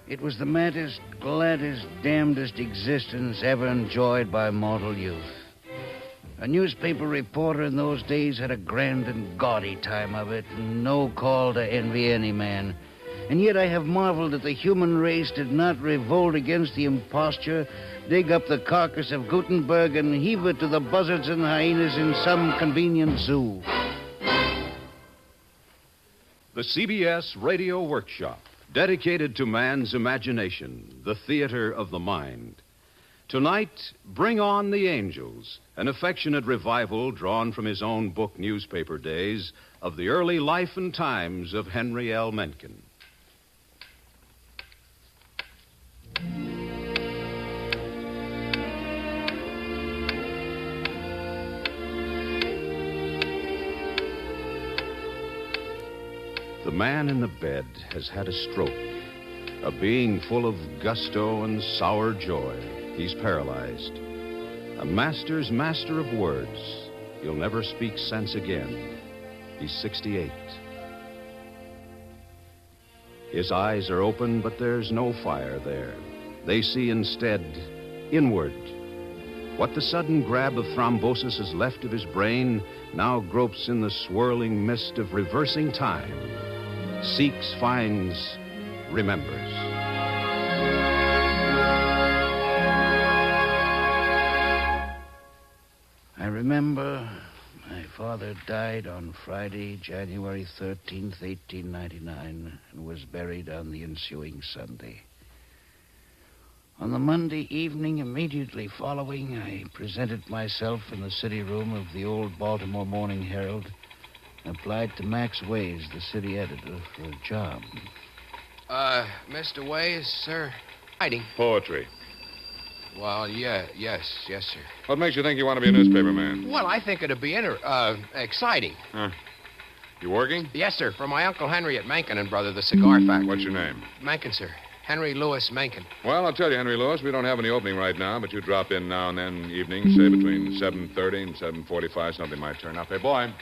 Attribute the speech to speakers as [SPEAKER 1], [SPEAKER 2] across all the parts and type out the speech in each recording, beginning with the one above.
[SPEAKER 1] It was the maddest, gladdest, damnedest existence ever enjoyed by mortal youth. A newspaper reporter in those days had a grand and gaudy time of it, and no call to envy any man. And yet I have marveled that the human race did not revolt against the imposture, dig up the carcass of Gutenberg, and heave it to the buzzards and hyenas in some convenient zoo.
[SPEAKER 2] The CBS Radio Workshop, dedicated to man's imagination, the theater of the mind. Tonight, Bring On the Angels, an affectionate revival drawn from his own book newspaper days of the early life and times of Henry L. Mencken. The man in the bed has had a stroke, a being full of gusto and sour joy. He's paralyzed. A master's master of words. He'll never speak sense again. He's 68. His eyes are open, but there's no fire there. They see instead inward. What the sudden grab of thrombosis has left of his brain now gropes in the swirling mist of reversing time. Seeks, finds, remembers.
[SPEAKER 1] I remember my father died on Friday, January 13th, 1899, and was buried on the ensuing Sunday. On the Monday evening immediately following, I presented myself in the city room of the old Baltimore Morning Herald and applied to Max Ways, the city editor, for a job.
[SPEAKER 3] Mr. Ways, sir? Hiding.
[SPEAKER 4] Poetry.
[SPEAKER 3] Well, yes, sir.
[SPEAKER 4] What makes you think you want to be a newspaper man?
[SPEAKER 3] Well, I think it'd be exciting.
[SPEAKER 4] Huh. You working?
[SPEAKER 3] Yes, sir, for my Uncle Henry at Mencken and Brother, the cigar factory.
[SPEAKER 4] What's your name?
[SPEAKER 3] Mencken, sir. Henry Lewis Mencken.
[SPEAKER 4] Well, I'll tell you, Henry Lewis, we don't have any opening right now, but you drop in now and then evening, say between 7:30 and 7:45, something might turn up. Hey, boy.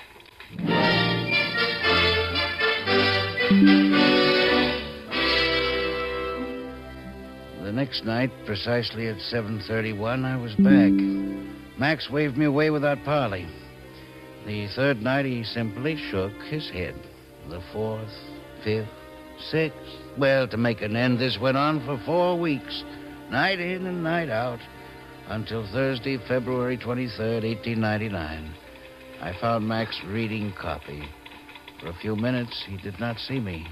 [SPEAKER 1] The next night, precisely at 7:31, I was back. Max waved me away without parley. The third night, he simply shook his head. The fourth, fifth, sixth. Well, to make an end, this went on for 4 weeks, night in and night out, until Thursday, February 23rd, 1899. I found Max reading copy. For a few minutes, he did not see me.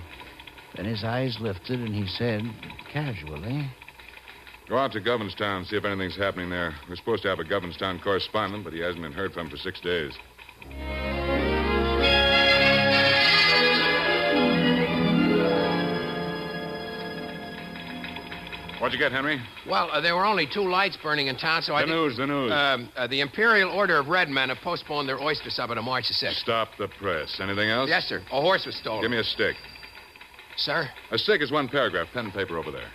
[SPEAKER 1] Then his eyes lifted, and he said, casually,
[SPEAKER 4] Go out to Governorstown, see if anything's happening there. We're supposed to have a Governorstown correspondent, but he hasn't been heard from for 6 days. What'd you get, Henry?
[SPEAKER 3] Well, there were only 2 lights burning in town, so
[SPEAKER 4] The news.
[SPEAKER 3] The Imperial Order of Red Men have postponed their oyster supper to March the 6th.
[SPEAKER 4] Stop the press. Anything else?
[SPEAKER 3] Yes, sir. A horse was stolen.
[SPEAKER 4] Give me a stick.
[SPEAKER 3] Sir?
[SPEAKER 4] A stick is 1 paragraph. Pen and paper over there.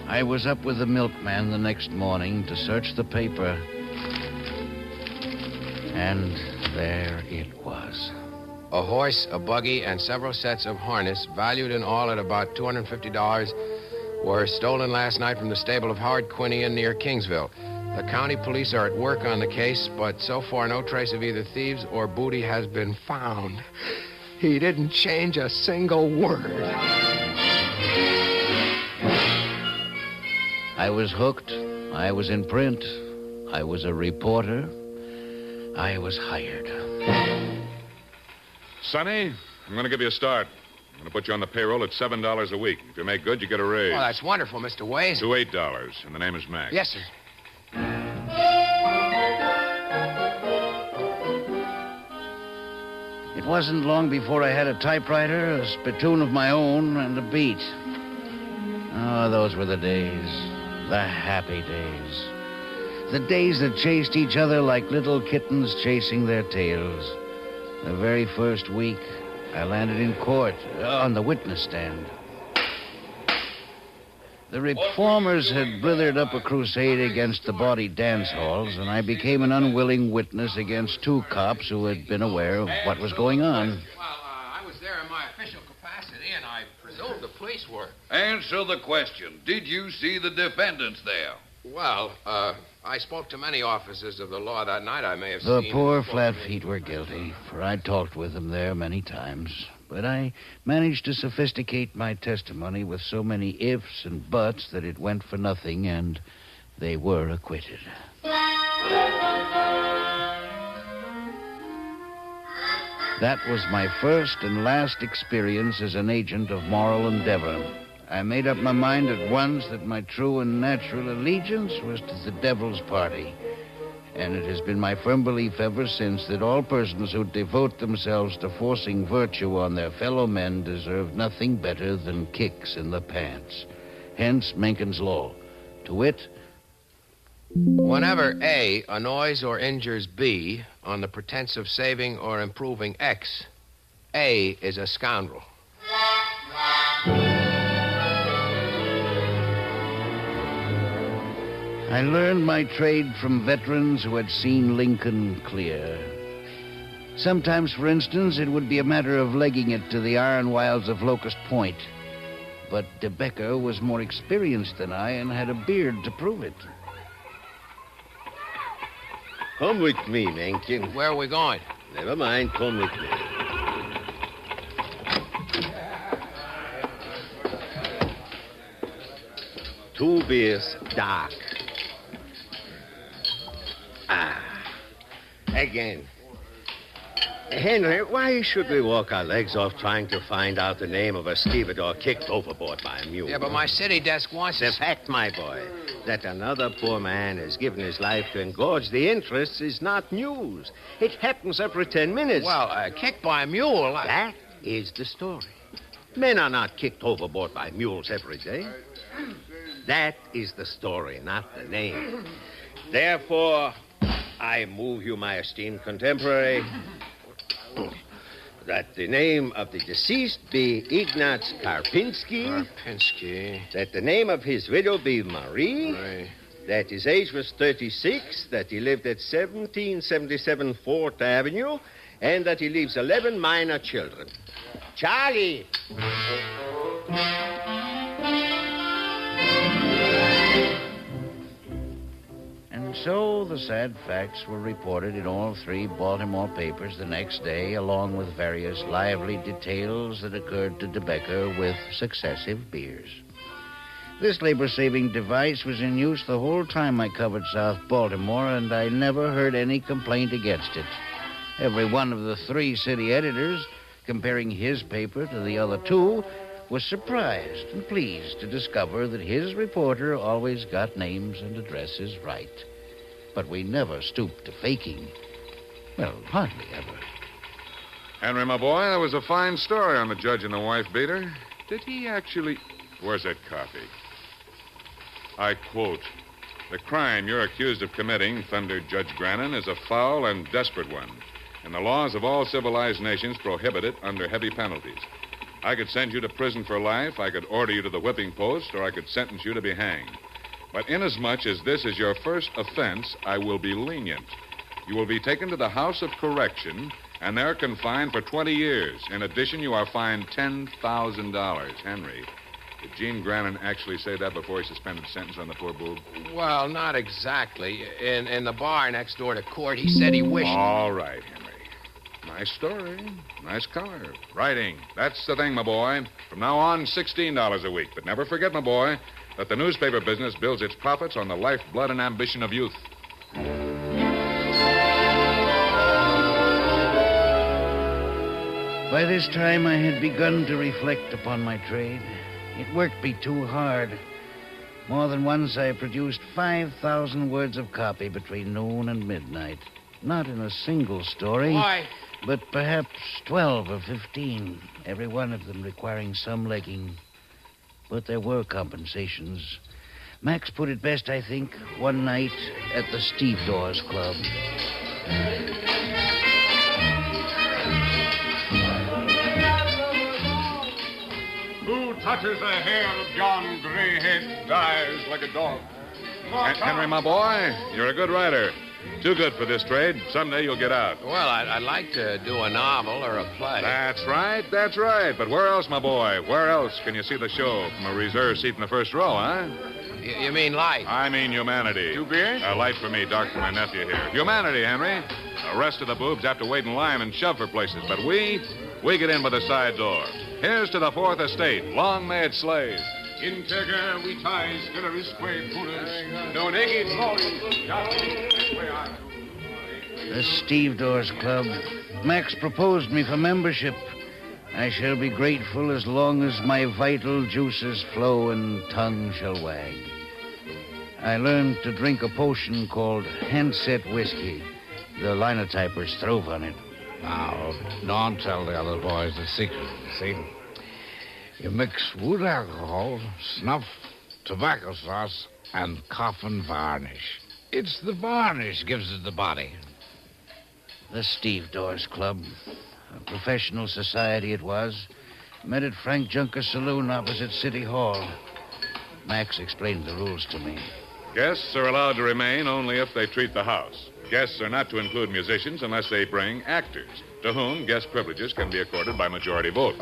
[SPEAKER 1] I was up with the milkman the next morning to search the paper. And there it was.
[SPEAKER 3] A horse, a buggy, and several sets of harness, valued in all at about $250, were stolen last night from the stable of Howard Quinian near Kingsville. The county police are at work on the case, but so far no trace of either thieves or booty has been found. He didn't change a single word.
[SPEAKER 1] I was hooked. I was in print. I was a reporter. I was hired.
[SPEAKER 4] Sonny, I'm going to give you a start. I'm going to put you on the payroll at $7 a week. If you make good, you get a raise.
[SPEAKER 3] Oh, that's wonderful, Mr. Ways.
[SPEAKER 4] To $8, and the name is Max.
[SPEAKER 3] Yes, sir.
[SPEAKER 1] It wasn't long before I had a typewriter, a spittoon of my own, and a beat. Oh, those were the days. The happy days. The days that chased each other like little kittens chasing their tails. The very first week, I landed in court on the witness stand. The reformers had blithered up a crusade against the bawdy dance halls, and I became an unwilling witness against two cops who had been aware of what was going on.
[SPEAKER 3] Well, I was there in my official capacity, and I presume the police were.
[SPEAKER 5] Answer the question. Did you see the defendants there?
[SPEAKER 3] Well, I spoke to many officers of the law that night. I may have
[SPEAKER 1] The
[SPEAKER 3] seen...
[SPEAKER 1] poor flat feet were guilty, for I talked with them there many times. But I managed to sophisticate my testimony with so many ifs and buts that it went for nothing, and they were acquitted. That was my first and last experience as an agent of moral endeavor. I made up my mind at once that my true and natural allegiance was to the devil's party. And it has been my firm belief ever since that all persons who devote themselves to forcing virtue on their fellow men deserve nothing better than kicks in the pants. Hence Mencken's law. To wit,
[SPEAKER 3] Whenever A annoys or injures B on the pretense of saving or improving X, A is a scoundrel.
[SPEAKER 1] I learned my trade from veterans who had seen Lincoln clear. Sometimes, for instance, it would be a matter of legging it to the iron wilds of Locust Point. But De Becker was more experienced than I and had a beard to prove it.
[SPEAKER 6] Come with me, Mencken.
[SPEAKER 3] Where are we going?
[SPEAKER 6] Never mind, come with me. Two beers, dark. Again. Henry, why should we walk our legs off trying to find out the name of a stevedore kicked overboard by a mule?
[SPEAKER 3] Yeah, but my city desk wants
[SPEAKER 6] The
[SPEAKER 3] us...
[SPEAKER 6] fact, my boy, that another poor man has given his life to engorge the interests is not news. It happens every 10 minutes.
[SPEAKER 3] Well, kicked by a mule...
[SPEAKER 6] That is the story. Men are not kicked overboard by mules every day. That is the story, not the name. Therefore, I move you, my esteemed contemporary, that the name of the deceased be Ignaz Karpinski.
[SPEAKER 3] Karpinski.
[SPEAKER 6] That the name of his widow be Marie.
[SPEAKER 3] Right.
[SPEAKER 6] That his age was 36. That he lived at 1777 4th Avenue. And that he leaves 11 minor children. Charlie!
[SPEAKER 1] And so the sad facts were reported in all three Baltimore papers the next day, along with various lively details that occurred to De Becker with successive beers. This labor-saving device was in use the whole time I covered South Baltimore, and I never heard any complaint against it. Every one of the three city editors, comparing his paper to the other two, was surprised and pleased to discover that his reporter always got names and addresses right. But we never stooped to faking. Well, hardly ever.
[SPEAKER 4] Henry, my boy, that was a fine story on the judge and the wife beater. Did he actually... Where's that copy? I quote, "The crime you're accused of committing," thundered Judge Grannon, "is a foul and desperate one. And the laws of all civilized nations prohibit it under heavy penalties. I could send you to prison for life, I could order you to the whipping post, or I could sentence you to be hanged. But inasmuch as this is your first offense, I will be lenient. You will be taken to the House of Correction, and there confined for 20 years. In addition, you are fined $10,000. Henry, did Gene Grannon actually say that before he suspended sentence on the poor boob?
[SPEAKER 3] Well, not exactly. In the bar next door to court, he said he wished...
[SPEAKER 4] All right, Henry. Nice story. Nice color. Writing. That's the thing, my boy. From now on, $16 a week. But never forget, my boy, that the newspaper business builds its profits on the lifeblood and ambition of youth.
[SPEAKER 1] By this time, I had begun to reflect upon my trade. It worked me too hard. More than once, I produced 5,000 words of copy between noon and midnight. Not in a single story,
[SPEAKER 3] Why?
[SPEAKER 1] but perhaps 12 or 15, every one of them requiring some legging. But there were compensations. Max put it best, I think, one night at the Stevedores Club.
[SPEAKER 7] Who touches the hair of John Greyhead dies like a dog.
[SPEAKER 4] Henry, my boy, you're a good writer. Too good for this trade. Someday you'll get out.
[SPEAKER 3] Well, I'd like to do a novel or a play.
[SPEAKER 4] That's right. But where else, my boy? Where else can you see the show from a reserved seat in the first row, huh?
[SPEAKER 3] You mean light?
[SPEAKER 4] I mean humanity.
[SPEAKER 7] 2 beers?
[SPEAKER 4] Light for me, dark for my nephew here. Humanity, Henry. The rest of the boobs have to wait in line and shove for places, but we get in by the side door. Here's to the Fourth Estate. Long may it slave.
[SPEAKER 7] Integer vitae scelerisque purus, non egit glory.
[SPEAKER 1] The Stevedores Club. Max proposed me for membership. I shall be grateful as long as my vital juices flow and tongue shall wag. I learned to drink a potion called handset whiskey. The linotypers throve on it.
[SPEAKER 8] Now, don't tell the other boys the secret, see? You mix wood alcohol, snuff, tobacco sauce, and coffin varnish. It's the varnish gives it the body.
[SPEAKER 1] The Stevedores Club. A professional society it was. Met at Frank Junker's saloon opposite City Hall. Max explained the rules to me.
[SPEAKER 4] Guests are allowed to remain only if they treat the house. Guests are not to include musicians unless they bring actors, to whom guest privileges can be accorded by majority vote.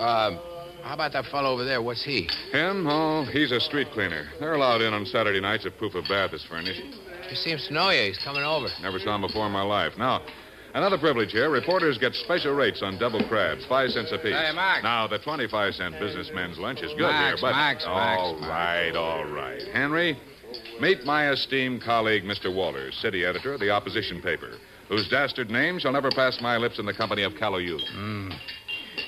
[SPEAKER 3] How about that fellow over there? What's he?
[SPEAKER 4] Him? Oh, he's a street cleaner. They're allowed in on Saturday nights if proof of bath is furnished.
[SPEAKER 3] He seems to know you. He's coming over.
[SPEAKER 4] Never saw him before in my life. Now, another privilege here. Reporters get special rates on double crabs, 5 cents apiece.
[SPEAKER 3] Hey, Max.
[SPEAKER 4] Now, the 25-cent businessman's lunch is good
[SPEAKER 3] Max,
[SPEAKER 4] here, but...
[SPEAKER 3] Max.
[SPEAKER 4] All right. Henry, meet my esteemed colleague, Mr. Walters, city editor of the opposition paper, whose dastard name shall never pass my lips in the company of callow youth.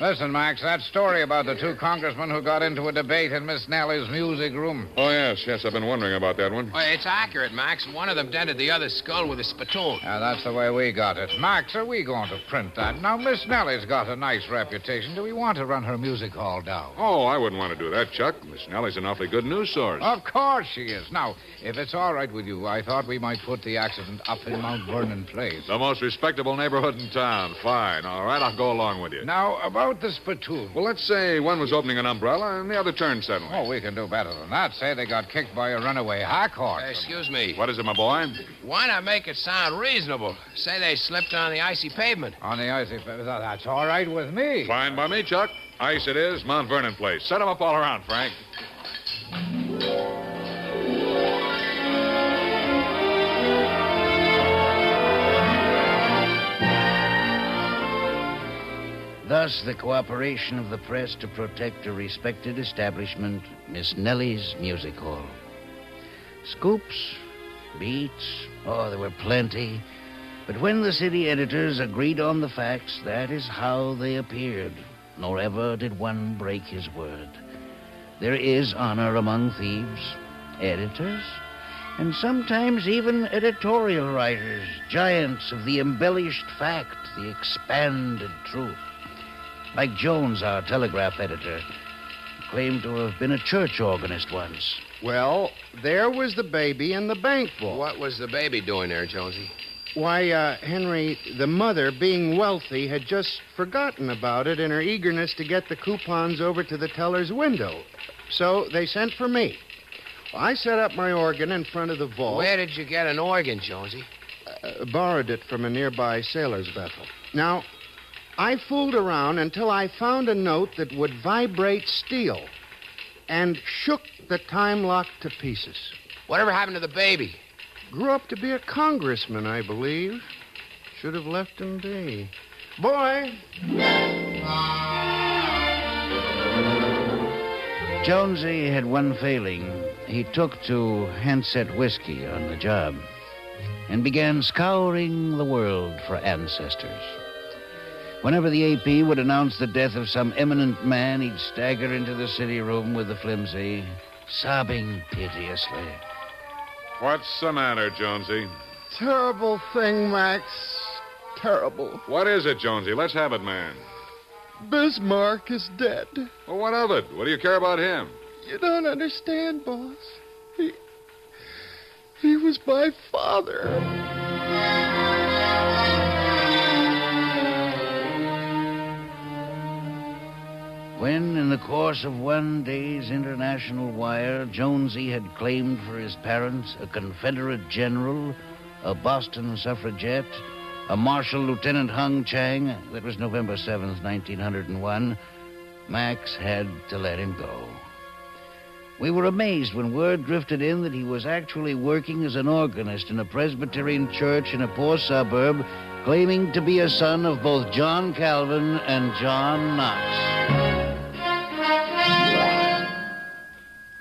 [SPEAKER 8] Listen, Max, that story about the 2 congressmen who got into a debate in Miss Nellie's music room.
[SPEAKER 4] Oh, yes, I've been wondering about that one.
[SPEAKER 3] Well, it's accurate, Max. One of them dented the other's skull with a spittoon.
[SPEAKER 8] Yeah, that's the way we got it. Max, are we going to print that? Now, Miss Nellie's got a nice reputation. Do we want to run her music hall down?
[SPEAKER 4] Oh, I wouldn't want to do that, Chuck. Miss Nellie's an awfully good news source.
[SPEAKER 8] Of course she is. Now, if it's all right with you, I thought we might put the accident up in Mount Vernon Place.
[SPEAKER 4] The most respectable neighborhood in town. Fine. All right, I'll go along with you.
[SPEAKER 8] Now, about the spittoon.
[SPEAKER 4] Well, let's say one was opening an umbrella and the other turned suddenly.
[SPEAKER 8] Oh, we can do better than that. Say they got kicked by a runaway hack horse.
[SPEAKER 3] Excuse me.
[SPEAKER 4] What is it, my boy?
[SPEAKER 3] Why not make it sound reasonable? Say they slipped on the icy pavement.
[SPEAKER 8] On the icy... That's all right with me.
[SPEAKER 4] Fine by me, Chuck. Ice it is, Mount Vernon Place. Set them up all around, Frank.
[SPEAKER 1] Thus, the cooperation of the press to protect a respected establishment, Miss Nellie's Music Hall. Scoops, beats, there were plenty. But when the city editors agreed on the facts, that is how they appeared, nor ever did one break his word. There is honor among thieves, editors, and sometimes even editorial writers, giants of the embellished fact, the expanded truth. Like Jones, our telegraph editor, claimed to have been a church organist once.
[SPEAKER 9] Well, there was the baby in the bank book.
[SPEAKER 3] What was the baby doing there, Jonesy?
[SPEAKER 9] Why, Henry, the mother, being wealthy, had just forgotten about it in her eagerness to get the coupons over to the teller's window. So they sent for me. I set up my organ in front of the vault.
[SPEAKER 3] Where did you get an organ, Jonesy?
[SPEAKER 9] Borrowed it from a nearby sailor's vessel. Now, I fooled around until I found a note that would vibrate steel and shook the time lock to pieces.
[SPEAKER 3] Whatever happened to the baby?
[SPEAKER 9] Grew up to be a congressman, I believe. Should have left him be. Boy!
[SPEAKER 1] Jonesy had one failing. He took to handset whiskey on the job and began scouring the world for ancestors. Whenever the AP would announce the death of some eminent man, he'd stagger into the city room with the flimsy, sobbing piteously.
[SPEAKER 4] What's the matter, Jonesy?
[SPEAKER 9] Terrible thing, Max. Terrible.
[SPEAKER 4] What is it, Jonesy? Let's have it, man.
[SPEAKER 9] Bismarck is dead.
[SPEAKER 4] Well, what of it? What do you care about him?
[SPEAKER 9] You don't understand, boss. He was my father.
[SPEAKER 1] when, in the course of one day's international wire, Jonesy had claimed for his parents a Confederate general, a Boston suffragette, a Marshal Lieutenant Hung Chang. That was November 7th, 1901. Max had to let him go. We were amazed when word drifted in that he was actually working as an organist in a Presbyterian church in a poor suburb, claiming to be a son of both John Calvin and John Knox.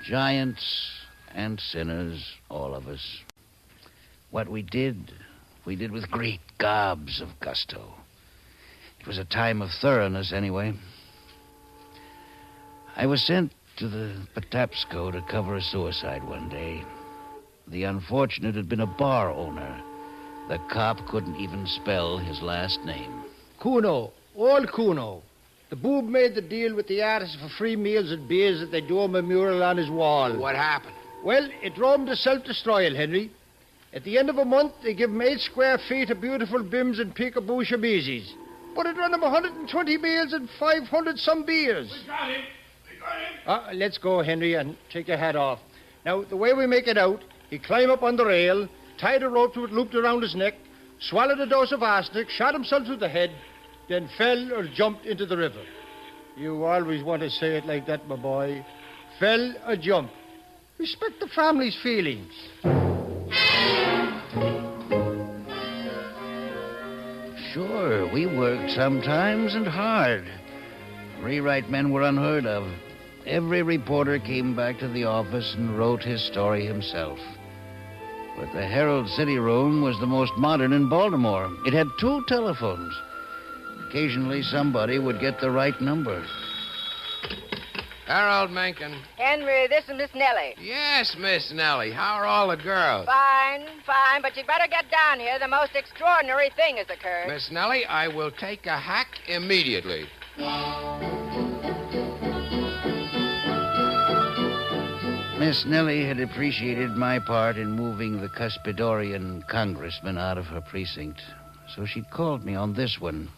[SPEAKER 1] Giants and sinners, all of us. What we did with great gobs of gusto. It was a time of thoroughness, anyway. I was sent to the Patapsco to cover a suicide one day. The unfortunate had been a bar owner. The cop couldn't even spell his last name.
[SPEAKER 10] Kuno. Old Kuno. The boob made the deal with the artist for free meals and beers that they do him a mural on his wall.
[SPEAKER 3] What happened?
[SPEAKER 10] Well, it drove him to self-destroyal, Henry. At the end of a month, they give him 8 square feet of beautiful bims and peekaboo chemises. But it run him 120 meals and 500 some beers.
[SPEAKER 7] We got him.
[SPEAKER 10] Let's go, Henry, and take your hat off. Now, the way we make it out, he climbed up on the rail, tied a rope to it looped around his neck, swallowed a dose of arsenic, shot himself through the head, then fell or jumped into the river. You always want to say it like that, my boy. Fell or jumped. Respect the family's feelings.
[SPEAKER 1] Sure, we worked sometimes and hard. Rewrite men were unheard of. Every reporter came back to the office and wrote his story himself. But the Herald City Room was the most modern in Baltimore. It had 2 telephones. Occasionally, somebody would get the right number.
[SPEAKER 3] Harold Mencken.
[SPEAKER 11] Henry, this is Miss Nellie.
[SPEAKER 3] Yes, Miss Nellie. How are all the girls?
[SPEAKER 11] Fine, but you better get down here. The most extraordinary thing has occurred.
[SPEAKER 3] Miss Nellie, I will take a hack immediately.
[SPEAKER 1] Miss Nellie had appreciated my part in moving the Cuspidorian congressman out of her precinct, so she'd called me on this one.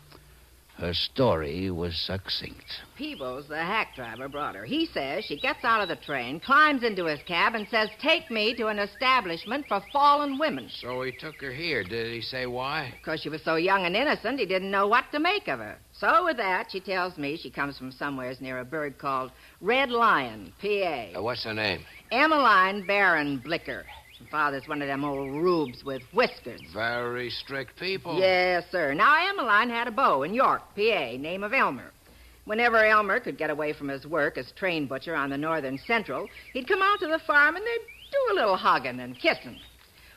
[SPEAKER 1] Her story was succinct.
[SPEAKER 11] Peebles, the hack driver, brought her. He says she gets out of the train, climbs into his cab, and says, "Take me to an establishment for fallen women."
[SPEAKER 3] So he took her here. Did he say why?
[SPEAKER 11] Because she was so young and innocent, he didn't know what to make of her. So with that, she tells me she comes from somewheres near a burg called Red Lion, P.A.
[SPEAKER 3] What's her name?
[SPEAKER 11] Emmeline Baron Blicker. Her father's one of them old rubes with whiskers.
[SPEAKER 3] Very strict people.
[SPEAKER 11] Yes, sir. Now, Emmeline had a beau in York, P.A., name of Elmer. Whenever Elmer could get away from his work as train butcher on the Northern Central, he'd come out to the farm and they'd do a little hugging and kissing.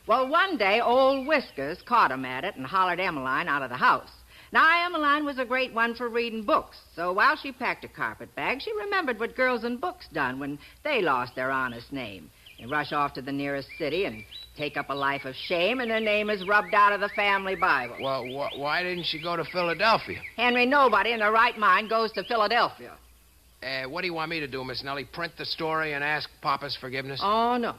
[SPEAKER 11] Well, one day, old Whiskers caught him at it and hollered Emmeline out of the house. Now, Emmeline was a great one for reading books, so while she packed her carpet bag, she remembered what girls in books done when they lost their honest name. They rush off to the nearest city and take up a life of shame, and their name is rubbed out of the family Bible.
[SPEAKER 3] Well, why didn't she go to Philadelphia?
[SPEAKER 11] Henry, nobody in their right mind goes to Philadelphia.
[SPEAKER 3] What do you want me to do, Miss Nellie? Print the story and ask Papa's forgiveness?
[SPEAKER 11] Oh, no.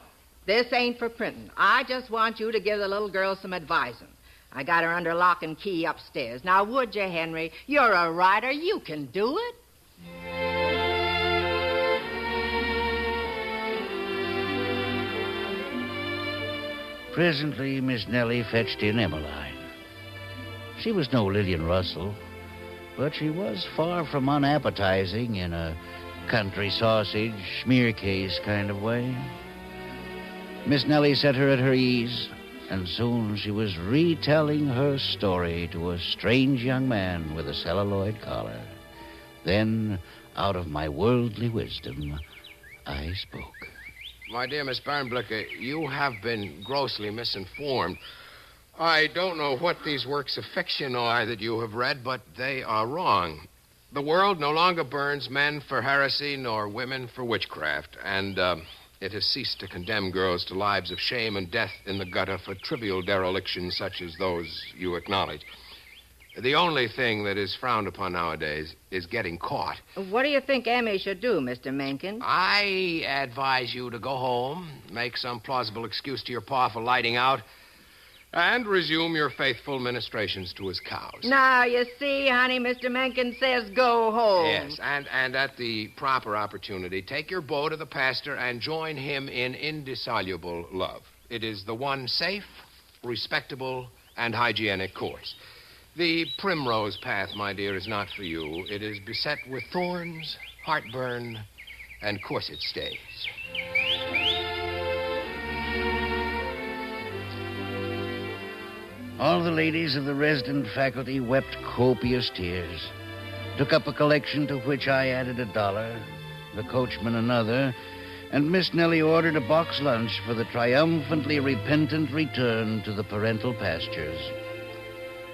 [SPEAKER 11] This ain't for printing. I just want you to give the little girl some advising. I got her under lock and key upstairs. Now, would you, Henry? You're a writer. You can do it.
[SPEAKER 1] Presently, Miss Nellie fetched in Emmeline. She was no Lillian Russell, but she was far from unappetizing in a country sausage, smear case kind of way. Miss Nellie set her at her ease, and soon she was retelling her story to a strange young man with a celluloid collar. Then, out of my worldly wisdom, I spoke.
[SPEAKER 3] My dear Miss Baron-Blicker, you have been grossly misinformed. I don't know what these works of fiction are that you have read, but they are wrong. The world no longer burns men for heresy nor women for witchcraft, and it has ceased to condemn girls to lives of shame and death in the gutter for trivial derelictions such as those you acknowledge. The only thing that is frowned upon nowadays is getting caught.
[SPEAKER 11] What do you think Emmy should do, Mr. Mencken?
[SPEAKER 3] I advise you to go home, make some plausible excuse to your pa for lighting out, And resume your faithful ministrations to his cows.
[SPEAKER 11] Now, you see, honey, Mr. Mencken says go home.
[SPEAKER 3] Yes, and at the proper opportunity, take your bow to the pastor and join him in indissoluble love. It is the one safe, respectable, and hygienic course. The primrose path, my dear, is not for you. It is beset with thorns, heartburn, and corset stays.
[SPEAKER 1] All the ladies of the resident faculty wept copious tears, took up a collection to which I added $1, the coachman another, and Miss Nellie ordered a box lunch for the triumphantly repentant return to the parental pastures.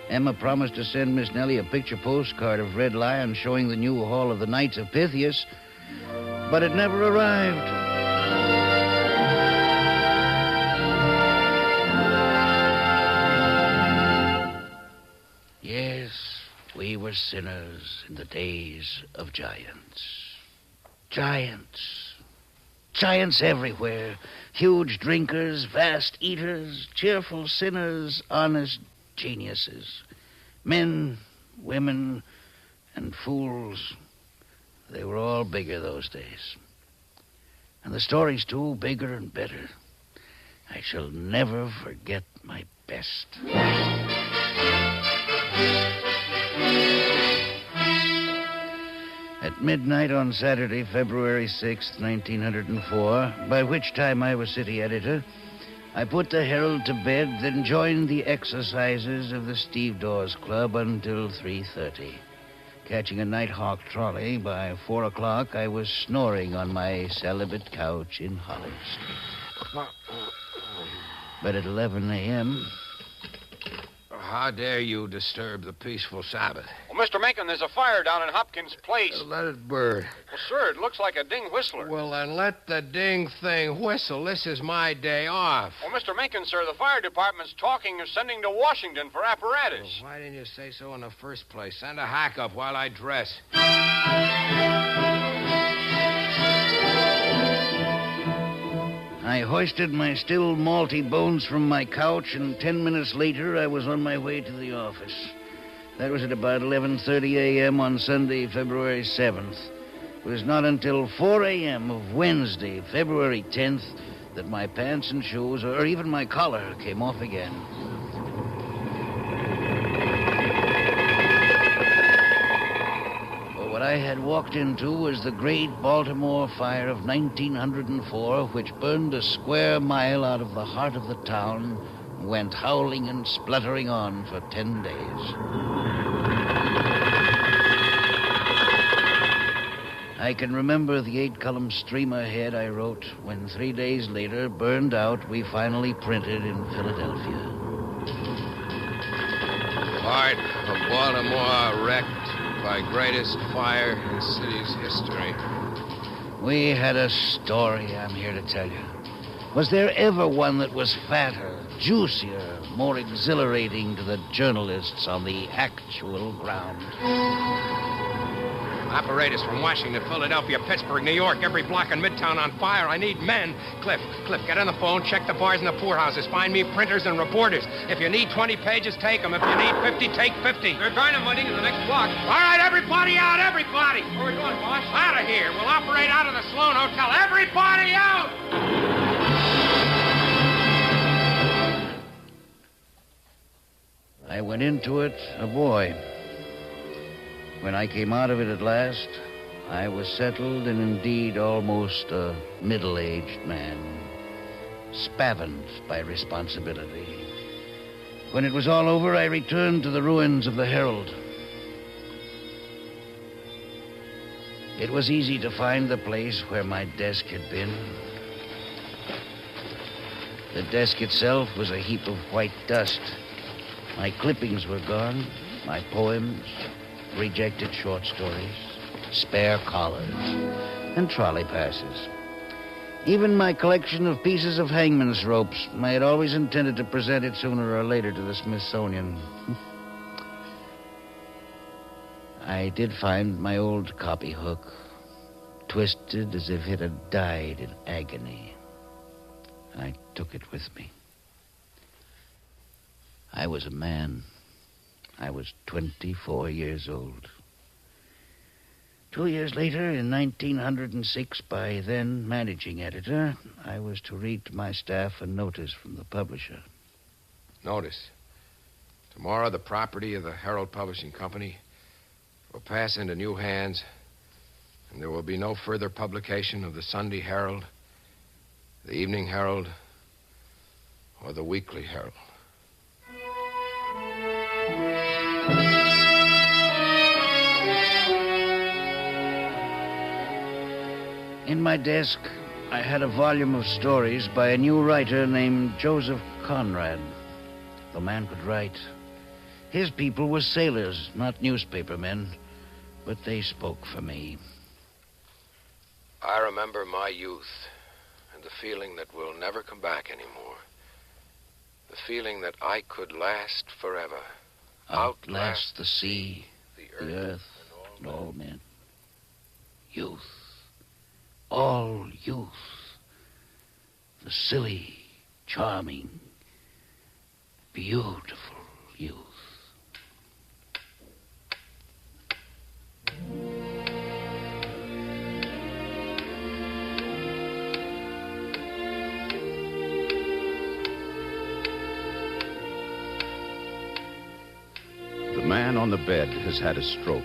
[SPEAKER 1] Emma promised to send Miss Nellie a picture postcard of Red Lion showing the new hall of the Knights of Pythias, but it never arrived. Yes, we were sinners in the days of giants. Giants. Giants everywhere. Huge drinkers, vast eaters, cheerful sinners, honest geniuses. Men, women, and fools. They were all bigger those days. And the stories, too, bigger and better. I shall never forget my best. At midnight on Saturday, February 6th, 1904, by which time I was city editor, I put the Herald to bed, then joined the exercises of the Steve Dawes Club until 3:30. Catching a Nighthawk trolley, by 4 o'clock, I was snoring on my celibate couch in Holly Street. But at 11 a.m.,
[SPEAKER 3] How dare you disturb the peaceful Sabbath?
[SPEAKER 7] Well, Mr. Mencken, there's a fire down in Hopkins Place.
[SPEAKER 3] Let it burn.
[SPEAKER 7] Well, sir, it looks like a ding whistler.
[SPEAKER 3] Well, then let the ding thing whistle. This is my day off.
[SPEAKER 7] Well, Mr. Mencken, sir, the fire department's talking of sending to Washington for apparatus.
[SPEAKER 3] Well, why didn't you say so in the first place? Send a hack up while I dress.
[SPEAKER 1] I hoisted my still malty bones from my couch, and 10 minutes later, I was on my way to the office. That was at about 11:30 a.m. on Sunday, February 7th. It was not until 4 a.m. of Wednesday, February 10th, that my pants and shoes, or even my collar, came off again. What I had walked into was the great Baltimore fire of 1904, which burned a square mile out of the heart of the town and went howling and spluttering on for 10 days. I can remember the 8-column streamer head I wrote when 3 days later, burned out, we finally printed in Philadelphia.
[SPEAKER 3] Part of Baltimore wrecked by greatest fire in city's history.
[SPEAKER 1] We had a story, I'm here to tell you. Was there ever one that was fatter, juicier, more exhilarating to the journalists on the actual ground?
[SPEAKER 3] Apparatus from Washington, Philadelphia, Pittsburgh, New York, every block in Midtown on fire. I need men. Cliff, get on the phone, check the bars and the poorhouses. Find me printers and reporters. If you need 20 pages, take them. If you need 50, take 50.
[SPEAKER 7] They're dynamiting in the next block.
[SPEAKER 3] All right, everybody out, everybody.
[SPEAKER 7] Where are we going, boss?
[SPEAKER 3] Out of here. We'll operate out of the Sloan Hotel. Everybody out!
[SPEAKER 1] I went into it a boy. When I came out of it at last, I was settled and indeed almost a middle-aged man, spavined by responsibility. When it was all over, I returned to the ruins of the Herald. It was easy to find the place where my desk had been. The desk itself was a heap of white dust. My clippings were gone, my poems, rejected short stories, spare collars, and trolley passes. Even my collection of pieces of hangman's ropes. I had always intended to present it sooner or later to the Smithsonian. I did find my old copy hook, twisted as if it had died in agony. I took it with me. I was a man. I was 24 years old. 2 years later, in 1906, by then managing editor, I was to read to my staff a notice from the publisher.
[SPEAKER 3] Notice. Tomorrow, the property of the Herald Publishing Company will pass into new hands, and there will be no further publication of the Sunday Herald, the Evening Herald, or the Weekly Herald.
[SPEAKER 1] In my desk, I had a volume of stories by a new writer named Joseph Conrad. The man could write. His people were sailors, not newspapermen, but they spoke for me.
[SPEAKER 3] I remember my youth and the feeling that will never come back anymore. The feeling that I could last forever.
[SPEAKER 1] Outlast the sea, the earth, and all men. Youth. All youth. The silly, charming, beautiful youth.
[SPEAKER 2] The man on the bed has had a stroke,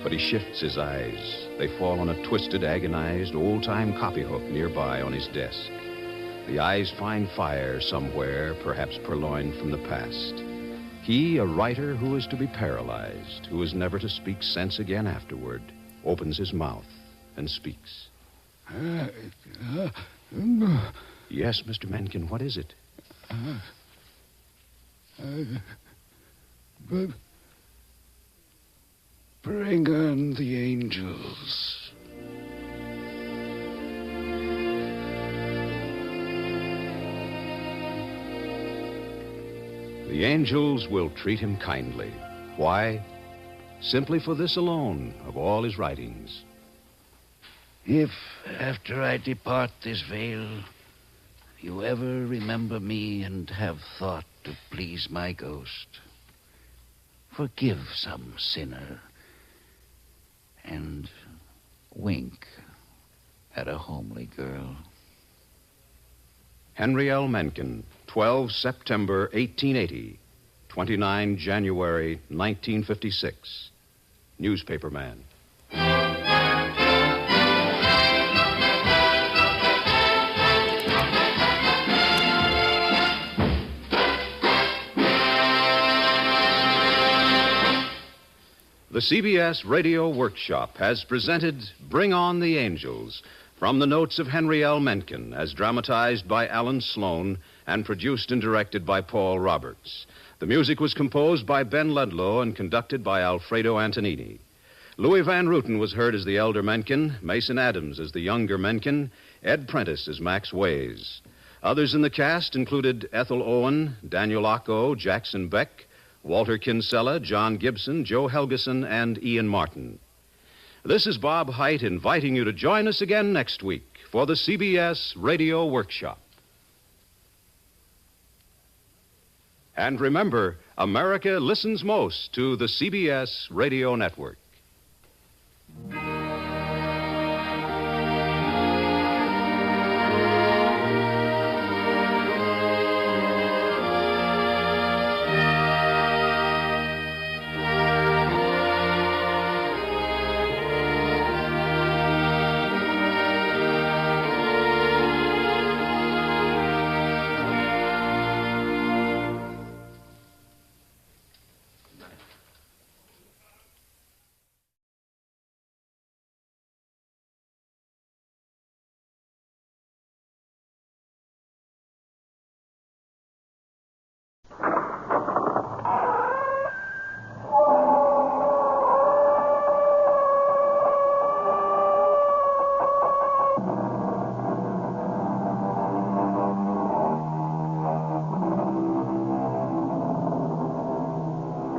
[SPEAKER 2] but he shifts his eyes. They fall on a twisted, agonized, old-time copyhook nearby on his desk. The eyes find fire somewhere, perhaps purloined from the past. He, a writer who is to be paralyzed, who is never to speak sense again afterward, opens his mouth and speaks. Yes, Mr. Mencken, what is it?
[SPEAKER 8] Bring on the angels.
[SPEAKER 2] The angels will treat him kindly. Why? Simply for this alone of all his writings.
[SPEAKER 1] If, after I depart this vale, you ever remember me and have thought to please my ghost, forgive some sinner and wink at a homely girl.
[SPEAKER 2] Henry L. Mencken, 12 September 1880, 29 January 1956. Newspaperman. The CBS Radio Workshop has presented Bring On the Angels from the notes of Henry L. Mencken as dramatized by Alan Sloan and produced and directed by Paul Roberts. The music was composed by Ben Ludlow and conducted by Alfredo Antonini. Louis Van Ruten was heard as the elder Mencken, Mason Adams as the younger Mencken, Ed Prentice as Max Ways. Others in the cast included Ethel Owen, Daniel Ocko, Jackson Beck, Walter Kinsella, John Gibson, Joe Helgeson, and Ian Martin. This is Bob Hite inviting you to join us again next week for the CBS Radio Workshop. And remember, America listens most to the CBS Radio Network.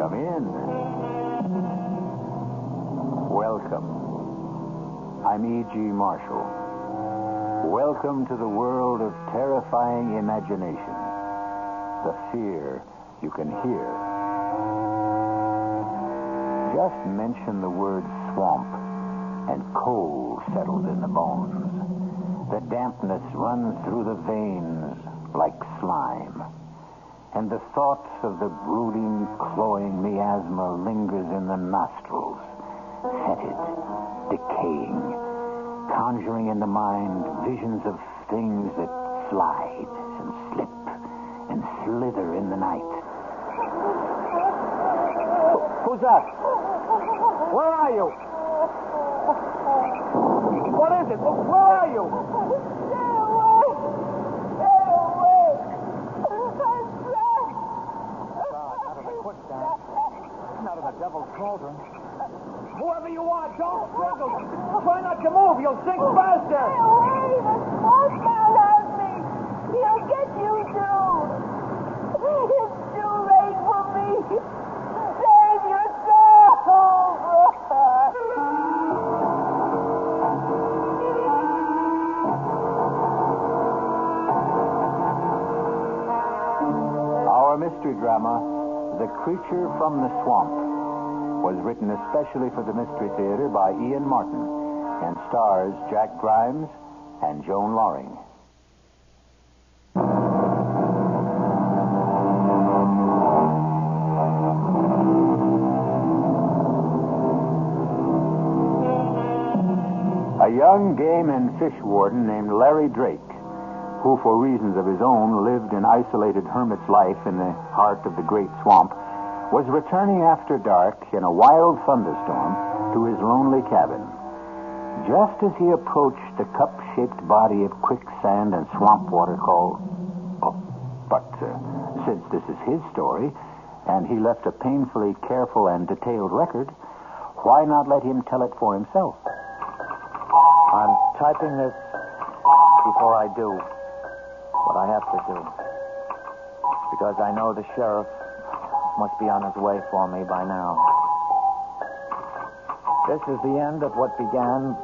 [SPEAKER 12] Come in. Welcome. I'm E.G. Marshall. Welcome to the world of terrifying imagination. The fear you can hear. Just mention the word swamp, and cold settles in the bones. The dampness runs through the veins like slime. And the thoughts of the brooding, cloying miasma lingers in the nostrils, fetid, decaying, conjuring in the mind visions of things that slide and slip and slither in the night.
[SPEAKER 13] Who's that? Where are you? What is it? Where are you?
[SPEAKER 14] Stay away! Stay away! I'm trapped!
[SPEAKER 13] Out of the quicksand. Out of the devil's cauldron. Whoever you are, don't struggle. Try not to move. You'll sink faster.
[SPEAKER 14] Stay away! The smoke man has me. He'll get you too. It's too late for me. Save yourself!
[SPEAKER 12] Our mystery drama, The Creature from the Swamp, was written especially for the Mystery Theater by Ian Martin and stars Jack Grimes and Joan Loring. A young game and fish warden named Larry Drake, who for reasons of his own lived an isolated hermit's life in the heart of the great swamp, was returning after dark in a wild thunderstorm to his lonely cabin. Just as he approached the cup-shaped body of quicksand and swamp water called... But since this is his story, and he left a painfully careful and detailed record, why not let him tell it for himself?
[SPEAKER 13] I'm typing this before I do what I have to do. Because I know the sheriff must be on his way for me by now. This is the end of what began,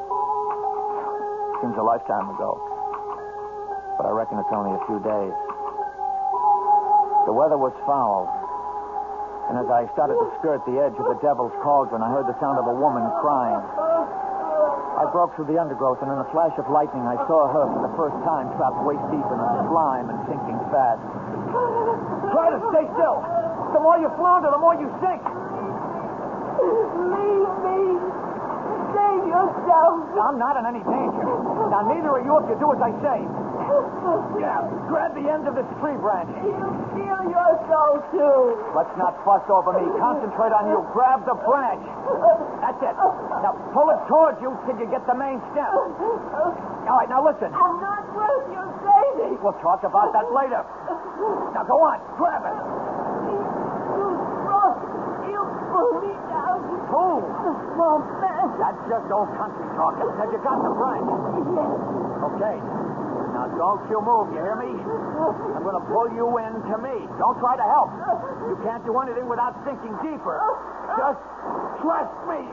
[SPEAKER 13] seems a lifetime ago. But I reckon it's only a few days. The weather was foul. And as I started to skirt the edge of the devil's cauldron, I heard the sound of a woman crying. I broke through the undergrowth, and in a flash of lightning, I saw her for the first time trapped waist deep in a slime and sinking fast.
[SPEAKER 14] Try to stay still. The more you flounder, the more you sink. Leave me. Save yourself.
[SPEAKER 13] I'm not in any danger. Now, neither are you if you do as I say. Yeah, grab the end of this tree branch.
[SPEAKER 14] You feel your soul, too.
[SPEAKER 13] Let's not fuss over me. Concentrate on you. Grab the branch. That's it. Now, pull it towards you till you get the main stem. All right, now listen.
[SPEAKER 14] I'm not worth your saving.
[SPEAKER 13] We'll talk about that later. Now, go on. Grab it.
[SPEAKER 14] You pull me down.
[SPEAKER 13] Who?
[SPEAKER 14] Swamp man.
[SPEAKER 13] That's just old country talk. Have you got the branch?
[SPEAKER 14] Yes.
[SPEAKER 13] Okay. Now, don't you move, you hear me? I'm going to pull you in to me. Don't try to help. You can't do anything without sinking deeper. Just trust me.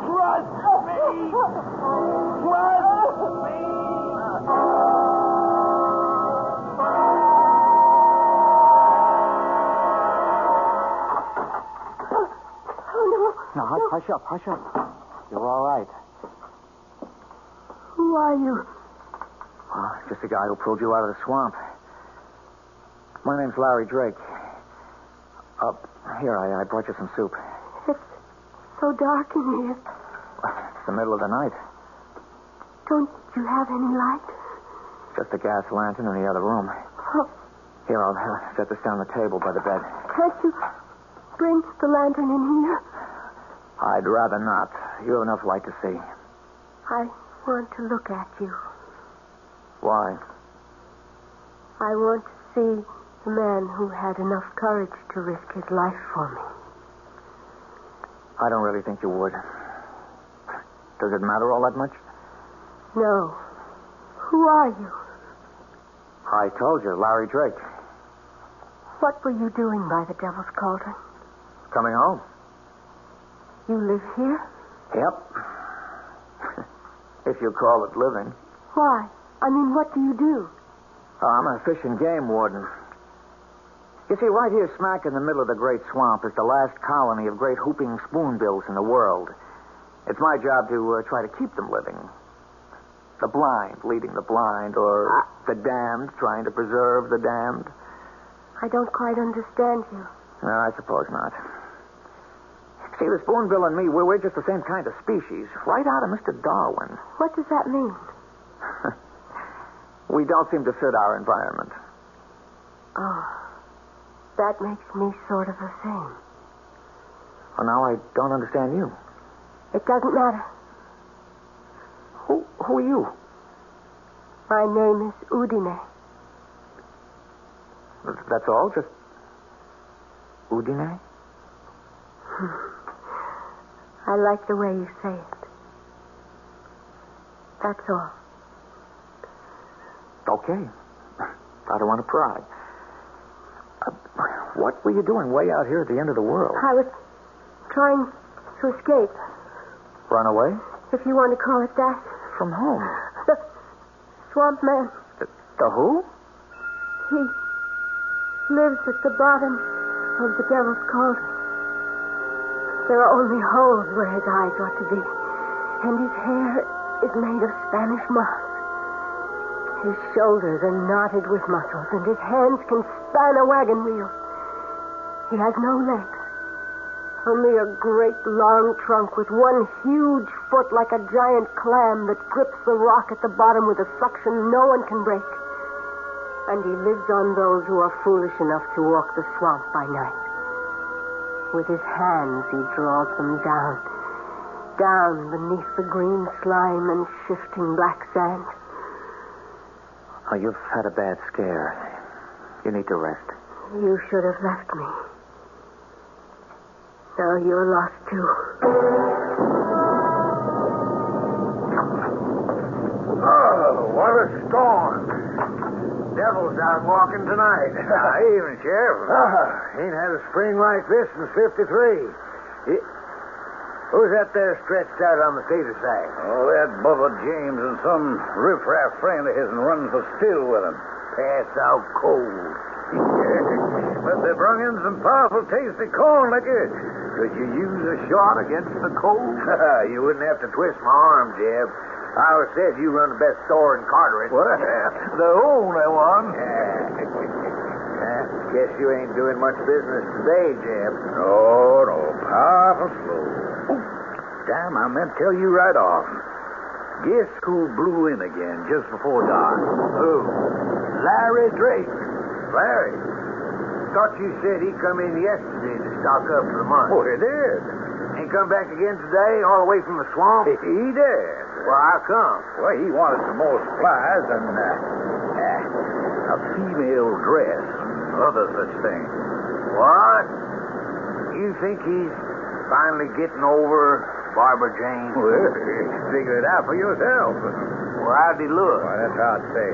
[SPEAKER 13] Trust me. Trust me. Now, hush up, hush up. You're all right.
[SPEAKER 14] Who are you?
[SPEAKER 13] Just the guy who pulled you out of the swamp. My name's Larry Drake. Here, I brought you some soup.
[SPEAKER 14] It's so dark in here.
[SPEAKER 13] It's the middle of the night.
[SPEAKER 14] Don't you have any light?
[SPEAKER 13] Just a gas lantern in the other room.
[SPEAKER 14] Oh.
[SPEAKER 13] Here, I'll set this down the table by the bed.
[SPEAKER 14] Can't you bring the lantern in here?
[SPEAKER 13] I'd rather not. You have enough light to see.
[SPEAKER 14] I want to look at you.
[SPEAKER 13] Why?
[SPEAKER 14] I want to see the man who had enough courage to risk his life for me.
[SPEAKER 13] I don't really think you would. Does it matter all that much?
[SPEAKER 14] No. Who are you?
[SPEAKER 13] I told you, Larry Drake.
[SPEAKER 14] What were you doing by the Devil's Cauldron?
[SPEAKER 13] Coming home.
[SPEAKER 14] You live here?
[SPEAKER 13] Yep. If you call it living.
[SPEAKER 14] Why? I mean, what do you do?
[SPEAKER 13] I'm a fish and game warden. You see, right here smack in the middle of the great swamp is the last colony of great whooping spoonbills in the world. It's my job to try to keep them living. The blind leading the blind, or the damned trying to preserve the damned.
[SPEAKER 15] I don't quite understand you.
[SPEAKER 13] No, I suppose not. See, the spoonbill and me, we're just the same kind of species. Right out of Mr. Darwin.
[SPEAKER 15] What does that mean?
[SPEAKER 13] We don't seem to fit our environment.
[SPEAKER 15] Oh, that makes me sort of the same.
[SPEAKER 13] Well, now I don't understand you.
[SPEAKER 15] It doesn't matter.
[SPEAKER 13] Who are you?
[SPEAKER 15] My name is Udine.
[SPEAKER 13] That's all? Just Udine?
[SPEAKER 15] I like the way you say it. That's all.
[SPEAKER 13] Okay. I don't want to pry. What were you doing way out here at the end of the world?
[SPEAKER 15] I was trying to escape.
[SPEAKER 13] Run away?
[SPEAKER 15] If you want to call it that.
[SPEAKER 13] From whom?
[SPEAKER 15] The swamp man.
[SPEAKER 13] The who?
[SPEAKER 15] He lives at the bottom of the Devil's Cauldron. There are only holes where his eyes ought to be. And his hair is made of Spanish moss. His shoulders are knotted with muscles, and his hands can span a wagon wheel. He has no legs. Only a great long trunk with one huge foot like a giant clam that grips the rock at the bottom with a suction no one can break. And he lives on those who are foolish enough to walk the swamp by night. With his hands he draws them down, down beneath the green slime and shifting black sand.
[SPEAKER 13] Oh, you've had a bad scare. You need to rest.
[SPEAKER 15] You should have left me. Now you're lost, too.
[SPEAKER 16] Oh, what a storm. Devil's out walking tonight.
[SPEAKER 6] Evening, Sheriff.
[SPEAKER 16] Ain't had a spring like this since 53. Who's that there stretched out on the cedar side?
[SPEAKER 17] Oh, that Bubba James and some riffraff friend of his running for still with him.
[SPEAKER 16] Pass out cold.
[SPEAKER 17] But they brung in some powerful tasty corn liquor. Could you use a shot against the cold?
[SPEAKER 16] You wouldn't have to twist my arm, Jeb. I always said you run the best store in Carteret.
[SPEAKER 17] Well, the only one.
[SPEAKER 16] Guess you ain't doing much business today, Jeb.
[SPEAKER 17] No, powerful slow. Oh, damn, I meant to tell you right off. Guess who blew in again just before dark?
[SPEAKER 16] Who?
[SPEAKER 17] Larry Drake.
[SPEAKER 16] Larry? Thought you said he come in yesterday to stock up for the month.
[SPEAKER 17] Oh, he did.
[SPEAKER 16] Ain't come back again today, all the way from the swamp?
[SPEAKER 17] He did.
[SPEAKER 16] Well, how come?
[SPEAKER 17] Well, he wanted some more supplies and a female dress and other such things.
[SPEAKER 16] What? You think he's finally getting over Barbara Jane?
[SPEAKER 17] Well, figure it out for yourself.
[SPEAKER 16] Well, how'd he look?
[SPEAKER 17] Well, that's hard to say.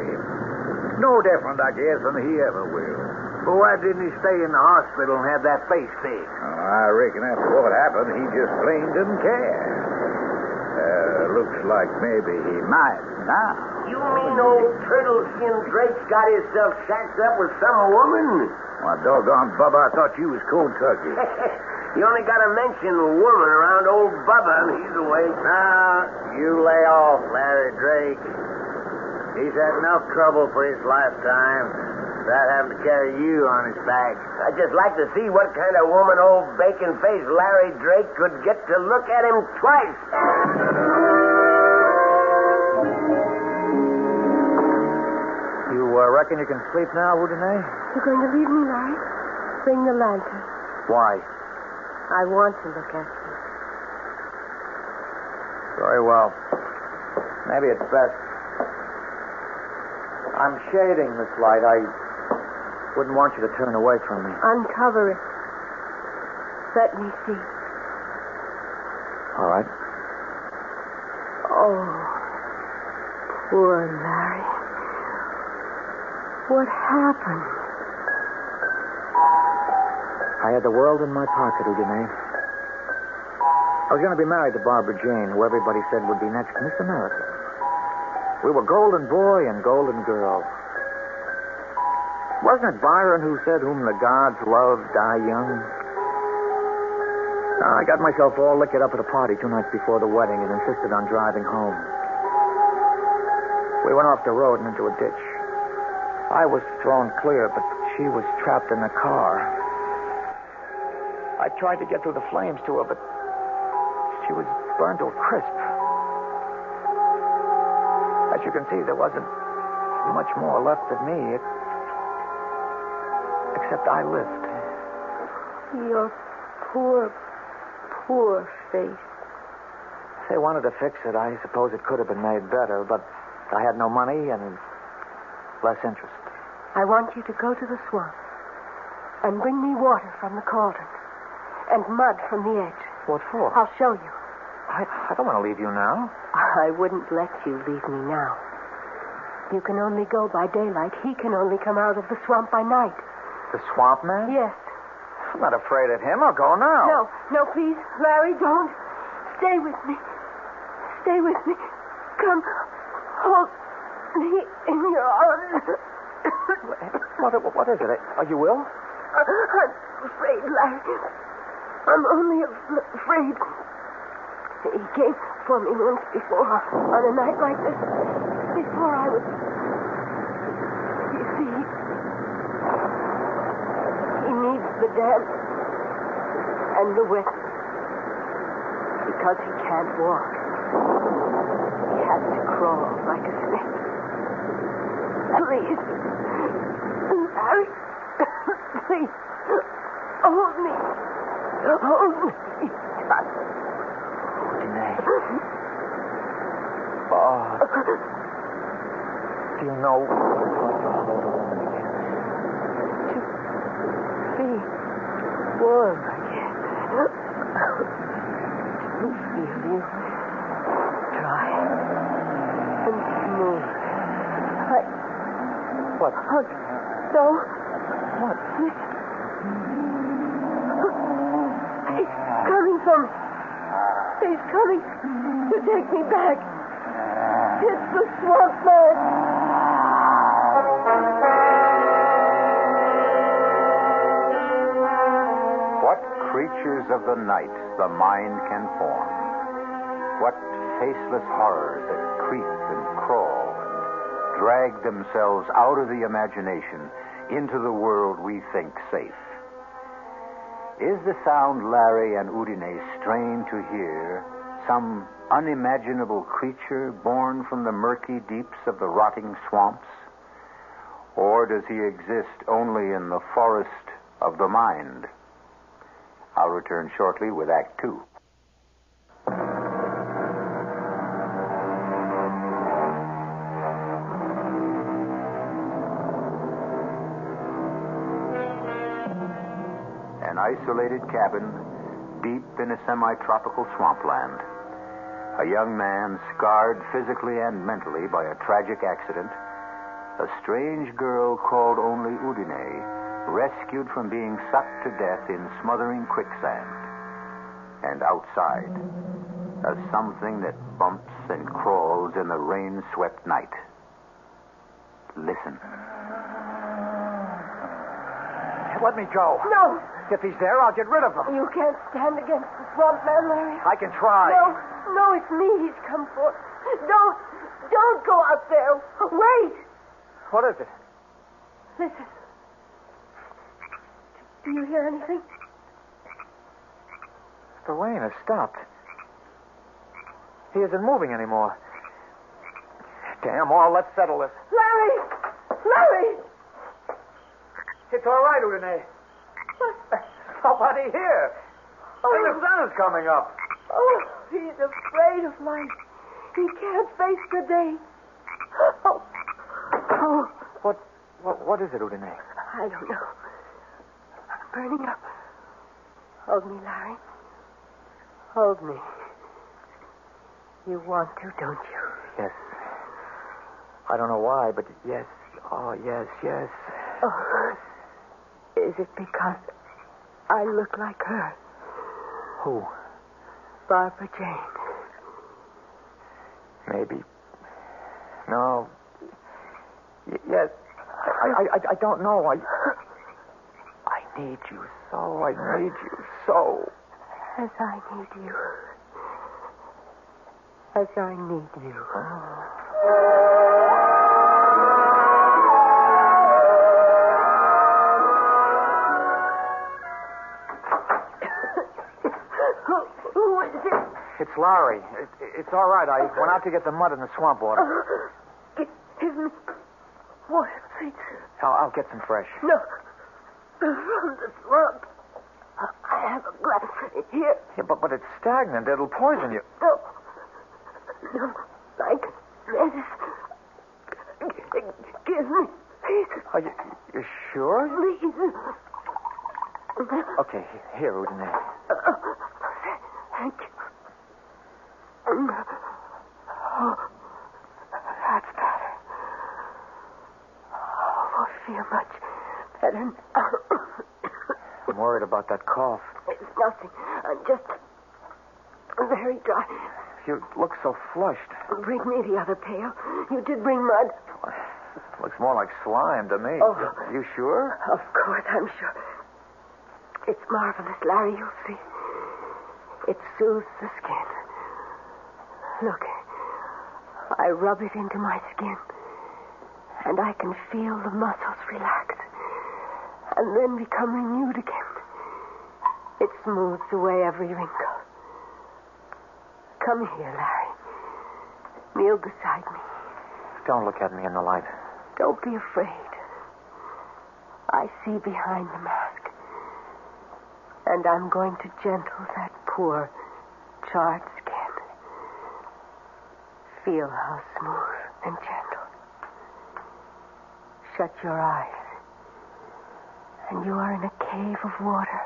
[SPEAKER 17] No different, I guess, than he ever will.
[SPEAKER 16] But why didn't he stay in the hospital and have that face fixed?
[SPEAKER 17] Oh, I reckon after what happened, he just plain didn't care. Looks like maybe he might now.
[SPEAKER 16] You mean old turtle skin Drake's got himself shacked up with some woman?
[SPEAKER 17] Why, doggone Bubba, I thought you was cold turkey.
[SPEAKER 16] You only got to mention woman around old Bubba and he's awake. Now, you lay off, Larry Drake. He's had enough trouble for his lifetime without having to carry you on his back. I'd just like to see what kind of woman old bacon-faced Larry Drake could get to look at him twice.
[SPEAKER 13] You reckon you can sleep now, Udine?
[SPEAKER 15] You're going to leave me, Larry? Bring the lantern.
[SPEAKER 13] Why?
[SPEAKER 15] I want to look at you.
[SPEAKER 13] Very well. Maybe it's best. I'm shading this light. I wouldn't want you to turn away from me.
[SPEAKER 15] Uncover it. Let me see.
[SPEAKER 13] All right.
[SPEAKER 15] Oh, poor Larry. What happened?
[SPEAKER 13] I had the world in my pocket, Udine. I was going to be married to Barbara Jane, who everybody said would be next Miss America. We were golden boy and golden girl. Wasn't it Byron who said, whom the gods love die young? I got myself all liquored up at a party 2 nights before the wedding and insisted on driving home. We went off the road and into a ditch. I was thrown clear, but she was trapped in the car. I tried to get through the flames to her, but she was burned to a crisp. As you can see, there wasn't much more left of me, except I lived.
[SPEAKER 15] Your poor face.
[SPEAKER 13] If they wanted to fix it, I suppose it could have been made better, but I had no money and less interest.
[SPEAKER 15] I want you to go to the swamp and bring me water from the cauldron and mud from the edge.
[SPEAKER 13] What for?
[SPEAKER 15] I'll show you.
[SPEAKER 13] I don't want to leave you now.
[SPEAKER 15] I wouldn't let you leave me now. You can only go by daylight. He can only come out of the swamp by night.
[SPEAKER 13] The swamp man?
[SPEAKER 15] Yes.
[SPEAKER 13] I'm not afraid of him. I'll go now.
[SPEAKER 15] No, please. Larry, don't. Stay with me. Stay with me. Come. Hold me in your arms.
[SPEAKER 13] What is it? Are you ill?
[SPEAKER 15] I'm afraid, Larry. I'm only afraid. He came for me once before on a night like this. Before I was... You see, he needs the dance and the wet because he can't walk. He has to crawl like a snake. Please, Larry, please, hold me. Hold me.
[SPEAKER 13] Oh. Do you know what it's like to hold a woman again?
[SPEAKER 15] To be warm again. To feel you dry and smooth.
[SPEAKER 13] What?
[SPEAKER 15] No.
[SPEAKER 13] What?
[SPEAKER 15] He's coming for me. He's coming to take me back. It's the swamp man.
[SPEAKER 12] What creatures of the night the mind can form. What faceless horrors that creep and crawl and drag themselves out of the imagination into the world we think safe. Is the sound Larry and Udine strain to hear some unimaginable creature born from the murky deeps of the rotting swamps? Or does he exist only in the forest of the mind? I'll return shortly with Act 2. An isolated cabin deep in a semi-tropical swampland. A young man scarred physically and mentally by a tragic accident. A strange girl called only Udine, rescued from being sucked to death in smothering quicksand. And outside, a something that bumps and crawls in the rain-swept night. Listen.
[SPEAKER 13] Let me go.
[SPEAKER 15] No.
[SPEAKER 13] If he's there, I'll get rid of him.
[SPEAKER 15] You can't stand against the swamp man, Larry.
[SPEAKER 13] I can try.
[SPEAKER 15] No, it's me he's come for. Don't go out there. Wait.
[SPEAKER 13] What is it?
[SPEAKER 15] Listen. Do you hear anything?
[SPEAKER 13] The rain has stopped. He isn't moving anymore. Damn all, let's settle this.
[SPEAKER 15] Larry!
[SPEAKER 13] It's all right, Udine. Nobody here. And the sun is coming up.
[SPEAKER 15] Oh, he's afraid of life. He can't face the day. Oh.
[SPEAKER 13] What is it, Udine?
[SPEAKER 15] I don't know. I'm burning up. Hold me, Larry. Hold me. You want to, don't you?
[SPEAKER 13] Yes. I don't know why, but yes. Oh, yes.
[SPEAKER 15] Oh. Is it because I look like her?
[SPEAKER 13] Who?
[SPEAKER 15] Barbara Jane.
[SPEAKER 13] Maybe. No. Yes. I don't know. I need you so. I need you so.
[SPEAKER 15] As I need you. As I need you. Who is it?
[SPEAKER 13] It's Larry. It's all right. I went out to get the mud in the swamp water.
[SPEAKER 15] Give me water, please.
[SPEAKER 13] I'll get some fresh.
[SPEAKER 15] No. From the swamp. I have a glass here.
[SPEAKER 13] Yeah, but it's stagnant. It'll poison you.
[SPEAKER 15] No. No. Like medicine. Give me, please.
[SPEAKER 13] Are you sure?
[SPEAKER 15] Please.
[SPEAKER 13] Okay, here, Udine.
[SPEAKER 15] Thank you. Oh, that's better. Oh, I feel much better now.
[SPEAKER 13] I'm worried about that cough.
[SPEAKER 15] It's nothing. I'm just very dry.
[SPEAKER 13] You look so flushed.
[SPEAKER 15] Bring me the other pail. You did bring mud.
[SPEAKER 13] Looks more like slime to me.
[SPEAKER 15] Oh.
[SPEAKER 13] You sure?
[SPEAKER 15] Of course, I'm sure. It's marvelous, Larry. You'll see. It soothes the skin. Look, I rub it into my skin, and I can feel the muscles relax, and then become renewed again. It smooths away every wrinkle. Come here, Larry. Kneel beside me.
[SPEAKER 13] Don't look at me in the light.
[SPEAKER 15] Don't be afraid. I see behind the mask. And I'm going to gentle that poor, charred skin. Feel how smooth and gentle. Shut your eyes. And you are in a cave of water.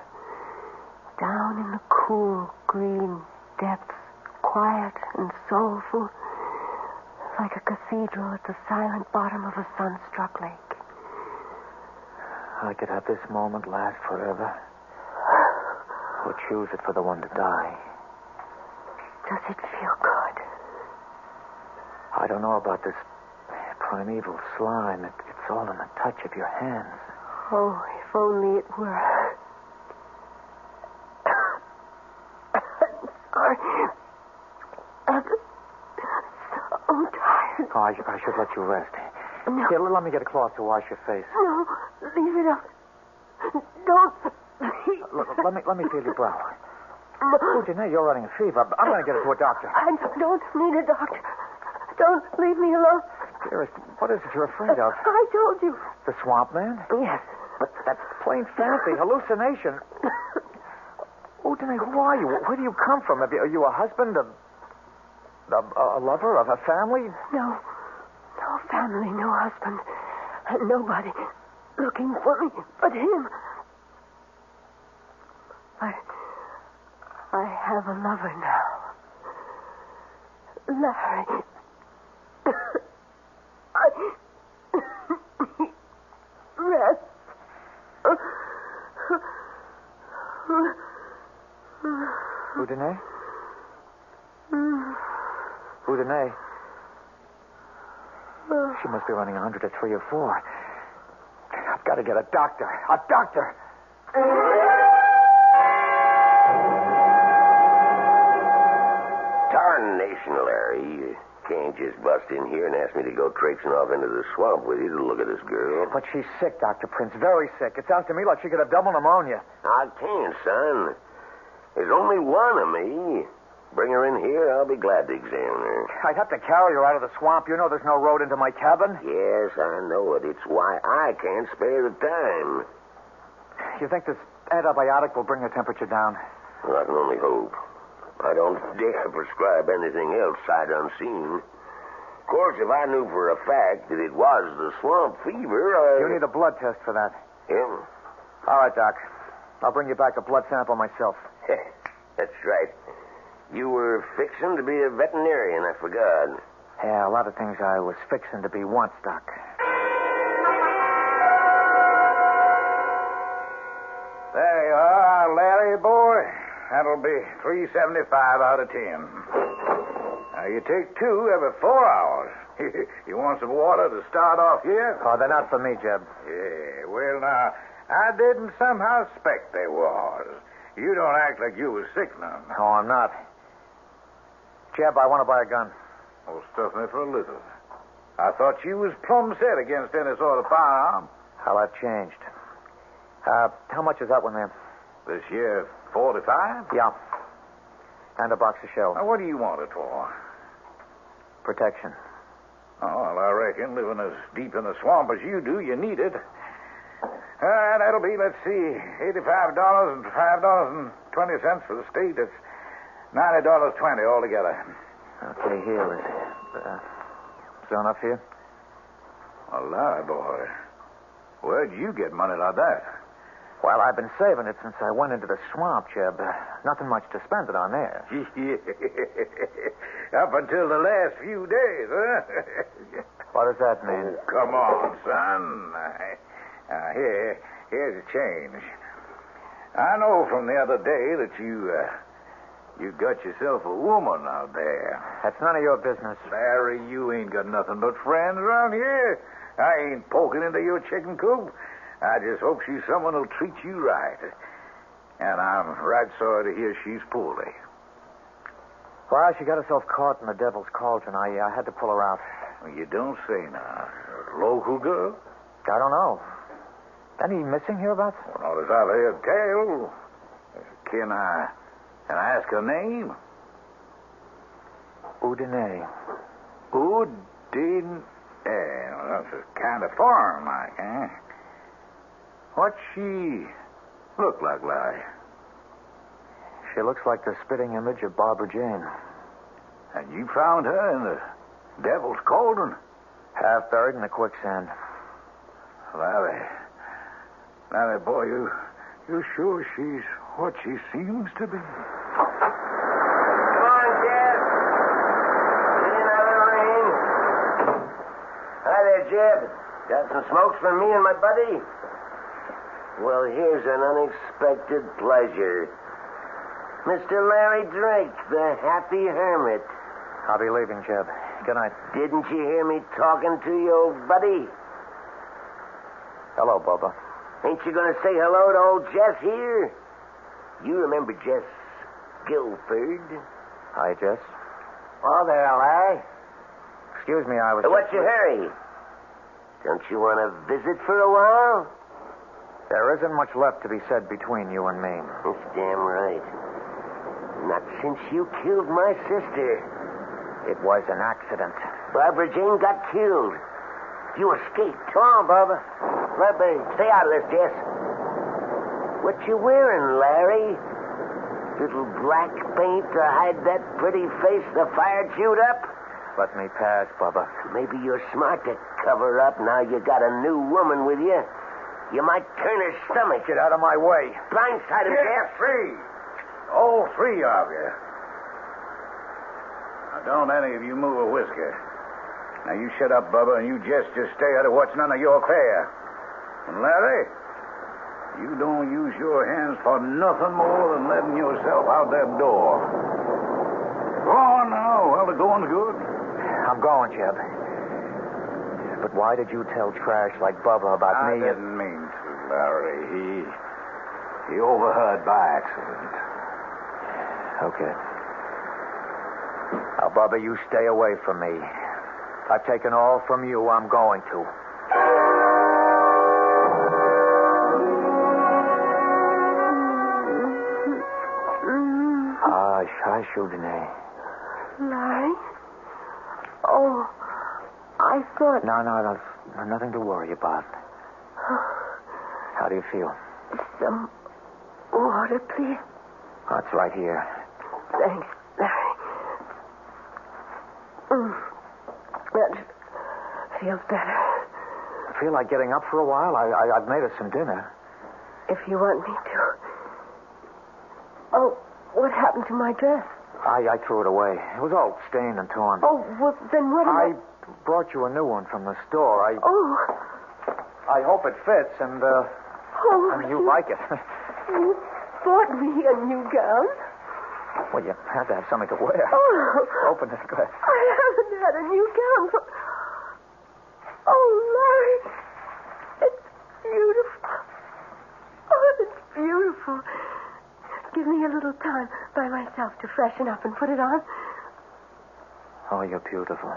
[SPEAKER 15] Down in the cool, green depths. Quiet and soulful. Like a cathedral at the silent bottom of a sun-struck lake.
[SPEAKER 13] I could have this moment last forever. Or choose it for the one to die.
[SPEAKER 15] Does it feel good?
[SPEAKER 13] I don't know about this primeval slime. It's all in the touch of your hands.
[SPEAKER 15] Oh, if only it were. I'm sorry. I'm so tired.
[SPEAKER 13] Oh, I should let you rest.
[SPEAKER 15] No.
[SPEAKER 13] Here, let me get a cloth to wash your face.
[SPEAKER 15] No, leave it up. Don't.
[SPEAKER 13] Let me feel your brow. Oh, Janae, you're running a fever. I'm going to get it to a doctor.
[SPEAKER 15] I don't need a doctor. Don't leave me alone.
[SPEAKER 13] Dearest, what is it you're afraid of?
[SPEAKER 15] I told you.
[SPEAKER 13] The swamp man?
[SPEAKER 15] Yes.
[SPEAKER 13] But that's plain fancy, hallucination. Oh, Janae, who are you? Where do you come from? Are you a husband, a lover, of a family?
[SPEAKER 15] No. No family, no husband. And nobody looking for me but him. But I have a lover now. Larry. I rest.
[SPEAKER 13] Udine? Udine? She must be running 100 at 3 or 4. I've got to get a doctor. A doctor!
[SPEAKER 18] Tarnation, Larry. You can't just bust in here and ask me to go traipsing off into the swamp with you to look at this girl.
[SPEAKER 13] But she's sick, Dr. Prince. Very sick. It sounds to me like she could have double pneumonia.
[SPEAKER 18] I can't, son. There's only one of me. Bring her in here. I'll be glad to examine her.
[SPEAKER 13] I'd have to carry her out of the swamp. You know there's no road into my cabin.
[SPEAKER 18] Yes, I know it. It's why I can't spare the time.
[SPEAKER 13] You think this antibiotic will bring her temperature down?
[SPEAKER 18] Well, I can only hope. I don't dare prescribe anything else sight unseen. Of course, if I knew for a fact that it was the swamp fever,
[SPEAKER 13] You need a blood test for that.
[SPEAKER 18] Yeah?
[SPEAKER 13] All right, Doc. I'll bring you back a blood sample myself.
[SPEAKER 18] That's right. You were fixing to be a veterinarian, I forgot.
[SPEAKER 13] Yeah, a lot of things I was fixing to be once, Doc.
[SPEAKER 17] There you are, Larry, boy. That'll be $3.75 out of 10. Now, You take 2 every 4 hours. You want some water to start off here?
[SPEAKER 13] Oh, they're not for me, Jeb.
[SPEAKER 17] Yeah, well, now, I didn't somehow suspect they was. You don't act like you was sick none.
[SPEAKER 13] Oh, I'm not. Jeb, I want to buy a gun.
[SPEAKER 17] Oh, stuff me for a little. I thought you was plumb set against any sort of firearm.
[SPEAKER 13] Well, I've changed. How much is that one there?
[SPEAKER 17] This year, 45?
[SPEAKER 13] Yeah. And a box of shells.
[SPEAKER 17] Now, what do you want it for?
[SPEAKER 13] Protection.
[SPEAKER 17] Oh, well, I reckon, living as deep in the swamp as you do, you need it. That'll be, let's see, $85 and $5.20 for the state. That's $90.20 altogether.
[SPEAKER 13] Okay, here. Is there enough here?
[SPEAKER 17] A lie, boy. Where'd you get money like that?
[SPEAKER 13] Well, I've been saving it since I went into the swamp, Jeb. Nothing much to spend it on there.
[SPEAKER 17] Up until the last few days, huh?
[SPEAKER 13] What does that mean?
[SPEAKER 17] Oh, come on, son. Here's a change. I know from the other day that you got yourself a woman out there.
[SPEAKER 13] That's none of your business.
[SPEAKER 17] Larry, you ain't got nothing but friends around here. I ain't poking into your chicken coop. I just hope she's someone who'll treat you right. And I'm right sorry to hear she's poorly.
[SPEAKER 13] Well, she got herself caught in the devil's cauldron. I had to pull her out.
[SPEAKER 17] You don't say now. A local girl?
[SPEAKER 13] I don't know. Any missing hereabouts?
[SPEAKER 17] Well, not as I've heard tell. Can I ask her name?
[SPEAKER 13] Udine.
[SPEAKER 17] Udine. Well, that's a kind of foreign, like, eh? What's she look like, Larry?
[SPEAKER 13] She looks like the spitting image of Barbara Jane.
[SPEAKER 17] And you found her in the devil's cauldron?
[SPEAKER 13] Half buried in the quicksand.
[SPEAKER 17] Larry, boy, you sure she's what she seems to be?
[SPEAKER 16] Come on, Jeb. Get in out of the rain. Hi there, Jeb. Got some smokes for me and my buddy? Well, here's an unexpected pleasure. Mr. Larry Drake, the happy hermit.
[SPEAKER 13] I'll be leaving, Jeb. Good night.
[SPEAKER 16] Didn't you hear me talking to you, old buddy?
[SPEAKER 13] Hello, Bubba.
[SPEAKER 16] Ain't you going to say hello to old Jess here? You remember Jess Guilford?
[SPEAKER 13] Hi, Jess.
[SPEAKER 16] Oh, there, Larry.
[SPEAKER 13] Excuse me, I was...
[SPEAKER 16] What's your hurry? Don't you want to visit for a while?
[SPEAKER 13] There isn't much left to be said between you and me.
[SPEAKER 16] That's damn right. Not since you killed my sister.
[SPEAKER 13] It was an accident.
[SPEAKER 16] Barbara Jane got killed. You escaped. Come on, Barbara. Stay out of this, Jess. What you wearing, Larry? Little black paint to hide that pretty face the fire chewed up?
[SPEAKER 13] Let me pass, Bubba.
[SPEAKER 16] Maybe you're smart to cover up now you got a new woman with you. You might turn her stomach.
[SPEAKER 13] Get out of my way.
[SPEAKER 16] Blindside him, Jess.
[SPEAKER 17] Free. All 3 of you. Now, don't any of you move a whisker. Now, you shut up, Bubba, and you just stay out of what's none of your affair. And Larry, you don't use your hands for nothing more than letting yourself out that door. Go on now. Well, the going's good.
[SPEAKER 13] I'm going, Jeb. But why did you tell trash like Bubba about me?
[SPEAKER 17] I didn't mean to, Larry. He overheard by accident.
[SPEAKER 13] Okay. Now, Bubba, you stay away from me. I've taken all from you. I'm going to. Hush, Udine.
[SPEAKER 15] Larry? Oh, I thought...
[SPEAKER 13] No, nothing to worry about. How do you feel?
[SPEAKER 15] Some water, please.
[SPEAKER 13] Oh, it's right here.
[SPEAKER 15] Thanks, Larry. That feels better.
[SPEAKER 13] I feel like getting up for a while. I've made us some dinner.
[SPEAKER 15] If you want me to. Oh, what happened to my dress?
[SPEAKER 13] I threw it away. It was all stained and torn.
[SPEAKER 15] Oh, well, then what am
[SPEAKER 13] I brought you a new one from the store.
[SPEAKER 15] Oh.
[SPEAKER 13] I hope it fits, and you like it.
[SPEAKER 15] You bought me a new gown?
[SPEAKER 13] Well, you have to have something to wear.
[SPEAKER 15] Oh,
[SPEAKER 13] Open this dress.
[SPEAKER 15] I haven't had a new gown for... Oh, Larry. It's beautiful. Oh, it's beautiful. Give me a little time by myself to freshen up and put it on.
[SPEAKER 13] Oh, you're beautiful.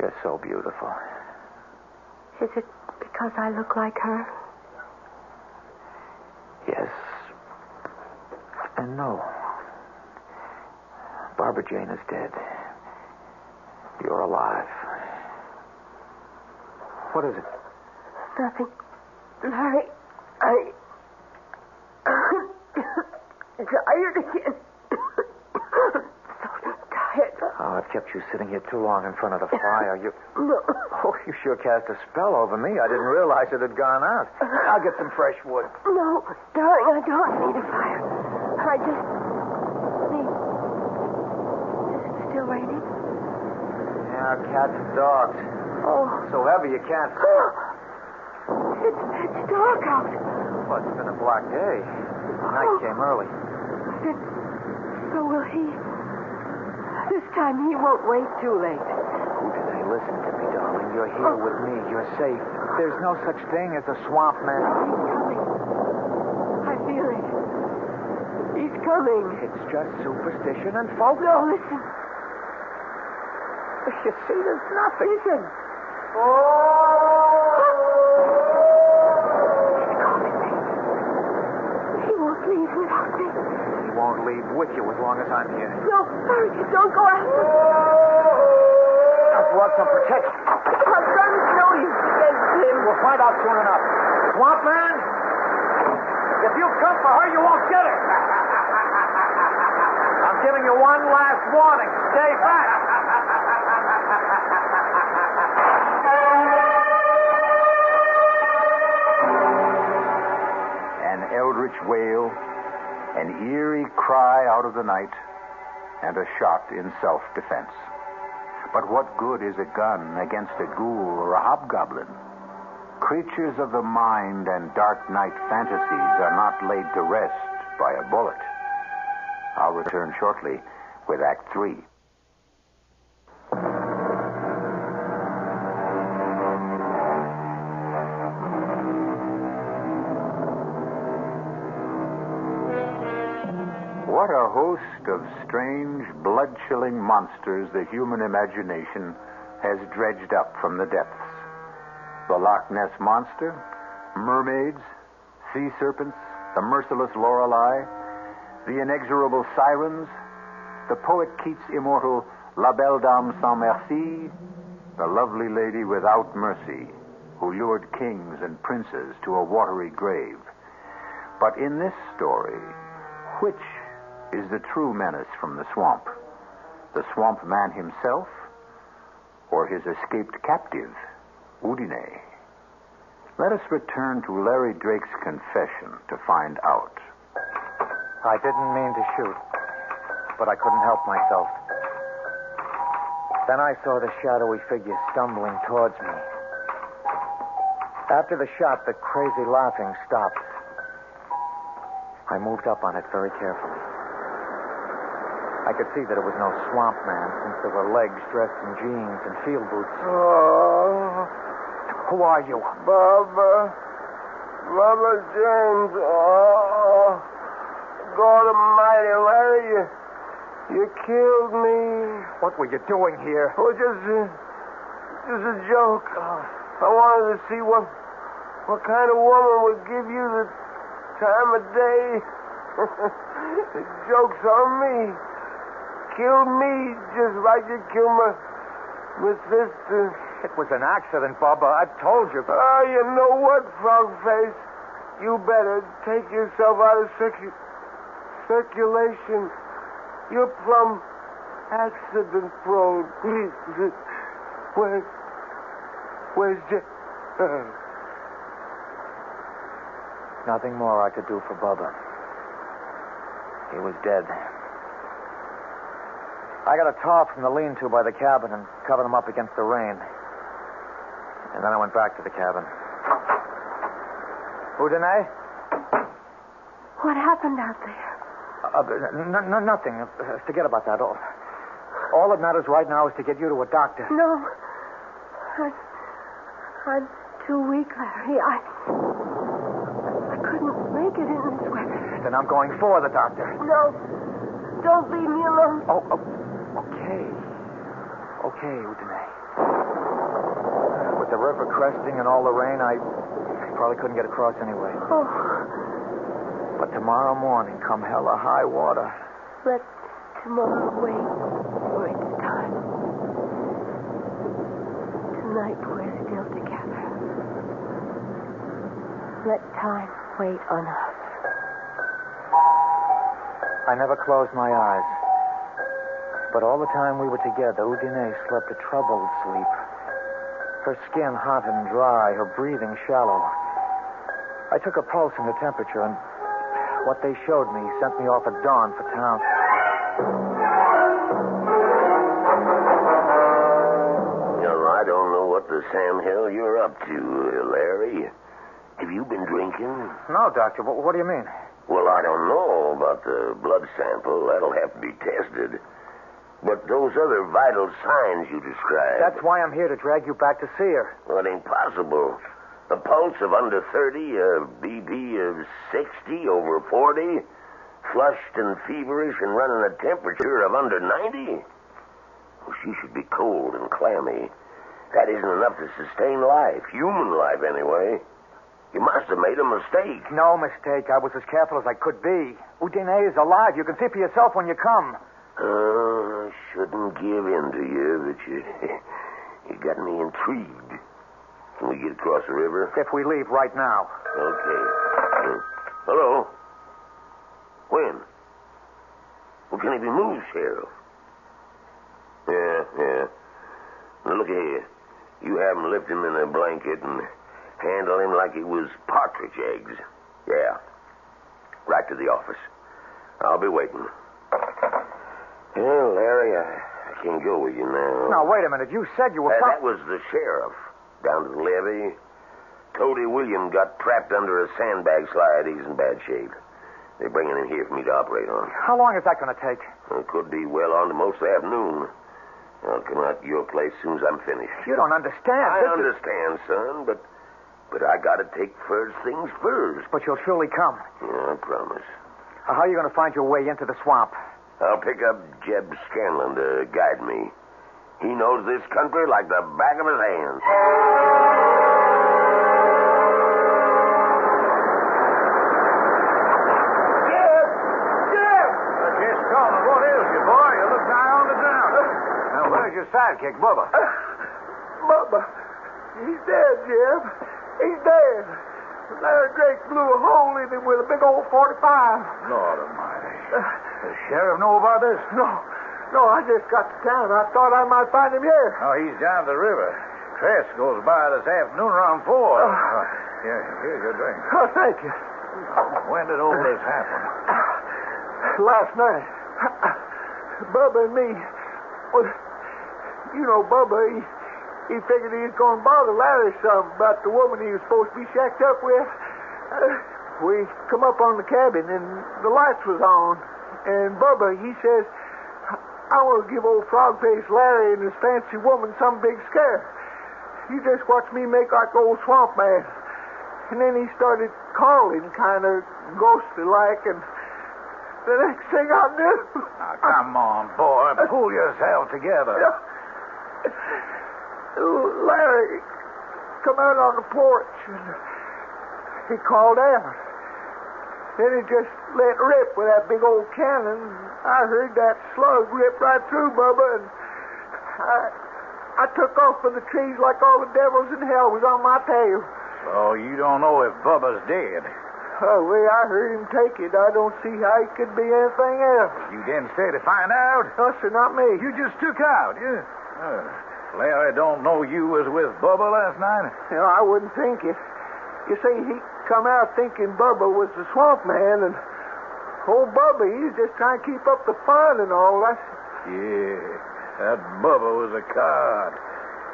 [SPEAKER 13] You're so beautiful.
[SPEAKER 15] Is it because I look like her?
[SPEAKER 13] Yes. And no. Barbara Jane is dead. You're alive. What is it?
[SPEAKER 15] Nothing. Larry, I'm tired again. So tired.
[SPEAKER 13] Oh, I've kept you sitting here too long in front of the fire. You...
[SPEAKER 15] No.
[SPEAKER 13] Oh, you sure cast a spell over me. I didn't realize it had gone out. I'll get some fresh wood.
[SPEAKER 15] No, darling, I don't need a fire. I just need... Is it still raining?
[SPEAKER 13] Yeah, cats and dogs.
[SPEAKER 15] Oh.
[SPEAKER 13] So heavy you can't see.
[SPEAKER 15] It's pitch dark out.
[SPEAKER 13] Well, it's been a black day. The night came early.
[SPEAKER 15] Then, so will he. This time he won't wait too late.
[SPEAKER 13] Hey, listen to me, darling. You're here with me. You're safe. There's no such thing as a swamp man.
[SPEAKER 15] He's coming. I feel it. He's coming.
[SPEAKER 13] It's just superstition and folk.
[SPEAKER 15] No, listen.
[SPEAKER 13] You see, there's nothing.
[SPEAKER 15] Listen. He won't leave without me.
[SPEAKER 13] He won't leave with you as long as I'm here.
[SPEAKER 15] No, hurry, don't go after him.
[SPEAKER 13] I've brought some protection.
[SPEAKER 15] I've got no use against him.
[SPEAKER 13] We'll find out soon enough. Swamp man, if you come for her, you won't get her. I'm giving you one last warning. Stay back.
[SPEAKER 12] An eldritch wail, an eerie cry out of the night, and a shot in self-defense. But what good is a gun against a ghoul or a hobgoblin? Creatures of the mind and dark night fantasies are not laid to rest by a bullet. I'll return shortly with Act 3. What a host of strange, blood-chilling monsters the human imagination has dredged up from the depths. The Loch Ness Monster, mermaids, sea serpents, the merciless Lorelei, the inexorable sirens, the poet Keats' immortal La Belle Dame Sans Merci, the lovely lady without mercy who lured kings and princes to a watery grave. But in this story, which is the true menace from the swamp? The swamp man himself, or his escaped captive, Udine? Let us return to Larry Drake's confession to find out.
[SPEAKER 13] I didn't mean to shoot, but I couldn't help myself. Then I saw the shadowy figure stumbling towards me. After the shot, the crazy laughing stopped. I moved up on it very carefully. I could see that it was no swamp man, since there were legs dressed in jeans and field boots.
[SPEAKER 19] Oh.
[SPEAKER 13] Who are you?
[SPEAKER 19] Barbara James. Oh. God almighty, Larry, you killed me.
[SPEAKER 13] What were you doing here?
[SPEAKER 19] Oh, just a joke. I wanted to see what kind of woman would give you the time of day. The joke's on me. Kill me just like you killed my sister.
[SPEAKER 13] It was an accident, Bubba. I told you.
[SPEAKER 19] Oh, you know what, Frogface? You better take yourself out of circulation. You're plumb accident-prone. Where's Jack?
[SPEAKER 13] Nothing more I could do for Bubba. He was dead. I got a tarp from the lean-to by the cabin and covered him up against the rain. And then I went back to the cabin. Udine?
[SPEAKER 15] What happened out there?
[SPEAKER 13] Nothing. Forget about that. All that matters right now is to get you to a doctor.
[SPEAKER 15] No. I'm too weak, Larry. I couldn't make it in this weather.
[SPEAKER 13] Then I'm going for the doctor.
[SPEAKER 15] No. Don't leave me alone.
[SPEAKER 13] Okay. Okay, Udine. With the river cresting and all the rain, I probably couldn't get across anyway.
[SPEAKER 15] Oh.
[SPEAKER 13] But tomorrow morning, come hell or high water.
[SPEAKER 15] Let tomorrow wait for its time. Tonight we're still together. Let time wait on us.
[SPEAKER 13] I never closed my eyes. But all the time we were together, Udine slept a troubled sleep. Her skin hot and dry, her breathing shallow. I took her pulse and her temperature, and what they showed me sent me off at dawn for town.
[SPEAKER 18] I don't know what the Sam Hill you're up to, Larry. Have you been drinking?
[SPEAKER 13] No, Doctor. What do you mean?
[SPEAKER 18] Well, I don't know about the blood sample. That'll have to be tested. But those other vital signs you described...
[SPEAKER 13] That's why I'm here, to drag you back to see her.
[SPEAKER 18] Well, it ain't possible. A pulse of under 30, a BP of 60 over 40, flushed and feverish and running a temperature of under 90? Well, she should be cold and clammy. That isn't enough to sustain life, human life anyway. You must have made a mistake.
[SPEAKER 13] No mistake. I was as careful as I could be. Udine is alive. You can see for yourself when you come.
[SPEAKER 18] I shouldn't give in to you, but you got me intrigued. Can we get across the river?
[SPEAKER 13] If we leave right now.
[SPEAKER 18] Okay. Hello? When? Well, can he be moved, Sheriff? Yeah. Now, look here. You have him lift him in a blanket and handle him like he was partridge eggs. Yeah. Right to the office. I'll be waiting. Well, Larry, I can't go with you now.
[SPEAKER 13] Now, wait a minute. You said you were...
[SPEAKER 18] That was the sheriff. Down to the levee. Toady William got trapped under a sandbag slide. He's in bad shape. They're bringing him here for me to operate on.
[SPEAKER 13] How long is that going to take?
[SPEAKER 18] It could be well on to most of the afternoon. I'll come out to your place as soon as I'm finished.
[SPEAKER 13] You don't understand.
[SPEAKER 18] I understand, son, but I got to take first things first.
[SPEAKER 13] But you'll surely come.
[SPEAKER 18] Yeah, I promise.
[SPEAKER 13] How are you going to find your way into the swamp?
[SPEAKER 18] I'll pick up Jeb Scanlon to guide me. He knows this country like the back of his hand.
[SPEAKER 17] Jeb! Just calling. What is you, boy? You look nigh on the ground. Now, where's your sidekick, Bubba?
[SPEAKER 19] Bubba, he's dead, Jeb. He's dead. Larry Drake blew a hole in him with a big old 45.
[SPEAKER 17] Lord almighty. The sheriff know about this?
[SPEAKER 19] No, I just got to town. I thought I might find him here.
[SPEAKER 17] Oh, he's down the river. Tress goes by this afternoon around 4. Here's your drink.
[SPEAKER 19] Oh, thank you.
[SPEAKER 17] When did all this happen?
[SPEAKER 19] Last night. Bubba and me. Well, you know, Bubba, he figured he was going to bother Larry some about the woman he was supposed to be shacked up with. We come up on the cabin, and the lights was on. And Bubba, he says, I want to give old frog-faced Larry and his fancy woman some big scare. You just watch me make like old swamp man. And then he started calling kind of ghostly-like, and the next thing I knew...
[SPEAKER 17] Now, come on, boy. Pull yourself together.
[SPEAKER 19] Larry come out on the porch, and he called out. Then he just let rip with that big old cannon. I heard that slug rip right through Bubba, and I took off for the trees like all the devils in hell was on my tail.
[SPEAKER 17] So you don't know if Bubba's dead?
[SPEAKER 19] Oh, the way I heard him take it, I don't see how he could be anything else.
[SPEAKER 17] You didn't stay to find out?
[SPEAKER 19] No, sir, not me.
[SPEAKER 17] You just took out, yeah? Larry don't know you was with Bubba last night?
[SPEAKER 19] You know, I wouldn't think it. You see, he come out thinking Bubba was the swamp man, and old Bubba, he's just trying to keep up the fun and all that.
[SPEAKER 17] Yeah, that Bubba was a card.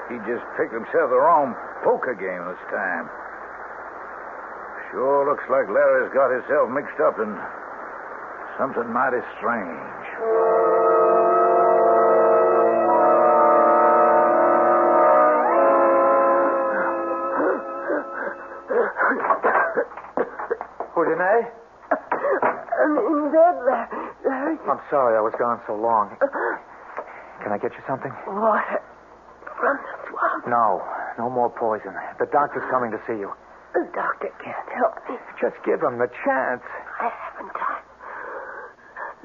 [SPEAKER 17] He just picked himself the wrong poker game this time. Sure looks like Larry's got himself mixed up in something mighty strange.
[SPEAKER 20] Renee?
[SPEAKER 15] I'm in bed, Larry.
[SPEAKER 20] I'm sorry I was gone so long. Can I get you something?
[SPEAKER 15] Water from the swamp.
[SPEAKER 20] No more poison. The doctor's coming to see you.
[SPEAKER 15] The doctor can't help me.
[SPEAKER 20] Just give him the chance.
[SPEAKER 15] I haven't time.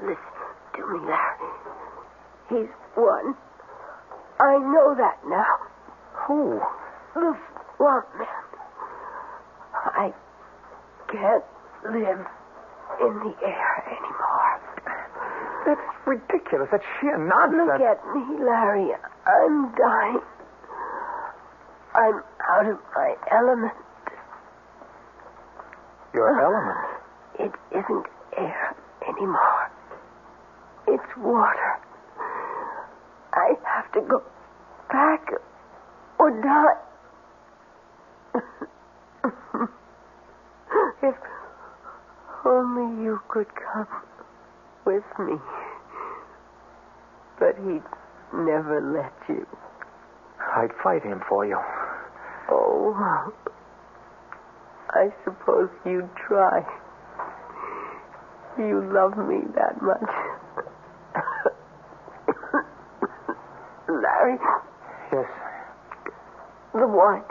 [SPEAKER 15] Listen to me, Larry. He's won. I know that now.
[SPEAKER 20] Who?
[SPEAKER 15] The swamp man. I can't live in the air anymore.
[SPEAKER 20] That's ridiculous. That's sheer nonsense.
[SPEAKER 15] Look at me, Larry. I'm dying. I'm out of my element.
[SPEAKER 20] Your element?
[SPEAKER 15] It isn't air anymore. It's water. I have to go back or die. If only you could come with me. But he'd never let you.
[SPEAKER 20] I'd fight him for you.
[SPEAKER 15] Oh, I suppose you'd try. You love me that much. Larry?
[SPEAKER 20] Yes?
[SPEAKER 15] The wine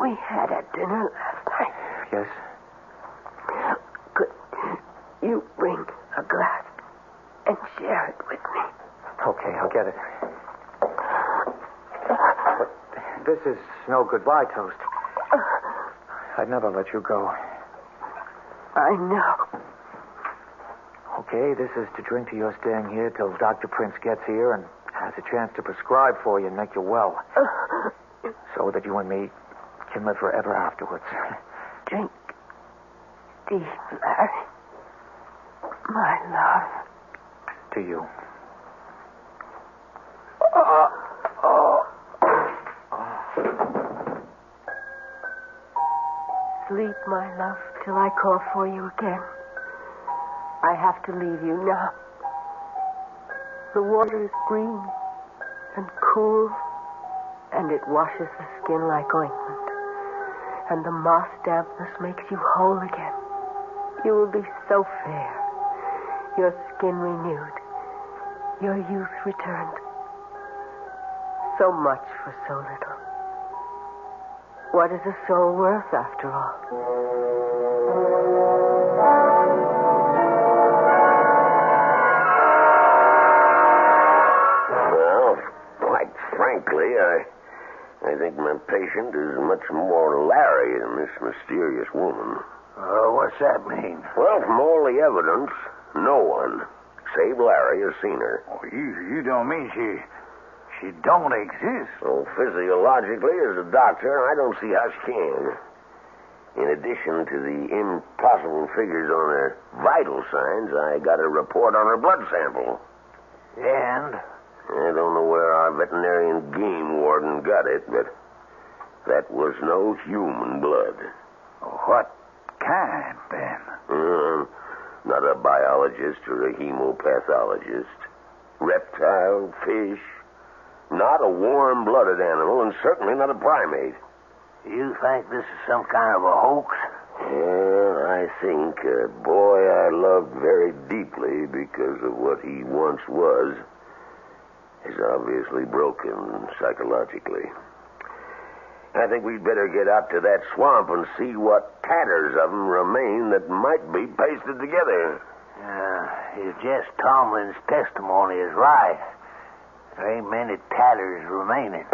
[SPEAKER 15] we had at dinner last night.
[SPEAKER 20] Yes?
[SPEAKER 15] Could you bring a glass and share it with me?
[SPEAKER 20] Okay, I'll get it. But this is no goodbye toast. I'd never let you go.
[SPEAKER 15] I know.
[SPEAKER 20] Okay, this is to drink to your staying here till Dr. Prince gets here and has a chance to prescribe for you and make you well. So that you and me can live forever afterwards.
[SPEAKER 15] Drink deep, Larry. My love.
[SPEAKER 20] To you.
[SPEAKER 15] Sleep, my love, till I call for you again. I have to leave you now. The water is green and cool, and it washes the skin like ointment. And the moss dampness makes you whole again. You will be so fair, your skin renewed, your youth returned. So much for so little. What is a soul worth, after all?
[SPEAKER 18] Well, quite frankly, I think my patient is much more Larry than this mysterious woman.
[SPEAKER 17] What's that mean?
[SPEAKER 18] Well, from all the evidence, no one, save Larry, has seen her.
[SPEAKER 17] Oh, you don't mean she don't exist?
[SPEAKER 18] So physiologically, as a doctor, I don't see how she can. In addition to the impossible figures on her vital signs, I got a report on her blood sample.
[SPEAKER 17] And?
[SPEAKER 18] I don't know where our veterinarian game warden got it, but that was no human blood.
[SPEAKER 17] What kind, then?
[SPEAKER 18] Not a biologist or a hemopathologist. Reptile, fish. Not a warm-blooded animal, and certainly not a primate.
[SPEAKER 17] You think this is some kind of a hoax?
[SPEAKER 18] Well, I think a boy I loved very deeply because of what he once was is obviously broken psychologically. I think we'd better get out to that swamp and see what tatters of them remain that might be pasted together.
[SPEAKER 17] If Jess Tomlin's testimony is right, there ain't many tatters remaining.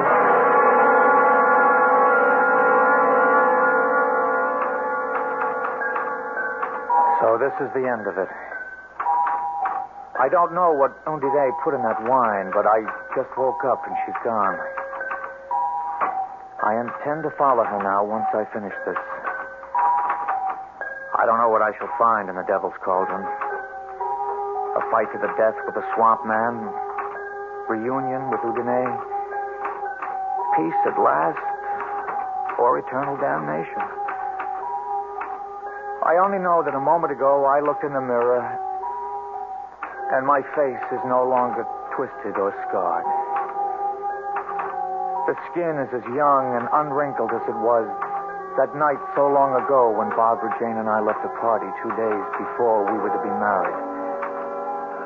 [SPEAKER 20] So this is the end of it. I don't know what Undide put in that wine, but I just woke up and she's gone. I intend to follow her now once I finish this. I don't know what I shall find in the Devil's Cauldron. A fight to the death with the Swamp Man. Reunion with Udine. Peace at last. Or eternal damnation. I only know that a moment ago I looked in the mirror and my face is no longer twisted or scarred. The skin is as young and unwrinkled as it was that night so long ago when Barbara Jane and I left a party 2 days before we were to be married.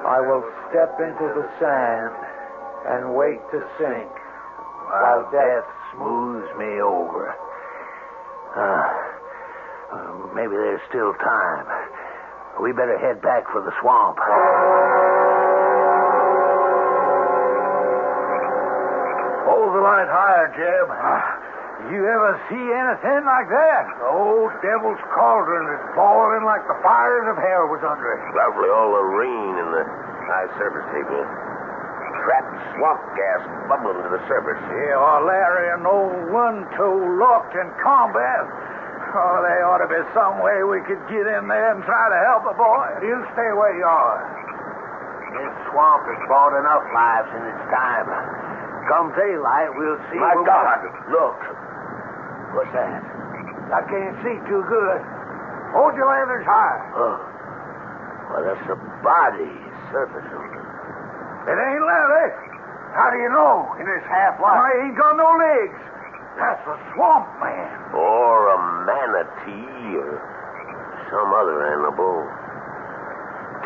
[SPEAKER 20] I will step into the sand and wait to sink while death
[SPEAKER 16] smooths me over. Maybe there's still time. We better head back for the swamp.
[SPEAKER 17] Hold the light higher, Jeb. You ever see anything like that? The old devil's cauldron is boiling like the fires of hell was under it.
[SPEAKER 18] Lovely, all the rain and the high surface table. Trapped swamp gas bubbling to the surface.
[SPEAKER 17] Yeah, Larry and old One-Toe locked in combat. Oh, there ought to be some way we could get in there and try to help the boy. You stay where you are.
[SPEAKER 16] This swamp has brought enough lives in its time. Come daylight, we'll see.
[SPEAKER 17] My God!
[SPEAKER 16] Look. What's that?
[SPEAKER 17] I can't see too good. Hold your lanterns high.
[SPEAKER 16] Oh. Well, that's a body surfacing.
[SPEAKER 17] It ain't Larry. How do you know in this half-light? I ain't got no legs. That's a swamp man.
[SPEAKER 18] Or a manatee or some other animal.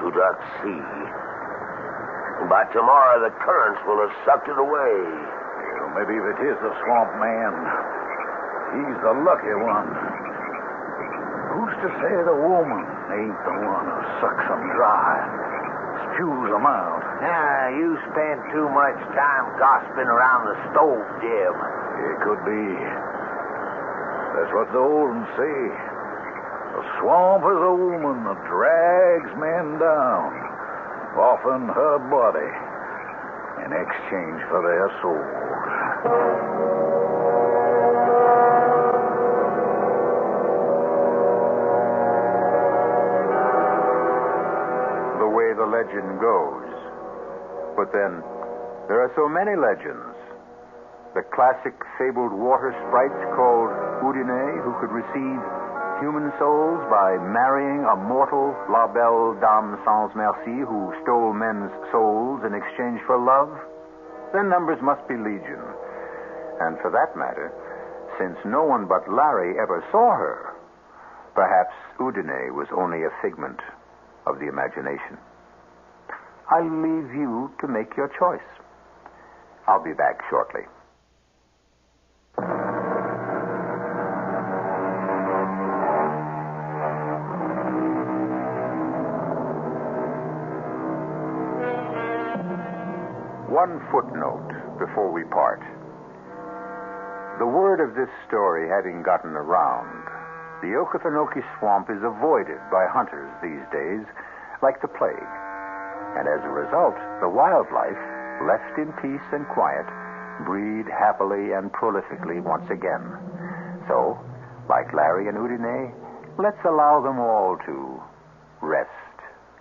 [SPEAKER 18] Too dark to see. By tomorrow, the currents will have sucked it away.
[SPEAKER 17] Well, maybe if it is the swamp man, he's the lucky one. Who's to say the woman ain't the one who sucks them dry, spews them out?
[SPEAKER 16] Nah, you spend too much time gossiping around the stove, Jim.
[SPEAKER 17] It could be. That's what the old ones say. The swamp is a woman that drags men down, often her body, in exchange for their souls.
[SPEAKER 12] The way the legend goes. But then, there are so many legends. The classic fabled water sprites called Houdinier, who could receive human souls by marrying a mortal La Belle Dame Sans Merci who stole men's souls in exchange for love. Their numbers must be legion. And for that matter, since no one but Larry ever saw her, perhaps Houdinier was only a figment of the imagination. I'll leave you to make your choice. I'll be back shortly. One footnote before we part. The word of this story having gotten around, the Okefenokee Swamp is avoided by hunters these days like the plague. And as a result, the wildlife, left in peace and quiet, breed happily and prolifically once again. So, like Larry and Houdinier, let's allow them all to rest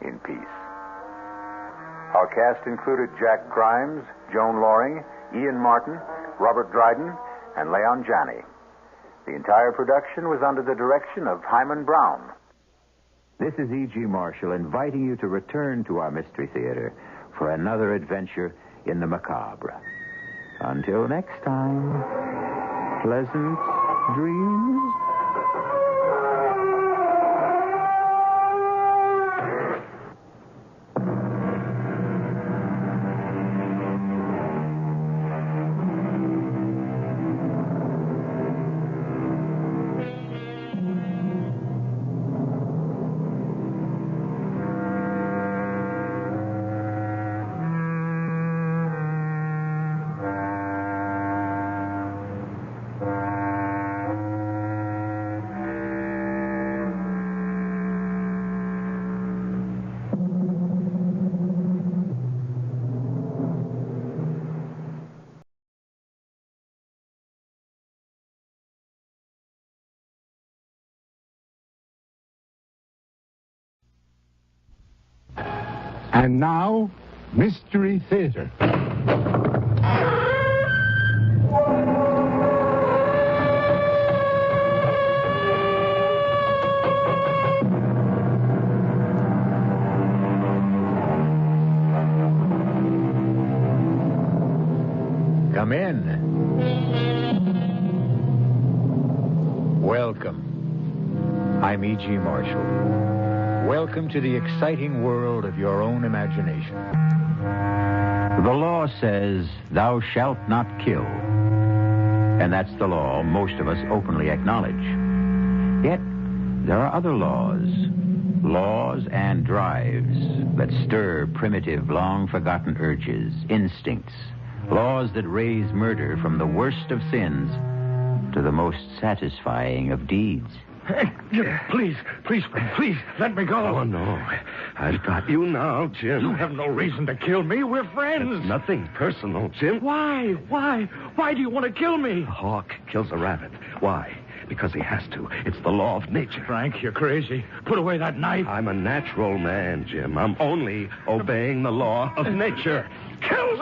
[SPEAKER 12] in peace. Our cast included Jack Grimes, Joan Loring, Ian Martin, Robert Dryden, and Leon Janney. The entire production was under the direction of Hyman Brown.
[SPEAKER 21] This is E.G. Marshall inviting you to return to our Mystery Theater for another adventure in the macabre. Until next time, pleasant dreams.
[SPEAKER 8] And now, Mystery Theater.
[SPEAKER 21] Come in. Welcome. I'm E.G. Marshall. Welcome to the exciting world of your own imagination. The law says, thou shalt not kill. And that's the law most of us openly acknowledge. Yet, there are other laws and drives that stir primitive, long-forgotten urges, instincts, laws that raise murder from the worst of sins to the most satisfying of deeds.
[SPEAKER 5] Hey, please, let me go.
[SPEAKER 22] Oh, no. I've got you now, Jim.
[SPEAKER 5] You have no reason to kill me. We're friends.
[SPEAKER 22] It's nothing personal, Jim.
[SPEAKER 5] Why? Why do you want to kill me?
[SPEAKER 22] A hawk kills a rabbit. Why? Because he has to. It's the law of nature.
[SPEAKER 5] Frank, you're crazy. Put away that knife.
[SPEAKER 22] I'm a natural man, Jim. I'm only obeying the law of nature.
[SPEAKER 5] Kill!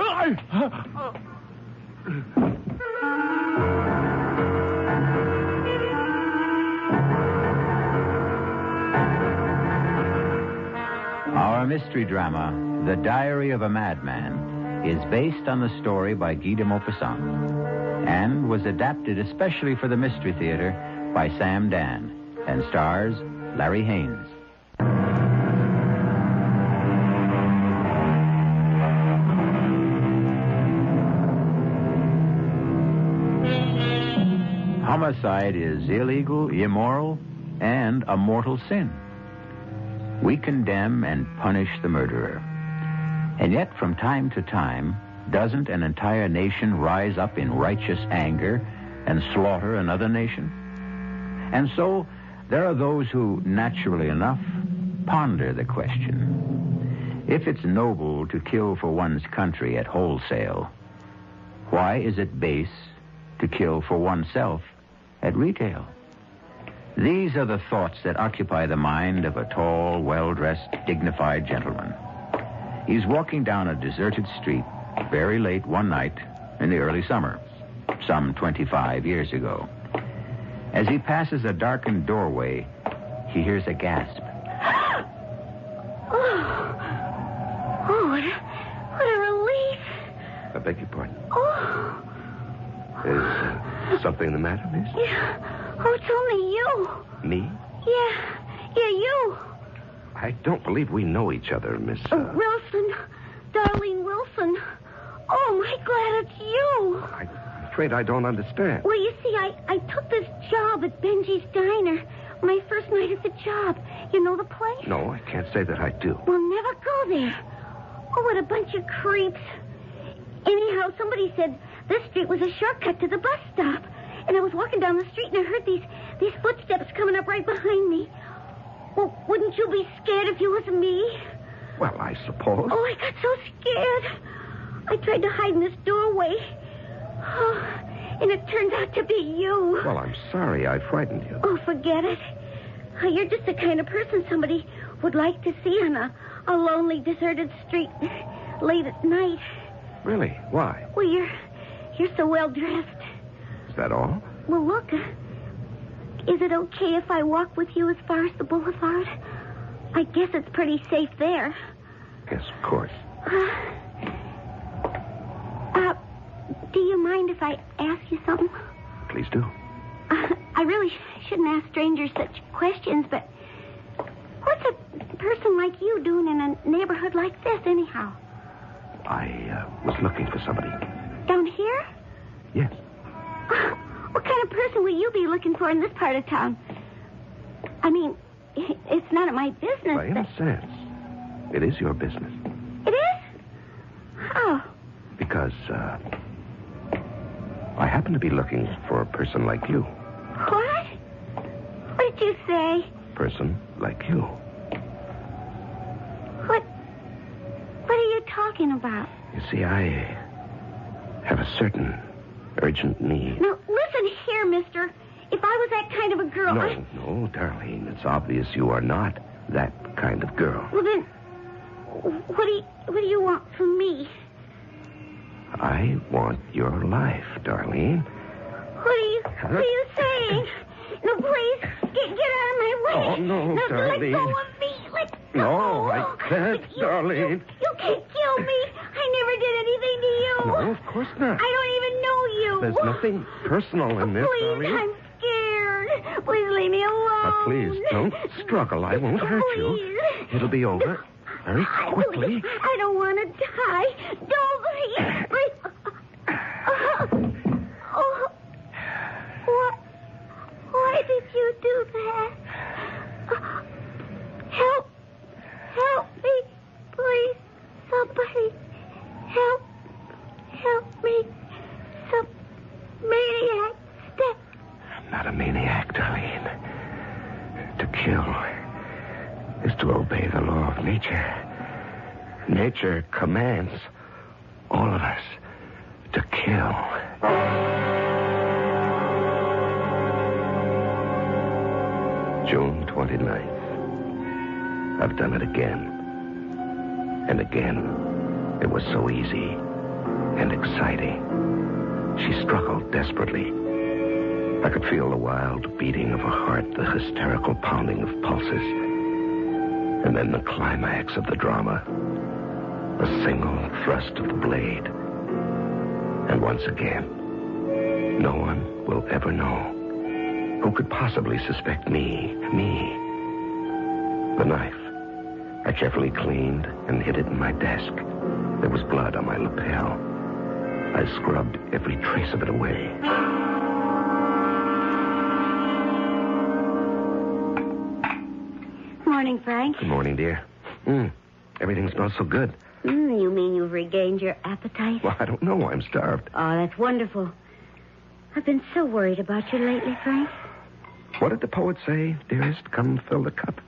[SPEAKER 21] Our mystery drama, The Diary of a Madman, is based on the story by Guy de Maupassant and was adapted especially for the Mystery Theater by Sam Dan and stars Larry Haynes. Homicide is illegal, immoral, and a mortal sin. We condemn and punish the murderer. And yet, from time to time, doesn't an entire nation rise up in righteous anger and slaughter another nation? And so, there are those who, naturally enough, ponder the question. If it's noble to kill for one's country at wholesale, why is it base to kill for oneself at retail? These are the thoughts that occupy the mind of a tall, well-dressed, dignified gentleman. He's walking down a deserted street very late one night in the early summer, some 25 years ago. As he passes a darkened doorway, he hears a gasp.
[SPEAKER 15] What a relief.
[SPEAKER 22] I beg your pardon.
[SPEAKER 15] Oh.
[SPEAKER 22] Is something the matter, miss?
[SPEAKER 15] Yeah. Oh, it's only you.
[SPEAKER 22] Me?
[SPEAKER 15] Yeah, you.
[SPEAKER 22] I don't believe we know each other, Miss...
[SPEAKER 15] Wilson. Darlene Wilson. Oh, my glad it's you.
[SPEAKER 22] I'm afraid I don't understand.
[SPEAKER 15] Well, you see, I took this job at Benji's Diner. My first night at the job. You know the place?
[SPEAKER 22] No, I can't say that I do.
[SPEAKER 15] We'll never go there. Oh, what a bunch of creeps. Anyhow, somebody said this street was a shortcut to the bus stop. And I was walking down the street and I heard these footsteps coming up right behind me. Well, wouldn't you be scared if you was me?
[SPEAKER 22] Well, I suppose.
[SPEAKER 15] Oh, I got so scared. I tried to hide in this doorway. Oh, and it turned out to be you.
[SPEAKER 22] Well, I'm sorry I frightened you.
[SPEAKER 15] Oh, forget it. You're just the kind of person somebody would like to see on a lonely, deserted street late at night.
[SPEAKER 22] Really? Why?
[SPEAKER 15] Well, you're so well dressed.
[SPEAKER 22] Is that all?
[SPEAKER 15] Well, look. Is it okay if I walk with you as far as the boulevard? I guess it's pretty safe there.
[SPEAKER 22] Yes, of course.
[SPEAKER 15] Do you mind if I ask you something?
[SPEAKER 22] Please do.
[SPEAKER 15] I really shouldn't ask strangers such questions, but what's a person like you doing in a neighborhood like this, anyhow?
[SPEAKER 22] I was looking for somebody.
[SPEAKER 15] Down here?
[SPEAKER 22] Yes.
[SPEAKER 15] What kind of person will you be looking for in this part of town? I mean, it's none of my business.
[SPEAKER 22] Well, in a sense, it is your business.
[SPEAKER 15] It is? How?
[SPEAKER 22] Because, I happen to be looking for a person like you.
[SPEAKER 15] What? What did you say?
[SPEAKER 22] Person like you.
[SPEAKER 15] What are you talking about?
[SPEAKER 22] You see, I have a certain urgent need.
[SPEAKER 15] Now, listen here, mister. If I was that kind of a girl...
[SPEAKER 22] No, Darlene. It's obvious you are not that kind of girl.
[SPEAKER 15] Well, then, what do you want from me?
[SPEAKER 22] I want your life, Darlene.
[SPEAKER 15] What are you saying? No, please, get out of my way.
[SPEAKER 22] Oh, no, Darlene.
[SPEAKER 15] Let go of me. Let go.
[SPEAKER 22] No, I can't, Darlene.
[SPEAKER 15] You can't kill me. I never did anything to you.
[SPEAKER 22] No, of course not.
[SPEAKER 15] I don't even you.
[SPEAKER 22] There's nothing personal in this,
[SPEAKER 15] Please,
[SPEAKER 22] Darlene.
[SPEAKER 15] I'm scared. Please leave me alone.
[SPEAKER 22] Now, please, don't struggle. I won't hurt you. It'll be over very quickly.
[SPEAKER 15] I don't want to die. Don't please. Why did you do that? Help me, please. Somebody help me. Some maniac step.
[SPEAKER 22] I'm not a maniac, Darlene. To kill is to obey the law of nature. Nature commands all of us to kill. June 29th. I've done it again. And again. It was so easy and exciting. She struggled desperately. I could feel the wild beating of her heart, the hysterical pounding of pulses. And then the climax of the drama. A single thrust of the blade. And once again, no one will ever know. Who could possibly suspect me? Me. The knife. I carefully cleaned and hid it in my desk. There was blood on my lapel. I scrubbed every trace of it away.
[SPEAKER 15] Morning, Frank.
[SPEAKER 22] Good morning, dear. Everything smells so good.
[SPEAKER 15] You mean you've regained your appetite?
[SPEAKER 22] Well, I don't know. I'm starved.
[SPEAKER 15] Oh, that's wonderful. I've been so worried about you lately, Frank.
[SPEAKER 22] What did the poet say, dearest? Come fill the cup.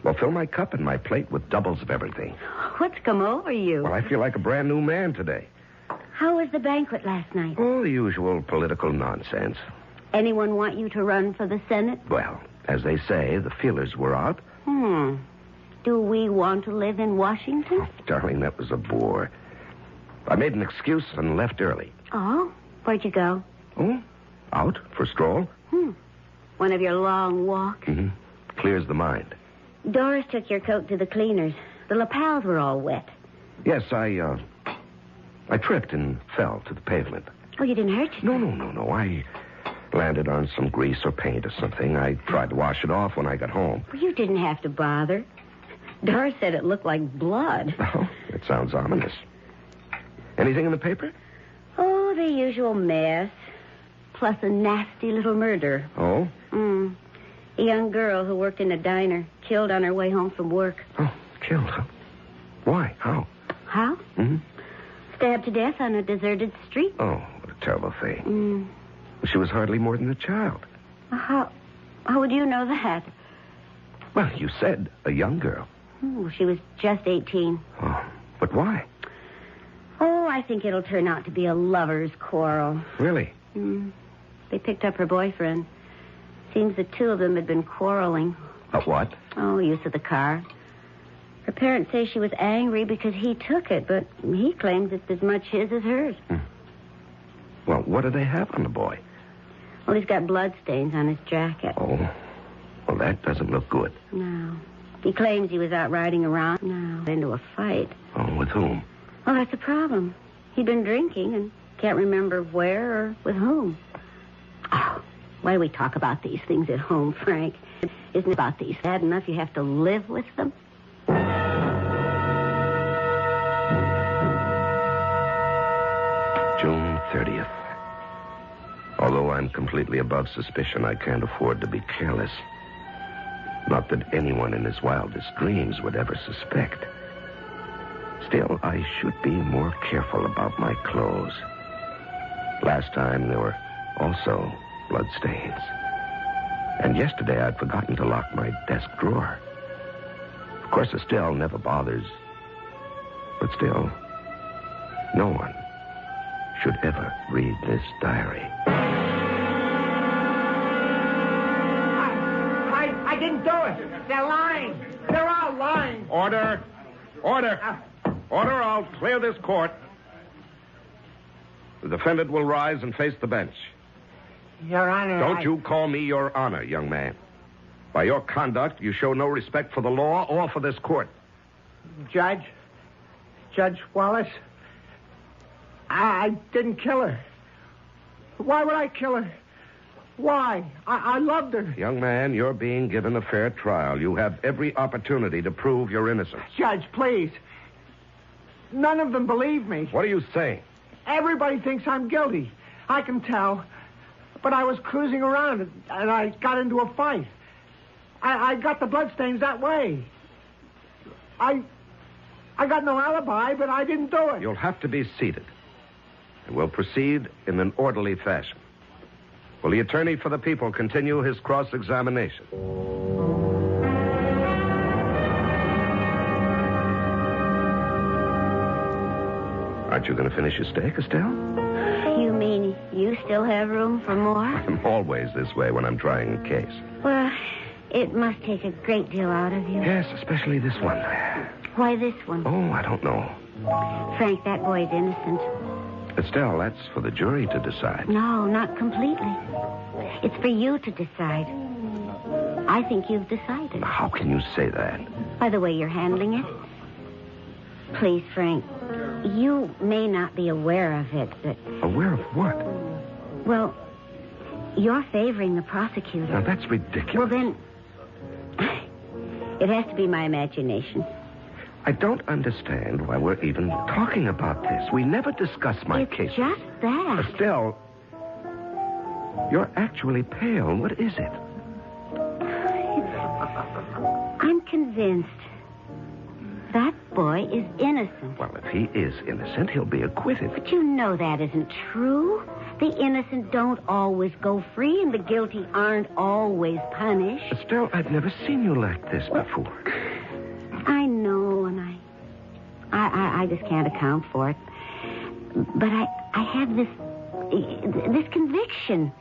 [SPEAKER 22] Well, fill my cup and my plate with doubles of everything.
[SPEAKER 15] What's come over you?
[SPEAKER 22] Well, I feel like a brand new man today.
[SPEAKER 15] How was the banquet last night?
[SPEAKER 22] Oh, the usual political nonsense.
[SPEAKER 15] Anyone want you to run for the Senate?
[SPEAKER 22] Well, as they say, the feelers were out.
[SPEAKER 15] Do we want to live in Washington?
[SPEAKER 22] Oh, darling, that was a bore. I made an excuse and left early.
[SPEAKER 15] Oh? Where'd you go?
[SPEAKER 22] Oh, out for a stroll.
[SPEAKER 15] One of your long walks?
[SPEAKER 22] Mm-hmm. Clears the mind.
[SPEAKER 15] Doris took your coat to the cleaners. The lapels were all wet.
[SPEAKER 22] Yes, I tripped and fell to the pavement.
[SPEAKER 15] Oh, you didn't hurt yourself?
[SPEAKER 22] No. I landed on some grease or paint or something. I tried to wash it off when I got home.
[SPEAKER 15] Well, you didn't have to bother. Doris said it looked like blood.
[SPEAKER 22] Oh, it sounds ominous. Anything in the paper?
[SPEAKER 15] Oh, the usual mess. Plus a nasty little murder.
[SPEAKER 22] Oh?
[SPEAKER 15] A young girl who worked in a diner, killed on her way home from work.
[SPEAKER 22] Oh, killed, huh? Why? How?
[SPEAKER 15] How? Stabbed to death on a deserted street.
[SPEAKER 22] Oh, what a terrible thing. She was hardly more than a child.
[SPEAKER 15] How would you know that?
[SPEAKER 22] Well, you said a young girl.
[SPEAKER 15] She was just 18.
[SPEAKER 22] Oh, but why?
[SPEAKER 15] Oh, I think it'll turn out to be a lover's quarrel.
[SPEAKER 22] Really?
[SPEAKER 15] They picked up her boyfriend. Seems the two of them had been quarreling.
[SPEAKER 22] About what?
[SPEAKER 15] Oh, use of the car. Her parents say she was angry because he took it, but he claims it's as much his as hers.
[SPEAKER 22] Well, what do they have on the boy?
[SPEAKER 15] Well, he's got bloodstains on his jacket.
[SPEAKER 22] Oh, well, that doesn't look good.
[SPEAKER 15] No. He claims he was out riding around. No. Into a fight.
[SPEAKER 22] Oh, with whom?
[SPEAKER 15] Well, that's the problem. He'd been drinking and can't remember where or with whom. Oh, why do we talk about these things at home, Frank? Isn't it about these bad enough you have to live with them?
[SPEAKER 22] June 30th. Although I'm completely above suspicion, I can't afford to be careless. Not that anyone in his wildest dreams would ever suspect. Still, I should be more careful about my clothes. Last time, there were also bloodstains. And yesterday, I'd forgotten to lock my desk drawer. Of course, Estelle never bothers. But still, no one should ever read this diary.
[SPEAKER 10] I didn't do it. They're lying. They're all lying.
[SPEAKER 22] Order! Order! Order, I'll clear this court. The defendant will rise and face the bench.
[SPEAKER 10] Your Honor,
[SPEAKER 22] Don't you call me Your Honor, young man. By your conduct, you show no respect for the law or for this court.
[SPEAKER 10] Judge Wallace, I didn't kill her.
[SPEAKER 5] Why would I kill her? Why? I loved her.
[SPEAKER 22] Young man, you're being given a fair trial. You have every opportunity to prove your innocence.
[SPEAKER 5] Judge, please. None of them believe me.
[SPEAKER 22] What are you saying?
[SPEAKER 5] Everybody thinks I'm guilty. I can tell. But I was cruising around and I got into a fight. I got the bloodstains that way. I got no alibi, but I didn't do it.
[SPEAKER 22] You'll have to be seated. And we'll proceed in an orderly fashion. Will the attorney for the people continue his cross-examination? Aren't you going to finish your steak, Estelle?
[SPEAKER 4] You mean you still have room for more?
[SPEAKER 22] I'm always this way when I'm trying a case.
[SPEAKER 4] Well, it must take a great deal out of you.
[SPEAKER 22] Yes, especially this one.
[SPEAKER 4] Why this one?
[SPEAKER 22] Oh, I don't know.
[SPEAKER 4] Frank, that boy's innocent.
[SPEAKER 22] Estelle, that's for the jury to decide.
[SPEAKER 4] No, not completely. It's for you to decide. I think you've decided.
[SPEAKER 22] How can you say that?
[SPEAKER 4] By the way you're handling it. Please, Frank, you may not be aware of it, but...
[SPEAKER 22] Aware of what?
[SPEAKER 4] Well, you're favoring the prosecutor.
[SPEAKER 22] Now, that's ridiculous.
[SPEAKER 4] Well, then, it has to be my imagination.
[SPEAKER 22] I don't understand why we're even talking about this. We never discussed my case.
[SPEAKER 4] It's just that.
[SPEAKER 22] Estelle, you're actually pale. What is it?
[SPEAKER 4] I'm convinced that boy is innocent.
[SPEAKER 22] Well, if he is innocent, he'll be acquitted.
[SPEAKER 4] But you know that isn't true. The innocent don't always go free, and the guilty aren't always punished.
[SPEAKER 22] Estelle, I've never seen you like this before.
[SPEAKER 4] I know, and I just can't account for it. But I have this conviction.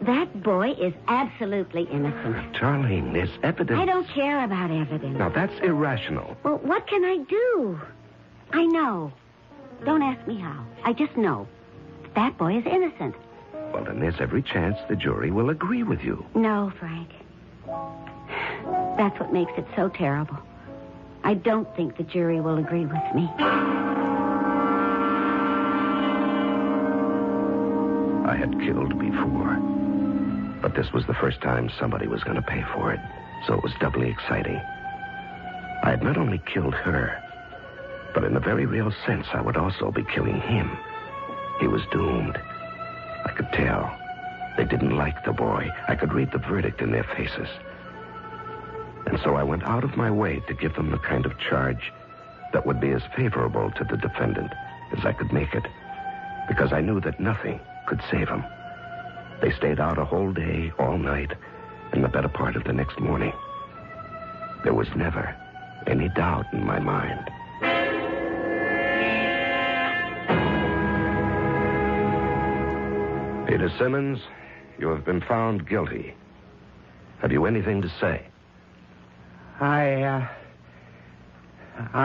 [SPEAKER 4] That boy is absolutely innocent.
[SPEAKER 22] Darling, there's evidence.
[SPEAKER 4] I don't care about evidence.
[SPEAKER 22] Now, that's irrational.
[SPEAKER 4] Well, what can I do? I know. Don't ask me how. I just know. That boy is innocent.
[SPEAKER 22] Well, then there's every chance the jury will agree with you.
[SPEAKER 4] No, Frank. That's what makes it so terrible. I don't think the jury will agree with me.
[SPEAKER 22] I had killed before, but this was the first time somebody was going to pay for it, so it was doubly exciting. I had not only killed her, but in a very real sense, I would also be killing him. He was doomed. I could tell. They didn't like the boy. I could read the verdict in their faces. And so I went out of my way to give them the kind of charge that would be as favorable to the defendant as I could make it, because I knew that nothing could save him. They stayed out a whole day, all night, and the better part of the next morning. There was never any doubt in my mind. Peter Simmons, you have been found guilty. Have you anything to say?
[SPEAKER 5] I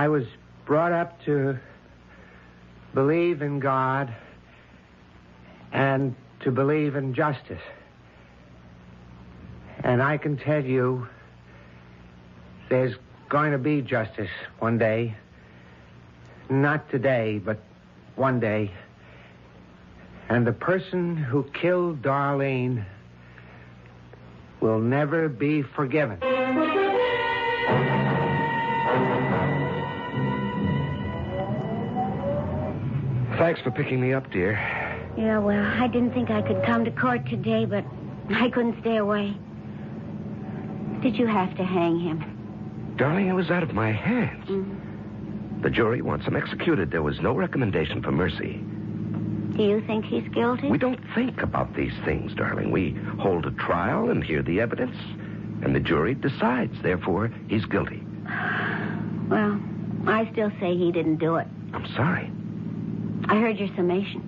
[SPEAKER 5] was brought up to believe in God and to believe in justice. And I can tell you there's going to be justice one day. Not today, but one day. And the person who killed Darlene will never be forgiven.
[SPEAKER 22] Thanks for picking me up, dear.
[SPEAKER 4] Yeah, well, I didn't think I could come to court today, but I couldn't stay away. Did you have to hang him?
[SPEAKER 22] Darling, it was out of my hands.
[SPEAKER 4] Mm-hmm.
[SPEAKER 22] The jury wants him executed. There was no recommendation for mercy.
[SPEAKER 4] Do you think he's guilty?
[SPEAKER 22] We don't think about these things, darling. We hold a trial and hear the evidence, and the jury decides. Therefore, he's guilty.
[SPEAKER 4] Well, I still say he didn't do it.
[SPEAKER 22] I'm sorry.
[SPEAKER 4] I heard your summation.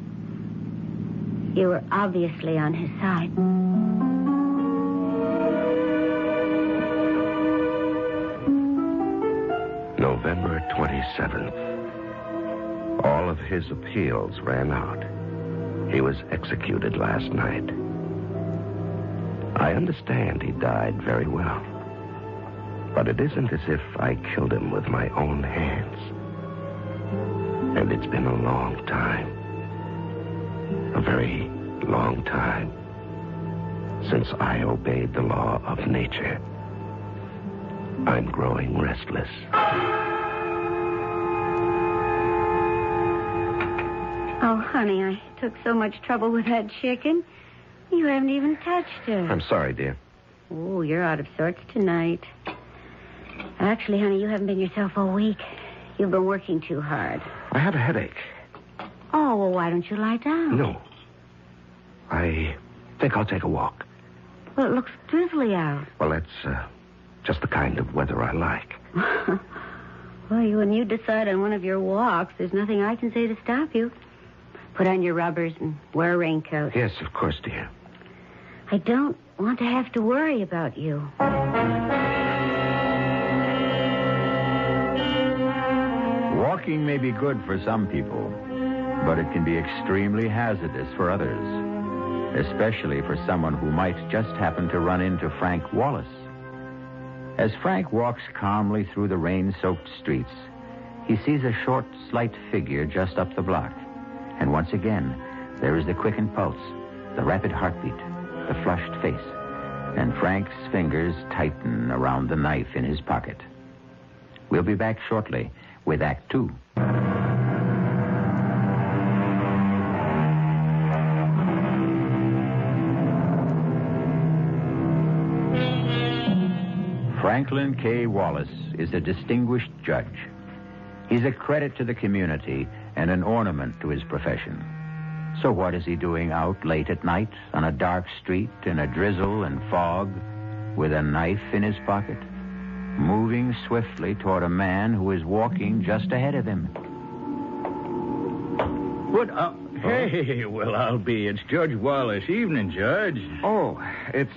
[SPEAKER 4] You were obviously on his side.
[SPEAKER 22] November 27th. All of his appeals ran out. He was executed last night. I understand he died very well. But it isn't as if I killed him with my own hands. And it's been a long time. A very long time since I obeyed the law of nature. I'm growing restless.
[SPEAKER 4] Oh, honey, I took so much trouble with that chicken. You haven't even touched her.
[SPEAKER 22] I'm sorry, dear.
[SPEAKER 4] Oh, you're out of sorts tonight. Actually, honey, you haven't been yourself all week. You've been working too hard.
[SPEAKER 22] I have a headache.
[SPEAKER 4] Oh, well, why don't you lie down?
[SPEAKER 22] No. I think I'll take a walk.
[SPEAKER 4] Well, it looks drizzly out.
[SPEAKER 22] Well, that's just the kind of weather I like.
[SPEAKER 4] Well, when you decide on one of your walks, there's nothing I can say to stop you. Put on your rubbers and wear a raincoat.
[SPEAKER 22] Yes, of course, dear.
[SPEAKER 4] I don't want to have to worry about you.
[SPEAKER 21] Walking may be good for some people, but it can be extremely hazardous for others, especially for someone who might just happen to run into Frank Wallace. As Frank walks calmly through the rain-soaked streets, he sees a short, slight figure just up the block. And once again, there is the quickened pulse, the rapid heartbeat, the flushed face, and Frank's fingers tighten around the knife in his pocket. We'll be back shortly with Act Two. Franklin K. Wallace is a distinguished judge. He's a credit to the community and an ornament to his profession. So what is he doing out late at night on a dark street in a drizzle and fog with a knife in his pocket, moving swiftly toward a man who is walking just ahead of him?
[SPEAKER 9] What? Hey, well, I'll be. It's Judge Wallace. Evening, Judge.
[SPEAKER 22] Oh, it's,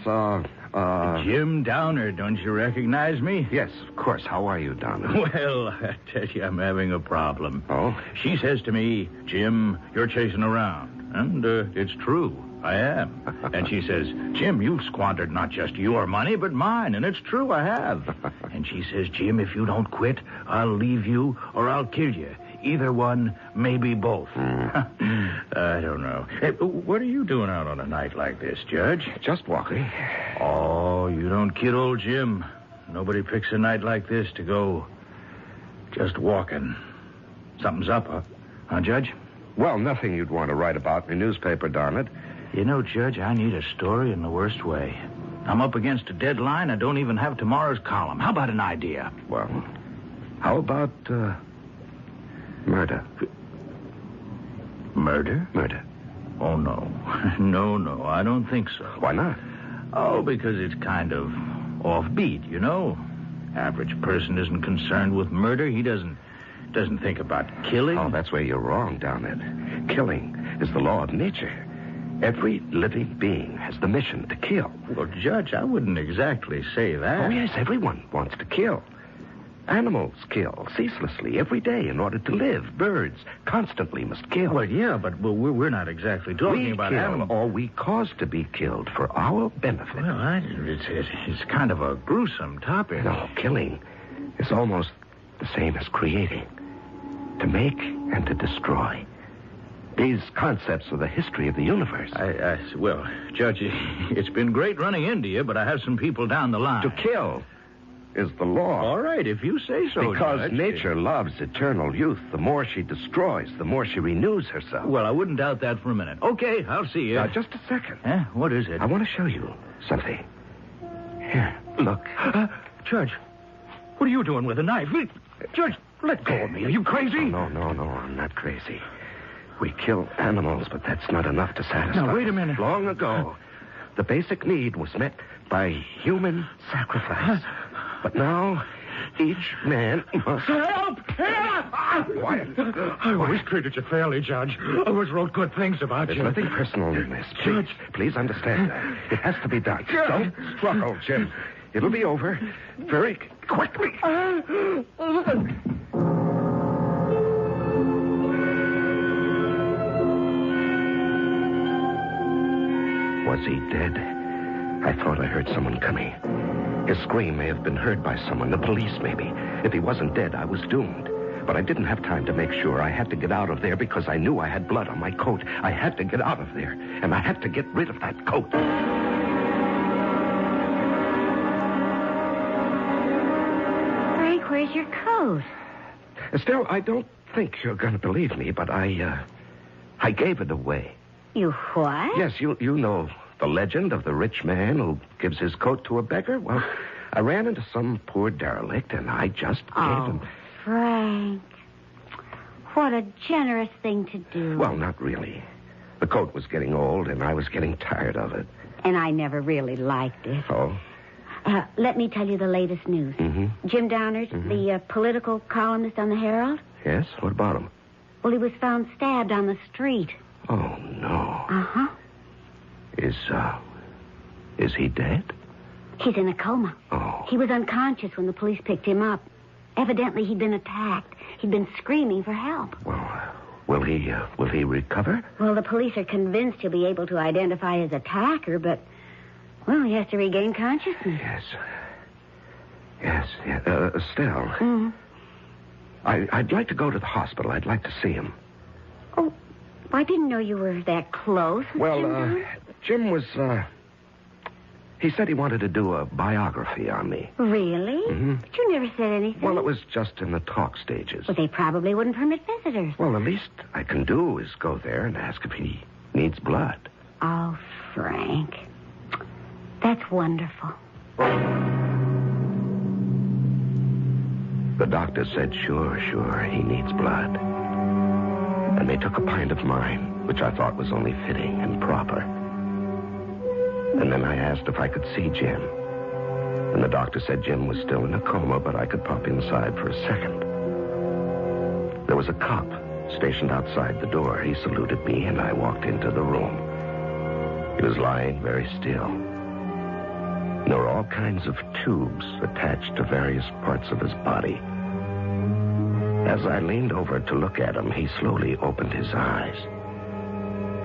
[SPEAKER 9] Jim Downer. Don't you recognize me?
[SPEAKER 22] Yes, of course. How are you, Downer?
[SPEAKER 9] Well, I tell you, I'm having a problem.
[SPEAKER 22] Oh?
[SPEAKER 9] She says to me, Jim, you're chasing around. And it's true. I am. And she says, Jim, you've squandered not just your money, but mine. And it's true, I have. And she says, Jim, if you don't quit, I'll leave you or I'll kill you. Either one, maybe both. I don't know. Hey, what are you doing out on a night like this, Judge?
[SPEAKER 22] Just walking.
[SPEAKER 9] Oh, you don't kid old Jim. Nobody picks a night like this to go just walking. Something's up, huh, Judge?
[SPEAKER 22] Well, nothing you'd want to write about in the newspaper, darn it.
[SPEAKER 9] You know, Judge, I need a story in the worst way. I'm up against a deadline. I don't even have tomorrow's column. How about an idea?
[SPEAKER 22] Well, how about, murder?
[SPEAKER 9] Murder?
[SPEAKER 22] Murder.
[SPEAKER 9] Oh, no. No, I don't think so.
[SPEAKER 22] Why not?
[SPEAKER 9] Oh, because it's kind of offbeat, you know? Average person isn't concerned with murder. He doesn't think about killing.
[SPEAKER 22] Oh, that's where you're wrong, down it. Killing is the law of nature. Every living being has the mission to kill.
[SPEAKER 9] Well, Judge, I wouldn't exactly say that.
[SPEAKER 22] Oh, yes, everyone wants to kill. Animals kill ceaselessly every day in order to live. Birds constantly must kill.
[SPEAKER 9] Well, yeah, but we're not exactly talking about animals.
[SPEAKER 22] Or we cause to be killed for our benefit.
[SPEAKER 9] Well, it's kind of a gruesome topic.
[SPEAKER 22] No, killing is almost the same as creating. To make and to destroy. These concepts are the history of the universe.
[SPEAKER 9] Well, Judge, it's been great running into you, but I have some people down the line.
[SPEAKER 22] To kill is the law.
[SPEAKER 9] All right, if you say so,
[SPEAKER 22] Because
[SPEAKER 9] Judge.
[SPEAKER 22] nature loves eternal youth. The more she destroys, the more she renews herself.
[SPEAKER 9] Well, I wouldn't doubt that for a minute. Okay, I'll see you.
[SPEAKER 22] Now, just a second.
[SPEAKER 9] Huh? What is it?
[SPEAKER 22] I want to show you something. Here, look.
[SPEAKER 9] Judge, what are you doing with a knife? Judge, let go of me. Are you crazy?
[SPEAKER 22] No, I'm not crazy. We kill animals, but that's not enough to satisfy.
[SPEAKER 9] Now, wait a minute.
[SPEAKER 22] Long ago, the basic need was met by human sacrifice. But now, each man must...
[SPEAKER 9] Help!
[SPEAKER 22] Quiet.
[SPEAKER 9] I always treated you fairly, Judge. I always wrote good things about
[SPEAKER 22] There's
[SPEAKER 9] you.
[SPEAKER 22] nothing personal in this. Please understand that. It has to be done.
[SPEAKER 9] Judge.
[SPEAKER 22] Don't struggle, Jim. It'll be over very quickly. Was he dead? I thought I heard someone coming. His scream may have been heard by someone, the police maybe. If he wasn't dead, I was doomed. But I didn't have time to make sure. I had to get out of there because I knew I had blood on my coat. I had to get out of there, and I had to get rid of that coat.
[SPEAKER 4] Frank, where's your coat?
[SPEAKER 22] Estelle, I don't think you're going to believe me, but I gave it away.
[SPEAKER 4] You what?
[SPEAKER 22] Yes, you know the legend of the rich man who gives his coat to a beggar? Well, I ran into some poor derelict, and I just gave him...
[SPEAKER 4] Frank. What a generous thing to do.
[SPEAKER 22] Well, not really. The coat was getting old, and I was getting tired of it.
[SPEAKER 4] And I never really liked it.
[SPEAKER 22] Oh?
[SPEAKER 4] Let me tell you the latest news.
[SPEAKER 22] Mm-hmm.
[SPEAKER 4] Jim Downard, the political columnist on the Herald.
[SPEAKER 22] Yes? What about him?
[SPEAKER 4] Well, he was found stabbed on the street.
[SPEAKER 22] Oh, no.
[SPEAKER 4] Uh-huh.
[SPEAKER 22] Is he dead?
[SPEAKER 4] He's in a coma.
[SPEAKER 22] Oh.
[SPEAKER 4] He was unconscious when the police picked him up. Evidently, he'd been attacked. He'd been screaming for help.
[SPEAKER 22] Well, will he recover?
[SPEAKER 4] Well, the police are convinced he'll be able to identify his attacker, but, well, he has to regain consciousness.
[SPEAKER 22] Yes. Estelle.
[SPEAKER 4] Mm-hmm.
[SPEAKER 22] I'd like to go to the hospital. I'd like to see him.
[SPEAKER 4] Oh, I didn't know you were that close with Jim.
[SPEAKER 22] Jim was, he said he wanted to do a biography on me.
[SPEAKER 4] Really?
[SPEAKER 22] Mm-hmm.
[SPEAKER 4] But you never said anything.
[SPEAKER 22] Well, it was just in the talk stages.
[SPEAKER 4] Well, they probably wouldn't permit visitors.
[SPEAKER 22] Well, the least I can do is go there and ask if he needs blood.
[SPEAKER 4] Oh, Frank. That's wonderful.
[SPEAKER 22] The doctor said, sure, he needs blood. And they took a pint of mine, which I thought was only fitting and proper. And then I asked if I could see Jim. And the doctor said Jim was still in a coma, but I could pop inside for a second. There was a cop stationed outside the door. He saluted me, and I walked into the room. He was lying very still. And there were all kinds of tubes attached to various parts of his body. As I leaned over to look at him, he slowly opened his eyes.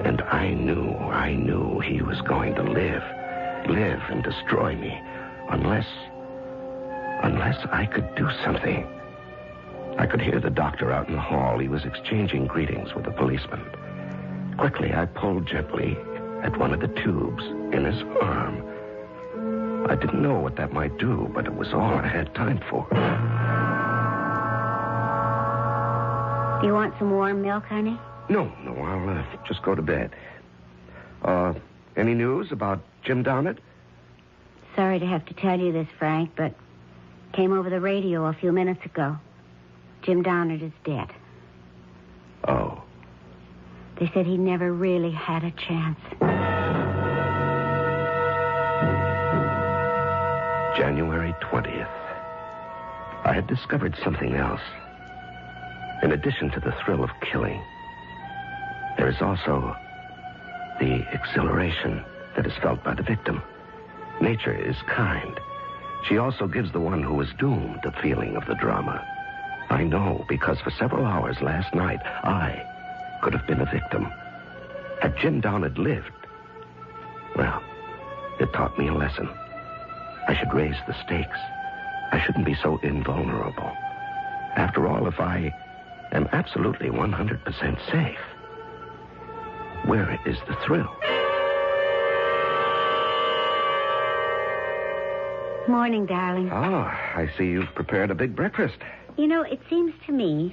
[SPEAKER 22] And I knew he was going to live and destroy me, unless I could do something. I could hear the doctor out in the hall. He was exchanging greetings with a policeman. Quickly, I pulled gently at one of the tubes in his arm. I didn't know what that might do, but it was all I had time for.
[SPEAKER 4] Do you want some warm milk, honey?
[SPEAKER 22] No, I'll just go to bed. Any news about Jim Downard?
[SPEAKER 4] Sorry to have to tell you this, Frank, but came over the radio a few minutes ago. Jim Downard is dead.
[SPEAKER 22] Oh.
[SPEAKER 4] They said he never really had a chance.
[SPEAKER 22] January 20th. I had discovered something else. In addition to the thrill of killing, there is also the exhilaration that is felt by the victim. Nature is kind. She also gives the one who is doomed the feeling of the drama. I know because for several hours last night, I could have been a victim. Had Jim Downard lived, well, it taught me a lesson. I should raise the stakes. I shouldn't be so invulnerable. After all, if I am absolutely 100% safe, where is the thrill?
[SPEAKER 4] Morning, darling.
[SPEAKER 22] Oh, I see you've prepared a big breakfast.
[SPEAKER 4] You know, it seems to me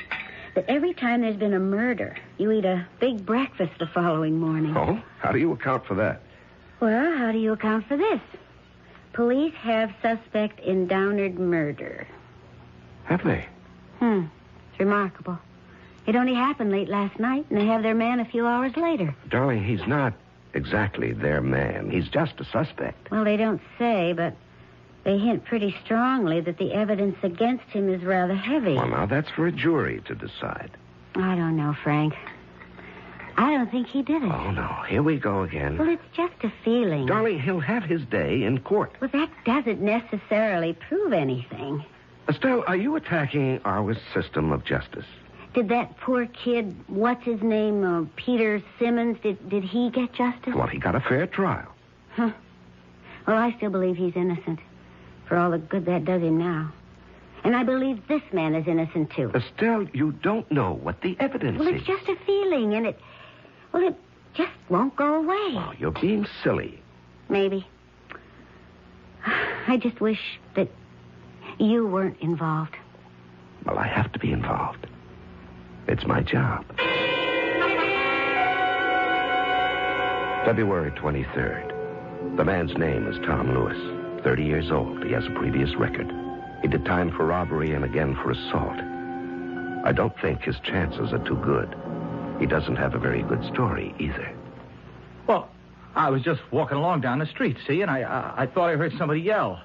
[SPEAKER 4] that every time there's been a murder, you eat a big breakfast the following morning.
[SPEAKER 22] Oh? How do you account for that?
[SPEAKER 4] Well, how do you account for this? Police have suspect in Downard murder.
[SPEAKER 22] Have they?
[SPEAKER 4] It's remarkable. It only happened late last night, and they have their man a few hours later.
[SPEAKER 22] Darling, he's not exactly their man. He's just a suspect.
[SPEAKER 4] Well, they don't say, but they hint pretty strongly that the evidence against him is rather heavy.
[SPEAKER 22] Well, now, that's for a jury to decide.
[SPEAKER 4] I don't know, Frank. I don't think he did it.
[SPEAKER 22] Oh, no. Here we go again.
[SPEAKER 4] Well, it's just a feeling.
[SPEAKER 22] Darling, he'll have his day in court.
[SPEAKER 4] Well, that doesn't necessarily prove anything.
[SPEAKER 22] Estelle, are you attacking our system of justice?
[SPEAKER 4] Did that poor kid, what's his name, Peter Simmons, did he get justice?
[SPEAKER 22] Well, he got a fair trial.
[SPEAKER 4] Huh. Well, I still believe he's innocent, for all the good that does him now. And I believe this man is innocent, too.
[SPEAKER 22] Estelle, you don't know what the evidence
[SPEAKER 4] Well,
[SPEAKER 22] is.
[SPEAKER 4] it's just a feeling, and it just won't go away.
[SPEAKER 22] Oh, you're being silly.
[SPEAKER 4] Maybe. I just wish that you weren't involved.
[SPEAKER 22] Well, I have to be involved. It's my job. February 23rd. The man's name is Tom Lewis. 30 years old. He has a previous record. He did time for robbery and again for assault. I don't think his chances are too good. He doesn't have a very good story either.
[SPEAKER 9] Well, I was just walking along down the street, see, and I thought I heard somebody yell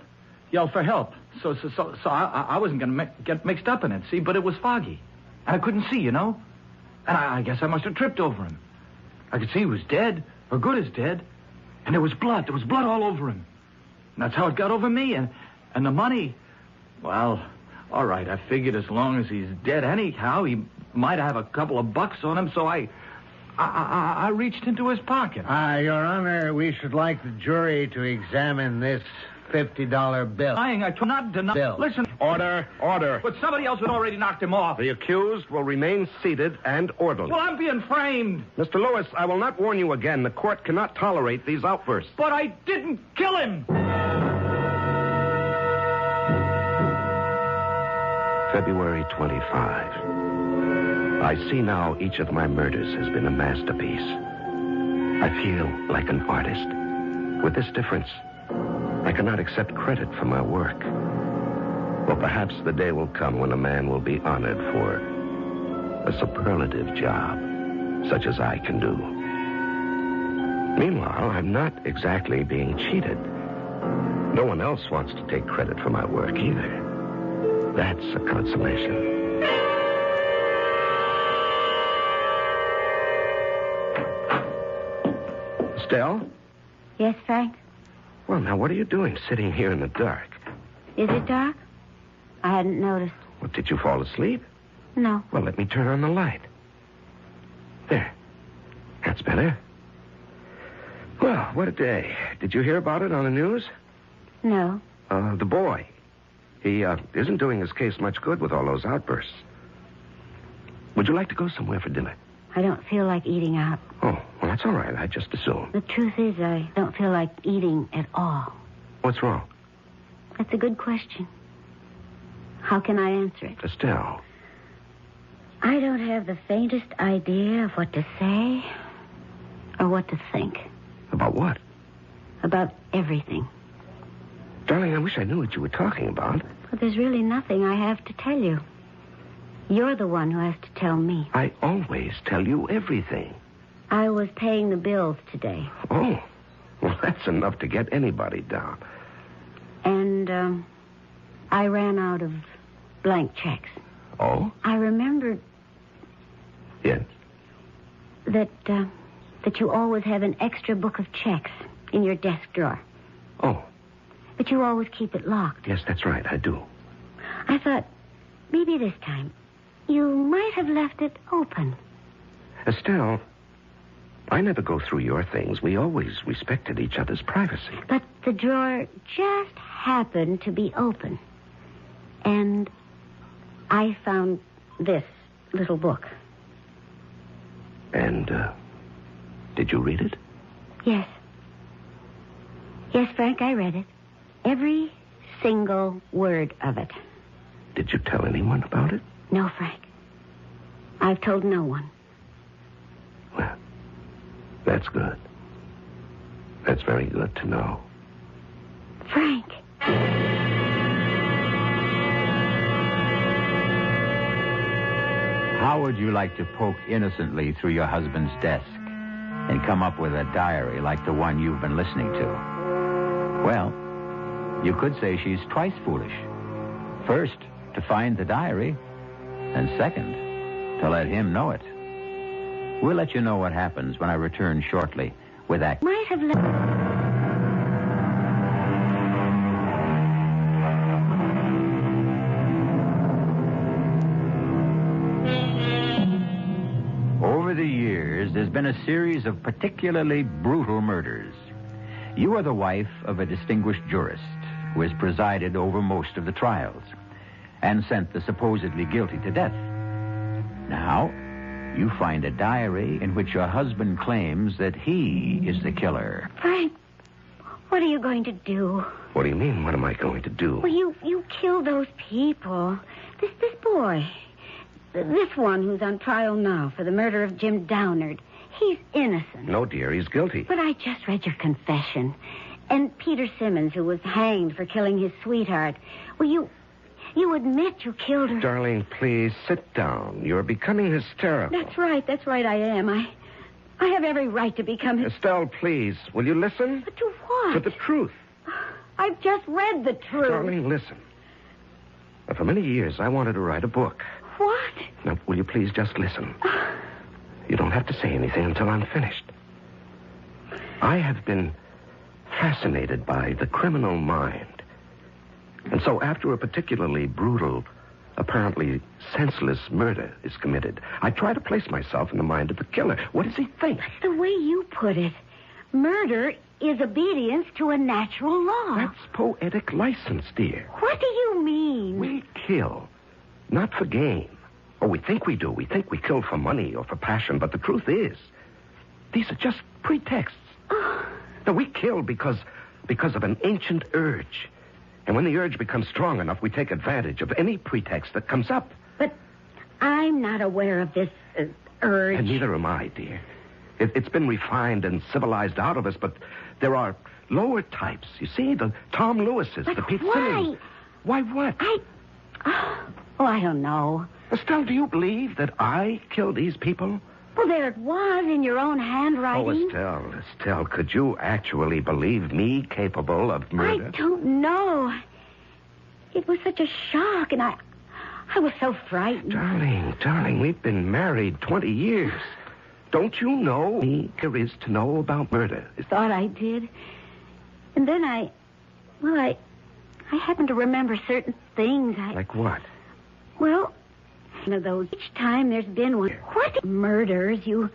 [SPEAKER 9] for help. So I wasn't going to get mixed up in it, see, but it was foggy. And I couldn't see, And I guess I must have tripped over him. I could see he was dead, or good as dead. And there was blood. There was blood all over him. And that's how it got over me. And the money, well, all right, I figured as long as he's dead anyhow, he might have a couple of bucks on him, so I reached into his pocket.
[SPEAKER 5] Your Honor, we should like the jury to examine this $50 bill.
[SPEAKER 9] I not deny.
[SPEAKER 5] Bill.
[SPEAKER 9] Listen.
[SPEAKER 22] Order.
[SPEAKER 9] But somebody else had already knocked him off.
[SPEAKER 22] The accused will remain seated and orderly.
[SPEAKER 9] Well, I'm being framed.
[SPEAKER 22] Mr. Lewis, I will not warn you again. The court cannot tolerate these outbursts.
[SPEAKER 9] But I didn't kill him.
[SPEAKER 22] February 25. I see now each of my murders has been a masterpiece. I feel like an artist. With this difference, I cannot accept credit for my work. Well, perhaps the day will come when a man will be honored for a superlative job, such as I can do. Meanwhile, I'm not exactly being cheated. No one else wants to take credit for my work either. That's a consolation. Estelle?
[SPEAKER 4] Yes, Frank?
[SPEAKER 22] Well, now, what are you doing sitting here in the dark?
[SPEAKER 4] Is it dark? I hadn't noticed.
[SPEAKER 22] Well, did you fall asleep?
[SPEAKER 4] No.
[SPEAKER 22] Well, let me turn on the light. There. That's better. Well, what a day. Did you hear about it on the news?
[SPEAKER 4] No.
[SPEAKER 22] The boy. He isn't doing his case much good with all those outbursts. Would you like to go somewhere for dinner?
[SPEAKER 4] I don't feel like eating out.
[SPEAKER 22] Oh, well, that's all right. I just assumed.
[SPEAKER 4] The truth is, I don't feel like eating at all.
[SPEAKER 22] What's wrong?
[SPEAKER 4] That's a good question. How can I answer it?
[SPEAKER 22] Estelle.
[SPEAKER 4] I don't have the faintest idea of what to say or what to think.
[SPEAKER 22] About what?
[SPEAKER 4] About everything.
[SPEAKER 22] Darling, I wish I knew what you were talking about.
[SPEAKER 4] But there's really nothing I have to tell you. You're the one who has to tell me.
[SPEAKER 22] I always tell you everything.
[SPEAKER 4] I was paying the bills today.
[SPEAKER 22] Oh, well, that's enough to get anybody down.
[SPEAKER 4] And, I ran out of blank checks.
[SPEAKER 22] Oh?
[SPEAKER 4] I remembered...
[SPEAKER 22] Yes?
[SPEAKER 4] That you always have an extra book of checks in your desk drawer.
[SPEAKER 22] Oh.
[SPEAKER 4] But you always keep it locked.
[SPEAKER 22] Yes, that's right, I do.
[SPEAKER 4] I thought, maybe this time, you might have left it open.
[SPEAKER 22] Estelle, I never go through your things. We always respected each other's privacy.
[SPEAKER 4] But the drawer just happened to be open. And I found this little book.
[SPEAKER 22] And, did you read it?
[SPEAKER 4] Yes. Yes, Frank, I read it. Every single word of it.
[SPEAKER 22] Did you tell anyone about it?
[SPEAKER 4] No, Frank. I've told no one.
[SPEAKER 22] Well, that's good. That's very good to know.
[SPEAKER 4] Frank.
[SPEAKER 21] How would you like to poke innocently through your husband's desk and come up with a diary like the one you've been listening to? Well, you could say she's twice foolish. First, to find the diary, and second, to let him know it. We'll let you know what happens when I return shortly with that.
[SPEAKER 4] Might have left...
[SPEAKER 21] Over the years, there's been a series of particularly brutal murders. You are the wife of a distinguished jurist who has presided over most of the trials. and sent the supposedly guilty to death. Now, you find a diary in which your husband claims that he is the killer.
[SPEAKER 4] Frank, what are you going to do?
[SPEAKER 22] What do you mean, what am I going to do?
[SPEAKER 4] Well, you killed those people. This boy, this one who's on trial now for the murder of Jim Downard, he's innocent.
[SPEAKER 22] No, dear, he's guilty.
[SPEAKER 4] But I just read your confession. And Peter Simmons, who was hanged for killing his sweetheart. Well, you admit you killed her.
[SPEAKER 22] Darling, please sit down. You're becoming hysterical.
[SPEAKER 4] That's right, I am. I have every right to become...
[SPEAKER 22] Estelle, please, will you listen?
[SPEAKER 4] But to what?
[SPEAKER 22] To the truth.
[SPEAKER 4] I've just read the truth.
[SPEAKER 22] Darling, listen. Now, for many years, I wanted to write a book.
[SPEAKER 4] What?
[SPEAKER 22] Now, will you please just listen? You don't have to say anything until I'm finished. I have been fascinated by the criminal mind. And so after a particularly brutal, apparently senseless murder is committed, I try to place myself in the mind of the killer. What does he think?
[SPEAKER 4] The way you put it, murder is obedience to a natural law.
[SPEAKER 22] That's poetic license, dear.
[SPEAKER 4] What do you mean?
[SPEAKER 22] We kill, not for gain. Or we think we do. We think we kill for money or for passion, but the truth is, these are just pretexts. Now, we kill because of an ancient urge. And when the urge becomes strong enough, we take advantage of any pretext that comes up.
[SPEAKER 4] But I'm not aware of this urge.
[SPEAKER 22] And neither am I, dear. It's been refined and civilized out of us, but there are lower types. You see, the Tom Lewises,
[SPEAKER 4] but
[SPEAKER 22] the Pete
[SPEAKER 4] why?
[SPEAKER 22] Simmons. Why what?
[SPEAKER 4] I don't know.
[SPEAKER 22] Estelle, do you believe that I killed these people?
[SPEAKER 4] Well, there it was in your own handwriting.
[SPEAKER 22] Oh, Estelle, could you actually believe me capable of murder?
[SPEAKER 4] I don't know. It was such a shock, and I was so frightened.
[SPEAKER 22] Darling, we've been married 20 years. Don't you know there is to know about murder?
[SPEAKER 4] Thought I did. And then I happened to remember certain things.
[SPEAKER 22] Like what?
[SPEAKER 4] Well, one of those. Each time there's been one. What murders? You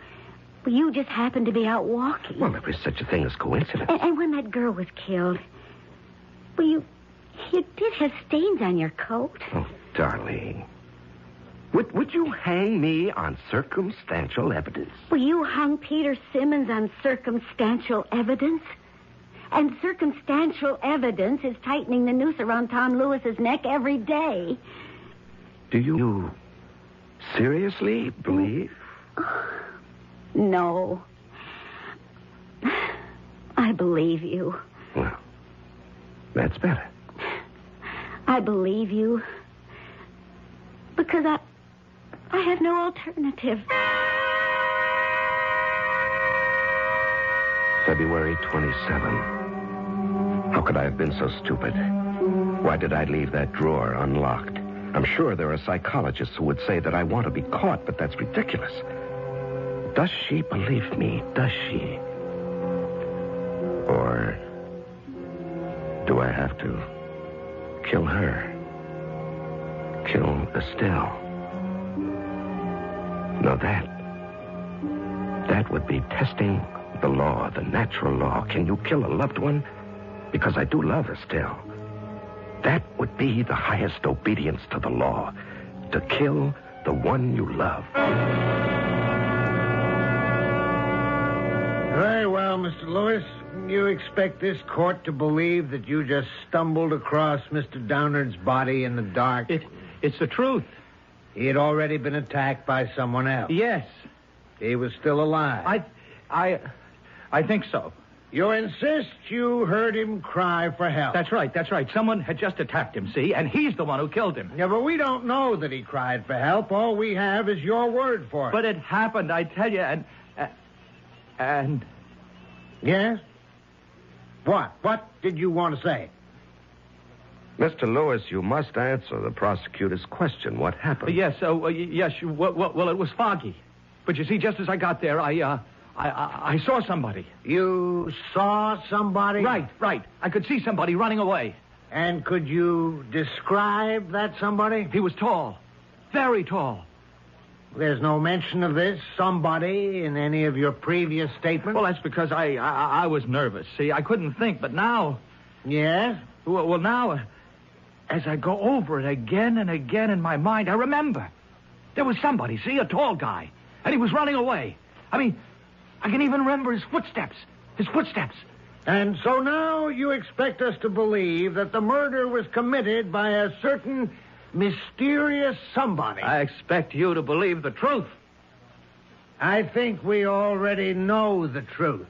[SPEAKER 4] just happened to be out walking.
[SPEAKER 22] Well, there is such a thing as coincidence.
[SPEAKER 4] And when that girl was killed, well, you did have stains on your coat.
[SPEAKER 22] Oh, darling. Would you hang me on circumstantial evidence?
[SPEAKER 4] Well, you hung Peter Simmons on circumstantial evidence. And circumstantial evidence is tightening the noose around Tom Lewis's neck every day.
[SPEAKER 22] Do you seriously believe?
[SPEAKER 4] No. I believe you.
[SPEAKER 22] Well, that's better.
[SPEAKER 4] I believe you. Because I have no alternative.
[SPEAKER 22] February 27. How could I have been so stupid? Why did I leave that drawer unlocked? I'm sure there are psychologists who would say that I want to be caught, but that's ridiculous. Does she believe me? Does she? Or do I have to kill her? Kill Estelle? No, that would be testing the law, the natural law. Can you kill a loved one? Because I do love Estelle. That would be the highest obedience to the law, to kill the one you love.
[SPEAKER 5] Very well, Mr. Lewis. You expect this court to believe that you just stumbled across Mr. Downard's body in the dark?
[SPEAKER 9] It's the truth.
[SPEAKER 5] He had already been attacked by someone else.
[SPEAKER 9] Yes.
[SPEAKER 5] He was still alive.
[SPEAKER 9] I think so.
[SPEAKER 5] You insist you heard him cry for help.
[SPEAKER 9] That's right. Someone had just attacked him, see? And he's the one who killed him.
[SPEAKER 5] Yeah, but we don't know that he cried for help. All we have is your word for it.
[SPEAKER 9] But it happened, I tell you, and...
[SPEAKER 5] Yes? What? What did you want to say?
[SPEAKER 22] Mr. Lewis, you must answer the prosecutor's question. What happened?
[SPEAKER 9] Yes, yes. Well, it was foggy. But you see, just as I got there, I saw somebody.
[SPEAKER 5] You saw somebody?
[SPEAKER 9] Right. I could see somebody running away.
[SPEAKER 5] And could you describe that somebody?
[SPEAKER 9] He was tall. Very tall.
[SPEAKER 5] There's no mention of this somebody in any of your previous statements?
[SPEAKER 9] Well, that's because I was nervous. See, I couldn't think, but now...
[SPEAKER 5] Yes?
[SPEAKER 9] Well, now... as I go over it again and again in my mind, I remember. There was somebody, see, a tall guy, and he was running away. I mean, I can even remember his footsteps. His footsteps.
[SPEAKER 5] And so now you expect us to believe that the murder was committed by a certain mysterious somebody.
[SPEAKER 9] I expect you to believe the truth.
[SPEAKER 5] I think we already know the truth.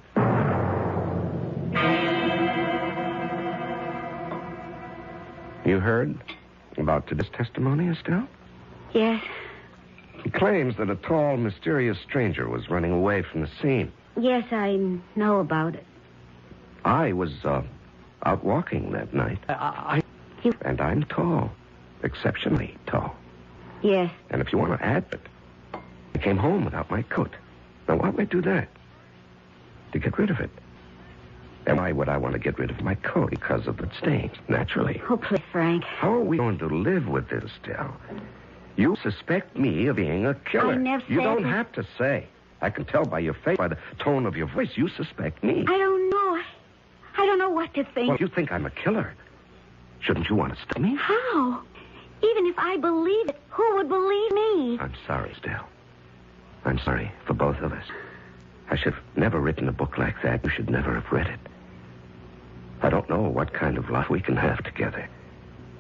[SPEAKER 22] You heard about today's testimony, Estelle?
[SPEAKER 4] Yes.
[SPEAKER 22] He claims that a tall, mysterious stranger was running away from the scene.
[SPEAKER 4] Yes, I know about it.
[SPEAKER 22] I was out walking that night. And I'm tall. Exceptionally tall.
[SPEAKER 4] Yes.
[SPEAKER 22] And if you want to add it, I came home without my coat. Now, why would I do that? To get rid of it. And why would I want to get rid of my coat? Because of the stains, naturally.
[SPEAKER 4] Oh, please, Frank.
[SPEAKER 22] How are we going to live with this, Estelle? You suspect me of being a killer.
[SPEAKER 4] I never said
[SPEAKER 22] You don't
[SPEAKER 4] that.
[SPEAKER 22] have to say. I can tell by your face, by the tone of your voice, you suspect me.
[SPEAKER 4] I don't know. I don't know what to think.
[SPEAKER 22] Well, if you think I'm a killer, shouldn't you want to stop me?
[SPEAKER 4] How? Even if I believe it, who would believe me?
[SPEAKER 22] I'm sorry, Estelle. I'm sorry for both of us. I should have never written a book like that. You should never have read it. I don't know what kind of life we can have together.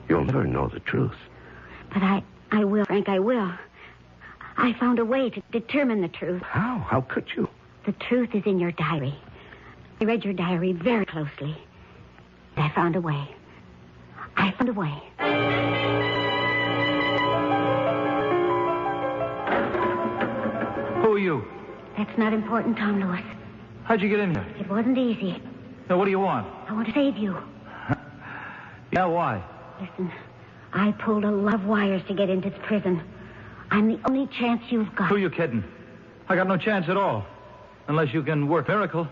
[SPEAKER 22] You'll never know the truth.
[SPEAKER 4] But I will, Frank, I will. I found a way to determine the truth.
[SPEAKER 22] How? How could you?
[SPEAKER 4] The truth is in your diary. I read your diary very closely. I found a way. I found a way.
[SPEAKER 9] Who are you?
[SPEAKER 4] That's not important, Tom Lewis.
[SPEAKER 9] How'd you get in here?
[SPEAKER 4] It wasn't easy.
[SPEAKER 9] Now, what do you want?
[SPEAKER 4] I want to save you.
[SPEAKER 9] Yeah, why?
[SPEAKER 4] Listen, I pulled a lot of wires to get into the prison. I'm the only chance you've got.
[SPEAKER 9] Who are you kidding? I got no chance at all. Unless you can work Miracle.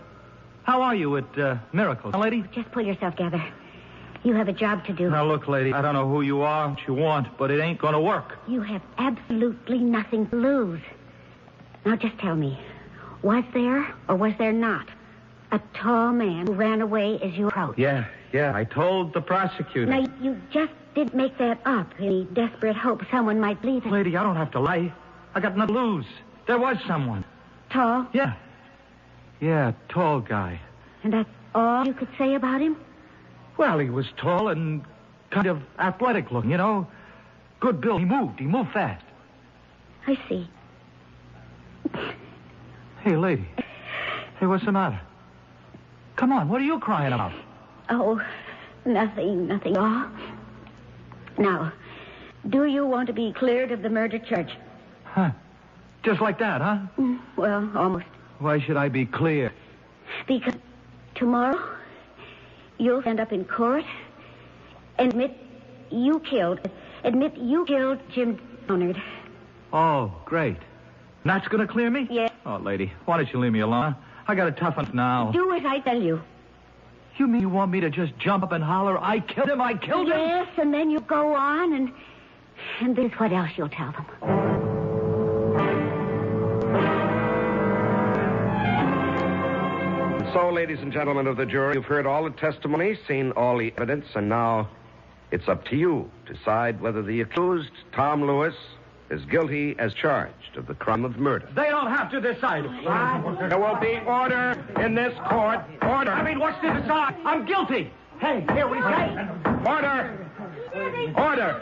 [SPEAKER 9] How are you at Miracle, lady?
[SPEAKER 4] Just pull yourself together. You have a job to do.
[SPEAKER 9] Now, look, lady, I don't know who you are, what you want, but it ain't going to work.
[SPEAKER 4] You have absolutely nothing to lose. Now, just tell me, was there or was there not a tall man who ran away as you approached?
[SPEAKER 9] Yeah, I told the prosecutor.
[SPEAKER 4] Now, you just didn't make that up in the desperate hope someone might believe it.
[SPEAKER 9] Lady, I don't have to lie. I got nothing to lose. There was someone.
[SPEAKER 4] Tall?
[SPEAKER 9] Yeah, tall guy.
[SPEAKER 4] And that's all you could say about him?
[SPEAKER 9] Well, he was tall and kind of athletic looking, you know. Good build. He moved fast.
[SPEAKER 4] I see.
[SPEAKER 9] Hey, lady. Hey, what's the matter? Come on, what are you crying about?
[SPEAKER 4] Oh, nothing at all. Now, do you want to be cleared of the murder charge?
[SPEAKER 9] Huh. Just like that, huh?
[SPEAKER 4] Well, almost.
[SPEAKER 9] Why should I be clear?
[SPEAKER 4] Because tomorrow, you'll stand up in court and admit you killed Jim Donard.
[SPEAKER 9] Oh, great. And that's going to clear me?
[SPEAKER 4] Yes.
[SPEAKER 9] Oh, lady, why don't you leave me alone? I got a tough one now.
[SPEAKER 4] Do as I tell you.
[SPEAKER 9] You mean you want me to just jump up and holler, I killed him?
[SPEAKER 4] Yes, and then you go on, and this is what else you'll tell them.
[SPEAKER 22] So, ladies and gentlemen of the jury, you've heard all the testimony, seen all the evidence, and now it's up to you to decide whether the accused, Tom Lewis, is guilty as charged of the crime of murder.
[SPEAKER 9] They don't have to decide.
[SPEAKER 22] There will be order in this court. Order.
[SPEAKER 9] I mean, what's to decide? I'm guilty. Hey, hear what he says?
[SPEAKER 22] Order.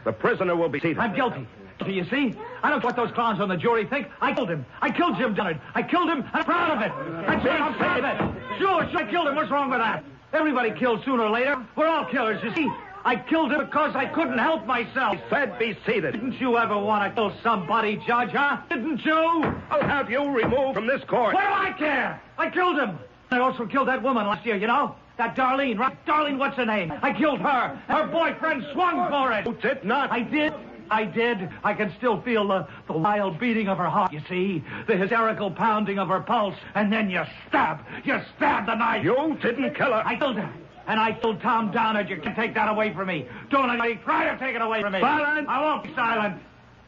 [SPEAKER 22] The prisoner will be seated.
[SPEAKER 9] I'm guilty. You see? I don't know what those clowns on the jury think. I killed him. I killed Jim Donard. I killed him, and I'm proud of it. I'm proud of it. Sure, I killed him. What's wrong with that? Everybody kills sooner or later. We're all killers, you see. I killed him because I couldn't help myself.
[SPEAKER 22] I said be seated.
[SPEAKER 9] Didn't you ever want to kill somebody, Judge, huh? Didn't you?
[SPEAKER 22] I'll have you removed from this court.
[SPEAKER 9] What do I care? I killed him. I also killed that woman last year, you know? That Darlene, right? Darlene, what's her name? I killed her. Her boyfriend swung for it.
[SPEAKER 22] You did not.
[SPEAKER 9] I did. I can still feel the wild beating of her heart, you see. The hysterical pounding of her pulse. And then you stab. You stabbed the knife.
[SPEAKER 22] You didn't kill her.
[SPEAKER 9] I killed her. And I killed Tom Downard. You can take that away from me. Don't anybody try to take it away from me.
[SPEAKER 22] Silence.
[SPEAKER 9] I won't be silent.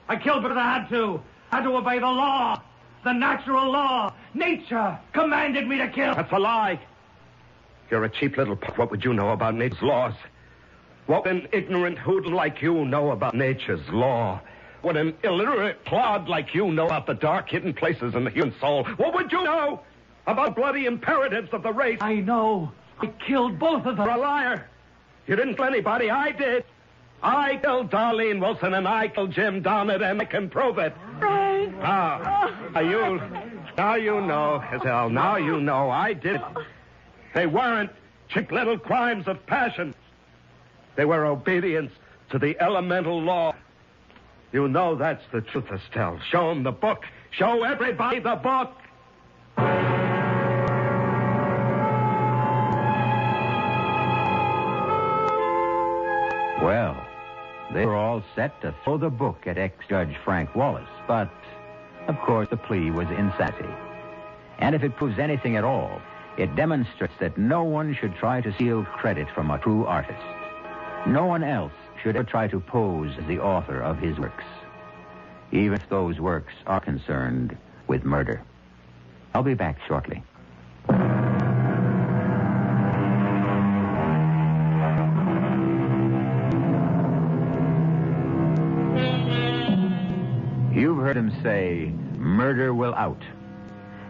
[SPEAKER 9] I killed because I had to. I had to obey the law. The natural law. Nature commanded me to kill.
[SPEAKER 22] That's a lie. You're a cheap little punk. What would you know about nature's laws?
[SPEAKER 7] What an ignorant hoodlum like you know about nature's law? What an illiterate clod like you know about the dark hidden places in the human soul? What would you know about the bloody imperatives of the race?
[SPEAKER 11] I know. I killed both of them.
[SPEAKER 7] You're a liar. You didn't kill anybody. I did. I killed Darlene Wilson and I killed Jim Donnet, and I can prove it.
[SPEAKER 14] Frank.
[SPEAKER 7] Now you know, Estelle. Now you know I did it. They weren't cheap little crimes of passion. They were obedience to the elemental law. You know that's the truth, Estelle. Show them the book. Show everybody the book.
[SPEAKER 21] Well, they were all set to throw the book at ex-Judge Frank Wallace, but, of course, the plea was insanity. And if it proves anything at all, it demonstrates that no one should try to steal credit from a true artist. No one else should ever try to pose as the author of his works, even if those works are concerned with murder. I'll be back shortly. You've heard him say, murder will out.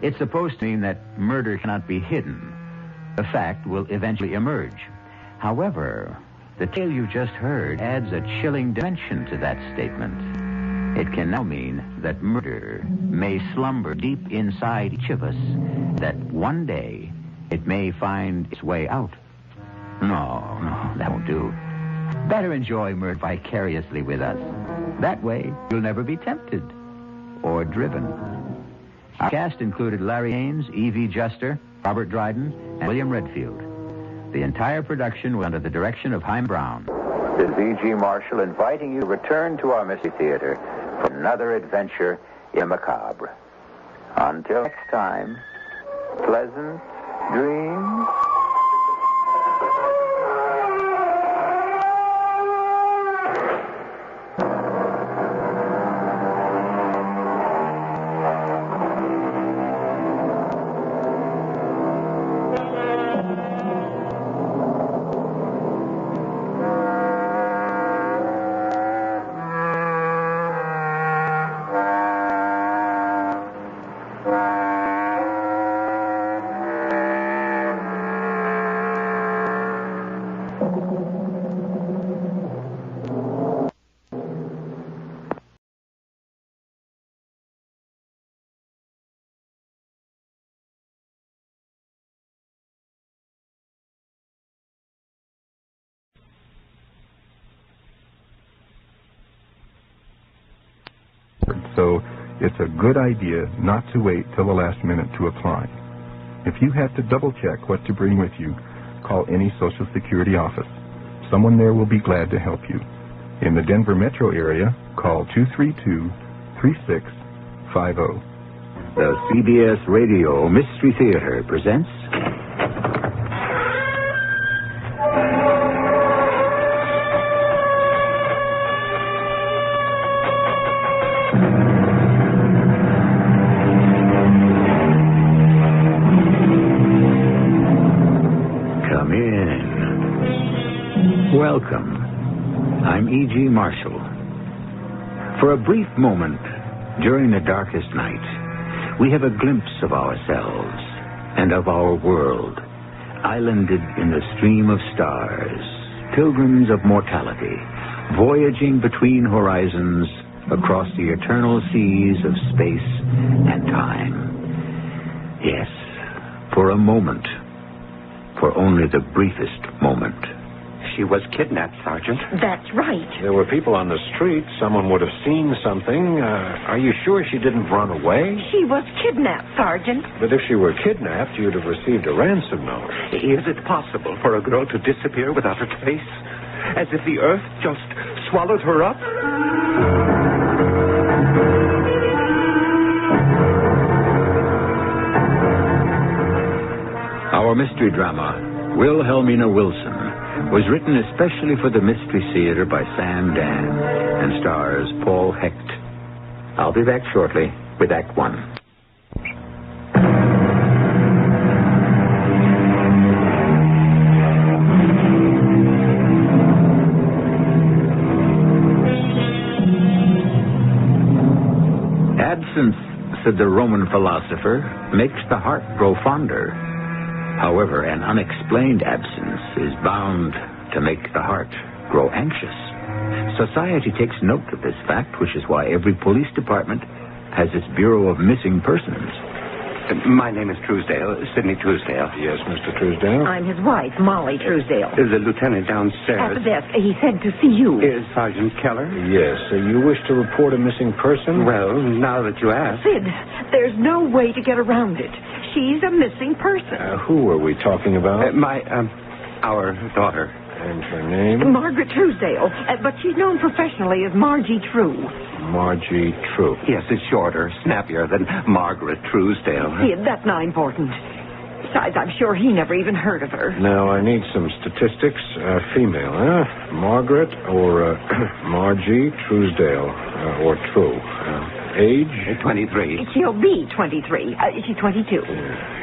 [SPEAKER 21] It's supposed to mean that murder cannot be hidden. The fact will eventually emerge. However, the tale you just heard adds a chilling dimension to that statement. It can now mean that murder may slumber deep inside each of us, that one day it may find its way out. No, that won't do. Better enjoy murder vicariously with us. That way, you'll never be tempted or driven. Our cast included Larry Haynes, E.V. Juster, Robert Dryden, and William Redfield. The entire production was under the direction of Haim Brown. This is E.G. Marshall inviting you to return to our Mystery Theater for another adventure in the macabre. Until next time, pleasant dreams.
[SPEAKER 23] So it's a good idea not to wait till the last minute to apply. If you have to double-check what to bring with you, call any Social Security office. Someone there will be glad to help you. In the Denver metro area, call 232-3650.
[SPEAKER 21] The CBS Radio Mystery Theater presents... Welcome. I'm E.G. Marshall. For a brief moment, during the darkest night, we have a glimpse of ourselves and of our world, islanded in the stream of stars, pilgrims of mortality, voyaging between horizons across the eternal seas of space and time. Yes, for a moment, for only the briefest moment.
[SPEAKER 24] She was kidnapped, Sergeant.
[SPEAKER 25] That's right.
[SPEAKER 24] There were people on the street. Someone would have seen something. Are you sure she didn't run away?
[SPEAKER 25] She was kidnapped, Sergeant.
[SPEAKER 24] But if she were kidnapped, you'd have received a ransom note.
[SPEAKER 11] Is it possible for a girl to disappear without a trace? As if the earth just swallowed her up?
[SPEAKER 21] Our mystery drama, Wilhelmina Wilson, was written especially for the Mystery Theater by Sam Dan and stars Paul Hecht. I'll be back shortly with Act One. Absence, said the Roman philosopher, makes the heart grow fonder. However, an unexplained absence is bound to make the heart grow anxious. Society takes note of this fact, which is why every police department has its Bureau of Missing Persons.
[SPEAKER 1] My name is Truesdale, Sidney Truesdale.
[SPEAKER 24] Yes, Mr. Truesdale?
[SPEAKER 25] I'm his wife, Molly Truesdale.
[SPEAKER 1] The lieutenant downstairs.
[SPEAKER 25] At the desk. He said to see you.
[SPEAKER 1] Is Sergeant Keller?
[SPEAKER 24] Yes. You wish to report a missing person?
[SPEAKER 1] Well, now that you ask.
[SPEAKER 25] Sid, there's no way to get around it. She's a missing person.
[SPEAKER 24] Who are we talking about?
[SPEAKER 1] Our daughter.
[SPEAKER 24] And her name?
[SPEAKER 25] Margaret Truesdale. But she's known professionally as Margie True.
[SPEAKER 24] Margie True.
[SPEAKER 1] Yes, it's shorter, snappier than Margaret Truesdale.
[SPEAKER 25] Sid, that's not important. Besides, I'm sure he never even heard of her.
[SPEAKER 24] Now, I need some statistics. Female, huh? Margaret or Margie Truesdale or True. Age?
[SPEAKER 1] 23.
[SPEAKER 25] She'll be 23. She's 22.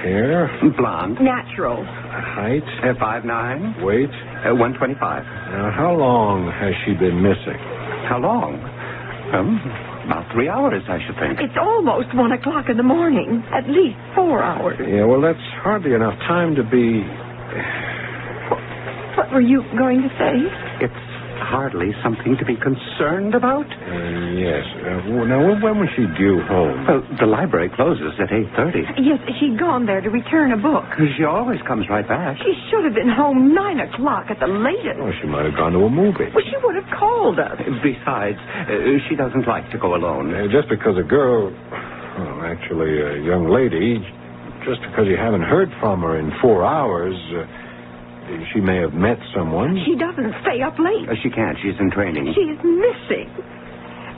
[SPEAKER 24] Hair?
[SPEAKER 1] Blonde.
[SPEAKER 25] Natural.
[SPEAKER 24] Height?
[SPEAKER 1] 5'9".
[SPEAKER 24] Weight?
[SPEAKER 1] 125.
[SPEAKER 24] Now, how long has she been missing?
[SPEAKER 1] How long? About 3 hours, I should think.
[SPEAKER 25] It's almost 1 o'clock in the morning. At least 4 hours.
[SPEAKER 24] Yeah, well, that's hardly enough time to be...
[SPEAKER 25] What were you going to say?
[SPEAKER 1] It's hardly something to be concerned about.
[SPEAKER 24] Yes. Now, when was she due home?
[SPEAKER 1] Well, the library closes at 8:30.
[SPEAKER 25] Yes, she'd gone there to return a book.
[SPEAKER 1] She always comes right back.
[SPEAKER 25] She should have been home 9 o'clock at the latest.
[SPEAKER 24] Oh, she might have gone to a movie.
[SPEAKER 25] Well, she would have called us.
[SPEAKER 1] Besides, she doesn't like to go alone.
[SPEAKER 24] Just because a girl, well, actually a young lady, just because you haven't heard from her in 4 hours... she may have met someone.
[SPEAKER 25] She doesn't stay up late.
[SPEAKER 1] She can't. She's in training.
[SPEAKER 25] She's missing.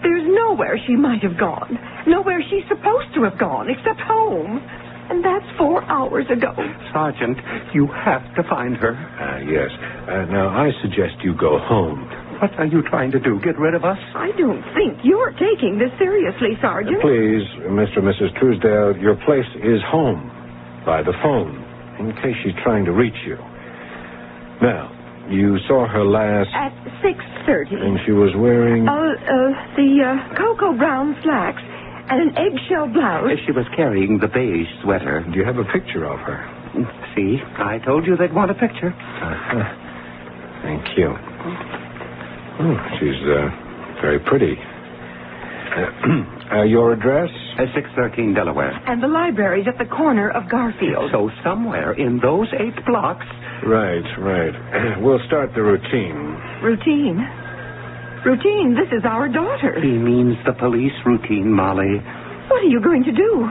[SPEAKER 25] There's nowhere she might have gone. Nowhere she's supposed to have gone, except home. And that's 4 hours ago.
[SPEAKER 1] Sergeant, you have to find her.
[SPEAKER 24] Yes. Now, I suggest you go home.
[SPEAKER 1] What are you trying to do? Get rid of us?
[SPEAKER 25] I don't think you're taking this seriously, Sergeant.
[SPEAKER 24] Please, Mr. and Mrs. Truesdale, your place is home. By the phone, in case she's trying to reach you. Now, you saw her last...
[SPEAKER 25] At 6:30.
[SPEAKER 24] And she was wearing...
[SPEAKER 25] the cocoa brown slacks and an eggshell blouse.
[SPEAKER 1] She was carrying the beige sweater.
[SPEAKER 24] Do you have a picture of her?
[SPEAKER 1] See, I told you they'd want a picture.
[SPEAKER 24] Thank you. Oh, she's very pretty. Your address?
[SPEAKER 1] 613 Delaware.
[SPEAKER 25] And the library's at the corner of Garfield.
[SPEAKER 1] So somewhere in those 8 blocks...
[SPEAKER 24] Right. We'll start the routine.
[SPEAKER 25] Routine? Routine, this is our daughter.
[SPEAKER 1] He means the police routine, Molly.
[SPEAKER 25] What are you going to do?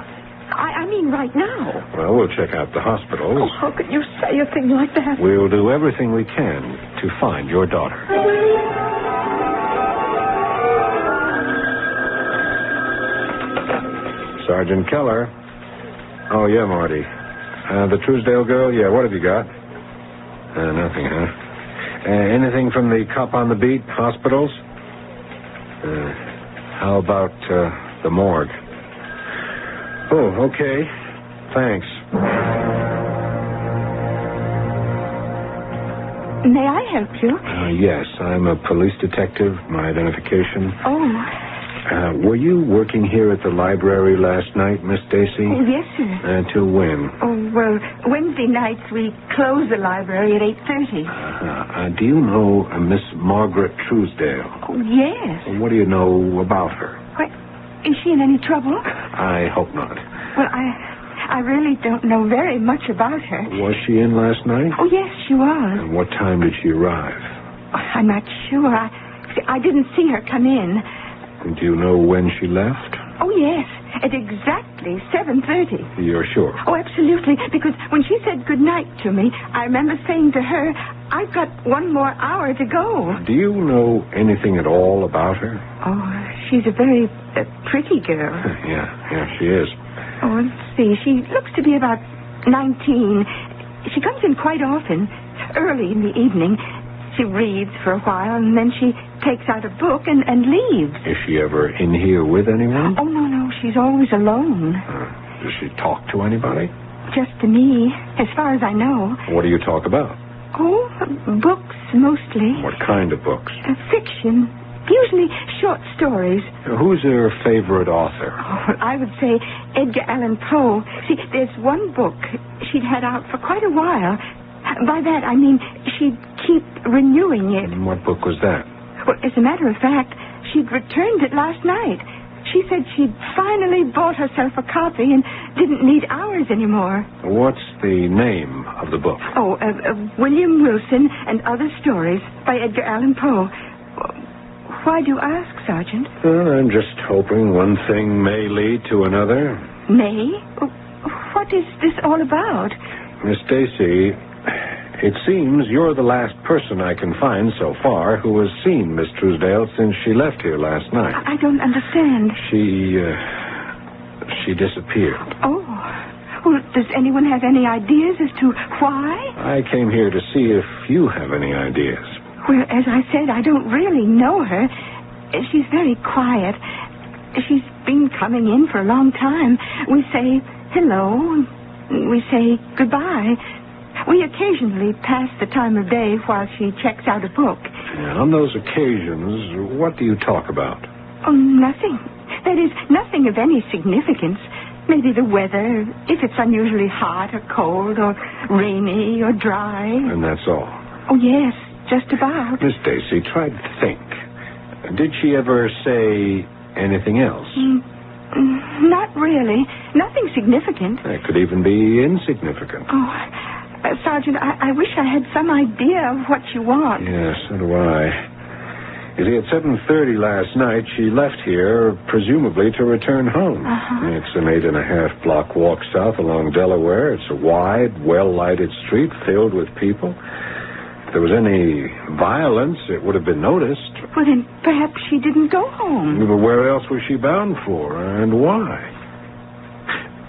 [SPEAKER 25] I mean right now.
[SPEAKER 24] Well, we'll check out the hospitals.
[SPEAKER 25] Oh, how could you say a thing like that?
[SPEAKER 24] We'll do everything we can to find your daughter. Sergeant Keller. Oh, yeah, Marty. The Truesdale girl? Yeah, what have you got? Nothing, huh? Anything from the cop on the beat? Hospitals? How about the morgue? Oh, okay. Thanks.
[SPEAKER 25] May I help you?
[SPEAKER 24] Yes, I'm a police detective. My identification.
[SPEAKER 25] Oh.
[SPEAKER 24] Were you working here at the library last night, Miss Stacy?
[SPEAKER 25] Oh, yes, sir.
[SPEAKER 24] Till when?
[SPEAKER 25] Oh, well, Wednesday nights we close the library at 8:30.
[SPEAKER 24] Do you know Miss Margaret Truesdale?
[SPEAKER 25] Oh, yes.
[SPEAKER 24] What do you know about her?
[SPEAKER 25] What? Is she in any trouble?
[SPEAKER 24] I hope not.
[SPEAKER 25] Well, I really don't know very much about her.
[SPEAKER 24] Was she in last night?
[SPEAKER 25] Oh, yes, she was.
[SPEAKER 24] And what time did she arrive?
[SPEAKER 25] I'm not sure. I didn't see her come in.
[SPEAKER 24] Do you know when she left?
[SPEAKER 25] Oh, yes. At exactly 7:30.
[SPEAKER 24] You're sure?
[SPEAKER 25] Oh, absolutely. Because when she said goodnight to me, I remember saying to her, I've got 1 more hour to go.
[SPEAKER 24] Do you know anything at all about her?
[SPEAKER 25] Oh, she's a very pretty girl.
[SPEAKER 24] Yeah, she is.
[SPEAKER 25] Oh, let's see. She looks to be about 19. She comes in quite often, early in the evening. She reads for a while, and then she takes out a book and leaves.
[SPEAKER 24] Is she ever in here with anyone?
[SPEAKER 25] Oh, no. She's always alone.
[SPEAKER 24] Does she talk to anybody?
[SPEAKER 25] Just to me, as far as I know.
[SPEAKER 24] What do you talk about?
[SPEAKER 25] Oh, books, mostly.
[SPEAKER 24] What kind of books?
[SPEAKER 25] Fiction. Usually short stories.
[SPEAKER 24] Who's her favorite author?
[SPEAKER 25] Oh, I would say Edgar Allan Poe. See, there's one book she'd had out for quite a while. By that, I mean she'd keep renewing it.
[SPEAKER 24] And what book was that?
[SPEAKER 25] Well, as a matter of fact, she'd returned it last night. She said she'd finally bought herself a copy and didn't need ours anymore.
[SPEAKER 24] What's the name of the book?
[SPEAKER 25] Oh, William Wilson and Other Stories by Edgar Allan Poe. Why do you ask, Sergeant?
[SPEAKER 24] Well, I'm just hoping one thing may lead to another.
[SPEAKER 25] May? What is this all about?
[SPEAKER 24] Miss Stacy, it seems you're the last person I can find so far who has seen Miss Truesdale since she left here last night.
[SPEAKER 25] I don't understand.
[SPEAKER 24] She disappeared.
[SPEAKER 25] Oh. Well, does anyone have any ideas as to why?
[SPEAKER 24] I came here to see if you have any ideas.
[SPEAKER 25] Well, as I said, I don't really know her. She's very quiet. She's been coming in for a long time. We say hello. We say goodbye. We occasionally pass the time of day while she checks out a book.
[SPEAKER 24] Yeah, on those occasions, what do you talk about?
[SPEAKER 25] Oh, nothing. That is, nothing of any significance. Maybe the weather, if it's unusually hot or cold or rainy or dry.
[SPEAKER 24] And that's all?
[SPEAKER 25] Oh, yes, just about.
[SPEAKER 24] Miss Stacy, try to think. Did she ever say anything else?
[SPEAKER 25] Not really. Nothing significant.
[SPEAKER 24] That could even be insignificant.
[SPEAKER 25] Oh, Sergeant, I wish I had some idea of what you want.
[SPEAKER 24] Yes, so do I. You see, at 7:30 last night, she left here, presumably to return home. It's an 8.5 block walk south along Delaware. It's a wide, well-lighted street filled with people. If there was any violence, it would have been noticed.
[SPEAKER 25] Well, then perhaps she didn't go home.
[SPEAKER 24] But where else was she bound for, and why?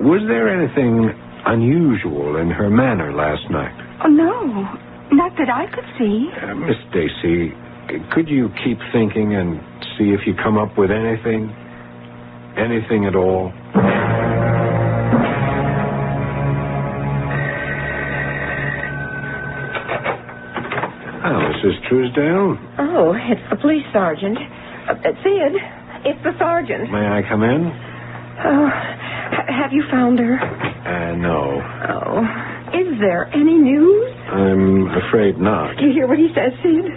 [SPEAKER 24] Was there anything unusual in her manner last night?
[SPEAKER 25] Oh, no. Not that I could see.
[SPEAKER 24] Miss Stacy, could you keep thinking and see if you come up with anything? Anything at all? Oh, Mrs. Truesdale?
[SPEAKER 2] Oh, it's the police sergeant. Sid, it's the sergeant.
[SPEAKER 24] May I come in?
[SPEAKER 2] Oh, have you found her?
[SPEAKER 24] No.
[SPEAKER 2] Oh, is there any news?
[SPEAKER 24] I'm afraid not.
[SPEAKER 2] Do you hear what he says, Sid?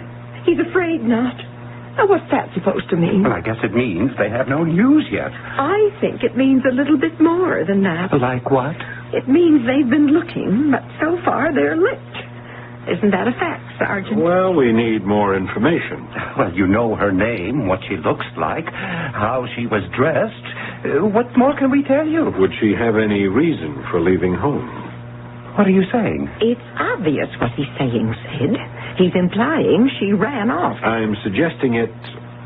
[SPEAKER 2] He's afraid not. Now, what's that supposed to mean?
[SPEAKER 1] Well, I guess it means they have no news yet.
[SPEAKER 2] I think it means a little bit more than that.
[SPEAKER 1] Like what?
[SPEAKER 2] It means they've been looking, but so far they're licked. Isn't that a fact, Sergeant?
[SPEAKER 24] Well, we need more information.
[SPEAKER 1] Well, you know her name, what she looks like, how she was dressed. What more can we tell you?
[SPEAKER 24] Would she have any reason for leaving home?
[SPEAKER 1] What are you saying?
[SPEAKER 2] It's obvious what he's saying, Sid. He's implying she ran off.
[SPEAKER 24] I'm suggesting it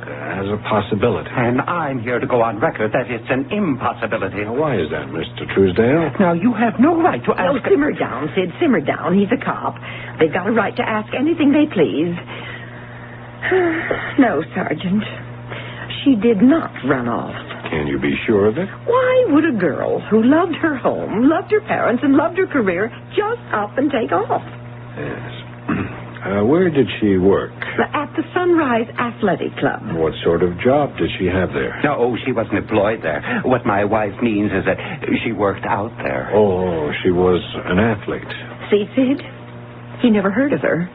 [SPEAKER 24] as a possibility.
[SPEAKER 1] And I'm here to go on record that it's an impossibility.
[SPEAKER 24] Now, why is that, Mr. Truesdale?
[SPEAKER 1] Now, you have no right to ask...
[SPEAKER 2] No, simmer down, Sid, simmer down. He's a cop. They've got a right to ask anything they please. No, Sergeant. She did not run off.
[SPEAKER 24] Can you be sure of it?
[SPEAKER 2] Why would a girl who loved her home, loved her parents, and loved her career just up and take off?
[SPEAKER 24] Yes. Where did she work?
[SPEAKER 2] At the Sunrise Athletic Club.
[SPEAKER 24] What sort of job did she have there?
[SPEAKER 1] No, she wasn't employed there. What my wife means is that she worked out there.
[SPEAKER 24] Oh, she was an athlete.
[SPEAKER 2] See, Sid? He never heard of her.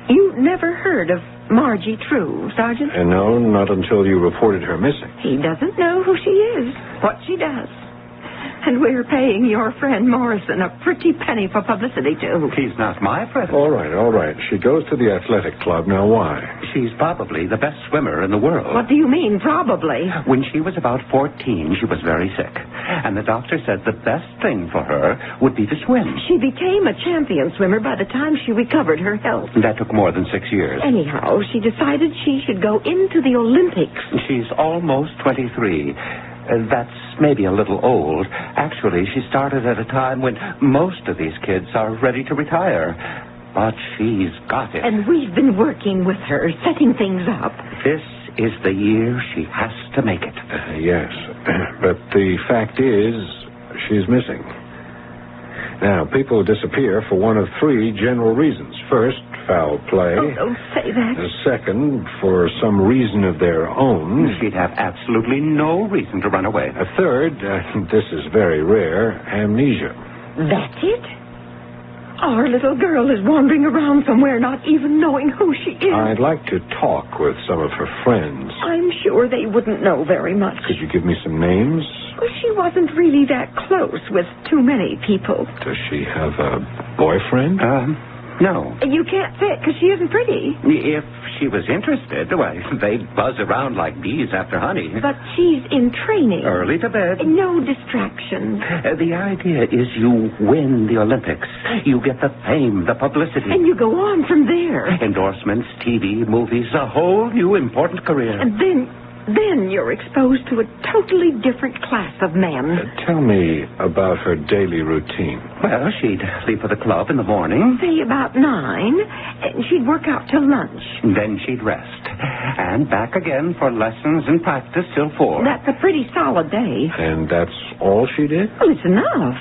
[SPEAKER 2] You never heard of Margie True, Sergeant?
[SPEAKER 24] No, not until you reported her missing.
[SPEAKER 2] He doesn't know who she is, what she does. And we're paying your friend Morrison a pretty penny for publicity, too.
[SPEAKER 1] She's not my friend.
[SPEAKER 24] All right. She goes to the athletic club. Now, why?
[SPEAKER 1] She's probably the best swimmer in the world.
[SPEAKER 2] What do you mean, probably?
[SPEAKER 1] When she was about 14, she was very sick. And the doctor said the best thing for her would be to swim.
[SPEAKER 2] She became a champion swimmer by the time she recovered her health.
[SPEAKER 1] That took more than 6 years.
[SPEAKER 2] Anyhow, she decided she should go into the Olympics.
[SPEAKER 1] She's almost 23. That's maybe a little old. Actually, she started at a time when most of these kids are ready to retire. But she's got it.
[SPEAKER 2] And we've been working with her, setting things up.
[SPEAKER 1] This is the year she has to make it.
[SPEAKER 24] Yes. But the fact is, she's missing. Now, people disappear for one of three general reasons. First, foul play.
[SPEAKER 2] Oh, don't say that.
[SPEAKER 24] Second, for some reason of their own.
[SPEAKER 1] She'd have absolutely no reason to run away.
[SPEAKER 24] Third, this is very rare, amnesia.
[SPEAKER 2] That's it? Our little girl is wandering around somewhere not even knowing who she is.
[SPEAKER 24] I'd like to talk with some of her friends.
[SPEAKER 2] I'm sure they wouldn't know very much.
[SPEAKER 24] Could you give me some names?
[SPEAKER 2] Well, she wasn't really that close with too many people.
[SPEAKER 24] Does she have a boyfriend?
[SPEAKER 1] No.
[SPEAKER 2] You can't say it because she isn't pretty.
[SPEAKER 1] If she was interested, well, they'd buzz around like bees after honey.
[SPEAKER 2] But she's in training.
[SPEAKER 1] Early to bed.
[SPEAKER 2] No distractions.
[SPEAKER 1] The idea is you win the Olympics. You get the fame, the publicity.
[SPEAKER 2] And you go on from there.
[SPEAKER 1] Endorsements, TV, movies, a whole new important career.
[SPEAKER 2] And then you're exposed to a totally different class of men.
[SPEAKER 24] Tell me about her daily routine.
[SPEAKER 1] Well, she'd leave for the club in the morning.
[SPEAKER 2] Say about 9, and she'd work out till lunch.
[SPEAKER 1] Then she'd rest. And back again for lessons and practice till 4.
[SPEAKER 2] That's a pretty solid day.
[SPEAKER 24] And that's all she did?
[SPEAKER 2] Well, it's enough.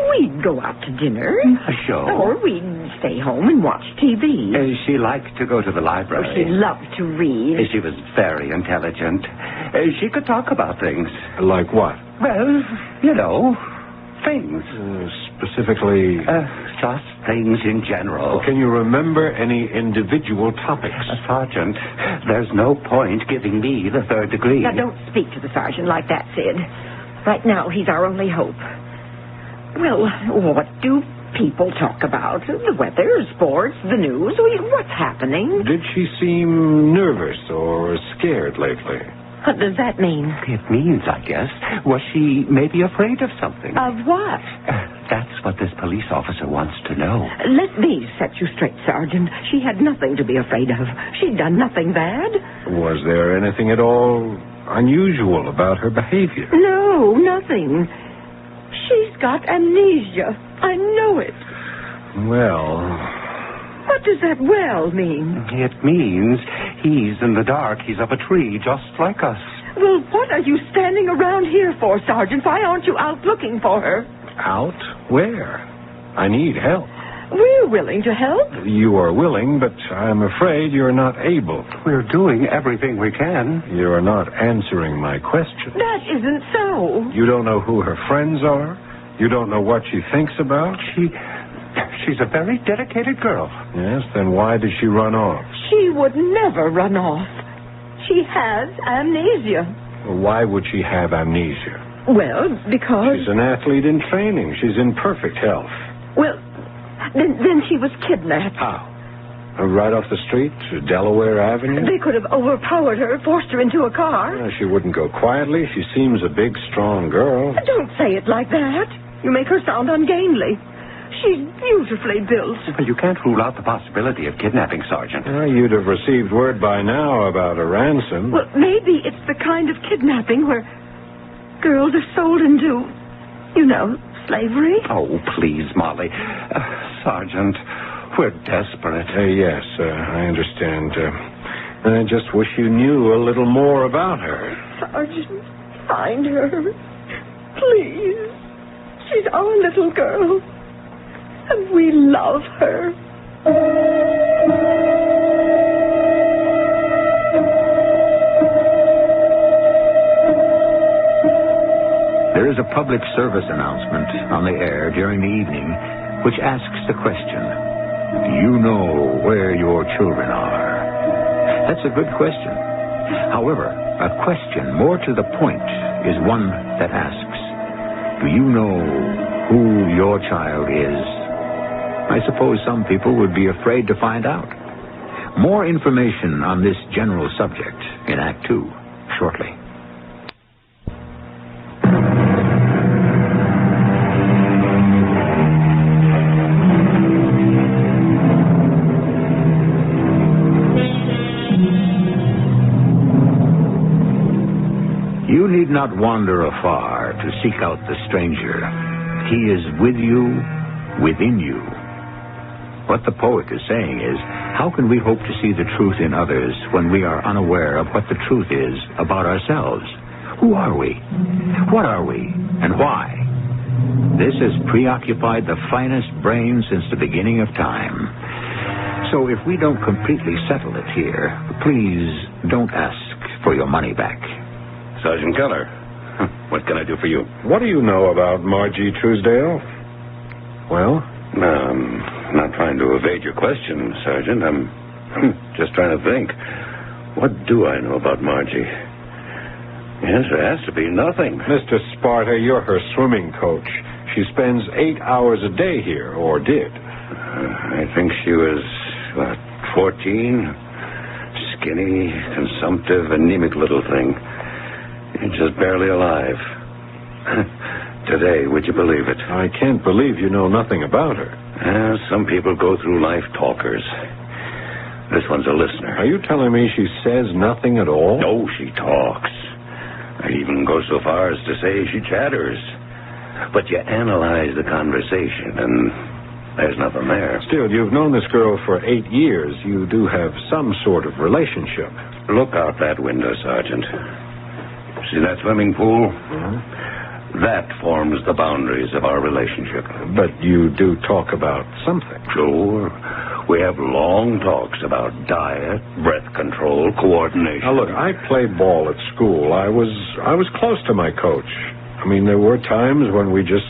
[SPEAKER 2] We'd go out to dinner.
[SPEAKER 1] A show.
[SPEAKER 2] Or we'd stay home and watch TV.
[SPEAKER 1] She liked to go to the library.
[SPEAKER 2] She loved to read.
[SPEAKER 1] She was very intelligent. She could talk about things.
[SPEAKER 24] Like what?
[SPEAKER 1] Well, you know, things.
[SPEAKER 24] Specifically?
[SPEAKER 1] Just things in general.
[SPEAKER 24] Can you remember any individual topics?
[SPEAKER 1] Sergeant, there's no point giving me the 3rd degree.
[SPEAKER 2] Now, don't speak to the sergeant like that, Sid. Right now, he's our only hope. Well, what do people talk about? The weather, sports, the news. What's happening?
[SPEAKER 24] Did she seem nervous or scared lately?
[SPEAKER 2] What does that mean?
[SPEAKER 1] It means, I guess, was she maybe afraid of something?
[SPEAKER 2] Of what?
[SPEAKER 1] That's what this police officer wants to know.
[SPEAKER 2] Let me set you straight, Sergeant. She had nothing to be afraid of. She'd done nothing bad.
[SPEAKER 24] Was there anything at all unusual about her behavior?
[SPEAKER 2] No, nothing. She's got amnesia. I know it.
[SPEAKER 24] Well...
[SPEAKER 2] What does that well mean?
[SPEAKER 1] It means he's in the dark. He's up a tree, just like us.
[SPEAKER 2] Well, what are you standing around here for, Sergeant? Why aren't you out looking for her?
[SPEAKER 24] Out? Where? I need help.
[SPEAKER 2] We're willing to help.
[SPEAKER 24] You are willing, but I'm afraid you're not able.
[SPEAKER 1] We're doing everything we can.
[SPEAKER 24] You're not answering my question.
[SPEAKER 2] That isn't so.
[SPEAKER 24] You don't know who her friends are? You don't know what she thinks about?
[SPEAKER 1] She's a very dedicated girl.
[SPEAKER 24] Yes, then why did she run off?
[SPEAKER 2] She would never run off. She has amnesia.
[SPEAKER 24] Well, why would she have amnesia?
[SPEAKER 2] Well, because...
[SPEAKER 24] She's an athlete in training. She's in perfect health.
[SPEAKER 2] Well, then she was kidnapped.
[SPEAKER 24] How? Right off the street to Delaware Avenue?
[SPEAKER 2] They could have overpowered her, forced her into a car.
[SPEAKER 24] She wouldn't go quietly. She seems a big, strong girl.
[SPEAKER 2] Don't say it like that. You make her sound ungainly. She's beautifully built.
[SPEAKER 1] Well, you can't rule out the possibility of kidnapping, Sergeant.
[SPEAKER 24] You'd have received word by now about a ransom.
[SPEAKER 2] Well, maybe it's the kind of kidnapping where girls are sold into, slavery.
[SPEAKER 1] Oh, please, Molly. Sergeant, we're desperate.
[SPEAKER 24] Yes, I understand. I just wish you knew a little more about her.
[SPEAKER 2] Sergeant, find her. Please. She's our little girl. And we love her.
[SPEAKER 21] There is a public service announcement on the air during the evening which asks the question, do you know where your children are? That's a good question. However, a question more to the point is one that asks, do you know who your child is? I suppose some people would be afraid to find out. More information on this general subject in Act 2, shortly. You need not wander afar to seek out the stranger. He is with you, within you. What the poet is saying is, how can we hope to see the truth in others when we are unaware of what the truth is about ourselves? Who are we? What are we? And why? This has preoccupied the finest brains since the beginning of time. So if we don't completely settle it here, please don't ask for your money back.
[SPEAKER 22] Sergeant Keller, what can I do for you?
[SPEAKER 24] What do you know about Margie Truesdale? Well?
[SPEAKER 22] No, I'm not trying to evade your question, Sergeant. I'm just trying to think. What do I know about Margie? The answer has to be nothing.
[SPEAKER 24] Mr. Sparta, you're her swimming coach. She spends 8 hours a day here, or did.
[SPEAKER 22] I think she was, 14? Skinny, consumptive, anemic little thing. Just barely alive. Today, would you believe it?
[SPEAKER 24] I can't believe you know nothing about her.
[SPEAKER 22] Some people go through life talkers. This one's a listener.
[SPEAKER 24] Are you telling me she says nothing at all?
[SPEAKER 22] No, she talks. I even go so far as to say she chatters. But you analyze the conversation, and there's nothing there.
[SPEAKER 24] Still, you've known this girl for 8 years. You do have some sort of relationship.
[SPEAKER 22] Look out that window, Sergeant. See that swimming pool?
[SPEAKER 24] Yeah.
[SPEAKER 22] That forms the boundaries of our relationship.
[SPEAKER 24] But you do talk about something.
[SPEAKER 22] Sure. We have long talks about diet, breath control, coordination.
[SPEAKER 24] Now, look, I played ball at school. I was close to my coach. I mean, there were times when we just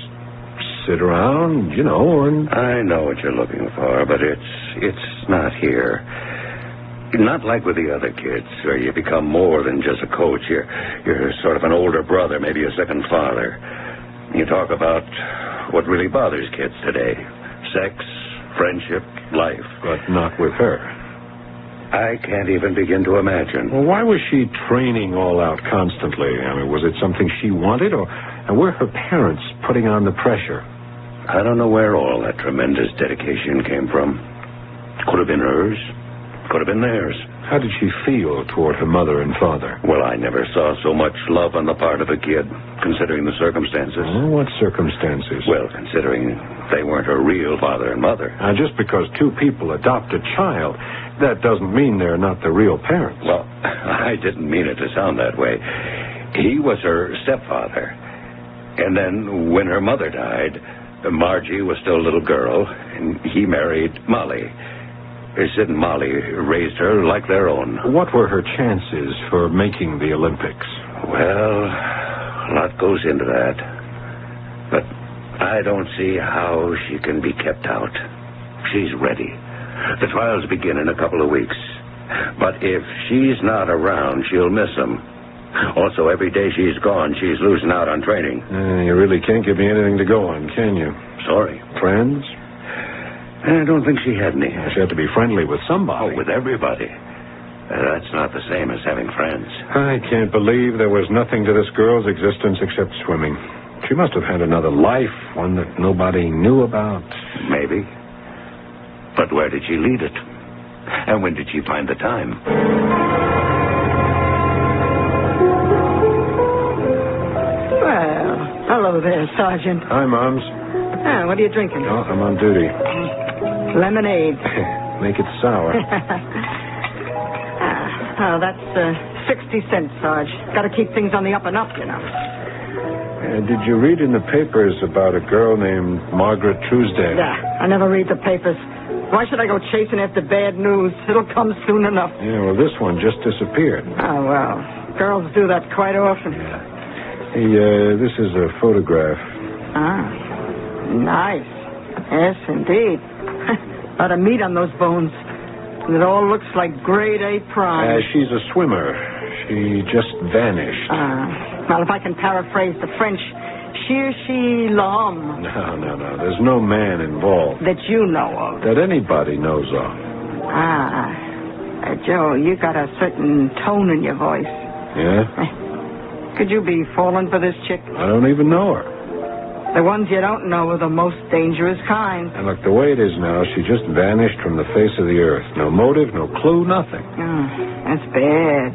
[SPEAKER 24] sit around, and...
[SPEAKER 22] I know what you're looking for, but it's not here. Not like with the other kids, where you become more than just a coach. You're sort of an older brother, maybe a second father. You talk about what really bothers kids today. Sex, friendship, life.
[SPEAKER 24] But not with her.
[SPEAKER 22] I can't even begin to imagine.
[SPEAKER 24] Well, why was she training all out constantly? I mean, was it something she wanted, and were her parents putting on the pressure?
[SPEAKER 22] I don't know where all that tremendous dedication came from. Could have been hers. Could have been theirs.
[SPEAKER 24] How did she feel toward her mother and father?
[SPEAKER 22] Well, I never saw so much love on the part of a kid, considering the circumstances.
[SPEAKER 24] Oh, what circumstances?
[SPEAKER 22] Well, considering they weren't her real father and mother.
[SPEAKER 24] Now, just because two people adopt a child, that doesn't mean they're not the real parents.
[SPEAKER 22] Well, I didn't mean it to sound that way. He was her stepfather. And then when her mother died, Margie was still a little girl, and he married Molly. Sid and Molly raised her like their own.
[SPEAKER 24] What were her chances for making the Olympics?
[SPEAKER 22] Well, a lot goes into that. But I don't see how she can be kept out. She's ready. The trials begin in a couple of weeks. But if she's not around, she'll miss them. Also, every day she's gone, she's losing out on training.
[SPEAKER 24] You really can't give me anything to go on, can you?
[SPEAKER 22] Sorry.
[SPEAKER 24] Friends?
[SPEAKER 22] I don't think she had any.
[SPEAKER 24] She had to be friendly with somebody.
[SPEAKER 22] Oh, with everybody. That's not the same as having friends.
[SPEAKER 24] I can't believe there was nothing to this girl's existence except swimming. She must have had another life, one that nobody knew about.
[SPEAKER 22] Maybe. But where did she lead it? And when did she find the time?
[SPEAKER 2] Well, hello there, Sergeant.
[SPEAKER 24] Hi, Moms.
[SPEAKER 2] What are you drinking?
[SPEAKER 24] Oh, I'm on duty.
[SPEAKER 2] Lemonade.
[SPEAKER 24] Make it sour.
[SPEAKER 2] That's 60 cents, Sarge. Got to keep things on the up and up,
[SPEAKER 24] Did you read in the papers about a girl named Margaret Truesdale?
[SPEAKER 2] Yeah, I never read the papers. Why should I go chasing after bad news? It'll come soon enough.
[SPEAKER 24] Yeah, well, this one just disappeared.
[SPEAKER 2] Oh, well, girls do that quite often.
[SPEAKER 24] Yeah. Hey, this is a photograph.
[SPEAKER 2] Nice. Yes, indeed. A lot of meat on those bones. And it all looks like grade A prime.
[SPEAKER 24] She's a swimmer. She just vanished.
[SPEAKER 2] Well, if I can paraphrase the French, cherchez l'homme.
[SPEAKER 24] No. There's no man involved.
[SPEAKER 2] That you know of.
[SPEAKER 24] That anybody knows of.
[SPEAKER 2] Joe, you got a certain tone in your voice.
[SPEAKER 24] Yeah?
[SPEAKER 2] Could you be falling for this chick?
[SPEAKER 24] I don't even know her.
[SPEAKER 2] The ones you don't know are the most dangerous kind.
[SPEAKER 24] And look, the way it is now, she just vanished from the face of the earth. No motive, no clue, nothing.
[SPEAKER 2] That's bad.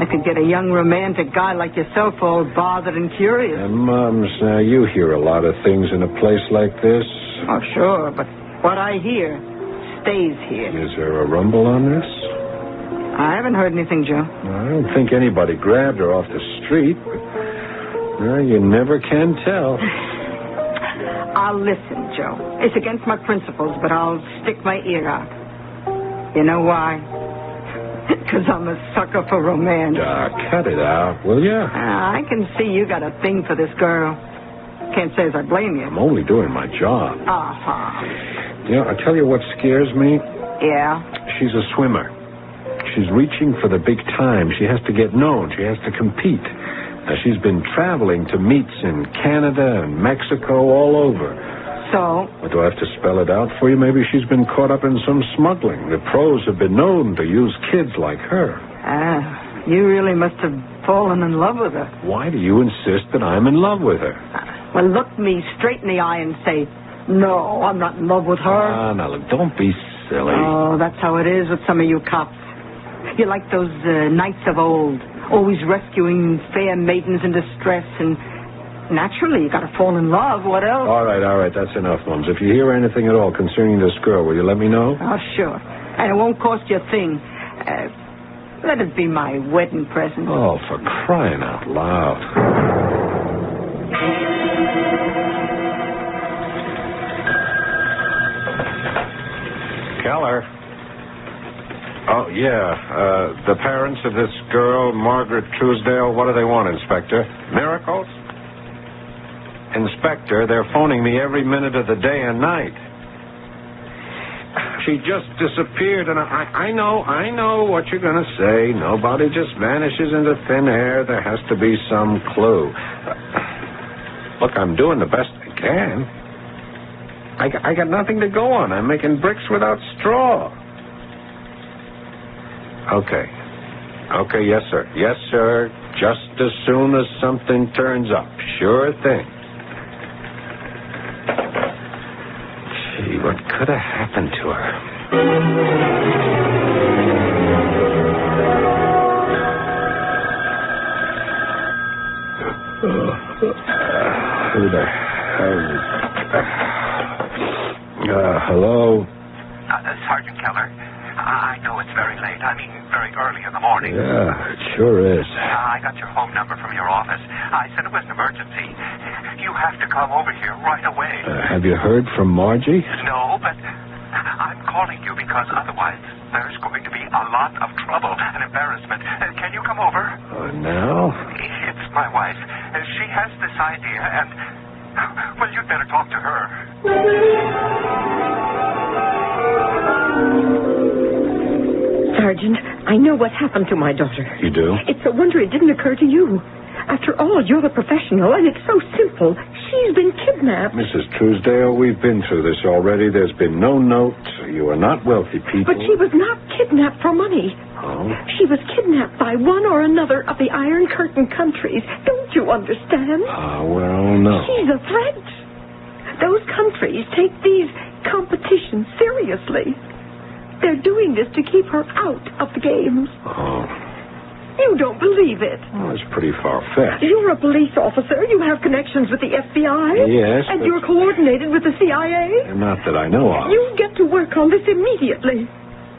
[SPEAKER 2] I could get a young romantic guy like yourself all bothered and curious.
[SPEAKER 24] And, Moms, now you hear a lot of things in a place like this.
[SPEAKER 2] Oh, sure, but what I hear stays here.
[SPEAKER 24] Is there a rumble on this?
[SPEAKER 2] I haven't heard anything, Joe.
[SPEAKER 24] I don't think anybody grabbed her off the street, but you never can tell.
[SPEAKER 2] I'll listen, Joe. It's against my principles, but I'll stick my ear out. You know why? Because I'm a sucker for romance.
[SPEAKER 24] Cut it out, will ya?
[SPEAKER 2] I can see you got a thing for this girl. Can't say as I blame you.
[SPEAKER 24] I'm only doing my job.
[SPEAKER 2] Uh-huh.
[SPEAKER 24] You know, I tell you what scares me.
[SPEAKER 2] Yeah?
[SPEAKER 24] She's a swimmer. She's reaching for the big time. She has to get known. She has to compete. Now, she's been traveling to meets in Canada and Mexico, all over.
[SPEAKER 2] So?
[SPEAKER 24] Well, do I have to spell it out for you? Maybe she's been caught up in some smuggling. The pros have been known to use kids like her.
[SPEAKER 2] You really must have fallen in love with her.
[SPEAKER 24] Why do you insist that I'm in love with her?
[SPEAKER 2] Well, look me straight in the eye and say, no, I'm not in love with her.
[SPEAKER 24] Now, look, don't be silly.
[SPEAKER 2] Oh, that's how it is with some of you cops. You're like those knights of old, always rescuing fair maidens in distress, and naturally, you got to fall in love. What else?
[SPEAKER 24] All right, that's enough, Mums. If you hear anything at all concerning this girl, will you let me know?
[SPEAKER 2] Oh, sure. And it won't cost you a thing. Let it be my wedding present.
[SPEAKER 24] Oh, for crying out loud. Keller. Oh, yeah. The parents of this girl, Margaret Truesdale, what do they want, Inspector? Miracles? Inspector, they're phoning me every minute of the day and night. She just disappeared, and I know what you're going to say. Nobody just vanishes into thin air. There has to be some clue. Look, I'm doing the best I can. I got nothing to go on. I'm making bricks without straw. Okay, yes, sir. Yes, sir. Just as soon as something turns up. Sure thing. Gee, what could have happened to her? Who the hell? Hello?
[SPEAKER 11] Sergeant Keller, I know it's very late. I mean, very early in the morning.
[SPEAKER 24] Yeah, it sure is.
[SPEAKER 11] I got your phone number from your office. I said it was an emergency. You have to come over here right away.
[SPEAKER 24] Have you heard from Margie?
[SPEAKER 11] No, but I'm calling you because otherwise there's going to be a lot of trouble and embarrassment. Can you come over?
[SPEAKER 24] Now?
[SPEAKER 11] It's my wife. She has this idea, and, well, you'd better talk to her.
[SPEAKER 2] Sergeant, I know what happened to my daughter.
[SPEAKER 24] You do?
[SPEAKER 2] It's a wonder it didn't occur to you. After all, you're the professional, and it's so simple. She's been kidnapped.
[SPEAKER 24] Mrs. Truesdale, we've been through this already. There's been no note. You are not wealthy people.
[SPEAKER 2] But she was not kidnapped for money.
[SPEAKER 24] Oh?
[SPEAKER 2] She was kidnapped by one or another of the Iron Curtain countries. Don't you understand?
[SPEAKER 24] Well, no.
[SPEAKER 2] She's a threat. Those countries take these competitions seriously. They're doing this to keep her out of the games.
[SPEAKER 24] Oh.
[SPEAKER 2] You don't believe it.
[SPEAKER 24] Oh, it's pretty far-fetched.
[SPEAKER 2] You're a police officer. You have connections with the FBI.
[SPEAKER 24] Yes,
[SPEAKER 2] And
[SPEAKER 24] but...
[SPEAKER 2] you're coordinated with the CIA.
[SPEAKER 24] Not that I know of.
[SPEAKER 2] You get to work on this immediately.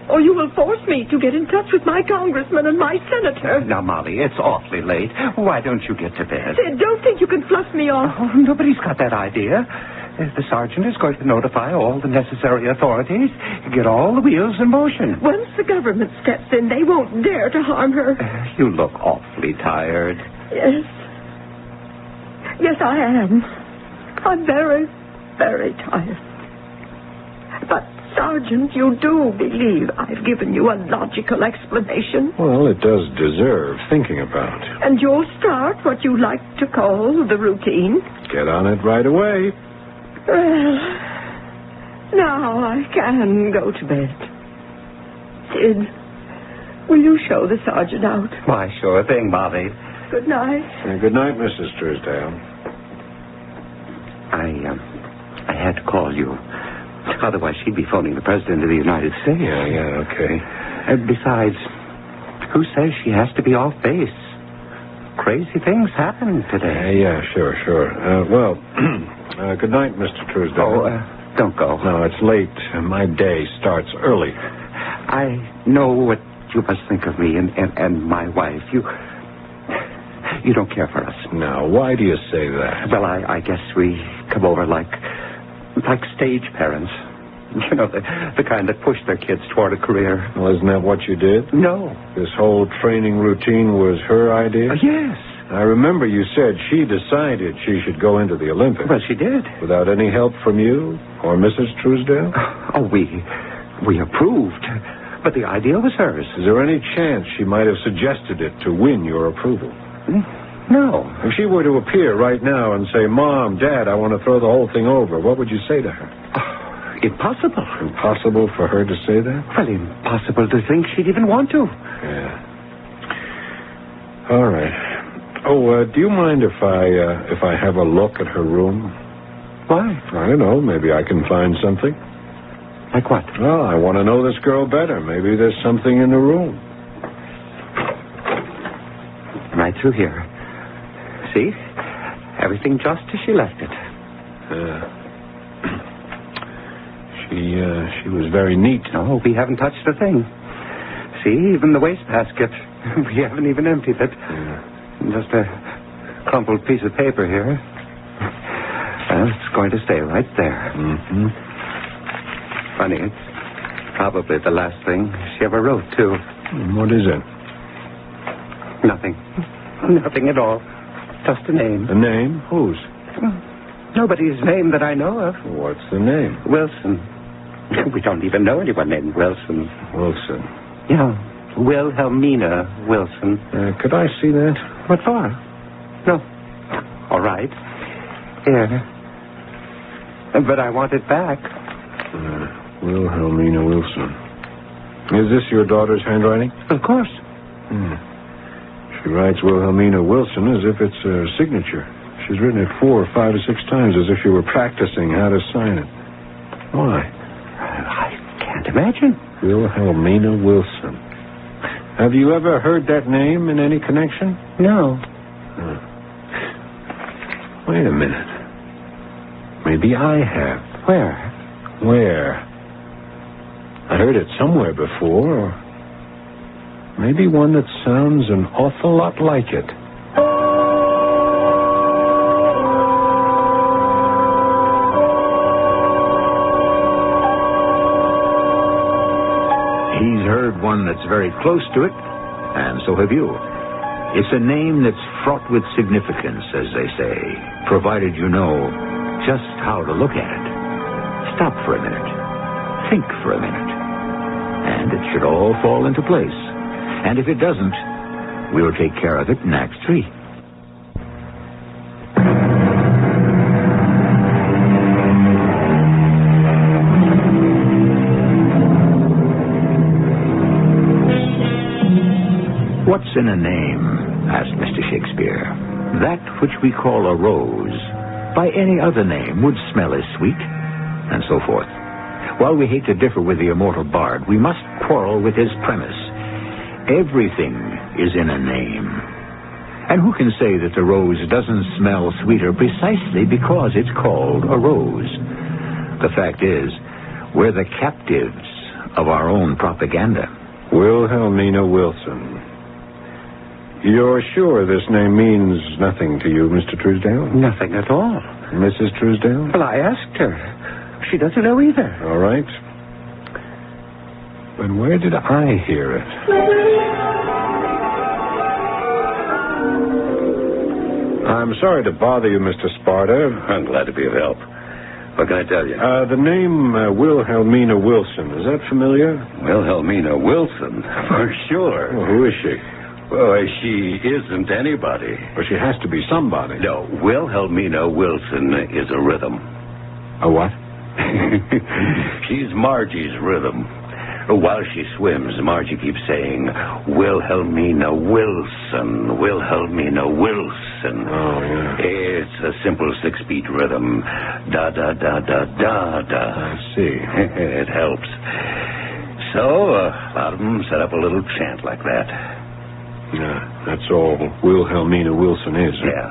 [SPEAKER 2] Or you will force me to get in touch with my congressman and my senator.
[SPEAKER 11] Now, Molly, it's awfully late. Why don't you get to bed?
[SPEAKER 2] Sid, don't think you can fluff me off.
[SPEAKER 11] Oh, nobody's got that idea. The sergeant is going to notify all the necessary authorities, get all the wheels in motion.
[SPEAKER 2] Once the government steps in, they won't dare to harm her.
[SPEAKER 11] You look awfully tired.
[SPEAKER 2] Yes. Yes, I am. I'm very, very tired. But, Sergeant, you do believe I've given you a logical explanation?
[SPEAKER 24] Well, it does deserve thinking about.
[SPEAKER 2] And you'll start what you like to call the routine?
[SPEAKER 24] Get on it right away.
[SPEAKER 2] Well, now I can go to bed. Sid, will you show the sergeant out?
[SPEAKER 11] Why, sure thing, Molly.
[SPEAKER 2] Good night.
[SPEAKER 24] Good night, Mrs. Truesdale.
[SPEAKER 11] I had to call you. Otherwise, she'd be phoning the President of the United States.
[SPEAKER 24] Yeah, okay.
[SPEAKER 11] Besides, who says she has to be off base? Crazy things happen today.
[SPEAKER 24] Yeah, sure. Good night, Mr. Truesdale.
[SPEAKER 11] Oh, don't go.
[SPEAKER 24] No, it's late. My day starts early.
[SPEAKER 11] I know what you must think of me and my wife. You don't care for us.
[SPEAKER 24] Now, why do you say that?
[SPEAKER 11] Well, I guess we come over like stage parents.
[SPEAKER 1] You know, the kind that push their kids toward a career.
[SPEAKER 24] Well, isn't that what you did?
[SPEAKER 1] No.
[SPEAKER 24] This whole training routine was her idea?
[SPEAKER 1] Yes.
[SPEAKER 24] I remember you said she decided she should go into the Olympics.
[SPEAKER 1] Well, she did.
[SPEAKER 24] Without any help from you or Mrs. Truesdale?
[SPEAKER 1] Oh, we approved. But the idea was hers.
[SPEAKER 24] Is there any chance she might have suggested it to win your approval?
[SPEAKER 1] No.
[SPEAKER 24] If she were to appear right now and say, Mom, Dad, I want to throw the whole thing over, what would you say to her?
[SPEAKER 1] Impossible.
[SPEAKER 24] Impossible for her to say that?
[SPEAKER 1] Well, impossible to think she'd even want to.
[SPEAKER 24] Yeah. All right. Oh, do you mind if I have a look at her room?
[SPEAKER 1] Why?
[SPEAKER 24] I don't know. Maybe I can find something.
[SPEAKER 1] Like what?
[SPEAKER 24] Well, I want to know this girl better. Maybe there's something in the room.
[SPEAKER 1] Right through here. See? Everything just as she left it.
[SPEAKER 24] She was very neat.
[SPEAKER 1] No, we haven't touched a thing. See, even the wastebasket. We haven't even emptied it. Just a crumpled piece of paper here. Well, it's going to stay right there.
[SPEAKER 24] Mm-hmm.
[SPEAKER 1] Funny, it's probably the last thing she ever wrote, too.
[SPEAKER 24] What is it?
[SPEAKER 1] Nothing. Nothing at all. Just a name.
[SPEAKER 24] A name? Whose?
[SPEAKER 1] Nobody's name that I know of.
[SPEAKER 24] What's the name?
[SPEAKER 1] Wilson. We don't even know anyone named Wilson.
[SPEAKER 24] Wilson.
[SPEAKER 1] Yeah. Wilhelmina Wilson.
[SPEAKER 24] Could I see that?
[SPEAKER 1] What for? No. All right. Here. But I want it back.
[SPEAKER 24] Wilhelmina Wilson. Is this your daughter's handwriting?
[SPEAKER 1] Of course.
[SPEAKER 24] She writes Wilhelmina Wilson as if it's a signature. She's written it 4 or 5 or 6 times as if she were practicing how to sign it. Why?
[SPEAKER 1] I can't imagine.
[SPEAKER 24] Wilhelmina Wilson. Have you ever heard that name in any connection?
[SPEAKER 1] No.
[SPEAKER 24] Wait a minute. Maybe I have. Where? I heard it somewhere before. Or maybe one that sounds an awful lot like it.
[SPEAKER 21] He's heard one that's very close to it, and so have you. It's a name that's fraught with significance, as they say, provided you know just how to look at it. Stop for a minute. Think for a minute. And it should all fall into place. And if it doesn't, we'll take care of it in Act 3. What's in a name? Asked Mr. Shakespeare. That which we call a rose, by any other name, would smell as sweet, and so forth. While we hate to differ with the immortal bard, we must quarrel with his premise. Everything is in a name. And who can say that the rose doesn't smell sweeter precisely because it's called a rose? The fact is, we're the captives of our own propaganda.
[SPEAKER 24] Wilhelmina Wilson. You're sure this name means nothing to you, Mr. Truesdale?
[SPEAKER 1] Nothing at all.
[SPEAKER 24] Mrs. Truesdale?
[SPEAKER 1] Well, I asked her. She doesn't know either.
[SPEAKER 24] All right. But where did I hear it? I'm sorry to bother you, Mr. Sparta.
[SPEAKER 22] I'm glad to be of help. What can I tell you?
[SPEAKER 24] The name Wilhelmina Wilson, is that familiar?
[SPEAKER 22] Wilhelmina Wilson? For sure.
[SPEAKER 24] Well, who is she?
[SPEAKER 22] Well, she isn't anybody.
[SPEAKER 24] Well, she has to be somebody.
[SPEAKER 22] No, Wilhelmina Wilson is a rhythm.
[SPEAKER 24] A what?
[SPEAKER 22] She's Margie's rhythm. While she swims, Margie keeps saying, Wilhelmina Wilson, Wilhelmina Wilson.
[SPEAKER 24] Oh, yeah.
[SPEAKER 22] It's a simple 6-beat rhythm. Da-da-da-da-da-da.
[SPEAKER 24] I see.
[SPEAKER 22] It helps. So, a lot of them set up a little chant like that.
[SPEAKER 24] Yeah, that's all Wilhelmina Wilson is. Huh?
[SPEAKER 22] Yeah.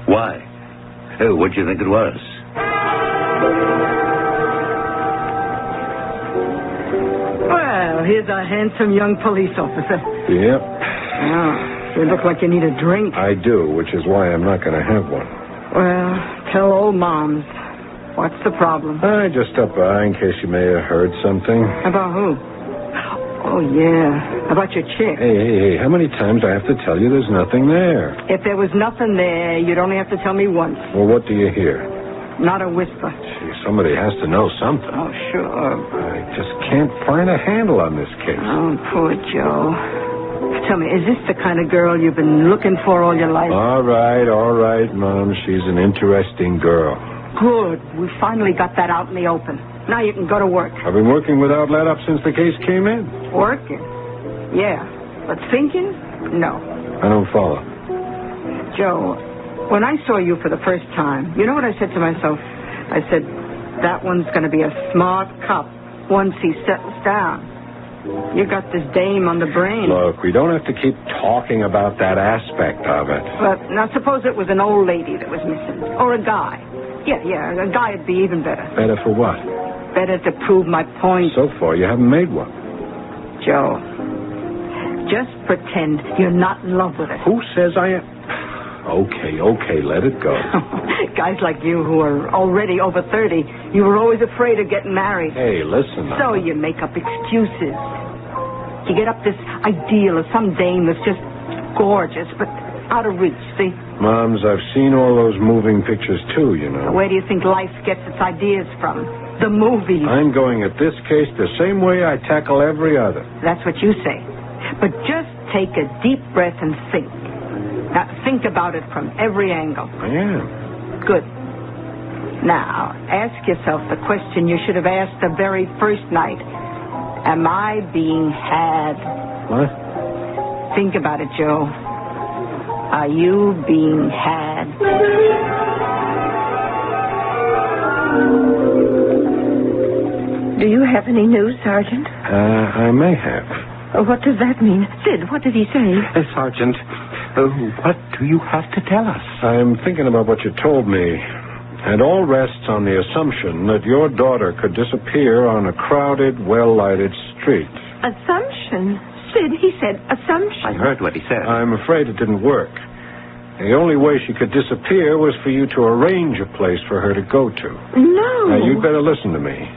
[SPEAKER 22] Why? What'd you think it was?
[SPEAKER 3] Well, here's a handsome young police officer.
[SPEAKER 24] Yep.
[SPEAKER 3] Oh, you look like you need a drink.
[SPEAKER 24] I do, which is why I'm not going to have one.
[SPEAKER 3] Well, tell old Moms. What's the problem?
[SPEAKER 24] I just stopped by in case you may have heard something.
[SPEAKER 3] About who? Oh, yeah. About your chick.
[SPEAKER 24] Hey, how many times do I have to tell you there's nothing there?
[SPEAKER 3] If there was nothing there, you'd only have to tell me once.
[SPEAKER 24] Well, what do you hear?
[SPEAKER 3] Not a whisper.
[SPEAKER 24] Gee, somebody has to know something.
[SPEAKER 3] Oh, sure.
[SPEAKER 24] I just can't find a handle on this case.
[SPEAKER 3] Oh, poor Joe. Tell me, is this the kind of girl you've been looking for all your life?
[SPEAKER 24] All right, Mom. She's an interesting girl.
[SPEAKER 3] Good. We finally got that out in the open. Now you can go to work.
[SPEAKER 24] I've been working without let up since the case came in.
[SPEAKER 3] Working? Yeah. But thinking? No.
[SPEAKER 24] I don't follow.
[SPEAKER 3] Joe, when I saw you for the first time, you know what I said to myself? I said, that one's going to be a smart cop once he settles down. You got this dame on the brain.
[SPEAKER 24] Look, we don't have to keep talking about that aspect of it.
[SPEAKER 3] But now suppose it was an old lady that was missing. Or a guy. Yeah, a guy would be even better.
[SPEAKER 24] Better for what?
[SPEAKER 3] Better to prove my point.
[SPEAKER 24] So far, you haven't made one.
[SPEAKER 3] Joe, just pretend you're not in love with her.
[SPEAKER 24] Who says I am? Okay, let it go.
[SPEAKER 3] Guys like you who are already over 30, you were always afraid of getting married.
[SPEAKER 24] Hey, listen.
[SPEAKER 3] So you make up excuses. You get up this ideal of some dame that's just gorgeous, but out of reach, see?
[SPEAKER 24] Moms, I've seen all those moving pictures, too, you know.
[SPEAKER 3] Where do you think life gets its ideas from? The movies.
[SPEAKER 24] I'm going at this case the same way I tackle every other.
[SPEAKER 3] That's what you say. But just take a deep breath and think. Now, think about it from every angle.
[SPEAKER 24] I am.
[SPEAKER 3] Good. Now, ask yourself the question you should have asked the very first night. Am I being had?
[SPEAKER 24] What?
[SPEAKER 3] Think about it, Joe. Are you being had?
[SPEAKER 2] Do you have any news, Sergeant?
[SPEAKER 24] I may have.
[SPEAKER 2] What does that mean? Sid, what did he say?
[SPEAKER 1] Sergeant, what do you have to tell us?
[SPEAKER 24] I'm thinking about what you told me. And all rests on the assumption that your daughter could disappear on a crowded, well-lighted street.
[SPEAKER 2] Assumption? Sid, he said assumption.
[SPEAKER 1] I heard what he said.
[SPEAKER 24] I'm afraid it didn't work. The only way she could disappear was for you to arrange a place for her to go to.
[SPEAKER 2] No.
[SPEAKER 24] Now, you'd better listen to me.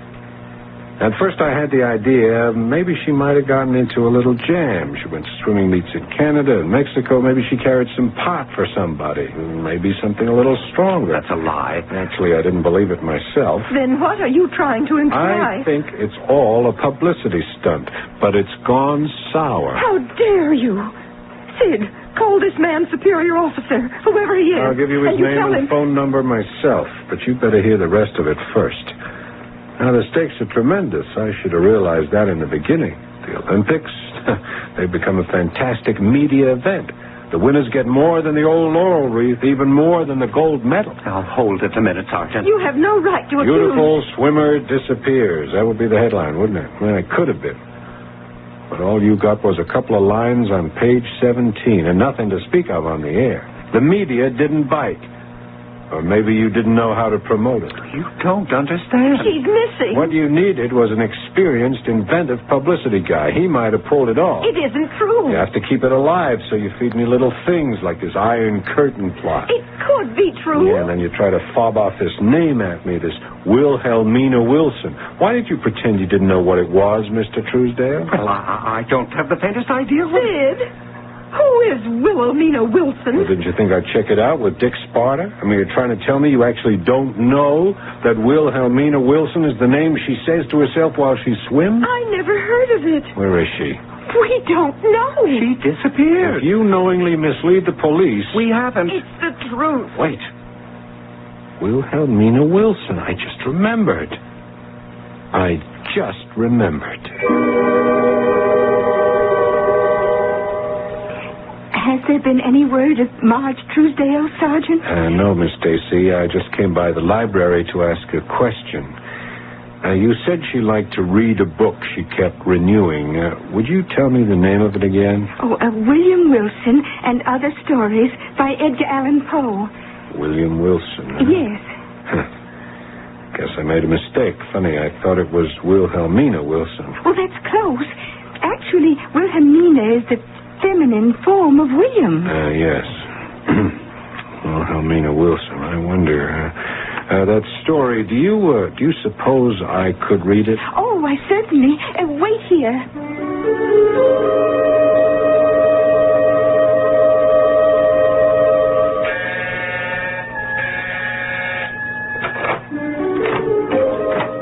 [SPEAKER 24] At first, I had the idea maybe she might have gotten into a little jam. She went to swimming meets in Canada and Mexico. Maybe she carried some pot for somebody. Maybe something a little stronger.
[SPEAKER 1] That's a lie.
[SPEAKER 24] Actually, I didn't believe it myself.
[SPEAKER 2] Then what are you trying to imply?
[SPEAKER 24] I think it's all a publicity stunt, but it's gone sour.
[SPEAKER 2] How dare you? Sid, call this man superior officer, whoever he is.
[SPEAKER 24] I'll give you his name and phone number myself, but you better hear the rest of it first. Now, the stakes are tremendous. I should have realized that in the beginning. The Olympics, they've become a fantastic media event. The winners get more than the old laurel wreath, even more than the gold medal.
[SPEAKER 1] Now, hold it a minute, Sergeant.
[SPEAKER 2] You have no right to accuse...
[SPEAKER 24] Beautiful swimmer disappears. That would be the headline, wouldn't it? Well, it could have been. But all you got was a couple of lines on page 17 and nothing to speak of on the air. The media didn't bite. Or maybe you didn't know how to promote it.
[SPEAKER 1] You don't understand.
[SPEAKER 2] She's missing.
[SPEAKER 24] What you needed was an experienced, inventive publicity guy. He might have pulled it off.
[SPEAKER 2] It isn't true.
[SPEAKER 24] You have to keep it alive, so you feed me little things like this Iron Curtain plot.
[SPEAKER 2] It could be true.
[SPEAKER 24] Yeah, and then you try to fob off this name at me, this Wilhelmina Wilson. Why did you pretend you didn't know what it was, Mr. Truesdale?
[SPEAKER 1] Well, I don't have the faintest idea.
[SPEAKER 2] Sid, who is Wilhelmina Wilson?
[SPEAKER 24] Well, didn't you think I'd check it out with Dick Sparta? I mean, you're trying to tell me you actually don't know that Wilhelmina Wilson is the name she says to herself while she swims?
[SPEAKER 2] I never heard of it.
[SPEAKER 24] Where is she?
[SPEAKER 2] We don't know.
[SPEAKER 1] She disappeared.
[SPEAKER 24] If you knowingly mislead the police...
[SPEAKER 1] We haven't.
[SPEAKER 2] It's the truth.
[SPEAKER 24] Wait. Wilhelmina Wilson. I just remembered.
[SPEAKER 25] Has there been any word of Marge Truesdale, Sergeant?
[SPEAKER 24] No, Miss Stacy. I just came by the library to ask a question. You said she liked to read a book she kept renewing. Would you tell me the name of it again?
[SPEAKER 25] William Wilson and Other Stories by Edgar Allan Poe.
[SPEAKER 24] William Wilson.
[SPEAKER 25] Yes.
[SPEAKER 24] Guess I made a mistake. Funny, I thought it was Wilhelmina Wilson.
[SPEAKER 25] Well, that's close. Actually, Wilhelmina is the feminine form of William.
[SPEAKER 24] Yes. Wilhelmina Wilson. I wonder. That story, do you suppose I could read it?
[SPEAKER 25] Oh, I certainly. Wait here.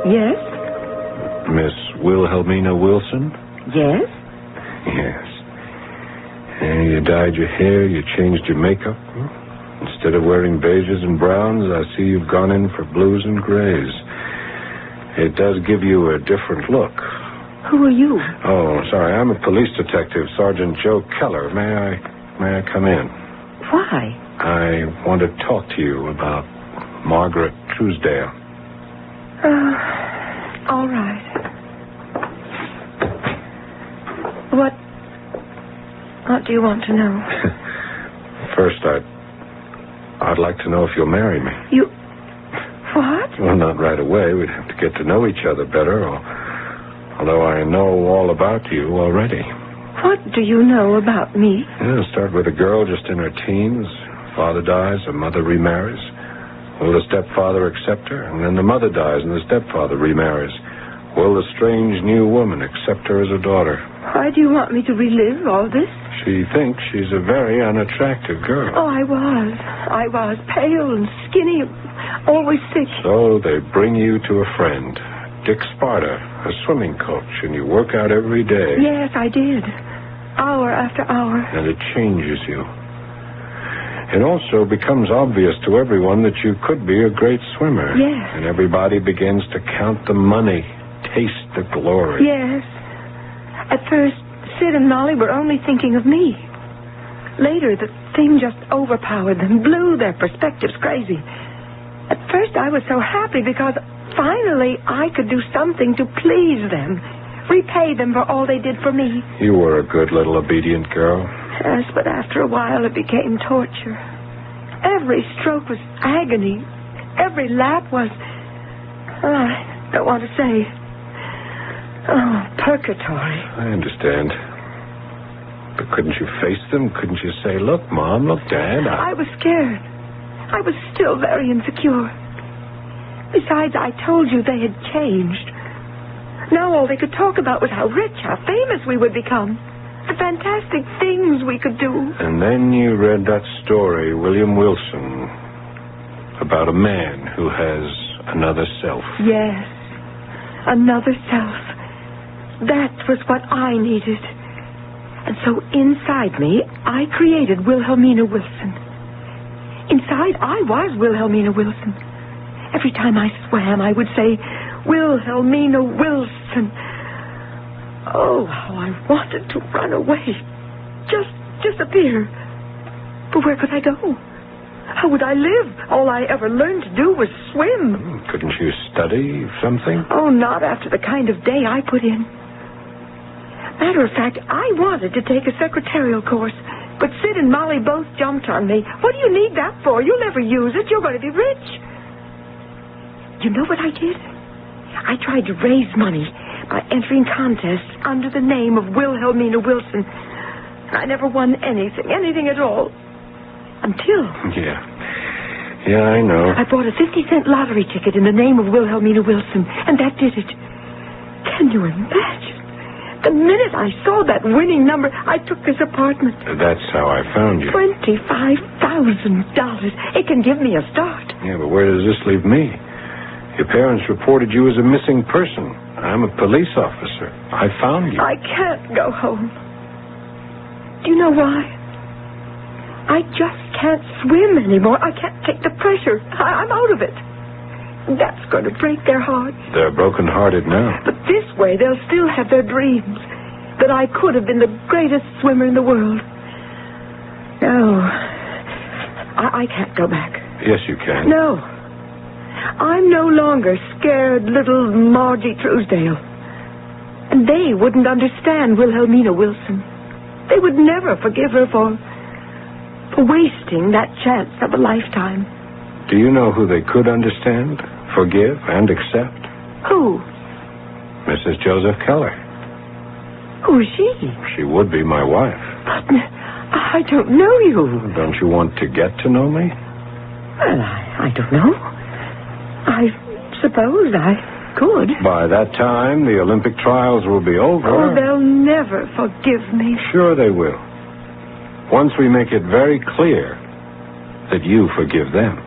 [SPEAKER 2] Yes?
[SPEAKER 24] Miss Wilhelmina Wilson?
[SPEAKER 2] Yes?
[SPEAKER 24] Yes. And you dyed your hair, you changed your makeup. Instead of wearing beiges and browns, I see you've gone in for blues and grays. It does give you a different look.
[SPEAKER 2] Who are you?
[SPEAKER 24] Oh, sorry. I'm a police detective, Sergeant Joe Keller. May I come in?
[SPEAKER 2] Why?
[SPEAKER 24] I want to talk to you about Margaret Truesdale.
[SPEAKER 2] All right. What do you want to know?
[SPEAKER 24] First, I'd like to know if you'll marry me.
[SPEAKER 2] You... What?
[SPEAKER 24] Well, not right away. We'd have to get to know each other better, although I know all about you already.
[SPEAKER 2] What do you know about me?
[SPEAKER 24] Start with a girl just in her teens. Father dies, her mother remarries. Will the stepfather accept her? And then the mother dies and the stepfather remarries. Will the strange new woman accept her as a daughter?
[SPEAKER 2] Why do you want me to relive all this?
[SPEAKER 24] She thinks she's a very unattractive girl.
[SPEAKER 2] Oh, I was pale and skinny, always sick.
[SPEAKER 24] So they bring you to a friend, Dick Sparta, a swimming coach, and you work out every day.
[SPEAKER 2] Yes, I did. Hour after hour.
[SPEAKER 24] And it changes you. It also becomes obvious to everyone that you could be a great swimmer.
[SPEAKER 2] Yes.
[SPEAKER 24] And everybody begins to count the money, taste the glory.
[SPEAKER 2] Yes. At first, Sid and Molly were only thinking of me. Later, the thing just overpowered them, blew their perspectives crazy. At first, I was so happy because finally I could do something to please them, repay them for all they did for me.
[SPEAKER 24] You were a good little obedient girl.
[SPEAKER 2] Yes, but after a while it became torture. Every stroke was agony. Every lap was... I don't want to say... purgatory.
[SPEAKER 24] I understand. But couldn't you face them? Couldn't you say, look, Mom, look, Dad?
[SPEAKER 2] I was scared. I was still very insecure. Besides, I told you they had changed. Now all they could talk about was how rich, how famous we would become. The fantastic things we could do.
[SPEAKER 24] And then you read that story, William Wilson, about a man who has another self.
[SPEAKER 2] Yes, another self. That was what I needed. And so inside me, I created Wilhelmina Wilson. Inside, I was Wilhelmina Wilson. Every time I swam, I would say, Wilhelmina Wilson. Oh, how I wanted to run away. Just disappear. But where could I go? How would I live? All I ever learned to do was swim.
[SPEAKER 24] Couldn't you study something?
[SPEAKER 2] Oh, not after the kind of day I put in. Matter of fact, I wanted to take a secretarial course, but Sid and Molly both jumped on me. What do you need that for? You'll never use it. You're going to be rich. You know what I did? I tried to raise money by entering contests under the name of Wilhelmina Wilson. I never won anything at all. Until...
[SPEAKER 24] Yeah, I know.
[SPEAKER 2] I bought a 50-cent lottery ticket in the name of Wilhelmina Wilson, and that did it. Can you imagine? The minute I saw that winning number, I took this apartment.
[SPEAKER 24] That's how I found you.
[SPEAKER 2] $25,000. It can give me a start.
[SPEAKER 24] Yeah, but where does this leave me? Your parents reported you as a missing person. I'm a police officer. I found you.
[SPEAKER 2] I can't go home. Do you know why? I just can't swim anymore. I can't take the pressure. I'm out of it. That's going to break their hearts.
[SPEAKER 24] They're broken-hearted now.
[SPEAKER 2] But this way, they'll still have their dreams. That I could have been the greatest swimmer in the world. No. I can't go back.
[SPEAKER 24] Yes, you can.
[SPEAKER 2] No. I'm no longer scared little Margie Truesdale. And they wouldn't understand Wilhelmina Wilson. They would never forgive her for wasting that chance of a lifetime.
[SPEAKER 24] Do you know who they could understand, forgive, and accept?
[SPEAKER 2] Who?
[SPEAKER 24] Mrs. Joseph Keller.
[SPEAKER 2] Who's she?
[SPEAKER 24] She would be my wife.
[SPEAKER 2] But I don't know you.
[SPEAKER 24] Don't you want to get to know me?
[SPEAKER 2] Well, I don't know.
[SPEAKER 25] I suppose I could.
[SPEAKER 24] By that time, the Olympic trials will be over.
[SPEAKER 25] Oh, they'll never forgive me.
[SPEAKER 24] Sure they will. Once we make it very clear that you forgive them.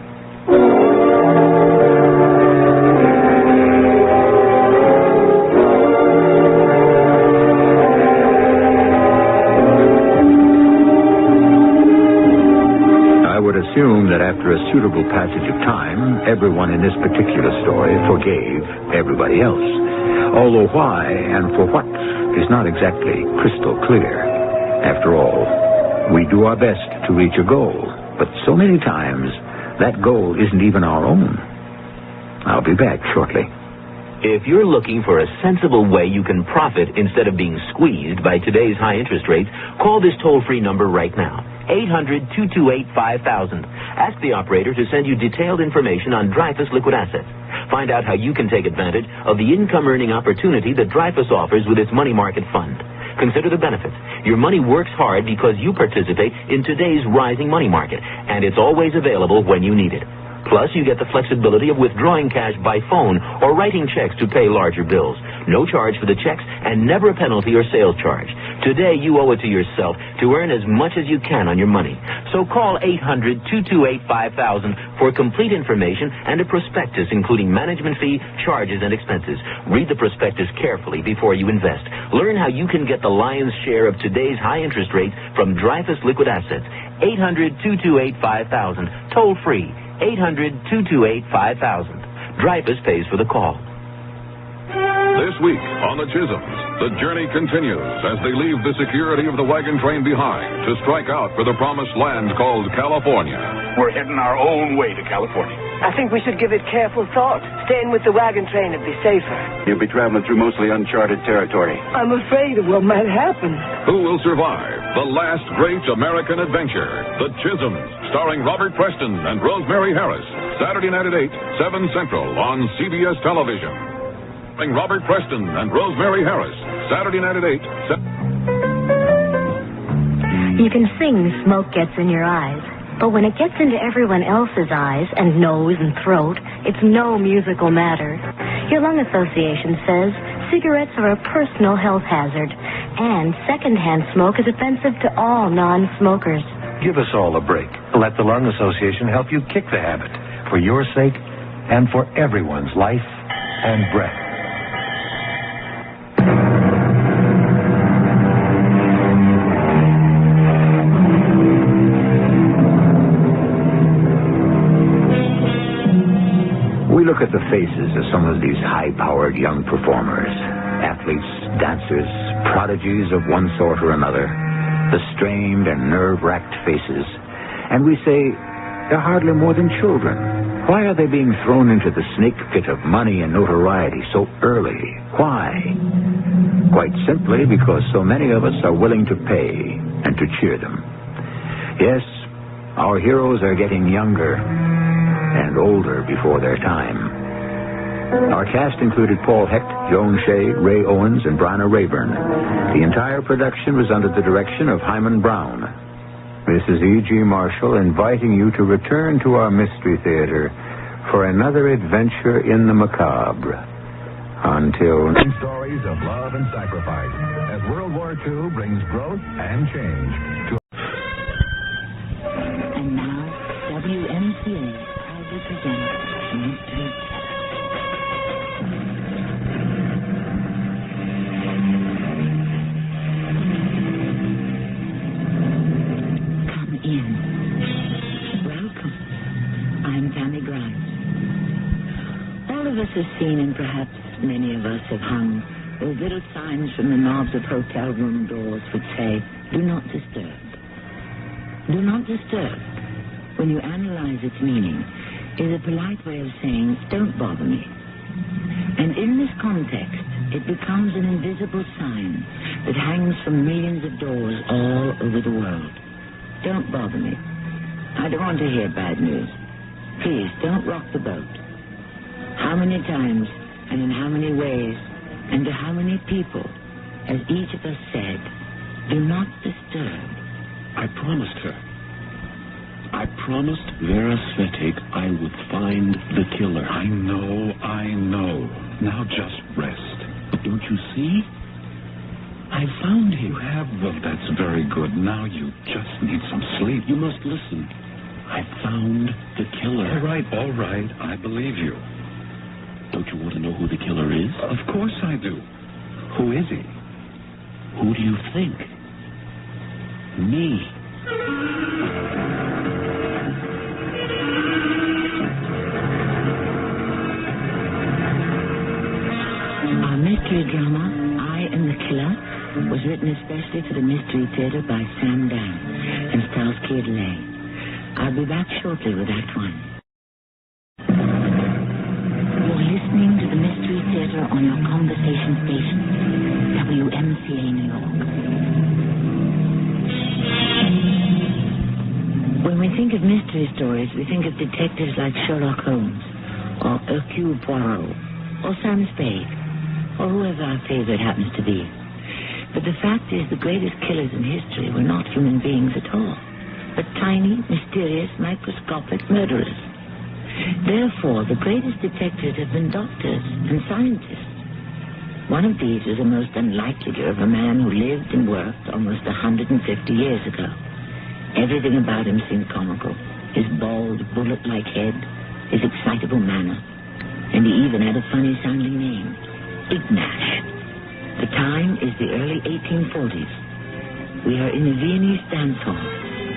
[SPEAKER 21] Assume that after a suitable passage of time, everyone in this particular story forgave everybody else. Although why and for what is not exactly crystal clear. After all, we do our best to reach a goal, but so many times that goal isn't even our own. I'll be back shortly.
[SPEAKER 6] If you're looking for a sensible way you can profit instead of being squeezed by today's high interest rates, call this toll-free number right now. 800-228-5000. Ask the operator to send you detailed information on Dreyfus liquid assets. Find out how you can take advantage of the income-earning opportunity that Dreyfus offers with its money market fund. Consider the benefits. Your money works hard because you participate in today's rising money market, and it's always available when you need it. Plus, you get the flexibility of withdrawing cash by phone or writing checks to pay larger bills. No charge for the checks and never a penalty or sales charge. Today, you owe it to yourself to earn as much as you can on your money. So call 800-228-5000 for complete information and a prospectus including management fee, charges, and expenses. Read the prospectus carefully before you invest. Learn how you can get the lion's share of today's high interest rates from Dreyfus Liquid Assets. 800-228-5000. Toll free. 800-228-5000. Dreyfus pays for the call.
[SPEAKER 13] This week on the Chisholms, the journey continues as they leave the security of the wagon train behind to strike out for the promised land called California.
[SPEAKER 18] We're heading our own way to California.
[SPEAKER 19] I think we should give it careful thought. Staying with the wagon train would be safer.
[SPEAKER 20] You'll be traveling through mostly uncharted territory.
[SPEAKER 19] I'm afraid of what might happen.
[SPEAKER 13] Who will survive the last great American adventure? The Chisholms, starring Robert Preston and Rosemary Harris. Saturday night at 8, 7 Central on CBS Television. Starring Robert Preston and Rosemary Harris. Saturday night at 8, 7...
[SPEAKER 26] You can sing Smoke Gets in Your Eyes. But when it gets into everyone else's eyes and nose and throat, it's no musical matter. Your lung association says cigarettes are a personal health hazard, and secondhand smoke is offensive to all non-smokers.
[SPEAKER 27] Give us all a break. Let the Lung Association help you kick the habit, for your sake and for everyone's life and breath.
[SPEAKER 21] Look at the faces of some of these high-powered young performers. Athletes, dancers, prodigies of one sort or another. The strained and nerve-wracked faces. And we say, they're hardly more than children. Why are they being thrown into the snake pit of money and notoriety so early? Why? Quite simply because so many of us are willing to pay and to cheer them. Yes, our heroes are getting younger and older before their time. Our cast included Paul Hecht, Joan Shea, Ray Owens, and Bryna Rayburn. The entire production was under the direction of Hyman Brown. This is E.G. Marshall inviting you to return to our Mystery Theater for another adventure in the macabre. Until... Stories of love and sacrifice as World War II brings growth and change to...
[SPEAKER 28] And now, WMCA proudly presents Mystery. Come in. Welcome. I'm Tammy Grimes. All of us have seen, and perhaps many of us have hung, those little signs from the knobs of hotel room doors which say, "Do not disturb." Do not disturb, when you analyze its meaning, is a polite way of saying, "Don't bother me." And in this context, it becomes an invisible sign that hangs from millions of doors all over the world. Don't bother me. I don't want to hear bad news. Please, don't rock the boat. How many times, and in how many ways, and to how many people has each of us said, "Do not disturb"?
[SPEAKER 29] I promised her.
[SPEAKER 4] I promised Vera Svetig I would find the killer.
[SPEAKER 5] I know. Now just rest.
[SPEAKER 4] But don't you see? I found him.
[SPEAKER 5] You have? Well, that's very good. Now you just need some sleep.
[SPEAKER 4] You must listen. I found the killer.
[SPEAKER 5] All right. I believe you.
[SPEAKER 4] Don't you want to know who the killer is?
[SPEAKER 5] Of course I do. Who is he?
[SPEAKER 4] Who do you think? Me.
[SPEAKER 28] Our mystery drama, I Am the Killer, was written especially for the Mystery Theater by Sam Dan and stars Kid Lay. I'll be back shortly with Act One. You're listening to the Mystery Theater on your conversation station, WMCA New York. When we think of mystery stories, we think of detectives like Sherlock Holmes, or Hercule Poirot, or Sam Spade, or whoever our favorite happens to be. But the fact is, the greatest killers in history were not human beings at all, but tiny, mysterious, microscopic murderers. Therefore, the greatest detectives have been doctors and scientists. One of these was a most unlikely of a man who lived and worked almost 150 years ago. Everything about him seemed comical. His bald, bullet-like head, his excitable manner, and he even had a funny-sounding name, Ignash. The time is the early 1840s. We are in the Viennese dance hall.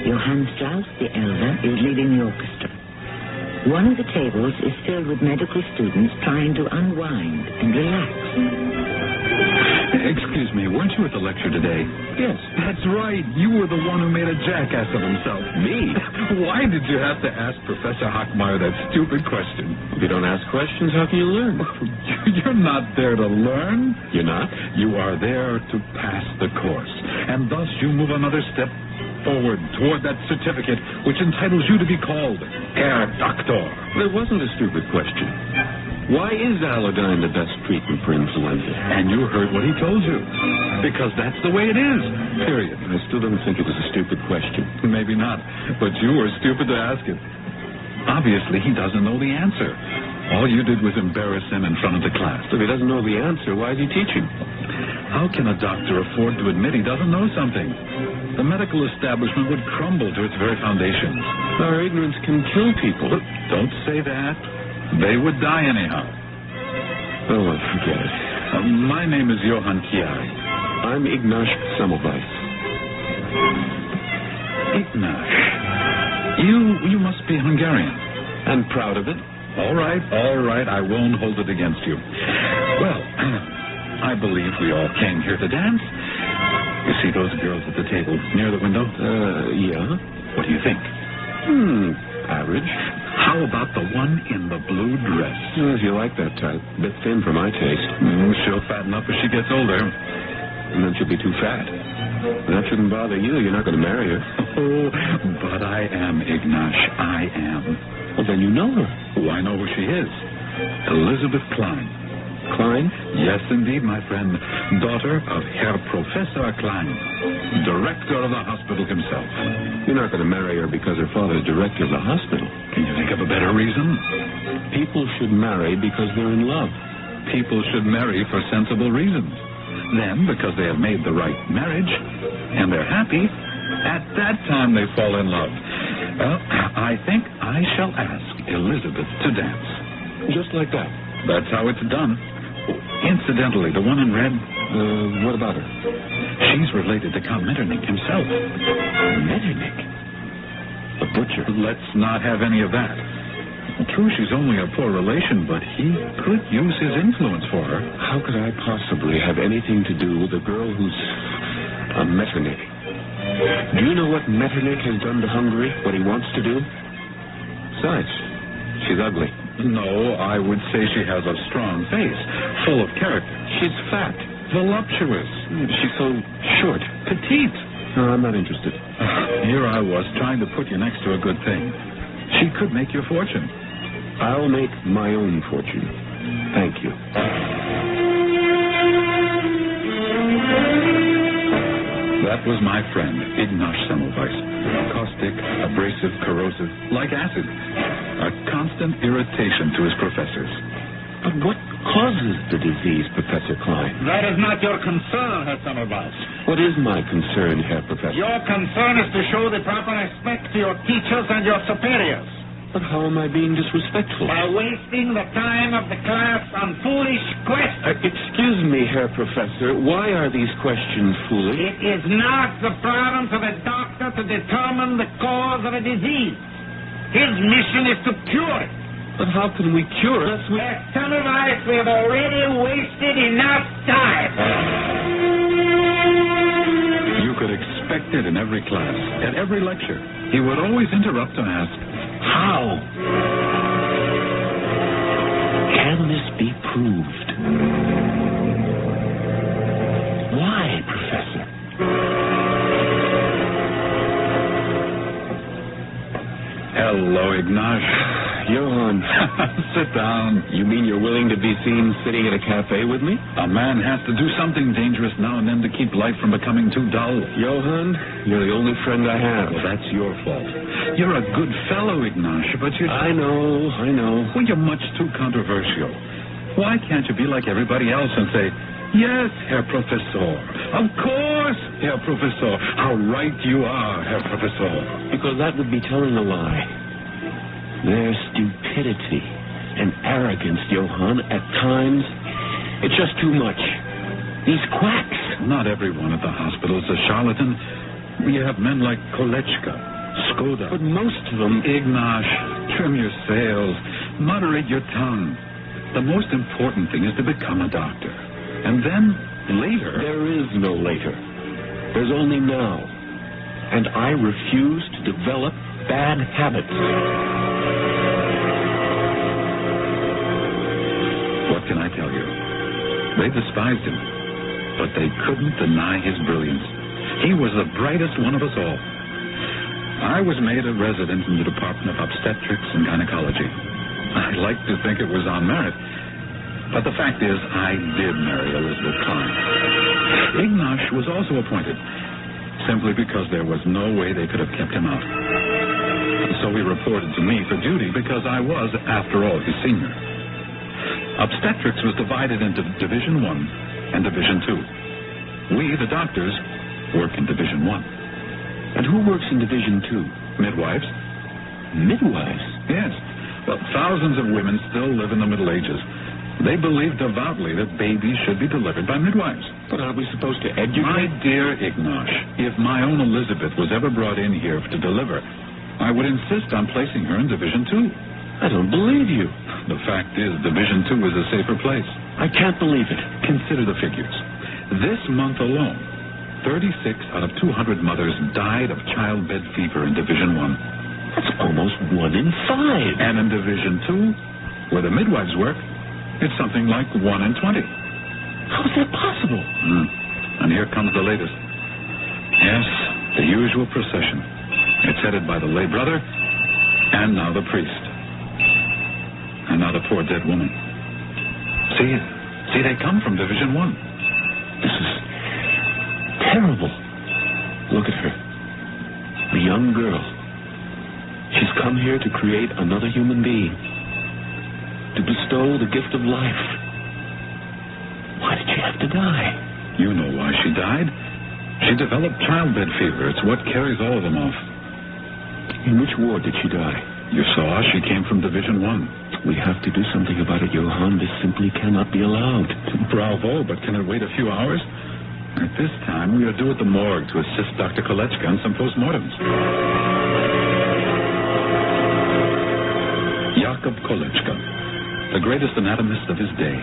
[SPEAKER 28] Johann Strauss, the elder, is leading the orchestra. One of the tables is filled with medical students trying to unwind and relax.
[SPEAKER 5] Excuse me, weren't you at the lecture today?
[SPEAKER 4] Yes.
[SPEAKER 5] That's right. You were the one who made a jackass of himself.
[SPEAKER 4] Me?
[SPEAKER 5] Why did you have to ask Professor Hockmeyer that stupid question?
[SPEAKER 4] If you don't ask questions, how can you learn?
[SPEAKER 5] You're not there to learn.
[SPEAKER 4] You're not?
[SPEAKER 5] You are there to pass the course. And thus you move another step forward toward that certificate which entitles you to be called Herr Doctor.
[SPEAKER 4] That wasn't a stupid question. Why is Allerdyne the best treatment for influenza?
[SPEAKER 5] And you heard what he told you. Because that's the way it is. Period.
[SPEAKER 4] I still don't think it was a stupid question.
[SPEAKER 5] Maybe not. But you were stupid to ask it. Obviously, he doesn't know the answer. All you did was embarrass him in front of the class.
[SPEAKER 4] If he doesn't know the answer, why is he teaching?
[SPEAKER 5] How can a doctor afford to admit he doesn't know something? The medical establishment would crumble to its very foundations.
[SPEAKER 4] Our ignorance can kill people.
[SPEAKER 5] Don't say that. They would die anyhow.
[SPEAKER 4] Oh, well, forget it.
[SPEAKER 5] My name is Johann Kiai.
[SPEAKER 4] I'm Ignash Semmelweis.
[SPEAKER 5] Ignash. You must be Hungarian.
[SPEAKER 4] And proud of it.
[SPEAKER 5] All right. I won't hold it against you. Well, I believe we all came here to dance. You see those girls at the table near the window?
[SPEAKER 4] Yeah.
[SPEAKER 5] What do you think?
[SPEAKER 4] Average.
[SPEAKER 5] How about the one in the blue dress?
[SPEAKER 4] Well, if you like that type. Bit thin for my taste.
[SPEAKER 5] She'll fatten up as she gets older.
[SPEAKER 4] And then she'll be too fat. That shouldn't bother you. You're not going to marry her.
[SPEAKER 5] Oh, but I am, Ignash. I am.
[SPEAKER 4] Well, then you know her.
[SPEAKER 5] Oh, I know who she is. Elizabeth Klein.
[SPEAKER 4] Klein?
[SPEAKER 5] Yes, indeed, my friend. Daughter of Herr Professor Klein, director of the hospital himself.
[SPEAKER 4] You're not going to marry her because her father's director of the hospital.
[SPEAKER 5] Can you think of a better reason?
[SPEAKER 4] People should marry because they're in love.
[SPEAKER 5] People should marry for sensible reasons. Then, because they have made the right marriage, and they're happy, at that time they fall in love. Well, I think I shall ask Elizabeth to dance.
[SPEAKER 4] Just like that?
[SPEAKER 5] That's how it's done. Incidentally, the one in red...
[SPEAKER 4] what about her?
[SPEAKER 5] She's related to Count Metternich himself.
[SPEAKER 4] Metternich? The butcher?
[SPEAKER 5] Let's not have any of that. True, she's only a poor relation, but he could use his influence for her.
[SPEAKER 4] How could I possibly have anything to do with a girl who's a Metternich? Do you know what Metternich has done to Hungary? What he wants to do? Besides, she's ugly.
[SPEAKER 5] No, I would say she has a strong face, full of character.
[SPEAKER 4] She's fat.
[SPEAKER 5] Voluptuous.
[SPEAKER 4] She's so short.
[SPEAKER 5] Petite.
[SPEAKER 4] No, I'm not interested.
[SPEAKER 5] Here I was, trying to put you next to a good thing. She could make your fortune.
[SPEAKER 4] I'll make my own fortune. Thank you.
[SPEAKER 5] That was my friend, Ignaz Semmelweis. Caustic, abrasive, corrosive, like acid. A constant irritation to his professors.
[SPEAKER 4] But what causes the disease, Professor Klein?
[SPEAKER 18] That is not your concern, Herr Semmelweis.
[SPEAKER 4] What is my concern, Herr Professor?
[SPEAKER 18] Your concern is to show the proper respect to your teachers and your superiors.
[SPEAKER 4] But how am I being disrespectful?
[SPEAKER 18] By wasting the time of the class on foolish questions.
[SPEAKER 4] Excuse me, Herr Professor. Why are these questions foolish?
[SPEAKER 18] It is not the province of a doctor to determine the cause of a disease. His mission is to cure it.
[SPEAKER 4] But how can we cure it?
[SPEAKER 18] Herr Semmelweis, we have already wasted enough time.
[SPEAKER 5] You could expect it in every class, at every lecture. He would always interrupt to ask, how?
[SPEAKER 4] Can this be proved? Why, Professor?
[SPEAKER 5] Hello, Ignaz.
[SPEAKER 4] Johann.
[SPEAKER 5] Sit down.
[SPEAKER 4] You mean you're willing to be seen sitting at a cafe with me?
[SPEAKER 5] A man has to do something dangerous now and then to keep life from becoming too dull.
[SPEAKER 4] Johann, you're the only friend I have.
[SPEAKER 5] Well, that's your fault. You're a good fellow, Ignaz, but you're...
[SPEAKER 4] I know.
[SPEAKER 5] Well, you're much too controversial. Why can't you be like everybody else and say, yes, Herr Professor. Of course, Herr Professor. How right you are, Herr Professor.
[SPEAKER 4] Because that would be telling a lie. Their stupidity and arrogance, Johann, at times, it's just too much. These quacks.
[SPEAKER 5] Not everyone at the hospital is a charlatan. We have men like Kolechka, Skoda.
[SPEAKER 4] But most of them...
[SPEAKER 5] Ignaz, trim your sails. Moderate your tongue. The most important thing is to become a doctor. And then, later...
[SPEAKER 4] There is no later. There's only now. And I refuse to develop bad habits.
[SPEAKER 5] What can I tell you? They despised him, but they couldn't deny his brilliance. He was the brightest one of us all. I was made a resident in the Department of Obstetrics and Gynecology. I like to think it was on merit, but the fact is I did marry Elizabeth Klein. Ignaz was also appointed, simply because there was no way they could have kept him out. So he reported to me for duty because I was, after all, his senior. Obstetrics was divided into Division 1 and Division 2. We, the doctors, work in Division 1.
[SPEAKER 4] And who works in Division 2?
[SPEAKER 5] Midwives.
[SPEAKER 4] Midwives?
[SPEAKER 5] Yes. Well, thousands of women still live in the Middle Ages. They believe devoutly that babies should be delivered by midwives.
[SPEAKER 4] But aren't we supposed to educate?
[SPEAKER 5] My dear Ignaz, if my own Elizabeth was ever brought in here to deliver, I would insist on placing her in Division 2.
[SPEAKER 4] I don't believe you.
[SPEAKER 5] The fact is, Division 2 is a safer place.
[SPEAKER 4] I can't believe it.
[SPEAKER 5] Consider the figures. This month alone, 36 out of 200 mothers died of childbed fever in Division 1.
[SPEAKER 4] That's almost 1 in 5.
[SPEAKER 5] And in Division 2, where the midwives work, it's something like 1 in 20.
[SPEAKER 4] How is that possible?
[SPEAKER 5] And here comes the latest. Yes, the usual procession. It's headed by the lay brother, and now the priest. And now the poor dead woman. See, they come from Division 1.
[SPEAKER 4] This is terrible. Look at her. A young girl. She's come here to create another human being. To bestow the gift of life. Why did she have to die?
[SPEAKER 5] You know why she died. She developed childbed fever. It's what carries all of them off.
[SPEAKER 4] In which ward did she die?
[SPEAKER 5] You saw she came from Division 1.
[SPEAKER 4] We have to do something about it, Johann. This simply cannot be allowed.
[SPEAKER 5] Bravo, but can it wait a few hours? At this time, we are due at the morgue to assist Dr. Kolechka on some postmortems. Jakob Kolechka, the greatest anatomist of his day.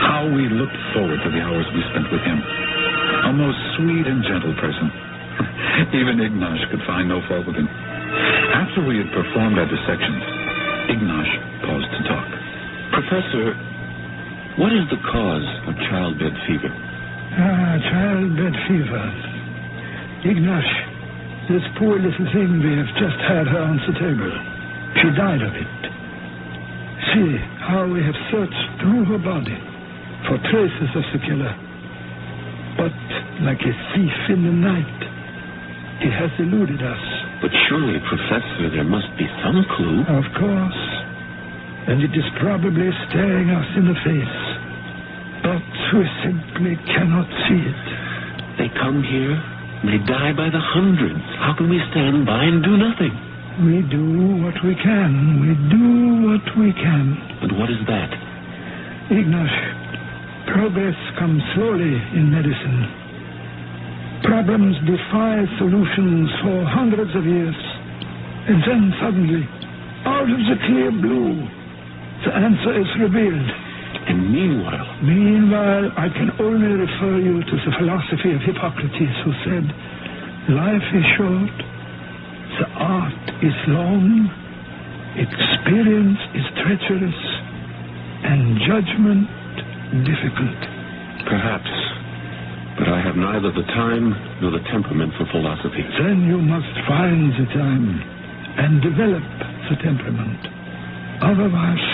[SPEAKER 5] How we looked forward to the hours we spent with him. A most sweet and gentle person. Even Ignaz could find no fault with him. After we had performed our dissections, Ignaz paused to talk.
[SPEAKER 4] Professor, what is the cause of childbed fever?
[SPEAKER 8] Childbed fever. Ignaz, this poor little thing we have just had her on the table. She died of it. See how we have searched through her body for traces of the killer. But like a thief in the night. He has eluded us.
[SPEAKER 4] But surely, Professor, there must be some clue.
[SPEAKER 8] Of course. And it is probably staring us in the face. But we simply cannot see it.
[SPEAKER 4] They come here, they die by the hundreds. How can we stand by and do nothing?
[SPEAKER 8] We do what we can. We do what we can.
[SPEAKER 4] But what is that?
[SPEAKER 8] Ignash, progress comes slowly in medicine. Problems defy solutions for hundreds of years. And then suddenly, out of the clear blue, the answer is revealed.
[SPEAKER 4] And meanwhile?
[SPEAKER 8] Meanwhile, I can only refer you to the philosophy of Hippocrates, who said, life is short, the art is long, experience is treacherous, and judgment difficult.
[SPEAKER 4] Perhaps. But I have neither the time nor the temperament for philosophy.
[SPEAKER 8] Then you must find the time and develop the temperament. Otherwise,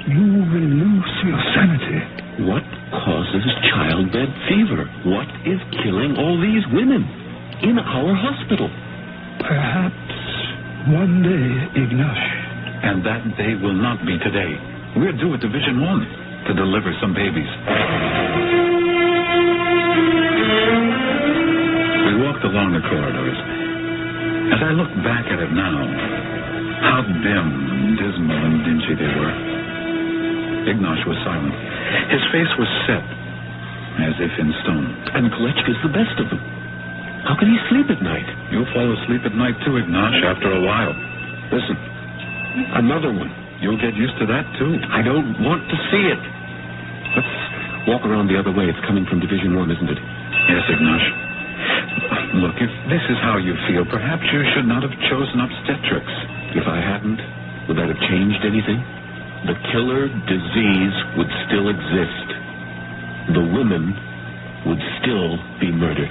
[SPEAKER 8] you will lose your sanity.
[SPEAKER 4] What causes childbed fever? What is killing all these women in our hospital?
[SPEAKER 8] Perhaps one day, Ignash.
[SPEAKER 5] And that day will not be today. We're due at Division 1 to deliver some babies. We walked along the corridors. As I look back at it now, how dim and dismal and dingy they were. Ignash was silent. His face was set, as if in stone.
[SPEAKER 4] And Kolechka's the best of them. How can he sleep at night?
[SPEAKER 5] You'll fall asleep at night too, Ignash, after a while.
[SPEAKER 4] Listen, another one.
[SPEAKER 5] You'll get used to that too.
[SPEAKER 4] I don't want to see it. Let's walk around the other way. It's coming from Division 1, isn't it?
[SPEAKER 5] Yes, Ignash. Look, if this is how you feel, perhaps you should not have chosen obstetrics.
[SPEAKER 4] If I hadn't, would that have changed anything? The killer disease would still exist. The women would still be murdered.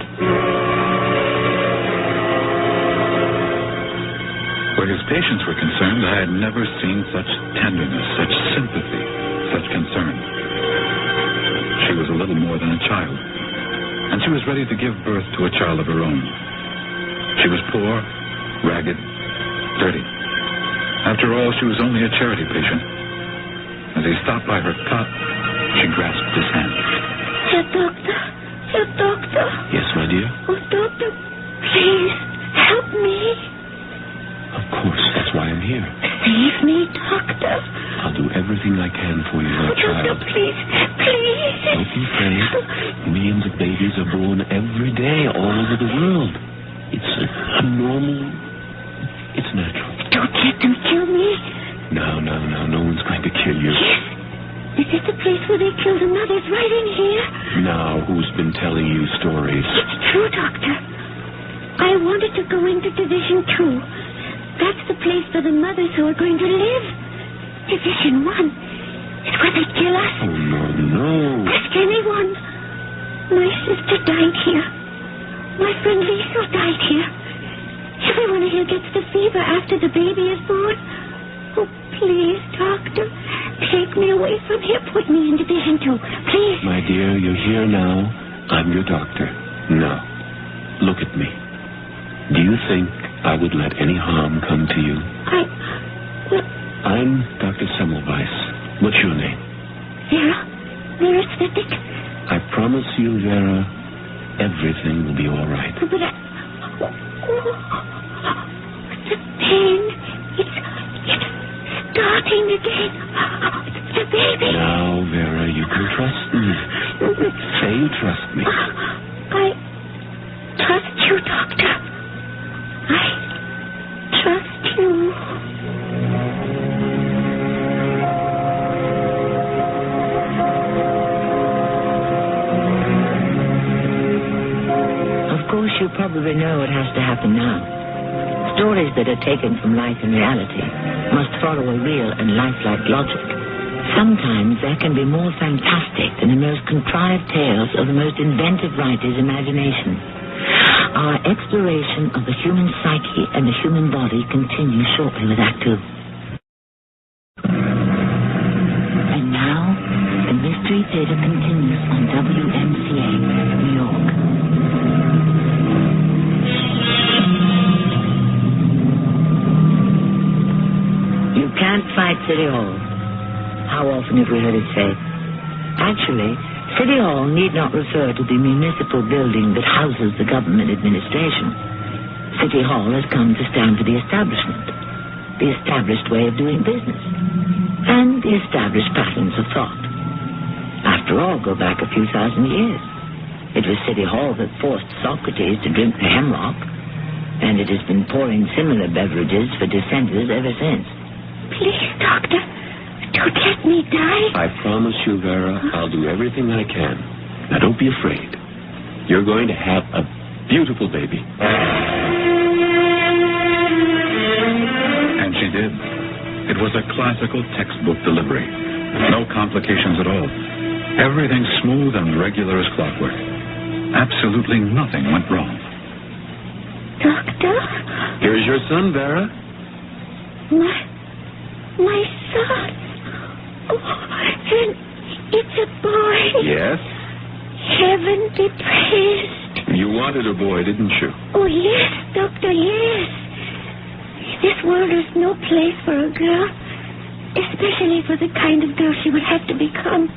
[SPEAKER 5] Where his patients were concerned, I had never seen such tenderness, such sympathy, such concern. She was a little more than a child, and she was ready to give birth to a child of her own. She was poor, ragged, dirty. After all, she was only a charity patient. As he stopped by her cot, she grasped his hand.
[SPEAKER 7] Herr Doctor, Herr Doctor.
[SPEAKER 4] Yes, my dear?
[SPEAKER 7] Oh, Doctor, please, help me.
[SPEAKER 4] Of course, that's why I'm here.
[SPEAKER 7] Save me, Doctor.
[SPEAKER 4] I'll do everything I can for you, my child.
[SPEAKER 7] Doctor, please, please.
[SPEAKER 4] Don't be afraid. Millions of babies are born every day all over the world. It's a normal... It's natural.
[SPEAKER 7] Don't let them kill me.
[SPEAKER 4] No. No one's going to kill you.
[SPEAKER 7] Yes. Is this the place where they kill the mothers right in here?
[SPEAKER 4] Now, who's been telling you stories?
[SPEAKER 7] It's true, Doctor. I wanted to go into Division 2. That's the place for the mothers who are going to live. Division 1. It's where they kill us.
[SPEAKER 4] Oh, no.
[SPEAKER 7] Ask anyone. My sister died here. My friend Liesel died here. Everyone here gets the fever after the baby is born. Oh, please, Doctor, take me away from here. Put me in Division 2, please.
[SPEAKER 4] My dear, you're here now. I'm your doctor. Now, look at me. Do you think I would let any harm come to you? I'm Dr. Semmelweis. What's your name?
[SPEAKER 7] Vera Svetic.
[SPEAKER 4] I promise you, Vera, everything will be all right.
[SPEAKER 7] But the pain, it's starting again. The baby.
[SPEAKER 4] Now, Vera, you can trust me. Say you trust me.
[SPEAKER 7] I trust you, Doctor. I trust you.
[SPEAKER 28] Of course, you probably know what has to happen now. Stories that are taken from life and reality must follow a real and lifelike logic. Sometimes there can be more fantastic than the most contrived tales of the most inventive writer's imagination. Our exploration of the human psyche and the human body continues shortly with Act 2. And now, the Mystery Theater continues on WMCA, New York. City Hall. How often have we heard it said? Actually, City Hall need not refer to the municipal building that houses the government administration. City Hall has come to stand for the establishment, the established way of doing business, and the established patterns of thought. After all, go back a few thousand years. It was City Hall that forced Socrates to drink the hemlock, and it has been pouring similar beverages for dissenters ever since.
[SPEAKER 7] Please, Doctor, don't let me die.
[SPEAKER 4] I promise you, Vera, I'll do everything I can. Now, don't be afraid. You're going to have a beautiful baby.
[SPEAKER 5] And she did. It was a classical textbook delivery. No complications at all. Everything smooth and regular as clockwork. Absolutely nothing went wrong.
[SPEAKER 7] Doctor?
[SPEAKER 4] Here's your son, Vera.
[SPEAKER 7] My son. Oh, and it's a boy.
[SPEAKER 4] Yes?
[SPEAKER 7] Heaven be praised.
[SPEAKER 4] You wanted a boy, didn't you?
[SPEAKER 7] Oh, yes, Doctor, yes. This world is no place for a girl, especially for the kind of girl she would have to become.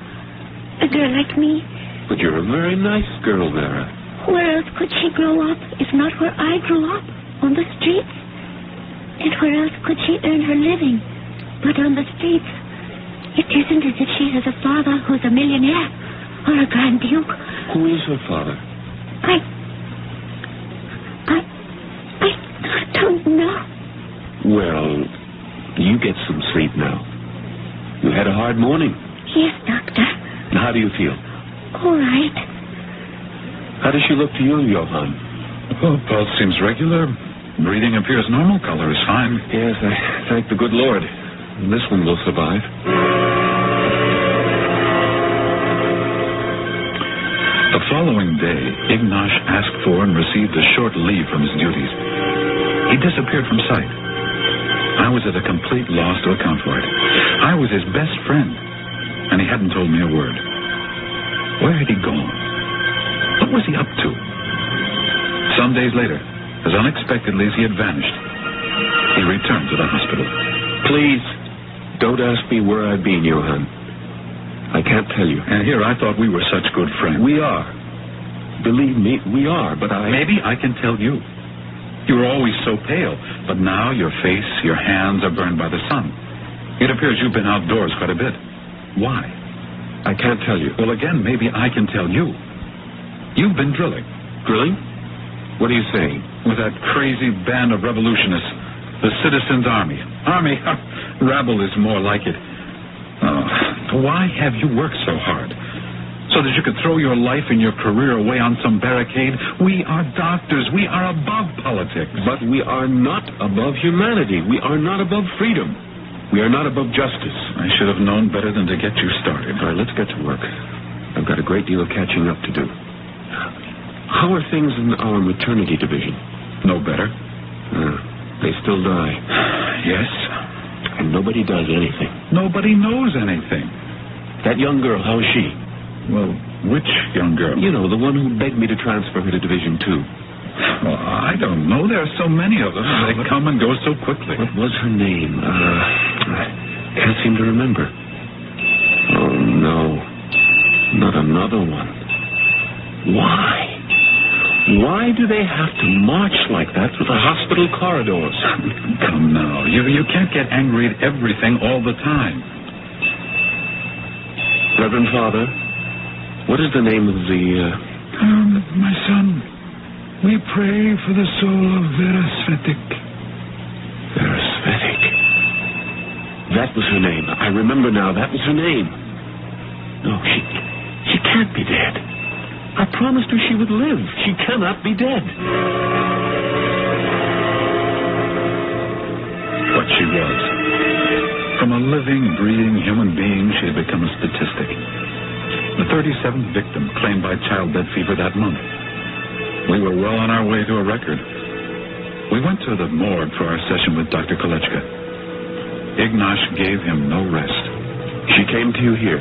[SPEAKER 7] A girl like me.
[SPEAKER 4] But you're a very nice girl, Vera.
[SPEAKER 7] Where else could she grow up, if not where I grew up, on the streets? And where else could she earn her living, but on the streets? It isn't as if she has a father who's a millionaire or a Grand Duke.
[SPEAKER 4] Who is her father?
[SPEAKER 7] I don't know.
[SPEAKER 4] Well, you get some sleep now. You had a hard morning.
[SPEAKER 7] Yes, Doctor.
[SPEAKER 4] How do you feel?
[SPEAKER 7] All right.
[SPEAKER 4] How does she look to you, Johann?
[SPEAKER 5] Well, pulse seems regular. Breathing appears normal. Color is fine.
[SPEAKER 4] Yes, I thank the good Lord. This one will survive.
[SPEAKER 5] The following day, Ignash asked for and received a short leave from his duties. He disappeared from sight. I was at a complete loss to account for it. I was his best friend, and he hadn't told me a word. Where had he gone? What was he up to? Some days later, as unexpectedly as he had vanished, he returned to the hospital.
[SPEAKER 4] Please, don't ask me where I've been, Johann. I can't tell you.
[SPEAKER 5] And here I thought we were such good friends.
[SPEAKER 4] We are. Believe me, we are, but
[SPEAKER 5] Maybe I can tell you. You were always so pale, but now your face, your hands are burned by the sun. It appears you've been outdoors quite a bit. Why?
[SPEAKER 4] I can't tell you.
[SPEAKER 5] Well, again, maybe I can tell you. You've been drilling.
[SPEAKER 4] Drilling? What are you saying?
[SPEAKER 5] With that crazy band of revolutionists, the Citizens' Army. Army? Rabble is more like it. Oh, why have you worked so hard? So that you could throw your life and your career away on some barricade? We are doctors. We are above politics.
[SPEAKER 4] But we are not above humanity. We are not above freedom. We are not above justice.
[SPEAKER 5] I should have known better than to get you started.
[SPEAKER 4] All right, let's get to work. I've got a great deal of catching up to do. How are things in our maternity division?
[SPEAKER 5] No better.
[SPEAKER 4] They still die.
[SPEAKER 5] Yes.
[SPEAKER 4] And nobody does anything.
[SPEAKER 5] Nobody knows anything.
[SPEAKER 4] That young girl, how is she?
[SPEAKER 5] Well, which young girl?
[SPEAKER 4] You know, the one who begged me to transfer her to Division 2.
[SPEAKER 5] Well, I don't know. There are so many of them. They come and go so quickly.
[SPEAKER 4] What was her name? I can't seem to remember. Oh, no. Not another one. Why? Why do they have to march like that through the hospital corridors?
[SPEAKER 5] Come now. You can't get angry at everything all the time.
[SPEAKER 4] Reverend Father, what is the name of the...
[SPEAKER 8] My son, we pray for the soul of Vera Svetic.
[SPEAKER 4] Vera Svetic. That was her name. I remember now. That was her name. No, she can't be dead. I promised her she would live. She cannot be dead.
[SPEAKER 5] But she was. From a living, breathing human being, she had become a statistic. The 37th victim claimed by childbed fever that month. We were well on our way to a record. We went to the morgue for our session with Dr. Kolechka. Ignash gave him no rest.
[SPEAKER 4] She came to you here?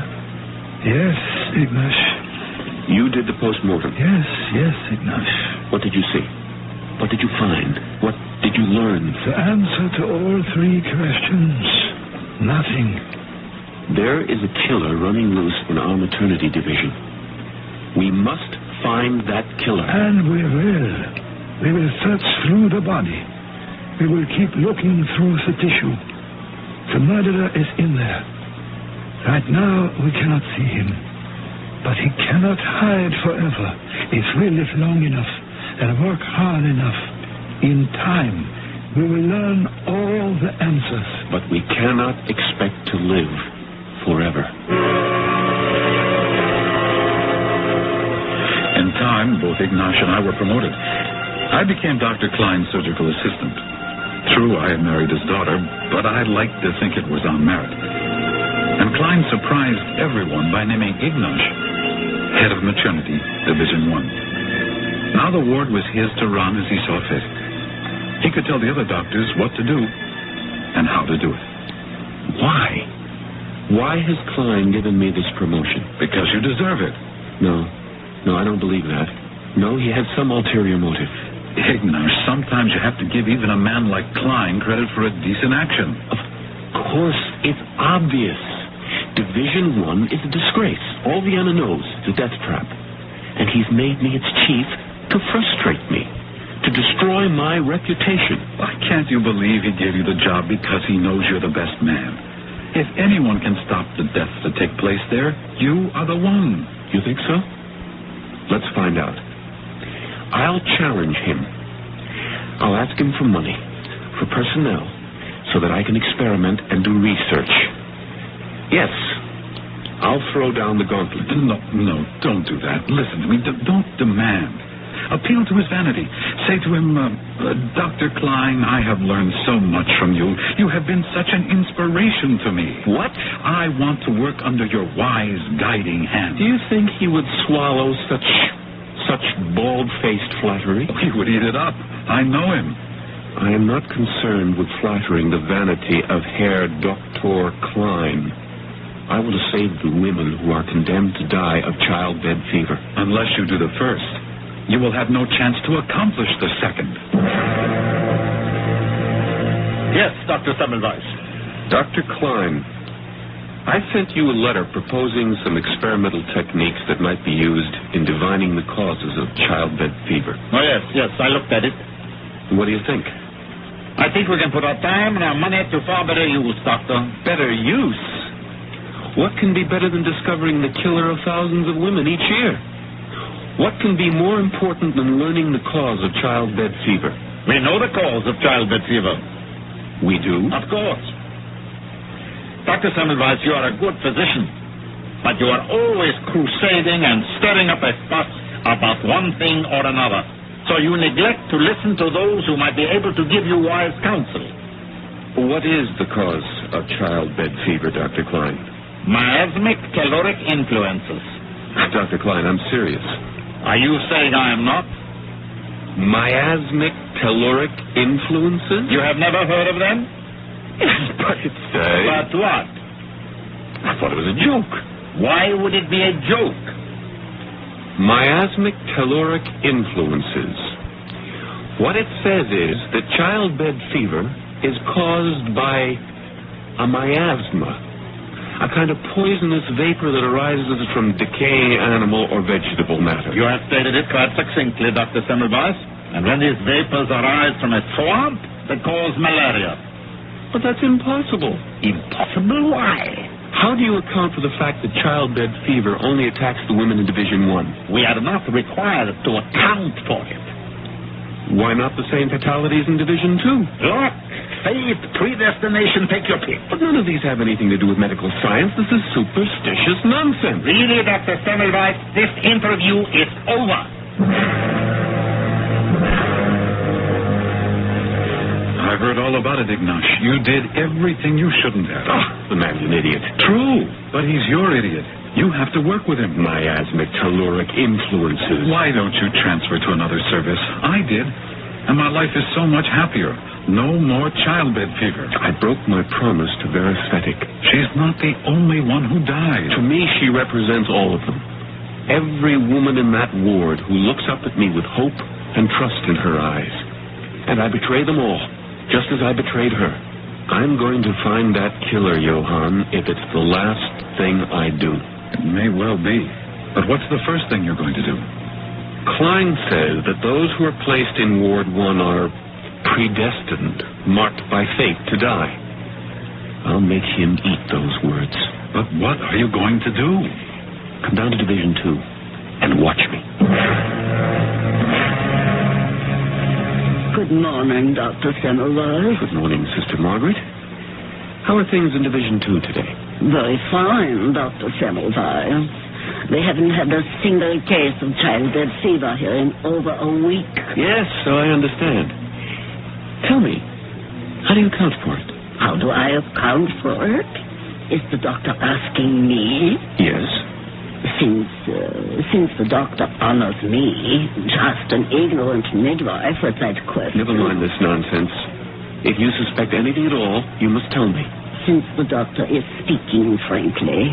[SPEAKER 8] Yes, Ignash.
[SPEAKER 4] You did the postmortem?
[SPEAKER 8] Yes, Ignash.
[SPEAKER 4] What did you see? What did you find? What did you learn?
[SPEAKER 8] The answer to all three questions. Nothing.
[SPEAKER 4] There is a killer running loose in our maternity division. We must find that killer.
[SPEAKER 8] And we will. We will search through the body. We will keep looking through the tissue. The murderer is in there. Right now, we cannot see him. But he cannot hide forever. If we live long enough and work hard enough, in time, we will learn all the answers.
[SPEAKER 4] But we cannot expect to live forever.
[SPEAKER 5] In time, both Ignash and I were promoted. I became Dr. Klein's surgical assistant. True, I had married his daughter, but I liked to think it was on merit. And Klein surprised everyone by naming Ignash head of maternity, Division 1. Now the ward was his to run as he saw fit. He could tell the other doctors what to do and how to do it.
[SPEAKER 4] Why? Why has Klein given me this promotion?
[SPEAKER 5] Because you deserve it.
[SPEAKER 4] No, I don't believe that. No, he had some ulterior motive.
[SPEAKER 5] Ignash, sometimes you have to give even a man like Klein credit for a decent action.
[SPEAKER 4] Of course, it's obvious. Division 1 is a disgrace. All Vienna knows it's a death trap. And he's made me its chief to frustrate me, to destroy my reputation.
[SPEAKER 5] Why can't you believe he gave you the job because he knows you're the best man? If anyone can stop the deaths that take place there, you are the one.
[SPEAKER 4] You think so? Let's find out. I'll challenge him. I'll ask him for money, for personnel, so that I can experiment and do research. Yes, I'll throw down the gauntlet.
[SPEAKER 5] No, don't do that. Listen to me. Don't demand. Appeal to his vanity. Say to him, Dr. Klein, I have learned so much from you. You have been such an inspiration to me.
[SPEAKER 4] What?
[SPEAKER 5] I want to work under your wise, guiding hand.
[SPEAKER 4] Do you think he would swallow such bald-faced flattery?
[SPEAKER 5] He would eat it up. I know him.
[SPEAKER 4] I am not concerned with flattering the vanity of Herr Dr. Klein. I want to save the women who are condemned to die of childbed fever.
[SPEAKER 5] Unless you do the first, you will have no chance to accomplish the second.
[SPEAKER 9] Yes, Dr. Semmelweis.
[SPEAKER 4] Dr. Klein, I sent you a letter proposing some experimental techniques that might be used in divining the causes of childbed fever.
[SPEAKER 9] Oh, yes, I looked at it.
[SPEAKER 4] What do you think?
[SPEAKER 9] I think we can put our time and our money to far better use, Doctor.
[SPEAKER 4] Better use? What can be better than discovering the killer of thousands of women each year? What can be more important than learning the cause of childbed fever?
[SPEAKER 9] We know the cause of childbed fever.
[SPEAKER 4] We do?
[SPEAKER 9] Of course. Dr. Semmelweis, you are a good physician, but you are always crusading and stirring up a fuss about one thing or another. So you neglect to listen to those who might be able to give you wise counsel.
[SPEAKER 4] What is the cause of childbed fever, Dr. Klein?
[SPEAKER 9] Miasmic caloric influences.
[SPEAKER 4] Dr. Klein, I'm serious.
[SPEAKER 9] Are you saying I am not?
[SPEAKER 4] Miasmic caloric influences?
[SPEAKER 9] You have never heard of them?
[SPEAKER 4] Yes, but it's
[SPEAKER 9] But what?
[SPEAKER 4] I thought it was a joke.
[SPEAKER 9] Why would it be a joke?
[SPEAKER 4] Miasmic caloric influences. What it says is that childbed fever is caused by a miasma, a kind of poisonous vapor that arises from decaying animal or vegetable matter.
[SPEAKER 9] You have stated it quite succinctly, Dr. Semmelweis. And when these vapors arise from a swamp, they cause malaria.
[SPEAKER 4] But that's impossible.
[SPEAKER 9] Impossible? Why?
[SPEAKER 4] How do you account for the fact that childbed fever only attacks the women in Division 1?
[SPEAKER 9] We are not required to account for it.
[SPEAKER 4] Why not the same fatalities in Division 2?
[SPEAKER 9] Look, faith, predestination, take your pick.
[SPEAKER 4] But none of these have anything to do with medical science. This is superstitious nonsense.
[SPEAKER 9] Really, Dr. Semmelweis, this interview is over.
[SPEAKER 5] I've heard all about it, Ignash. You did everything you shouldn't have.
[SPEAKER 4] The man's an idiot.
[SPEAKER 5] True, but he's your idiot. You have to work with him.
[SPEAKER 4] Miasmic caloric influences.
[SPEAKER 5] Why don't you transfer to another service? I did, and my life is so much happier. No more childbed fever.
[SPEAKER 4] I broke my promise to Vera Svetic.
[SPEAKER 5] She's not the only one who died.
[SPEAKER 4] To me, she represents all of them. Every woman in that ward who looks up at me with hope and trust in her eyes. And I betray them all, just as I betrayed her. I'm going to find that killer, Johann, if it's the last thing I do.
[SPEAKER 5] It may well be. But what's the first thing you're going to do?
[SPEAKER 4] Klein says that those who are placed in Ward 1 are predestined, marked by fate to die. I'll make him eat those words.
[SPEAKER 5] But what are you going to do?
[SPEAKER 4] Come down to Division 2 and watch me.
[SPEAKER 10] Good morning, Dr. Semmelweis.
[SPEAKER 4] Good morning, Sister Margaret. How are things in Division 2 today?
[SPEAKER 10] Very fine, Dr. Semmelweis. They haven't had a single case of childbed fever here in over a week.
[SPEAKER 4] Yes, so I understand. Tell me, how do you account for it?
[SPEAKER 10] How do I account for it? Is the doctor asking me?
[SPEAKER 4] Yes.
[SPEAKER 10] Since the doctor honors me, just an ignorant midwife with that question.
[SPEAKER 4] Never mind this nonsense. If you suspect anything at all, you must tell me.
[SPEAKER 10] Since the doctor is speaking frankly,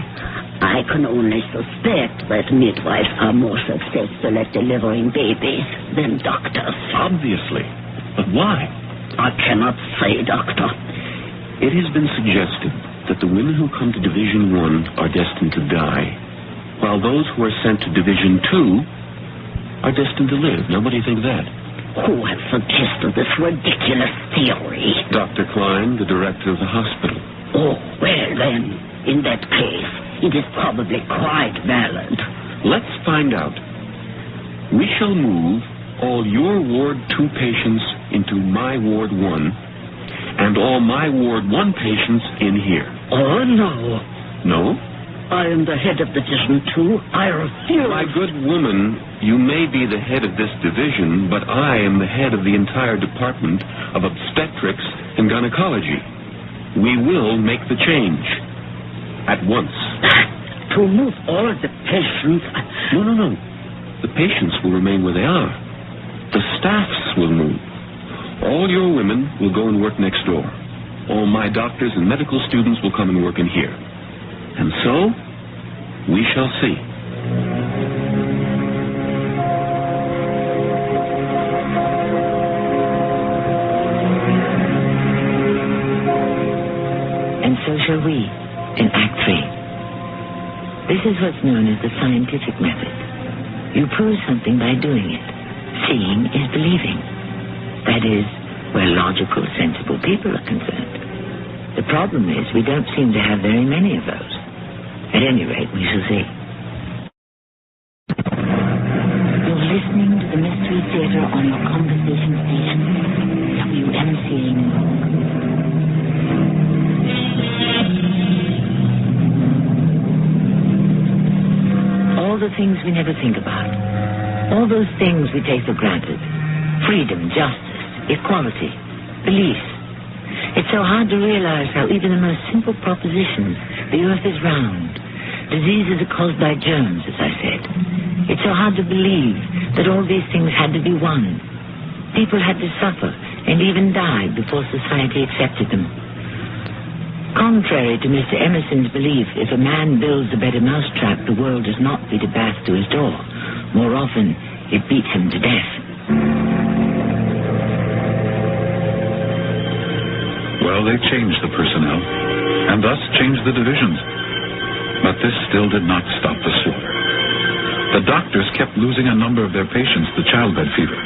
[SPEAKER 10] I can only suspect that midwives are more successful at delivering babies than doctors.
[SPEAKER 4] Obviously. But why?
[SPEAKER 10] I cannot say, Doctor.
[SPEAKER 4] It has been suggested that the women who come to Division 1 are destined to die, while those who are sent to Division 2 are destined to live. Now, what do you think of that?
[SPEAKER 10] Who has suggested this ridiculous theory?
[SPEAKER 4] Dr. Klein, the director of the hospital.
[SPEAKER 10] Oh, well then, in that case, it is probably quite valid.
[SPEAKER 4] Let's find out. We shall move all your Ward 2 patients into my Ward 1, and all my Ward 1 patients in here.
[SPEAKER 10] Oh, no.
[SPEAKER 4] No?
[SPEAKER 10] I am the head of Division 2. I refuse.
[SPEAKER 4] My good woman, you may be the head of this division, but I am the head of the entire department of obstetrics and gynecology. We will make the change. At once.
[SPEAKER 10] To move all the patients?
[SPEAKER 4] No. The patients will remain where they are. The staffs will move. All your women will go and work next door. All my doctors and medical students will come and work in here. And so, we shall see.
[SPEAKER 28] And so shall we, in Act 3. This is what's known as the scientific method. You prove something by doing it. Seeing is believing. That is, where logical, sensible people are concerned. The problem is we don't seem to have very many of those. At any rate, we shall see. You're listening to the Mystery Theater on your conversation station, WMCA. All the things we never think about. All those things we take for granted. Freedom, justice, equality, beliefs. It's so hard to realize how even the most simple propositions, the earth is round, diseases are caused by germs, as I said. It's so hard to believe that all these things had to be won. People had to suffer and even die before society accepted them. Contrary to Mr. Emerson's belief, if a man builds a better mousetrap, the world does not beat a bath to his door. More often, it beats him to death.
[SPEAKER 5] Well, they changed the personnel, and thus changed the divisions. But this still did not stop the slaughter. The doctors kept losing a number of their patients to childbed fever.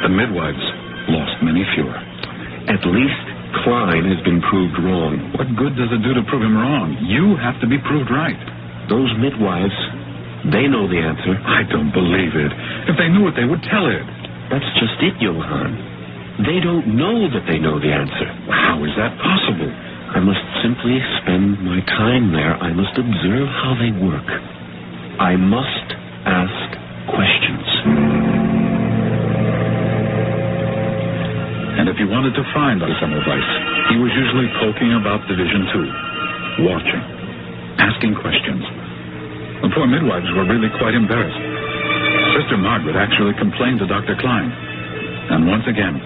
[SPEAKER 5] The midwives lost many fewer.
[SPEAKER 4] At least Klein has been proved wrong.
[SPEAKER 5] What good does it do to prove him wrong? You have to be proved right.
[SPEAKER 4] Those midwives, they know the answer.
[SPEAKER 5] I don't believe it. If they knew it, they would tell it.
[SPEAKER 4] That's just it, Johann. They don't know that they know the answer.
[SPEAKER 5] How is that possible?
[SPEAKER 4] I must simply spend my time there. I must observe how they work. I must ask questions.
[SPEAKER 5] And if you wanted to find Dr. Semmelweis, he was usually poking about Division 2, watching, asking questions. The poor midwives were really quite embarrassed. Sister Margaret actually complained to Dr. Klein. And once again,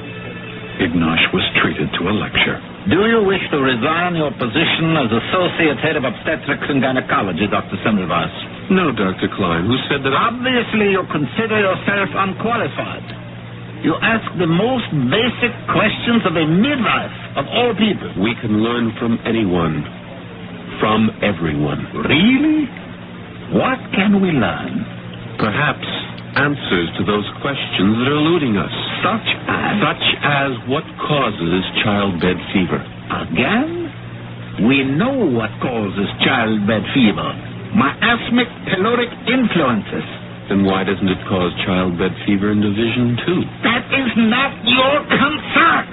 [SPEAKER 5] Ignash was treated to a lecture.
[SPEAKER 9] Do you wish to resign your position as Associate Head of Obstetrics and Gynecology, Dr. Semmelweis?
[SPEAKER 4] No, Dr. Klein. Who said that?
[SPEAKER 9] Obviously, you consider yourself unqualified.
[SPEAKER 18] You ask the most basic questions of a midwife, of all people.
[SPEAKER 4] We can learn from anyone, from everyone.
[SPEAKER 18] Really? What can we learn?
[SPEAKER 4] Perhaps answers to those questions that are eluding us.
[SPEAKER 18] Such
[SPEAKER 4] as what causes childbed fever.
[SPEAKER 18] Again? We know what causes childbed fever. Miasmic caloric influences.
[SPEAKER 4] Then why doesn't it cause childbed fever in Division 2?
[SPEAKER 18] That is not your concern.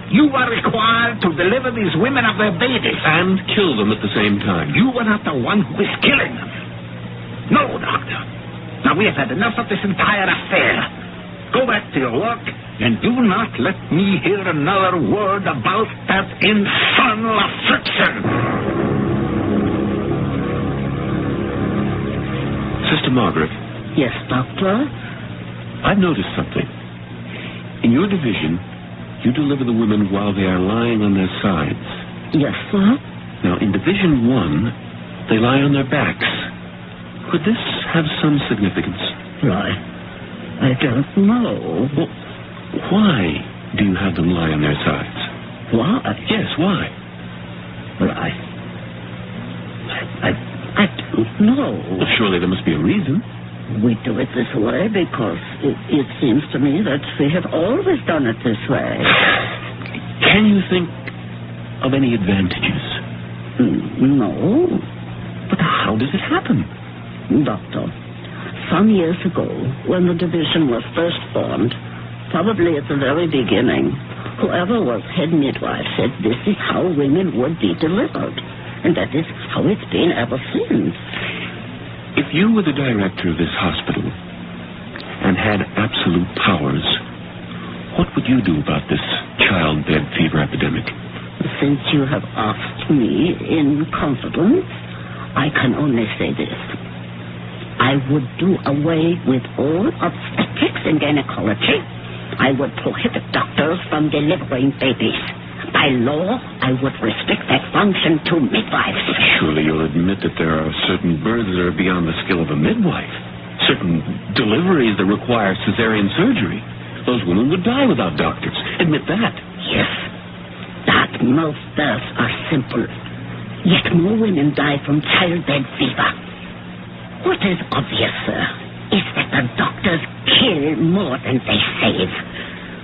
[SPEAKER 18] You are required to deliver these women of their babies.
[SPEAKER 4] And kill them at the same time.
[SPEAKER 18] You are not the one who is killing them. No, Doctor. Now, we have had enough of this entire affair. Go back to your work, and do not let me hear another word about that infernal affliction.
[SPEAKER 4] Sister Margaret.
[SPEAKER 10] Yes, Doctor?
[SPEAKER 4] I've noticed something. In your division, you deliver the women while they are lying on their sides.
[SPEAKER 10] Yes, sir.
[SPEAKER 4] Now, in Division 1, they lie on their backs. Could this have some significance?
[SPEAKER 10] I don't know.
[SPEAKER 4] Well, why do you have them lie on their sides?
[SPEAKER 10] Why?
[SPEAKER 4] Yes, why?
[SPEAKER 10] I don't know.
[SPEAKER 4] Well, surely there must be a reason.
[SPEAKER 10] We do it this way because it seems to me that we have always done it this way.
[SPEAKER 4] Can you think of any advantages?
[SPEAKER 10] No.
[SPEAKER 4] But how does it happen?
[SPEAKER 10] Doctor, some years ago, when the division was first formed, probably at the very beginning, whoever was head midwife said this is how women would be delivered. And that is how it's been ever since.
[SPEAKER 4] If you were the director of this hospital and had absolute powers, what would you do about this childbed fever epidemic?
[SPEAKER 10] Since you have asked me in confidence, I can only say this. I would do away with all obstetrics and gynecology. I would prohibit doctors from delivering babies. By law, I would restrict that function to midwives.
[SPEAKER 4] Surely you'll admit that there are certain births that are beyond the skill of a midwife. Certain deliveries that require cesarean surgery. Those women would die without doctors. Admit that.
[SPEAKER 10] Yes. That most births are simple. Yet more women die from childbed fever. What is obvious, sir, is that the doctors kill more than they save.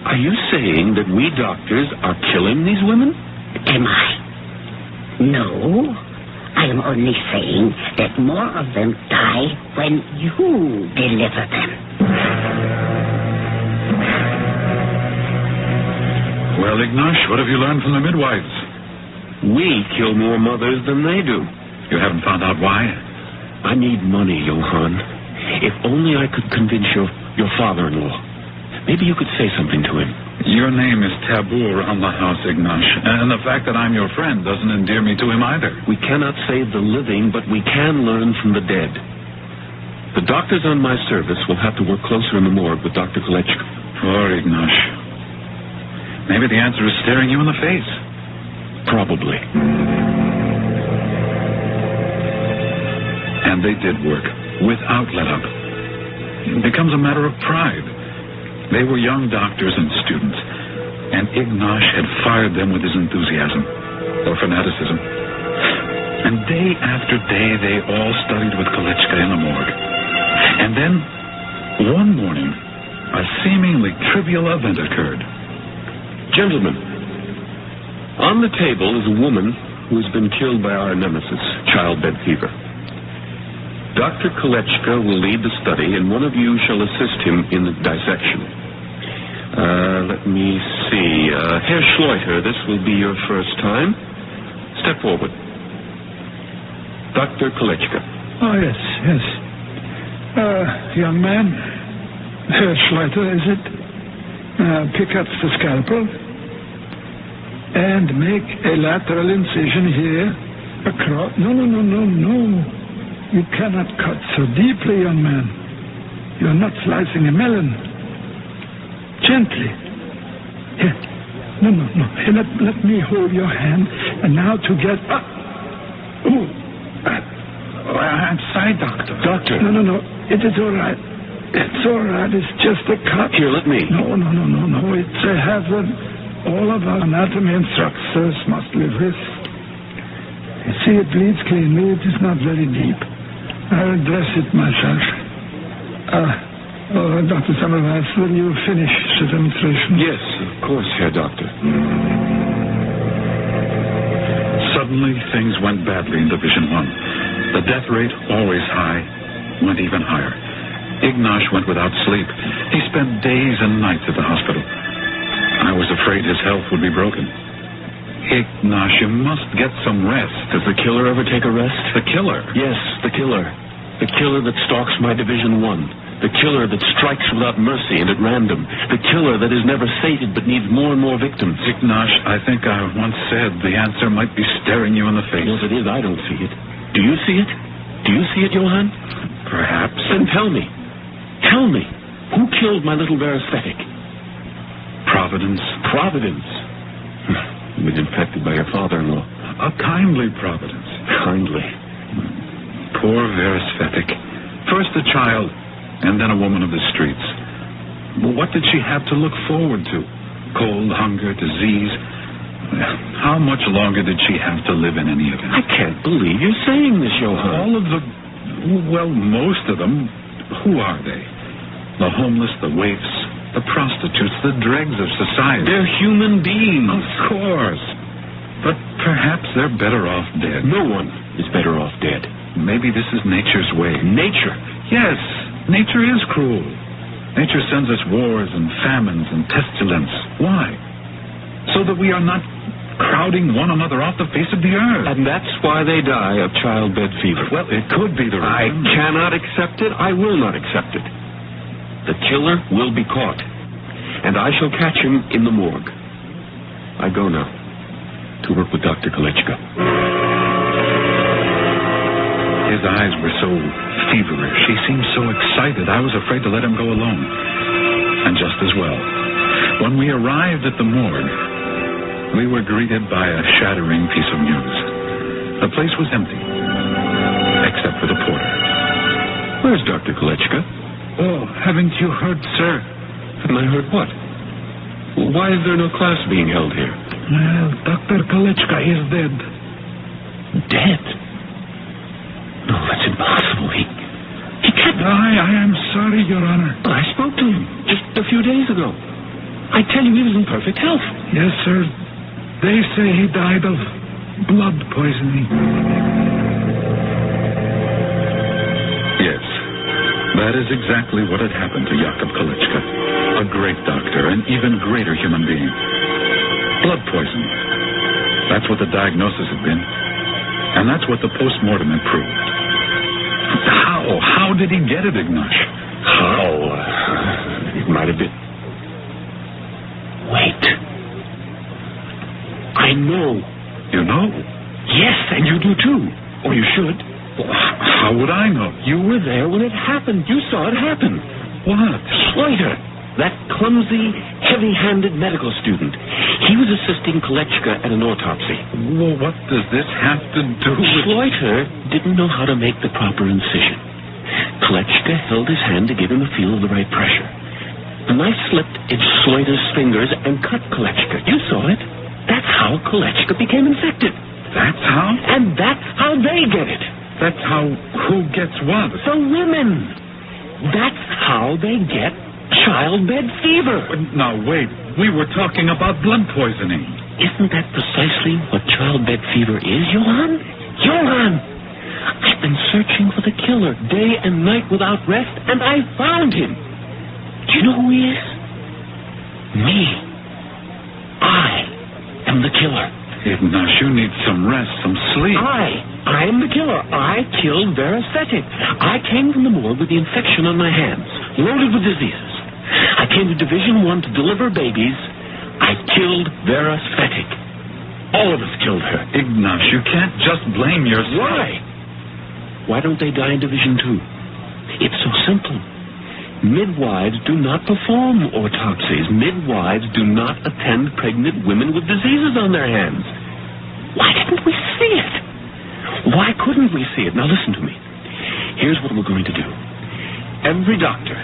[SPEAKER 4] Are you saying that we doctors are killing these women?
[SPEAKER 10] Am I? No. I am only saying that more of them die when you deliver them.
[SPEAKER 5] Well, Ignash, what have you learned from the midwives?
[SPEAKER 4] We kill more mothers than they do.
[SPEAKER 5] You haven't found out why?
[SPEAKER 4] I need money, Johann. If only I could convince your father-in-law. Maybe you could say something to him.
[SPEAKER 5] Your name is taboo around the house, Ignash. And the fact that I'm your friend doesn't endear me to him either.
[SPEAKER 4] We cannot save the living, but we can learn from the dead. The doctors on my service will have to work closer in the morgue with Dr. Kolechka.
[SPEAKER 5] Poor Ignash. Maybe the answer is staring you in the face.
[SPEAKER 4] Probably.
[SPEAKER 5] And they did work, without let-up. It becomes a matter of pride. They were young doctors and students, and Ignash had fired them with his enthusiasm, or fanaticism. And day after day, they all studied with Kolechka in the morgue. And then, one morning, a seemingly trivial event occurred.
[SPEAKER 4] Gentlemen, on the table is a woman who has been killed by our nemesis, childbed fever. Dr. Kolechka will lead the study, and one of you shall assist him in the dissection. Let me see. Herr Schleuter, this will be your first time. Step forward. Dr. Kolechka.
[SPEAKER 8] Oh, yes. Young man, Herr Schleuter, is it? Pick up the scalpel and make a lateral incision here across. No. You cannot cut so deeply, young man. You're not slicing a melon. Gently. Here. No. Here, let me hold your hand. And now to get up. I'm sorry, doctor.
[SPEAKER 4] Doctor.
[SPEAKER 8] No. It is all right. It's all right. It's just a cut.
[SPEAKER 11] Here, let me.
[SPEAKER 8] No. It's a hazard all of our anatomy instructors must live with. You see, it bleeds cleanly. It is not very deep. I'll dress it myself. Dr. Semmelweis, will you finish the demonstration?
[SPEAKER 5] Yes, of course, Herr Doctor. Suddenly, things went badly in Division 1. The death rate, always high, went even higher. Ignash went without sleep. He spent days and nights at the hospital. I was afraid his health would be broken. Ignash, you must get some rest.
[SPEAKER 11] Does the killer ever take a rest?
[SPEAKER 5] The killer?
[SPEAKER 11] Yes, the killer. The killer that stalks my Division 1. The killer that strikes without mercy and at random. The killer that is never sated but needs more and more victims.
[SPEAKER 5] Ignash, I think I once said the answer might be staring you in the face.
[SPEAKER 11] Yes, it is. I don't see it. Do you see it? Do you see it, Johann?
[SPEAKER 5] Perhaps.
[SPEAKER 11] Then tell me. Tell me. Who killed my little Veresthetic?
[SPEAKER 5] Providence.
[SPEAKER 11] Providence. He was infected by your father-in-law.
[SPEAKER 5] A kindly Providence.
[SPEAKER 11] Kindly.
[SPEAKER 5] Poor Veresthetic. First a child, and then a woman of the streets. What did she have to look forward to? Cold, hunger, disease. How much longer did she have to live in any event?
[SPEAKER 11] I can't believe you're saying this, Johann.
[SPEAKER 5] All of the... well, most of them. Who are they? The homeless, the waifs, the prostitutes, the dregs of society.
[SPEAKER 11] They're human beings.
[SPEAKER 5] Of course. But perhaps they're better off dead.
[SPEAKER 11] No one is better off dead.
[SPEAKER 5] Maybe this is nature's way.
[SPEAKER 11] Nature?
[SPEAKER 5] Yes. Nature is cruel. Nature sends us wars and famines and pestilence. Why? So that we are not crowding one another off the face of the earth.
[SPEAKER 11] And that's why they die of childbed fever.
[SPEAKER 5] Well, it could be the reason.
[SPEAKER 11] I cannot accept it. I will not accept it. The killer will be caught. And I shall catch him in the morgue. I go now to work with Dr. Kolechka.
[SPEAKER 5] His eyes were so feverish. He seemed so excited. I was afraid to let him go alone. And just as well. When we arrived at the morgue, we were greeted by a shattering piece of news. The place was empty, except for the porter.
[SPEAKER 11] Where's Dr. Kolechka?
[SPEAKER 8] Oh, haven't you heard, sir?
[SPEAKER 11] Haven't I heard what? Why is there no class being held here?
[SPEAKER 8] Well, Dr. Kolechka is dead.
[SPEAKER 11] Dead? No, that's impossible. He can't...
[SPEAKER 8] I am sorry, Your Honor.
[SPEAKER 11] But I spoke to him just a few days ago. I tell you, he was in perfect health.
[SPEAKER 8] Yes, sir. They say he died of blood poisoning.
[SPEAKER 5] Yes, that is exactly what had happened to Jakob Kolechka. A great doctor, an even greater human being. Blood poison. That's what the diagnosis had been. And that's what the post-mortem had proved. How did he get it, Ignash?
[SPEAKER 11] How? It might have been... Wait. I know.
[SPEAKER 5] You know?
[SPEAKER 11] Yes, and you do too. Or you should.
[SPEAKER 5] Well, how would I know?
[SPEAKER 11] You were there when it happened. You saw it happen.
[SPEAKER 5] What?
[SPEAKER 11] Schleiter, that clumsy, heavy-handed medical student. He was assisting Kolechka at an autopsy.
[SPEAKER 5] Well, what does this have to do with...
[SPEAKER 11] Schleiter didn't know how to make the proper incision. Kolechka held his hand to give him a feel of the right pressure. The knife slipped in Schleiter's fingers and cut Kolechka. You saw it. That's how Kolechka became infected.
[SPEAKER 5] That's how?
[SPEAKER 11] And that's how they get it.
[SPEAKER 5] That's how... Who gets what?
[SPEAKER 11] The women. That's how they get childbed fever.
[SPEAKER 5] Now, wait. We were talking about blood poisoning.
[SPEAKER 11] Isn't that precisely what childbed fever is, Johann? Johann! I've been searching for the killer day and night without rest, and I found him. Do you know who he is? Me. I am the killer.
[SPEAKER 5] Ignash, you need some rest, some sleep.
[SPEAKER 11] I am the killer. I killed Veresthetic. I came from the morgue with the infection on my hands, loaded with diseases. I came to Division 1 to deliver babies. I killed Veresthetic. All of us killed her.
[SPEAKER 5] Ignash, you can't just blame yourself.
[SPEAKER 11] Why? Why don't they die in Division 2? It's so simple. Midwives do not perform autopsies. Midwives do not attend pregnant women with diseases on their hands. Why didn't we see it? Why couldn't we see it? Now listen to me. Here's what we're going to do. Every doctor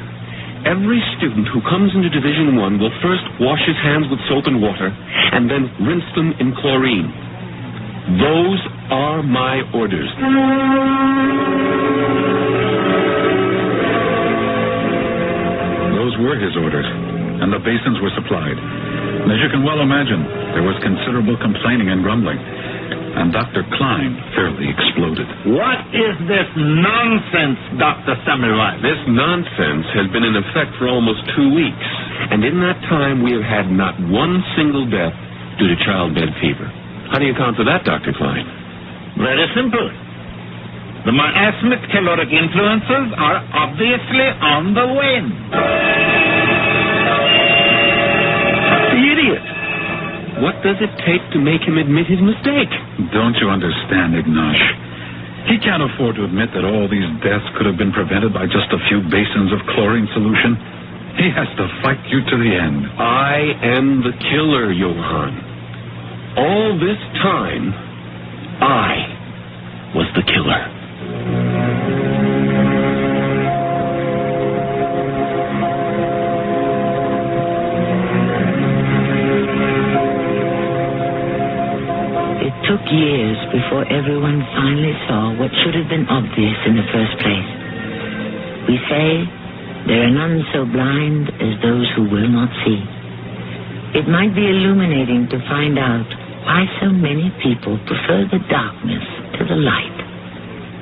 [SPEAKER 11] every student who comes into Division 1 will first wash his hands with soap and water and then rinse them in chlorine. Those are my orders.
[SPEAKER 5] Those were his orders, and the basins were supplied. And as you can well imagine, there was considerable complaining and grumbling, and Dr. Klein fairly exploded.
[SPEAKER 9] What is this nonsense, Dr. Semmelweis?
[SPEAKER 11] This nonsense has been in effect for almost 2 weeks, and in that time we have had not one single death due to childbed fever. How do you account for that, Dr. Klein?
[SPEAKER 9] Very simple. The miasmic caloric influences are obviously on the wane.
[SPEAKER 11] The idiot! What does it take to make him admit his mistake?
[SPEAKER 5] Don't you understand, Ignash? He can't afford to admit that all these deaths could have been prevented by just a few basins of chlorine solution. He has to fight you to the end.
[SPEAKER 11] I am the killer, Johann. All this time, I was the killer.
[SPEAKER 28] It took years before everyone finally saw what should have been obvious in the first place. We say there are none so blind as those who will not see. It might be illuminating to find out why so many people prefer the darkness to the light.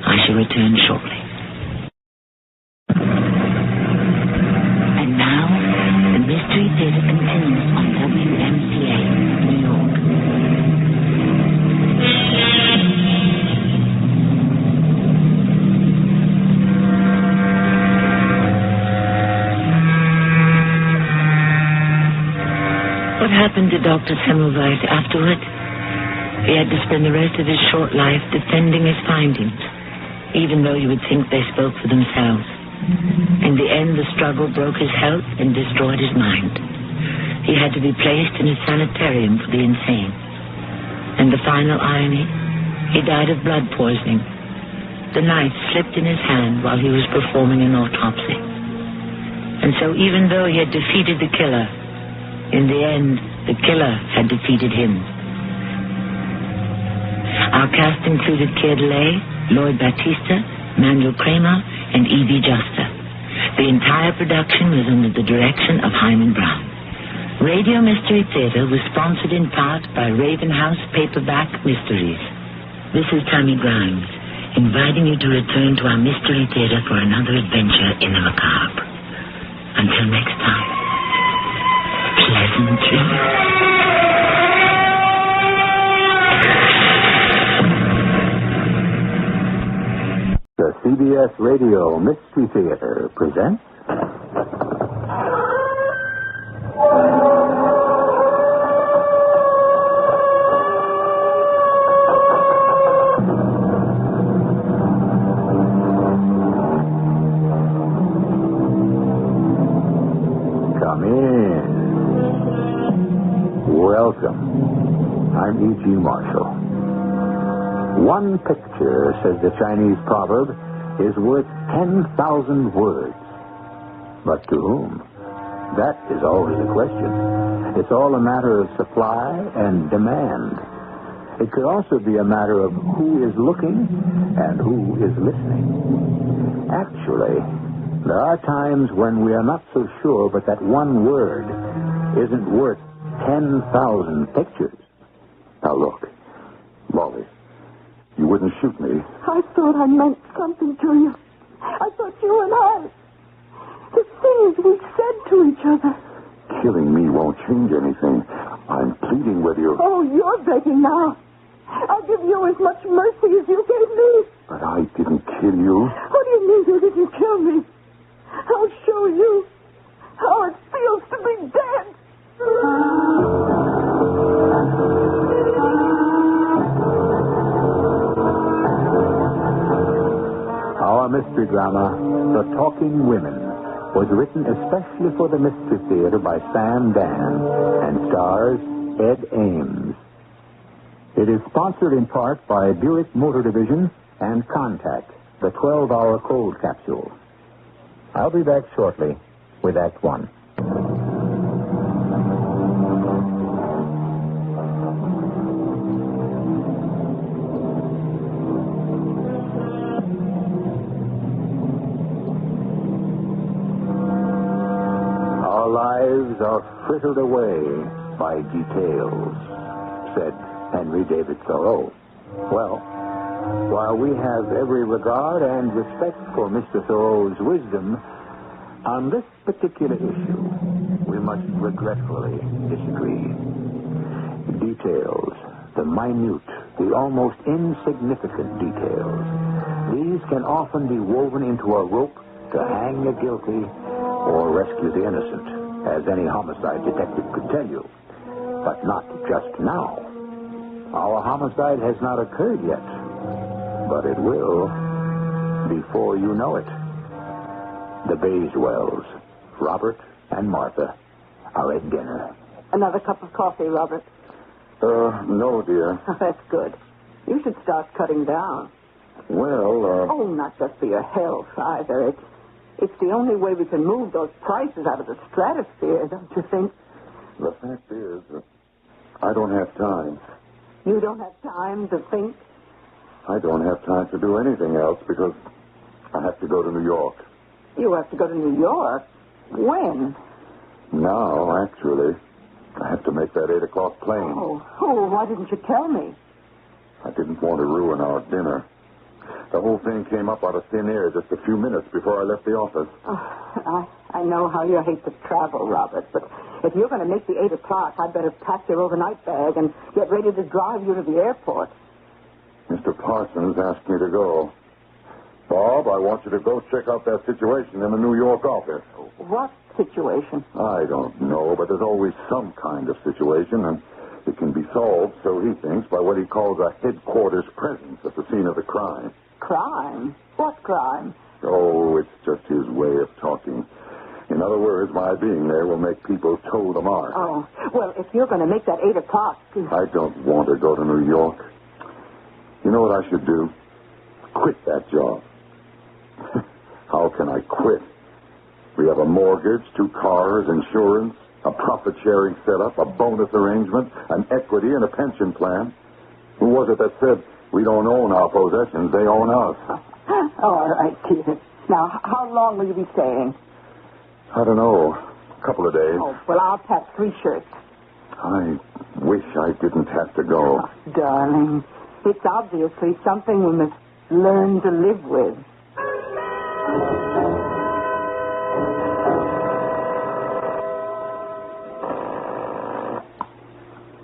[SPEAKER 28] I shall return shortly. And now, the Mystery Theater continues on WMCA, New York. What happened to Dr. Semmelweis afterward? He had to spend the rest of his short life defending his findings, even though you would think they spoke for themselves. In the end, the struggle broke his health and destroyed his mind. He had to be placed in a sanitarium for the insane. And the final irony, he died of blood poisoning. The knife slipped in his hand while he was performing an autopsy. And so even though he had defeated the killer, in the end, the killer had defeated him. Our cast included Keir DeLay, Lloyd Battista, Manuel Kramer, and Evie Juster. The entire production was under the direction of Hyman Brown. Radio Mystery Theater was sponsored in part by Raven House Paperback Mysteries. This is Tammy Grimes, inviting you to return to our Mystery Theater for another adventure in the macabre. Until next time, pleasant dreams.
[SPEAKER 21] The CBS Radio Mystery Theater presents... Come in. Welcome. I'm E.G. Marshall. One picture, says the Chinese proverb, is worth 10,000 words. But to whom? That is always the question. It's all a matter of supply and demand. It could also be a matter of who is looking and who is listening. Actually, there are times when we are not so sure, but that one word isn't worth 10,000 pictures. Now look, Molly. You wouldn't shoot me.
[SPEAKER 3] I thought I meant something to you. I thought you and I, the things we said to each other.
[SPEAKER 21] Killing me won't change anything. I'm pleading with you.
[SPEAKER 3] Oh, you're begging now. I'll give you as much mercy as you gave me.
[SPEAKER 21] But I didn't kill you.
[SPEAKER 3] What do you mean you didn't kill me? I'll show you how it feels to be dead.
[SPEAKER 21] Our mystery drama, The Talking Women, was written especially for the Mystery Theater by Sam Dan and stars Ed Ames. It is sponsored in part by Buick Motor Division and Contact, the 12-hour cold capsule. I'll be back shortly with Act One. Our lives are frittered away by details, said Henry David Thoreau. Well, while we have every regard and respect for Mr. Thoreau's wisdom, on this particular issue, we must regretfully disagree. Details, the minute, the almost insignificant details, these can often be woven into a rope to hang the guilty or rescue the innocent, as any homicide detective could tell you. But not just now. Our homicide has not occurred yet, but it will before you know it. The Bayswells, Robert and Martha, are at dinner.
[SPEAKER 19] Another cup of coffee, Robert?
[SPEAKER 24] No, dear.
[SPEAKER 19] That's good. You should start cutting down.
[SPEAKER 24] Well,
[SPEAKER 19] Oh, not just for your health, either. It's the only way we can move those prices out of the stratosphere, don't you think?
[SPEAKER 24] The fact is, I don't have time.
[SPEAKER 19] You don't have time to think?
[SPEAKER 24] I don't have time to do anything else because I have to go to New York.
[SPEAKER 19] You have to go to New York? When?
[SPEAKER 24] Now, actually. I have to make that 8 o'clock plane.
[SPEAKER 19] Oh, why didn't you tell me?
[SPEAKER 24] I didn't want to ruin our dinner. The whole thing came up out of thin air just a few minutes before I left the office.
[SPEAKER 19] Oh, I know how you hate to travel, Robert, but if you're going to make the 8 o'clock, I'd better pack your overnight bag and get ready to drive you to the airport.
[SPEAKER 24] Mr. Parsons asked me to go. Bob, I want you to go check out that situation in the New York office.
[SPEAKER 19] What situation?
[SPEAKER 24] I don't know, but there's always some kind of situation, and it can be solved, so he thinks, by what he calls a headquarters presence at the scene of the crime.
[SPEAKER 19] Crime? What crime?
[SPEAKER 24] Oh, it's just his way of talking. In other words, my being there will make people toe the mark.
[SPEAKER 19] Oh, well, if you're going to make that 8 o'clock...
[SPEAKER 24] I don't want to go to New York. You know what I should do? Quit that job. How can I quit? We have a mortgage, 2 cars, insurance, a profit-sharing setup, a bonus arrangement, an equity, and a pension plan. Who was it that said, we don't own our possessions, they own us?
[SPEAKER 19] All right, dear. Now, how long will you be staying?
[SPEAKER 24] I don't know. A couple of days.
[SPEAKER 19] Oh, well, I'll pack 3 shirts.
[SPEAKER 24] I wish I didn't have to go.
[SPEAKER 19] Oh, darling, it's obviously something we must learn to live with.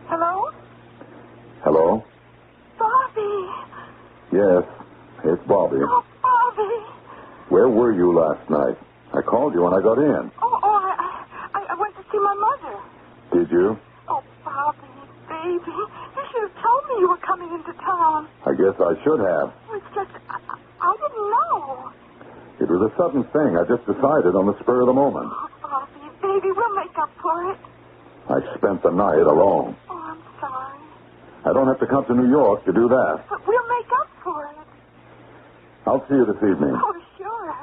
[SPEAKER 25] Hello?
[SPEAKER 24] Hello?
[SPEAKER 25] Bobby.
[SPEAKER 24] Yes, it's Bobby.
[SPEAKER 25] Oh, Bobby.
[SPEAKER 24] Where were you last night? I called you when I got in.
[SPEAKER 25] I went to see my mother.
[SPEAKER 24] Did you?
[SPEAKER 25] Oh, Bobby, baby, you should have told me you were coming into town.
[SPEAKER 24] I guess I should have.
[SPEAKER 25] It's just, I didn't know.
[SPEAKER 24] It was a sudden thing. I just decided on the spur of the moment.
[SPEAKER 25] Oh, Bobby, baby, we'll make up for it.
[SPEAKER 24] I spent the night alone.
[SPEAKER 25] Oh, I'm sorry.
[SPEAKER 24] I don't have to come to New York to do that.
[SPEAKER 25] But we'll make up for it.
[SPEAKER 24] I'll see you this evening.
[SPEAKER 25] Oh, sure.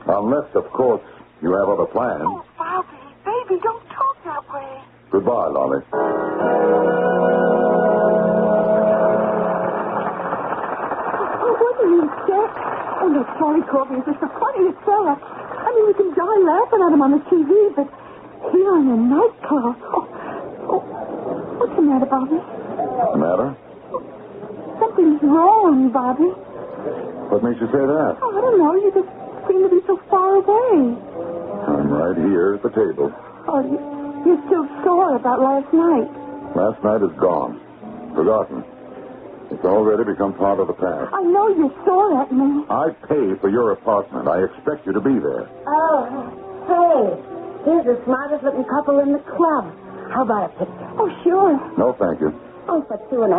[SPEAKER 24] Unless, of course, you have other plans.
[SPEAKER 25] Oh, Bobby, baby, don't talk that way.
[SPEAKER 24] Goodbye, Lolly.
[SPEAKER 3] What do you say? Oh, no, sorry, Corby. It's just the funniest fella. I mean, we can die laughing at him on the TV, but here in a nightclub. Oh, what's the matter, Bobby?
[SPEAKER 24] What's the matter?
[SPEAKER 3] Something's wrong, Bobby.
[SPEAKER 24] What makes you say that?
[SPEAKER 3] Oh, I don't know. You just seem to be so far away.
[SPEAKER 24] I'm right here at the table.
[SPEAKER 3] Oh, you're still sore about last night.
[SPEAKER 24] Last night is gone. Forgotten. It's already become part of the past.
[SPEAKER 3] I know you're sore at me.
[SPEAKER 24] I pay for your apartment. I expect you to be there.
[SPEAKER 7] Oh, hey, here's the smartest looking couple in the club. How about a picture?
[SPEAKER 3] Oh, sure.
[SPEAKER 24] No, thank you.
[SPEAKER 7] Oh, for $2.50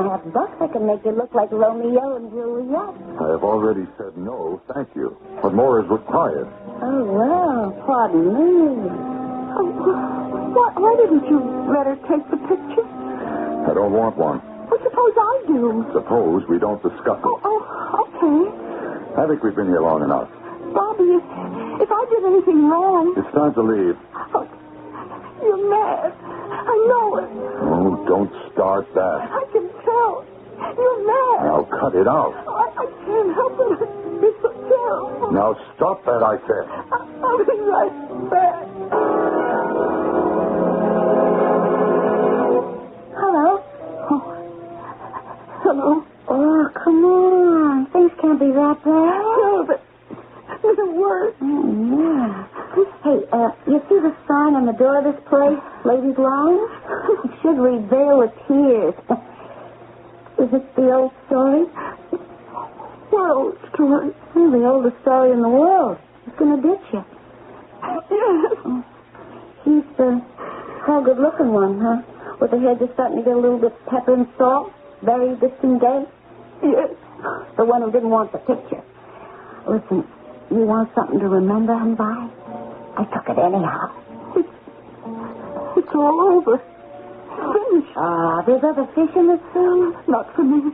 [SPEAKER 7] I can make you look like Romeo and Juliet.
[SPEAKER 24] I have already said no, thank you. What more is required?
[SPEAKER 7] Oh, well, pardon me.
[SPEAKER 3] Oh, why didn't you let her take the picture?
[SPEAKER 24] I don't want one.
[SPEAKER 3] Well, suppose I do.
[SPEAKER 24] Suppose we don't discuss it.
[SPEAKER 3] Oh, okay.
[SPEAKER 24] I think we've been here long enough.
[SPEAKER 3] Bobby, if I did anything wrong...
[SPEAKER 24] It's time to leave.
[SPEAKER 3] You're mad. I know it.
[SPEAKER 13] Oh, don't start that.
[SPEAKER 3] I can tell. You're mad.
[SPEAKER 13] Now cut it out.
[SPEAKER 3] I can't help it. It's so terrible.
[SPEAKER 13] Now stop that, I said.
[SPEAKER 3] I'll be right back.
[SPEAKER 7] Hello?
[SPEAKER 3] Oh. Hello?
[SPEAKER 7] Oh, come on. Things can't be that bad.
[SPEAKER 3] No, but the worst.
[SPEAKER 7] Oh, yeah. Hey, you see the sign on the door of this place? Ladies' Lounge? It should read Veil of Tears. Is it the old story?
[SPEAKER 3] What old story?
[SPEAKER 7] Well, the oldest story in the world. He's going to ditch you.
[SPEAKER 3] Yes.
[SPEAKER 7] He's the whole good-looking one, huh? With the hair just starting to get a little bit pepper and salt. Very disengaged.
[SPEAKER 3] Yes.
[SPEAKER 7] The one who didn't want the picture. Listen, you want something to remember him by? I took it anyhow.
[SPEAKER 3] It's all over. Finished.
[SPEAKER 7] There's other fish in the sea?
[SPEAKER 3] Not for me.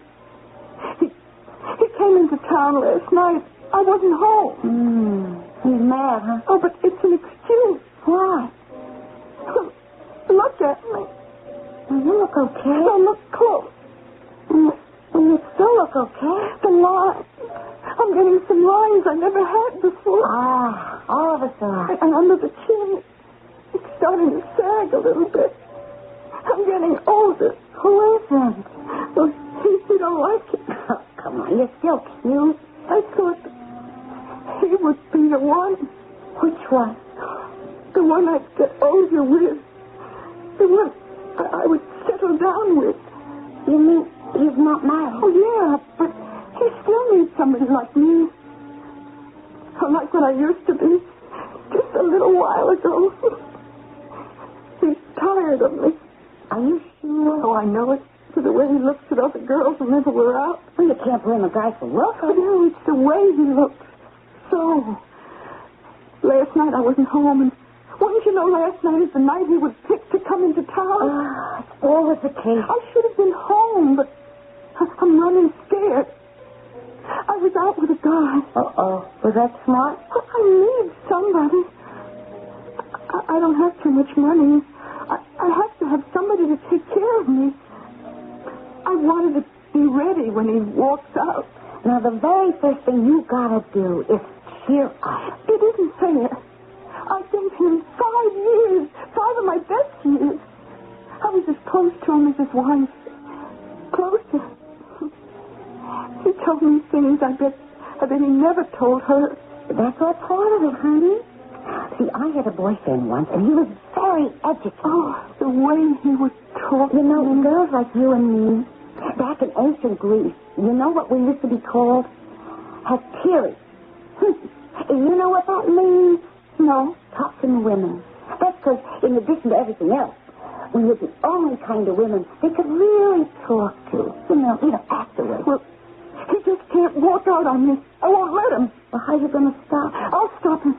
[SPEAKER 3] He came into town last night. I wasn't home.
[SPEAKER 7] He's mad, huh?
[SPEAKER 3] Oh, but it's an excuse.
[SPEAKER 7] Why?
[SPEAKER 3] Look at me.
[SPEAKER 7] Well, you look okay.
[SPEAKER 3] No, look close.
[SPEAKER 7] You still look okay.
[SPEAKER 3] The lines. I'm getting some lines I never had before.
[SPEAKER 7] All of us are.
[SPEAKER 3] And under the chin, it's starting to sag a little bit. I'm getting older.
[SPEAKER 7] Who isn't?
[SPEAKER 3] Well, he don't like it.
[SPEAKER 7] Oh, come on, you're still cute.
[SPEAKER 3] I thought he would be the one.
[SPEAKER 7] Which one?
[SPEAKER 3] The one I'd get older with. The one I would settle down with.
[SPEAKER 7] You mean he's not married?
[SPEAKER 3] Oh, yeah, but he still needs somebody like me. Like what I used to be just a little while ago. He's tired of me.
[SPEAKER 7] Are you sure?
[SPEAKER 3] Oh, I know it. To the way he looks at other girls whenever we're out.
[SPEAKER 7] Well, you can't blame a guy for looking.
[SPEAKER 3] No, it's the way he looks. So, last night I wasn't home, and wouldn't you know last night is the night he would pick to come into town?
[SPEAKER 7] It's always the case.
[SPEAKER 3] I should have been home, but I'm running scared. I was out with a guy.
[SPEAKER 7] Uh-oh. Was that smart?
[SPEAKER 3] I need somebody. I don't have too much money. I have to have somebody to take care of me. I wanted to be ready when he walks out.
[SPEAKER 7] Now, the very first thing you gotta do is cheer up.
[SPEAKER 3] It isn't fair. I've been to him 5 years. 5 of my best years. I was as close to him as his wife. Closer. He told me things I bet he never told her.
[SPEAKER 7] That's all part of it, honey. See, I had a boyfriend once, and he was very educated.
[SPEAKER 3] Oh, the way he would talk.
[SPEAKER 7] You know, girls like you and me, back in ancient Greece, you know what we used to be called? Hetaeria. You know what that means?
[SPEAKER 3] No.
[SPEAKER 7] Talking women. That's because, in addition to everything else, we were the only kind of women they could really talk to. You know, afterwards.
[SPEAKER 3] Well, he just can't walk out on me. I won't let him.
[SPEAKER 7] Well, how are you going to stop?
[SPEAKER 3] I'll stop him.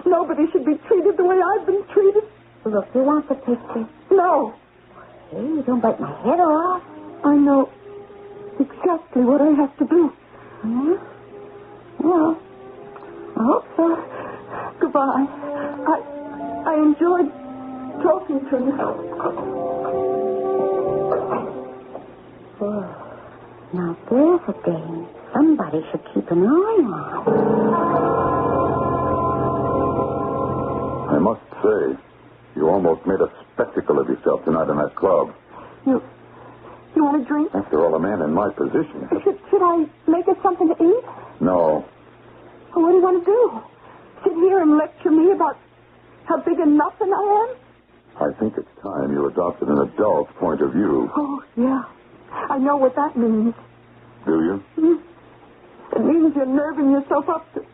[SPEAKER 3] Nobody should be treated the way I've been treated.
[SPEAKER 7] Look, you want the picture?
[SPEAKER 3] No.
[SPEAKER 7] Hey, you don't bite my head off.
[SPEAKER 3] I know exactly what I have to do.
[SPEAKER 7] Yeah? Well, I hope so.
[SPEAKER 3] Goodbye. I enjoyed talking to you.
[SPEAKER 7] Oh, now there's a dame somebody should keep an eye on.
[SPEAKER 13] I must say, you almost made a spectacle of yourself tonight in that club.
[SPEAKER 3] You want a drink?
[SPEAKER 13] After all, a man in my position.
[SPEAKER 3] Should I make us something to eat?
[SPEAKER 13] No.
[SPEAKER 3] Well, what do you want to do? Sit here and lecture me about how big a nothing I am?
[SPEAKER 13] I think it's time you adopted an adult point of view.
[SPEAKER 3] Oh, yeah. I know what that means.
[SPEAKER 13] Do you?
[SPEAKER 3] It means you're nerving yourself up to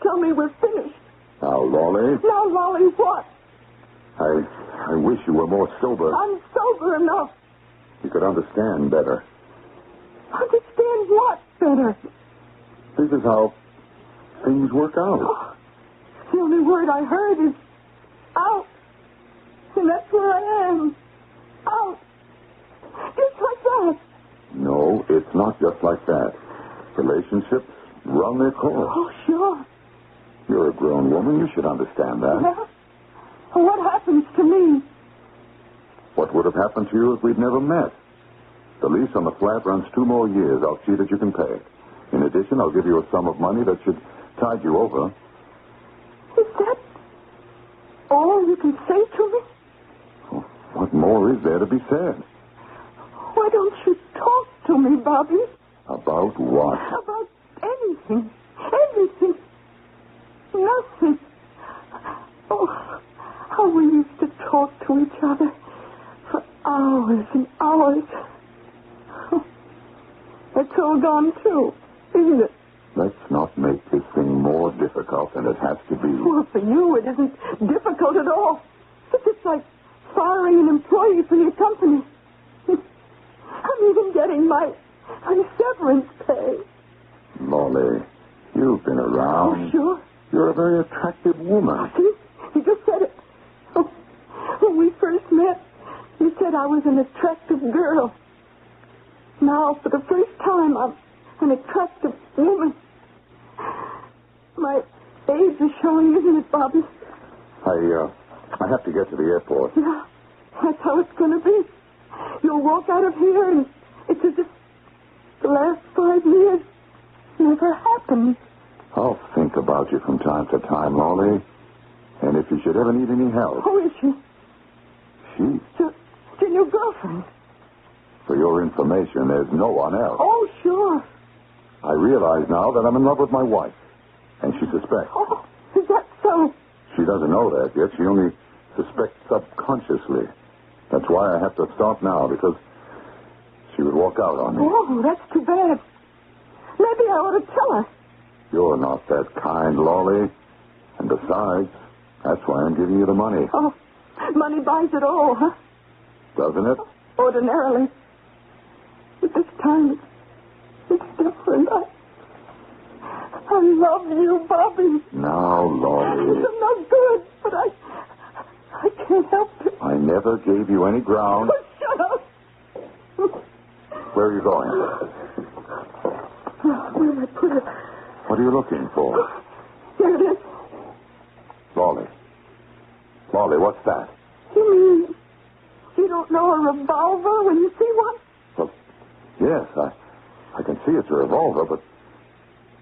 [SPEAKER 3] tell me we're finished.
[SPEAKER 13] Now, Lolly.
[SPEAKER 3] Now, Lolly, what?
[SPEAKER 13] I wish you were more sober.
[SPEAKER 3] I'm sober enough.
[SPEAKER 13] You could understand better.
[SPEAKER 3] Understand what better?
[SPEAKER 13] This is how things work out.
[SPEAKER 3] Oh, the only word I heard is out. And that's where I am. Out. Just like that.
[SPEAKER 13] No, it's not just like that. Relationships run their course.
[SPEAKER 3] Oh, sure.
[SPEAKER 13] You're a grown woman. You should understand that.
[SPEAKER 3] Yeah. What happens to me?
[SPEAKER 13] What would have happened to you if we'd never met? The lease on the flat runs 2 more years. I'll see that you can pay it. In addition, I'll give you a sum of money that should tide you over.
[SPEAKER 3] Is that all you can say to me?
[SPEAKER 13] Oh, what more is there to be said?
[SPEAKER 3] Why don't you talk to me, Bobby?
[SPEAKER 13] About what?
[SPEAKER 3] About anything. Everything. Nothing. Oh, how we used to talk to each other for hours and hours. Oh, it's all gone, too, isn't it?
[SPEAKER 13] Let's not make this thing more difficult than it has to be.
[SPEAKER 3] Well, for you, it isn't difficult at all. It's just like firing an employee from your company. I'm even getting my severance pay.
[SPEAKER 13] Molly, you've been around.
[SPEAKER 3] Oh, sure.
[SPEAKER 13] You're a very attractive woman.
[SPEAKER 3] See? You just said it. Oh, when we first met, you said I was an attractive girl. Now, for the first time, I'm an attractive woman. My age is showing, isn't it, Bobby?
[SPEAKER 13] I have to get to the airport.
[SPEAKER 3] Yeah, that's how it's going to be. You'll walk out of here, and it's as if the last 5 years never happened.
[SPEAKER 13] I'll think about you from time to time, Molly. And if you should ever need any help...
[SPEAKER 3] Who is she?
[SPEAKER 13] She?
[SPEAKER 3] Your new girlfriend.
[SPEAKER 13] For your information, there's no one else.
[SPEAKER 3] Oh, sure.
[SPEAKER 13] I realize now that I'm in love with my wife. And she suspects.
[SPEAKER 3] Oh, is that so?
[SPEAKER 13] She doesn't know that yet. She only suspects subconsciously. That's why I have to stop now, because she would walk out on me.
[SPEAKER 3] Oh, that's too bad. Maybe I ought to tell her.
[SPEAKER 13] You're not that kind, Lolly. And besides, that's why I'm giving you the money.
[SPEAKER 3] Oh, money buys it all, huh?
[SPEAKER 13] Doesn't it?
[SPEAKER 3] Ordinarily. But this time, it's different. I love you, Bobby.
[SPEAKER 13] Now, Lolly.
[SPEAKER 3] I'm not good, but I can't help it.
[SPEAKER 13] I never gave you any ground.
[SPEAKER 3] Oh, shut up.
[SPEAKER 13] Where are you going?
[SPEAKER 3] Where did I put it?
[SPEAKER 13] What are you looking for?
[SPEAKER 3] Here it is.
[SPEAKER 13] Lolly. Lolly, what's that?
[SPEAKER 3] You mean you don't know a revolver when you see one?
[SPEAKER 13] Well, yes, I can see it's a revolver, but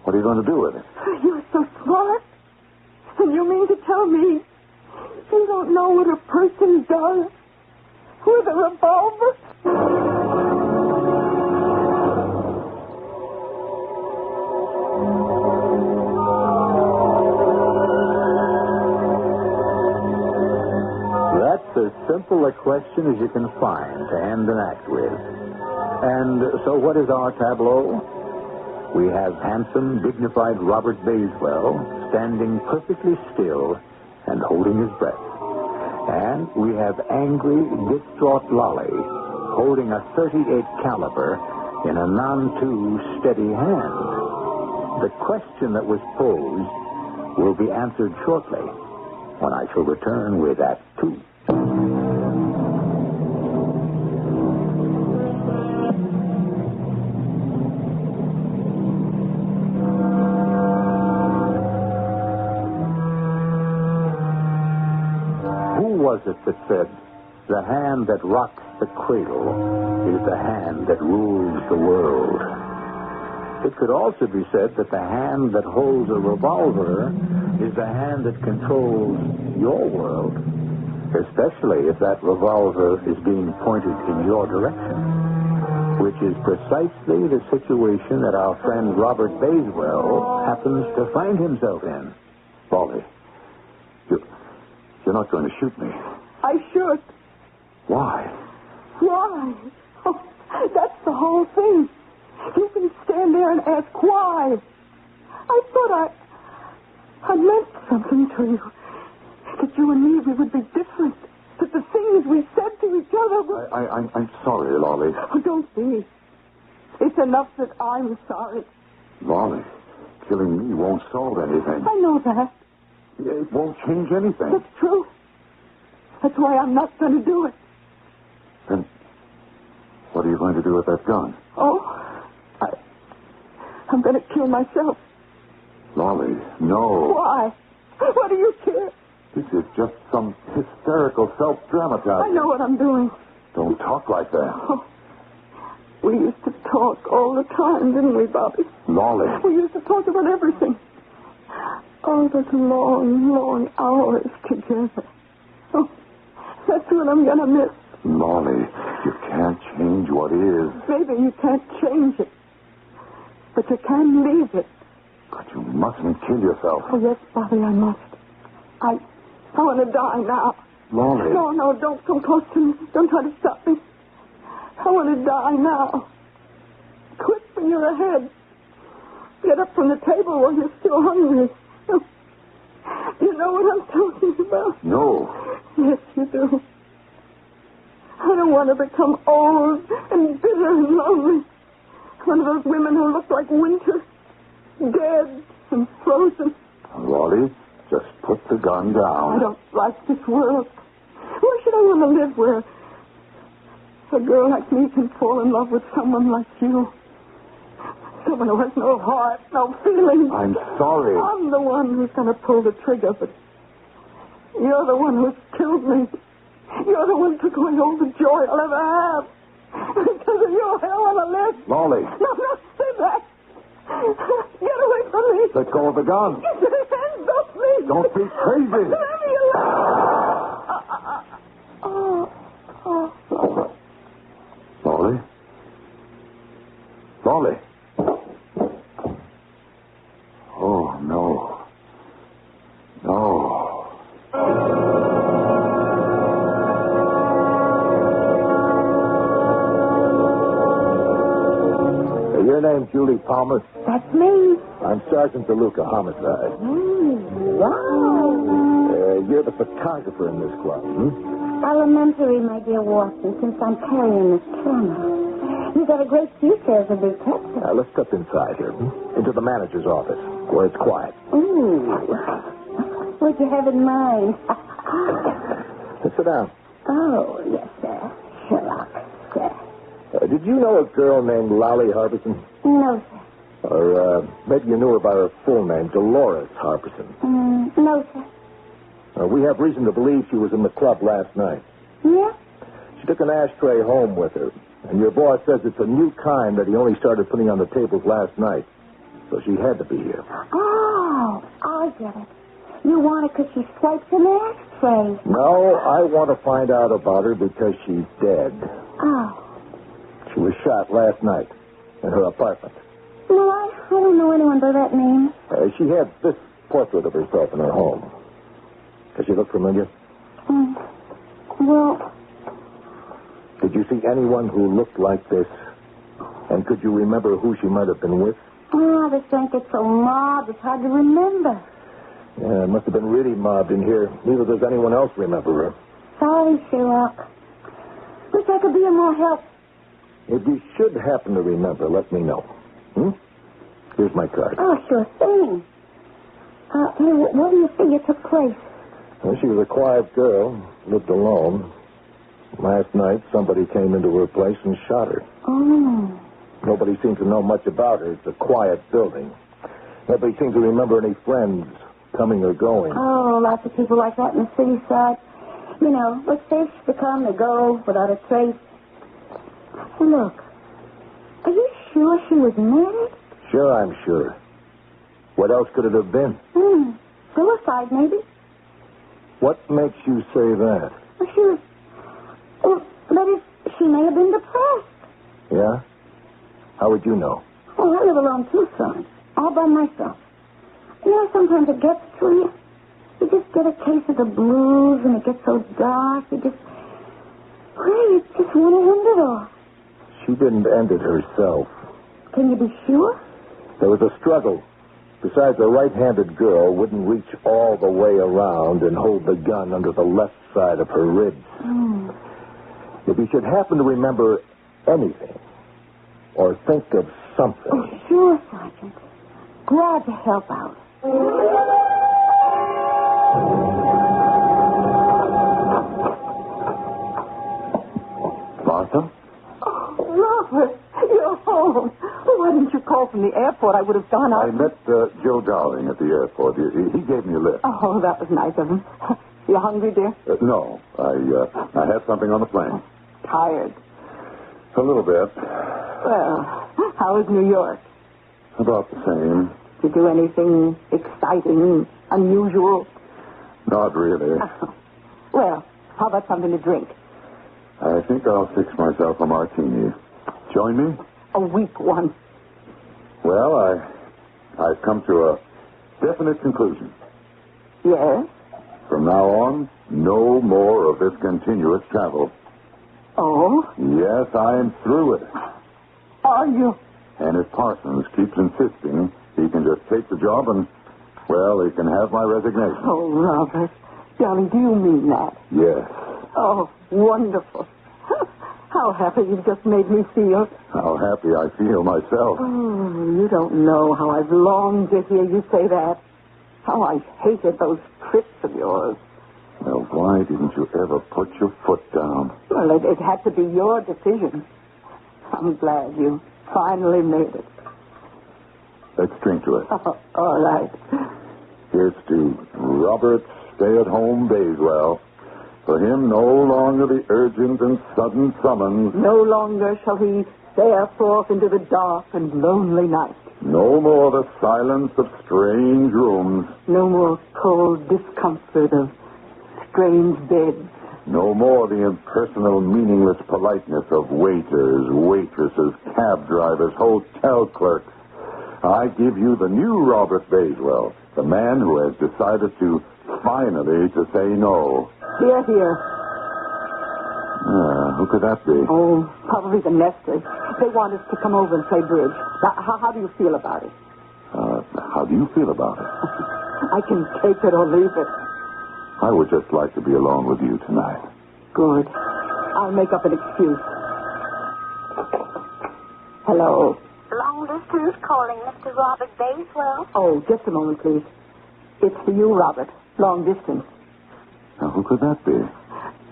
[SPEAKER 13] what are you going to do with it?
[SPEAKER 3] You're so smart. And you mean to tell me you don't know what a person does with a revolver?
[SPEAKER 21] That's as simple a question as you can find to end an act with. And so what is our tableau? We have handsome, dignified Robert Bayswell standing perfectly still and holding his breath. And we have angry, distraught Lolly holding a .38 caliber in a none too steady hand. The question that was posed will be answered shortly when I shall return with Act 2. Was it that said, the hand that rocks the cradle is the hand that rules the world? It could also be said that the hand that holds a revolver is the hand that controls your world, especially if that revolver is being pointed in your direction, which is precisely the situation that our friend Robert Bayswell happens to find himself in.
[SPEAKER 13] Lolly, you're not going to shoot me.
[SPEAKER 3] I should.
[SPEAKER 13] Why?
[SPEAKER 3] Why? Oh, that's the whole thing. You can stand there and ask why. I thought I meant something to you. That you and me, we would be different. That the things we said to each other were...
[SPEAKER 13] I'm sorry, Lolly.
[SPEAKER 3] Oh, don't be. It's enough that I'm sorry.
[SPEAKER 13] Lolly, killing me won't solve anything.
[SPEAKER 3] I know that.
[SPEAKER 13] It won't change anything.
[SPEAKER 3] That's true. That's why I'm not going to do it.
[SPEAKER 13] Then what are you going to do with that gun?
[SPEAKER 3] Oh, I'm going to kill myself.
[SPEAKER 13] Lolly, no.
[SPEAKER 3] Why? What do you care?
[SPEAKER 1] This is just some hysterical self-dramatizing.
[SPEAKER 3] I know what I'm doing.
[SPEAKER 1] Don't talk like that.
[SPEAKER 3] Oh, we used to talk all the time, didn't we, Bobby?
[SPEAKER 1] Lolly.
[SPEAKER 3] We used to talk about everything. Oh, those long, long hours together. Oh, that's what I'm going to miss.
[SPEAKER 1] Lolly, you can't change what is.
[SPEAKER 3] Maybe you can't change it, but you can leave it.
[SPEAKER 1] But you mustn't kill yourself.
[SPEAKER 3] Oh, yes, Bobby, I must. I want to die now.
[SPEAKER 1] Lolly.
[SPEAKER 3] No, don't come close to me. Don't try to stop me. I want to die now. Quit when you're ahead. Get up from the table while you're still hungry. You know what I'm talking about?
[SPEAKER 1] No.
[SPEAKER 3] Yes, you do. I don't want to become old and bitter and lonely. One of those women who look like winter, dead and frozen.
[SPEAKER 1] Lolly, just put the gun down.
[SPEAKER 3] I don't like this world. Why should I want to live where a girl like me can fall in love with someone like you? Someone who has no heart, no feelings.
[SPEAKER 1] I'm sorry.
[SPEAKER 3] I'm the one who's going to pull the trigger, but you're the one who's killed me. You're the one who took away all the joy I'll ever have. Because of your hell on the list.
[SPEAKER 1] Lolly.
[SPEAKER 3] No, stay back. Get away from me.
[SPEAKER 1] Let go of the gun.
[SPEAKER 3] Get your hands off me.
[SPEAKER 1] Don't be crazy.
[SPEAKER 3] Let me alone.
[SPEAKER 1] Lolly? Lolly? Oh, no. No. Your name's Julie Palmer?
[SPEAKER 7] That's me.
[SPEAKER 1] I'm Sergeant DeLuca, homicide.
[SPEAKER 7] Wow.
[SPEAKER 1] You're the photographer in this club,
[SPEAKER 7] Elementary, my dear Watson, since I'm carrying this camera. You've got a great future as a detective.
[SPEAKER 1] Let's step inside here, into the manager's office, where it's quiet.
[SPEAKER 7] Ooh. What you have in mind?
[SPEAKER 1] Let's sit down.
[SPEAKER 7] Oh, yes, sir. Sherlock, sir.
[SPEAKER 1] Did you know a girl named Lolly Harbison?
[SPEAKER 7] No, sir.
[SPEAKER 1] Or maybe you knew her by her full name, Dolores Harbison.
[SPEAKER 7] No, sir.
[SPEAKER 1] We have reason to believe she was in the club last night.
[SPEAKER 7] Yeah?
[SPEAKER 1] She took an ashtray home with her, and your boss says it's a new kind that he only started putting on the tables last night. So she had to be here.
[SPEAKER 7] Oh, I get it. You want it because she swiped an ashtray.
[SPEAKER 1] No, I want to find out about her because she's dead.
[SPEAKER 7] Oh.
[SPEAKER 1] She was shot last night in her apartment.
[SPEAKER 7] No, I don't know anyone by that name.
[SPEAKER 1] She had this portrait of herself in her home. Does she look familiar?
[SPEAKER 7] Well...
[SPEAKER 1] Did you see anyone who looked like this? And could you remember who she might have been with?
[SPEAKER 7] Oh, this thing gets so mobbed, it's hard to remember.
[SPEAKER 1] Yeah, it must have been really mobbed in here. Neither does anyone else remember her.
[SPEAKER 7] Sorry, Sherlock. Wish I could be of more help.
[SPEAKER 1] If you should happen to remember, let me know. Here's my card.
[SPEAKER 7] Oh, sure thing. What do you figure took place?
[SPEAKER 1] Well, she was a quiet girl, lived alone. Last night, somebody came into her place and shot her.
[SPEAKER 7] Oh.
[SPEAKER 1] Nobody seems to know much about her. It's a quiet building. Nobody seems to remember any friends coming or going.
[SPEAKER 7] Oh, lots of people like that in the city side. You know, with fish, they come, they go, without a trace. Hey, look. Are you sure she was married?
[SPEAKER 1] Sure, I'm sure. What else could it have been?
[SPEAKER 7] Suicide, maybe.
[SPEAKER 1] What makes you say that?
[SPEAKER 7] Well, she was... Well, that is, she may have been depressed.
[SPEAKER 1] Yeah? How would you know?
[SPEAKER 7] Oh, I live alone too, son. All by myself. You know, sometimes it gets to you. You just get a case of the blues, and it gets so dark, you just... Well, you just want to end it all.
[SPEAKER 1] She didn't end it herself.
[SPEAKER 7] Can you be sure?
[SPEAKER 1] There was a struggle. Besides, a right-handed girl wouldn't reach all the way around and hold the gun under the left side of her ribs. If you should happen to remember anything or think of something...
[SPEAKER 7] Oh, sure, Sergeant. Glad to help out.
[SPEAKER 1] Martha?
[SPEAKER 3] Oh, Robert.
[SPEAKER 19] You're home. Why didn't you call from the airport? I would have gone out.
[SPEAKER 2] I met Joe Dowling at the airport. He gave me a lift.
[SPEAKER 19] Oh, that was nice of him. You hungry, dear?
[SPEAKER 2] No. I had something on the plane.
[SPEAKER 19] Tired.
[SPEAKER 2] A little bit.
[SPEAKER 19] Well, how is New York?
[SPEAKER 2] About the same.
[SPEAKER 19] Did you do anything exciting, unusual?
[SPEAKER 2] Not really.
[SPEAKER 19] Well, how about something to drink?
[SPEAKER 2] I think I'll fix myself a martini. Join me?
[SPEAKER 19] A weak one.
[SPEAKER 2] Well, I've come to a definite conclusion.
[SPEAKER 19] Yes?
[SPEAKER 2] From now on, no more of this continuous travel.
[SPEAKER 19] Oh?
[SPEAKER 2] Yes, I am through with it.
[SPEAKER 19] Are you?
[SPEAKER 2] And if Parsons keeps insisting, he can just take the job and, well, he can have my resignation.
[SPEAKER 19] Oh, Robert. Darling, do you mean that?
[SPEAKER 2] Yes.
[SPEAKER 19] Oh, wonderful. How happy you've just made me feel.
[SPEAKER 2] How happy I feel myself.
[SPEAKER 19] Oh, you don't know how I've longed to hear you say that. How I hated those trips of yours.
[SPEAKER 2] Well, why didn't you ever put your foot down?
[SPEAKER 19] Well, it had to be your decision. I'm glad you finally made it.
[SPEAKER 2] Let's drink to it.
[SPEAKER 19] Oh, all right.
[SPEAKER 2] Here's to Robert Stay-at-Home Bayswell. For him, no longer the urgent and sudden summons.
[SPEAKER 19] No longer shall he stare forth into the dark and lonely night.
[SPEAKER 2] No more the silence of strange rooms.
[SPEAKER 19] No more cold discomfort of strange beds.
[SPEAKER 2] No more the impersonal, meaningless politeness of waiters, waitresses, cab drivers, hotel clerks. I give you the new Robert Bayswell, the man who has decided to finally to say no.
[SPEAKER 19] Here.
[SPEAKER 2] Who could that be?
[SPEAKER 19] Oh, probably the Nesters. They want us to come over and play bridge. Now, how do you feel about it?
[SPEAKER 2] How do you feel about it?
[SPEAKER 19] I can take it or leave it.
[SPEAKER 2] I would just like to be alone with you tonight.
[SPEAKER 19] Good. I'll make up an excuse. Hello.
[SPEAKER 7] Long distance calling, Mr. Robert Bayswell.
[SPEAKER 19] Oh, just a moment, please. It's for you, Robert. Long distance.
[SPEAKER 2] Now, who could that be?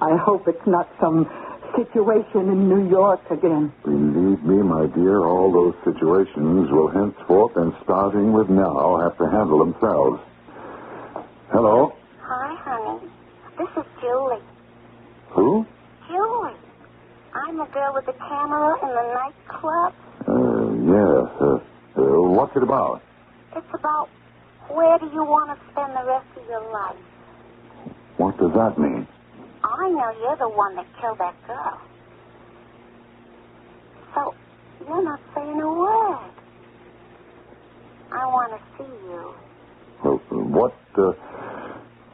[SPEAKER 19] I hope it's not some situation in New York again.
[SPEAKER 2] Believe me, my dear, all those situations will henceforth and starting with now have to handle themselves. Hello?
[SPEAKER 7] Hi, honey. This is Julie.
[SPEAKER 2] Who?
[SPEAKER 7] Julie. I'm the girl with the camera in the nightclub.
[SPEAKER 2] Yes. What's it about?
[SPEAKER 7] It's about where do you want to spend the rest of your life?
[SPEAKER 2] What does that mean?
[SPEAKER 7] I know you're the one that killed that girl. So, you're not saying a word. I want to see you.
[SPEAKER 2] Well,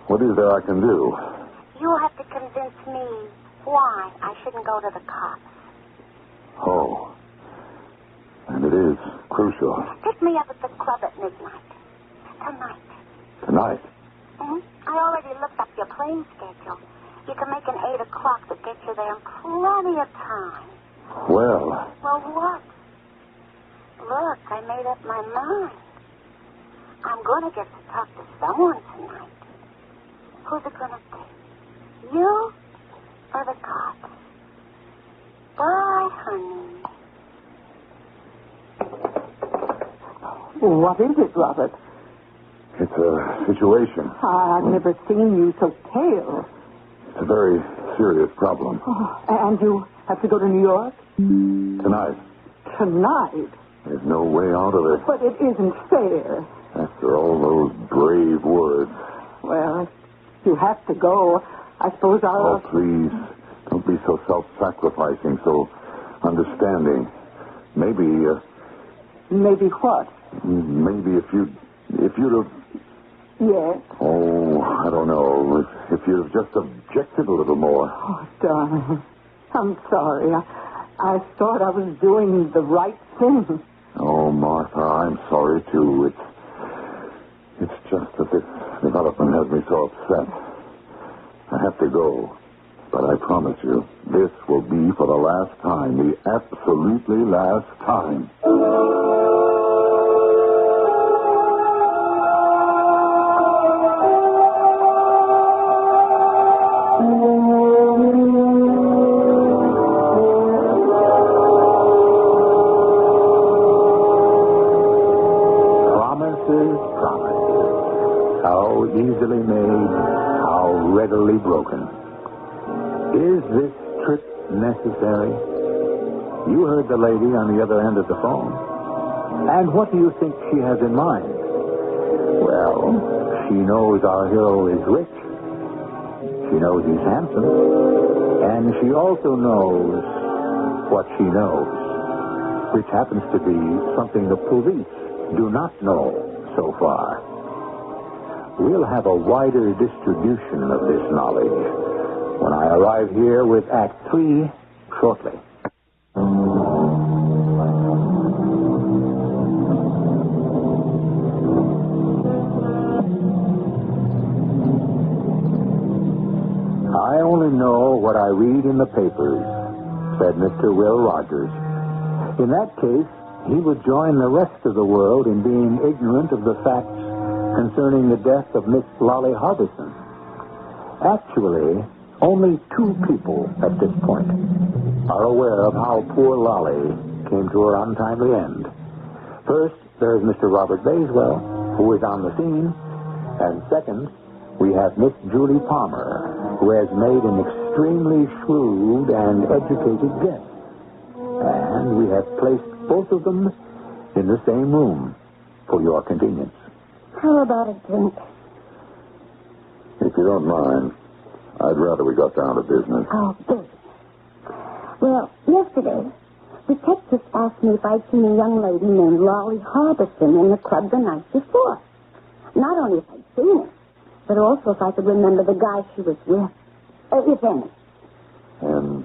[SPEAKER 2] what is there I can do?
[SPEAKER 7] You have to convince me why I shouldn't go to the cops.
[SPEAKER 2] Oh. And it is crucial.
[SPEAKER 7] Pick me up at the club at midnight. Tonight.
[SPEAKER 2] Tonight?
[SPEAKER 7] Mm-hmm. I already looked up your plane schedule. You can make an 8 o'clock to get you there in plenty of time.
[SPEAKER 2] Well.
[SPEAKER 7] Well, what? Look, I made up my mind. I'm going to get to talk to someone tonight. Who's it going to be? You or the cops? Bye, honey.
[SPEAKER 19] What is it, Robert?
[SPEAKER 2] It's a situation.
[SPEAKER 19] I've never seen you so pale.
[SPEAKER 2] It's a very serious problem.
[SPEAKER 19] Oh, and you have to go to New York?
[SPEAKER 2] Tonight.
[SPEAKER 19] Tonight?
[SPEAKER 2] There's no way out of it.
[SPEAKER 19] But it isn't fair.
[SPEAKER 2] After all those brave words.
[SPEAKER 19] Well, if you have to go, I suppose I'll...
[SPEAKER 2] Oh, please. Don't be so self-sacrificing, so understanding. Maybe...
[SPEAKER 19] Maybe what?
[SPEAKER 2] Maybe if you'd have...
[SPEAKER 19] Yes?
[SPEAKER 2] Oh, I don't know. If you'd have just objected a little more.
[SPEAKER 19] Oh, darling. I'm sorry. I thought I was doing the right thing.
[SPEAKER 2] Oh, Martha, I'm sorry, too. It's just that this development has me so upset. I have to go. But I promise you, this will be for the last time. The absolutely last time.
[SPEAKER 1] easily made, how readily broken. Is this trip necessary? You heard the lady on the other end of the phone. And what do you think she has in mind? Well, she knows our hero is rich. She knows he's handsome. And she also knows what she knows, which happens to be something the police do not know so far. We'll have a wider distribution of this knowledge when I arrive here with Act 3 shortly. I only know what I read in the papers, said Mr. Will Rogers. In that case, he would join the rest of the world in being ignorant of the facts concerning the death of Miss Lolly Harbison. Actually, only 2 people at this point are aware of how poor Lolly came to her untimely end. First, there's Mr. Robert Bayswell, who is on the scene. And second, we have Miss Julie Palmer, who has made an extremely shrewd and educated guess. And we have placed both of them in the same room for your convenience.
[SPEAKER 7] How about a drink?
[SPEAKER 2] If you don't mind, I'd rather we got down to business.
[SPEAKER 7] Oh, business. Well, yesterday, detectives asked me if I'd seen a young lady named Lolly Harbison in the club the night before. Not only if I'd seen her, but also if I could remember the guy she was with, if any.
[SPEAKER 2] And,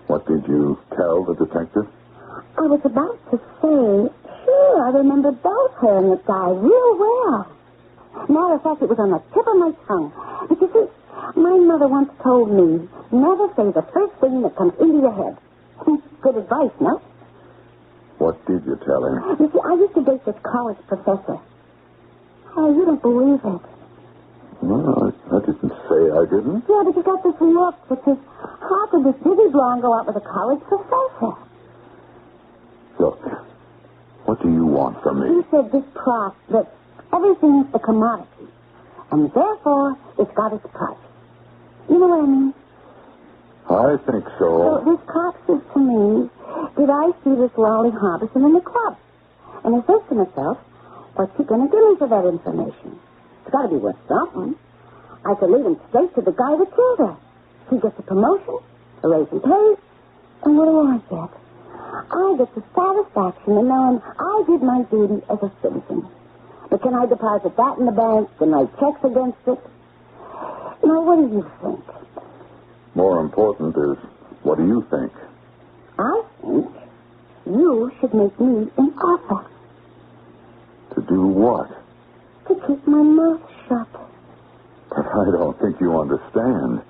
[SPEAKER 2] what did you tell the detective?
[SPEAKER 7] I was about to say, sure, I remember both her and the guy real well. Matter of fact, it was on the tip of my tongue. But you see, my mother once told me, never say the first thing that comes into your head. Good advice, no?
[SPEAKER 2] What did you tell him?
[SPEAKER 7] You see, I used to date this college professor. Oh, you don't believe it.
[SPEAKER 2] No, I didn't say I didn't.
[SPEAKER 7] Yeah, but you got this look that says, how could this dizzy blonde go out with a college professor?
[SPEAKER 2] Look, what do you want from me?
[SPEAKER 7] He said this prop, that everything's a commodity, and therefore it's got its price. You know what I mean?
[SPEAKER 2] I think so.
[SPEAKER 7] So this cop says to me, did I see this Lolly Harbison in the club? And I says to myself, what's he going to give me for that information? It's got to be worth something. I could lead him straight to the guy that killed her. He gets a promotion, a raise in pay, and what do I get? I get the satisfaction of knowing I did my duty as a citizen. But can I deposit that in the bank and write checks against it? Now, what do you think?
[SPEAKER 2] More important is, what do you think?
[SPEAKER 7] I think you should make me an offer.
[SPEAKER 2] To do what?
[SPEAKER 7] To keep my mouth shut.
[SPEAKER 2] But I don't think you understand.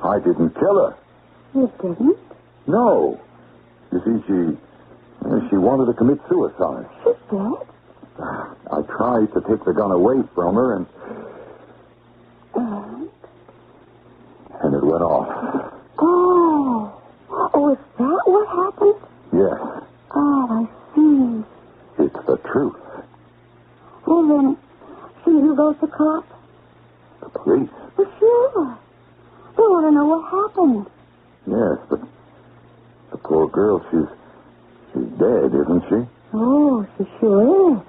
[SPEAKER 2] I didn't kill her.
[SPEAKER 7] You didn't?
[SPEAKER 2] No. You see, she wanted to commit suicide.
[SPEAKER 7] She did?
[SPEAKER 2] I tried to take the gun away from her, and it went off.
[SPEAKER 7] Oh. Oh, is that what happened?
[SPEAKER 2] Yes.
[SPEAKER 7] Oh, I see.
[SPEAKER 2] It's the truth.
[SPEAKER 7] Well, then, see who goes to cops?
[SPEAKER 2] The police?
[SPEAKER 7] Well, sure. They want to know what happened.
[SPEAKER 2] Yes, but the poor girl, she's dead, isn't she?
[SPEAKER 7] Oh, she sure is.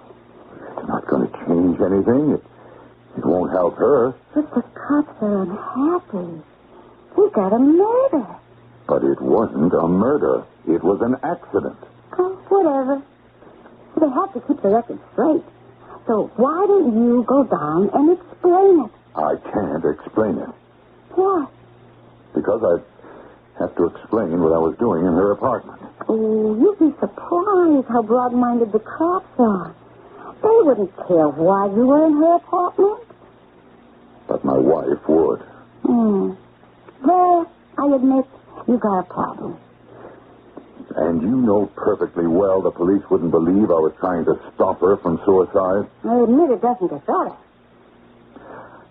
[SPEAKER 2] It's not going to change anything. It won't help her.
[SPEAKER 7] But the cops are unhappy. They got a murder.
[SPEAKER 2] But it wasn't a murder. It was an accident.
[SPEAKER 7] Oh, whatever. They have to keep the record straight. So why don't you go down and explain it?
[SPEAKER 2] I can't explain it.
[SPEAKER 7] Why?
[SPEAKER 2] Because I have to explain what I was doing in her apartment.
[SPEAKER 7] Oh, you'd be surprised how broad-minded the cops are. They wouldn't care why you were in her apartment.
[SPEAKER 2] But my wife would.
[SPEAKER 7] Well, I admit you got a problem.
[SPEAKER 2] And you know perfectly well the police wouldn't believe I was trying to stop her from suicide.
[SPEAKER 7] I admit it doesn't get better.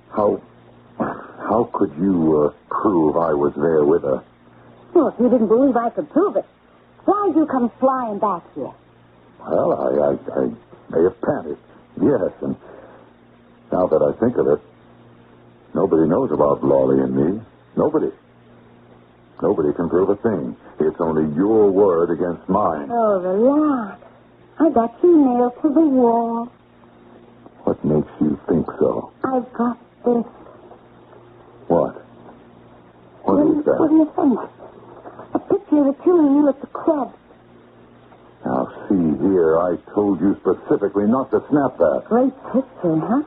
[SPEAKER 2] How could you prove I was there with her?
[SPEAKER 7] Well, if you didn't believe I could prove it, why'd you come flying back here?
[SPEAKER 2] Well, I may have panicked, yes, and Now that I think of it, nobody knows about Lolly and me. Nobody. Nobody can prove a thing. It's only your word against mine.
[SPEAKER 7] Oh, relax. I got you nailed to the wall.
[SPEAKER 2] What makes you think so?
[SPEAKER 7] I've got this.
[SPEAKER 2] What? What is that?
[SPEAKER 7] What do you think? A picture of the two of you at the club.
[SPEAKER 2] Now, see here, I told you specifically not to snap that.
[SPEAKER 7] Great picture, huh?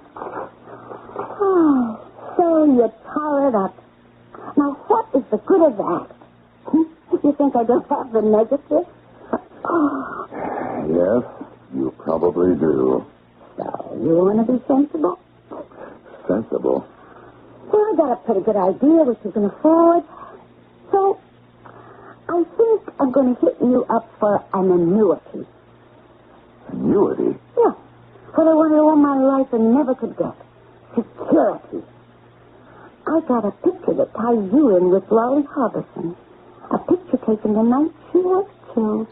[SPEAKER 7] Oh, so you tore it up. Now, what is the good of that? You think I don't have the negative?
[SPEAKER 2] Yes, you probably do.
[SPEAKER 7] So, you want to be sensible?
[SPEAKER 2] Sensible?
[SPEAKER 7] Well, I got a pretty good idea what you can afford. So, I think I'm going to hit you up for an annuity.
[SPEAKER 2] Annuity?
[SPEAKER 7] Yeah. What I wanted all my life and never could get. Security. I got a picture that ties you in with Lolly Harbison. A picture taken the night she was killed.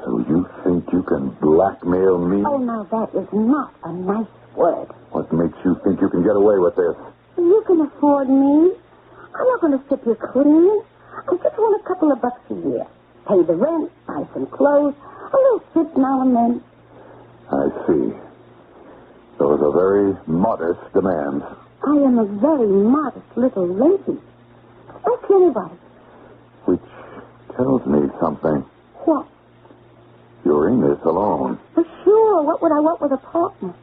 [SPEAKER 2] So you think you can blackmail me?
[SPEAKER 7] Oh, now that is not a nice word.
[SPEAKER 2] What makes you think you can get away with this?
[SPEAKER 7] You can afford me. I'm not going to strip you clean. I just want a couple of bucks a year. Pay the rent, buy some clothes, a little trip now and then.
[SPEAKER 2] I see. Those are very modest demands.
[SPEAKER 7] I am a very modest little lady. Ask anybody.
[SPEAKER 2] Which tells me something.
[SPEAKER 7] What?
[SPEAKER 2] You're in this alone.
[SPEAKER 7] For sure. What would I want with a partner?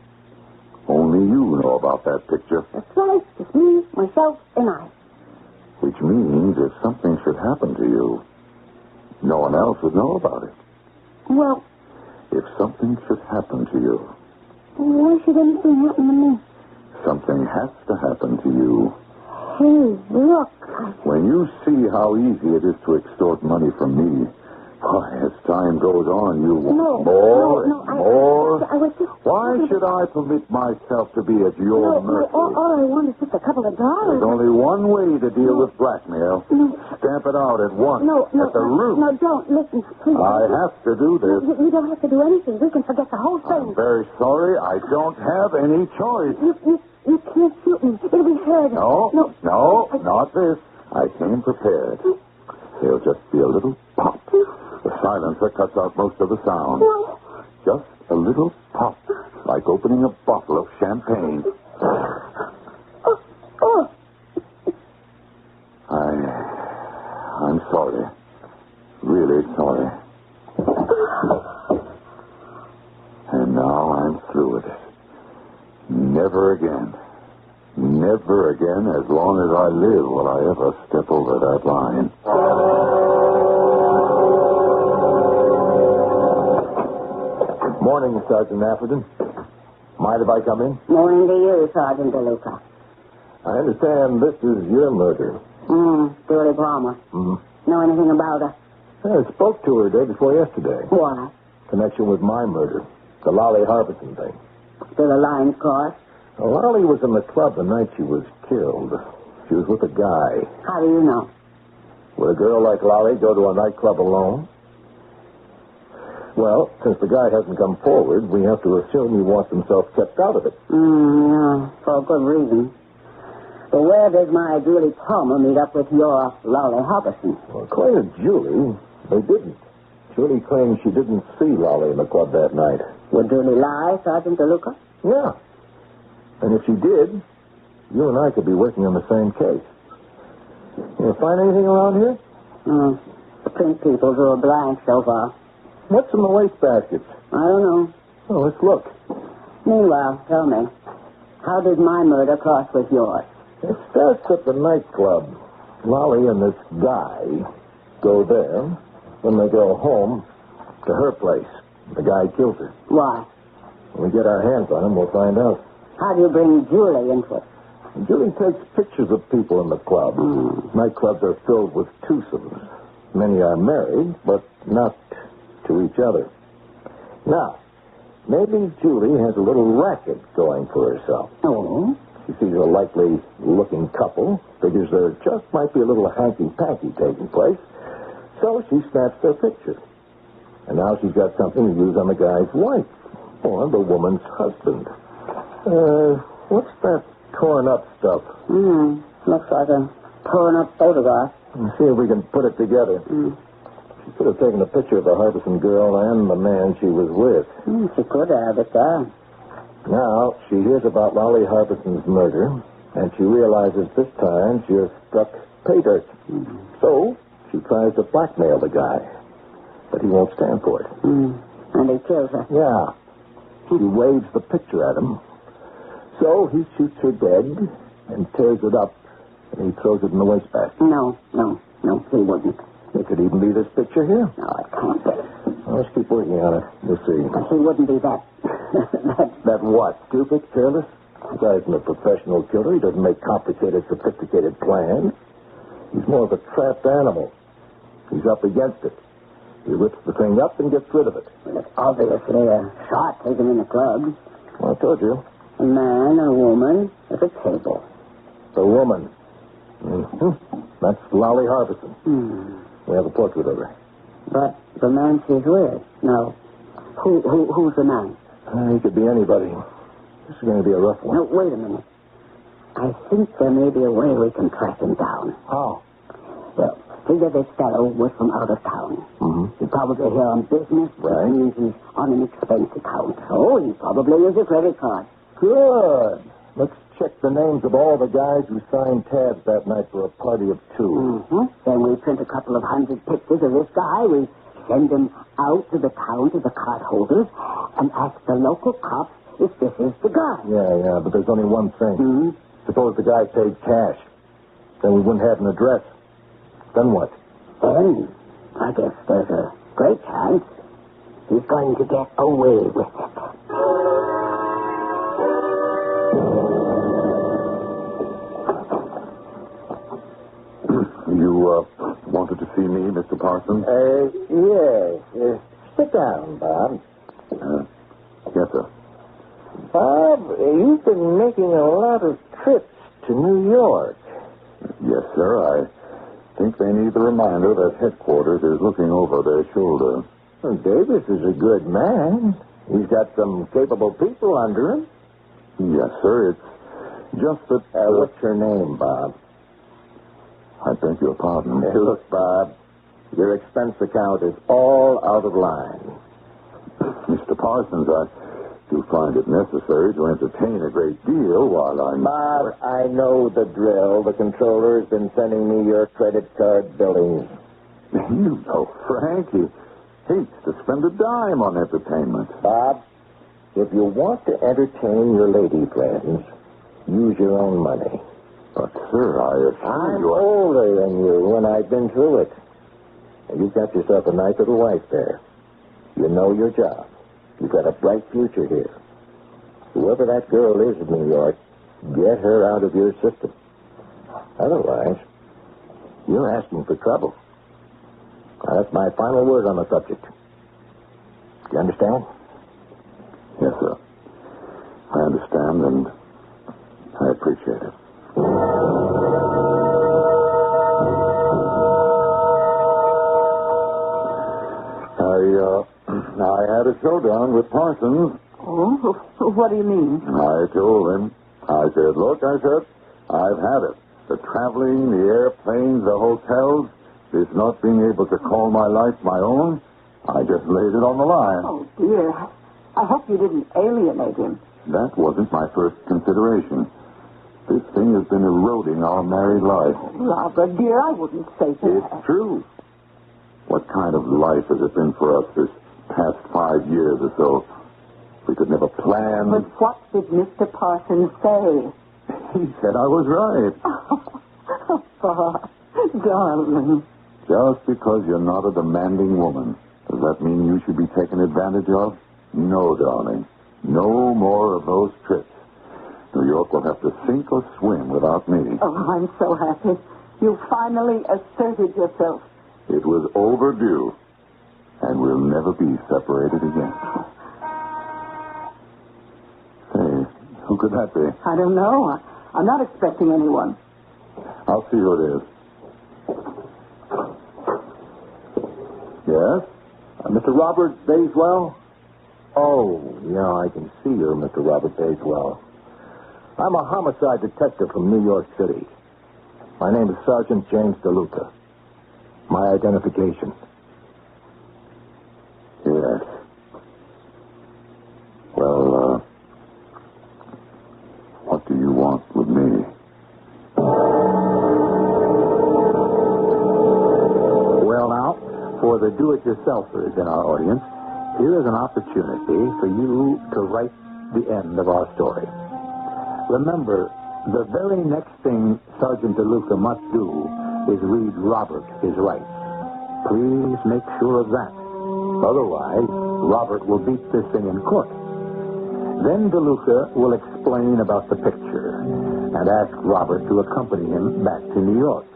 [SPEAKER 2] Only you know about that picture.
[SPEAKER 7] That's right. It's me, myself, and I.
[SPEAKER 2] Which means if something should happen to you, no one else would know about it.
[SPEAKER 7] Well,
[SPEAKER 2] if something should happen to you...
[SPEAKER 7] Why should anything happen to me?
[SPEAKER 2] Something has to happen to you.
[SPEAKER 7] Hey, look.
[SPEAKER 2] When you see how easy it is to extort money from me, as time goes on, you want more and more. Why should I permit myself to be at your mercy?
[SPEAKER 7] All I want is just a couple of dollars.
[SPEAKER 2] There's only one way to deal with blackmail. Stamp it out at once. At the root.
[SPEAKER 7] No, don't. Listen, please.
[SPEAKER 2] I have to do this.
[SPEAKER 7] You don't have to do anything. We can forget the whole thing.
[SPEAKER 2] I'm very sorry. I don't have any choice.
[SPEAKER 7] You can't shoot me. It'll be heard.
[SPEAKER 2] No, not this. I came prepared. There'll just be a little pop. The silencer cuts out most of the sound.
[SPEAKER 7] No.
[SPEAKER 2] Just a little pop, like opening a bottle of champagne. I'm sorry. Really sorry. And now I'm through with it. Never again. Never again, as long as I live, will I ever step over that line.
[SPEAKER 1] Morning, Sergeant Atherton. Mind if I come in?
[SPEAKER 7] Morning to you, Sergeant DeLuca.
[SPEAKER 1] I understand this is your murder.
[SPEAKER 7] Julie Palmer. Know anything about her?
[SPEAKER 1] I spoke to her day before yesterday.
[SPEAKER 7] Why?
[SPEAKER 1] Connection with my murder. The Lolly Harbison thing.
[SPEAKER 7] Still a line cross?
[SPEAKER 1] Well, Lolly was in the club the night she was killed. She was with a guy.
[SPEAKER 7] How do you know?
[SPEAKER 1] Would a girl like Lolly go to a nightclub alone? Well, since the guy hasn't come forward, we have to assume he wants himself kept out of it.
[SPEAKER 7] Yeah, for a good reason. But where does my Julie Palmer meet up with your Lolly Harbison?
[SPEAKER 1] Well, according to Julie, they didn't. Julie claims she didn't see Lolly in the club that night.
[SPEAKER 7] Would Julie lie, Sergeant DeLuca?
[SPEAKER 1] Yeah. And if she did, you and I could be working on the same case. You find anything around here?
[SPEAKER 7] The print people drew a blank so far.
[SPEAKER 1] What's in the wastebaskets?
[SPEAKER 7] I don't know.
[SPEAKER 1] Oh, let's look.
[SPEAKER 7] Meanwhile, tell me, how did my murder cross with yours?
[SPEAKER 1] It starts at the nightclub. Lolly and this guy go there. Then they go home to her place. The guy kills her.
[SPEAKER 7] Why?
[SPEAKER 1] When we get our hands on him, we'll find out.
[SPEAKER 7] How do you bring Julie into it?
[SPEAKER 1] Julie takes pictures of people in the club. Nightclubs are filled with twosomes. Many are married, but not to each other. Now, maybe Julie has a little racket going for herself.
[SPEAKER 7] Oh?
[SPEAKER 1] She sees a likely-looking couple, figures there just might be a little hanky-panky taking place, so she snaps their picture. And now she's got something to use on the guy's wife, or the woman's husband. What's that torn up stuff?
[SPEAKER 10] Looks like a torn up photograph.
[SPEAKER 1] Let's see if we can put it together. She could have taken a picture of the Harbison girl and the man she was with.
[SPEAKER 10] She could have, but
[SPEAKER 1] Now, she hears about Lolly Harbison's murder, and she realizes this time she has struck pay dirt. So, she tries to blackmail the guy, but he won't stand for it.
[SPEAKER 10] And he kills her.
[SPEAKER 1] Yeah. She waves the picture at him. So, he shoots her dead and tears it up, and he throws it in the wastebasket.
[SPEAKER 10] No, he wouldn't.
[SPEAKER 1] It could even be this picture here.
[SPEAKER 10] No, it can't be.
[SPEAKER 1] Well, let's keep working on it. We'll see.
[SPEAKER 10] He wouldn't be that.
[SPEAKER 1] That what? Stupid? Careless? The guy isn't a professional killer. He doesn't make complicated, sophisticated plans. He's more of a trapped animal. He's up against it. He rips the thing up and gets rid of it.
[SPEAKER 10] Well, it's obviously a shot taken in the club.
[SPEAKER 1] Well, I told you.
[SPEAKER 10] A man, a woman, at a table.
[SPEAKER 1] The woman. That's Lolly Harbison. We have a portrait of her.
[SPEAKER 10] But the man she's with? No. Who's the man?
[SPEAKER 1] He could be anybody. This is going to be a rough one.
[SPEAKER 10] No, wait a minute. I think there may be a way we can track him down.
[SPEAKER 1] How?
[SPEAKER 10] Well, figure this fellow was from out of town. He's probably here on business.
[SPEAKER 1] Right.
[SPEAKER 10] Which means he's on an expense account. Oh, he probably used a credit card.
[SPEAKER 1] Good. Let's check the names of all the guys who signed tabs that night for a party of 2.
[SPEAKER 10] Then we print a couple of 100 pictures of this guy. We send them out to the town, to the card holders, and ask the local cops if this is the guy.
[SPEAKER 1] Yeah, but there's only one thing. Suppose the guy paid cash. Then we wouldn't have an address. Then what?
[SPEAKER 10] Then, I guess there's a great chance he's going to get away with it.
[SPEAKER 2] You wanted to see me, Mr. Parsons?
[SPEAKER 1] Yes. Sit down, Bob.
[SPEAKER 2] Yes, sir.
[SPEAKER 1] Bob, you've been making a lot of trips to New York.
[SPEAKER 2] Yes, sir. I think they need the reminder that headquarters is looking over their shoulder.
[SPEAKER 1] Well, Davis is a good man. He's got some capable people under him.
[SPEAKER 2] Yes, sir. It's just that...
[SPEAKER 1] what's your name, Bob?
[SPEAKER 2] I beg your pardon.
[SPEAKER 1] Look, Bob, your expense account is all out of line.
[SPEAKER 2] Mr. Parsons, I do find it necessary to entertain a great deal while I'm...
[SPEAKER 1] Bob, I know the drill. The controller has been sending me your credit card billings.
[SPEAKER 2] You know, Frank, he hates to spend a dime on entertainment.
[SPEAKER 1] Bob, if you want to entertain your lady friends, use your own money.
[SPEAKER 2] But, sir, I assure you...
[SPEAKER 1] I'm older than you, and I've been through it. And you've got yourself a nice little wife there. You know your job. You've got a bright future here. Whoever that girl is in New York, get her out of your system. Otherwise, you're asking for trouble. Now, that's my final word on the subject. Do you understand?
[SPEAKER 2] Yes, sir. I understand, and I appreciate it. I had a showdown with Parsons.
[SPEAKER 19] Oh, what do you mean?
[SPEAKER 2] I told him. I said, look, I've had it. The traveling, the airplanes, the hotels, this not being able to call my life my own, I just laid it on the line.
[SPEAKER 19] Oh, dear. I hope you didn't alienate him.
[SPEAKER 2] That wasn't my first consideration. This thing has been eroding our married life.
[SPEAKER 19] Robert, dear, I wouldn't say that.
[SPEAKER 2] It's true. What kind of life has it been for us this past 5 years or so? We could never plan.
[SPEAKER 19] But what did Mr. Parsons say?
[SPEAKER 2] He said I was right.
[SPEAKER 19] Oh, Bob, darling.
[SPEAKER 2] Just because you're not a demanding woman, does that mean you should be taken advantage of? No, darling. No more of those trips. New York will have to sink or swim without me.
[SPEAKER 19] Oh, I'm so happy. You finally asserted yourself.
[SPEAKER 2] It was overdue, and we'll never be separated again. Say, who could that be?
[SPEAKER 19] I don't know. I'm not expecting anyone.
[SPEAKER 2] I'll see who it is. Yes?
[SPEAKER 1] Mr. Robert Bayswell? Oh, yeah, I can see you're Mr. Robert Bayswell. I'm a homicide detective from New York City. My name is Sergeant James DeLuca. My identification.
[SPEAKER 2] Yes. Well, what do you want with me?
[SPEAKER 6] Well, now, for the do-it-yourselfers in our audience, here is an opportunity for you to write the end of our story. Remember, the very next thing Sergeant DeLuca must do is read Robert his rights. Please make sure of that. Otherwise, Robert will beat this thing in court. Then DeLuca will explain about the picture and ask Robert to accompany him back to New York.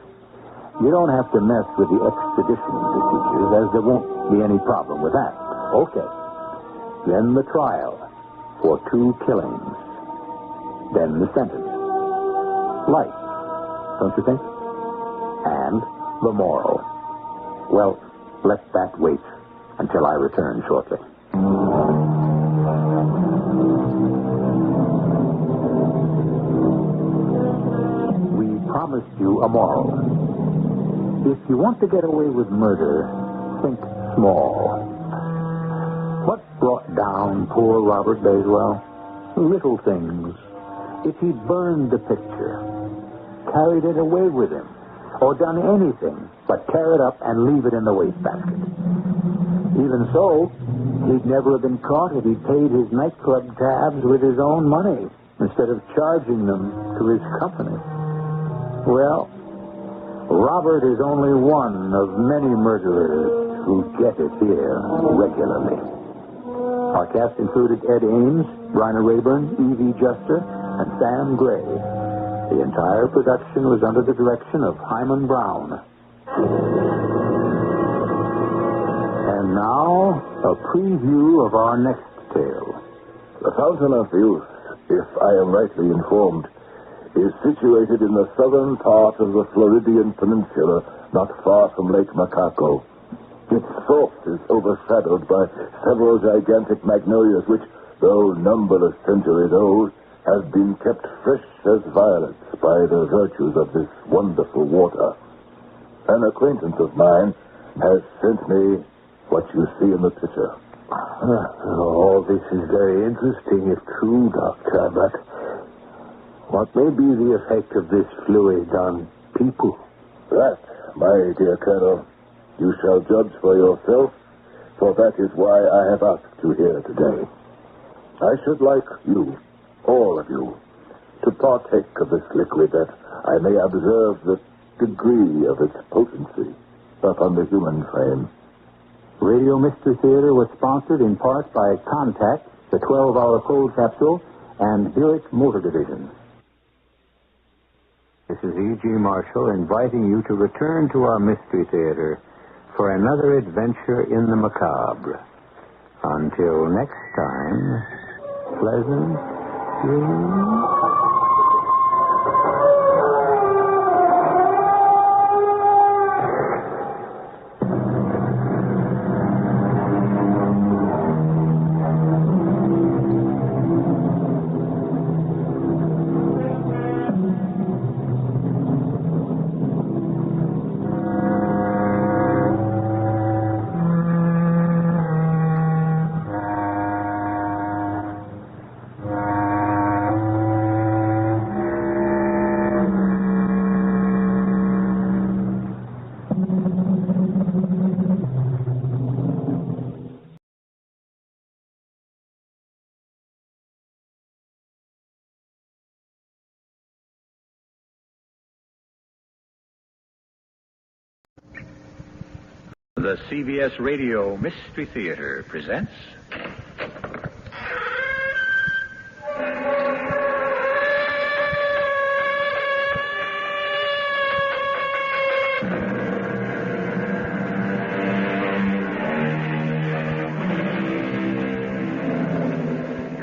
[SPEAKER 6] You don't have to mess with the extradition procedures, as there won't be any problem with that. Okay. Then the trial for 2 killings. Then the sentence. Life, don't you think? And the moral. Well, let that wait until I return shortly. We promised you a moral. If you want to get away with murder, think small. What brought down poor Robert Basewell? Little things. If he'd burned the picture, carried it away with him, or done anything but tear it up and leave it in the wastebasket. Even so, he'd never have been caught if he'd paid his nightclub tabs with his own money instead of charging them to his company. Well, Robert is only one of many murderers who get it here regularly. Our cast included Ed Ames, Bryna Rayburn, Evie Juster, and Sam Gray. The entire production was under the direction of Hyman Brown. And now, a preview of our next tale.
[SPEAKER 1] The Fountain of Youth, if I am rightly informed, is situated in the southern part of the Floridian Peninsula, not far from Lake Macaco. Its source is overshadowed by several gigantic magnolias which, though numberless centuries old, have been kept fresh as violets by the virtues of this wonderful water. An acquaintance of mine has sent me what you see in the picture.
[SPEAKER 6] All this is very interesting, if true, Doctor, but what may be the effect of this fluid on people?
[SPEAKER 1] That, my dear Colonel, you shall judge for yourself, for that is why I have asked you here today. I should like you, all of you, to partake of this liquid that I may observe the degree of its potency upon the human frame.
[SPEAKER 6] Radio Mystery Theater was sponsored in part by Contact, the 12-hour cold capsule, and Buick Motor Division. This is E.G. Marshall inviting you to return to our Mystery Theater for another adventure in the macabre. Until next time, pleasant dreams.
[SPEAKER 21] The CBS Radio Mystery Theater presents...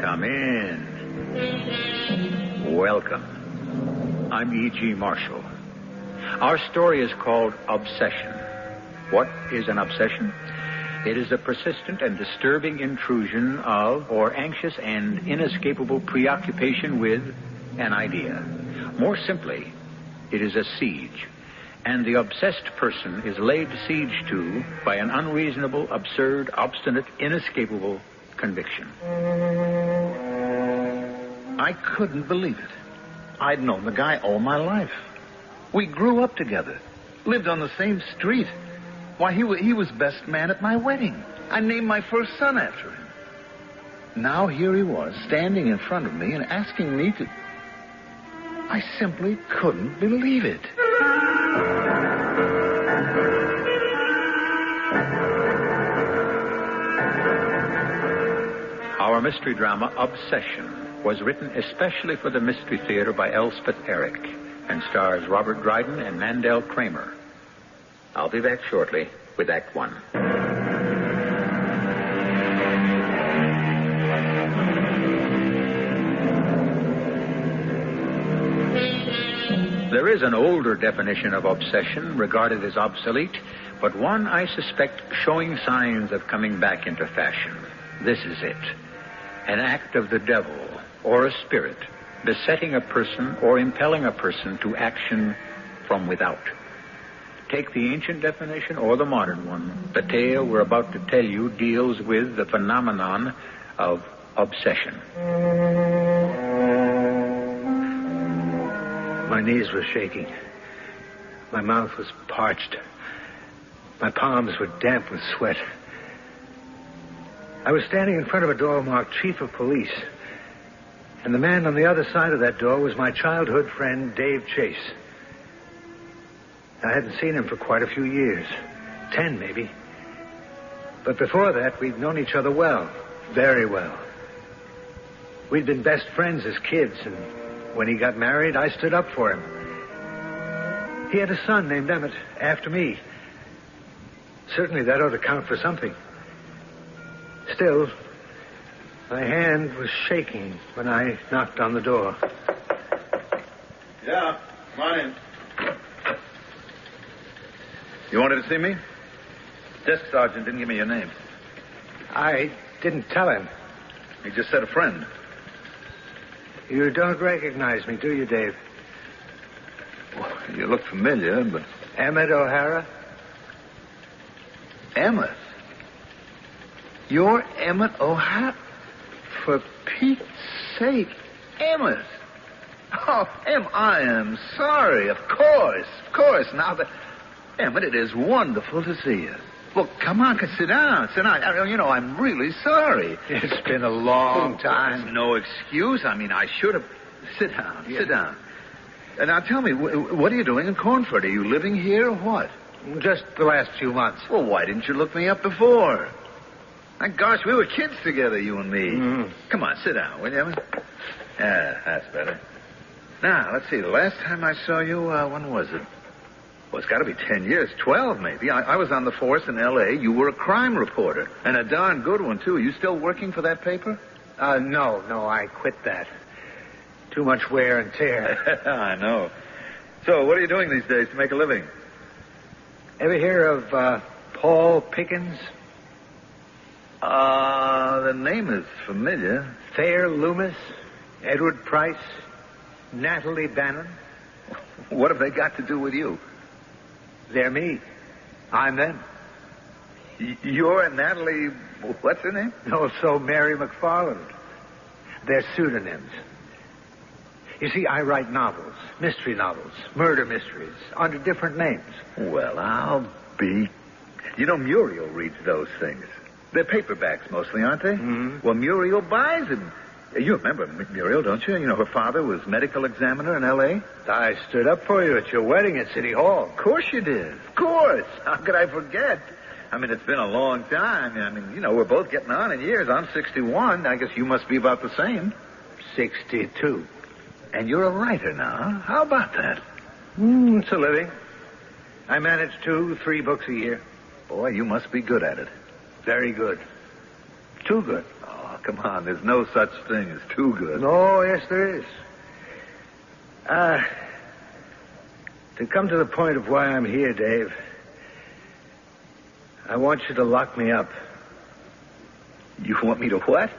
[SPEAKER 21] Come in. Welcome. I'm E.G. Marshall. Our story is called Obsession. What is an obsession? It is a persistent and disturbing intrusion of, or anxious and inescapable preoccupation with, an idea. More simply, it is a siege. And the obsessed person is laid siege to by an unreasonable, absurd, obstinate, inescapable conviction.
[SPEAKER 12] I couldn't believe it. I'd known the guy all my life. We grew up together, lived on the same street. Why, he was best man at my wedding. I named my first son after him. Now here he was, standing in front of me and asking me to... I simply couldn't believe it.
[SPEAKER 21] Our mystery drama, Obsession, was written especially for the Mystery Theater by Elspeth Eric and stars Robert Dryden and Mandel Kramer. I'll be back shortly with Act One. There is an older definition of obsession regarded as obsolete, but one, I suspect, showing signs of coming back into fashion. This is it. An act of the devil or a spirit besetting a person or impelling a person to action from without. Take the ancient definition or the modern one. The tale we're about to tell you deals with the phenomenon of obsession.
[SPEAKER 14] My knees were shaking. My mouth was parched. My palms were damp with sweat. I was standing in front of a door marked Chief of Police. And the man on the other side of that door was my childhood friend, Dave Chase. I hadn't seen him for quite a few years. 10, maybe. But before that, we'd known each other well. Very well. We'd been best friends as kids, and when he got married, I stood up for him. He had a son named Emmett, after me. Certainly that ought to count for something. Still, my hand was shaking when I knocked on the door.
[SPEAKER 12] Yeah, come on in. You wanted to see me? Desk sergeant didn't give me your name.
[SPEAKER 14] I didn't tell him.
[SPEAKER 12] He just said a friend.
[SPEAKER 14] You don't recognize me, do you, Dave?
[SPEAKER 12] Well, you look familiar, but...
[SPEAKER 14] Emmett O'Hara?
[SPEAKER 12] Emmett? You're Emmett O'Hara? For Pete's sake, Emmett. Oh, I am sorry. Of course. Now that... Emmett, it is wonderful to see you. Look, come on, sit down. I'm really sorry.
[SPEAKER 14] It's been a long time.
[SPEAKER 12] There's no excuse. I should have... Sit down. And now tell me, what are you doing in Cornford? Are you living here or what?
[SPEAKER 14] Just the last few months.
[SPEAKER 12] Well, why didn't you look me up before? My gosh, we were kids together, you and me.
[SPEAKER 14] Mm.
[SPEAKER 12] Come on, sit down, will you? Yeah, that's better. Now, let's see. The last time I saw you, when was it? Well, it's got to be 10 years, 12 maybe. I was on the force in L.A. You were a crime reporter, and a darn good one, too. Are you still working for that paper?
[SPEAKER 14] No, I quit that. Too much wear and tear.
[SPEAKER 12] I know. So, what are you doing these days to make a living?
[SPEAKER 14] Ever hear of Paul Pickens?
[SPEAKER 12] The name is familiar.
[SPEAKER 14] Thayer Loomis, Edward Price, Natalie Bannon.
[SPEAKER 12] What have they got to do with you?
[SPEAKER 14] They're me. I'm them.
[SPEAKER 12] You're Natalie... What's her name?
[SPEAKER 14] Also Mary McFarland. They're pseudonyms. You see, I write novels, mystery novels, murder mysteries, under different names.
[SPEAKER 12] Well, I'll be... Muriel reads those things. They're paperbacks mostly, aren't they?
[SPEAKER 14] Mm-hmm.
[SPEAKER 12] Well, Muriel buys them. You remember Muriel, don't you? Her father was medical examiner in L.A.
[SPEAKER 14] I stood up for you at your wedding at City Hall.
[SPEAKER 12] Of course you did. Of course. How could I forget? It's been a long time. We're both getting on in years. I'm 61. I guess you must be about the same.
[SPEAKER 14] 62.
[SPEAKER 12] And you're a writer now. How about that?
[SPEAKER 14] It's a living. I manage 2-3 books a year.
[SPEAKER 12] Boy, you must be good at it.
[SPEAKER 14] Very good. Too good.
[SPEAKER 12] Oh, come on. There's no such thing as too good.
[SPEAKER 14] Oh, yes, there is. To come to the point of why I'm here, Dave, I want you to lock me up.
[SPEAKER 12] You want me to what?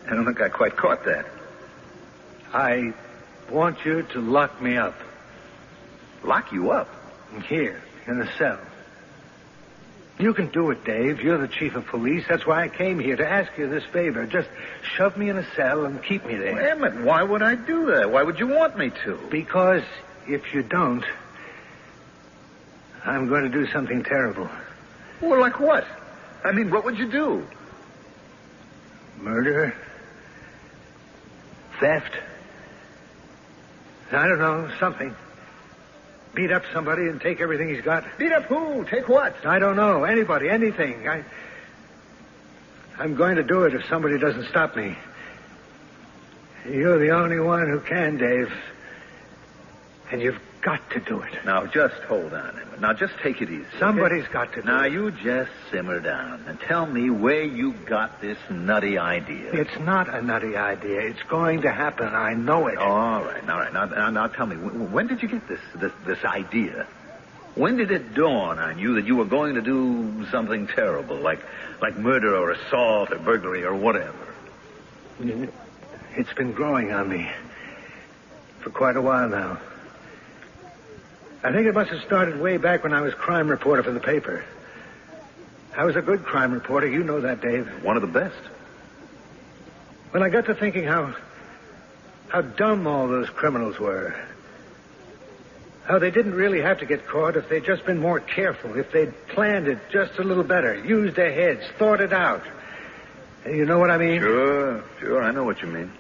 [SPEAKER 12] I don't think I quite caught that.
[SPEAKER 14] I want you to lock me up.
[SPEAKER 12] Lock you up?
[SPEAKER 14] Here, in the cell. You can do it, Dave. You're the chief of police. That's why I came here, to ask you this favor. Just shove me in a cell and keep me there.
[SPEAKER 12] Well, Emmett, why would I do that? Why would you want me to?
[SPEAKER 14] Because if you don't, I'm going to do something terrible.
[SPEAKER 12] Well, like what? I mean, what would you do?
[SPEAKER 14] Murder? Theft? I don't know, something. Beat up somebody and take everything he's got.
[SPEAKER 12] Beat up who? Take what?
[SPEAKER 14] I don't know. Anybody, anything. I'm going to do it if somebody doesn't stop me. You're the only one who can, Dave. And you've got to do it.
[SPEAKER 12] Now, just hold on, Emmett. Now, just take it easy.
[SPEAKER 14] Somebody's got to do
[SPEAKER 12] now,
[SPEAKER 14] it.
[SPEAKER 12] you just simmer down and tell me where you got this nutty idea.
[SPEAKER 14] It's not a nutty idea. It's going to happen. I know it.
[SPEAKER 12] All right. Now tell me, when did you get this idea? When did it dawn on you that you were going to do something terrible, like murder or assault or burglary or whatever?
[SPEAKER 14] It's been growing on me for quite a while now. I think it must have started way back when I was crime reporter for the paper. I was a good crime reporter. You know that, Dave.
[SPEAKER 12] One of the best.
[SPEAKER 14] When I got to thinking how dumb all those criminals were. How they didn't really have to get caught if they'd just been more careful, if they'd planned it just a little better, used their heads, thought it out. You know what I mean?
[SPEAKER 12] Sure, I know what you mean.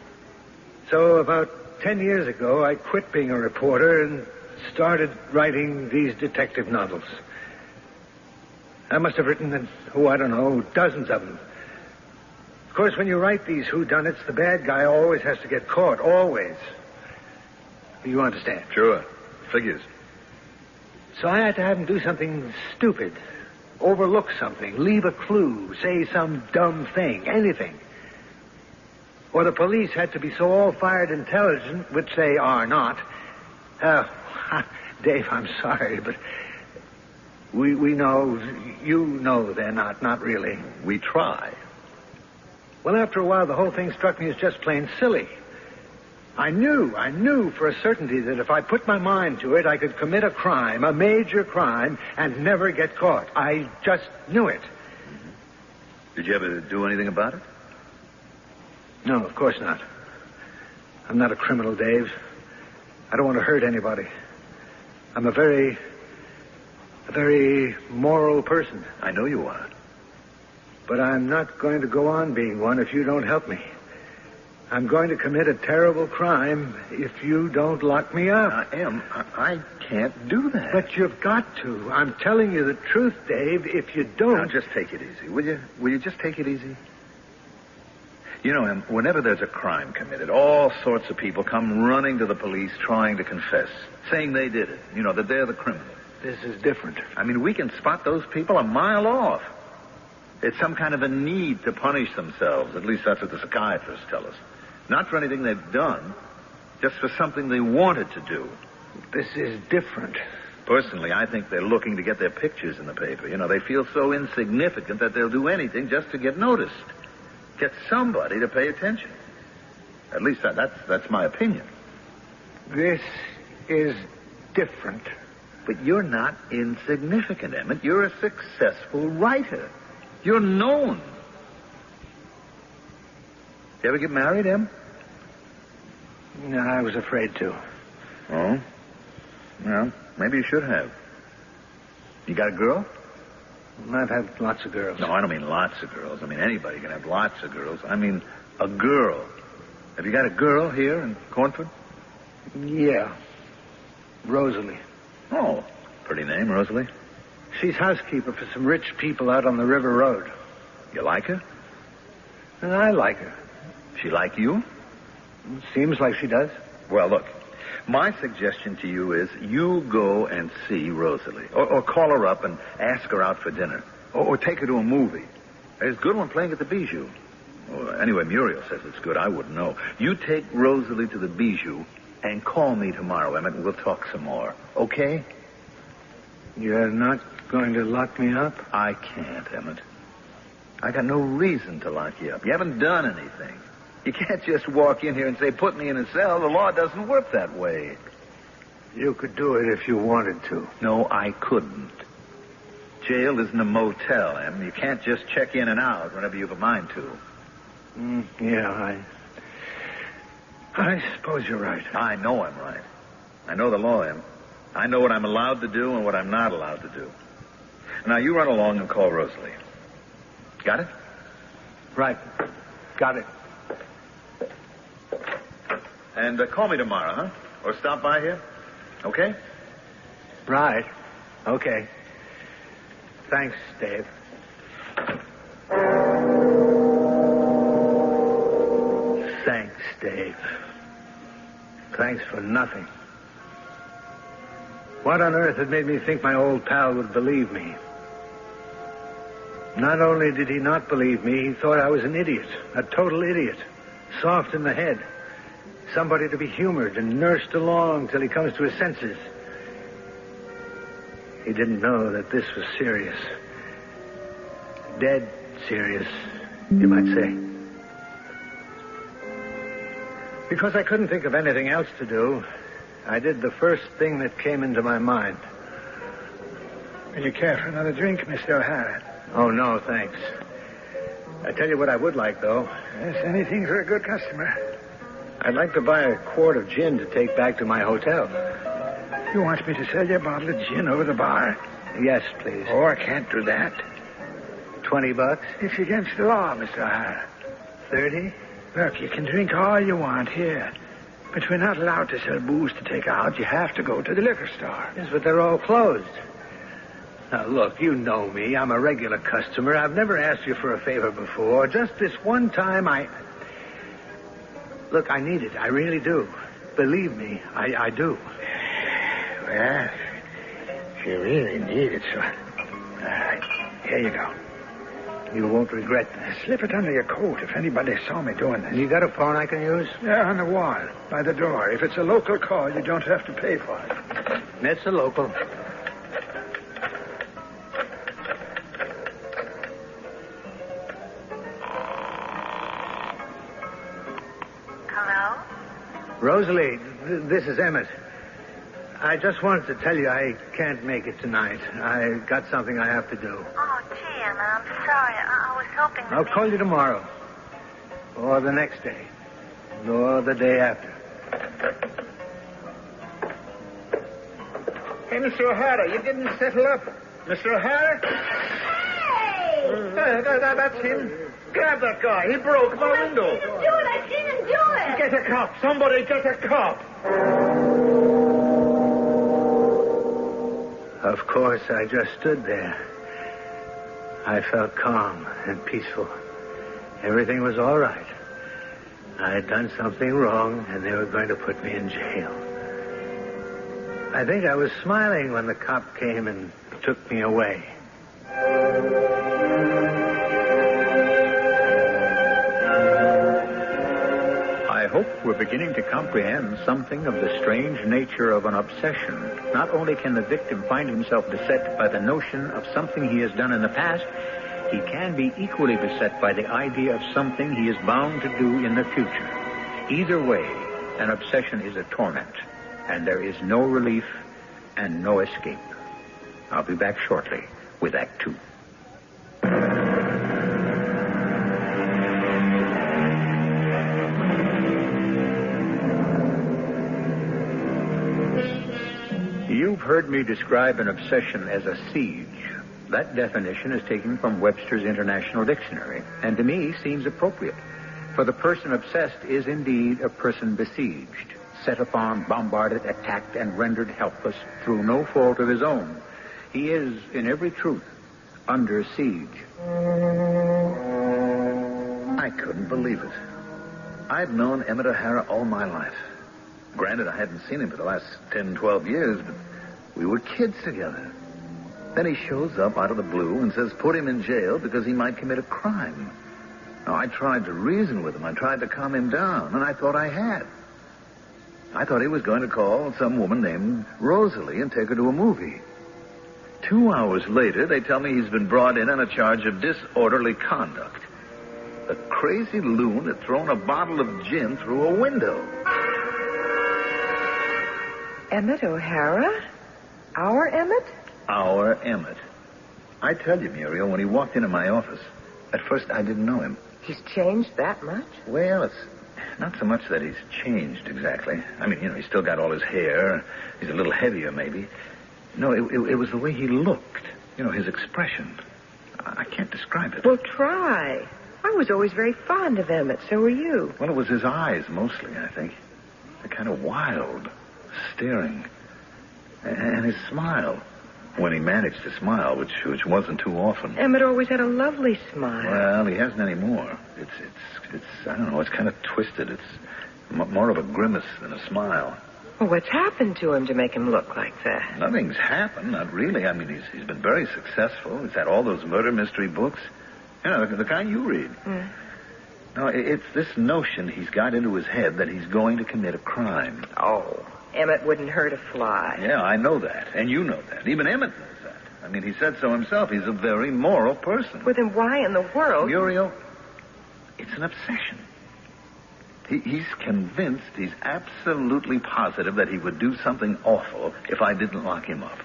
[SPEAKER 14] So about 10 years ago, I quit being a reporter and started writing these detective novels. I must have written, I don't know, dozens of them. Of course, when you write these whodunits, the bad guy always has to get caught, always. You understand?
[SPEAKER 12] Sure. Figures.
[SPEAKER 14] So I had to have him do something stupid, overlook something, leave a clue, say some dumb thing, anything. Or the police had to be so all-fired intelligent, which they are not. Dave, I'm sorry, but we know, you know they're not really.
[SPEAKER 12] We try.
[SPEAKER 14] Well, after a while, the whole thing struck me as just plain silly. I knew for a certainty that if I put my mind to it, I could commit a crime, a major crime, and never get caught. I just knew it.
[SPEAKER 12] Did you ever do anything about it?
[SPEAKER 14] No, of course not. I'm not a criminal, Dave. I don't want to hurt anybody. I'm a very moral person.
[SPEAKER 12] I know you are.
[SPEAKER 14] But I'm not going to go on being one if you don't help me. I'm going to commit a terrible crime if you don't lock me up.
[SPEAKER 12] I can't do that.
[SPEAKER 14] But you've got to. I'm telling you the truth, Dave. If you don't...
[SPEAKER 12] Now, just take it easy, will you? Will you just take it easy? You know, Em, whenever there's a crime committed, all sorts of people come running to the police trying to confess, saying they did it, you know, that they're the criminal.
[SPEAKER 14] This is different.
[SPEAKER 12] I mean, we can spot those people a mile off. It's some kind of a need to punish themselves. At least that's what the psychiatrists tell us. Not for anything they've done, just for something they wanted to do.
[SPEAKER 14] This is different.
[SPEAKER 12] Personally, I think they're looking to get their pictures in the paper. You know, they feel so insignificant that they'll do anything just to get noticed. Get somebody to pay attention. At least that's my opinion.
[SPEAKER 14] This is different.
[SPEAKER 12] But you're not insignificant, Emmett. You're a successful writer. You're known. You ever get married, Em?
[SPEAKER 14] No, I was afraid to.
[SPEAKER 12] Oh? Well, maybe you should have. You got a girl?
[SPEAKER 14] I've had lots of girls.
[SPEAKER 12] No, I don't mean lots of girls. I mean, anybody can have lots of girls. I mean, a girl. Have you got a girl here in Cornford?
[SPEAKER 14] Yeah. Rosalie.
[SPEAKER 12] Oh, pretty name, Rosalie.
[SPEAKER 14] She's housekeeper for some rich people out on the River Road.
[SPEAKER 12] You like her?
[SPEAKER 14] And I like her.
[SPEAKER 12] She like you?
[SPEAKER 14] Seems like she does.
[SPEAKER 12] Well, look, my suggestion to you is you go and see Rosalie. Or call her up and ask her out for dinner. Or take her to a movie. There's a good one playing at the Bijou. Anyway, Muriel says it's good. I wouldn't know. You take Rosalie to the Bijou and call me tomorrow, Emmett, and we'll talk some more. Okay?
[SPEAKER 14] You're not going to lock me up?
[SPEAKER 12] I can't, Emmett. I got no reason to lock you up. You haven't done anything. You can't just walk in here and say, put me in a cell. The law doesn't work that way.
[SPEAKER 14] You could do it if you wanted to.
[SPEAKER 12] No, I couldn't. Jail isn't a motel, Em. You can't just check in and out whenever you have a mind to.
[SPEAKER 14] Yeah, I suppose you're right.
[SPEAKER 12] I know I'm right. I know the law, Em. I know what I'm allowed to do and what I'm not allowed to do. Now, you run along and call Rosalie. Got it?
[SPEAKER 14] Right. Got it.
[SPEAKER 12] And call me tomorrow, huh? Or stop by here. Okay?
[SPEAKER 14] Right. Okay. Thanks, Dave. Thanks, Dave. Thanks for nothing. What on earth had made me think my old pal would believe me? Not only did he not believe me, he thought I was an idiot, a total idiot, soft in the head, somebody to be humored and nursed along till he comes to his senses. He didn't know that this was serious. Dead serious, you might say. Because I couldn't think of anything else to do, I did the first thing that came into my mind.
[SPEAKER 8] Will you care for another drink, Mr. O'Hara?
[SPEAKER 14] Oh, no, thanks. I tell you what I would like, though.
[SPEAKER 8] Yes, anything for a good customer.
[SPEAKER 14] I'd like to buy a quart of gin to take back to my hotel.
[SPEAKER 8] You want me to sell you a bottle of gin over the bar?
[SPEAKER 14] Yes, please.
[SPEAKER 8] Oh, I can't do that.
[SPEAKER 14] $20?
[SPEAKER 8] It's against the law, Mr. O'Hara.
[SPEAKER 14] 30?
[SPEAKER 8] Look, you can drink all you want here. But we're not allowed to sell booze to take out. You have to go to the liquor store.
[SPEAKER 14] Yes, but they're all closed. Now, look, you know me. I'm a regular customer. I've never asked you for a favor before. Just this one time, Look, I need it. I really do. Believe me, I do.
[SPEAKER 8] Well, if you really need it, so... All right, here you go.
[SPEAKER 14] You won't regret this.
[SPEAKER 8] Slip it under your coat if anybody saw me doing this.
[SPEAKER 14] You got a phone I can use?
[SPEAKER 8] Yeah, on the wall, by the door. If it's a local call, you don't have to pay for it.
[SPEAKER 14] It's a local. Rosalie, this is Emmett. I just wanted to tell you I can't make it tonight. I got something I have to do.
[SPEAKER 15] Oh, gee, Emma, I'm sorry. I was hoping that
[SPEAKER 14] I'll call you tomorrow. Or the next day. Or the day after.
[SPEAKER 12] Hey, Mr. O'Hara, you didn't settle up. Mr. O'Hara?
[SPEAKER 15] Hey!
[SPEAKER 12] That's him. Grab that guy. He broke my window.
[SPEAKER 15] I seen him do it.
[SPEAKER 12] Get a cop. Somebody get a cop.
[SPEAKER 14] Of course, I just stood there. I felt calm and peaceful. Everything was all right. I had done something wrong, and they were going to put me in jail. I think I was smiling when the cop came and took me away.
[SPEAKER 16] I hope we're beginning to comprehend something of the strange nature of an obsession. Not only can the victim find himself beset by the notion of something he has done in the past, he can be equally beset by the idea of something he is bound to do in the future. Either way, an obsession is a torment, and there is no relief and no escape. I'll be back shortly with Act Two. You've heard me describe an obsession as a siege. That definition is taken from Webster's International Dictionary, and to me seems appropriate. For the person obsessed is indeed a person besieged, set upon, bombarded, attacked, and rendered helpless through no fault of his own. He is, in every truth, under siege.
[SPEAKER 12] I couldn't believe it. I'd known Emmett O'Hara all my life. Granted, I hadn't seen him for the last 10, 12 years, but we were kids together. Then he shows up out of the blue and says put him in jail because he might commit a crime. Now, I tried to reason with him. I tried to calm him down, and I thought I had. I thought he was going to call some woman named Rosalie and take her to a movie. 2 hours later, they tell me he's been brought in on a charge of disorderly conduct. A crazy loon had thrown a bottle of gin through a window.
[SPEAKER 4] Emmett O'Hara? Our Emmett?
[SPEAKER 12] Our Emmett. I tell you, Muriel, when he walked into my office, at first I didn't know him.
[SPEAKER 4] He's changed that much?
[SPEAKER 12] Well, it's not so much that he's changed exactly. I mean, he's still got all his hair. He's a little heavier, maybe. No, it was the way he looked. His expression. I can't describe it.
[SPEAKER 4] Well, try. I was always very fond of Emmett. So were you.
[SPEAKER 12] Well, it was his eyes, mostly, I think. They're kind of wild, staring. And his smile. When he managed to smile, which wasn't too often.
[SPEAKER 4] Emmett always had a lovely smile.
[SPEAKER 12] Well, he hasn't anymore. It's I don't know, it's kind of twisted. It's more of a grimace than a smile.
[SPEAKER 4] Well, what's happened to him to make him look like that?
[SPEAKER 12] Nothing's happened, not really. I mean, he's been very successful. He's had all those murder mystery books. The kind you read.
[SPEAKER 4] Mm.
[SPEAKER 12] No, it's this notion he's got into his head that he's going to commit a crime.
[SPEAKER 4] Oh, Emmett wouldn't hurt a fly.
[SPEAKER 12] Yeah, I know that, and you know that. Even Emmett knows that. I mean, he said so himself. He's a very moral person.
[SPEAKER 4] Well, then why in the world...
[SPEAKER 12] Muriel, it's an obsession. He's convinced, he's absolutely positive that he would do something awful if I didn't lock him up.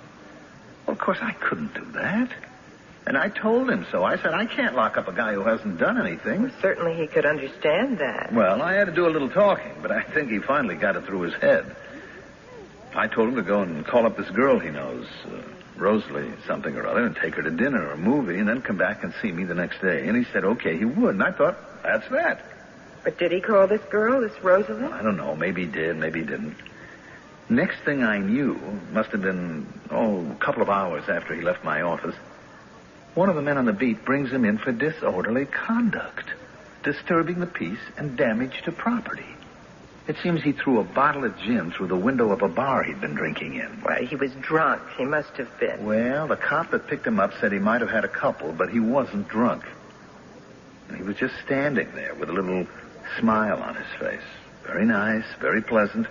[SPEAKER 12] Well, of course, I couldn't do that. And I told him so. I said, I can't lock up a guy who hasn't done anything.
[SPEAKER 4] Well, certainly he could understand that.
[SPEAKER 12] Well, I had to do a little talking, but I think he finally got it through his head. I told him to go and call up this girl he knows, Rosalie something or other, and take her to dinner or a movie, and then come back and see me the next day. And he said, okay, he would. And I thought, that's that.
[SPEAKER 4] But did he call this girl, this Rosalie?
[SPEAKER 12] I don't know. Maybe he did, maybe he didn't. Next thing I knew, must have been, a couple of hours after he left my office, one of the men on the beat brings him in for disorderly conduct, disturbing the peace and damage to property. It seems he threw a bottle of gin through the window of a bar he'd been drinking in.
[SPEAKER 4] Why, he was drunk. He must have been.
[SPEAKER 12] Well, the cop that picked him up said he might have had a couple, but he wasn't drunk. He was just standing there with a little smile on his face. Very nice, very pleasant.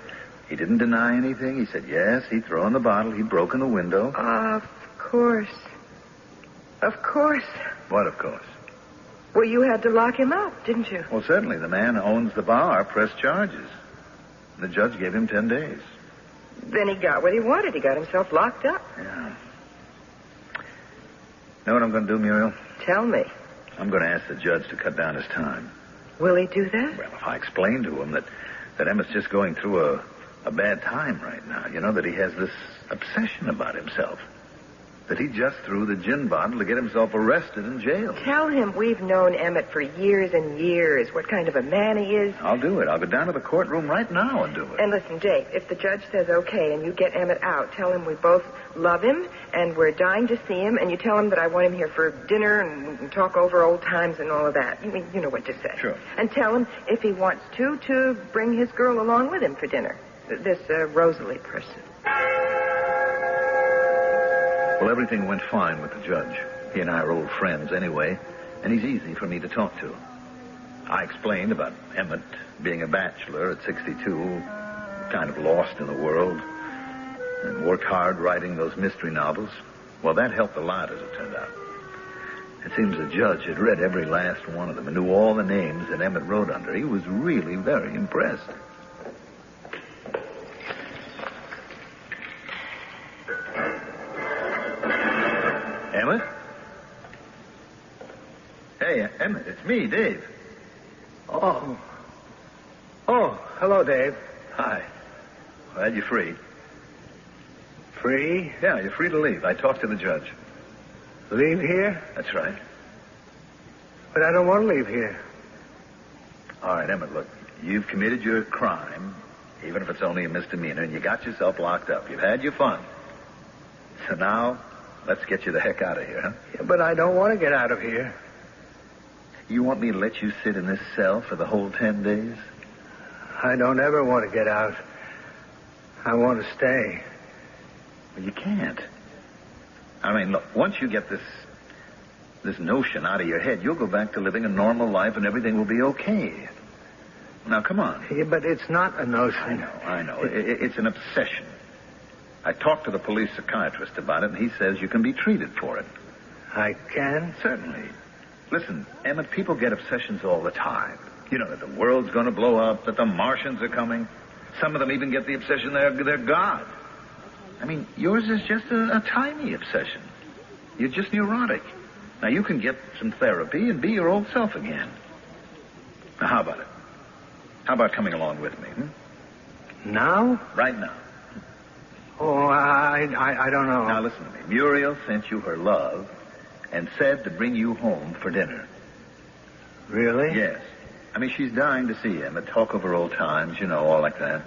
[SPEAKER 12] He didn't deny anything. He said, yes, he'd thrown the bottle. He'd broken the window.
[SPEAKER 4] Of course. Of course.
[SPEAKER 12] What, of course?
[SPEAKER 4] Well, you had to lock him up, didn't you?
[SPEAKER 12] Well, certainly. The man who owns the bar pressed charges. The judge gave him 10 days.
[SPEAKER 4] Then he got what he wanted. He got himself locked up.
[SPEAKER 12] Yeah. Know what I'm going to do, Muriel?
[SPEAKER 4] Tell me.
[SPEAKER 12] I'm going to ask the judge to cut down his time.
[SPEAKER 4] Will he do that?
[SPEAKER 12] Well, if I explain to him that Emmett's just going through a bad time right now, that he has this obsession about himself, that he just threw the gin bottle to get himself arrested and jailed.
[SPEAKER 4] Tell him we've known Emmett for years and years, what kind of a man he is.
[SPEAKER 12] I'll do it. I'll go down to the courtroom right now and do it.
[SPEAKER 4] And listen, Dave, if the judge says okay and you get Emmett out, tell him we both love him and we're dying to see him, and you tell him that I want him here for dinner and talk over old times and all of that. You know what to say.
[SPEAKER 12] Sure.
[SPEAKER 4] And tell him, if he wants to bring his girl along with him for dinner. This Rosalie person.
[SPEAKER 12] Well, everything went fine with the judge. He and I are old friends anyway, and he's easy for me to talk to. I explained about Emmett being a bachelor at 62, kind of lost in the world, and worked hard writing those mystery novels. Well, that helped a lot, as it turned out. It seems the judge had read every last one of them and knew all the names that Emmett wrote under. He was really very impressed. Emmett? Hey, Emmett, it's me, Dave.
[SPEAKER 14] Oh, hello, Dave.
[SPEAKER 12] Hi. Glad you're free.
[SPEAKER 14] Free?
[SPEAKER 12] Yeah, you're free to leave. I talked to the judge.
[SPEAKER 14] Leave here?
[SPEAKER 12] That's right.
[SPEAKER 14] But I don't want to leave here.
[SPEAKER 12] All right, Emmett, look. You've committed your crime, even if it's only a misdemeanor, and you got yourself locked up. You've had your fun. So now, let's get you the heck out of here, huh?
[SPEAKER 14] Yeah, but I don't want to get out of here.
[SPEAKER 12] You want me to let you sit in this cell for the whole 10 days?
[SPEAKER 14] I don't ever want to get out. I want to stay.
[SPEAKER 12] Well, you can't. I mean, look, once you get this notion out of your head, you'll go back to living a normal life and everything will be okay. Now, come on.
[SPEAKER 14] Yeah, but it's not a notion.
[SPEAKER 12] I know. It's an obsession. I talked to the police psychiatrist about it, and he says you can be treated for it.
[SPEAKER 14] I can?
[SPEAKER 12] Certainly. Listen, Emmett, people get obsessions all the time. You know, that the world's going to blow up, that the Martians are coming. Some of them even get the obsession they're God. I mean, yours is just a tiny obsession. You're just neurotic. Now, you can get some therapy and be your old self again. Now, how about it? How about coming along with me?
[SPEAKER 14] Now?
[SPEAKER 12] Right now.
[SPEAKER 14] Oh, I don't know.
[SPEAKER 12] Now, listen to me. Muriel sent you her love and said to bring you home for dinner.
[SPEAKER 14] Really?
[SPEAKER 12] Yes. I mean, she's dying to see him and talk over old times, you know, all like that.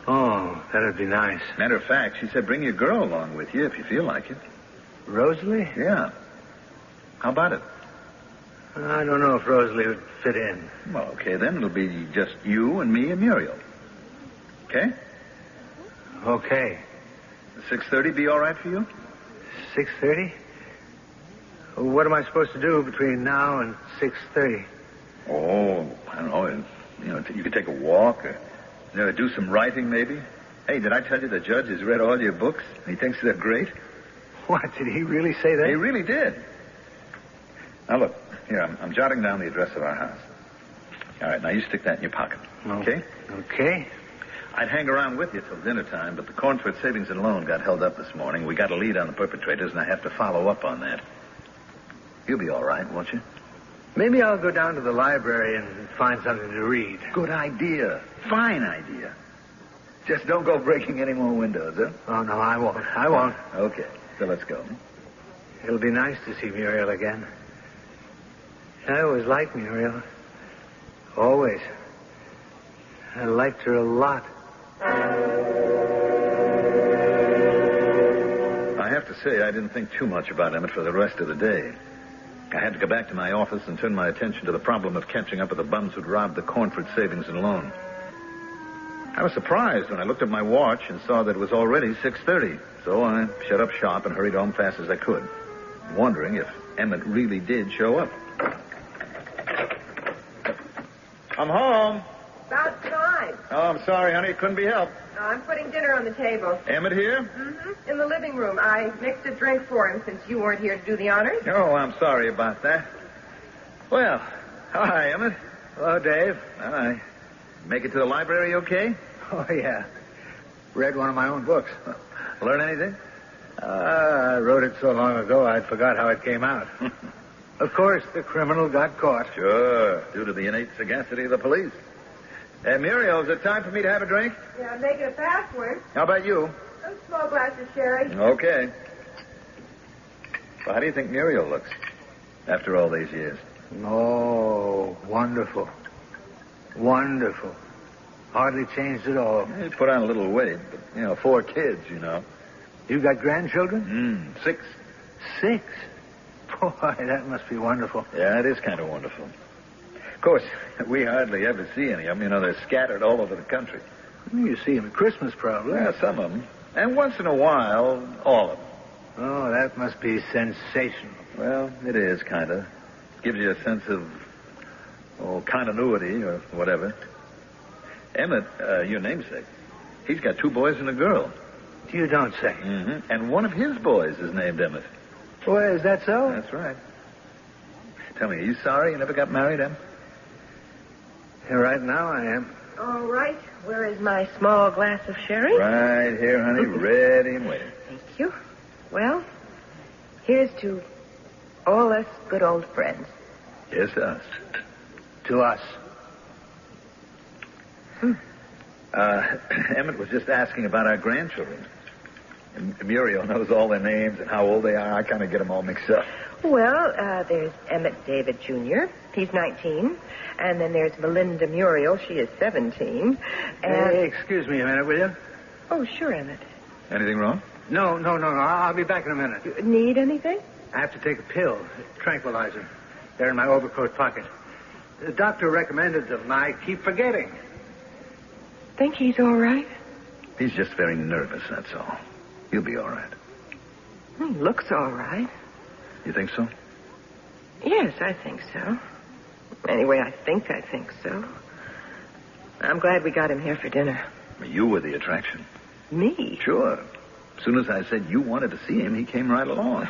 [SPEAKER 14] Oh, that'd be nice.
[SPEAKER 12] Matter of fact, she said bring your girl along with you if you feel like it.
[SPEAKER 14] Rosalie?
[SPEAKER 12] Yeah. How about it?
[SPEAKER 14] I don't know if Rosalie would fit in.
[SPEAKER 12] Well, okay, then it'll be just you and me and Muriel. Okay?
[SPEAKER 14] Okay.
[SPEAKER 12] 6:30 be all right for you?
[SPEAKER 14] 6:30? What am I supposed to do between now and 6:30?
[SPEAKER 12] Oh, I don't know. You know, you could take a walk or do some writing maybe. Hey, did I tell you the judge has read all your books? He thinks they're great.
[SPEAKER 14] What, did he really say that?
[SPEAKER 12] He really did. Now, look, here, I'm jotting down the address of our house. All right, now you stick that in your pocket, okay?
[SPEAKER 14] Okay.
[SPEAKER 12] I'd hang around with you till dinner time, but the Cornford Savings and Loan got held up this morning. We got a lead on the perpetrators, and I have to follow up on that. You'll be all right, won't you?
[SPEAKER 14] Maybe I'll go down to the library and find something to read.
[SPEAKER 12] Good idea. Fine idea. Just don't go breaking any more windows, huh?
[SPEAKER 14] Oh, no, I won't. I won't.
[SPEAKER 12] Okay, so let's go.
[SPEAKER 14] It'll be nice to see Muriel again. I always liked Muriel. Always. I liked her a lot.
[SPEAKER 12] I have to say, I didn't think too much about Emmett for the rest of the day. I had to go back to my office and turn my attention to the problem of catching up with the bums who'd robbed the Cornford Savings and Loan. I was surprised when I looked at my watch and saw that it was already 6:30. So I shut up shop and hurried home fast as I could, wondering if Emmett really did show up. I'm home.
[SPEAKER 4] About time.
[SPEAKER 12] Oh, I'm sorry, honey. It couldn't be helped.
[SPEAKER 4] I'm putting dinner on the table.
[SPEAKER 12] Emmett here?
[SPEAKER 4] Mm-hmm. In the living room. I mixed a drink for him since you weren't here to do the honors.
[SPEAKER 12] Oh, I'm sorry about that. Well, hi, Emmett.
[SPEAKER 14] Hello, Dave.
[SPEAKER 12] Hi. Make it to the library okay?
[SPEAKER 14] Oh, yeah. Read one of my own books.
[SPEAKER 12] Learn anything?
[SPEAKER 14] I wrote it so long ago I'd forgot how it came out. Of course, the criminal got caught.
[SPEAKER 12] Sure, due to the innate sagacity of the police. Muriel, is it time for me to have a drink?
[SPEAKER 4] Yeah, make it a fast one.
[SPEAKER 12] How about you?
[SPEAKER 4] A small glass of sherry.
[SPEAKER 12] Okay. Well, how do you think Muriel looks after all these years?
[SPEAKER 14] Oh, wonderful. Wonderful. Hardly changed at all.
[SPEAKER 12] He put on a little weight, but, 4 kids,
[SPEAKER 14] You got grandchildren?
[SPEAKER 12] 6.
[SPEAKER 14] 6? Boy, that must be wonderful.
[SPEAKER 12] Yeah, it is kind of wonderful. Of course, we hardly ever see any of them. They're scattered all over the country.
[SPEAKER 14] You see them at Christmas, probably.
[SPEAKER 12] Yeah, some of them. And once in a while, all of them.
[SPEAKER 14] Oh, that must be sensational.
[SPEAKER 12] Well, it is, kind of. Gives you a sense of, continuity or whatever. Emmett, your namesake, he's got 2 boys and a girl.
[SPEAKER 14] You don't say.
[SPEAKER 12] Mm-hmm. And one of his boys is named Emmett.
[SPEAKER 14] Boy, is that so?
[SPEAKER 12] That's right. Tell me, are you sorry you never got married, Em?
[SPEAKER 14] Right now I am.
[SPEAKER 4] All right. Where is my small glass of sherry?
[SPEAKER 12] Right here, honey. Ready and waiting.
[SPEAKER 4] Thank you. Well, here's to all us good old friends.
[SPEAKER 12] Yes, us.
[SPEAKER 14] To us.
[SPEAKER 12] Emmett was just asking about our grandchildren. And Muriel knows all their names and how old they are. I kind of get them all mixed up.
[SPEAKER 4] Well, there's Emmett David Jr. He's 19. And then there's Melinda Muriel. She is 17. And...
[SPEAKER 14] Hey, excuse me a minute, will you?
[SPEAKER 4] Oh, sure, Emmett.
[SPEAKER 12] Anything wrong?
[SPEAKER 14] No. I'll be back in a minute.
[SPEAKER 4] You need anything?
[SPEAKER 14] I have to take a pill, a tranquilizer. They're in my overcoat pocket. The doctor recommended them. I keep forgetting.
[SPEAKER 4] Think he's all right?
[SPEAKER 12] He's just very nervous, that's all. He'll be all right.
[SPEAKER 4] He looks all right.
[SPEAKER 12] You think so?
[SPEAKER 4] Yes, I think so. Anyway, I think so. I'm glad we got him here for dinner.
[SPEAKER 12] You were the attraction.
[SPEAKER 4] Me?
[SPEAKER 12] Sure. As soon as I said you wanted to see him, he came right along.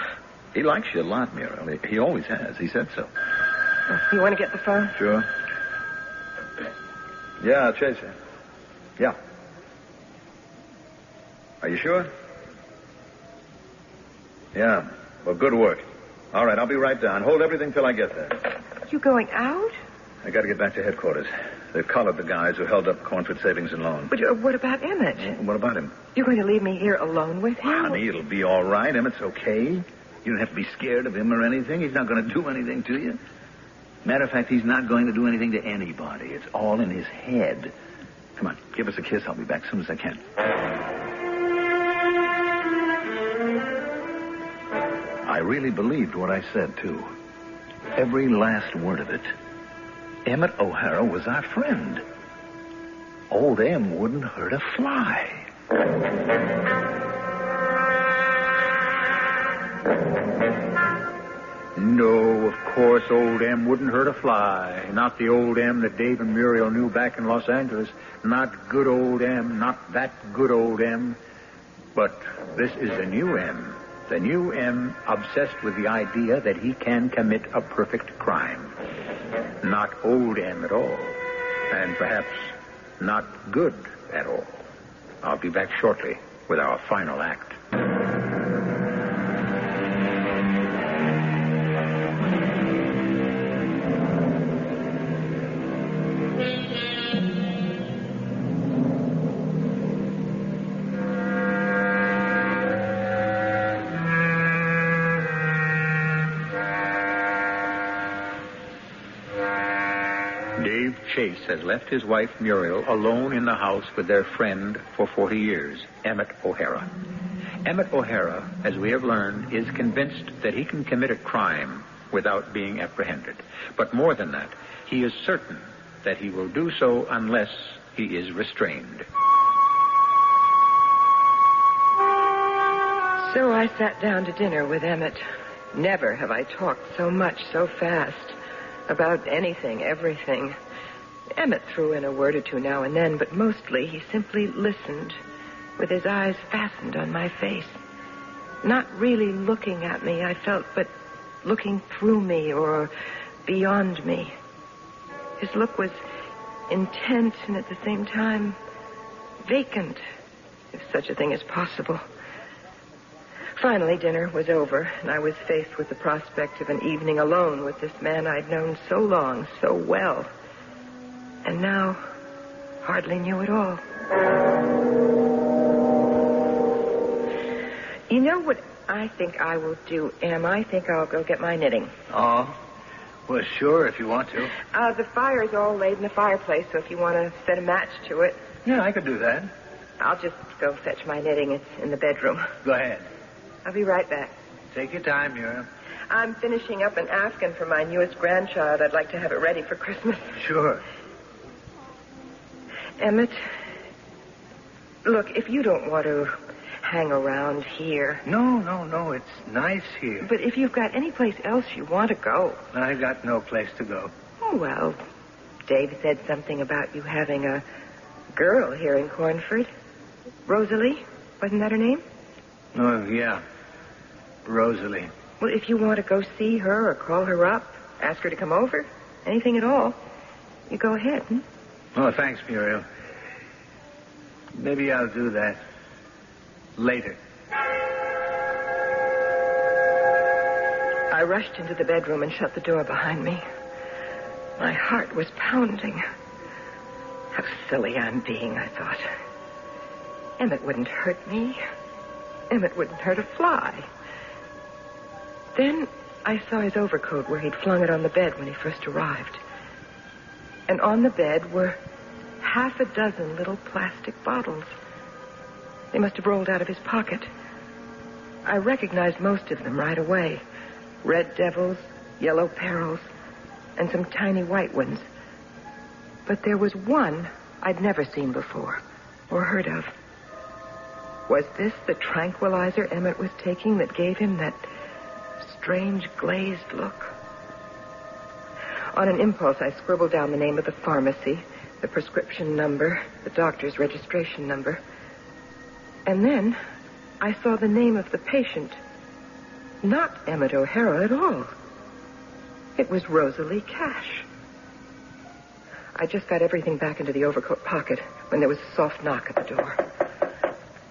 [SPEAKER 12] He likes you a lot, Muriel. He always has. He said so.
[SPEAKER 4] You want to get the phone?
[SPEAKER 12] Sure. Yeah, Chaser. Yeah. Are you sure? Yeah. Well, good work. All right, I'll be right down. Hold everything till I get there.
[SPEAKER 4] You going out?
[SPEAKER 12] I got to get back to headquarters. They've collared the guys who held up Cornford Savings and Loan.
[SPEAKER 4] But what about Emmett?
[SPEAKER 12] What about him?
[SPEAKER 4] You're going to leave me here alone with him?
[SPEAKER 12] Honey, it'll be all right. Emmett's okay. You don't have to be scared of him or anything. He's not going to do anything to you. Matter of fact, he's not going to do anything to anybody. It's all in his head. Come on, give us a kiss. I'll be back as soon as I can. I really believed what I said, too. Every last word of it. Emmett O'Hara was our friend. Old M wouldn't hurt a fly.
[SPEAKER 16] No, of course, old M wouldn't hurt a fly. Not the old M that Dave and Muriel knew back in Los Angeles. Not good old M. Not that good old M. But this is a new M. The new M obsessed with the idea that he can commit a perfect crime. Not old M at all. And perhaps not good at all. I'll be back shortly with our final act. Dave Chase has left his wife, Muriel, alone in the house with their friend for 40 years, Emmett O'Hara. Emmett O'Hara, as we have learned, is convinced that he can commit a crime without being apprehended. But more than that, he is certain that he will do so unless he is restrained.
[SPEAKER 4] So I sat down to dinner with Emmett. Never have I talked so much so fast. About anything, everything. Emmett threw in a word or two now and then, but mostly he simply listened with his eyes fastened on my face. Not really looking at me, I felt, but looking through me or beyond me. His look was intent and at the same time vacant, if such a thing is possible. Finally, dinner was over, and I was faced with the prospect of an evening alone with this man I'd known so long, so well, and now hardly knew at all. You know what I think I will do, Em? I think I'll go get my knitting.
[SPEAKER 14] Oh, well, sure, if you want to.
[SPEAKER 4] The fire's all laid in the fireplace, so if you want to set a match to it.
[SPEAKER 14] Yeah, I could do that.
[SPEAKER 4] I'll just go fetch my knitting. It's in the bedroom.
[SPEAKER 14] Go ahead.
[SPEAKER 4] I'll be right back.
[SPEAKER 14] Take your time, Muriel.
[SPEAKER 4] I'm finishing up an Afghan for my newest grandchild. I'd like to have it ready for Christmas.
[SPEAKER 14] Sure.
[SPEAKER 4] Emmett, look, if you don't want to hang around here...
[SPEAKER 14] No, it's nice here.
[SPEAKER 4] But if you've got any place else you want to go...
[SPEAKER 14] I got no place to go.
[SPEAKER 4] Oh, well, Dave said something about you having a girl here in Cornford. Rosalie, wasn't that her name?
[SPEAKER 14] Oh, yeah. Rosalie.
[SPEAKER 4] Well, if you want to go see her or call her up, ask her to come over, anything at all, you go ahead.
[SPEAKER 14] Oh, thanks, Muriel. Maybe I'll do that later.
[SPEAKER 4] I rushed into the bedroom and shut the door behind me. My heart was pounding. How silly I'm being, I thought. Emmett wouldn't hurt me. Emmett wouldn't hurt a fly. Then I saw his overcoat where he'd flung it on the bed when he first arrived. And on the bed were half a dozen little plastic bottles. They must have rolled out of his pocket. I recognized most of them right away. Red devils, yellow perils, and some tiny white ones. But there was one I'd never seen before or heard of. Was this the tranquilizer Emmett was taking that gave him that strange glazed look? On an impulse, I scribbled down the name of the pharmacy, the prescription number, the doctor's registration number. And then I saw the name of the patient. not Emmett O'Hara at all. It was Rosalie Cash. I just got everything back into the overcoat pocket when there was a soft knock at the door.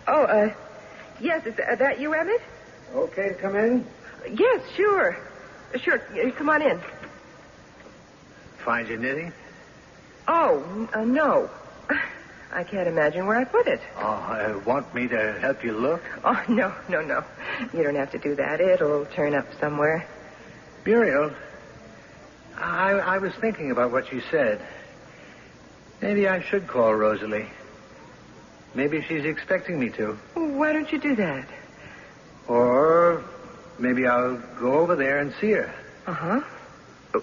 [SPEAKER 4] Oh, yes, is that you, Emmett?
[SPEAKER 14] Okay to come in?
[SPEAKER 4] Yes, sure. Sure, come on in.
[SPEAKER 14] Find you knitting?
[SPEAKER 4] Oh, no. I can't imagine where I put it.
[SPEAKER 14] Oh, want me to help you look?
[SPEAKER 4] Oh, no. You don't have to do that. It'll turn up somewhere.
[SPEAKER 14] Muriel, I was thinking about what you said. Maybe I should call Rosalie. Maybe she's expecting me to.
[SPEAKER 4] Why don't you do that?
[SPEAKER 14] Or maybe I'll go over there and see her.
[SPEAKER 4] Uh-huh.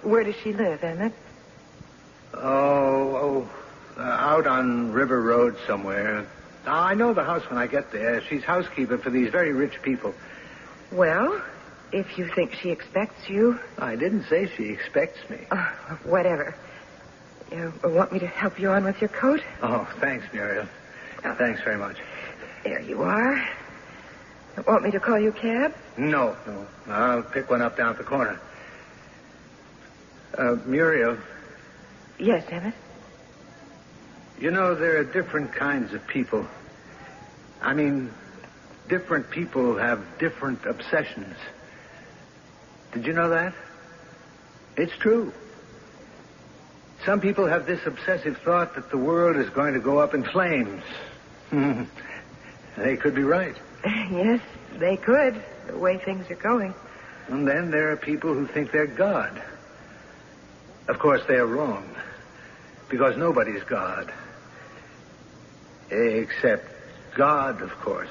[SPEAKER 4] Where does she live, Emmett?
[SPEAKER 14] Out on River Road somewhere. I know the house when I get there. She's housekeeper for these very rich people.
[SPEAKER 4] Well, if you think she expects you...
[SPEAKER 14] I didn't say she expects me.
[SPEAKER 4] Whatever. You want me to help you on with your coat?
[SPEAKER 14] Oh, thanks, Muriel. Thanks very much.
[SPEAKER 4] There you are. Want me to call you a cab?
[SPEAKER 14] No. I'll pick one up down at the corner. Muriel.
[SPEAKER 4] Yes, Emmett?
[SPEAKER 14] You know, there are different kinds of people. I mean, different people have different obsessions. Did you know that? It's true. Some people have this obsessive thought that the world is going to go up in flames. They could be right.
[SPEAKER 4] Yes, they could, the way things are going.
[SPEAKER 14] And then there are people who think they're God. Of course, they're wrong. Because nobody's God. Except God, of course.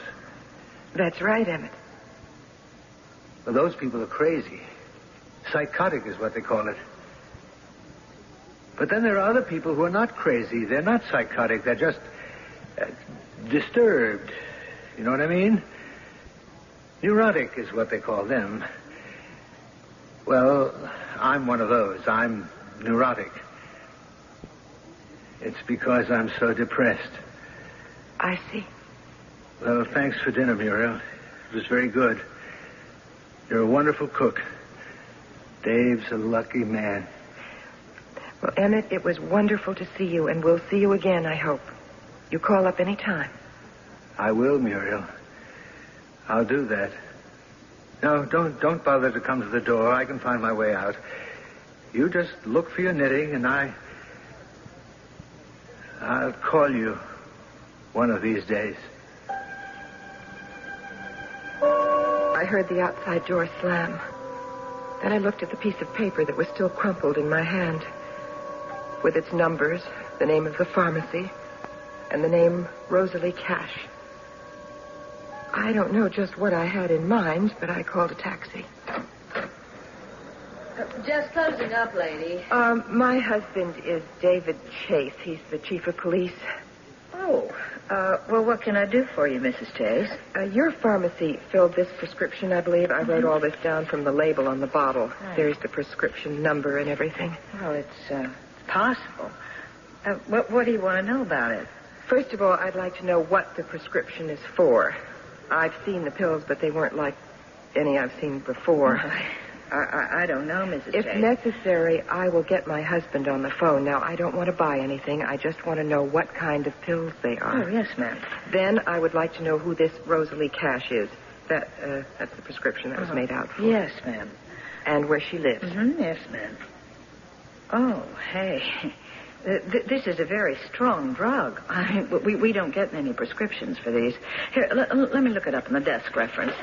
[SPEAKER 4] That's right, Emmett.
[SPEAKER 14] Well, those people are crazy. Psychotic is what they call it. But then there are other people who are not crazy. They're not psychotic. They're just disturbed. You know what I mean? Neurotic is what they call them. Well, I'm one of those. I'm neurotic. It's because I'm so depressed.
[SPEAKER 4] I see.
[SPEAKER 14] Well, thanks for dinner, Muriel. It was very good. You're a wonderful cook. Dave's a lucky man.
[SPEAKER 4] Well, Emmett, it was wonderful to see you, and we'll see you again, I hope. You call up any time.
[SPEAKER 14] I will, Muriel. I'll do that. No, don't bother to come to the door. I can find my way out. You just look for your knitting, and I'll call you one of these days.
[SPEAKER 4] I heard the outside door slam. Then I looked at the piece of paper that was still crumpled in my hand. With its numbers, the name of the pharmacy, and the name Rosalie Cash. I don't know just what I had in mind, but I called a taxi.
[SPEAKER 9] Just closing up, lady.
[SPEAKER 4] My husband is David Chase. He's the chief of police.
[SPEAKER 9] Oh, well, what can I do for you, Mrs. Chase?
[SPEAKER 4] Your pharmacy filled this prescription, I believe. I wrote all this down from the label on the bottle.
[SPEAKER 9] Right.
[SPEAKER 4] There's the prescription number and everything.
[SPEAKER 9] Well, it's possible. What do you want to know about it?
[SPEAKER 4] First of all, I'd like to know what the prescription is for. I've seen the pills, but they weren't like any I've seen before.
[SPEAKER 9] I don't know, Mrs.
[SPEAKER 4] If
[SPEAKER 9] Chase.
[SPEAKER 4] necessary, I will get my husband on the phone. Now, I don't want to buy anything. I just want to know what kind of pills they are.
[SPEAKER 9] Oh, yes, ma'am.
[SPEAKER 4] Then I would like to know who this Rosalie Cash is. That's the prescription that was made out for.
[SPEAKER 9] Yes, ma'am.
[SPEAKER 4] And where she lives.
[SPEAKER 9] Mm-hmm. Yes, ma'am. Oh, hey. This is a very strong drug. I mean, we don't get many prescriptions for these. Here, let me look it up in the desk reference.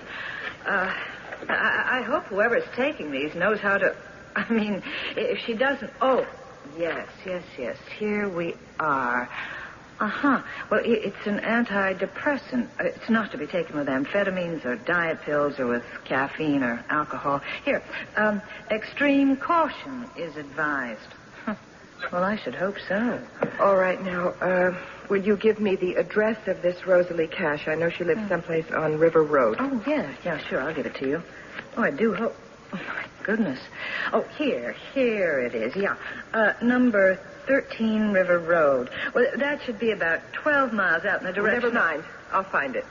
[SPEAKER 9] I hope whoever's taking these knows how to... I mean, if she doesn't... Oh, yes. Here we are. Uh-huh. Well, it's an antidepressant. It's not to be taken with amphetamines or diet pills or with caffeine or alcohol. Here, extreme caution is advised. Well, I should hope so.
[SPEAKER 4] All right, now, will you give me the address of this Rosalie Cash? I know she lives someplace on River Road.
[SPEAKER 9] Oh, yeah, sure, I'll give it to you. Oh, I do hope... Oh, my goodness. Oh, here it is, yeah. Number 13 River Road. Well, that should be about 12 miles out in the direction...
[SPEAKER 4] Never mind. I'll find it.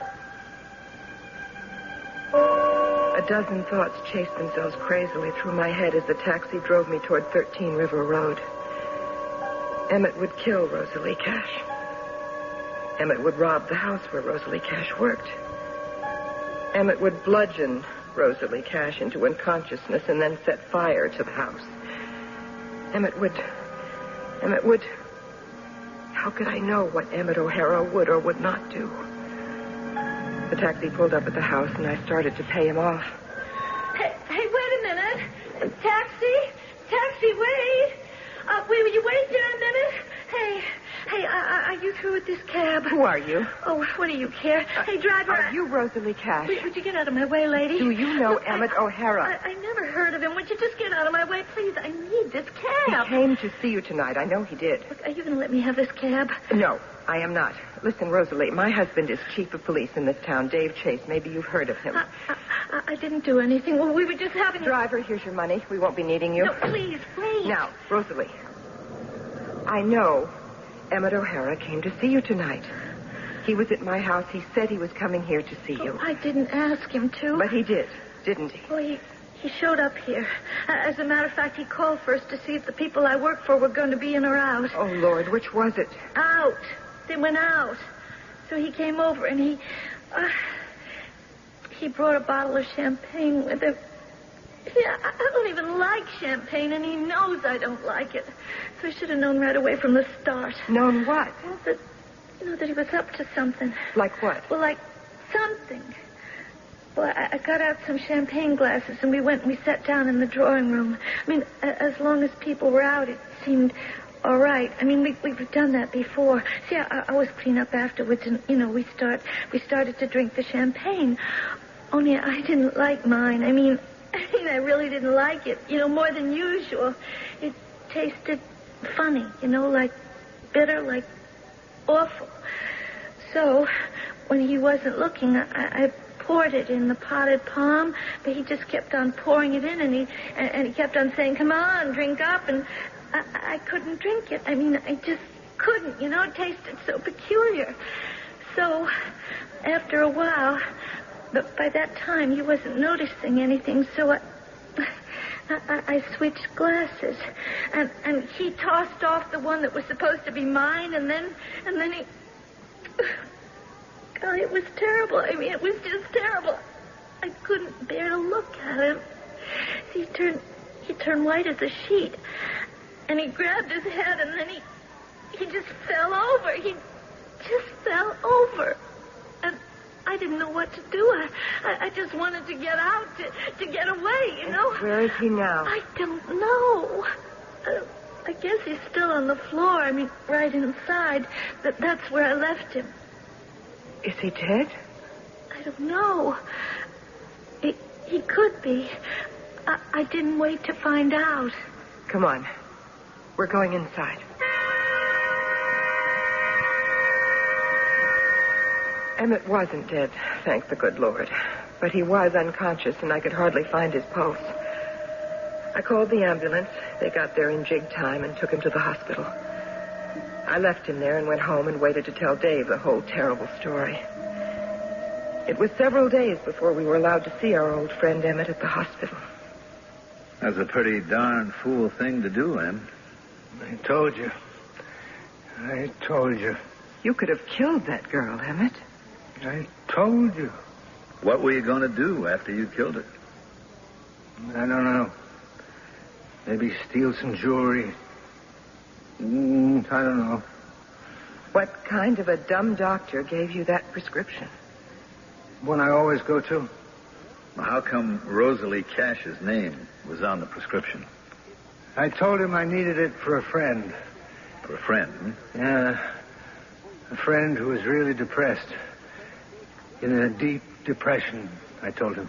[SPEAKER 4] A dozen thoughts chased themselves crazily through my head as the taxi drove me toward 13 River Road. Emmett would kill Rosalie Cash. Emmett would rob the house where Rosalie Cash worked. Emmett would bludgeon Rosalie Cash into unconsciousness and then set fire to the house. Emmett would... How could I know what Emmett O'Hara would or would not do? The taxi pulled up at the house, and I started to pay him off.
[SPEAKER 15] Hey, wait a minute. Taxi, wait. Will you wait there a minute? Hey, are you through with this cab?
[SPEAKER 4] Who are you?
[SPEAKER 15] Oh, what do you care? Hey, driver.
[SPEAKER 4] Are you Rosalie Cash?
[SPEAKER 15] Would you get out of my way, lady?
[SPEAKER 4] Do you know Emmett O'Hara?
[SPEAKER 15] I never heard of him. Would you just get out of my way, please? I need this cab.
[SPEAKER 4] He came to see you tonight. I know he did.
[SPEAKER 15] Look, are you going to let me have this cab?
[SPEAKER 4] No, I am not. Listen, Rosalie, my husband is chief of police in this town, Dave Chase. Maybe you've heard of him.
[SPEAKER 15] I didn't do anything. Well, we were just having...
[SPEAKER 4] Driver, here's your money. We won't be needing you.
[SPEAKER 15] No, please.
[SPEAKER 4] Now, Rosalie, I know Emmett O'Hara came to see you tonight. He was at my house. He said he was coming here to see you.
[SPEAKER 15] I didn't ask him to.
[SPEAKER 4] But he did, didn't he?
[SPEAKER 15] Well, he showed up here. As a matter of fact, he called first to see if the people I work for were going to be in or out.
[SPEAKER 4] Oh, Lord, which was it?
[SPEAKER 15] Out. They went out. So he came over and he brought a bottle of champagne with him. Yeah, I don't even like champagne, and he knows I don't like it. So I should have known right away from the start.
[SPEAKER 4] Known what?
[SPEAKER 15] Well, that he was up to something.
[SPEAKER 4] Like what?
[SPEAKER 15] Well, like something. Well, I got out some champagne glasses, and we went and we sat down in the drawing room. I mean, as long as people were out, it seemed all right. I mean, we've done that before. See, I always clean up afterwards, and, we started to drink the champagne. Only I didn't like mine. I mean, I really didn't like it, more than usual. It tasted funny, like bitter, like awful. So, when he wasn't looking, I poured it in the potted palm, but he just kept on pouring it in, and he kept on saying, "Come on, drink up," and I couldn't drink it. I mean, I just couldn't, it tasted so peculiar. So, after a while, but by that time he wasn't noticing anything, so I switched glasses, and he tossed off the one that was supposed to be mine, and then he... God, it was terrible. I mean, it was just terrible. I couldn't bear to look at him. He turned white as a sheet, and he grabbed his head, and then he just fell over. He just fell over. And I didn't know what to do. I just wanted to get out, to get away,
[SPEAKER 4] Where is he now?
[SPEAKER 15] I don't know. I guess he's still on the floor. I mean, right inside. That's where I left him.
[SPEAKER 4] Is he dead?
[SPEAKER 15] I don't know. He could be. I didn't wait to find out.
[SPEAKER 4] Come on. We're going inside. Emmett wasn't dead, thank the good Lord. But he was unconscious, and I could hardly find his pulse. I called the ambulance. They got there in jig time and took him to the hospital. I left him there and went home and waited to tell Dave the whole terrible story. It was several days before we were allowed to see our old friend Emmett at the hospital.
[SPEAKER 12] That's a pretty darn fool thing to do, Em.
[SPEAKER 14] I told you.
[SPEAKER 4] You could have killed that girl, Emmett.
[SPEAKER 14] I told you.
[SPEAKER 12] What were you going to do after you killed her?
[SPEAKER 14] I don't know. Maybe steal some jewelry. I don't know.
[SPEAKER 4] What kind of a dumb doctor gave you that prescription?
[SPEAKER 14] One I always go to.
[SPEAKER 12] Well, how come Rosalie Cash's name was on the prescription?
[SPEAKER 14] I told him I needed it for a friend.
[SPEAKER 12] For a friend, hmm?
[SPEAKER 14] Yeah. A friend who was really depressed. In a deep depression, I told him.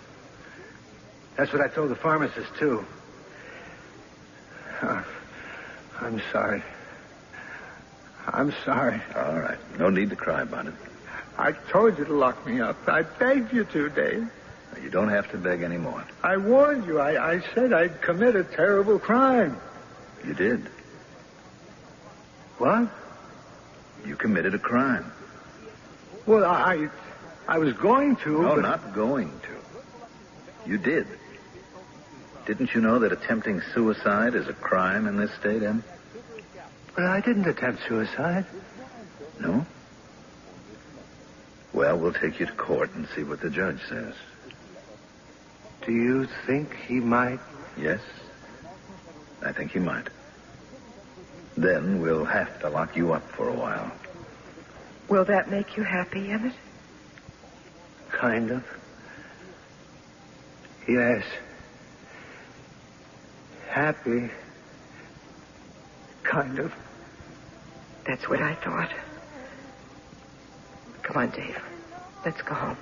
[SPEAKER 14] That's what I told the pharmacist, too. I'm sorry. I'm sorry.
[SPEAKER 12] All right. No need to cry about it.
[SPEAKER 14] I told you to lock me up. I begged you to, Dave.
[SPEAKER 12] You don't have to beg anymore.
[SPEAKER 14] I warned you. I said I'd commit a terrible crime.
[SPEAKER 12] You did.
[SPEAKER 14] What?
[SPEAKER 12] You committed a crime.
[SPEAKER 14] Well, I was going to.
[SPEAKER 12] No,
[SPEAKER 14] but...
[SPEAKER 12] not going to. You did. Didn't you know that attempting suicide is a crime in this state, Em?
[SPEAKER 14] But I didn't attempt suicide.
[SPEAKER 12] No? Well, we'll take you to court and see what the judge says.
[SPEAKER 14] Do you think he might?
[SPEAKER 12] Yes, I think he might. Then we'll have to lock you up for a while.
[SPEAKER 4] Will that make you happy, Emmett?
[SPEAKER 14] Kind of. Yes. Happy. Kind of.
[SPEAKER 4] That's what I thought. Come on, Dave. Let's go home.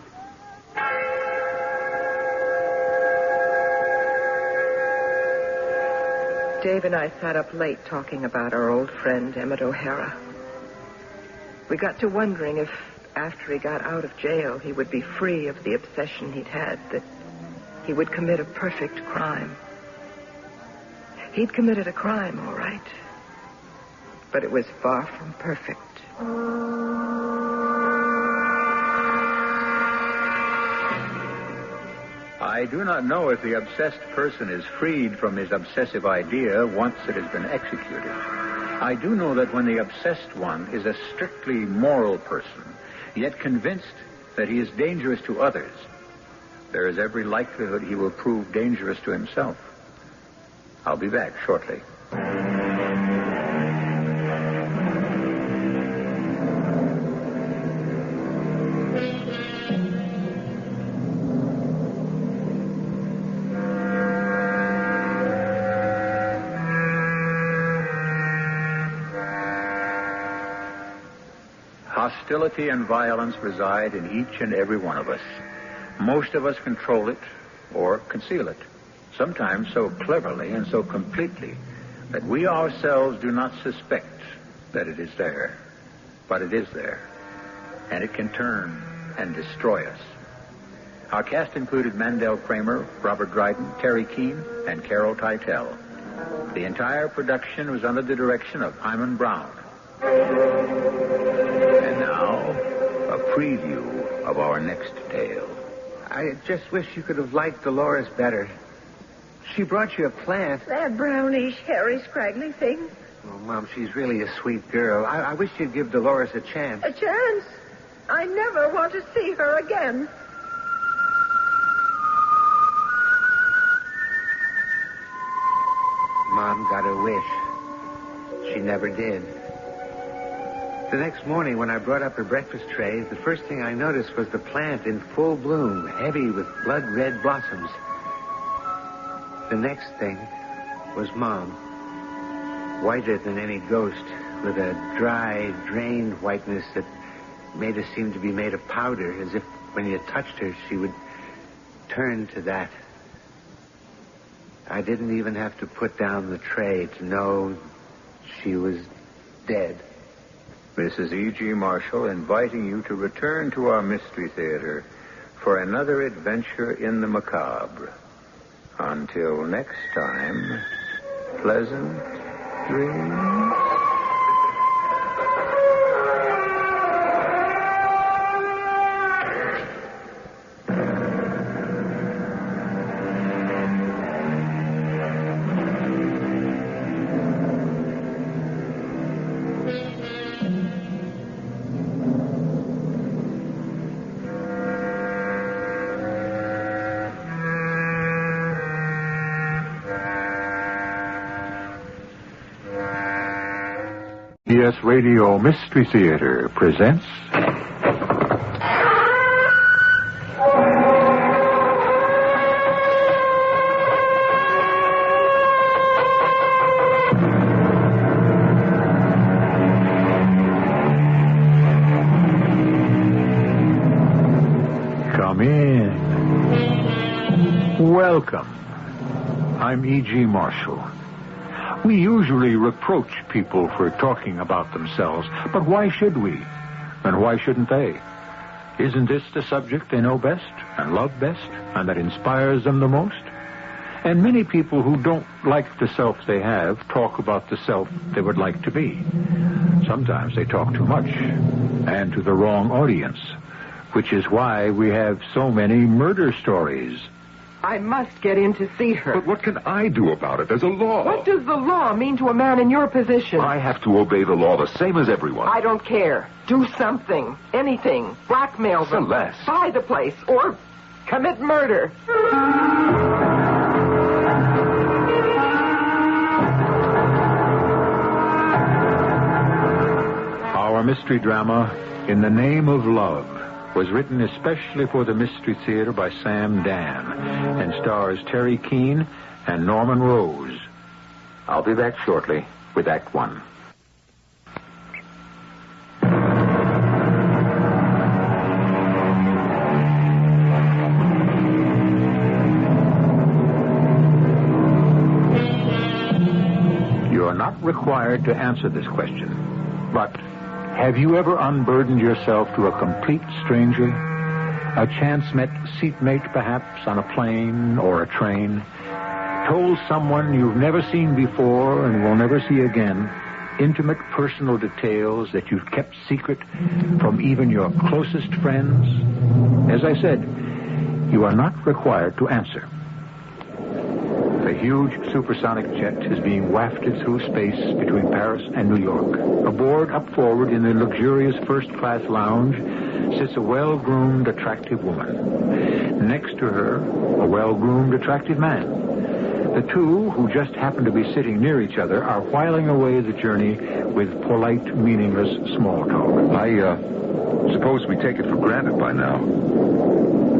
[SPEAKER 4] Dave and I sat up late talking about our old friend, Emmett O'Hara. We got to wondering if, after he got out of jail, he would be free of the obsession he'd had, that he would commit a perfect crime. He'd committed a crime, all right. But it was far from perfect.
[SPEAKER 16] I do not know if the obsessed person is freed from his obsessive idea once it has been executed. I do know that when the obsessed one is a strictly moral person, yet convinced that he is dangerous to others, there is every likelihood he will prove dangerous to himself. I'll be back shortly. Hostility and violence reside in each and every one of us. Most of us control it or conceal it, sometimes so cleverly and so completely that we ourselves do not suspect that it is there. But it is there, and it can turn and destroy us. Our cast included Mandel Kramer, Robert Dryden, Terry Keane, and Carol Teitel. The entire production was under the direction of Hyman Brown. And now, a preview of our next tale.
[SPEAKER 14] I just wish you could have liked Dolores better. She brought you a plant.
[SPEAKER 15] That brownish, hairy, scraggly thing.
[SPEAKER 14] Oh, Mom, she's really a sweet girl. I wish you'd give Dolores a chance.
[SPEAKER 15] A chance? I never want to see her again.
[SPEAKER 14] Mom got her wish. She never did. The next morning, when I brought up her breakfast tray, the first thing I noticed was the plant in full bloom, heavy with blood-red blossoms. The next thing was Mom, whiter than any ghost, with a dry, drained whiteness that made her seem to be made of powder, as if when you touched her, she would turn to that. I didn't even have to put down the tray to know she was dead.
[SPEAKER 16] This is E.G. Marshall inviting you to return to our Mystery Theater for another adventure in the macabre. Until next time, pleasant dreams.
[SPEAKER 21] CBS Radio Mystery Theater presents... Come in. Welcome. I'm E.G. Marshall. We usually reproach people for talking about themselves, but why should we? And why shouldn't they? Isn't this the subject they know best and love best and that inspires them the most? And many people who don't like the self they have talk about the self they would like to be. Sometimes they talk too much and to the wrong audience, which is why we have so many murder stories
[SPEAKER 4] I must get in to see her.
[SPEAKER 13] But what can I do about it? There's a law.
[SPEAKER 4] What does the law mean to a man in your position?
[SPEAKER 13] I have to obey the law the same as everyone.
[SPEAKER 4] I don't care. Do something. Anything. Blackmail them.
[SPEAKER 13] Celeste.
[SPEAKER 4] Buy the place. Or commit murder.
[SPEAKER 16] Our mystery drama, In the Name of Love, was written especially for the Mystery Theater by Sam Dan and stars Terry Keane and Norman Rose. I'll be back shortly with Act One. You're not required to answer this question, but have you ever unburdened yourself to a complete stranger? A chance-met seatmate, perhaps, on a plane or a train? Told someone you've never seen before and will never see again intimate personal details that you've kept secret from even your closest friends? As I said, you are not required to answer. A huge supersonic jet is being wafted through space between Paris and New York. Aboard, up forward, in the luxurious first-class lounge, sits a well-groomed, attractive woman. Next to her, a well-groomed, attractive man. The two, who just happen to be sitting near each other, are whiling away the journey with polite, meaningless small talk.
[SPEAKER 13] I suppose we take it for granted by now.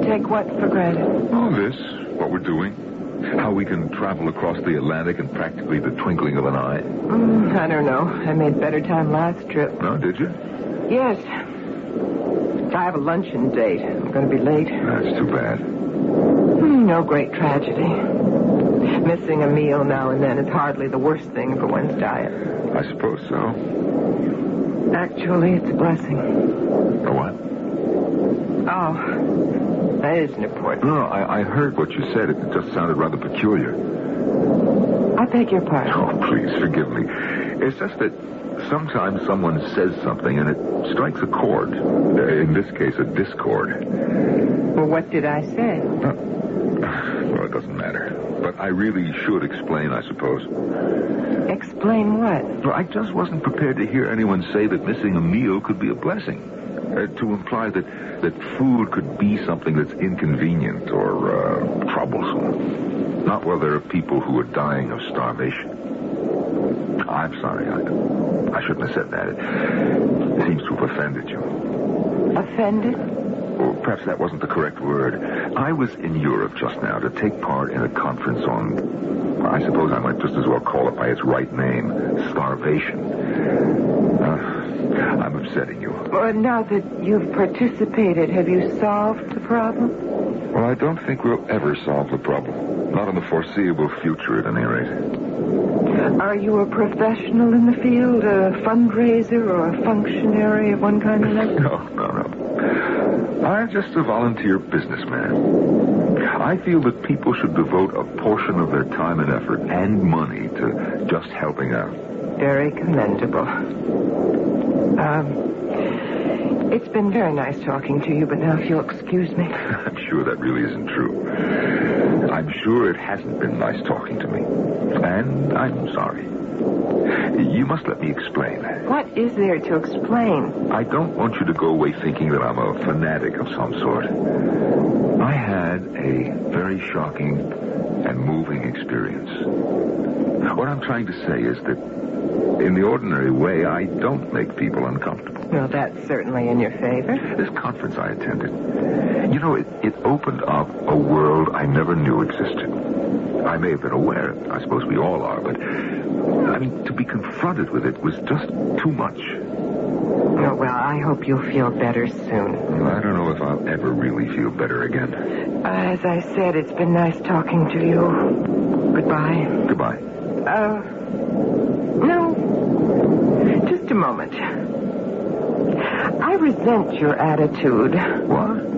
[SPEAKER 4] Take what for granted?
[SPEAKER 13] Oh, this, what we're doing. How we can travel across the Atlantic in practically the twinkling of an eye.
[SPEAKER 4] I don't know. I made better time last trip.
[SPEAKER 13] Oh, did you?
[SPEAKER 4] Yes. I have a luncheon date. I'm going to be late.
[SPEAKER 13] That's too bad.
[SPEAKER 4] No great tragedy. Missing a meal now and then is hardly the worst thing for one's diet.
[SPEAKER 13] I suppose so.
[SPEAKER 4] Actually, it's a blessing.
[SPEAKER 13] A what?
[SPEAKER 4] Oh, that isn't important.
[SPEAKER 13] No, I heard what you said. It just sounded rather peculiar.
[SPEAKER 4] I beg your pardon.
[SPEAKER 13] Oh, please, forgive me. It's just that sometimes someone says something and it strikes a chord. In this case, a discord.
[SPEAKER 4] Well, what did I say?
[SPEAKER 13] Well, it doesn't matter. But I really should explain, I suppose.
[SPEAKER 4] Explain what?
[SPEAKER 13] Well, I just wasn't prepared to hear anyone say that missing a meal could be a blessing. To imply that food could be something that's inconvenient or troublesome. Not while there are people who are dying of starvation. I'm sorry. I shouldn't have said that. It seems to have offended you.
[SPEAKER 4] Offended?
[SPEAKER 13] Or perhaps that wasn't the correct word. I was in Europe just now to take part in a conference on, I suppose I might just as well call it by its right name, starvation. I'm upsetting you.
[SPEAKER 4] Well, now that you've participated, have you solved the problem?
[SPEAKER 13] Well, I don't think we'll ever solve the problem. Not in the foreseeable future, at any rate.
[SPEAKER 4] Are you a professional in the field, a fundraiser or a functionary of one kind or another?
[SPEAKER 13] No. I'm just a volunteer businessman. I feel that people should devote a portion of their time and effort and money to just helping out.
[SPEAKER 4] Very commendable. It's been very nice talking to you, but now if you'll excuse me.
[SPEAKER 13] I'm sure that really isn't true. I'm sure it hasn't been nice talking to me. And I'm sorry. You must let me explain.
[SPEAKER 4] What is there to explain?
[SPEAKER 13] I don't want you to go away thinking that I'm a fanatic of some sort. I had a very shocking and moving experience. What I'm trying to say is that in the ordinary way, I don't make people uncomfortable.
[SPEAKER 4] Well, that's certainly in your favor.
[SPEAKER 13] This conference I attended, you know, it opened up a world I never knew existed. I may have been aware, I suppose we all are, but, I mean, to be confronted with it was just too much.
[SPEAKER 4] Oh, well, I hope you'll feel better soon.
[SPEAKER 13] Well, I don't know if I'll ever really feel better again.
[SPEAKER 4] As I said, it's been nice talking to you. Goodbye.
[SPEAKER 13] Goodbye.
[SPEAKER 4] No. Just a moment. I resent your attitude.
[SPEAKER 13] What?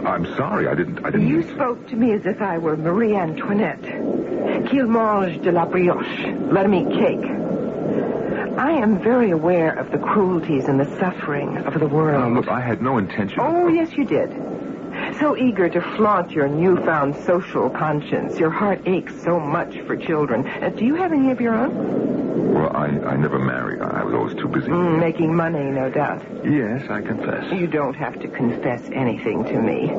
[SPEAKER 13] I'm sorry, I didn't...
[SPEAKER 4] You spoke to me as if I were Marie Antoinette. Qu'il mange de la brioche. Let him eat cake. I am very aware of the cruelties and the suffering of the world.
[SPEAKER 13] Look, I had no intention...
[SPEAKER 4] Oh, yes, you did. so eager to flaunt your newfound social conscience. Your heart aches so much for children. Do you have any of your own?
[SPEAKER 2] Well, I never married. I was always too busy.
[SPEAKER 4] Making money, no doubt.
[SPEAKER 2] Yes, I confess.
[SPEAKER 4] You don't have to confess anything to me.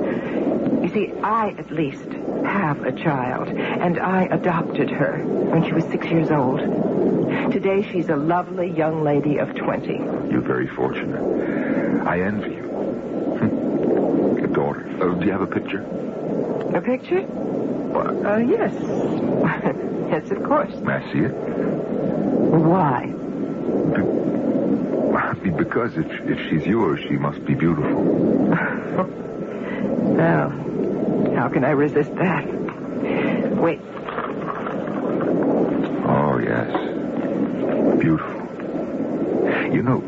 [SPEAKER 4] You see, I at least have a child, and I adopted her when she was 6 years old. Today, she's a lovely young lady of 20.
[SPEAKER 2] You're very fortunate. I envy you. A daughter. Do you have a picture?
[SPEAKER 4] A picture?
[SPEAKER 2] What?
[SPEAKER 4] Yes. Yes, of course.
[SPEAKER 2] May I see it?
[SPEAKER 4] Why?
[SPEAKER 2] Because if she's yours, she must be beautiful.
[SPEAKER 4] Well, how can I resist that? Wait.
[SPEAKER 2] Oh, yes. Beautiful. You know,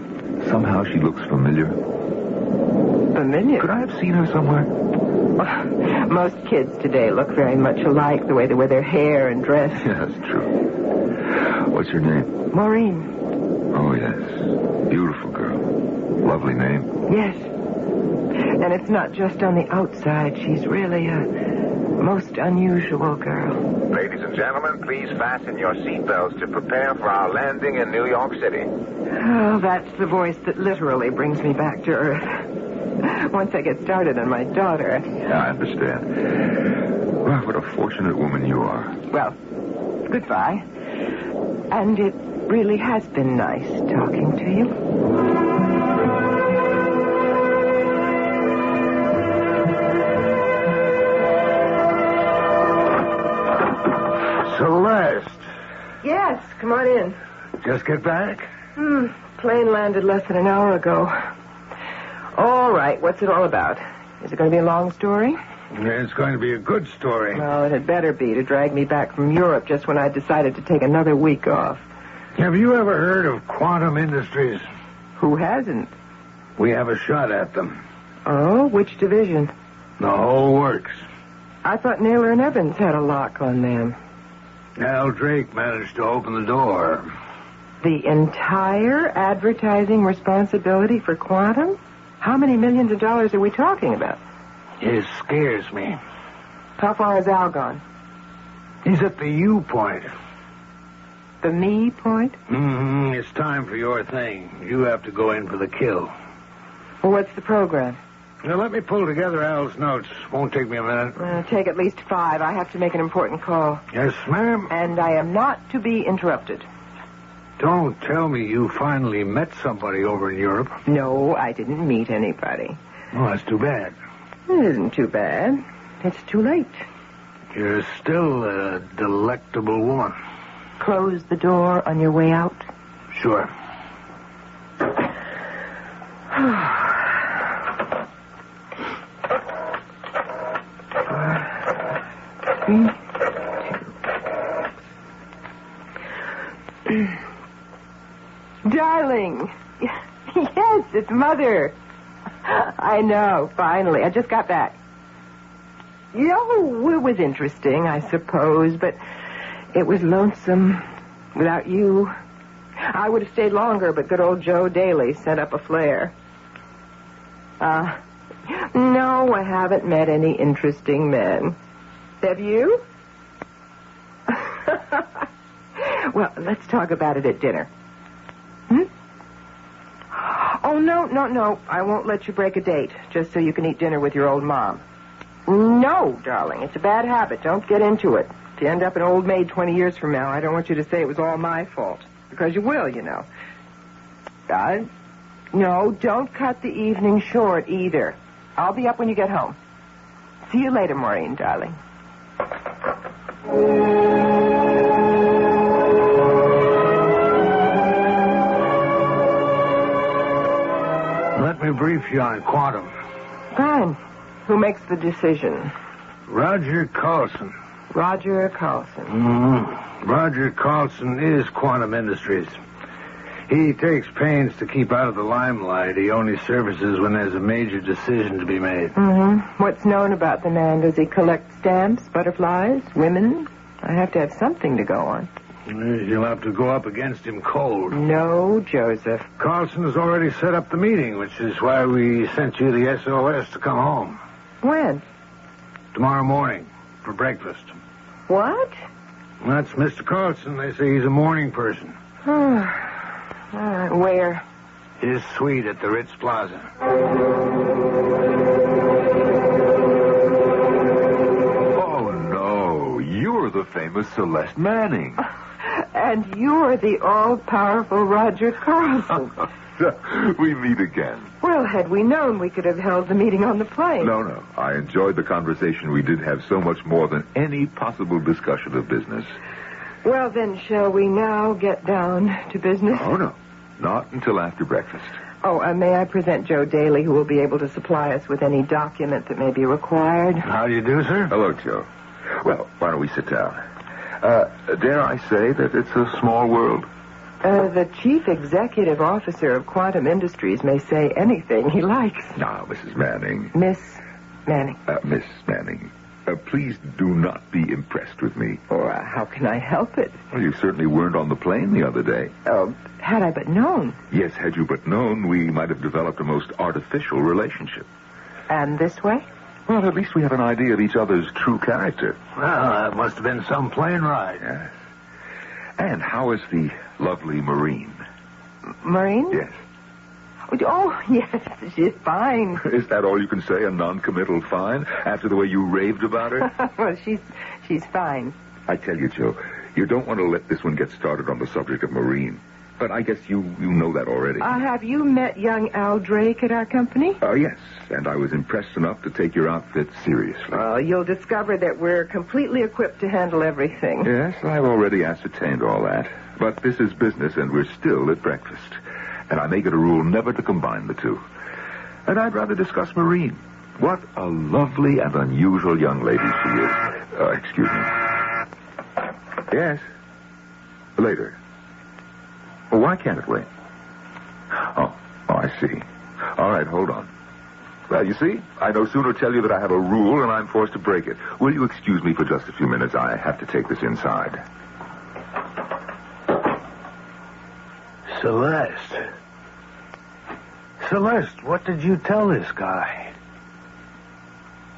[SPEAKER 2] somehow she looks familiar.
[SPEAKER 4] Familiar?
[SPEAKER 2] Could I have seen her somewhere?
[SPEAKER 4] Most kids today look very much alike, the way they wear their hair and dress.
[SPEAKER 2] Yeah, that's true. What's your name?
[SPEAKER 4] Maureen.
[SPEAKER 2] Oh, yes. Beautiful girl. Lovely name.
[SPEAKER 4] Yes. And it's not just on the outside. She's really a most unusual girl.
[SPEAKER 21] Ladies and gentlemen, please fasten your seatbelts to prepare for our landing in New York City.
[SPEAKER 4] Oh, that's the voice that literally brings me back to Earth. Once I get started on my daughter.
[SPEAKER 2] Yeah, I understand. Well, what a fortunate woman you are.
[SPEAKER 4] Well, goodbye. And it really has been nice talking to you.
[SPEAKER 14] Celeste.
[SPEAKER 4] Yes, come on in.
[SPEAKER 14] Just get back?
[SPEAKER 4] Plane landed less than an hour ago. All right, what's it all about? Is it going to be a long story?
[SPEAKER 14] It's going to be a good story.
[SPEAKER 4] Well, it had better be to drag me back from Europe just when I decided to take another week off.
[SPEAKER 14] Have you ever heard of Quantum Industries?
[SPEAKER 4] Who hasn't?
[SPEAKER 14] We have a shot at them.
[SPEAKER 4] Oh, which division?
[SPEAKER 14] The whole works.
[SPEAKER 4] I thought Naylor and Evans had a lock on them.
[SPEAKER 14] Al Drake managed to open the door.
[SPEAKER 4] The entire advertising responsibility for Quantum? How many millions of dollars are we talking about?
[SPEAKER 14] It scares me.
[SPEAKER 4] How far is Al gone?
[SPEAKER 14] He's at the U point.
[SPEAKER 4] The me point?
[SPEAKER 14] It's time for your thing. You have to go in for the kill.
[SPEAKER 4] Well, what's the program?
[SPEAKER 14] Now, let me pull together Al's notes. Won't take me a minute.
[SPEAKER 4] Take at least 5. I have to make an important call.
[SPEAKER 14] Yes, ma'am.
[SPEAKER 4] And I am not to be interrupted.
[SPEAKER 14] Don't tell me you finally met somebody over in Europe.
[SPEAKER 4] No, I didn't meet anybody.
[SPEAKER 14] Oh, that's too bad.
[SPEAKER 4] It isn't too bad. It's too late.
[SPEAKER 14] You're still a delectable woman.
[SPEAKER 4] Close the door on your way out?
[SPEAKER 14] Sure.
[SPEAKER 4] Darling. Yes, it's Mother. I know, finally. I just got back. You know, it was interesting, I suppose, but it was lonesome without you. I would have stayed longer, but good old Joe Daly set up a flare. No, I haven't met any interesting men. Have you? Well, let's talk about it at dinner. Oh, no. I won't let you break a date just so you can eat dinner with your old mom. No, darling. It's a bad habit. Don't get into it. If you end up an old maid 20 years from now, I don't want you to say it was all my fault. Because you will, you know. No, don't cut the evening short either. I'll be up when you get home. See you later, Maureen, darling.
[SPEAKER 14] Let me brief you on Quantum.
[SPEAKER 4] Fine. Who makes the decision?
[SPEAKER 14] Roger Carlson.
[SPEAKER 4] Roger Carlson.
[SPEAKER 14] Roger Carlson is Quantum Industries. He takes pains to keep out of the limelight. He only surfaces when there's a major decision to be made.
[SPEAKER 4] What's known about the man? Does he collect stamps, butterflies, women? I have to have something to go on.
[SPEAKER 14] You'll have to go up against him cold.
[SPEAKER 4] No, Joseph.
[SPEAKER 14] Carlson has already set up the meeting, which is why we sent you the SOS to come home.
[SPEAKER 4] When?
[SPEAKER 14] Tomorrow morning, for breakfast.
[SPEAKER 4] What?
[SPEAKER 14] That's Mr. Carlson. They say he's a morning person.
[SPEAKER 4] Where?
[SPEAKER 14] His suite at the Ritz Plaza.
[SPEAKER 5] Oh, no. You're the famous Celeste Manning.
[SPEAKER 4] And you're the all-powerful Roger Carlson.
[SPEAKER 5] We meet again.
[SPEAKER 4] Well, had we known, we could have held the meeting on the plane.
[SPEAKER 5] No. I enjoyed the conversation. We did have so much more than any possible discussion of business.
[SPEAKER 4] Well, then, shall we now get down to business?
[SPEAKER 5] Oh, no. Not until after breakfast.
[SPEAKER 4] Oh, may I present Joe Daly, who will be able to supply us with any document that may be required?
[SPEAKER 14] How do you do, sir?
[SPEAKER 5] Hello, Joe. Well, why don't we sit down? Dare I say that it's a small world?
[SPEAKER 4] The chief executive officer of Quantum Industries may say anything he likes.
[SPEAKER 5] Now, Mrs. Manning.
[SPEAKER 4] Miss Manning.
[SPEAKER 5] Miss Manning, please do not be impressed with me.
[SPEAKER 4] Or how can I help it?
[SPEAKER 5] Well, you certainly weren't on the plane the other day.
[SPEAKER 4] Oh, had I but known.
[SPEAKER 5] Yes, had you but known, we might have developed a most artificial relationship.
[SPEAKER 4] And this way?
[SPEAKER 5] Well, at least we have an idea of each other's true character.
[SPEAKER 14] Well, that must have been some plane ride.
[SPEAKER 5] Yes. And how is the lovely Maureen?
[SPEAKER 4] Maureen?
[SPEAKER 5] Yes.
[SPEAKER 4] Oh, yes, she's fine.
[SPEAKER 5] Is that all you can say, a non-committal fine, after the way you raved about her?
[SPEAKER 4] Well, she's fine.
[SPEAKER 5] I tell you, Joe, you don't want to let this one get started on the subject of Maureen. But I guess you know that already.
[SPEAKER 4] Have you met young Al Drake at our company?
[SPEAKER 5] Yes, and I was impressed enough to take your outfit seriously.
[SPEAKER 4] Well, you'll discover that we're completely equipped to handle everything.
[SPEAKER 5] Yes, I've already ascertained all that. But this is business, and we're still at breakfast. And I make it a rule never to combine the two. And I'd rather discuss Maureen. What a lovely and unusual young lady she is. Excuse me. Yes. Later. Well, why can't it wait? Oh, I see. All right, hold on. Well, you see, I no sooner tell you that I have a rule and I'm forced to break it. Will you excuse me for just a few minutes? I have to take this inside.
[SPEAKER 14] Celeste. Celeste, what did you tell this guy?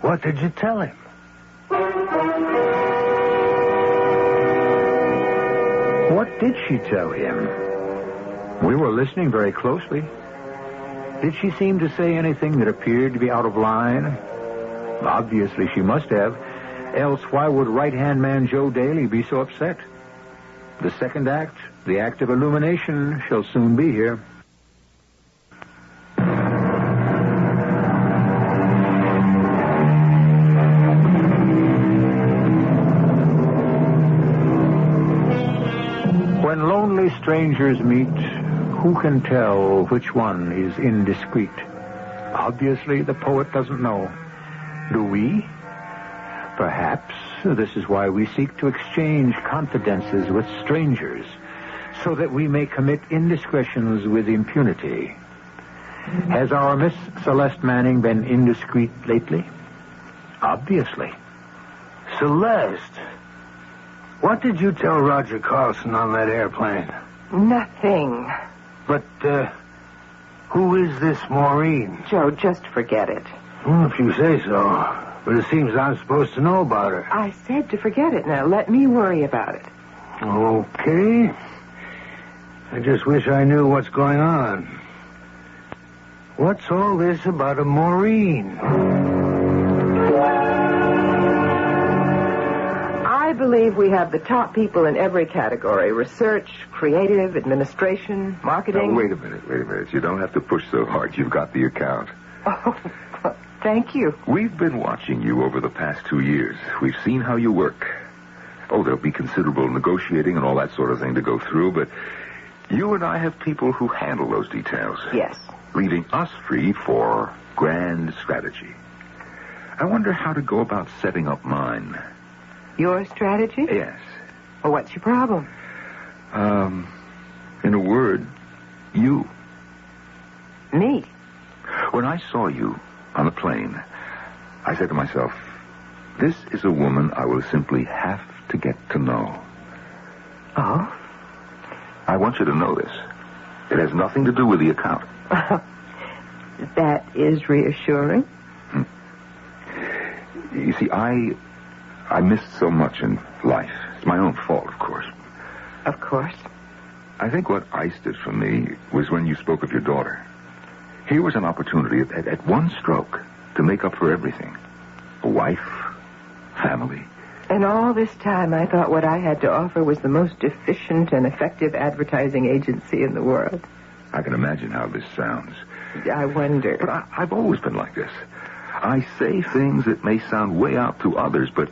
[SPEAKER 14] What did you tell him?
[SPEAKER 16] What did she tell him? We were listening very closely. Did she seem to say anything that appeared to be out of line? Obviously she must have. Else why would right-hand man Joe Daly be so upset? The second act, the act of illumination, shall soon be here. When lonely strangers meet, who can tell which one is indiscreet? Obviously, the poet doesn't know. Do we? Perhaps this is why we seek to exchange confidences with strangers, so that we may commit indiscretions with impunity. Has our Miss Celeste Manning been indiscreet lately? Obviously.
[SPEAKER 14] Celeste, what did you tell Roger Carlson on that airplane?
[SPEAKER 4] Nothing.
[SPEAKER 14] But, who is this Maureen?
[SPEAKER 4] Joe, just forget it.
[SPEAKER 14] Well, if you say so. But it seems I'm supposed to know about her.
[SPEAKER 4] I said to forget it. Now, let me worry about it.
[SPEAKER 14] Okay. I just wish I knew what's going on. What's all this about a Maureen?
[SPEAKER 4] I believe we have the top people in every category. Research, creative, administration, marketing.
[SPEAKER 5] Now, wait a minute. You don't have to push so hard. You've got the account.
[SPEAKER 4] Oh, thank you.
[SPEAKER 5] We've been watching you over the past 2 years. We've seen how you work. Oh, there'll be considerable negotiating and all that sort of thing to go through, but you and I have people who handle those details.
[SPEAKER 4] Yes.
[SPEAKER 5] Leaving us free for grand strategy. I wonder how to go about setting up mine.
[SPEAKER 4] Your strategy?
[SPEAKER 5] Yes.
[SPEAKER 4] Well, what's your problem?
[SPEAKER 5] In a word, you.
[SPEAKER 4] Me?
[SPEAKER 5] When I saw you on the plane, I said to myself, this is a woman I will simply have to get to know.
[SPEAKER 4] Oh?
[SPEAKER 5] I want you to know this. It has nothing to do with the account.
[SPEAKER 4] That is reassuring.
[SPEAKER 5] You see, I missed so much in life. It's my own fault, of course.
[SPEAKER 4] Of course.
[SPEAKER 5] I think what iced it for me was when you spoke of your daughter. Here was an opportunity at one stroke to make up for everything. A wife, family.
[SPEAKER 4] And all this time, I thought what I had to offer was the most efficient and effective advertising agency in the world.
[SPEAKER 5] I can imagine how this sounds.
[SPEAKER 4] I wonder.
[SPEAKER 5] But I've always been like this. I say things that may sound way out to others, but,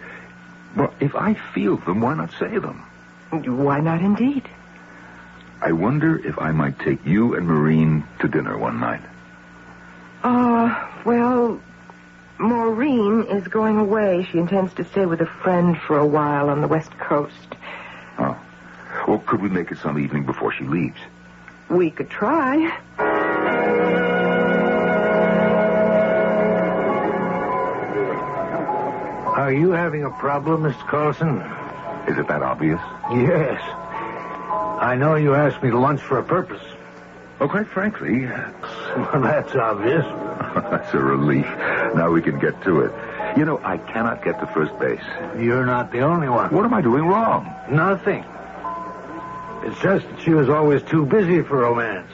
[SPEAKER 5] well, if I feel them, why not say them?
[SPEAKER 4] Why not indeed?
[SPEAKER 5] I wonder if I might take you and Maureen to dinner one night.
[SPEAKER 4] Well, Maureen is going away. She intends to stay with a friend for a while on the West Coast.
[SPEAKER 5] Oh. Well, could we make it some evening before she leaves?
[SPEAKER 4] We could try.
[SPEAKER 14] Are you having a problem, Mr. Carlson?
[SPEAKER 5] Is it that obvious?
[SPEAKER 14] Yes. I know you asked me to lunch for a purpose.
[SPEAKER 5] Oh, quite frankly...
[SPEAKER 14] Well, that's obvious.
[SPEAKER 5] That's a relief. Now we can get to it. You know, I cannot get to first base.
[SPEAKER 14] You're not the only one.
[SPEAKER 5] What am I doing wrong?
[SPEAKER 14] Nothing. It's just that she was always too busy for romance.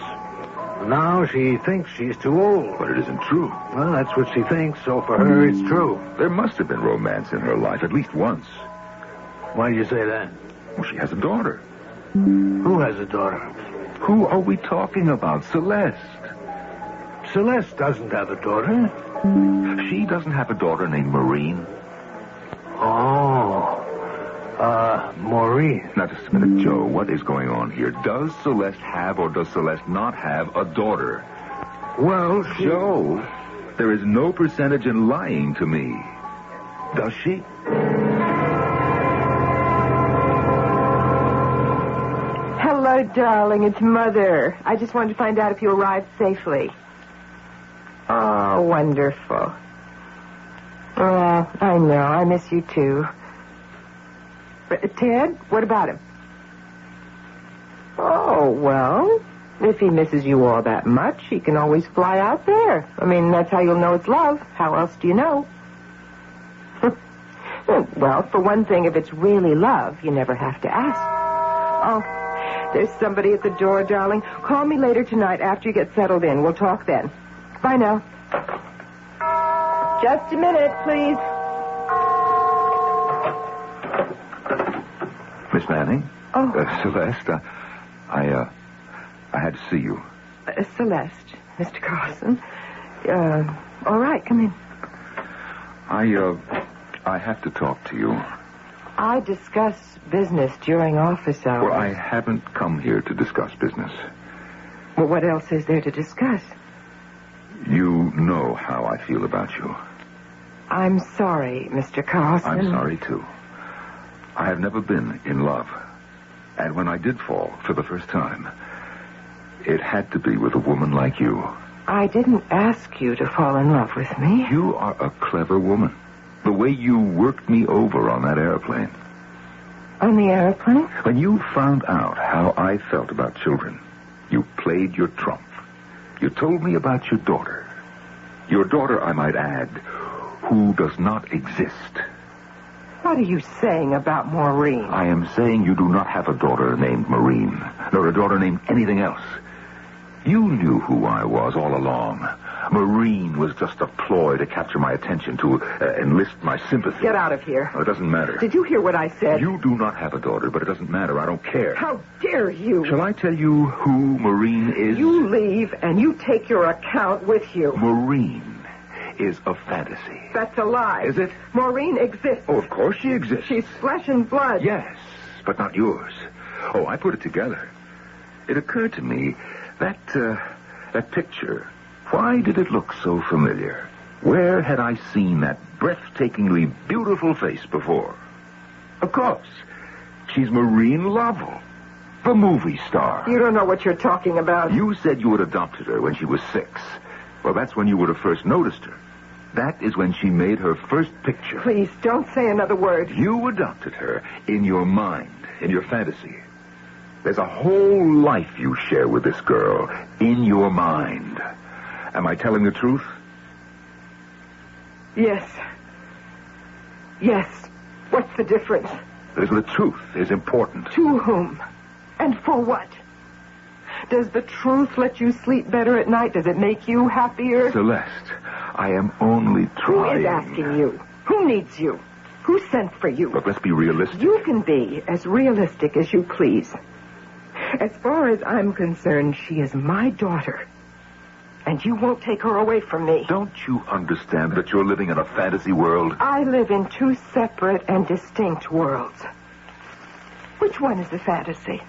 [SPEAKER 14] Now she thinks she's too old.
[SPEAKER 5] But it isn't true.
[SPEAKER 14] Well, that's what she thinks, so for her it's true.
[SPEAKER 5] There must have been romance in her life, at least once.
[SPEAKER 14] Why do you say that?
[SPEAKER 5] Well, she has a daughter.
[SPEAKER 14] Who has a daughter?
[SPEAKER 5] Who are we talking about? Celeste.
[SPEAKER 14] Celeste doesn't have a daughter.
[SPEAKER 5] She doesn't have a daughter named Maureen.
[SPEAKER 14] Oh. Maureen.
[SPEAKER 5] Now, just a minute, Joe. What is going on here? Does Celeste have or does Celeste not have a daughter?
[SPEAKER 14] Well,
[SPEAKER 5] Joe, there is no percentage in lying to me. Does she?
[SPEAKER 4] Hello, darling. It's Mother. I just wanted to find out if you arrived safely. Oh, wonderful. I know. I miss you, too. Ted, what about him? Oh, well, if he misses you all that much, he can always fly out there. I mean, that's how you'll know it's love. How else do you know? Well, for one thing, if it's really love, you never have to ask. Oh, there's somebody at the door, darling. Call me later tonight after you get settled in. We'll talk then. Bye now. Just a minute, please.
[SPEAKER 5] Miss Manning?
[SPEAKER 4] Oh.
[SPEAKER 5] Celeste, I had to see you.
[SPEAKER 4] Celeste, Mr. Carlson. All right, come in.
[SPEAKER 5] I have to talk to you.
[SPEAKER 4] I discuss business during office hours.
[SPEAKER 5] Well, I haven't come here to discuss business.
[SPEAKER 4] Well, what else is there to discuss?
[SPEAKER 5] You know how I feel about you.
[SPEAKER 4] I'm sorry, Mr. Carlson.
[SPEAKER 5] I'm sorry, too. I have never been in love. And when I did fall for the first time, it had to be with a woman like you.
[SPEAKER 4] I didn't ask you to fall in love with me.
[SPEAKER 5] You are a clever woman. The way you worked me over on that airplane.
[SPEAKER 4] On the airplane?
[SPEAKER 5] When you found out how I felt about children, you played your trump. You told me about your daughter. Your daughter, I might add, who does not exist.
[SPEAKER 4] What are you saying about Maureen?
[SPEAKER 5] I am saying you do not have a daughter named Maureen, nor a daughter named anything else. You knew who I was all along. Maureen was just a ploy to capture my attention, to enlist my sympathy.
[SPEAKER 4] Get out of here.
[SPEAKER 5] Oh, it doesn't matter.
[SPEAKER 4] Did you hear what I said?
[SPEAKER 5] You do not have a daughter, but it doesn't matter. I don't care.
[SPEAKER 4] How dare you?
[SPEAKER 5] Shall I tell you who Maureen is?
[SPEAKER 4] You leave and you take your account with you.
[SPEAKER 5] Maureen is a fantasy.
[SPEAKER 4] That's a lie.
[SPEAKER 5] Is it?
[SPEAKER 4] Maureen exists.
[SPEAKER 5] Oh, of course she exists.
[SPEAKER 4] She's flesh and blood.
[SPEAKER 5] Yes, but not yours. Oh, I put it together. It occurred to me that picture. Why did it look so familiar? Where had I seen that breathtakingly beautiful face before? Of course. She's Maureen Lovell, the movie star.
[SPEAKER 4] You don't know what you're talking about.
[SPEAKER 5] You said you had adopted her when she was 6. Well, that's when you would have first noticed her. That is when she made her first picture.
[SPEAKER 4] Please, don't say another word.
[SPEAKER 5] You adopted her in your mind, in your fantasy. There's a whole life you share with this girl in your mind. Am I telling the truth?
[SPEAKER 4] Yes. Yes. What's the difference?
[SPEAKER 5] The truth is important.
[SPEAKER 4] To whom? And for what? Does the truth let you sleep better at night? Does it make you happier?
[SPEAKER 5] Celeste, I am only trying.
[SPEAKER 4] Who is asking you? Who needs you? Who sent for you?
[SPEAKER 5] Look, let's be realistic.
[SPEAKER 4] You can be as realistic as you please. As far as I'm concerned, she is my daughter. And you won't take her away from me.
[SPEAKER 5] Don't you understand that you're living in a fantasy world?
[SPEAKER 4] I live in two separate and distinct worlds. Which one is the fantasy?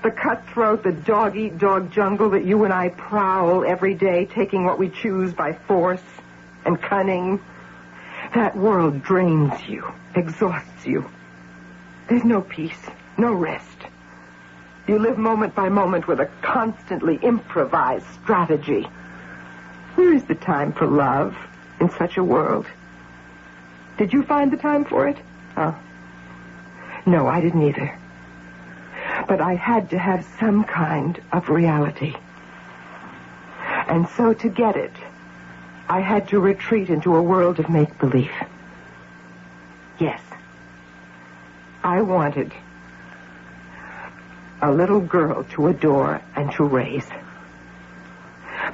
[SPEAKER 4] The cutthroat, the dog-eat-dog jungle that you and I prowl every day, taking what we choose by force and cunning. That world drains you, exhausts you. There's no peace, no rest. You live moment by moment with a constantly improvised strategy. Where is the time for love in such a world? Did you find the time for it? Oh. No, I didn't either. But I had to have some kind of reality. And so to get it, I had to retreat into a world of make-believe. Yes. I wanted a little girl to adore and to raise.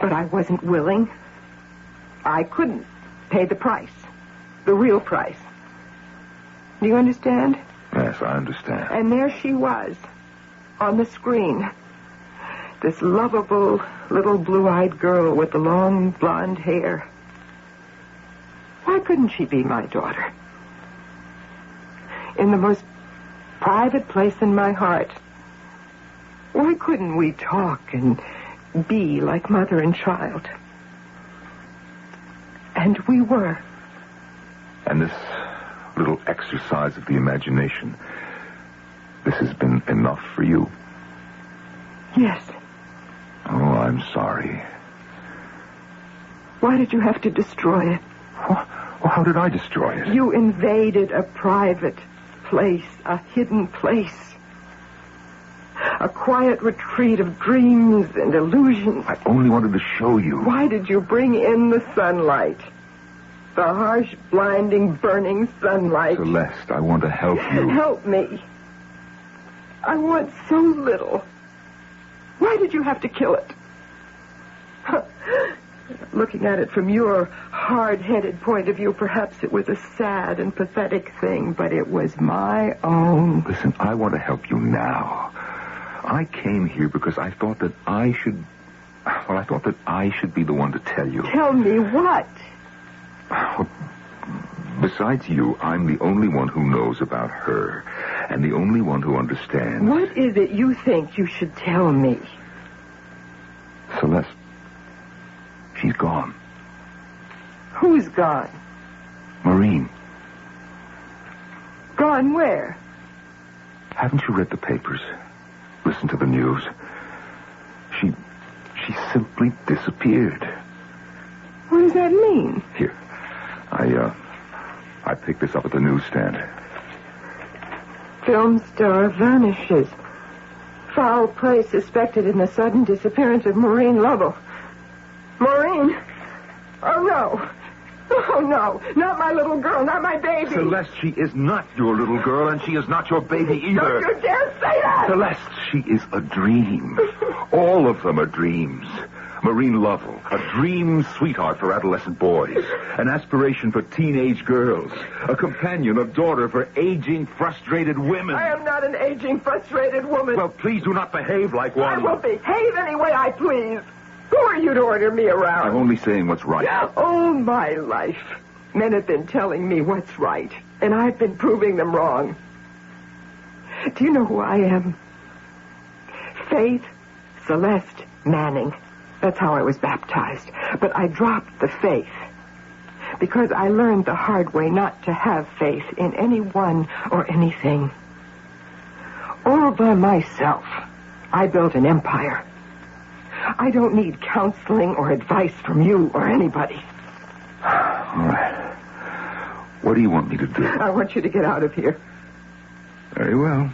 [SPEAKER 4] But I wasn't willing. I couldn't pay the price. The real price. Do you understand?
[SPEAKER 5] Yes, I understand.
[SPEAKER 4] And there she was, on the screen. This lovable little blue-eyed girl with the long blonde hair. Why couldn't she be my daughter? In the most private place in my heart, why couldn't we talk and be like mother and child? And we were.
[SPEAKER 5] And this little exercise of the imagination, this has been enough for you?
[SPEAKER 4] Yes.
[SPEAKER 5] Oh, I'm sorry.
[SPEAKER 4] Why did you have to destroy it?
[SPEAKER 5] Well, how did I destroy it?
[SPEAKER 4] You invaded a private place, a hidden place. A quiet retreat of dreams and illusions.
[SPEAKER 5] I only wanted to show you.
[SPEAKER 4] Why did you bring in the sunlight? The harsh, blinding, burning sunlight.
[SPEAKER 5] Celeste, I want to help you.
[SPEAKER 4] Help me. I want so little. Why did you have to kill it? Looking at it from your hard-headed point of view, perhaps it was a sad and pathetic thing, but it was my own.
[SPEAKER 5] Listen, I want to help you now. I came here because I thought that I should be the one to tell you.
[SPEAKER 4] Tell me what?
[SPEAKER 5] Well, besides you, I'm the only one who knows about her, and the only one who understands.
[SPEAKER 4] What is it you think you should tell me?
[SPEAKER 5] Celeste, she's gone.
[SPEAKER 4] Who's gone?
[SPEAKER 5] Maureen.
[SPEAKER 4] Gone where?
[SPEAKER 5] Haven't you read the papers? Listen to the news. She simply disappeared.
[SPEAKER 4] What does that mean?
[SPEAKER 5] Here. I picked this up at the newsstand.
[SPEAKER 4] Film star vanishes. Foul play suspected in the sudden disappearance of Maureen Lovell. Maureen? Oh, no. Oh, no. Not my little girl, not my baby.
[SPEAKER 5] Celeste, she is not your little girl, and she is not your baby either.
[SPEAKER 4] Don't you dare say that!
[SPEAKER 5] Celeste, she is a dream. All of them are dreams. Maureen Lovell, a dream sweetheart for adolescent boys, an aspiration for teenage girls, a companion, a daughter for aging, frustrated women.
[SPEAKER 4] I am not an aging, frustrated woman.
[SPEAKER 5] Well, please do not behave like one.
[SPEAKER 4] I will behave any way I please. Who are you to order me around?
[SPEAKER 5] I'm only saying what's right.
[SPEAKER 4] All my life, men have been telling me what's right, and I've been proving them wrong. Do you know who I am? Faith Celeste Manning. That's how I was baptized. But I dropped the faith because I learned the hard way not to have faith in anyone or anything. All by myself, I built an empire. I don't need counseling or advice from you or anybody.
[SPEAKER 5] All right. What do you want me to do?
[SPEAKER 4] I want you to get out of here.
[SPEAKER 5] Very well.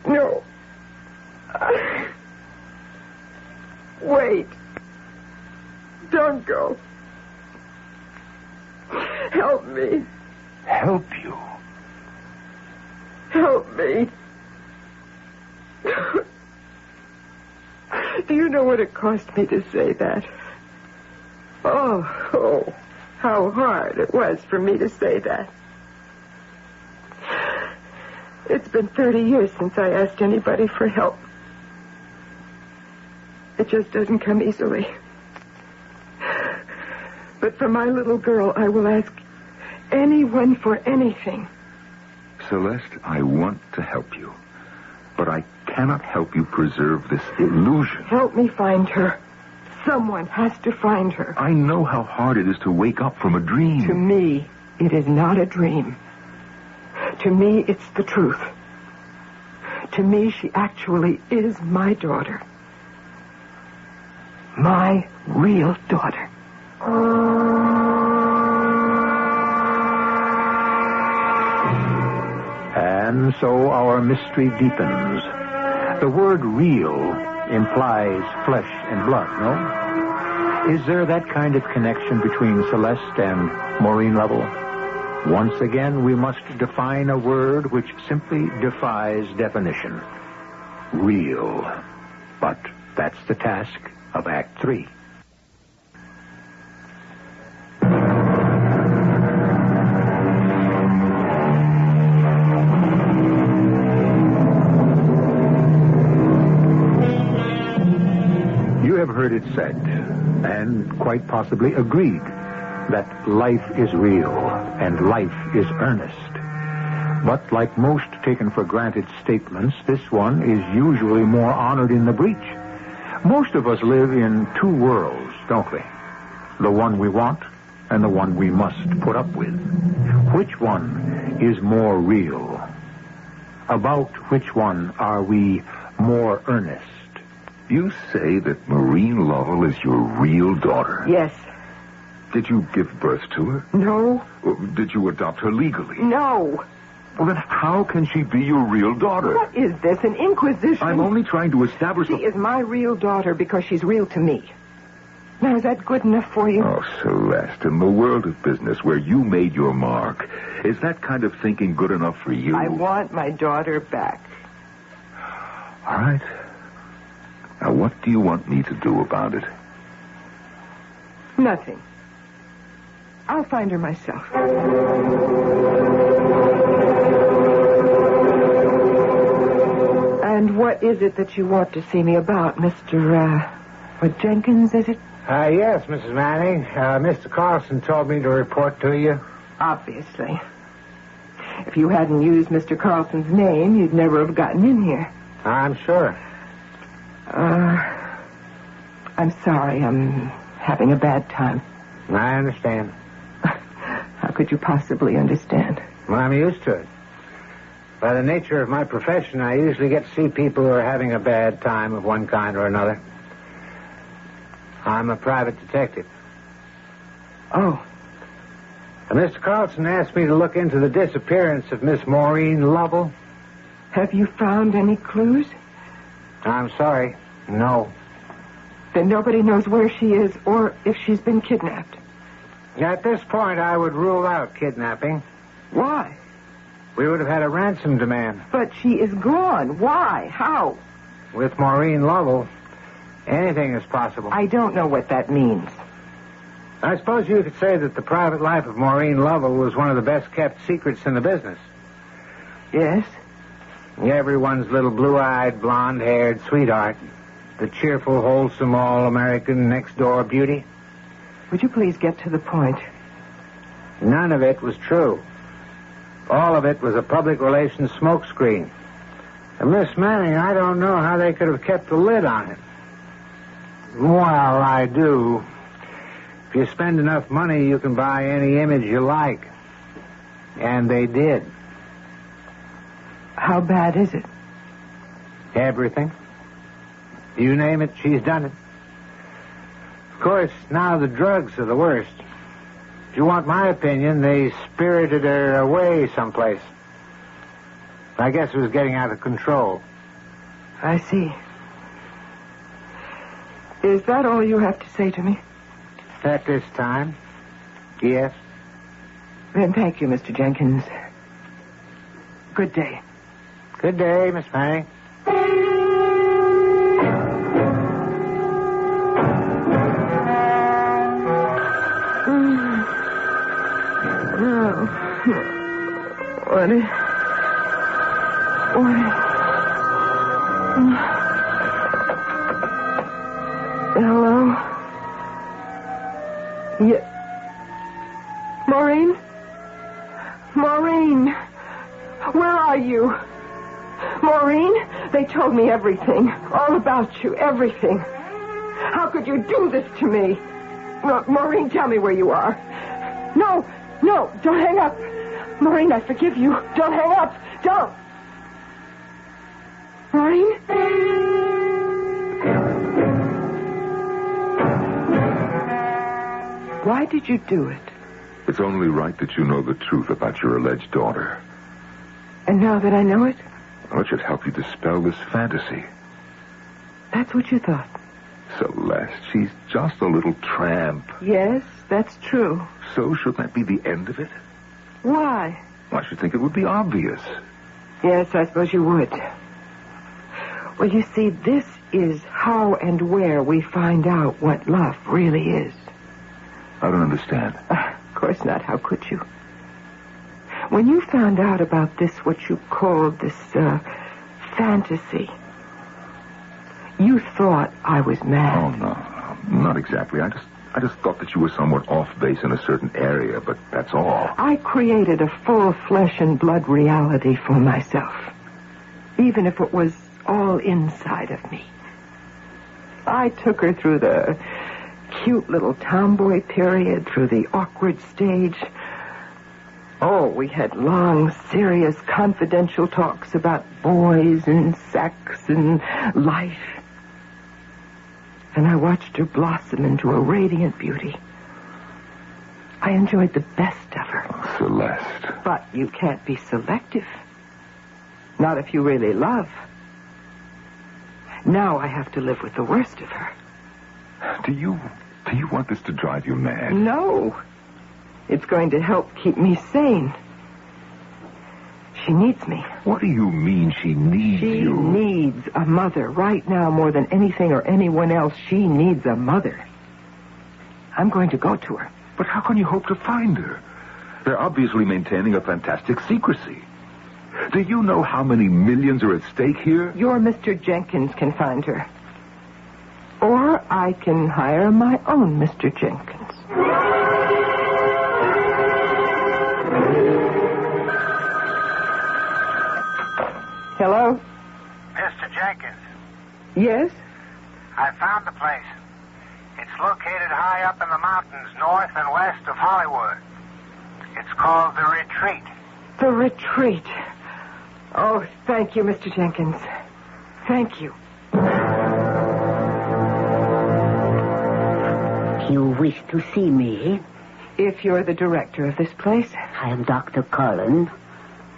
[SPEAKER 4] No. Wait. Don't go. Help me.
[SPEAKER 5] help you.
[SPEAKER 4] Help me. Do you know what it cost me to say that? Oh, how hard it was for me to say that. It's been 30 years since I asked anybody for help. It just doesn't come easily. But for my little girl, I will ask anyone for anything.
[SPEAKER 5] Celeste, I want to help you. But I cannot help you preserve this illusion.
[SPEAKER 4] Help me find her. Someone has to find her.
[SPEAKER 5] I know how hard it is to wake up from a dream.
[SPEAKER 4] To me, it is not a dream. To me, it's the truth. To me, she actually is my daughter. My real daughter.
[SPEAKER 21] And so our mystery deepens. The word real implies flesh and blood, no? Is there that kind of connection between Celeste and Maureen Lovell? Once again, we must define a word which simply defies definition. Real. But that's the task of Act 3. You have heard it said, and quite possibly agreed, that life is real and life is earnest. But like most taken for granted statements, this one is usually more honored in the breach. Most of us live in two worlds, don't we? The one we want and the one we must put up with. Which one is more real? About which one are we more earnest?
[SPEAKER 5] You say that Maureen Lovell is your real daughter?
[SPEAKER 4] Yes.
[SPEAKER 5] Did you give birth to her?
[SPEAKER 4] No.
[SPEAKER 5] Did you adopt her legally?
[SPEAKER 4] No.
[SPEAKER 5] Well, then how can she be your real daughter?
[SPEAKER 4] What is this, an inquisition?
[SPEAKER 5] I'm only trying to establish...
[SPEAKER 4] She is my real daughter because she's real to me. Now, is that good enough for you?
[SPEAKER 5] Oh, Celeste, in the world of business where you made your mark, is that kind of thinking good enough for you?
[SPEAKER 4] I want my daughter back.
[SPEAKER 5] All right. Now, what do you want me to do about it?
[SPEAKER 4] Nothing. I'll find her myself. And what is it that you want to see me about, Mr. Jenkins, is it?
[SPEAKER 14] Yes, Mrs. Manning. Mr. Carlson told me to report to you.
[SPEAKER 4] Obviously. If you hadn't used Mr. Carlson's name, you'd never have gotten in here.
[SPEAKER 14] I'm sure.
[SPEAKER 4] I'm sorry. I'm having a bad time.
[SPEAKER 14] I understand.
[SPEAKER 4] How could you possibly understand?
[SPEAKER 14] Well, I'm used to it. By the nature of my profession, I usually get to see people who are having a bad time of one kind or another. I'm a private detective.
[SPEAKER 4] Oh.
[SPEAKER 14] And Mr. Carlson asked me to look into the disappearance of Miss Maureen Lovell.
[SPEAKER 4] Have you found any clues?
[SPEAKER 14] I'm sorry. No.
[SPEAKER 4] Then nobody knows where she is or if she's been kidnapped.
[SPEAKER 14] At this point, I would rule out kidnapping.
[SPEAKER 4] Why?
[SPEAKER 14] We would have had a ransom demand.
[SPEAKER 4] But she is gone. Why? How?
[SPEAKER 14] With Maureen Lovell, anything is possible.
[SPEAKER 4] I don't know what that means.
[SPEAKER 14] I suppose you could say that the private life of Maureen Lovell was one of the best-kept secrets in the business.
[SPEAKER 4] Yes?
[SPEAKER 14] Everyone's little blue-eyed, blonde-haired sweetheart. The cheerful, wholesome, all-American next-door beauty.
[SPEAKER 4] Would you please get to the point?
[SPEAKER 14] None of it was true. All of it was a public relations smokescreen. And Miss Manning, I don't know how they could have kept the lid on it. Well, I do. If you spend enough money, you can buy any image you like. And they did.
[SPEAKER 4] How bad is it?
[SPEAKER 14] Everything. You name it, she's done it. Of course, now the drugs are the worst. If you want my opinion, they spirited her away someplace. I guess it was getting out of control.
[SPEAKER 4] I see. Is that all you have to say to me?
[SPEAKER 14] At this time, yes.
[SPEAKER 4] And thank you, Mr. Jenkins. Good day.
[SPEAKER 14] Good day, Miss Fanny.
[SPEAKER 4] Hello? Yeah. Maureen? Maureen! Where are you? Maureen? They told me everything. All about you. Everything. How could you do this to me? Maureen, tell me where you are. No, don't hang up. Maureen, I forgive you. Don't hang up. Don't. Maureen? Why did you do it?
[SPEAKER 5] It's only right that you know the truth about your alleged daughter.
[SPEAKER 4] And now that I know it?
[SPEAKER 5] Well, it should help you dispel this fantasy.
[SPEAKER 4] That's what you thought.
[SPEAKER 5] Celeste, she's just a little tramp.
[SPEAKER 4] Yes, that's true.
[SPEAKER 5] So should that be the end of it?
[SPEAKER 4] Why?
[SPEAKER 5] I should think it would be obvious.
[SPEAKER 4] Yes, I suppose you would. Well, you see, this is how and where we find out what love really is.
[SPEAKER 5] I don't understand.
[SPEAKER 4] Of course not. How could you? When you found out about this, what you called this, fantasy, you thought I was mad.
[SPEAKER 5] Oh, no. Not exactly. I just thought that you were somewhat off base in a certain area, but that's all.
[SPEAKER 4] I created a full flesh and blood reality for myself, even if it was all inside of me. I took her through the cute little tomboy period, through the awkward stage. Oh, we had long, serious, confidential talks about boys and sex and life. And I watched her blossom into a radiant beauty. I enjoyed the best of her.
[SPEAKER 5] Oh, Celeste.
[SPEAKER 4] But you can't be selective. Not if you really love. Now I have to live with the worst of her.
[SPEAKER 5] Do you want this to drive you mad?
[SPEAKER 4] No. It's going to help keep me sane. She needs me.
[SPEAKER 5] What do you mean she needs you?
[SPEAKER 4] She needs a mother. Right now, more than anything or anyone else, she needs a mother. I'm going to go to her.
[SPEAKER 5] But how can you hope to find her? They're obviously maintaining a fantastic secrecy. Do you know how many millions are at stake here?
[SPEAKER 4] Your Mr. Jenkins can find her. Or I can hire my own Mr. Jenkins. Hello?
[SPEAKER 11] Mr. Jenkins.
[SPEAKER 4] Yes?
[SPEAKER 11] I found the place. It's located high up in the mountains north and west of Hollywood. It's called The Retreat.
[SPEAKER 4] The Retreat. Oh, thank you, Mr. Jenkins. Thank you.
[SPEAKER 10] You wish to see me?
[SPEAKER 4] If you're the director of this place.
[SPEAKER 10] I am Dr. Cullen.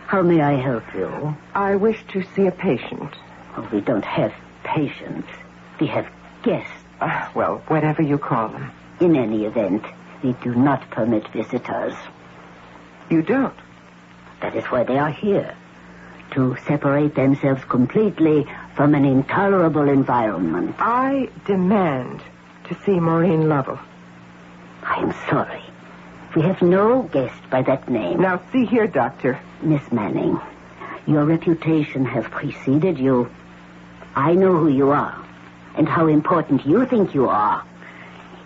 [SPEAKER 10] How may I help you?
[SPEAKER 4] I wish to see a patient.
[SPEAKER 10] Oh, we don't have patients. We have guests.
[SPEAKER 4] Well, whatever you call them.
[SPEAKER 10] In any event, we do not permit visitors.
[SPEAKER 4] You don't?
[SPEAKER 10] That is why they are here. To separate themselves completely from an intolerable environment.
[SPEAKER 4] I demand to see Maureen Lovell.
[SPEAKER 10] I am sorry. We have no guest by that name.
[SPEAKER 4] Now, see here, Doctor.
[SPEAKER 10] Miss Manning, your reputation has preceded you. I know who you are and how important you think you are.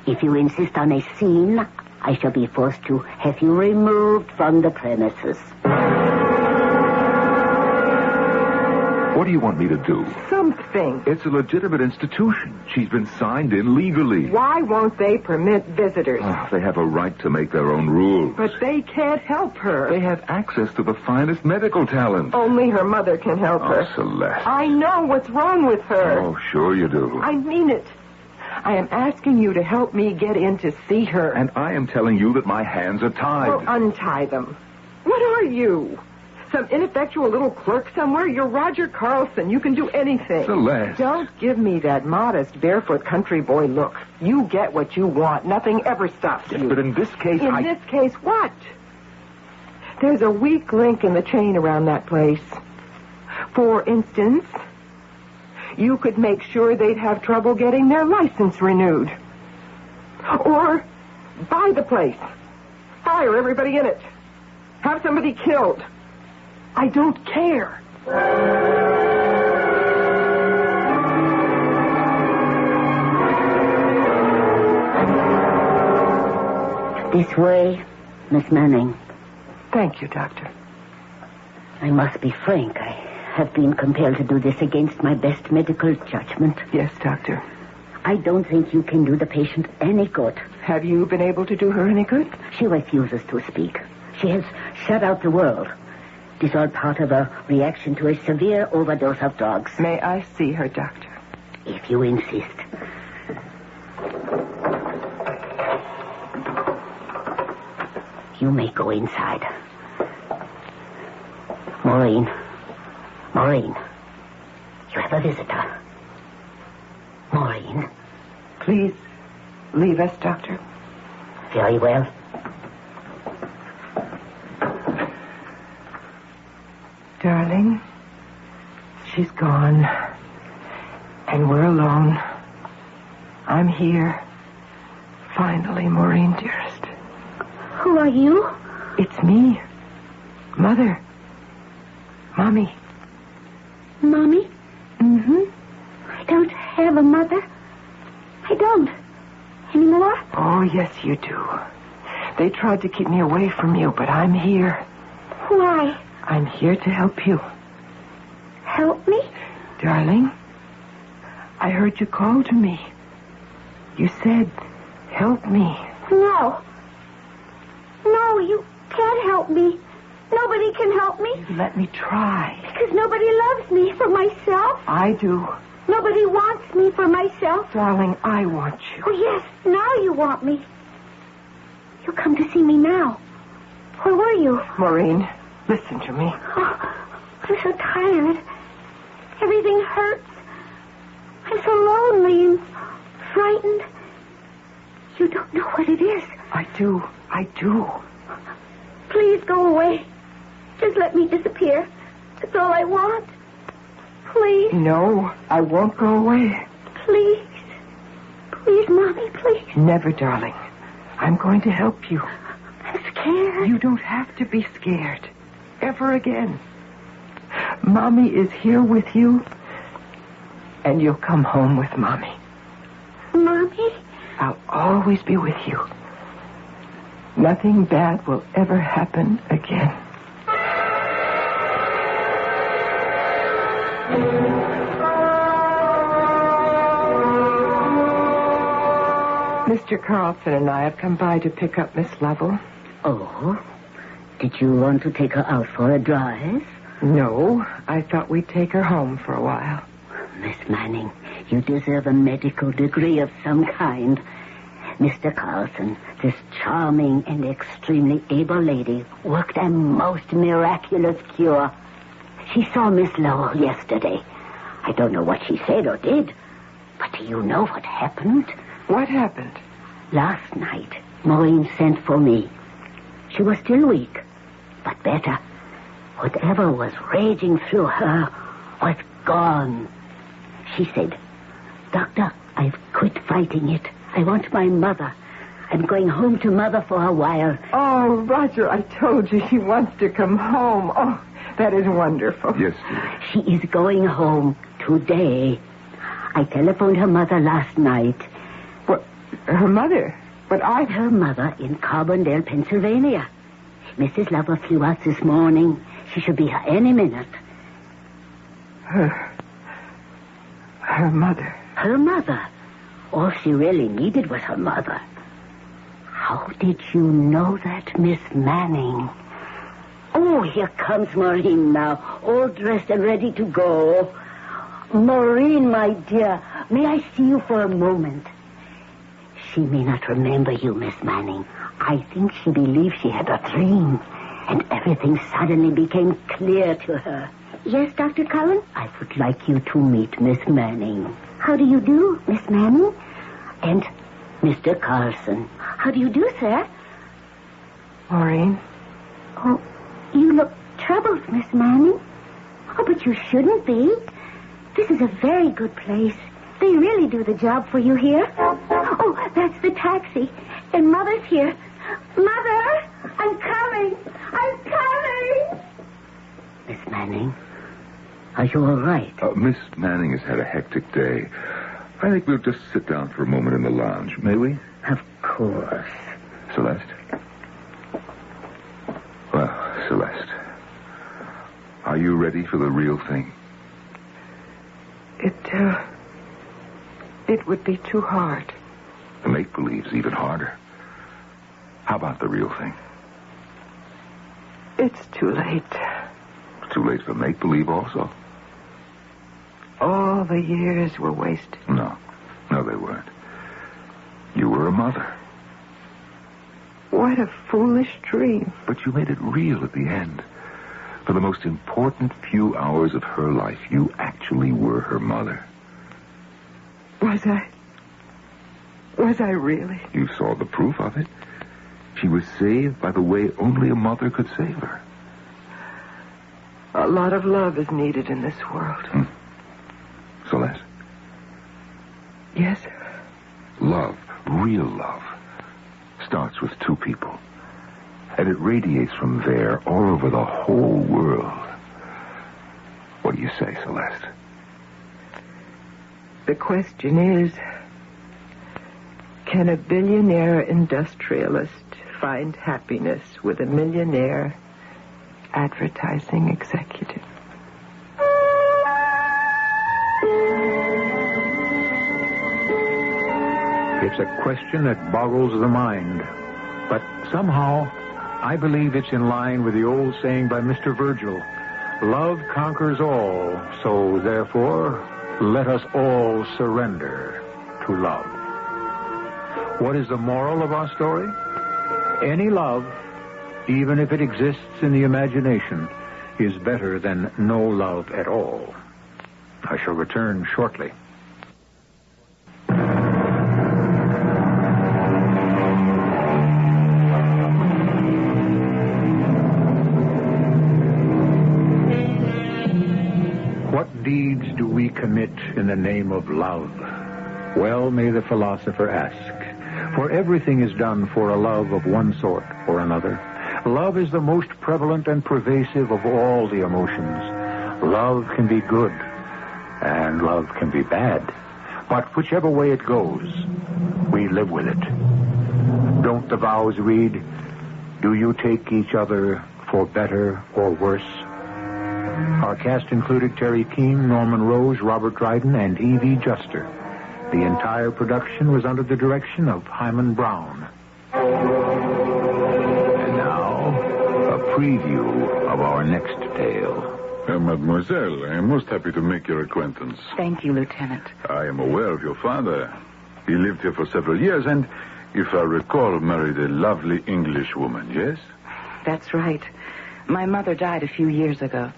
[SPEAKER 10] If you insist on a scene, I shall be forced to have you removed from the premises.
[SPEAKER 5] What do you want me to do?
[SPEAKER 4] Something.
[SPEAKER 5] It's a legitimate institution. She's been signed in legally.
[SPEAKER 4] Why won't they permit visitors?
[SPEAKER 5] Oh, they have a right to make their own rules.
[SPEAKER 4] But they can't help her.
[SPEAKER 5] They have access to the finest medical talent.
[SPEAKER 4] Only her mother can help her.
[SPEAKER 5] Oh, Celeste.
[SPEAKER 4] I know what's wrong with her.
[SPEAKER 5] Oh, sure you do.
[SPEAKER 4] I mean it. I am asking you to help me get in to see her.
[SPEAKER 5] And I am telling you that my hands are tied.
[SPEAKER 4] Well, untie them. What are you? Some ineffectual little clerk somewhere? You're Roger Carlson. You can do anything.
[SPEAKER 5] Celeste.
[SPEAKER 4] Don't give me that modest, barefoot country boy look. You get what you want. Nothing ever stops you.
[SPEAKER 5] But in this case,
[SPEAKER 4] In this case, what? There's a weak link in the chain around that place. For instance, you could make sure they'd have trouble getting their license renewed. Or buy the place. Fire everybody in it. Have somebody killed. I don't care.
[SPEAKER 10] This way, Miss Manning.
[SPEAKER 4] Thank you, Doctor.
[SPEAKER 10] I must be frank. I have been compelled to do this against my best medical judgment.
[SPEAKER 4] Yes, Doctor.
[SPEAKER 10] I don't think you can do the patient any good.
[SPEAKER 4] Have you been able to do her any good?
[SPEAKER 10] She refuses to speak. She has shut out the world. It is all part of a reaction to a severe overdose of drugs.
[SPEAKER 4] May I see her, Doctor?
[SPEAKER 10] If you insist. You may go inside. Maureen. Maureen. You have a visitor. Maureen.
[SPEAKER 4] Please leave us, Doctor.
[SPEAKER 10] Very well.
[SPEAKER 4] Darling, she's gone. And we're alone. I'm here. Finally, Maureen, dearest.
[SPEAKER 10] Who are you?
[SPEAKER 4] It's me. Mother. Mommy.
[SPEAKER 10] Mommy?
[SPEAKER 4] Mm-hmm.
[SPEAKER 10] I don't have a mother. I don't. Anymore?
[SPEAKER 4] Oh, yes, you do. They tried to keep me away from you, but I'm here.
[SPEAKER 10] Why?
[SPEAKER 4] I'm here to help you.
[SPEAKER 10] Help me?
[SPEAKER 4] Darling, I heard you call to me. You said, help me.
[SPEAKER 10] No. No, you can't help me. Nobody can help me.
[SPEAKER 4] Let me try.
[SPEAKER 10] Because nobody loves me for myself.
[SPEAKER 4] I do.
[SPEAKER 10] Nobody wants me for myself.
[SPEAKER 4] Darling, I want you.
[SPEAKER 10] Oh, yes, now you want me. You come to see me now. Where were you?
[SPEAKER 4] Maureen, listen to me.
[SPEAKER 10] Oh, I'm so tired. Everything hurts. I'm so lonely and frightened. You don't know what it is.
[SPEAKER 4] I do. I do.
[SPEAKER 10] Please go away. Just let me disappear. That's all I want. Please.
[SPEAKER 4] No, I won't go away.
[SPEAKER 10] Please. Please, Mommy, please.
[SPEAKER 4] Never, darling. I'm going to help you.
[SPEAKER 10] I'm scared.
[SPEAKER 4] You don't have to be scared. Ever again. Mommy is here with you, and you'll come home with Mommy.
[SPEAKER 10] Mommy?
[SPEAKER 4] I'll always be with you. Nothing bad will ever happen again. Mr. Carlson and I have come by to pick up Miss Lovell.
[SPEAKER 10] Oh? Did you want to take her out for a drive?
[SPEAKER 4] No, I thought we'd take her home for a while.
[SPEAKER 10] Miss Manning, you deserve a medical degree of some kind. Mr. Carlson, this charming and extremely able lady, worked a most miraculous cure. She saw Miss Lowell yesterday. I don't know what she said or did, but do you know what happened?
[SPEAKER 4] What happened?
[SPEAKER 10] Last night, Maureen sent for me. She was still weak, but better. Whatever was raging through her was gone. She said, Doctor, I've quit fighting it. I want my mother. I'm going home to Mother for a while.
[SPEAKER 4] Oh, Roger, I told you she wants to come home. Oh, that is wonderful.
[SPEAKER 5] Yes, dear.
[SPEAKER 10] She is going home today. I telephoned her mother last night.
[SPEAKER 4] What? Her mother? But
[SPEAKER 10] Her mother in Carbondale, Pennsylvania. Mrs. Lover flew out this morning. She should be here any minute.
[SPEAKER 4] Her mother.
[SPEAKER 10] Her mother. All she really needed was her mother. How did you know that, Miss Manning? Oh, here comes Maureen now, all dressed and ready to go. Maureen, my dear, may I see you for a moment? She may not remember you, Miss Manning. I think she believes she had a dream, and everything suddenly became clear to her. Yes, Dr. Cullen? I would like you to meet Miss Manning. How do you do, Miss Manning? And Mr. Carlson. How do you do, sir?
[SPEAKER 4] Maureen?
[SPEAKER 10] Oh,
[SPEAKER 7] You look troubled, Miss Manning. Oh, but you shouldn't be. This is a very good place. They really do the job for you here. Oh, that's the taxi. And Mother's here. Mother, I'm coming. I'm coming.
[SPEAKER 10] Miss Manning, are you all right?
[SPEAKER 5] Miss Manning has had a hectic day. I think we'll just sit down for a moment in the lounge, may we?
[SPEAKER 10] Of course.
[SPEAKER 5] Celeste? Well, Celeste, are you ready for the real thing?
[SPEAKER 4] It would be too hard.
[SPEAKER 5] The make-believe's even harder. How about the real thing?
[SPEAKER 4] It's too late.
[SPEAKER 5] Too late for make-believe also?
[SPEAKER 4] All the years were wasted.
[SPEAKER 5] No, they weren't. You were a mother.
[SPEAKER 4] What a foolish dream.
[SPEAKER 5] But you made it real at the end. For the most important few hours of her life, you actually were her mother.
[SPEAKER 4] Was I really?
[SPEAKER 5] You saw the proof of it. She was saved by the way only a mother could save her.
[SPEAKER 4] A lot of love is needed in this world.
[SPEAKER 5] Celeste?
[SPEAKER 4] Yes?
[SPEAKER 5] Love, real love, starts with two people. And it radiates from there all over the whole world. What do you say, Celeste?
[SPEAKER 4] The question is, can a billionaire industrialist find happiness with a millionaire advertising executive?
[SPEAKER 16] It's a question that boggles the mind. But somehow, I believe it's in line with the old saying by Mr. Virgil, love conquers all, so therefore, let us all surrender to love. What is the moral of our story? Any love, even if it exists in the imagination, is better than no love at all. I shall return shortly. What deeds do we commit in the name of love? Well, may the philosopher ask. For everything is done for a love of one sort or another. Love is the most prevalent and pervasive of all the emotions. Love can be good, and love can be bad. But whichever way it goes, we live with it. Don't the vows read, do you take each other for better or worse? Our cast included Terry Keane, Norman Rose, Robert Dryden, and E.V. Juster. The entire production was under the direction of Hyman Brown. And now, a preview of our next tale.
[SPEAKER 2] Mademoiselle, I am most happy to make your acquaintance.
[SPEAKER 17] Thank you, Lieutenant.
[SPEAKER 2] I am aware of your father. He lived here for several years and, if I recall, married a lovely English woman, yes?
[SPEAKER 17] That's right. My mother died a few years ago.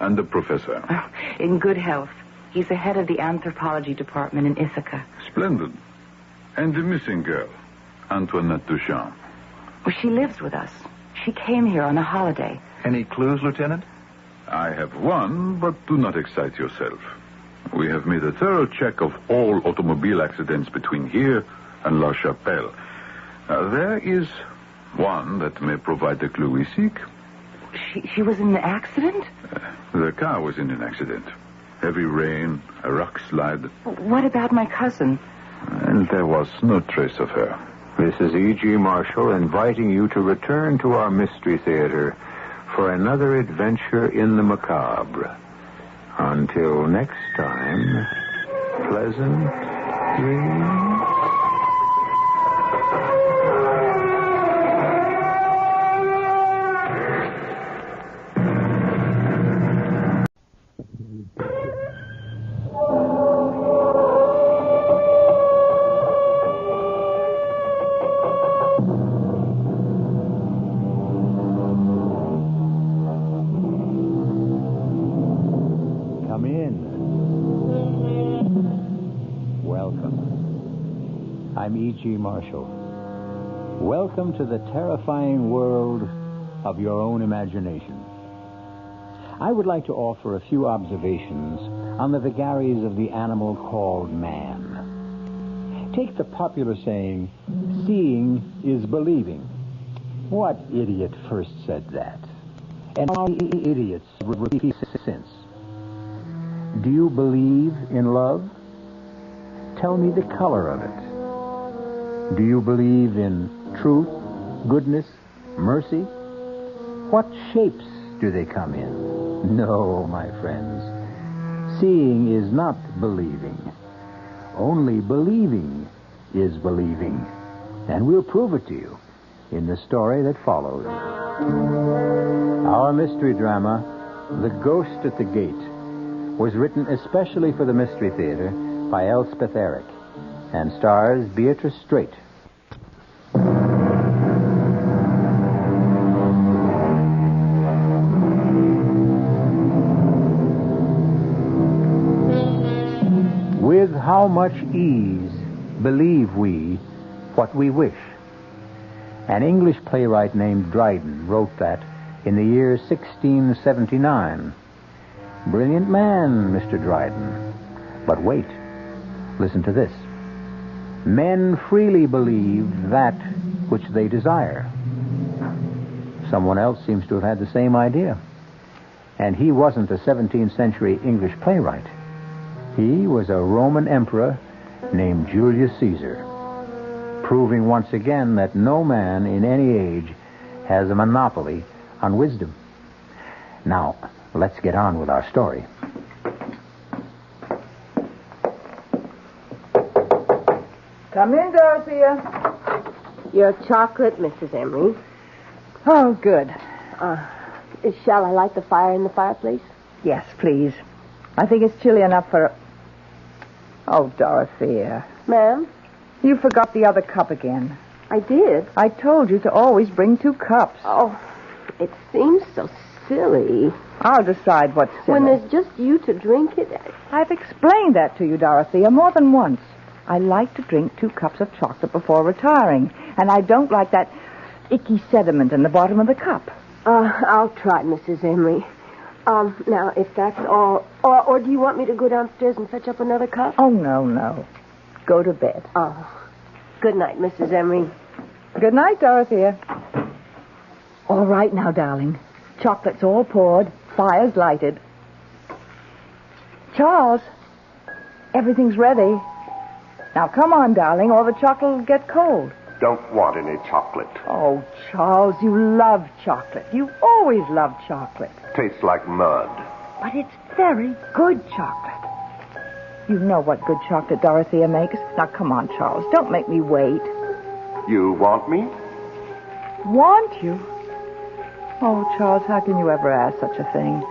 [SPEAKER 2] And the professor?
[SPEAKER 17] In good health. He's the head of the anthropology department in Ithaca.
[SPEAKER 2] Splendid. And the missing girl, Antoinette Duchamp?
[SPEAKER 17] Well, she lives with us. She came here on a holiday.
[SPEAKER 12] Any clues, Lieutenant?
[SPEAKER 2] I have one, but do not excite yourself. We have made a thorough check of all automobile accidents between here and La Chapelle. There is one that may provide the clue we seek.
[SPEAKER 17] She was in an accident?
[SPEAKER 2] The car was in an accident. Heavy rain, a rock slide.
[SPEAKER 17] What about my cousin?
[SPEAKER 2] And there was no trace of her.
[SPEAKER 21] This is E.G. Marshall inviting you to return to our Mystery Theater for another adventure in the macabre. Until next time, pleasant dreams.
[SPEAKER 18] I'm E.G. Marshall. Welcome to the terrifying world
[SPEAKER 21] of your own imagination. I would like to offer a few observations on the vagaries of the animal called man. Take the popular saying, seeing is believing. What idiot first said that? And how many idiots have repeated it since? Do you believe in love? Tell me the color of it. Do you believe in truth, goodness, mercy? What shapes do they come in? No, my friends. Seeing is not believing. Only believing is believing. And we'll prove it to you in the story that follows. Our mystery drama, The Ghost at the Gate, was written especially for the Mystery Theater by Elspeth Eric and stars Beatrice Straight. With how much ease believe we what we wish? An English playwright named Dryden wrote that in the year 1679. Brilliant man, Mr. Dryden. But wait. Listen to this. Men freely believe that which they desire. Someone else seems to have had the same idea. And he wasn't a 17th century English playwright. He was a Roman emperor named Julius Caesar, proving once again that no man in any age has a monopoly on wisdom. Now, let's get on with our story.
[SPEAKER 18] Come in, Dorothea.
[SPEAKER 20] Your chocolate, Mrs. Emery.
[SPEAKER 18] Oh, good.
[SPEAKER 20] Shall I light the fire in the fireplace?
[SPEAKER 18] Yes, please. I think it's chilly enough for... Oh, Dorothea.
[SPEAKER 20] Ma'am?
[SPEAKER 18] You forgot the other cup again.
[SPEAKER 20] I did?
[SPEAKER 18] I told you to always bring 2 cups.
[SPEAKER 20] Oh, it seems so silly.
[SPEAKER 18] I'll decide what's silly.
[SPEAKER 20] When there's just you to drink it.
[SPEAKER 18] I've explained that to you, Dorothea, more than once. I like to drink 2 cups of chocolate before retiring, and I don't like that icky sediment in the bottom of the cup.
[SPEAKER 20] I'll try, Mrs. Emery. Now, if that's all... Or do you want me to go downstairs and fetch up another cup?
[SPEAKER 18] Oh, no. Go to bed.
[SPEAKER 20] Oh. Good night, Mrs. Emery.
[SPEAKER 18] Good night, Dorothea. All right now, darling. Chocolate's all poured. Fire's lighted. Charles, everything's ready. Now, come on, darling, or the chocolate will get cold.
[SPEAKER 22] Don't want any chocolate.
[SPEAKER 18] Oh, Charles, you love chocolate. You always loved chocolate.
[SPEAKER 22] Tastes like mud.
[SPEAKER 18] But it's very good chocolate. You know what good chocolate Dorothea makes. Now, come on, Charles. Don't make me wait.
[SPEAKER 22] You want me?
[SPEAKER 18] Want you? Oh, Charles, how can you ever ask such a thing?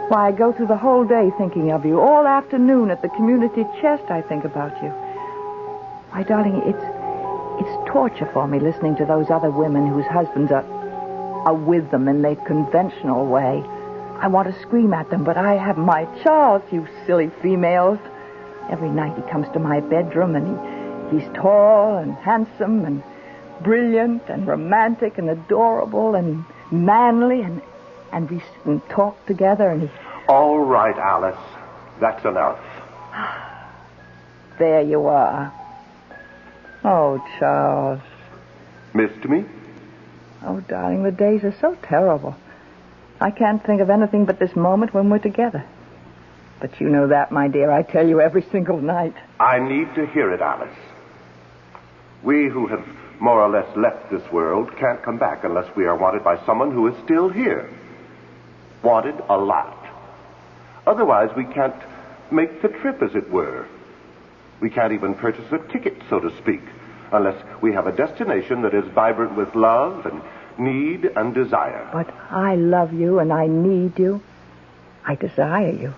[SPEAKER 18] Why, I go through the whole day thinking of you. All afternoon at the community chest, I think about you. Why, darling, it's torture for me listening to those other women whose husbands are with them in the conventional way. I want to scream at them, but I have my Charles, you silly females. Every night he comes to my bedroom, and he's tall and handsome and brilliant and romantic and adorable and manly, and we sit and talk together, and he...
[SPEAKER 22] All right, Alice. That's enough.
[SPEAKER 18] There you are. Oh, Charles.
[SPEAKER 22] Missed me?
[SPEAKER 18] Oh, darling, the days are so terrible. I can't think of anything but this moment when we're together. But you know that, my dear. I tell you every single night.
[SPEAKER 22] I need to hear it, Alice. We who have more or less left this world can't come back unless we are wanted by someone who is still here. Wanted a lot. Otherwise, we can't make the trip, as it were. We can't even purchase a ticket, so to speak, unless we have a destination that is vibrant with love and need and desire.
[SPEAKER 18] But I love you and I need you. I desire you.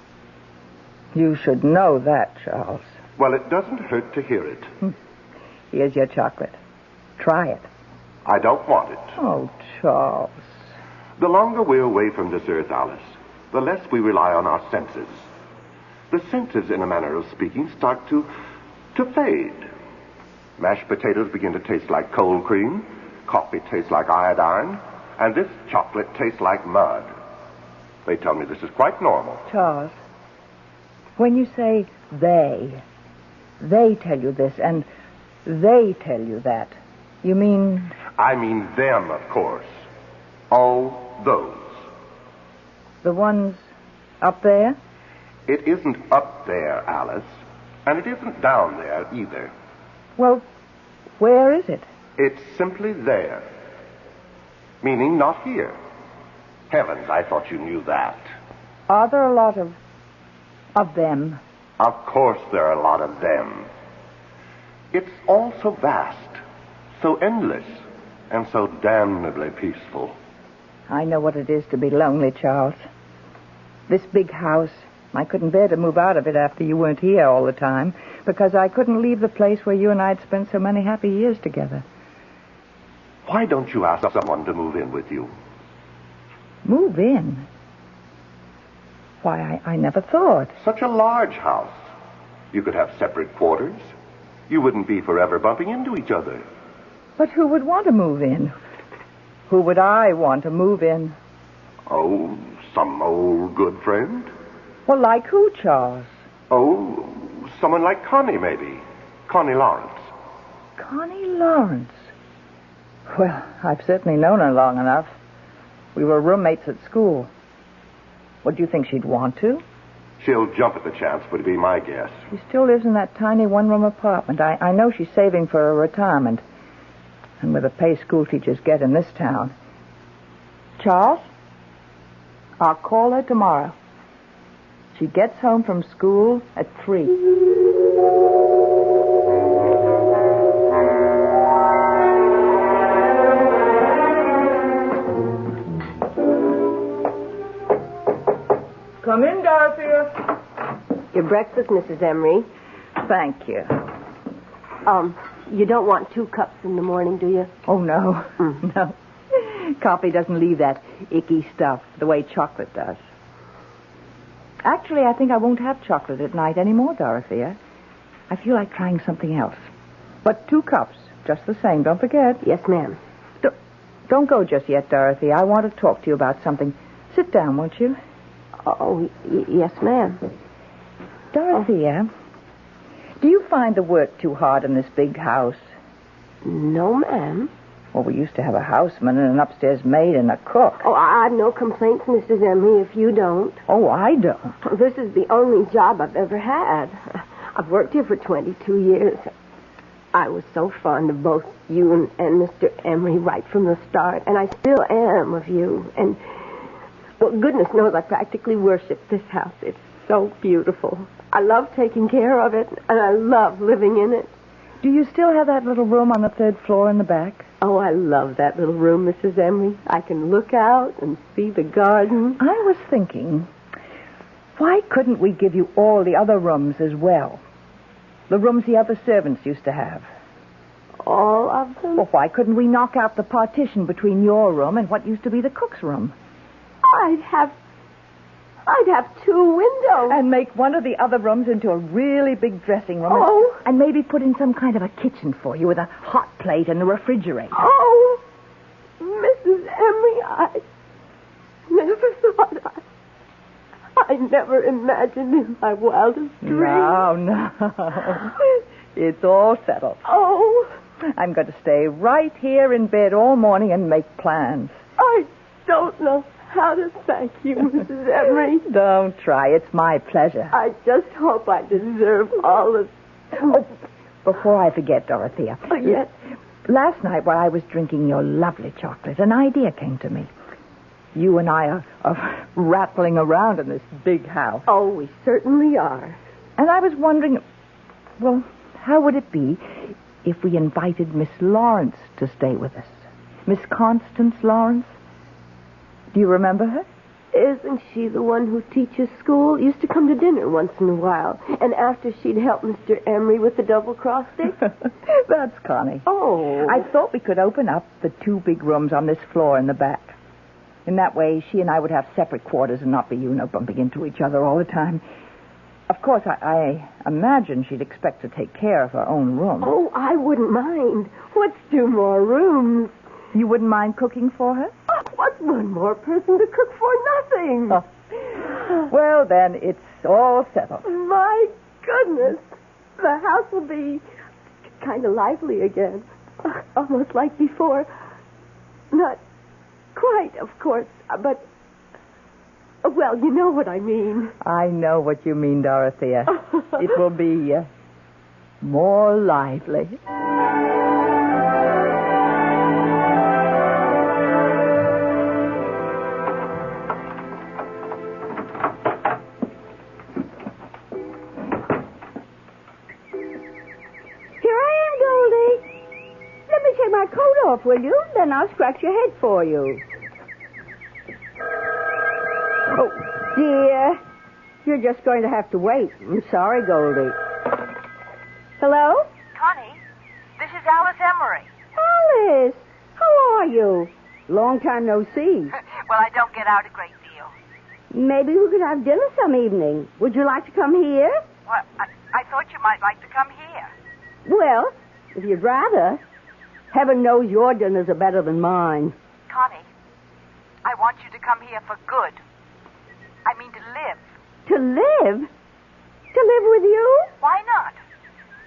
[SPEAKER 18] You should know that, Charles.
[SPEAKER 22] Well, it doesn't hurt to hear it.
[SPEAKER 18] Here's your chocolate. Try it.
[SPEAKER 22] I don't want it.
[SPEAKER 18] Oh, Charles.
[SPEAKER 22] The longer we're away from this earth, Alice, the less we rely on our senses. The senses, in a manner of speaking, start to fade. Mashed potatoes begin to taste like cold cream. Coffee tastes like iodine. And this chocolate tastes like mud. They tell me this is quite normal.
[SPEAKER 18] Charles, when you say they tell you this and they tell you that, you mean...
[SPEAKER 22] I mean them, of course. Oh, those.
[SPEAKER 18] The ones up there?
[SPEAKER 22] It isn't up there, Alice. And it isn't down there either.
[SPEAKER 18] Well, where is it?
[SPEAKER 22] It's simply there. Meaning not here. Heavens, I thought you knew that.
[SPEAKER 18] Are there a lot of them?
[SPEAKER 22] Of course there are a lot of them. It's all so vast, so endless, and so damnably peaceful.
[SPEAKER 18] I know what it is to be lonely, Charles. This big house, I couldn't bear to move out of it after you weren't here all the time, because I couldn't leave the place where you and I had spent so many happy years together.
[SPEAKER 22] Why don't you ask someone to move in with you?
[SPEAKER 18] Move in? Why, I never thought.
[SPEAKER 22] Such a large house. You could have separate quarters. You wouldn't be forever bumping into each other.
[SPEAKER 18] But who would want to move in? Who would I want to move in?
[SPEAKER 22] Oh, some old good friend?
[SPEAKER 18] Well, like who, Charles?
[SPEAKER 22] Oh, someone like Connie, maybe. Connie Lawrence.
[SPEAKER 18] Connie Lawrence? Well, I've certainly known her long enough. We were roommates at school. What, do you think she'd want to?
[SPEAKER 22] She'll jump at the chance, would be my guess.
[SPEAKER 18] She still lives in that tiny one-room apartment. I know she's saving for a retirement. And with the pay school teachers get in this town. Charles, I'll call her tomorrow. She gets home from school at 3. Come in, Dorothea.
[SPEAKER 20] Your breakfast, Mrs. Emery.
[SPEAKER 18] Thank you.
[SPEAKER 20] You don't want 2 cups in the morning, do you?
[SPEAKER 18] Oh, no. No. Coffee doesn't leave that icky stuff the way chocolate does. Actually, I think I won't have chocolate at night anymore, Dorothea. I feel like trying something else. But 2 cups, just the same, don't forget.
[SPEAKER 20] Yes, ma'am.
[SPEAKER 18] Don't go just yet, Dorothea. I want to talk to you about something. Sit down, won't you?
[SPEAKER 20] Oh, yes, ma'am.
[SPEAKER 18] Dorothea, do you find the work too hard in this big house?
[SPEAKER 20] No, ma'am.
[SPEAKER 18] Well, we used to have a houseman and an upstairs maid and a cook.
[SPEAKER 20] Oh, I've no complaints, Mrs. Emery, if you don't.
[SPEAKER 18] Oh, I don't.
[SPEAKER 20] This is the only job I've ever had. I've worked here for 22 years. I was so fond of both you and Mr. Emery right from the start, and I still am of you. And, well, goodness knows I practically worship this house. It's so beautiful. I love taking care of it, and I love living in it.
[SPEAKER 18] Do you still have that little room on the 3rd floor in the back?
[SPEAKER 20] Oh, I love that little room, Mrs. Emery. I can look out and see the garden.
[SPEAKER 18] I was thinking, why couldn't we give you all the other rooms as well? The rooms the other servants used to have.
[SPEAKER 20] All of them?
[SPEAKER 18] Well, why couldn't we knock out the partition between your room and what used to be the cook's room?
[SPEAKER 20] I'd have 2 windows.
[SPEAKER 18] And make one of the other rooms into a really big dressing room.
[SPEAKER 20] Oh.
[SPEAKER 18] And maybe put in some kind of a kitchen for you with a hot plate and a refrigerator.
[SPEAKER 20] Oh, Mrs. Emery, I never thought I never imagined in my wildest dreams.
[SPEAKER 18] No. It's all settled.
[SPEAKER 20] Oh.
[SPEAKER 18] I'm going to stay right here in bed all morning and make plans.
[SPEAKER 20] I don't know how to thank you, Mrs. Emery.
[SPEAKER 18] Don't try. It's my pleasure.
[SPEAKER 20] I just hope I deserve all of...
[SPEAKER 18] Oh, before I forget, Dorothea.
[SPEAKER 20] Oh, yes?
[SPEAKER 18] Last night, while I was drinking your lovely chocolate, an idea came to me. You and I are rattling around in this big house.
[SPEAKER 20] Oh, we certainly are.
[SPEAKER 18] And I was wondering, well, how would it be if we invited Miss Lawrence to stay with us? Miss Constance Lawrence? Do you remember her?
[SPEAKER 20] Isn't she the one who teaches school? Used to come to dinner once in a while. And after she'd helped Mr. Emery with the double-cross stick?
[SPEAKER 18] That's Connie.
[SPEAKER 20] Oh.
[SPEAKER 18] I thought we could open up the 2 big rooms on this floor in the back. In that way, she and I would have separate quarters and not be, bumping into each other all the time. Of course, I imagine she'd expect to take care of her own room.
[SPEAKER 20] Oh, I wouldn't mind. What's 2 more rooms?
[SPEAKER 18] You wouldn't mind cooking for her?
[SPEAKER 20] Oh, What's one more person to cook for nothing?
[SPEAKER 18] Oh. Well, then, it's all settled.
[SPEAKER 20] My goodness. The house will be kind of lively again. Almost like before. Not quite, of course, but... Well, you know what I mean.
[SPEAKER 18] I know what you mean, Dorothea. It will be more lively.
[SPEAKER 3] Will you? Then I'll scratch your head for you. Oh, dear. You're just going to have to wait. I'm sorry, Goldie. Hello?
[SPEAKER 19] Connie, this is Alice Emery.
[SPEAKER 3] Alice, how are you? Long time no see.
[SPEAKER 19] Well, I don't get out a great deal.
[SPEAKER 3] Maybe we could have dinner some evening. Would you like to come here?
[SPEAKER 19] Well, I thought you might like to come here.
[SPEAKER 3] Well, if you'd rather... Heaven knows your dinners are better than mine.
[SPEAKER 19] Connie, I want you to come here for good. I mean to live.
[SPEAKER 3] To live? To live with you?
[SPEAKER 19] Why not?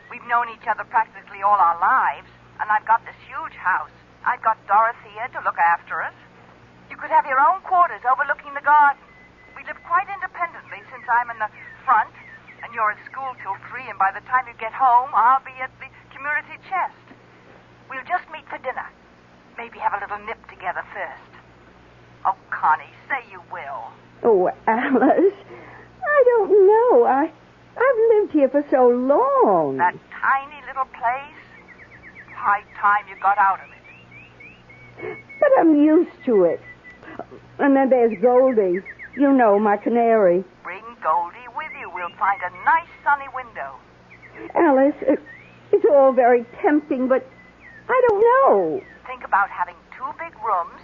[SPEAKER 19] We've known each other practically all our lives, and I've got this huge house. I've got Dorothea to look after us. You could have your own quarters overlooking the garden. We live quite independently since I'm in the front, and you're at school till 3, and by the time you get home, I'll be at the community chest. We'll just meet for dinner. Maybe have a little nip together first. Oh, Connie, say you will.
[SPEAKER 3] Oh, Alice, I don't know. I've lived here for so long.
[SPEAKER 19] That tiny little place? High time you got out of it.
[SPEAKER 3] But I'm used to it. And then there's Goldie. You know, my canary.
[SPEAKER 19] Bring Goldie with you. We'll find a nice sunny window.
[SPEAKER 3] Alice, it's all very tempting, but... I don't know.
[SPEAKER 19] Think about having 2 big rooms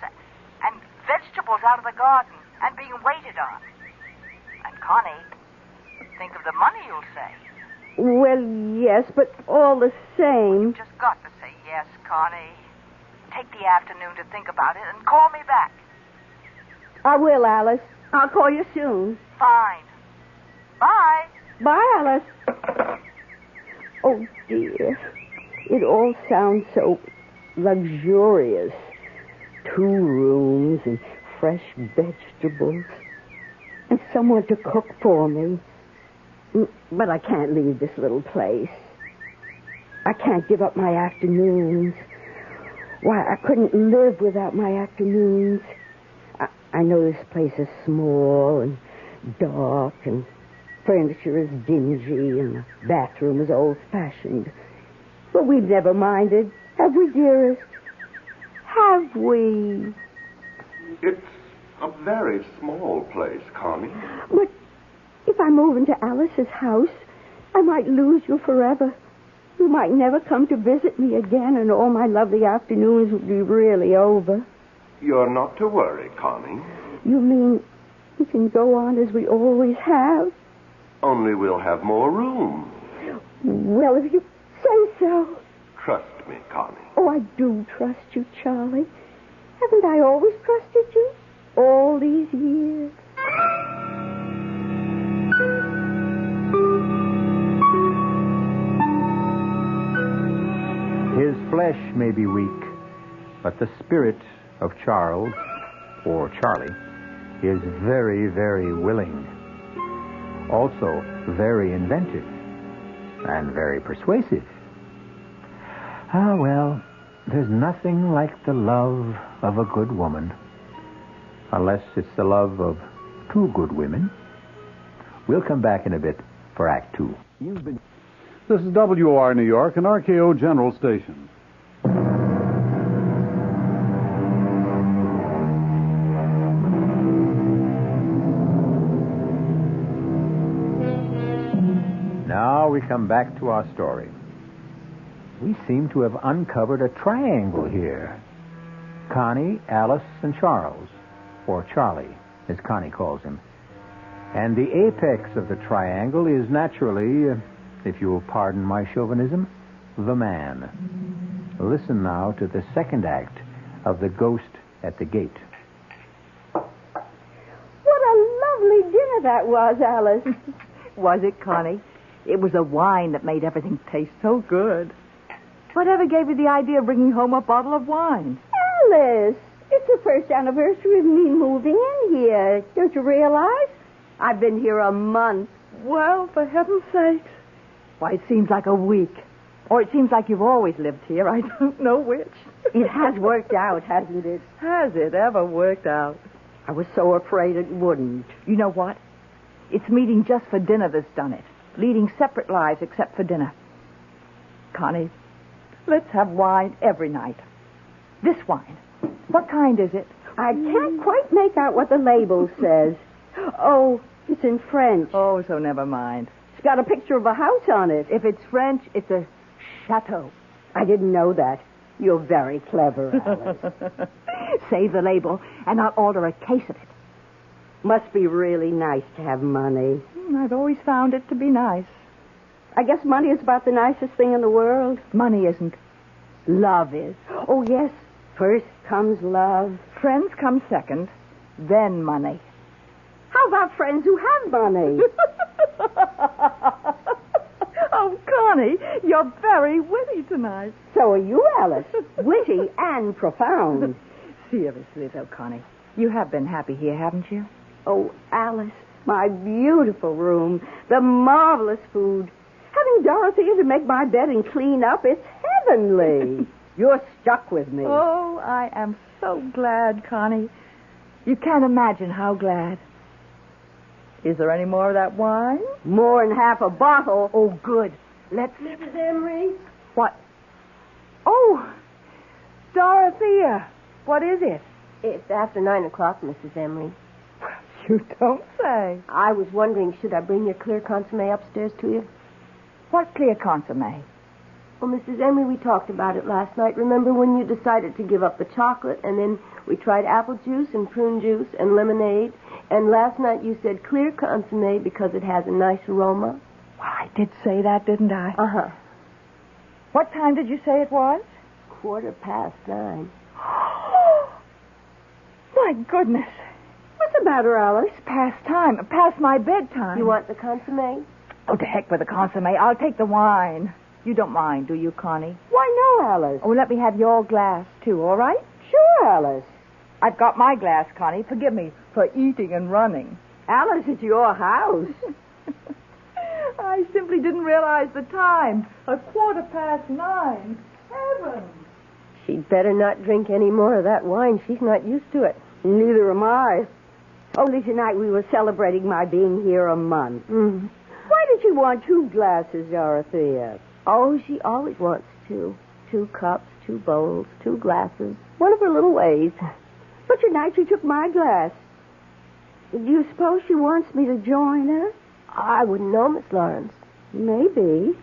[SPEAKER 19] and vegetables out of the garden and being waited on. And, Connie, think of the money you'll save.
[SPEAKER 3] Well, yes, but all the same...
[SPEAKER 19] You've just got to say yes, Connie. Take the afternoon to think about it and call me back.
[SPEAKER 3] I will, Alice. I'll call you soon.
[SPEAKER 19] Fine. Bye.
[SPEAKER 3] Bye, Alice. Oh, dear. It all sounds so luxurious. 2 rooms and fresh vegetables. And someone to cook for me. But I can't leave this little place. I can't give up my afternoons. Why, I couldn't live without my afternoons. I know this place is small and dark and furniture is dingy and the bathroom is old-fashioned. But we've never minded, have we, dearest? Have we?
[SPEAKER 22] It's a very small place, Connie.
[SPEAKER 3] But if I move into Alice's house, I might lose you forever. You might never come to visit me again, and all my lovely afternoons would be really over.
[SPEAKER 22] You're not to worry, Connie.
[SPEAKER 3] You mean we can go on as we always have?
[SPEAKER 22] Only we'll have more room.
[SPEAKER 3] Well, if you... say so.
[SPEAKER 22] Trust me, Connie.
[SPEAKER 3] Oh, I do trust you, Charlie. Haven't I always trusted you? All these years.
[SPEAKER 21] His flesh may be weak, but the spirit of Charles, or Charlie, is very, very willing. Also very inventive and very persuasive. Ah, well, there's nothing like the love of a good woman. Unless it's the love of 2 good women. We'll come back in a bit for Act 2.
[SPEAKER 23] This is WR New York, an RKO General Station.
[SPEAKER 21] Now we come back to our story. We seem to have uncovered a triangle here. Connie, Alice, and Charles, or Charlie, as Connie calls him. And the apex of the triangle is naturally, if you will pardon my chauvinism, the man. Listen now to the second act of The Ghost at the Gate.
[SPEAKER 3] that was, Alice.
[SPEAKER 18] Was it, Connie? It was the wine that made everything taste so good. Whatever gave you the idea of bringing home a bottle of wine?
[SPEAKER 3] Alice, it's the first anniversary of me moving in here. Don't you realize? I've been here a month.
[SPEAKER 18] Well, for heaven's sake. Why, it seems like a week. Or it seems like you've always lived here. I don't know which.
[SPEAKER 3] It has worked out, hasn't it?
[SPEAKER 18] Has it ever worked out?
[SPEAKER 3] I was so afraid it wouldn't.
[SPEAKER 18] You know what? It's meeting just for dinner that's done it. Leading separate lives except for dinner. Connie, let's have wine every night. This wine. What kind is it?
[SPEAKER 3] I can't quite make out what the label says. Oh, it's in French.
[SPEAKER 18] Oh, so never mind.
[SPEAKER 3] It's got a picture of a house on it.
[SPEAKER 18] If it's French, it's a chateau.
[SPEAKER 3] I didn't know that. You're very clever, Alice.
[SPEAKER 18] Save the label, and I'll order a case of it.
[SPEAKER 3] Must be really nice to have money.
[SPEAKER 18] I've always found it to be nice.
[SPEAKER 3] I guess money is about the nicest thing in the world.
[SPEAKER 18] Money isn't.
[SPEAKER 3] Love is. Oh, yes. First comes love.
[SPEAKER 18] Friends come second, then money.
[SPEAKER 3] How about friends who have money?
[SPEAKER 18] Oh, Connie, you're very witty tonight.
[SPEAKER 3] So are you, Alice. Witty and profound.
[SPEAKER 18] Seriously, though, Connie, you have been happy here, haven't you?
[SPEAKER 3] Oh, Alice, my beautiful room, the marvelous food. Having Dorothea to make my bed and clean up, it's heavenly. You're stuck with me.
[SPEAKER 18] Oh, I am so glad, Connie. You can't imagine how glad. Is there any more of that wine?
[SPEAKER 3] More than half a bottle.
[SPEAKER 18] Oh, good. Let's...
[SPEAKER 3] Mrs. Emery?
[SPEAKER 18] What? Oh, Dorothea. What is it?
[SPEAKER 20] It's after 9 o'clock, Mrs. Emery.
[SPEAKER 18] You don't say.
[SPEAKER 20] I was wondering, should I bring your clear consommé upstairs to you?
[SPEAKER 18] What clear consommé?
[SPEAKER 20] Well, Mrs. Emery, we talked about it last night. Remember when you decided to give up the chocolate, and then we tried apple juice and prune juice and lemonade, and last night you said clear consommé because it has a nice aroma?
[SPEAKER 18] Well, I did say that, didn't I?
[SPEAKER 20] Uh-huh.
[SPEAKER 18] What time did you say it was?
[SPEAKER 20] 9:15.
[SPEAKER 18] My goodness.
[SPEAKER 3] What's the matter, Alice?
[SPEAKER 18] It's past time. Past my bedtime.
[SPEAKER 20] You want the consommé?
[SPEAKER 18] Oh, to heck with the consommé. I'll take the wine. You don't mind, do you, Connie?
[SPEAKER 3] Why, no, Alice.
[SPEAKER 18] Oh, let me have your glass, too, all right?
[SPEAKER 3] Sure, Alice.
[SPEAKER 18] I've got my glass, Connie. Forgive me for eating and running.
[SPEAKER 3] Alice, it's your house.
[SPEAKER 18] I simply didn't realize the time. 9:15. Heavens.
[SPEAKER 20] She'd better not drink any more of that wine. She's not used to it.
[SPEAKER 3] Neither am I. Only tonight we were celebrating my being here a month.
[SPEAKER 20] Mm.
[SPEAKER 3] Why did you want 2 glasses, Dorothea?
[SPEAKER 20] Oh, she always wants 2. 2 cups, 2 bowls, 2 glasses. One of her little ways.
[SPEAKER 3] But tonight she took my glass. Do you suppose she wants me to join her?
[SPEAKER 20] I wouldn't know, Miss Lawrence.
[SPEAKER 3] Maybe.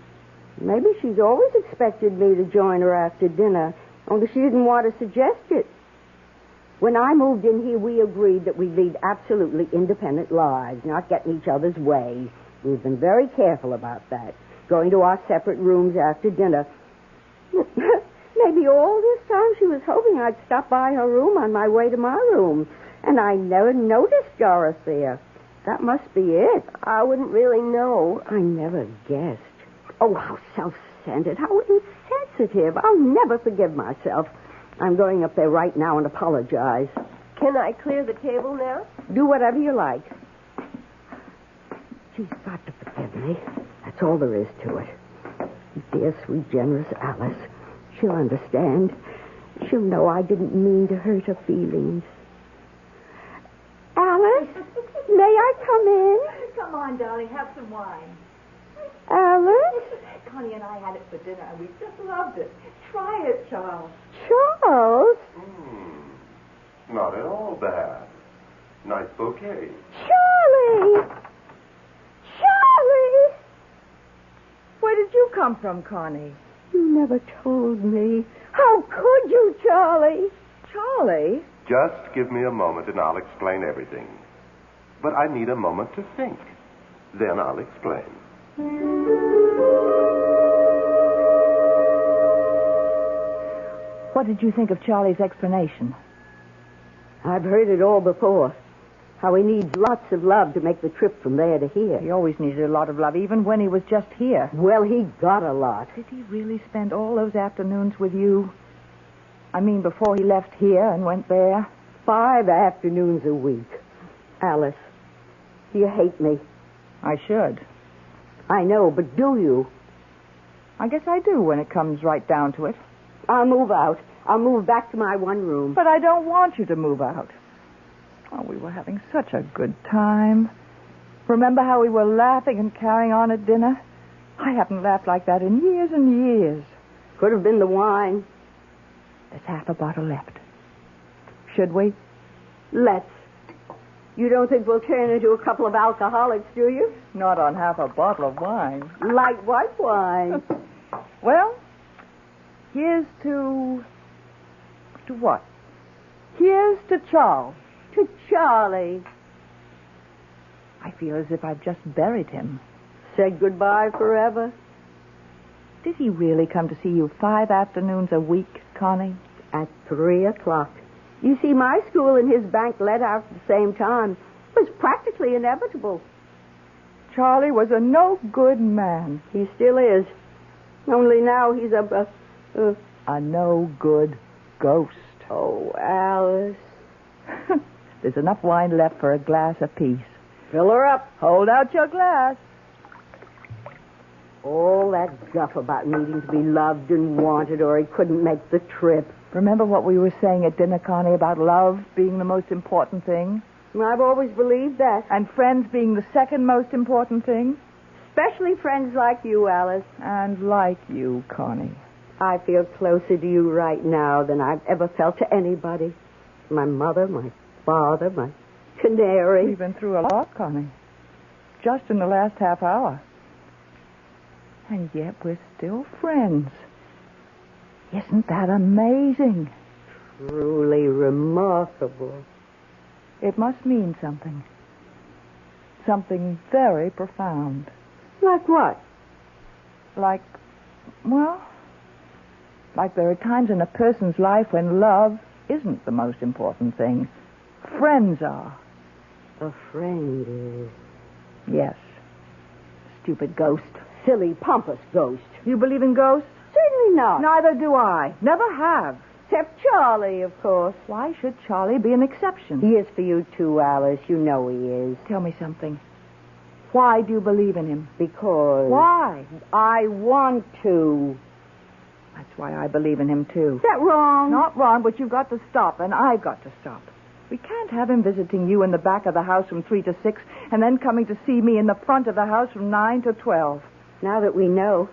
[SPEAKER 3] Maybe she's always expected me to join her after dinner, only she didn't want to suggest it. When I moved in here, we agreed that we'd lead absolutely independent lives, not get in each other's way. We've been very careful about that, going to our separate rooms after dinner. Maybe all this time she was hoping I'd stop by her room on my way to my room, and I never noticed Dorothea. That must be it.
[SPEAKER 20] I wouldn't really know.
[SPEAKER 3] I never guessed. Oh, how self-centered, how insensitive. I'll never forgive myself. I'm going up there right now and apologize.
[SPEAKER 20] Can I clear the table now?
[SPEAKER 3] Do whatever you like. She's got to forgive me. That's all there is to it. Dear, sweet, generous Alice. She'll understand. She'll know I didn't mean to hurt her feelings. Alice, may I come in?
[SPEAKER 18] Come on, darling, have some wine.
[SPEAKER 3] Alice?
[SPEAKER 18] Connie and I had it for dinner, and we just loved it. Try it, Charles.
[SPEAKER 3] Charles?
[SPEAKER 22] Not at all bad. Nice bouquet.
[SPEAKER 3] Charlie! Charlie!
[SPEAKER 18] Where did you come from, Connie?
[SPEAKER 3] You never told me. How could you, Charlie?
[SPEAKER 18] Charlie?
[SPEAKER 22] Just give me a moment and I'll explain everything. But I need a moment to think. Then I'll explain.
[SPEAKER 18] What did you think of Charlie's explanation?
[SPEAKER 3] I've heard it all before. How he needs lots of love to make the trip from there to here.
[SPEAKER 18] He always needed a lot of love, even when he was just here.
[SPEAKER 3] Well, he got a lot.
[SPEAKER 18] Did he really spend all those afternoons with you? I mean, before he left here and went there?
[SPEAKER 3] 5 afternoons a week. Alice, do you hate me?
[SPEAKER 18] I should.
[SPEAKER 3] I know, but do you?
[SPEAKER 18] I guess I do when it comes right down to it.
[SPEAKER 3] I'll move out. I'll move back to my one room.
[SPEAKER 18] But I don't want you to move out. Oh, we were having such a good time. Remember how we were laughing and carrying on at dinner? I haven't laughed like that in years and years.
[SPEAKER 3] Could have been the wine.
[SPEAKER 18] There's half a bottle left. Should we?
[SPEAKER 3] Let's. You don't think we'll turn into a couple of alcoholics, do you?
[SPEAKER 18] Not on half a bottle of wine.
[SPEAKER 3] Light white wine.
[SPEAKER 18] Well, here's to... To what? Here's to Charles.
[SPEAKER 3] To Charlie.
[SPEAKER 18] I feel as if I've just buried him.
[SPEAKER 3] Said goodbye forever?
[SPEAKER 18] Did he really come to see you 5 afternoons a week, Connie?
[SPEAKER 3] At 3 o'clock. You see, my school and his bank let out at the same time. It was practically inevitable.
[SPEAKER 18] Charlie was a no-good man.
[SPEAKER 3] He still is. Only now he's a
[SPEAKER 18] no-good ghost.
[SPEAKER 3] Oh, Alice.
[SPEAKER 18] There's enough wine left for a glass apiece.
[SPEAKER 3] Fill her up.
[SPEAKER 18] Hold out your glass.
[SPEAKER 3] All that guff about needing to be loved and wanted or he couldn't make the trip.
[SPEAKER 18] Remember what we were saying at dinner, Connie, about love being the most important thing?
[SPEAKER 3] I've always believed that.
[SPEAKER 18] And friends being the second most important thing?
[SPEAKER 3] Especially friends like you, Alice.
[SPEAKER 18] And like you, Connie.
[SPEAKER 3] I feel closer to you right now than I've ever felt to anybody. My mother, my father, my canary.
[SPEAKER 18] We've been through a lot, Connie. Just in the last half hour. And yet we're still friends. Isn't that amazing?
[SPEAKER 3] Truly remarkable.
[SPEAKER 18] It must mean something. Something very profound.
[SPEAKER 3] Like what?
[SPEAKER 18] Like there are times in a person's life when love isn't the most important thing. Friends are.
[SPEAKER 3] A friend is.
[SPEAKER 18] Yes. Stupid ghost.
[SPEAKER 3] Silly, pompous ghost.
[SPEAKER 18] You believe in ghosts?
[SPEAKER 3] Certainly not.
[SPEAKER 18] Neither do I. Never have.
[SPEAKER 3] Except Charlie, of course.
[SPEAKER 18] Why should Charlie be an exception?
[SPEAKER 3] He is for you, too, Alice. You know he is.
[SPEAKER 18] Tell me something. Why do you believe in him?
[SPEAKER 3] Because...
[SPEAKER 18] Why?
[SPEAKER 3] I want to.
[SPEAKER 18] That's why I believe in him, too.
[SPEAKER 3] Is that wrong?
[SPEAKER 18] Not wrong, but you've got to stop, and I've got to stop. We can't have him visiting you in the back of the house from 3 to 6, and then coming to see me in the front of the house from 9 to 12.
[SPEAKER 3] Now that we know,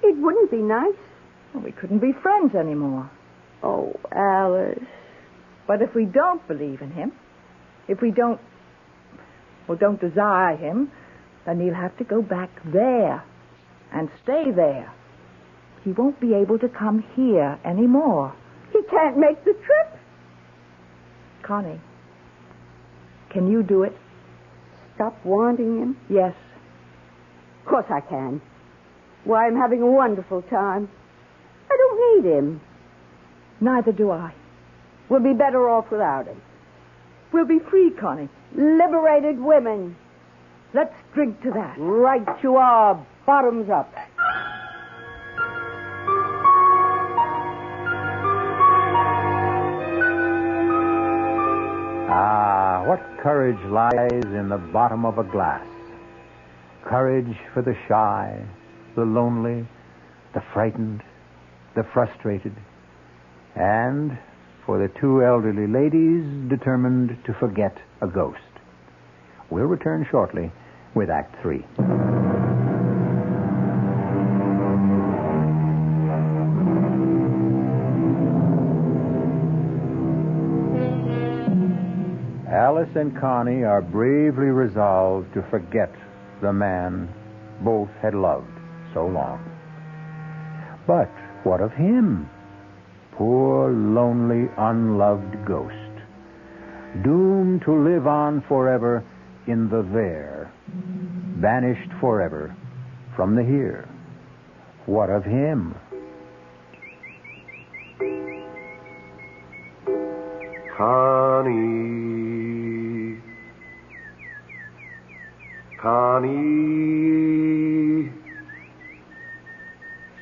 [SPEAKER 3] it wouldn't be nice.
[SPEAKER 18] Well, we couldn't be friends anymore.
[SPEAKER 3] Oh, Alice.
[SPEAKER 18] But if we don't believe in him, if we don't desire him, then he'll have to go back there and stay there. He won't be able to come here anymore.
[SPEAKER 3] He can't make the trip.
[SPEAKER 18] Connie, can you do it?
[SPEAKER 3] Stop wanting him?
[SPEAKER 18] Yes.
[SPEAKER 3] Of course I can. Why, I'm having a wonderful time. I don't need him.
[SPEAKER 18] Neither do I.
[SPEAKER 3] We'll be better off without him.
[SPEAKER 18] We'll be free, Connie.
[SPEAKER 3] Liberated women.
[SPEAKER 18] Let's drink to that.
[SPEAKER 3] Right you are. Bottoms up.
[SPEAKER 21] Ah, what courage lies in the bottom of a glass. Courage for the shy, the lonely, the frightened, the frustrated, and for the 2 elderly ladies determined to forget a ghost. We'll return shortly with Act 3. Alice and Connie are bravely resolved to forget the man both had loved so long. But what of him? Poor, lonely, unloved ghost. Doomed to live on forever in the there. Banished forever from the here. What of him?
[SPEAKER 22] Connie, Connie.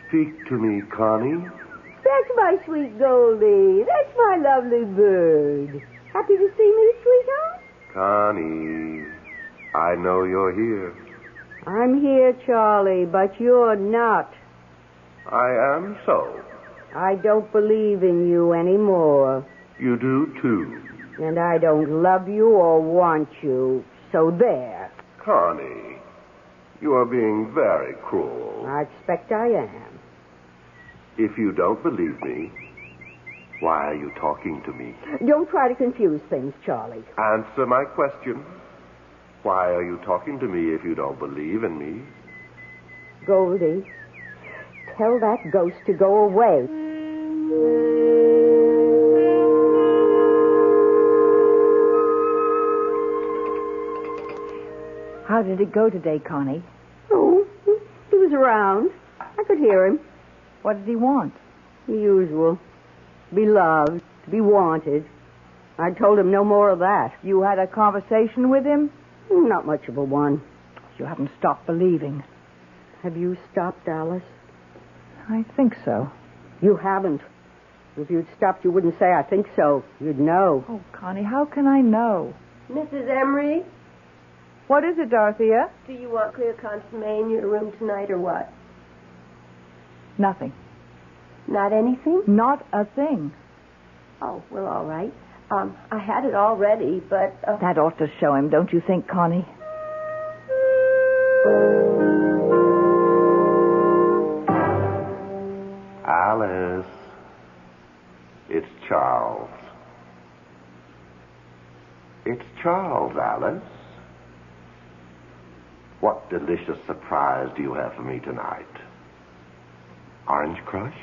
[SPEAKER 22] Speak to me, Connie.
[SPEAKER 3] That's my sweet Goldie. That's my lovely bird. Happy to see me, sweetheart?
[SPEAKER 22] Connie, I know you're here.
[SPEAKER 3] I'm here, Charlie, but you're not.
[SPEAKER 22] I am so.
[SPEAKER 3] I don't believe in you anymore.
[SPEAKER 22] You do, too.
[SPEAKER 3] And I don't love you or want you. So there.
[SPEAKER 22] Connie, you are being very cruel.
[SPEAKER 3] I expect I am.
[SPEAKER 22] If you don't believe me, why are you talking to me?
[SPEAKER 3] Don't try to confuse things, Charlie.
[SPEAKER 22] Answer my question. Why are you talking to me if you don't believe in me?
[SPEAKER 3] Goldie, tell that ghost to go away.
[SPEAKER 18] How did it go today, Connie?
[SPEAKER 3] Oh, he was around. I could hear him.
[SPEAKER 18] What did he want?
[SPEAKER 3] The usual. To be loved, to be wanted. I told him no more of that.
[SPEAKER 18] You had a conversation with him?
[SPEAKER 3] Not much of a one.
[SPEAKER 18] You haven't stopped believing.
[SPEAKER 3] Have you stopped, Alice?
[SPEAKER 18] I think so.
[SPEAKER 3] You haven't. If you'd stopped, you wouldn't say, I think so. You'd know.
[SPEAKER 18] Oh, Connie, how can I know?
[SPEAKER 20] Mrs. Emery,
[SPEAKER 18] What is it, Dorothea?
[SPEAKER 20] do you want clear consomme in your room tonight or what?
[SPEAKER 18] Nothing.
[SPEAKER 20] Not anything?
[SPEAKER 18] Not a thing.
[SPEAKER 20] Oh, well, all right. I had it all ready, but...
[SPEAKER 18] That ought to show him, don't you think, Connie?
[SPEAKER 22] Alice. It's Charles. It's Charles, Alice. What delicious surprise do you have for me tonight? Orange crush?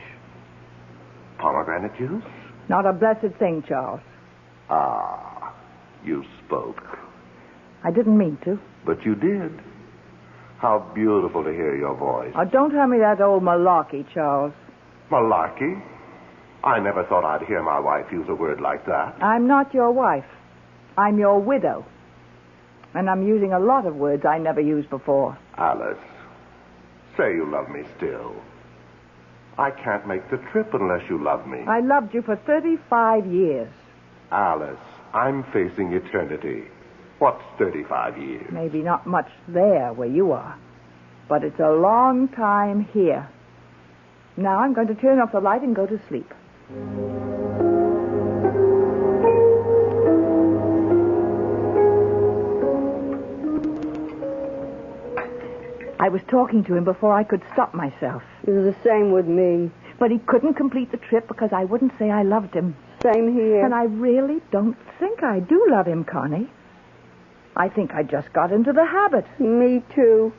[SPEAKER 22] Pomegranate juice?
[SPEAKER 18] Not a blessed thing, Charles.
[SPEAKER 22] Ah, you spoke.
[SPEAKER 18] I didn't mean to.
[SPEAKER 22] But you did. How beautiful to hear your voice.
[SPEAKER 18] Oh, don't tell me that old malarkey, Charles.
[SPEAKER 22] Malarkey? I never thought I'd hear my wife use a word like that.
[SPEAKER 18] I'm not your wife. I'm your widow. And I'm using a lot of words I never used before.
[SPEAKER 22] Alice, say you love me still. I can't make the trip unless you love me.
[SPEAKER 18] I loved you for 35 years.
[SPEAKER 22] Alice, I'm facing eternity. What's 35 years?
[SPEAKER 18] Maybe not much there where you are. But it's a long time here. Now I'm going to turn off the light and go to sleep. I was talking to him before I could stop myself.
[SPEAKER 3] It was the same with me.
[SPEAKER 18] But he couldn't complete the trip because I wouldn't say I loved him.
[SPEAKER 3] Same here.
[SPEAKER 18] And I really don't think I do love him, Connie. I think I just got into the habit.
[SPEAKER 3] Me too.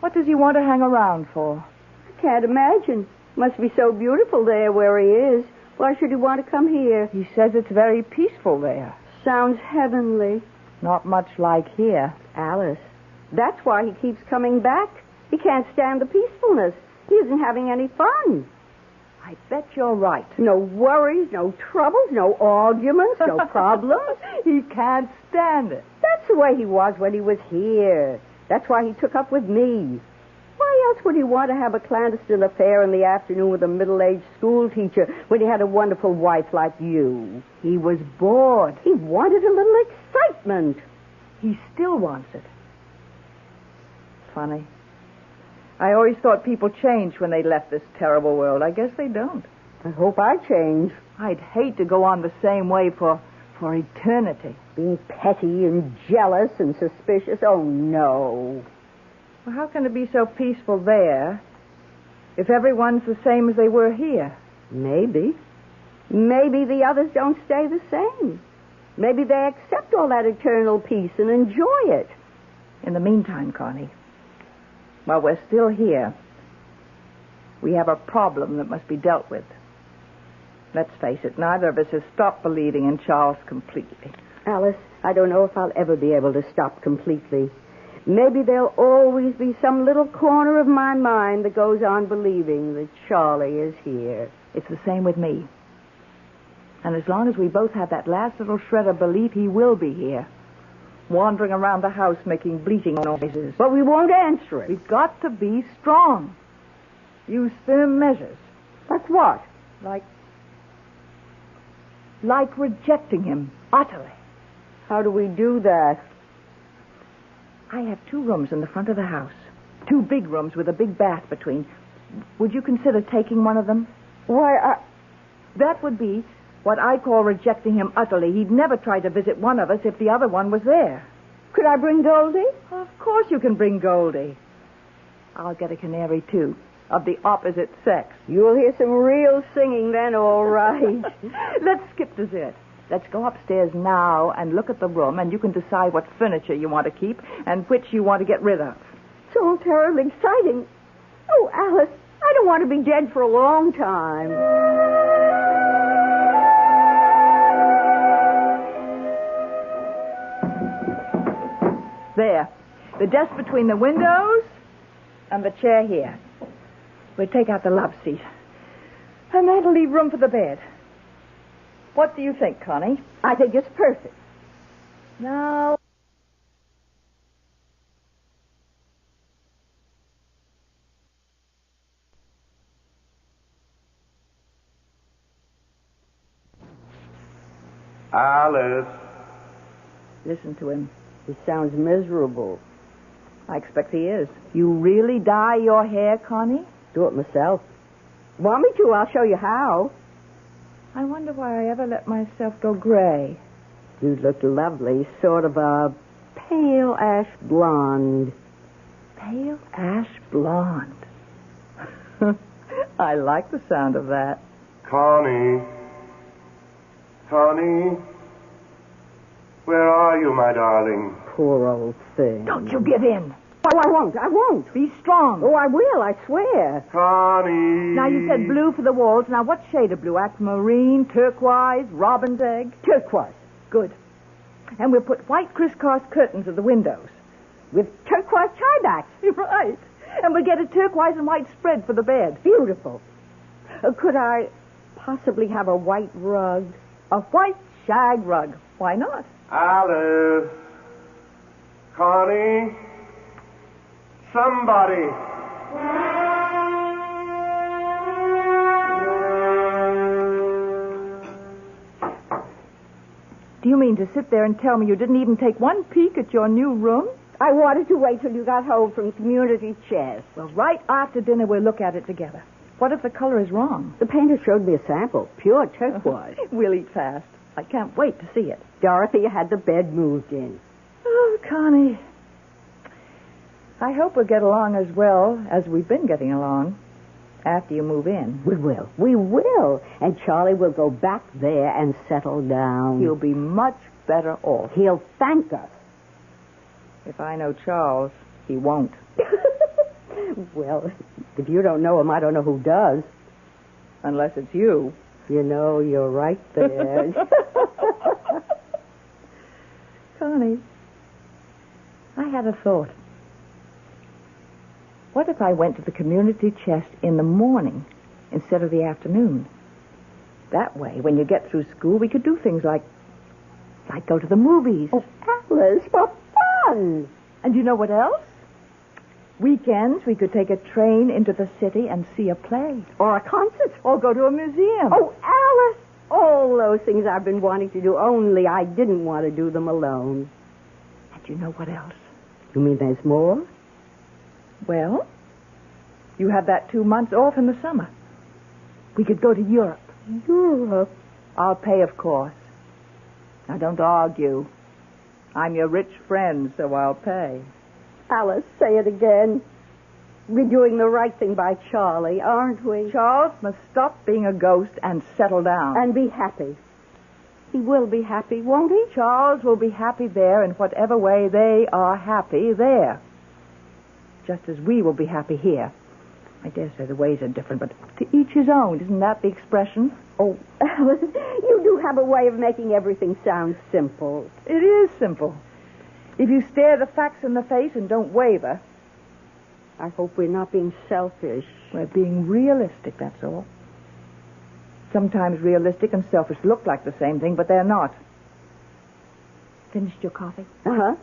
[SPEAKER 18] What does he want to hang around for?
[SPEAKER 3] I can't imagine. Must be so beautiful there where he is. Why should he want to come here?
[SPEAKER 18] He says it's very peaceful there.
[SPEAKER 3] Sounds heavenly.
[SPEAKER 18] Not much like here.
[SPEAKER 3] Alice, that's why he keeps coming back. He can't stand the peacefulness. He isn't having any fun.
[SPEAKER 18] I bet you're right.
[SPEAKER 3] No worries, no troubles, no arguments, no problems.
[SPEAKER 18] He can't stand it.
[SPEAKER 3] That's the way he was when he was here. That's why he took up with me. Why else would he want to have a clandestine affair in the afternoon with a middle-aged school teacher when he had a wonderful wife like you?
[SPEAKER 18] He was bored.
[SPEAKER 3] He wanted a little excitement.
[SPEAKER 18] He still wants it. Funny. I always thought people changed when they left this terrible world. I guess they don't.
[SPEAKER 3] I hope I change.
[SPEAKER 18] I'd hate to go on the same way for eternity.
[SPEAKER 3] Being petty and jealous and suspicious. Oh, no.
[SPEAKER 18] Well, how can it be so peaceful there if everyone's the same as they were here?
[SPEAKER 3] Maybe. Maybe the others don't stay the same. Maybe they accept all that eternal peace and enjoy it.
[SPEAKER 18] In the meantime, Connie, while we're still here, we have a problem that must be dealt with. Let's face it, neither of us has stopped believing in Charles completely.
[SPEAKER 3] Alice, I don't know if I'll ever be able to stop completely. Maybe there'll always be some little corner of my mind that goes on believing that Charlie is here.
[SPEAKER 18] It's the same with me. And as long as we both have that last little shred of belief he will be here, wandering around the house making bleating noises.
[SPEAKER 3] But we won't answer it.
[SPEAKER 18] We've got to be strong. Use firm measures.
[SPEAKER 3] Like what?
[SPEAKER 18] Like rejecting him utterly.
[SPEAKER 3] How do we do that?
[SPEAKER 18] I have 2 rooms in the front of the house. 2 big rooms with a big bath between. Would you consider taking one of them?
[SPEAKER 3] Why,
[SPEAKER 18] That would be what I call rejecting him utterly. He'd never try to visit one of us if the other one was there.
[SPEAKER 3] Could I bring Goldie?
[SPEAKER 18] Of course you can bring Goldie. I'll get a canary, too, of the opposite sex.
[SPEAKER 3] You'll hear some real singing then, all right.
[SPEAKER 18] Let's skip dessert. Let's go upstairs now and look at the room, and you can decide what furniture you want to keep and which you want to get rid of.
[SPEAKER 3] It's all terribly exciting. Oh, Alice, I don't want to be dead for a long time.
[SPEAKER 18] There. The desk between the windows and the chair here. We'll take out the love seat. And that'll leave room for the bed. What do you think, Connie?
[SPEAKER 3] I think it's perfect.
[SPEAKER 18] Now...
[SPEAKER 22] Alice.
[SPEAKER 18] Listen to him.
[SPEAKER 3] He sounds miserable.
[SPEAKER 18] I expect he is. You really dye your hair, Connie?
[SPEAKER 3] Do it myself. Want me to? I'll show you how.
[SPEAKER 18] I wonder why I ever let myself go gray.
[SPEAKER 3] You look lovely, sort of a pale ash blonde.
[SPEAKER 18] Pale ash blonde. I like the sound of that.
[SPEAKER 22] Connie. Connie. Where are you, my darling?
[SPEAKER 3] Poor old thing.
[SPEAKER 18] Don't you give in.
[SPEAKER 3] Oh, I won't. I won't.
[SPEAKER 18] Be strong.
[SPEAKER 3] Oh, I will, I swear.
[SPEAKER 22] Connie.
[SPEAKER 18] Now, you said blue for the walls. Now, what shade of blue? Aquamarine, turquoise, robin's egg?
[SPEAKER 3] Turquoise.
[SPEAKER 18] Good. And we'll put white crisscross curtains at the windows.
[SPEAKER 3] With turquoise tie-backs.
[SPEAKER 18] Right. And we'll get a turquoise and white spread for the bed.
[SPEAKER 3] Beautiful. Could I possibly have a white rug?
[SPEAKER 18] A white shag rug. Why not?
[SPEAKER 22] Alice. Connie. Somebody.
[SPEAKER 18] Do you mean to sit there and tell me you didn't even take one peek at your new room?
[SPEAKER 3] I wanted to wait till you got home from community chess.
[SPEAKER 18] Well, right after dinner, we'll look at it together. What if the color is wrong?
[SPEAKER 3] The painter showed me a sample. Pure turquoise.
[SPEAKER 18] We'll eat fast. I can't wait to see it.
[SPEAKER 3] Dorothy had the bed moved in.
[SPEAKER 18] Oh, Connie. I hope we'll get along as well as we've been getting along after you move in.
[SPEAKER 3] We will. We will. And Charlie will go back there and settle down.
[SPEAKER 18] He'll be much better off.
[SPEAKER 3] He'll thank us.
[SPEAKER 18] If I know Charles, he won't.
[SPEAKER 3] Well, if you don't know him, I don't know who does.
[SPEAKER 18] Unless it's you.
[SPEAKER 3] You know, you're right there.
[SPEAKER 18] Connie, I had a thought. What if I went to the community chest in the morning instead of the afternoon? That way, when you get through school, we could do things like go to the movies.
[SPEAKER 3] Oh, Alice, for fun!
[SPEAKER 18] And you know what else? Weekends, we could take a train into the city and see a play.
[SPEAKER 3] Or a concert.
[SPEAKER 18] Or go to a museum.
[SPEAKER 3] Oh, Alice! All those things I've been wanting to do, only I didn't want to do them alone.
[SPEAKER 18] And you know what else?
[SPEAKER 3] You mean there's more?
[SPEAKER 18] Well, you have that 2 months off in the summer. We could go to Europe.
[SPEAKER 3] Europe?
[SPEAKER 18] I'll pay, of course. Now, don't argue. I'm your rich friend, so I'll pay.
[SPEAKER 3] Alice, say it again. We're doing the right thing by Charlie, aren't we?
[SPEAKER 18] Charles must stop being a ghost and settle down.
[SPEAKER 3] And be happy. He will be happy, won't he?
[SPEAKER 18] Charles will be happy there in whatever way they are happy there. Just as we will be happy here. I dare say the ways are different, but to each his own. Isn't that the expression?
[SPEAKER 3] Oh, Alice, you do have a way of making everything sound simple.
[SPEAKER 18] It is simple. If you stare the facts in the face and don't waver.
[SPEAKER 3] I hope we're not being selfish.
[SPEAKER 18] We're being realistic, that's all. Sometimes realistic and selfish look like the same thing, but they're not. Finished your coffee?
[SPEAKER 3] Uh-huh.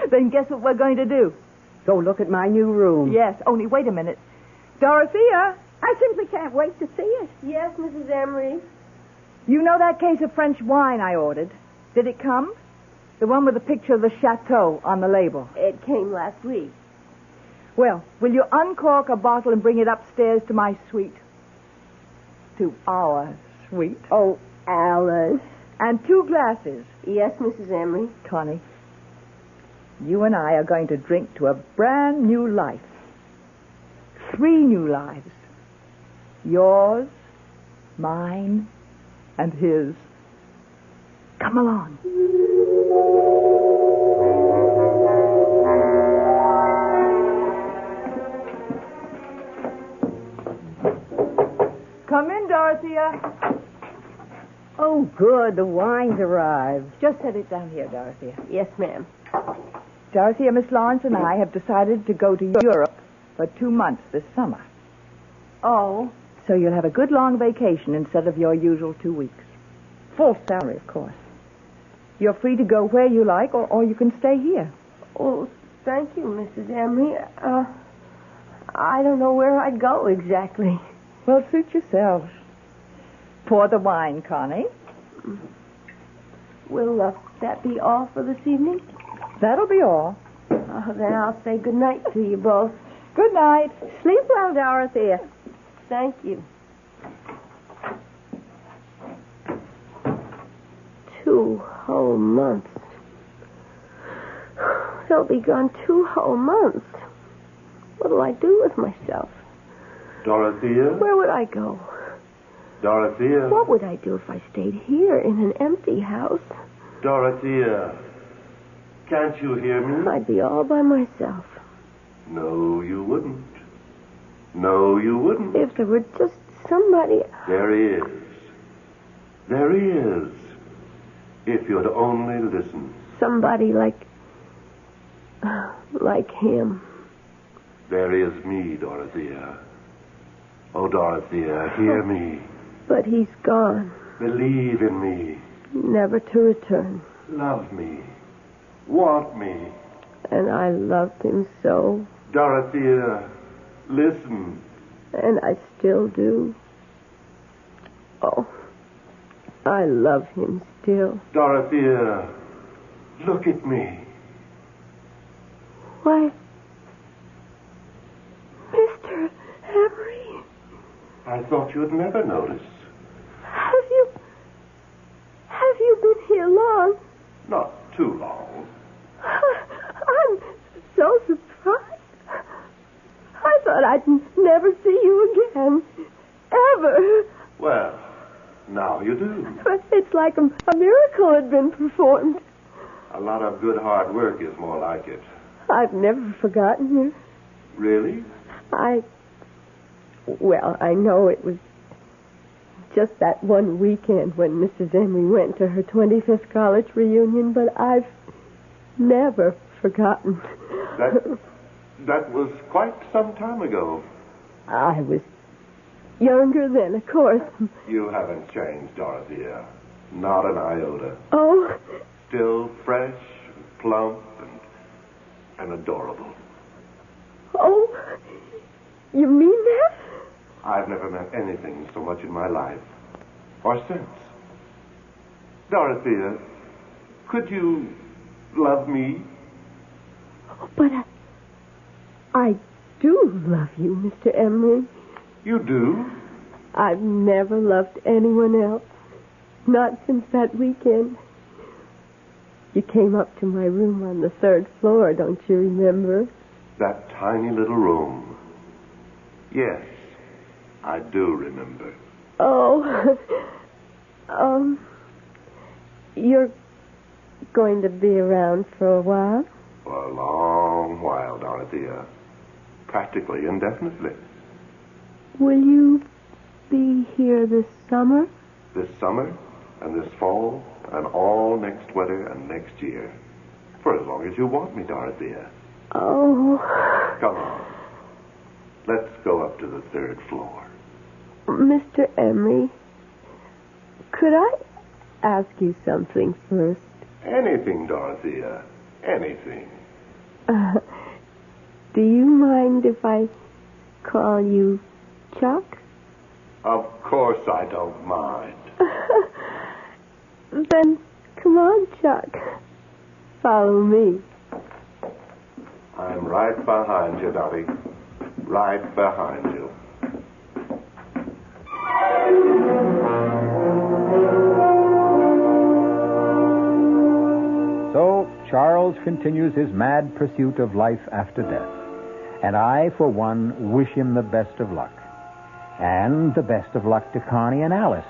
[SPEAKER 18] Then guess what we're going to do?
[SPEAKER 3] Go look at my new room.
[SPEAKER 18] Yes, only wait a minute. Dorothea!
[SPEAKER 3] I simply can't wait to see it.
[SPEAKER 20] Yes, Mrs. Emery.
[SPEAKER 18] You know that case of French wine I ordered? Did it come? The one with the picture of the chateau on the label.
[SPEAKER 20] It came last week.
[SPEAKER 18] Well, will you uncork a bottle and bring it upstairs to my suite? To our suite?
[SPEAKER 20] Oh, Alice.
[SPEAKER 18] And 2 glasses.
[SPEAKER 20] Yes, Mrs. Emery.
[SPEAKER 18] Connie, you and I are going to drink to a brand new life. 3 new lives. Yours, mine, and his. Come along. Come in, Dorothea.
[SPEAKER 3] Oh, good. The wine's arrived.
[SPEAKER 18] Just set it down here, Dorothea.
[SPEAKER 20] Yes, ma'am.
[SPEAKER 18] Dorothea, Miss Lawrence and I have decided to go to Europe for 2 months this summer.
[SPEAKER 20] Oh.
[SPEAKER 18] So you'll have a good long vacation instead of your usual 2 weeks. Full salary, of course. You're free to go where you like, or you can stay here.
[SPEAKER 20] Oh, thank you, Mrs. Emery. I don't know where I'd go exactly.
[SPEAKER 18] Well, suit yourselves. Pour the wine, Connie.
[SPEAKER 20] Will that be all for this evening?
[SPEAKER 18] That'll be all.
[SPEAKER 20] Then I'll say good night to you both.
[SPEAKER 18] Good night.
[SPEAKER 20] Sleep well, Dorothea. Thank you. 2 whole months. They'll be gone 2 whole months. What'll I do with myself?
[SPEAKER 22] Dorothea?
[SPEAKER 20] Where would I go?
[SPEAKER 22] Dorothea?
[SPEAKER 20] What would I do if I stayed here in an empty house?
[SPEAKER 22] Dorothea, can't you hear me?
[SPEAKER 20] I'd be all by myself.
[SPEAKER 22] No, you wouldn't. No, you wouldn't.
[SPEAKER 20] If there were just somebody...
[SPEAKER 22] There is. There is. If you'd only listen.
[SPEAKER 20] Somebody like him.
[SPEAKER 22] There is me, Dorothea. Oh, Dorothea, hear me.
[SPEAKER 20] But he's gone.
[SPEAKER 22] Believe in me.
[SPEAKER 20] Never to return.
[SPEAKER 22] Love me. Want me.
[SPEAKER 20] And I loved him so.
[SPEAKER 22] Dorothea, listen.
[SPEAKER 20] And I still do. Oh, I love him still.
[SPEAKER 22] Dorothea, look at me.
[SPEAKER 20] Why, Mr. Emery.
[SPEAKER 22] I thought you'd never notice.
[SPEAKER 20] Have you been here long?
[SPEAKER 22] Not too long.
[SPEAKER 20] I'm so surprised. I thought I'd never see you again. Ever.
[SPEAKER 22] Well, now you do.
[SPEAKER 20] But it's like a miracle had been performed.
[SPEAKER 22] A lot of good hard work is more like it.
[SPEAKER 20] I've never forgotten you.
[SPEAKER 22] Really?
[SPEAKER 20] Well, I know it was just that one weekend when Mrs. Emery went to her 25th college reunion, but I've never forgotten.
[SPEAKER 22] That was quite some time ago.
[SPEAKER 20] I was younger then, of course.
[SPEAKER 22] You haven't changed, Dorothea. Not an iota.
[SPEAKER 20] Oh?
[SPEAKER 22] Still fresh, plump, and adorable.
[SPEAKER 20] Oh, you mean that?
[SPEAKER 22] I've never met anything so much in my life. Or since. Dorothea, could you love me?
[SPEAKER 20] But I do love you, Mr. Emery.
[SPEAKER 22] You do?
[SPEAKER 20] I've never loved anyone else. Not since that weekend. You came up to my room on the 3rd floor, don't you remember?
[SPEAKER 22] That tiny little room. Yes, I do remember.
[SPEAKER 20] Oh, you're going to be around for a while?
[SPEAKER 22] For a long while, Dorothea. Practically indefinitely.
[SPEAKER 20] Will you be here this summer?
[SPEAKER 22] This summer, and this fall, and all next winter and next year. For as long as you want me, Dorothea.
[SPEAKER 20] Oh.
[SPEAKER 22] Come on. Let's go up to the 3rd floor.
[SPEAKER 20] Mr. Emery, could I ask you something first?
[SPEAKER 22] Anything, Dorothea. Anything.
[SPEAKER 20] Do you mind if I call you Chuck?
[SPEAKER 22] Of course I don't mind.
[SPEAKER 20] Then come on, Chuck. Follow me.
[SPEAKER 22] I'm right behind you, Dottie. Right behind you.
[SPEAKER 21] So, Charles continues his mad pursuit of life after death. And I, for one, wish him the best of luck. And the best of luck to Connie and Alice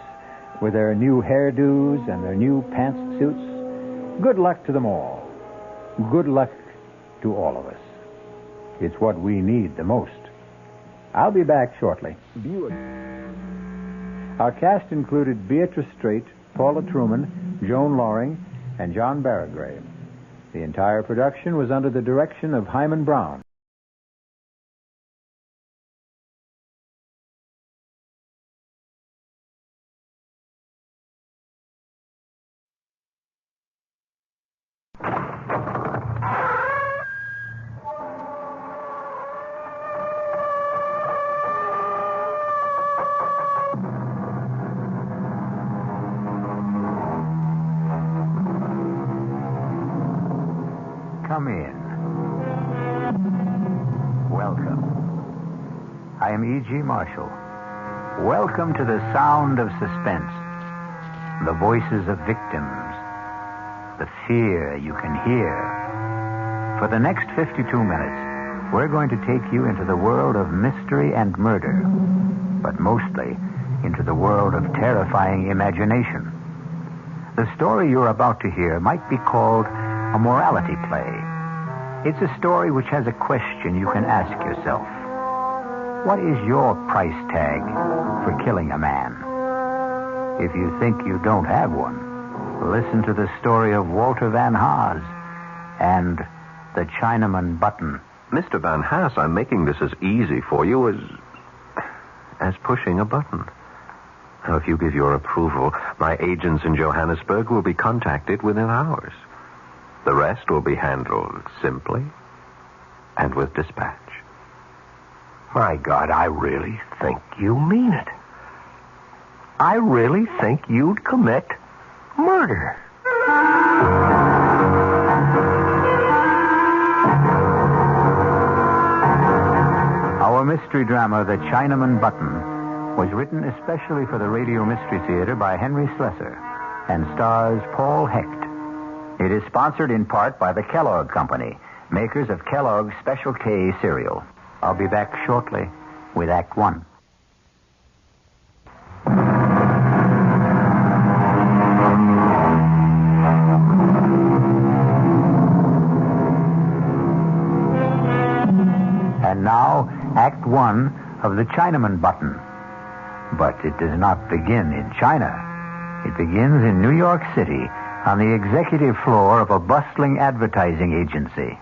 [SPEAKER 21] with their new hairdos and their new pantsuits. Good luck to them all. Good luck to all of us. It's what we need the most. I'll be back shortly. Our cast included Beatrice Straight, Paula Truman, Joan Loring, and John Barragrave. The entire production was under the direction of Hyman Brown. Come in. Welcome. I am E.G. Marshall. Welcome to the sound of suspense. The voices of victims. The fear you can hear. For the next 52 minutes, we're going to take you into the world of mystery and murder, but mostly into the world of terrifying imagination. The story you're about to hear might be called a morality play. It's a story which has a question you can ask yourself. What is your price tag for killing a man? If you think you don't have one, listen to the story of Walter Van Haas and the Chinaman Button.
[SPEAKER 1] Mr. Van Haas, I'm making this as easy for you as pushing a button. Now, if you give your approval, my agents in Johannesburg will be contacted within hours. The rest will be handled simply and with dispatch.
[SPEAKER 22] My God, I really think you mean it. I really think you'd commit murder.
[SPEAKER 21] Our mystery drama, The Chinaman Button, was written especially for the Radio Mystery Theater by Henry Slessor and stars Paul Hecht. It is sponsored in part by the Kellogg Company, makers of Kellogg's Special K cereal. I'll be back shortly with Act One. And now, Act One of The Chinaman Button. But it does not begin in China. It begins in New York City, on the executive floor of a bustling advertising agency.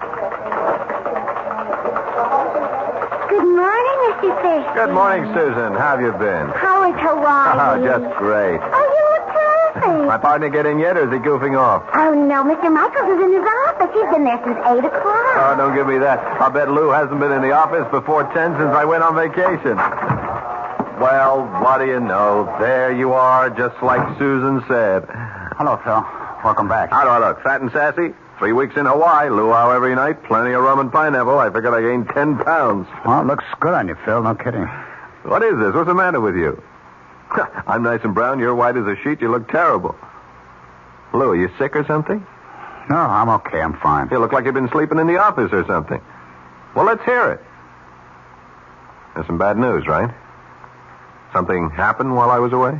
[SPEAKER 7] Good morning, Mr. Fish.
[SPEAKER 1] Good morning, Susan. How have you been?
[SPEAKER 7] How is Hawaii?
[SPEAKER 1] Oh, just great.
[SPEAKER 7] Oh, you look perfect.
[SPEAKER 1] My partner get in yet, or is he goofing off?
[SPEAKER 7] Oh, no, Mr. Michaels is in his office. He's been there since 8 o'clock.
[SPEAKER 1] Oh, don't give me that. I'll bet Lou hasn't been in the office before 10 since I went on vacation. Well, what do you know? There you are, just like Susan said.
[SPEAKER 21] Hello, Phil. Welcome back.
[SPEAKER 1] How do I look? Fat and sassy? 3 weeks in Hawaii. Luau every night. Plenty of rum and pineapple. I figured I gained 10 pounds.
[SPEAKER 21] Well, it looks good on you, Phil. No kidding.
[SPEAKER 1] What is this? What's the matter with you? I'm nice and brown. You're white as a sheet. You look terrible. Lou, are you sick or something?
[SPEAKER 21] No, I'm okay. I'm fine.
[SPEAKER 1] You look like you've been sleeping in the office or something. Well, let's hear it. There's some bad news, right? Something happened while I was away?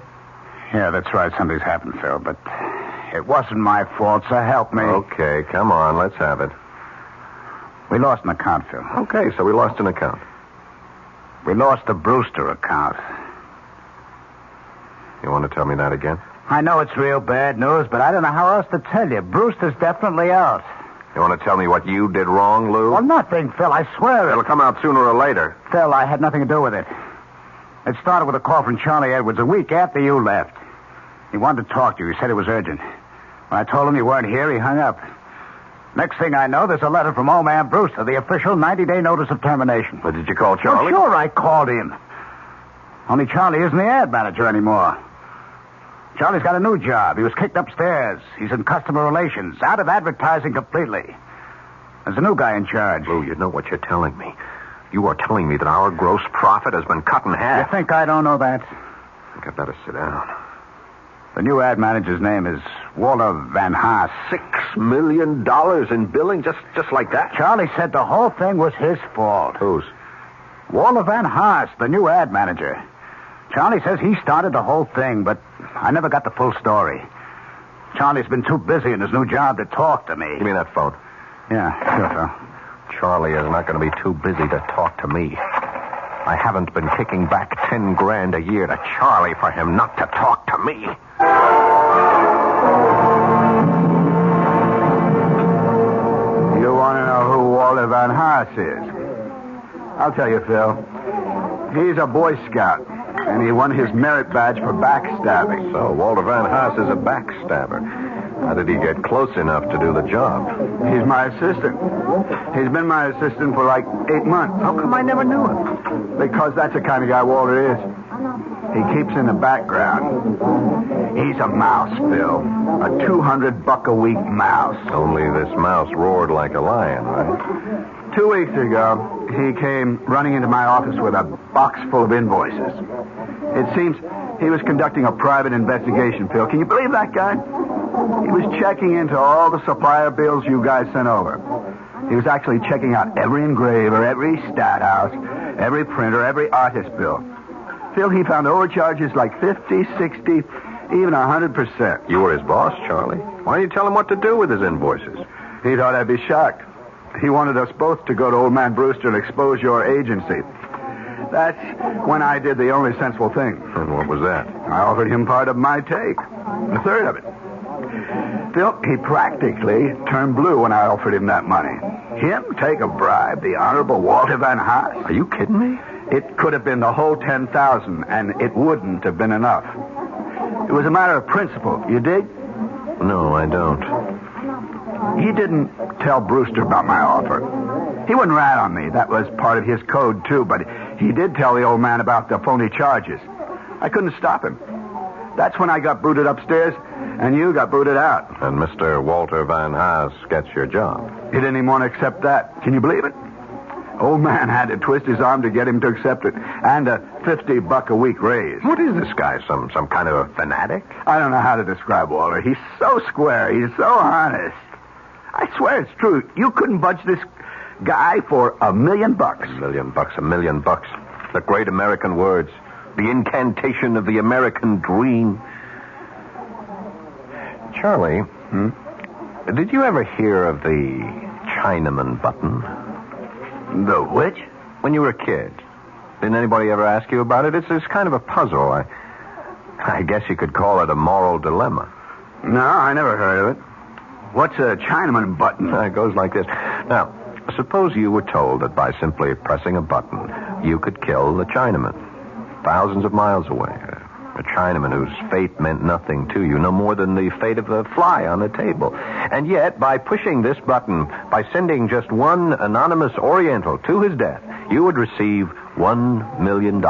[SPEAKER 21] Yeah, that's right. Something's happened, Phil, but it wasn't my fault, so help me.
[SPEAKER 1] Okay, come on. Let's have it.
[SPEAKER 21] We lost an account, Phil.
[SPEAKER 1] Okay, so we lost an account.
[SPEAKER 21] We lost the Brewster account.
[SPEAKER 1] You want to tell me that again?
[SPEAKER 21] I know it's real bad news, but I don't know how else to tell you. Brewster's definitely out.
[SPEAKER 1] You want to tell me what you did wrong, Lou?
[SPEAKER 21] Well, nothing, Phil. I swear it.
[SPEAKER 1] It'll come out sooner or later.
[SPEAKER 21] Phil, I had nothing to do with it. It started with a call from Charlie Edwards a week after you left. He wanted to talk to you. He said it was urgent.
[SPEAKER 6] When I told him you weren't here, he hung up. Next thing I know, there's a letter from old man Brewster, the official 90-day notice of termination.
[SPEAKER 1] But did you call Charlie?
[SPEAKER 6] Well, sure, I called him. Only Charlie isn't the ad manager anymore. Charlie's got a new job. He was kicked upstairs. He's in customer relations, out of advertising completely. There's a new guy in charge.
[SPEAKER 1] Lou, you know what you're telling me. You are telling me that our gross profit has been cut in half.
[SPEAKER 6] You think I don't know that?
[SPEAKER 1] I think I'd better sit down.
[SPEAKER 6] The new ad manager's name is Walter Van Haas.
[SPEAKER 1] $6 million in billing, just like that?
[SPEAKER 6] Charlie said the whole thing was his fault.
[SPEAKER 1] Whose?
[SPEAKER 6] Walter Van Haas, the new ad manager. Charlie says he started the whole thing, but I never got the full story. Charlie's been too busy in his new job to talk to me.
[SPEAKER 1] Give me that phone.
[SPEAKER 6] Yeah, sure, Phil.
[SPEAKER 1] Charlie is not going to be too busy to talk to me. I haven't been kicking back $10,000 a year to Charlie for him not to talk to me.
[SPEAKER 6] You want to know who Walter Van Haas is? I'll tell you, Phil. He's a Boy Scout, and he won his merit badge for backstabbing.
[SPEAKER 1] So Walter Van Haas is a backstabber. How did he get close enough to do the job?
[SPEAKER 6] He's my assistant. He's been my assistant for like 8 months.
[SPEAKER 1] How come I never knew him?
[SPEAKER 6] Because that's the kind of guy Walter is. He keeps in the background. He's a mouse, Phil. A $200-a-week mouse.
[SPEAKER 1] Only this mouse roared like a lion, right?
[SPEAKER 6] 2 weeks ago, he came running into my office with a box full of invoices. It seems he was conducting a private investigation, Phil. Can you believe that guy? He was checking into all the supplier bills you guys sent over. He was actually checking out every engraver, every stat house, every printer, every artist bill. Phil, he found overcharges like 50, 60, even 100%.
[SPEAKER 1] You were his boss, Charlie. Why didn't you tell him what to do with his invoices?
[SPEAKER 6] He thought I'd be shocked. He wanted us both to go to old man Brewster and expose your agency. That's when I did the only sensible thing.
[SPEAKER 1] And what was that?
[SPEAKER 6] I offered him part of my take. A third of it. Phil, he practically turned blue when I offered him that money. Him take a bribe, the Honorable Walter Van Haas.
[SPEAKER 1] Are you kidding me?
[SPEAKER 6] It could have been the whole $10,000, and it wouldn't have been enough. It was a matter of principle. You dig?
[SPEAKER 1] No, I don't.
[SPEAKER 6] He didn't tell Brewster about my offer. He wouldn't rat on me. That was part of his code, too, but he did tell the old man about the phony charges. I couldn't stop him. That's when I got booted upstairs, and you got booted out.
[SPEAKER 1] And Mr. Walter Van Haas gets your job.
[SPEAKER 6] He didn't even want to accept that. Can you believe it? Old man had to twist his arm to get him to accept it, and a $50-a-week raise.
[SPEAKER 1] What is this guy, some kind of a fanatic?
[SPEAKER 6] I don't know how to describe Walter. He's so square. He's so honest. I swear it's true. You couldn't budge this guy for $1 million.
[SPEAKER 1] $1 million. The great American words. The incantation of the American dream. Charlie, did you ever hear of the Chinaman button?
[SPEAKER 6] The which?
[SPEAKER 1] When you were a kid. Didn't anybody ever ask you about it? It's kind of a puzzle. I guess you could call it a moral dilemma.
[SPEAKER 6] No, I never heard of it. What's a Chinaman button?
[SPEAKER 1] It goes like this. Now, suppose you were told that by simply pressing a button, you could kill the Chinaman, thousands of miles away. A Chinaman whose fate meant nothing to you, no more than the fate of a fly on the table. And yet, by pushing this button, by sending just one anonymous Oriental to his death, you would receive $1 million.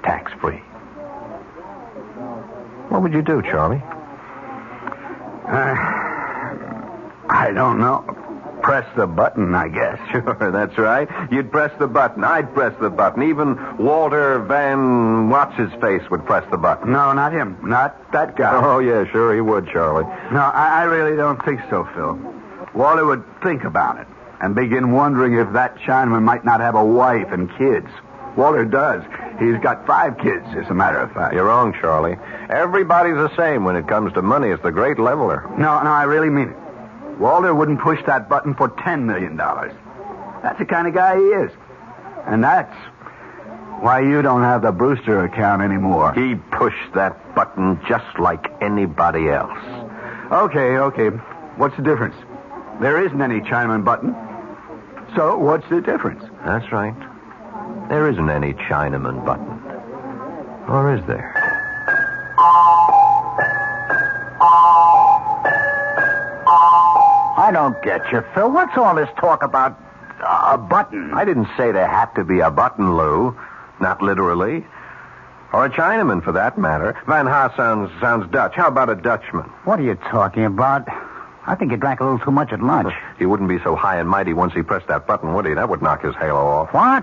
[SPEAKER 1] Tax-free. What would you do, Charlie?
[SPEAKER 6] I don't know. Press the button, I guess.
[SPEAKER 1] Sure, that's right. You'd press the button. I'd press the button. Even Walter Van What's-His-Face would press the button.
[SPEAKER 6] No, not him. Not that guy.
[SPEAKER 1] Oh, yeah, sure he would, Charlie.
[SPEAKER 6] No, I really don't think so, Phil. Walter would think about it and begin wondering if that Chinaman might not have a wife and kids. Walter does. He's got 5 kids, as a matter of fact.
[SPEAKER 1] You're wrong, Charlie. Everybody's the same when it comes to money. It's the great leveler.
[SPEAKER 6] No, I really mean it. Walter wouldn't push that button for $10 million. That's the kind of guy he is. And that's why you don't have the Brewster account anymore.
[SPEAKER 1] He pushed that button just like anybody else.
[SPEAKER 6] Okay. What's the difference? There isn't any Chinaman button. So what's the difference?
[SPEAKER 1] That's right. There isn't any Chinaman button. Or is there?
[SPEAKER 6] I don't get you, Phil. What's all this talk about a button?
[SPEAKER 1] I didn't say there had to be a button, Lou. Not literally. Or a Chinaman, for that matter. Van Haas sounds Dutch. How about a Dutchman?
[SPEAKER 6] What are you talking about? I think he drank a little too much at lunch.
[SPEAKER 1] He wouldn't be so high and mighty once he pressed that button, would he? That would knock his halo off.
[SPEAKER 6] What?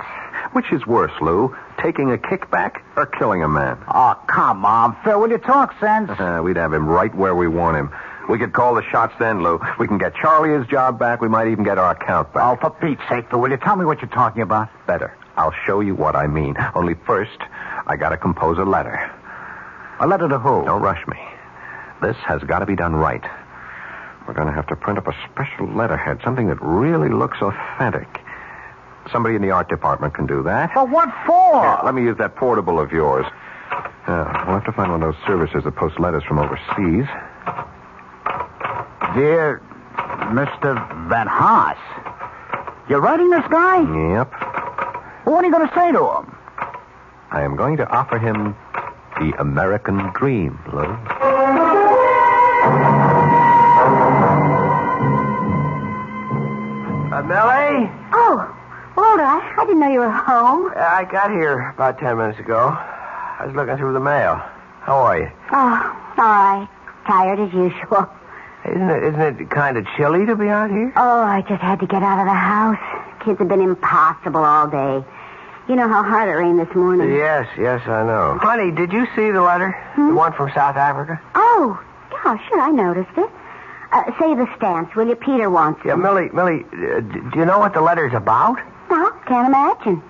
[SPEAKER 1] Which is worse, Lou? Taking a kickback or killing a man?
[SPEAKER 6] Oh, come on, Phil. Will you talk sense?
[SPEAKER 1] We'd have him right where we want him. We could call the shots then, Lou. We can get Charlie his job back. We might even get our account back.
[SPEAKER 6] Oh, for Pete's sake, Phil, will you tell me what you're talking about?
[SPEAKER 1] Better. I'll show you what I mean. Only first, I gotta compose a letter.
[SPEAKER 6] A letter to who?
[SPEAKER 1] Don't rush me. This has got to be done right. We're going to have to print up a special letterhead, something that really looks authentic. Somebody in the art department can do that.
[SPEAKER 6] But what for?
[SPEAKER 1] Here, let me use that portable of yours. We'll have to find one of those services that post letters from overseas.
[SPEAKER 6] Dear Mr. Van Haas, you're writing this guy?
[SPEAKER 1] Yep.
[SPEAKER 6] Well, what are you going to say to him?
[SPEAKER 1] I am going to offer him the American dream, Lou.
[SPEAKER 8] Millie?
[SPEAKER 7] Oh, Walter, I didn't know you were home.
[SPEAKER 8] I got here about 10 minutes ago. I was looking through the mail. How are you?
[SPEAKER 7] Oh, all right. Tired as usual.
[SPEAKER 8] Isn't it kind of chilly to be out here?
[SPEAKER 7] Oh, I just had to get out of the house. Kids have been impossible all day. You know how hard it rained this morning.
[SPEAKER 8] Yes, I know. Honey, did you see the letter? The one from South Africa?
[SPEAKER 7] Oh, yeah, sure, I noticed it. Say the stance, will you? Peter wants it.
[SPEAKER 8] Yeah, Millie, do you know what the letter's about?
[SPEAKER 7] No, can't imagine.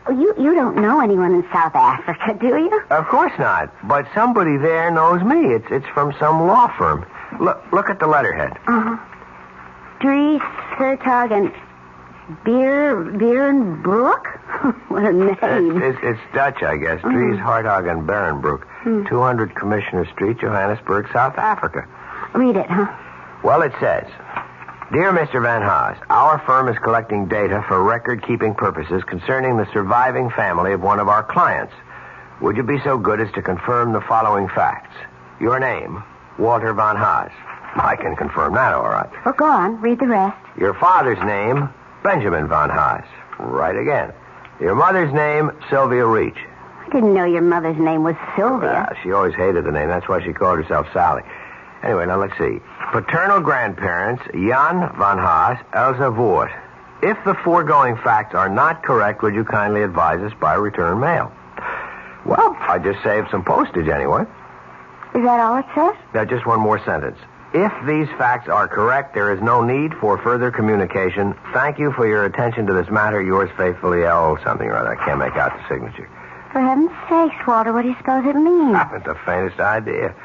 [SPEAKER 7] You don't know anyone in South Africa, do you?
[SPEAKER 8] Of course not. But somebody there knows me. It's from some law firm. Look at the letterhead.
[SPEAKER 7] Uh-huh. Dries Hertog and Beerenbroek? What a name.
[SPEAKER 8] It's Dutch, I guess. Dries Hertog and Beerenbroek. 200 Commissioner Street, Johannesburg, South Africa.
[SPEAKER 7] Read it, huh?
[SPEAKER 8] Well, it says, Dear Mr. Van Haas, our firm is collecting data for record-keeping purposes concerning the surviving family of one of our clients. Would you be so good as to confirm the following facts? Your name, Walter Van Haas. I can confirm that, all right.
[SPEAKER 7] Well, go on. Read the rest.
[SPEAKER 8] Your father's name, Benjamin Van Haas. Right again. Your mother's name, Sylvia Reach.
[SPEAKER 7] I didn't know your mother's name was Sylvia.
[SPEAKER 8] She always hated the name. That's why she called herself Sally. Anyway, now let's see. Paternal grandparents, Jan Van Haas, Elsa Voort. If the foregoing facts are not correct, would you kindly advise us by return mail? Well, I just saved some postage anyway.
[SPEAKER 7] Is that all it says?
[SPEAKER 8] Now, just one more sentence. If these facts are correct, there is no need for further communication. Thank you for your attention to this matter. Yours faithfully, L. something or other. I can't make out the signature.
[SPEAKER 7] For heaven's sakes, Walter, what do you suppose it means?
[SPEAKER 8] I haven't the faintest idea.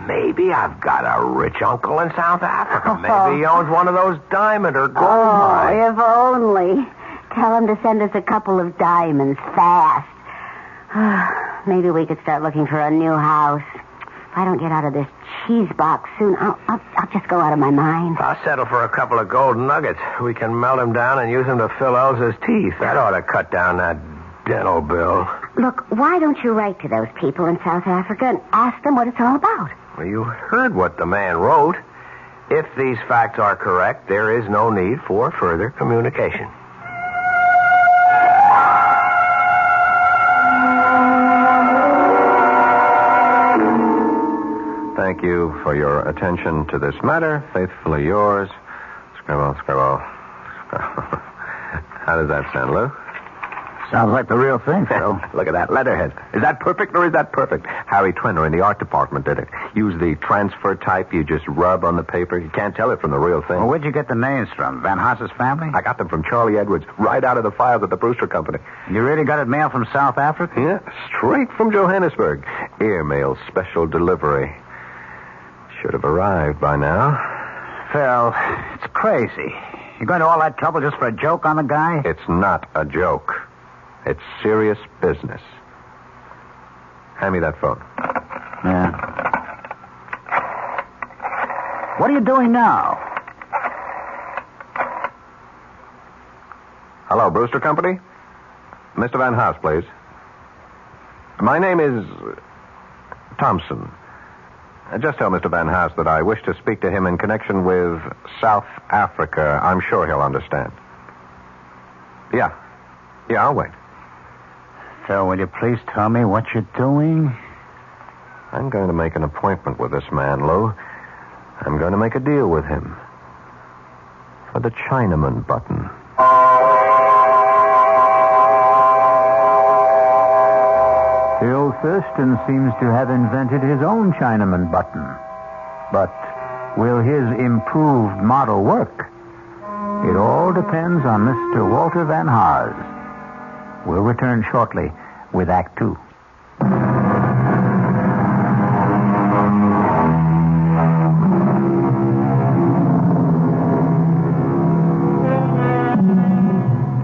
[SPEAKER 8] Maybe I've got a rich uncle in South Africa. Maybe he owns one of those diamond or gold mines.
[SPEAKER 7] Oh, if only. Tell him to send us a couple of diamonds fast. Maybe we could start looking for a new house. If I don't get out of this cheese box soon, I'll just go out of my mind.
[SPEAKER 8] I'll settle for a couple of gold nuggets. We can melt them down and use them to fill Elsa's teeth. That ought to cut down that dental bill.
[SPEAKER 7] Look, why don't you write to those people in South Africa and ask them what it's all about?
[SPEAKER 8] Well, you heard what the man wrote. If these facts are correct, there is no need for further communication.
[SPEAKER 1] Thank you for your attention to this matter. Faithfully yours, Scribble. How does that sound, Lou?
[SPEAKER 6] Sounds like the real thing, Phil.
[SPEAKER 1] Look at that letterhead. Is that perfect or is that perfect? Harry Trenner in the art department did it. Use the transfer type you just rub on the paper. You can't tell it from the real thing.
[SPEAKER 6] Well, where'd you get the names from? Van Haas's family?
[SPEAKER 1] I got them from Charlie Edwards, right out of the files at the Brewster Company.
[SPEAKER 6] You really got it mailed from South Africa?
[SPEAKER 1] Yeah, straight from Johannesburg. Airmail special delivery. Should have arrived by now.
[SPEAKER 6] Phil, it's crazy. You're going to all that trouble just for a joke on the guy?
[SPEAKER 1] It's not a joke. It's serious business. Hand me that phone.
[SPEAKER 6] Yeah. What are you doing now?
[SPEAKER 1] Hello, Brewster Company? Mr. Van Haas, please. My name is Thompson. Just tell Mr. Van Haas that I wish to speak to him in connection with South Africa. I'm sure he'll understand. Yeah, I'll wait.
[SPEAKER 21] So will you please tell me what you're doing?
[SPEAKER 1] I'm going to make an appointment with this man, Lou. I'm going to make a deal with him. For the Chinaman button.
[SPEAKER 21] Phil Thurston seems to have invented his own Chinaman button. But will his improved model work? It all depends on Mr. Walter Van Haas. We'll return shortly with Act Two.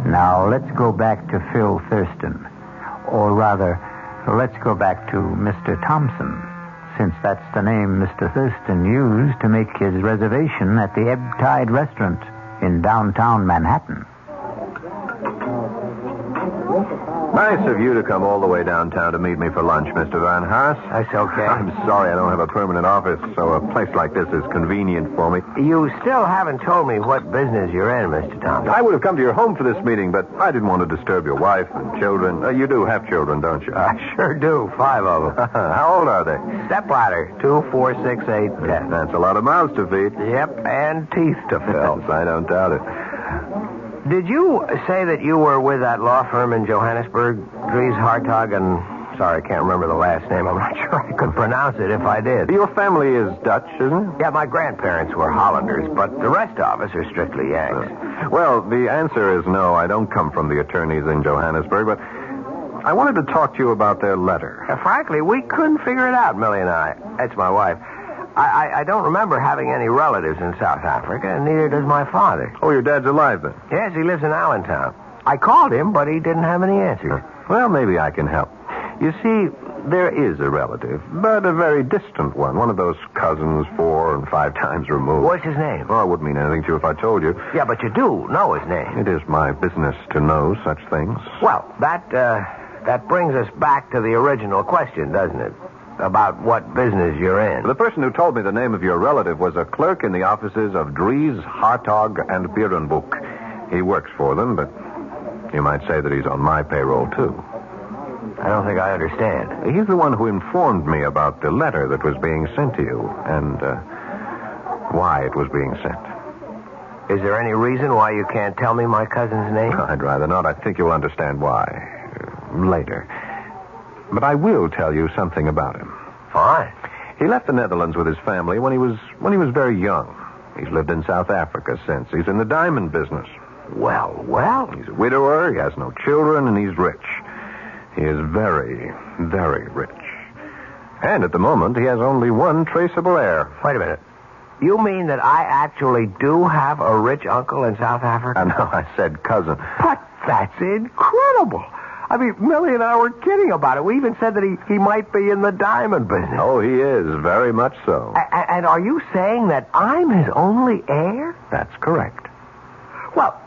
[SPEAKER 21] Now, let's go back to Phil Thurston. Or rather, let's go back to Mr. Thompson, since that's the name Mr. Thurston used to make his reservation at the Ebb Tide Restaurant in downtown Manhattan.
[SPEAKER 1] Nice of you to come all the way downtown to meet me for lunch, Mr. Van Haas.
[SPEAKER 8] That's okay.
[SPEAKER 1] I'm sorry I don't have a permanent office, so a place like this is convenient for me.
[SPEAKER 8] You still haven't told me what business you're in, Mr. Thompson.
[SPEAKER 1] I would have come to your home for this meeting, but I didn't want to disturb your wife and children. You do have children, don't you?
[SPEAKER 8] I sure do. 5 of them.
[SPEAKER 1] How old are they?
[SPEAKER 8] Stepladder. 2, 4, 6, 8, 10.
[SPEAKER 1] That's a lot of mouths to feed.
[SPEAKER 8] Yep, and teeth to fill.
[SPEAKER 1] Yes, I don't doubt it.
[SPEAKER 8] Did you say that you were with that law firm in Johannesburg, Dries Hartog, and... Sorry, I can't remember the last name. I'm not sure I could pronounce it if I did.
[SPEAKER 1] Your family is Dutch, isn't it?
[SPEAKER 8] Yeah, my grandparents were Hollanders, but the rest of us are strictly Yanks.
[SPEAKER 1] Well, the answer is no. I don't come from the attorneys in Johannesburg, but I wanted to talk to you about their letter.
[SPEAKER 8] Frankly, we couldn't figure it out, Millie and I. That's my wife. I don't remember having any relatives in South Africa, and neither does my father.
[SPEAKER 1] Oh, your dad's alive, then?
[SPEAKER 8] Yes, he lives in Allentown. I called him, but he didn't have any answers.
[SPEAKER 1] Well, maybe I can help. You see, there is a relative, but a very distant one of those cousins 4 and 5 times removed.
[SPEAKER 8] What's his name?
[SPEAKER 1] Oh, it wouldn't mean anything to you if I told you.
[SPEAKER 8] Yeah, but you do know his name.
[SPEAKER 1] It is my business to know such things.
[SPEAKER 8] Well, that brings us back to the original question, doesn't it? About what business you're in.
[SPEAKER 1] The person who told me the name of your relative was a clerk in the offices of Dries, Hartog, and Berenboek. He works for them, but you might say that he's on my payroll, too.
[SPEAKER 8] I don't think I understand.
[SPEAKER 1] He's the one who informed me about the letter that was being sent to you and why it was being sent.
[SPEAKER 8] Is there any reason why you can't tell me my cousin's name?
[SPEAKER 1] I'd rather not. I think you'll understand why later. But I will tell you something about him.
[SPEAKER 8] Fine.
[SPEAKER 1] He left the Netherlands with his family when he was very young. He's lived in South Africa since. He's in the diamond business.
[SPEAKER 8] Well.
[SPEAKER 1] He's a widower, he has no children, and he's rich. He is very, very rich. And at the moment, he has only one traceable heir.
[SPEAKER 8] Wait a minute. You mean that I actually do have a rich uncle in South Africa?
[SPEAKER 1] No, I said cousin.
[SPEAKER 8] But that's incredible. I mean, Millie and I were kidding about it. We even said that he might be in the diamond business.
[SPEAKER 1] Oh, he is, very much so.
[SPEAKER 8] And are you saying that I'm his only heir?
[SPEAKER 1] That's correct.
[SPEAKER 8] Well,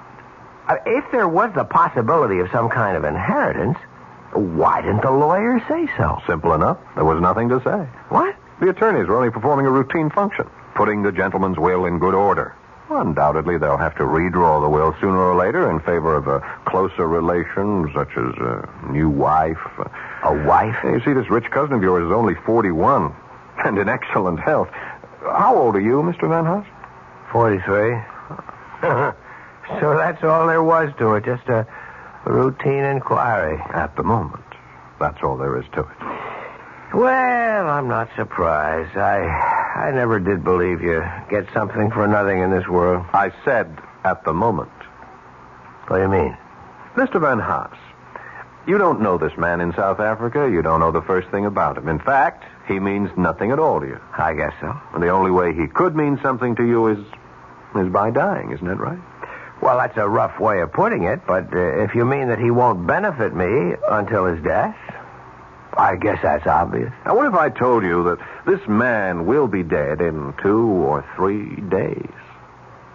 [SPEAKER 8] if there was the possibility of some kind of inheritance, why didn't the lawyer say so?
[SPEAKER 1] Simple enough. There was nothing to say.
[SPEAKER 8] What?
[SPEAKER 1] The attorneys were only performing a routine function, putting the gentleman's will in good order. Undoubtedly, they'll have to redraw the will sooner or later in favor of a closer relation, such as a new wife.
[SPEAKER 8] A wife?
[SPEAKER 1] You see, this rich cousin of yours is only 41 and in excellent health. How old are you, Mr. Van Haas?
[SPEAKER 8] 43. So that's all there was to it, just a routine inquiry.
[SPEAKER 1] At the moment, that's all there is to it.
[SPEAKER 8] Well, I'm not surprised. I never did believe you get something for nothing in this world.
[SPEAKER 1] I said at the moment.
[SPEAKER 8] What do you mean?
[SPEAKER 1] Mr. Van Haas, you don't know this man in South Africa. You don't know the first thing about him. In fact, he means nothing at all to you.
[SPEAKER 8] I guess so.
[SPEAKER 1] And the only way he could mean something to you is by dying, isn't that right?
[SPEAKER 8] Well, that's a rough way of putting it, but if you mean that he won't benefit me until his death, I guess that's obvious.
[SPEAKER 1] Now, what if I told you that this man will be dead in 2 or 3 days,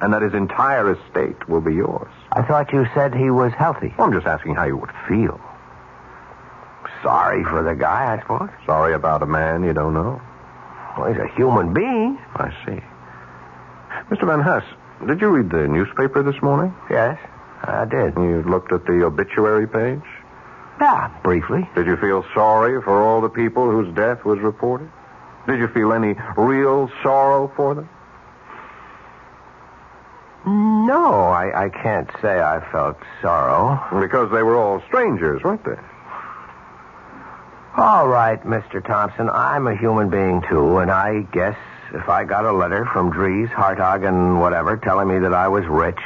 [SPEAKER 1] and that his entire estate will be yours?
[SPEAKER 8] I thought you said he was healthy.
[SPEAKER 1] Well, I'm just asking how you would feel.
[SPEAKER 8] Sorry for the guy, I suppose.
[SPEAKER 1] Sorry about a man you don't know.
[SPEAKER 8] Well, he's a human being.
[SPEAKER 1] I see. Mr. Van Haas, did you read the newspaper this morning?
[SPEAKER 8] Yes, I did.
[SPEAKER 1] You looked at the obituary page?
[SPEAKER 8] Yeah, briefly.
[SPEAKER 1] Did you feel sorry for all the people whose death was reported? Did you feel any real sorrow for them?
[SPEAKER 8] No, I can't say I felt sorrow.
[SPEAKER 1] Because they were all strangers, weren't they?
[SPEAKER 8] All right, Mr. Thompson, I'm a human being, too, and I guess if I got a letter from Dries, Hartog, and whatever telling me that I was rich,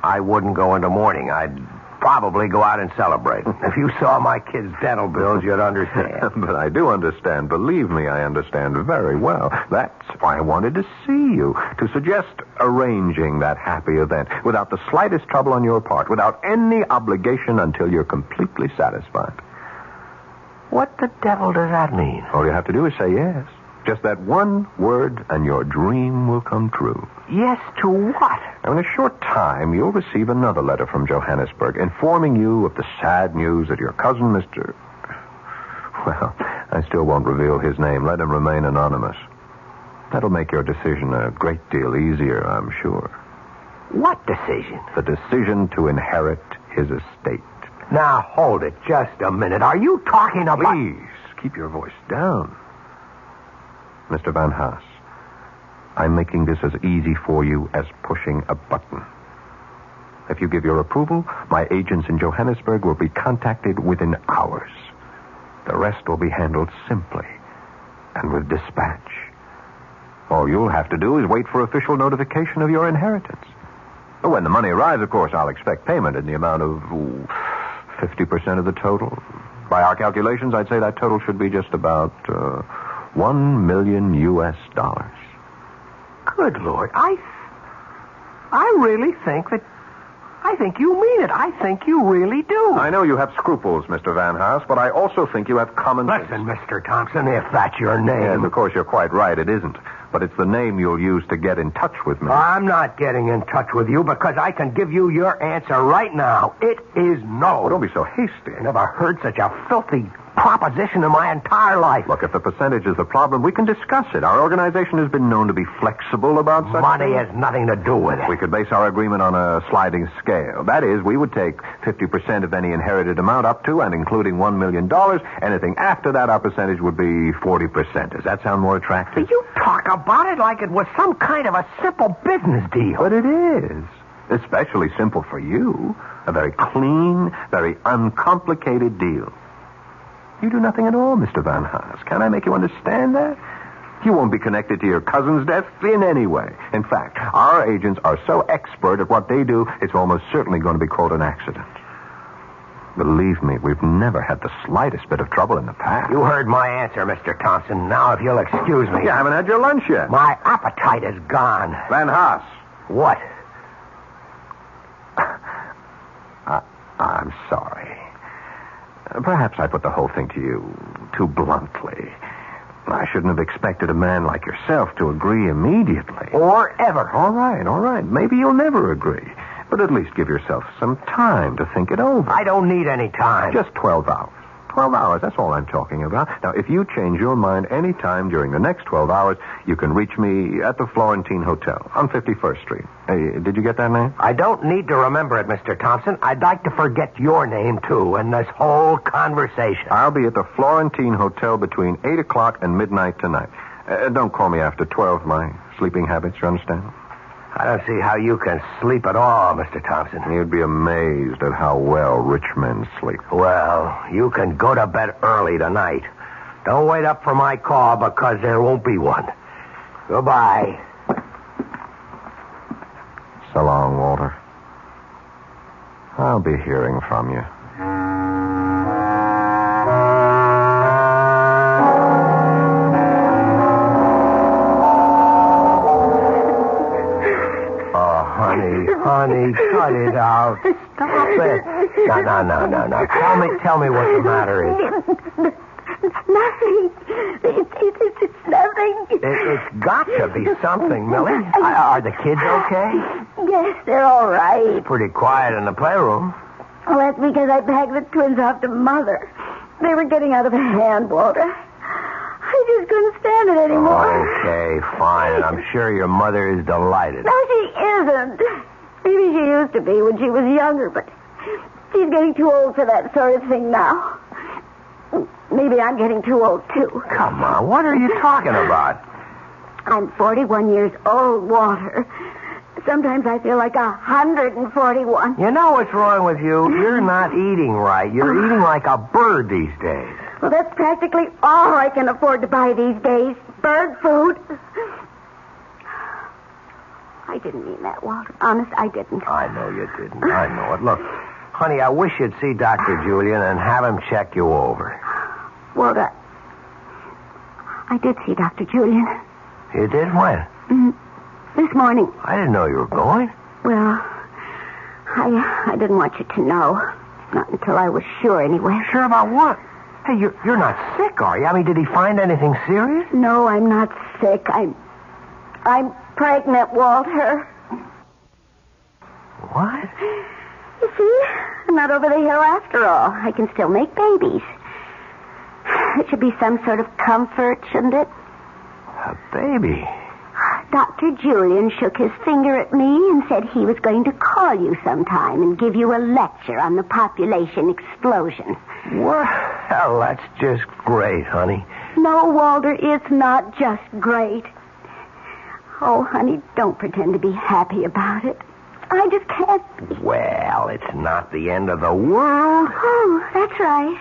[SPEAKER 8] I wouldn't go into mourning. I'd probably go out and celebrate. If you saw my kids' dental bills, you'd understand.
[SPEAKER 1] But I do understand. Believe me, I understand very well. That's why I wanted to see you, to suggest arranging that happy event without the slightest trouble on your part, without any obligation until you're completely satisfied.
[SPEAKER 8] What the devil does that mean?
[SPEAKER 1] All you have to do is say yes. Just that one word, and your dream will come true.
[SPEAKER 8] Yes to what?
[SPEAKER 1] Now, in a short time, you'll receive another letter from Johannesburg informing you of the sad news that your cousin, Mr. Well, I still won't reveal his name. Let him remain anonymous. That'll make your decision a great deal easier, I'm sure.
[SPEAKER 8] What decision?
[SPEAKER 1] The decision to inherit his estate.
[SPEAKER 8] Now, hold it just a minute. Are you talking about...
[SPEAKER 1] Please, keep your voice down. Mr. Van Haas, I'm making this as easy for you as pushing a button. If you give your approval, my agents in Johannesburg will be contacted within hours. The rest will be handled simply and with dispatch. All you'll have to do is wait for official notification of your inheritance. When the money arrives, of course, I'll expect payment in the amount of 50% of the total. By our calculations, I'd say that total should be just about $1 million.
[SPEAKER 8] Good Lord, I really think that... I think you mean it. I think you really do.
[SPEAKER 1] I know you have scruples, Mr. Van Haas, but I also think you have common sense.
[SPEAKER 8] Listen, Mr. Thompson, if that's your name...
[SPEAKER 1] Yes, of course, you're quite right. It isn't. But it's the name you'll use to get in touch with me.
[SPEAKER 8] I'm not getting in touch with you because I can give you your answer right now. It is no.
[SPEAKER 1] Oh, don't be so hasty.
[SPEAKER 8] I never heard such a filthy proposition in my entire life.
[SPEAKER 1] Look, if the percentage is the problem, we can discuss it. Our organization has been known to be flexible about such
[SPEAKER 8] Money
[SPEAKER 1] things.
[SPEAKER 8] has nothing to do with it.
[SPEAKER 1] We could base our agreement on a sliding scale. That is, we would take 50% of any inherited amount up to and including $1 million. Anything after that, our percentage would be 40%. Does that sound more attractive?
[SPEAKER 8] You talk about it like it was some kind of a simple business deal.
[SPEAKER 1] But it is. Especially simple for you. A very clean, very uncomplicated deal. You do nothing at all, Mr. Van Haas. Can I make you understand that? You won't be connected to your cousin's death in any way. In fact, our agents are so expert at what they do, it's almost certainly going to be called an accident. Believe me, we've never had the slightest bit of trouble in the past.
[SPEAKER 8] You heard my answer, Mr. Thompson. Now, if you'll excuse me...
[SPEAKER 1] You haven't had your lunch yet.
[SPEAKER 8] My appetite is gone.
[SPEAKER 1] Van Haas.
[SPEAKER 8] What?
[SPEAKER 1] I'm sorry. Perhaps I put the whole thing to you too bluntly. I shouldn't have expected a man like yourself to agree immediately.
[SPEAKER 8] Or ever.
[SPEAKER 1] All right. Maybe you'll never agree. But at least give yourself some time to think it over.
[SPEAKER 8] I don't need any time.
[SPEAKER 1] Just 12 hours. 12 hours, that's all I'm talking about. Now, if you change your mind any time during the next 12 hours, you can reach me at the Florentine Hotel on 51st Street. Hey, did you get that name?
[SPEAKER 8] I don't need to remember it, Mr. Thompson. I'd like to forget your name, too, in this whole conversation.
[SPEAKER 1] I'll be at the Florentine Hotel between 8 o'clock and midnight tonight. Don't call me after 12, my sleeping habits, you understand?
[SPEAKER 8] I don't see how you can sleep at all, Mr. Thompson.
[SPEAKER 1] You'd be amazed at how well rich men sleep.
[SPEAKER 8] Well, you can go to bed early tonight. Don't wait up for my call because there won't be one. Goodbye.
[SPEAKER 1] So long, Walter. I'll be hearing from you.
[SPEAKER 8] Honey, cut it out. Stop it. No. Tell me what the matter is.
[SPEAKER 7] Nothing. It's nothing.
[SPEAKER 8] It's got to be something, Millie. Are the kids okay?
[SPEAKER 7] Yes, they're all right.
[SPEAKER 8] Pretty quiet in the playroom.
[SPEAKER 7] Well, that's because I packed the twins off to Mother. They were getting out of hand, Walter. I just couldn't stand it anymore.
[SPEAKER 8] Okay, fine. And I'm sure your mother is delighted.
[SPEAKER 7] No, she isn't. Maybe she used to be when she was younger, but she's getting too old for that sort of thing now. Maybe I'm getting too old, too.
[SPEAKER 8] Come on, what are you talking about?
[SPEAKER 7] I'm 41 years old, Walter. Sometimes I feel like 141.
[SPEAKER 8] You know what's wrong with you? You're not eating right. You're eating like a bird these days.
[SPEAKER 7] Well, that's practically all I can afford to buy these days. Bird food. I didn't mean that, Walter. Honest, I didn't.
[SPEAKER 8] I know you didn't. I know it. Look, honey, I wish you'd see Dr. Julian and have him check you over.
[SPEAKER 7] Walter, I did see Dr. Julian.
[SPEAKER 8] You did? When?
[SPEAKER 7] This morning.
[SPEAKER 8] I didn't know you were going.
[SPEAKER 7] Well, I didn't want you to know. Not until I was sure, anyway.
[SPEAKER 8] Sure about what? Hey, you're not sick, are you? I mean, did he find anything serious?
[SPEAKER 7] No, I'm not sick. I'm pregnant, Walter.
[SPEAKER 8] What?
[SPEAKER 7] You see, I'm not over the hill after all. I can still make babies. It should be some sort of comfort, shouldn't it?
[SPEAKER 8] A baby?
[SPEAKER 7] Dr. Julian shook his finger at me and said he was going to call you sometime and give you a lecture on the population explosion.
[SPEAKER 8] Well, that's just great, honey.
[SPEAKER 7] No, Walter, it's not just great. Oh, honey, don't pretend to be happy about it. I just can't.
[SPEAKER 8] Well, it's not the end of the world.
[SPEAKER 7] Oh, that's right.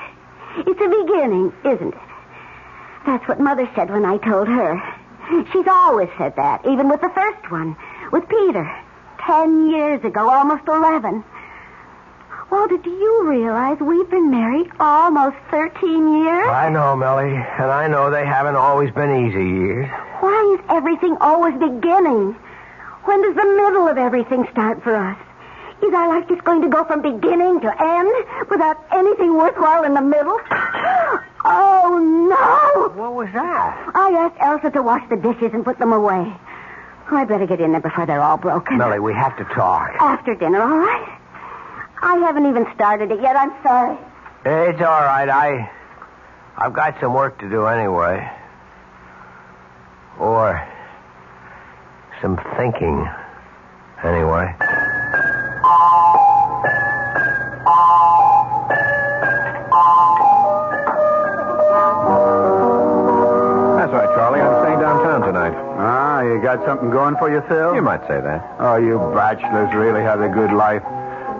[SPEAKER 7] It's a beginning, isn't it? That's what Mother said when I told her. She's always said that, even with the first one, with Peter. 10 years ago, almost 11. Walter, do you realize we've been married almost 13 years?
[SPEAKER 8] I know, Melly, and I know they haven't always been easy years.
[SPEAKER 7] Why is everything always beginning? When does the middle of everything start for us? Is our life just going to go from beginning to end without anything worthwhile in the middle? Oh, no!
[SPEAKER 8] What was that?
[SPEAKER 7] I asked Elsa to wash the dishes and put them away. Oh, I better get in there before they're all broken.
[SPEAKER 8] Melly, we have to talk.
[SPEAKER 7] After dinner, all right? I haven't even started it yet. I'm sorry.
[SPEAKER 8] It's all right. I've got some work to do anyway. Or some thinking anyway.
[SPEAKER 1] That's right, Charlie. I'm staying downtown tonight.
[SPEAKER 6] Ah, you got something going for you, Phil?
[SPEAKER 1] You might say that.
[SPEAKER 6] Oh, you bachelors really have a good life.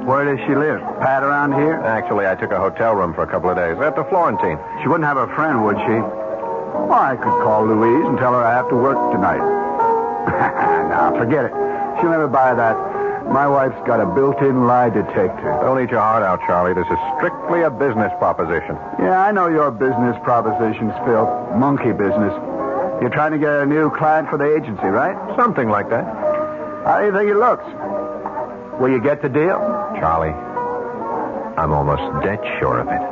[SPEAKER 6] Where does she live? Pat around here?
[SPEAKER 1] Actually, I took a hotel room for a couple of days at the Florentine.
[SPEAKER 6] She wouldn't have a friend, would she? Well, I could call Louise and tell her I have to work tonight. Now, forget it. She'll never buy that. My wife's got a built-in lie detector.
[SPEAKER 1] Don't eat your heart out, Charlie. This is strictly a business proposition.
[SPEAKER 6] Yeah, I know your business propositions, Phil. Monkey business. You're trying to get a new client for the agency, right?
[SPEAKER 1] Something like that.
[SPEAKER 6] How do you think it looks? Will you get the deal?
[SPEAKER 1] Charlie, I'm almost dead sure of it.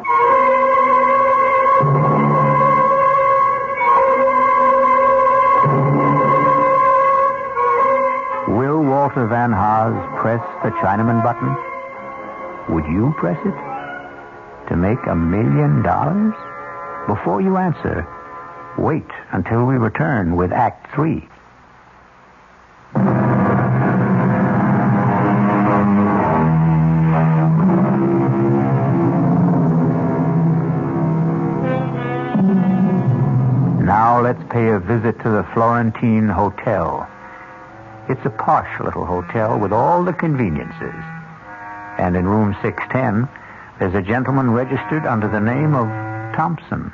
[SPEAKER 21] Will Walter Van Haas press the Chinaman button? Would you press it? To make $1 million? Before you answer, wait until we return with Act 3. Now let's pay a visit to the Florentine Hotel. It's a posh little hotel with all the conveniences. And in room 610, there's a gentleman registered under the name of Thompson.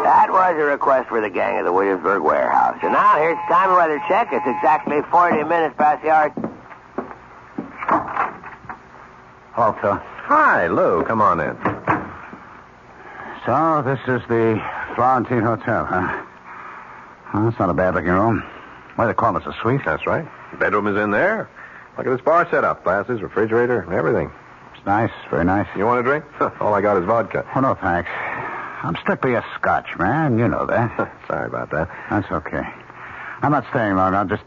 [SPEAKER 8] That was a request for the gang of the Williamsburg warehouse. And now here's the time of weather check. It's exactly 40 minutes past the hour.
[SPEAKER 6] Hello, Phil.
[SPEAKER 1] Hi, Lou. Come on in.
[SPEAKER 6] So, this is the Florentine Hotel, huh? Well, that's not a bad-looking room. Why, they call it a suite.
[SPEAKER 1] That's right. The bedroom is in there. Look at this bar set up. Glasses, refrigerator, everything.
[SPEAKER 6] It's nice. Very nice.
[SPEAKER 1] You want a drink? All I got is vodka.
[SPEAKER 6] Oh, no, thanks. I'm strictly a Scotch man. You know that.
[SPEAKER 1] Sorry about that.
[SPEAKER 6] That's okay. I'm not staying long. I'll just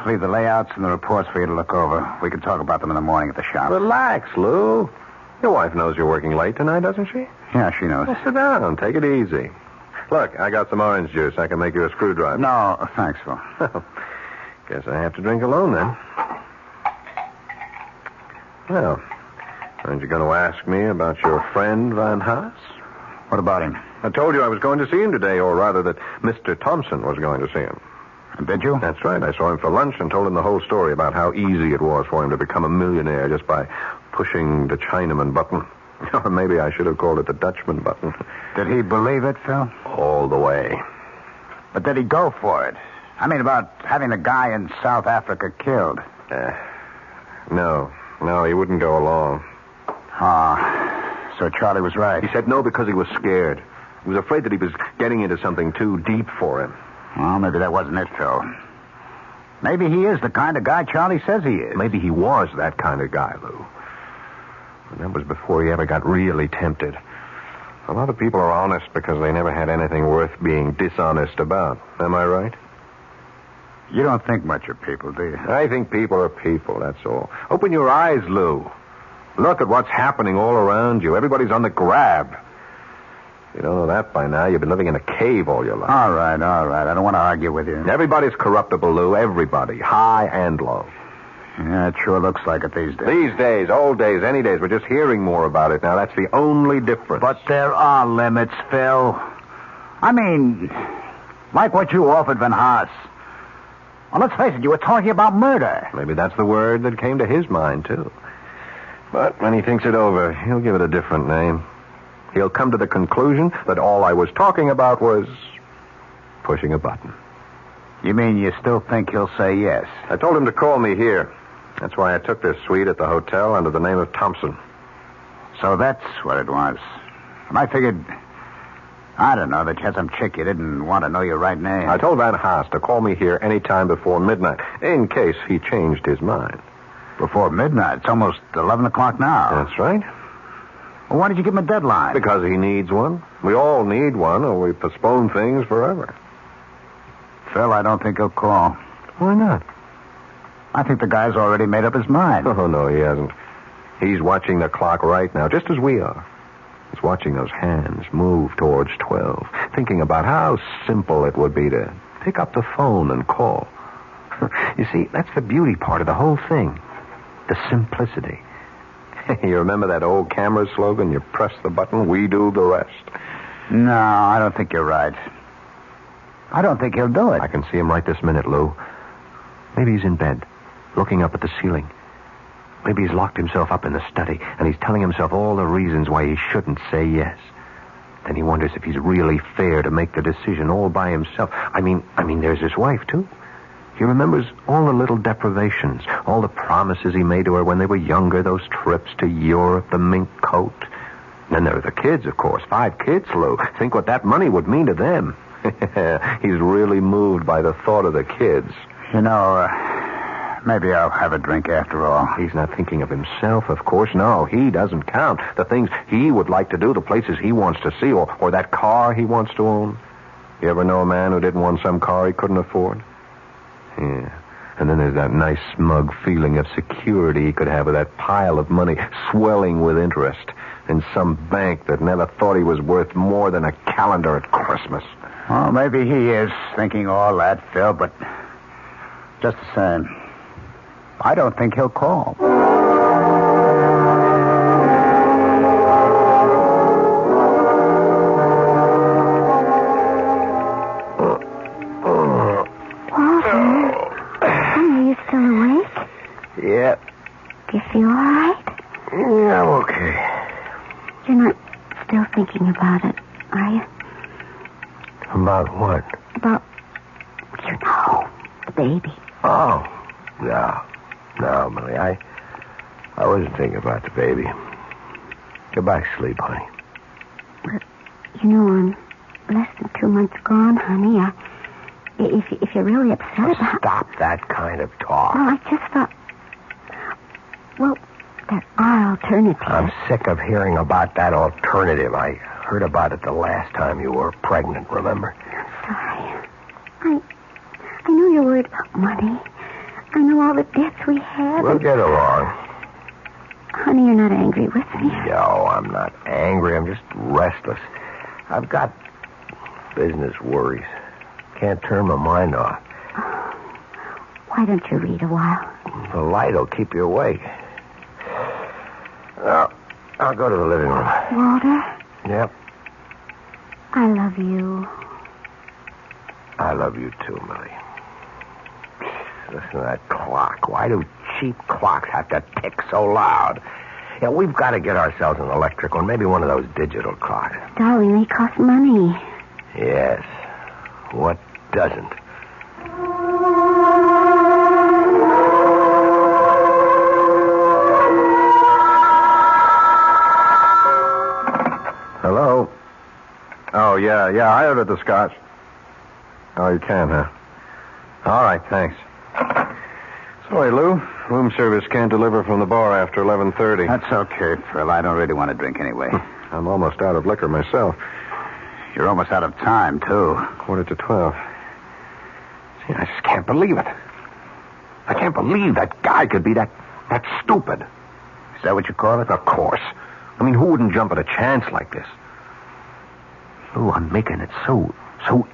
[SPEAKER 6] leave the layouts and the reports for you to look over. We can talk about them in the morning at the shop.
[SPEAKER 1] Relax, Lou. Your wife knows you're working late tonight, doesn't she?
[SPEAKER 6] Yeah, she knows.
[SPEAKER 1] Well, sit down. Take it easy. Look, I got some orange juice. I can make you a screwdriver.
[SPEAKER 6] No, thanks, Phil.
[SPEAKER 1] Guess I have to drink alone, then. Well, aren't you going to ask me about your friend, Van Haas?
[SPEAKER 6] What about him?
[SPEAKER 1] I told you I was going to see him today, or rather that Mr. Thompson was going to see him.
[SPEAKER 6] Did you?
[SPEAKER 1] That's right. I saw him for lunch and told him the whole story about how easy it was for him to become a millionaire just by pushing the Chinaman button. Or maybe I should have called it the Dutchman button.
[SPEAKER 6] Did he believe it, Phil?
[SPEAKER 1] All the way.
[SPEAKER 6] But did he go for it? I mean, about having the guy in South Africa killed.
[SPEAKER 1] No, he wouldn't go along.
[SPEAKER 6] So Charlie was right.
[SPEAKER 1] He said no because he was scared. He was afraid that he was getting into something too deep for him.
[SPEAKER 6] Well, maybe that wasn't it, Phil. Maybe he is the kind of guy Charlie says he is.
[SPEAKER 1] Maybe he was that kind of guy, Lou. And that was before he ever got really tempted. A lot of people are honest because they never had anything worth being dishonest about. Am I right?
[SPEAKER 6] You don't think much of people, do you?
[SPEAKER 1] I think people are people, that's all. Open your eyes, Lou. Look at what's happening all around you. Everybody's on the grab. You don't know that by now. You've been living in a cave all your life.
[SPEAKER 6] All right. I don't want to argue with you.
[SPEAKER 1] Everybody's corruptible, Lou. Everybody. High and low.
[SPEAKER 6] Yeah, it sure looks like it these days.
[SPEAKER 1] These days, old days, any days. We're just hearing more about it now. That's the only difference.
[SPEAKER 6] But there are limits, Phil. I mean, like what you offered Van Haas. Well, let's face it, you were talking about murder.
[SPEAKER 1] Maybe that's the word that came to his mind, too. But when he thinks it over, he'll give it a different name. He'll come to the conclusion that all I was talking about was pushing a button.
[SPEAKER 6] You mean you still think he'll say yes?
[SPEAKER 1] I told him to call me here. That's why I took this suite at the hotel under the name of Thompson.
[SPEAKER 6] So that's what it was. And I figured, I don't know, that you had some chick you didn't want to know your right name.
[SPEAKER 1] I told Van Haas to call me here any time before midnight, in case he changed his mind.
[SPEAKER 6] Before midnight? It's almost 11 o'clock now.
[SPEAKER 1] That's right.
[SPEAKER 6] Well, why did you give him a deadline?
[SPEAKER 1] Because he needs one. We all need one, or we postpone things forever.
[SPEAKER 6] Phil, I don't think he'll call.
[SPEAKER 1] Why not?
[SPEAKER 6] I think the guy's already made up his mind.
[SPEAKER 1] Oh, no, he hasn't. He's watching the clock right now, just as we are. He's watching those hands move towards 12, thinking about how simple it would be to pick up the phone and call. You see, that's the beauty part of the whole thing. The simplicity. You remember that old camera slogan? You press the button, we do the rest.
[SPEAKER 6] No, I don't think you're right. I don't think he'll do it.
[SPEAKER 1] I can see him right this minute, Lou. Maybe he's in bed, looking up at the ceiling. Maybe he's locked himself up in the study, and he's telling himself all the reasons why he shouldn't say yes. Then he wonders if he's really fair to make the decision all by himself. I mean, there's his wife, too. He remembers all the little deprivations, all the promises he made to her when they were younger, those trips to Europe, the mink coat. Then there are the kids, of course. 5 kids, Lou. Think what that money would mean to them. He's really moved by the thought of the kids.
[SPEAKER 6] You know, maybe I'll have a drink after all.
[SPEAKER 1] He's not thinking of himself, of course. No, he doesn't count. The things he would like to do, the places he wants to see, or that car he wants to own. You ever know a man who didn't want some car he couldn't afford? Yeah. And then there's that nice, smug feeling of security he could have with that pile of money swelling with interest in some bank that never thought he was worth more than a calendar at Christmas.
[SPEAKER 6] Well, maybe he is thinking all that, Phil, but just the same, I don't think he'll call.
[SPEAKER 7] Yeah. Do you feel all right?
[SPEAKER 8] Yeah, I'm okay.
[SPEAKER 7] You're not still thinking about it, are you?
[SPEAKER 8] About what?
[SPEAKER 7] About, the baby.
[SPEAKER 8] Oh, no, Millie. I wasn't thinking about the baby. Go back to sleep, honey.
[SPEAKER 7] But, I'm less than 2 months gone, honey. If you're really upset about...
[SPEAKER 8] Stop that kind of talk.
[SPEAKER 7] Well, I just thought... Well, there are alternatives.
[SPEAKER 8] I'm sick of hearing about that alternative. I heard about it the last time you were pregnant, remember?
[SPEAKER 7] I'm sorry. I know a word about money. I know all the debts we have.
[SPEAKER 8] We'll get along.
[SPEAKER 7] Honey, you're not angry with me.
[SPEAKER 8] No, I'm not angry. I'm just restless. I've got business worries. Can't turn my mind off.
[SPEAKER 7] Why don't you read a while?
[SPEAKER 8] The light will keep you awake. I'll go to the living room.
[SPEAKER 7] Walter?
[SPEAKER 8] Yep.
[SPEAKER 7] I love you.
[SPEAKER 8] I love you too, Millie. Listen to that clock. Why do cheap clocks have to tick so loud? Yeah, we've got to get ourselves an electric one, maybe one of those digital clocks.
[SPEAKER 7] Darling, they cost money.
[SPEAKER 8] Yes. What doesn't?
[SPEAKER 1] Hello? Oh, yeah, I ordered the scotch. Oh, you can, huh? All right, thanks. Sorry, Lou. Room service can't deliver from the bar after 11:30.
[SPEAKER 6] That's okay, Phil. I don't really want to drink anyway.
[SPEAKER 1] I'm almost out of liquor myself.
[SPEAKER 6] You're almost out of time, too. 11:45.
[SPEAKER 1] See, I just can't believe it. I can't believe that guy could be that stupid.
[SPEAKER 6] Is that what you call it?
[SPEAKER 1] Of course. I mean, who wouldn't jump at a chance like this? Lou, I'm making it so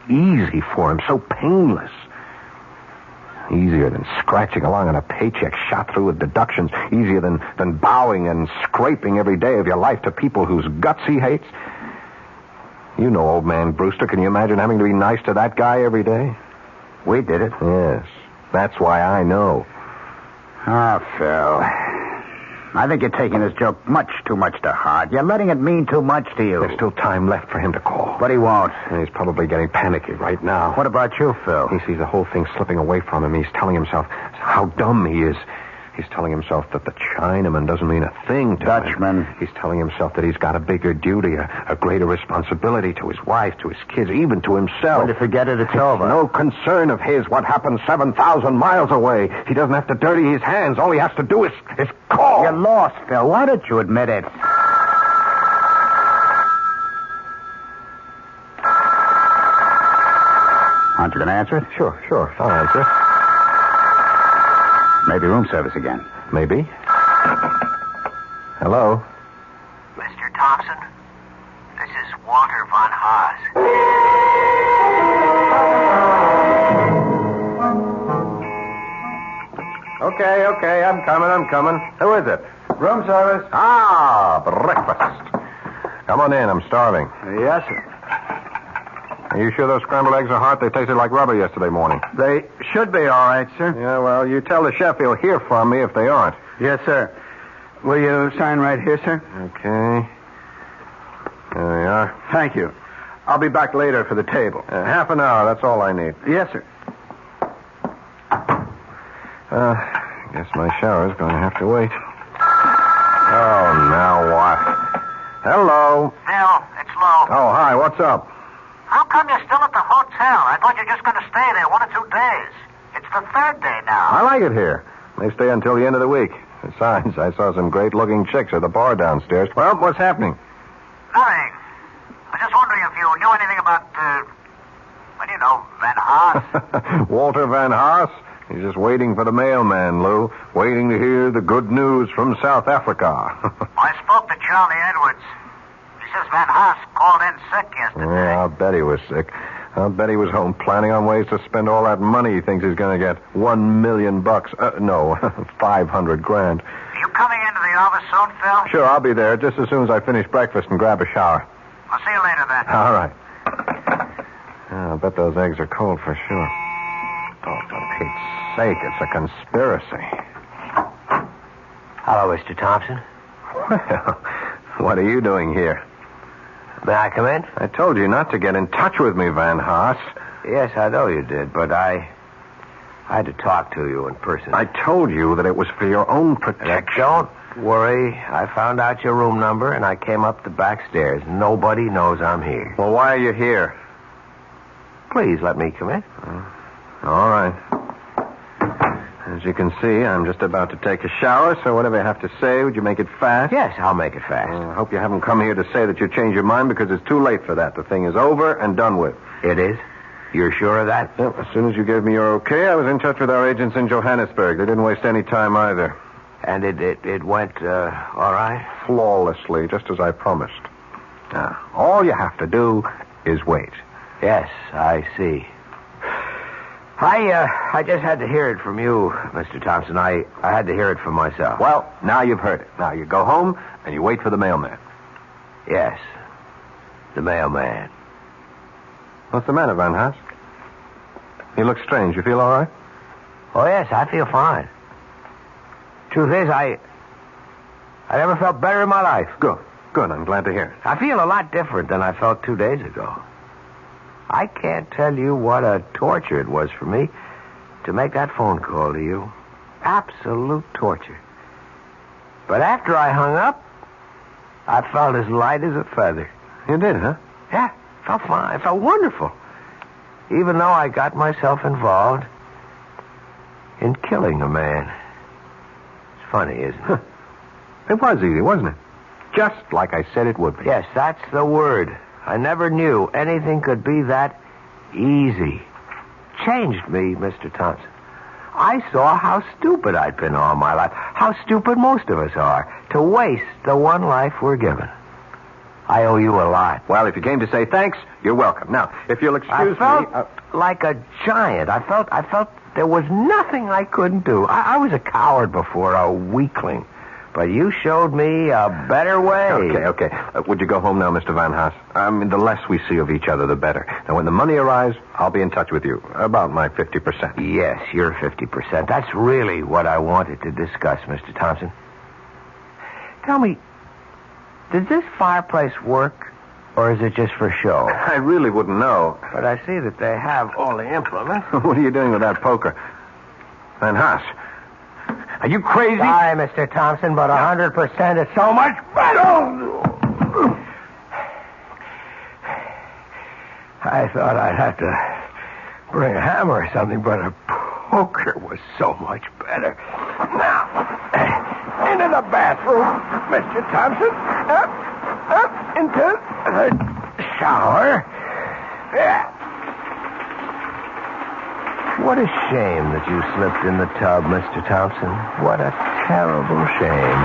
[SPEAKER 1] easy for him, so painless. Easier than scratching along on a paycheck shot through with deductions. Easier than bowing and scraping every day of your life to people whose guts he hates. You know old man Brewster. Can you imagine having to be nice to that guy every day?
[SPEAKER 6] We did it.
[SPEAKER 1] Yes. That's why I know.
[SPEAKER 6] Phil. I think you're taking this joke much too much to heart. You're letting it mean too much to you.
[SPEAKER 1] There's still time left for him to call.
[SPEAKER 6] But he won't.
[SPEAKER 1] And he's probably getting panicky right now.
[SPEAKER 6] What about you, Phil?
[SPEAKER 1] He sees the whole thing slipping away from him. He's telling himself how dumb he is. He's telling himself that the Chinaman doesn't mean a thing to
[SPEAKER 6] Dutchman.
[SPEAKER 1] him. He's telling himself that he's got a bigger duty, a greater responsibility to his wife, to his kids, even to himself.
[SPEAKER 6] When you forget it, it's over.
[SPEAKER 1] No concern of his what happens 7,000 miles away. He doesn't have to dirty his hands. All he has to do is call.
[SPEAKER 6] You're lost, Phil. Why don't you admit it? Aren't you going to answer it?
[SPEAKER 1] Sure. I'll answer it.
[SPEAKER 6] Maybe room service again.
[SPEAKER 1] Maybe. Hello?
[SPEAKER 8] Mr. Thompson, this is Walter von Haas.
[SPEAKER 1] Okay, I'm coming. Who is it?
[SPEAKER 6] Room service.
[SPEAKER 1] Breakfast. Come on in, I'm starving.
[SPEAKER 6] Yes, sir.
[SPEAKER 1] Are you sure those scrambled eggs are hot? They tasted like rubber yesterday morning.
[SPEAKER 6] They should be all right, sir.
[SPEAKER 1] Yeah, well, you tell the chef he'll hear from me if they aren't.
[SPEAKER 6] Yes, sir. Will you sign right here, sir?
[SPEAKER 1] Okay. There we are.
[SPEAKER 6] Thank you. I'll be back later for the table.
[SPEAKER 1] Half an hour, that's all I need.
[SPEAKER 6] Yes, sir.
[SPEAKER 1] I guess my shower's going to have to wait. Oh, now what? Hello.
[SPEAKER 11] Phil, it's Lou.
[SPEAKER 1] Oh, hi, what's up?
[SPEAKER 11] How come you're still at the hotel? I thought you were just going to stay there 1 or 2 days. It's the 3rd day now.
[SPEAKER 1] I like it here. They stay until the end of the week. Besides, I saw some great-looking chicks at the bar downstairs. Well, what's happening?
[SPEAKER 11] Nothing. I was just wondering if you knew anything about, Van Haas.
[SPEAKER 1] Walter Van Haas? He's just waiting for the mailman, Lou. Waiting to hear the good news from South Africa.
[SPEAKER 11] I spoke to Charlie Edwards. He says Van Haas called in sick yesterday.
[SPEAKER 1] Yeah, I'll bet he was sick. I'll bet he was home planning on ways to spend all that money he thinks he's going to get. $1 million. No, 500 grand.
[SPEAKER 11] Are you coming into the office soon, Phil?
[SPEAKER 1] Sure, I'll be there just as soon as I finish breakfast and grab a shower.
[SPEAKER 11] I'll see you later then.
[SPEAKER 1] All right. I'll bet those eggs are cold for sure. Oh, for Pete's sake, it's a conspiracy.
[SPEAKER 8] Hello, Mr. Thompson.
[SPEAKER 1] Well, what are you doing here?
[SPEAKER 8] May I come in?
[SPEAKER 1] I told you not to get in touch with me, Van Haas.
[SPEAKER 8] Yes, I know you did, but I had to talk to you in person.
[SPEAKER 1] I told you that it was for your own protection.
[SPEAKER 8] Don't worry. I found out your room number, and I came up the back stairs. Nobody knows I'm here.
[SPEAKER 1] Well, why are you here?
[SPEAKER 8] Please let me come in.
[SPEAKER 1] All right. As you can see, I'm just about to take a shower, so whatever you have to say, would you make it fast?
[SPEAKER 8] Yes, I'll make it fast.
[SPEAKER 1] I hope you haven't come here to say that you changed your mind because it's too late for that. The thing is over and done with.
[SPEAKER 8] It is? You're sure of that?
[SPEAKER 1] Yep, as soon as you gave me your okay, I was in touch with our agents in Johannesburg. They didn't waste any time either.
[SPEAKER 8] And it went all right?
[SPEAKER 1] Flawlessly, just as I promised. Now, all you have to do is wait.
[SPEAKER 8] Yes, I see. I just had to hear it from you, Mr. Thompson. I had to hear it from myself.
[SPEAKER 1] Well, now you've heard it. Now you go home and you wait for the mailman.
[SPEAKER 8] Yes, the mailman.
[SPEAKER 1] What's the matter, Van Haas? You look strange. You feel all right?
[SPEAKER 8] Oh, yes, I feel fine. Truth is, I never felt better in my life.
[SPEAKER 1] Good. I'm glad to hear it.
[SPEAKER 8] I feel a lot different than I felt 2 days ago. I can't tell you what a torture it was for me to make that phone call to you. Absolute torture. But after I hung up, I felt as light as a feather.
[SPEAKER 1] You did, huh?
[SPEAKER 8] Yeah, felt fine. It felt wonderful. Even though I got myself involved in killing a man. It's funny, isn't it?
[SPEAKER 1] It was easy, wasn't it? Just like I said it would be.
[SPEAKER 8] Yes, that's the word. I never knew anything could be that easy. Changed me, Mr. Thompson. I saw how stupid I'd been all my life. How stupid most of us are. To waste the one life we're given. I owe you a lot.
[SPEAKER 1] Well, if you came to say thanks, you're welcome. Now, if you'll excuse me...
[SPEAKER 8] I felt like a giant. I felt there was nothing I couldn't do. I was a coward before, a weakling. But you showed me a better way.
[SPEAKER 1] Okay. Would you go home now, Mr. Van Haas? The less we see of each other, the better. Now, when the money arrives, I'll be in touch with you. About my 50%.
[SPEAKER 8] Yes, your 50%. That's really what I wanted to discuss, Mr. Thompson. Tell me, does this fireplace work, or is it just for show?
[SPEAKER 1] I really wouldn't know.
[SPEAKER 8] But I see that they have all the implements.
[SPEAKER 1] What are you doing with that poker? Van Haas, are you crazy?
[SPEAKER 8] Sorry, Mr. Thompson, but 100% is so much better. I thought I'd have to bring a hammer or something, but a poker was so much better. Now, into the bathroom, Mr. Thompson. Up into the shower. Yeah. What a shame that you slipped in the tub, Mr. Thompson. What a terrible shame.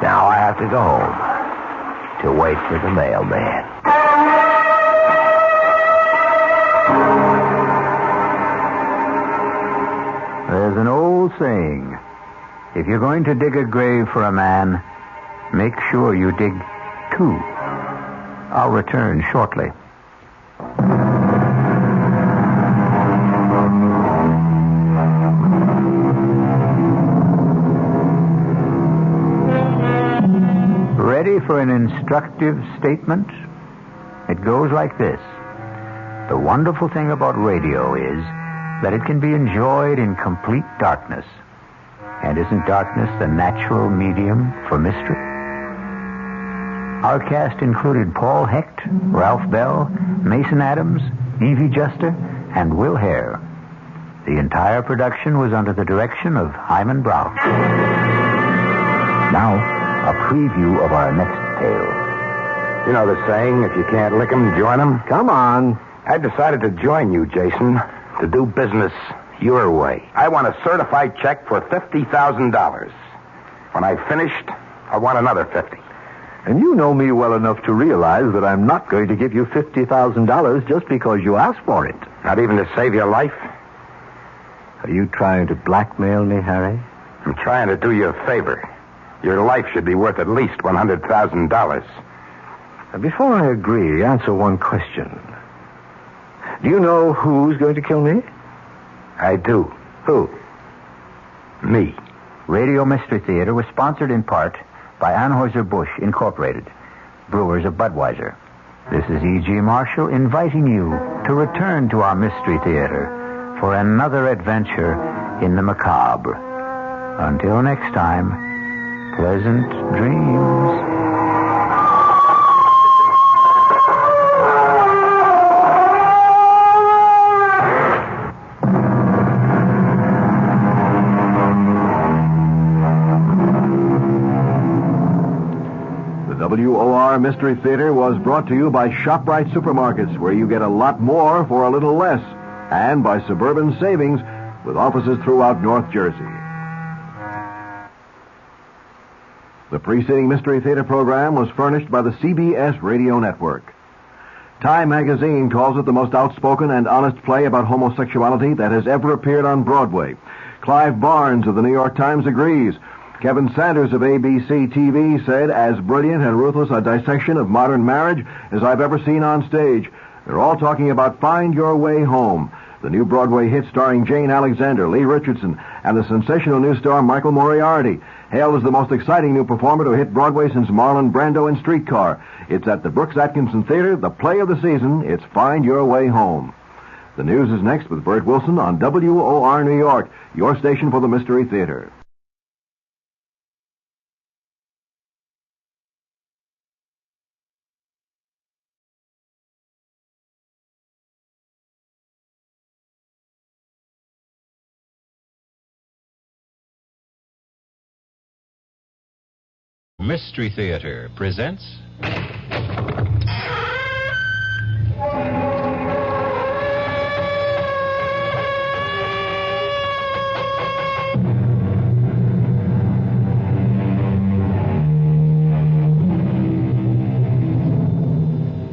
[SPEAKER 8] Now I have to go home to wait for the mailman.
[SPEAKER 21] There's an old saying. If you're going to dig a grave for a man, make sure you dig two. I'll return shortly. Ready for an instructive statement? It goes like this. The wonderful thing about radio is that it can be enjoyed in complete darkness. And isn't darkness the natural medium for mystery? Our cast included Paul Hecht, Ralph Bell, Mason Adams, Evie Juster, and Will Hare. The entire production was under the direction of Hyman Brown. Now, a preview of our next tale.
[SPEAKER 9] You know the saying, if you can't lick 'em, join 'em? Come on. I decided to join you, Jason, to do business your way. I want a certified check for $50,000. When I've finished, I want another 50.
[SPEAKER 13] And you know me well enough to realize that I'm not going to give you $50,000 just because you asked for it.
[SPEAKER 9] Not even to save your life?
[SPEAKER 13] Are you trying to blackmail me, Harry?
[SPEAKER 9] I'm trying to do you a favor. Your life should be worth at least $100,000.
[SPEAKER 13] Before I agree, answer one question. Do you know who's going to kill me?
[SPEAKER 9] I do.
[SPEAKER 13] Who?
[SPEAKER 9] Me.
[SPEAKER 21] Radio Mystery Theater was sponsored in part by Anheuser-Busch Incorporated, brewers of Budweiser. This is E.G. Marshall inviting you to return to our Mystery Theater for another adventure in the macabre. Until next time, pleasant dreams.
[SPEAKER 10] Our Mystery Theater was brought to you by ShopRite Supermarkets, where you get a lot more for a little less, and by Suburban Savings, with offices throughout North Jersey. The preceding Mystery Theater program was furnished by the CBS Radio Network. Time magazine calls it the most outspoken and honest play about homosexuality that has ever appeared on Broadway. Clive Barnes of the New York Times agrees. Kevin Sanders of ABC TV said, as brilliant and ruthless a dissection of modern marriage as I've ever seen on stage. They're all talking about Find Your Way Home, the new Broadway hit starring Jane Alexander, Lee Richardson, and the sensational new star Michael Moriarty, hailed as the most exciting new performer to hit Broadway since Marlon Brando in Streetcar. It's at the Brooks Atkinson Theater, the play of the season. It's Find Your Way Home. The news is next with Bert Wilson on WOR New York, your station for the Mystery Theater.
[SPEAKER 14] Mystery Theater presents...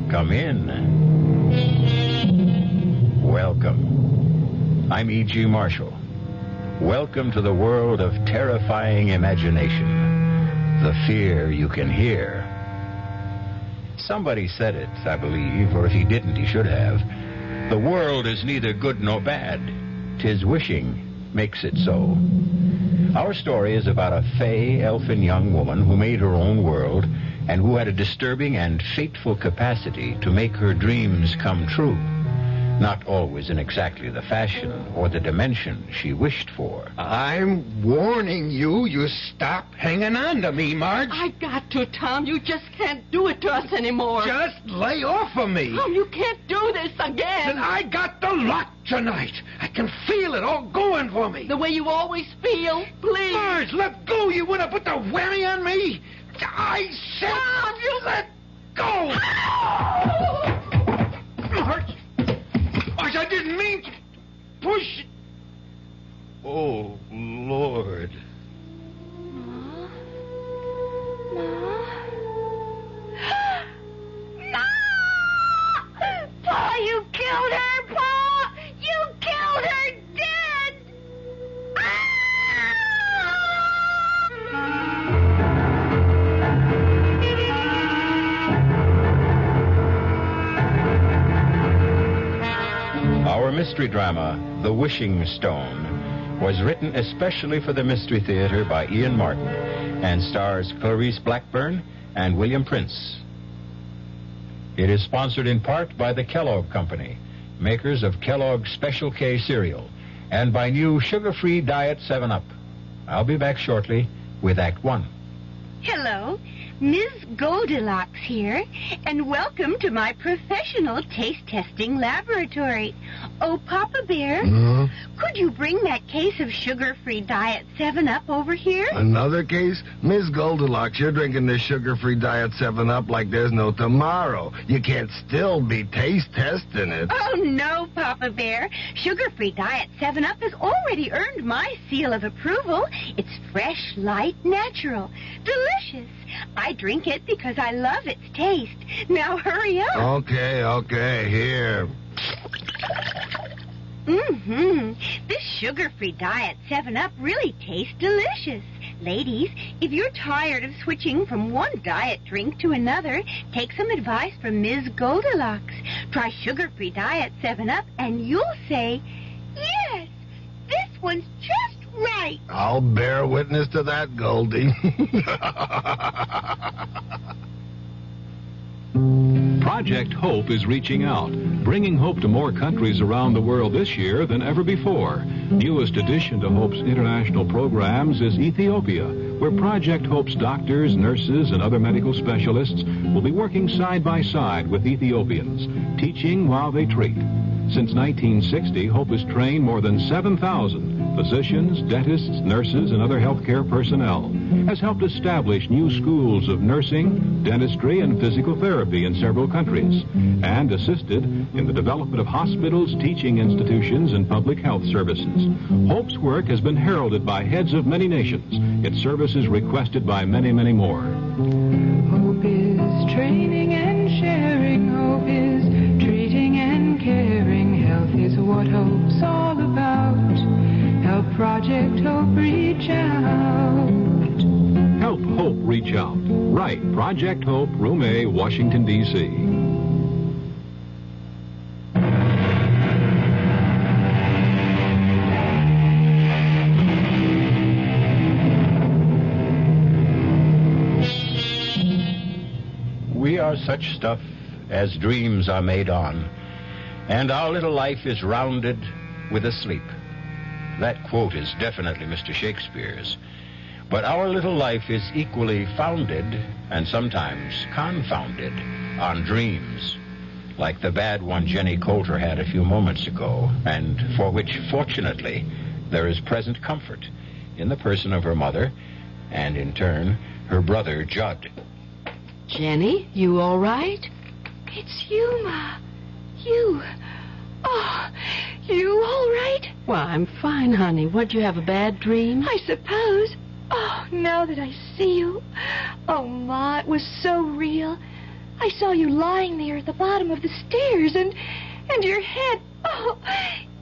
[SPEAKER 14] Come in. Welcome. I'm E.G. Marshall. Welcome to the world of terrifying imagination. The fear you can hear. Somebody said it, I believe, or if he didn't, he should have. The world is neither good nor bad. 'Tis wishing makes it so. Our story is about a fey, elfin young woman who made her own world and who had a disturbing and fateful capacity to make her dreams come true. Not always in exactly the fashion or the dimension she wished for.
[SPEAKER 15] I'm warning you, you stop hanging on to me, Marge.
[SPEAKER 24] I got to, Tom. You just can't do it to us anymore.
[SPEAKER 15] Just lay off of me.
[SPEAKER 24] Tom, you can't do this again.
[SPEAKER 15] Then I got the lot tonight. I can feel it all going for me.
[SPEAKER 24] The way you always feel. Please.
[SPEAKER 15] Marge, let go. You want to put the whammy on me? I said...
[SPEAKER 24] Tom, you...
[SPEAKER 15] Let go. Marge. I didn't mean to push. Oh, Lord.
[SPEAKER 7] No! Pa, you killed her, Pa! You killed her dead!
[SPEAKER 14] Our mystery drama, The Wishing Stone, was written especially for the Mystery Theater by Ian Martin and stars Clarice Blackburn and William Prince. It is sponsored in part by the Kellogg Company, makers of Kellogg's Special K cereal, and by new sugar-free Diet 7-Up. I'll be back shortly with Act 1.
[SPEAKER 7] Hello, Ms. Goldilocks here, and welcome to my professional taste testing laboratory. Oh, Papa Bear, could you bring that case of sugar-free Diet 7-Up over here?
[SPEAKER 15] Another case? Miss Goldilocks, you're drinking this sugar-free Diet 7-Up like there's no tomorrow. You can't still be taste testing it.
[SPEAKER 7] Oh, no, Papa Bear. Sugar-free Diet 7-Up has already earned my seal of approval. It's fresh, light, natural, delicious. I drink it because I love its taste. Now hurry up.
[SPEAKER 15] Okay, here.
[SPEAKER 7] This sugar-free Diet 7-Up really tastes delicious. Ladies, if you're tired of switching from one diet drink to another, take some advice from Ms. Goldilocks. Try sugar-free Diet 7-Up and you'll say, yes, this one's just right.
[SPEAKER 15] I'll bear witness to that, Goldie.
[SPEAKER 25] Project Hope is reaching out, bringing hope to more countries around the world this year than ever before. Newest addition to Hope's international programs is Ethiopia, where Project Hope's doctors, nurses, and other medical specialists will be working side by side with Ethiopians, teaching while they treat. Since 1960, Hope has trained more than 7,000 physicians, dentists, nurses, and other healthcare personnel, has helped establish new schools of nursing, dentistry, and physical therapy in several countries, and assisted in the development of hospitals, teaching institutions, and public health services. Hope's work has been heralded by heads of many nations, its services requested by many, many more.
[SPEAKER 4] Hope is training and sharing. Hope is treating and caring. Health is what hope's all about. Help Project Hope reach out.
[SPEAKER 25] Help Hope reach out. Right, Project Hope, Room A, Washington, D.C.
[SPEAKER 14] We are such stuff as dreams are made on, and our little life is rounded with a sleep. That quote is definitely Mr. Shakespeare's. But our little life is equally founded, and sometimes confounded, on dreams, like the bad one Jenny Coulter had a few moments ago, and for which, fortunately, there is present comfort in the person of her mother, and in turn, her brother, Judd.
[SPEAKER 24] Jenny, you all right?
[SPEAKER 7] It's you, Ma. You. Oh, you all right?
[SPEAKER 24] Well, I'm fine, honey. What'd you have, a bad dream?
[SPEAKER 7] I suppose. Oh, now that I see you. Oh, Ma, it was so real. I saw you lying there at the bottom of the stairs, and your head, oh,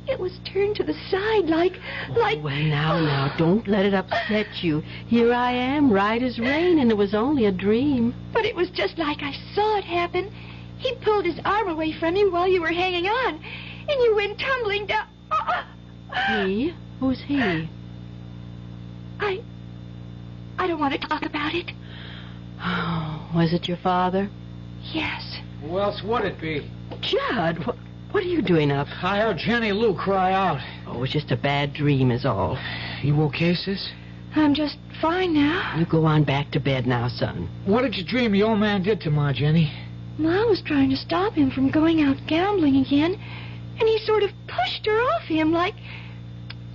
[SPEAKER 7] it was turned to the side like...
[SPEAKER 24] Well, now, don't let it upset you. Here I am, right as rain, and it was only a dream.
[SPEAKER 7] But it was just like I saw it happen. He pulled his arm away from you while you were hanging on, and you went tumbling down.
[SPEAKER 24] He? Who's he?
[SPEAKER 7] I don't want to talk about it.
[SPEAKER 24] Oh, was it your father?
[SPEAKER 7] Yes.
[SPEAKER 5] Who else would it be?
[SPEAKER 24] Judd, what are you doing up?
[SPEAKER 5] I heard Jenny Lou cry out.
[SPEAKER 24] Oh, it was just a bad dream is all.
[SPEAKER 5] You okay, sis?
[SPEAKER 7] I'm just fine now.
[SPEAKER 24] You go on back to bed now, son.
[SPEAKER 5] What did you dream the old man did to Ma, Jenny?
[SPEAKER 7] Ma was trying to stop him from going out gambling again, and he sort of pushed her off him like...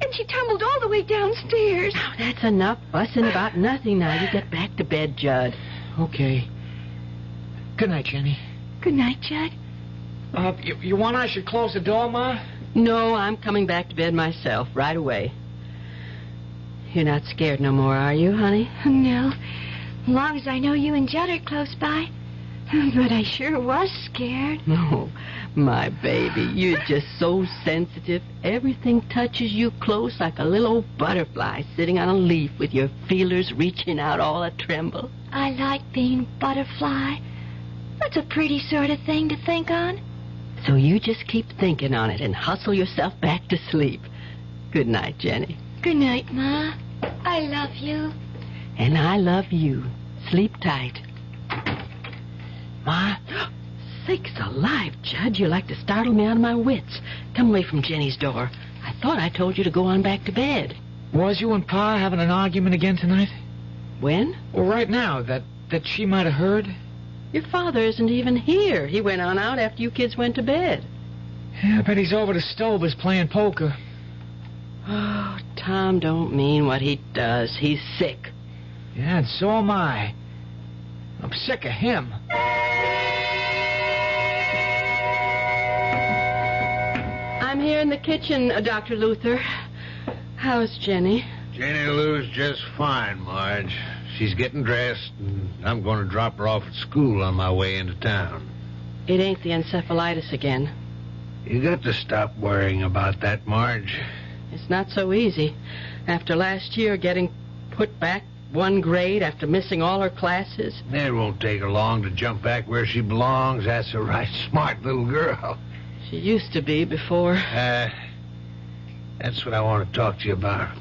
[SPEAKER 7] And she tumbled all the way downstairs.
[SPEAKER 24] Now, that's enough fussing about nothing now. You get back to bed, Judd.
[SPEAKER 5] Okay. Good night, Jenny.
[SPEAKER 7] Good night, Judd.
[SPEAKER 5] You want I should close the door, Ma?
[SPEAKER 24] No, I'm coming back to bed myself right away. You're not scared no more, are you, honey?
[SPEAKER 7] No. As long as I know you and Judd are close by. But I sure was scared.
[SPEAKER 24] Oh, my baby, you're just so sensitive. Everything touches you close like a little old butterfly sitting on a leaf with your feelers reaching out all a-tremble.
[SPEAKER 7] I like being butterfly. That's a pretty sort of thing to think on.
[SPEAKER 24] So you just keep thinking on it and hustle yourself back to sleep. Good night, Jenny.
[SPEAKER 7] Good night, Ma. I love you.
[SPEAKER 24] And I love you. Sleep tight.
[SPEAKER 5] Ma?
[SPEAKER 24] Sakes alive, Judd. You like to startle me out of my wits. Come away from Jenny's door. I thought I told you to go on back to bed.
[SPEAKER 5] Was you and Pa having an argument again tonight?
[SPEAKER 24] When?
[SPEAKER 5] Well, right now, that she might have heard.
[SPEAKER 24] Your father isn't even here. He went on out after you kids went to bed.
[SPEAKER 5] Yeah, I bet he's over to Stover's playing poker.
[SPEAKER 24] Oh, Tom don't mean what he does. He's sick.
[SPEAKER 5] Yeah, and so am I. I'm sick of him.
[SPEAKER 24] I'm here in the kitchen, Dr. Luther. How's Jenny?
[SPEAKER 12] Jenny Lou's just fine, Marge. She's getting dressed, and I'm going to drop her off at school on my way into town.
[SPEAKER 24] It ain't the encephalitis again.
[SPEAKER 12] You got to stop worrying about that, Marge.
[SPEAKER 24] It's not so easy. After last year getting put back one grade after missing all her classes.
[SPEAKER 12] It won't take her long to jump back where she belongs. That's a right smart little girl.
[SPEAKER 24] She used to be before.
[SPEAKER 12] That's what I want to talk to you about.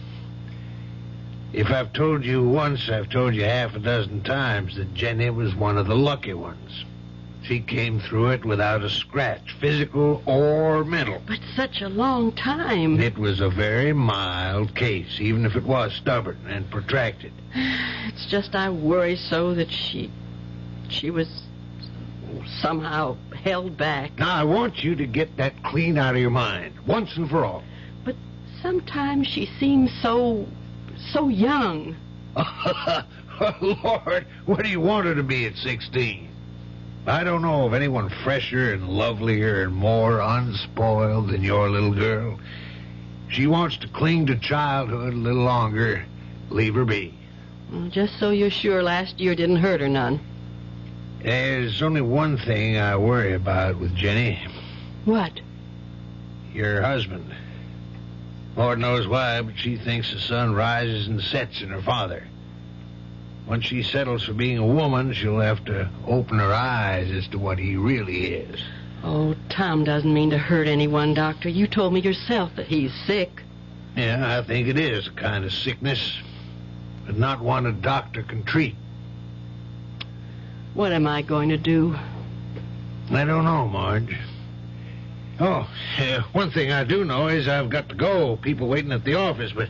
[SPEAKER 12] If I've told you once, I've told you half a dozen times that Jenny was one of the lucky ones. She came through it without a scratch, physical or mental.
[SPEAKER 24] But such a long time.
[SPEAKER 12] It was a very mild case, even if it was stubborn and protracted.
[SPEAKER 24] It's just I worry so that she was somehow held back.
[SPEAKER 12] Now, I want you to get that clean out of your mind, once and for all.
[SPEAKER 24] But Sometimes she seems so young.
[SPEAKER 12] Lord, what do you want her to be at 16? I don't know of anyone fresher and lovelier and more unspoiled than your little girl. She wants to cling to childhood a little longer. Leave her be.
[SPEAKER 24] Well, just so you're sure last year didn't hurt her none.
[SPEAKER 12] There's only one thing I worry about with Jenny.
[SPEAKER 24] What?
[SPEAKER 12] Your husband. Lord knows why, but she thinks the sun rises and sets in her father. When she settles for being a woman, she'll have to open her eyes as to what he really is.
[SPEAKER 24] Oh, Tom doesn't mean to hurt anyone, Doctor. You told me yourself that he's sick.
[SPEAKER 12] Yeah, I think it is a kind of sickness, but not one a doctor can treat.
[SPEAKER 24] What am I going to do?
[SPEAKER 12] I don't know, Marge. Oh, one thing I do know is I've got to go. People waiting at the office, but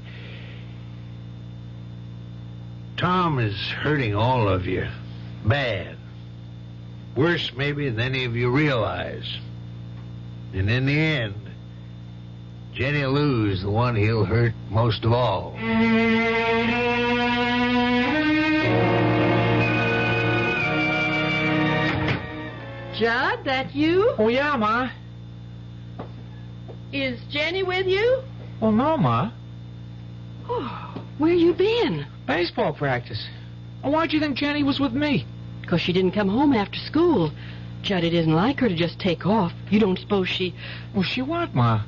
[SPEAKER 12] Tom is hurting all of you. Bad. Worse, maybe, than any of you realize. And in the end, Jenny will lose the one he'll hurt most of all.
[SPEAKER 24] Judd, that you?
[SPEAKER 5] Oh, yeah, Ma.
[SPEAKER 24] Is Jenny with you?
[SPEAKER 5] Well, no, Ma.
[SPEAKER 24] Oh, where you been?
[SPEAKER 5] Baseball practice. Well, why'd you think Jenny was with me?
[SPEAKER 24] Because she didn't come home after school. Judd, it isn't like her to just take off. You don't suppose she...
[SPEAKER 5] Well, she what, Ma?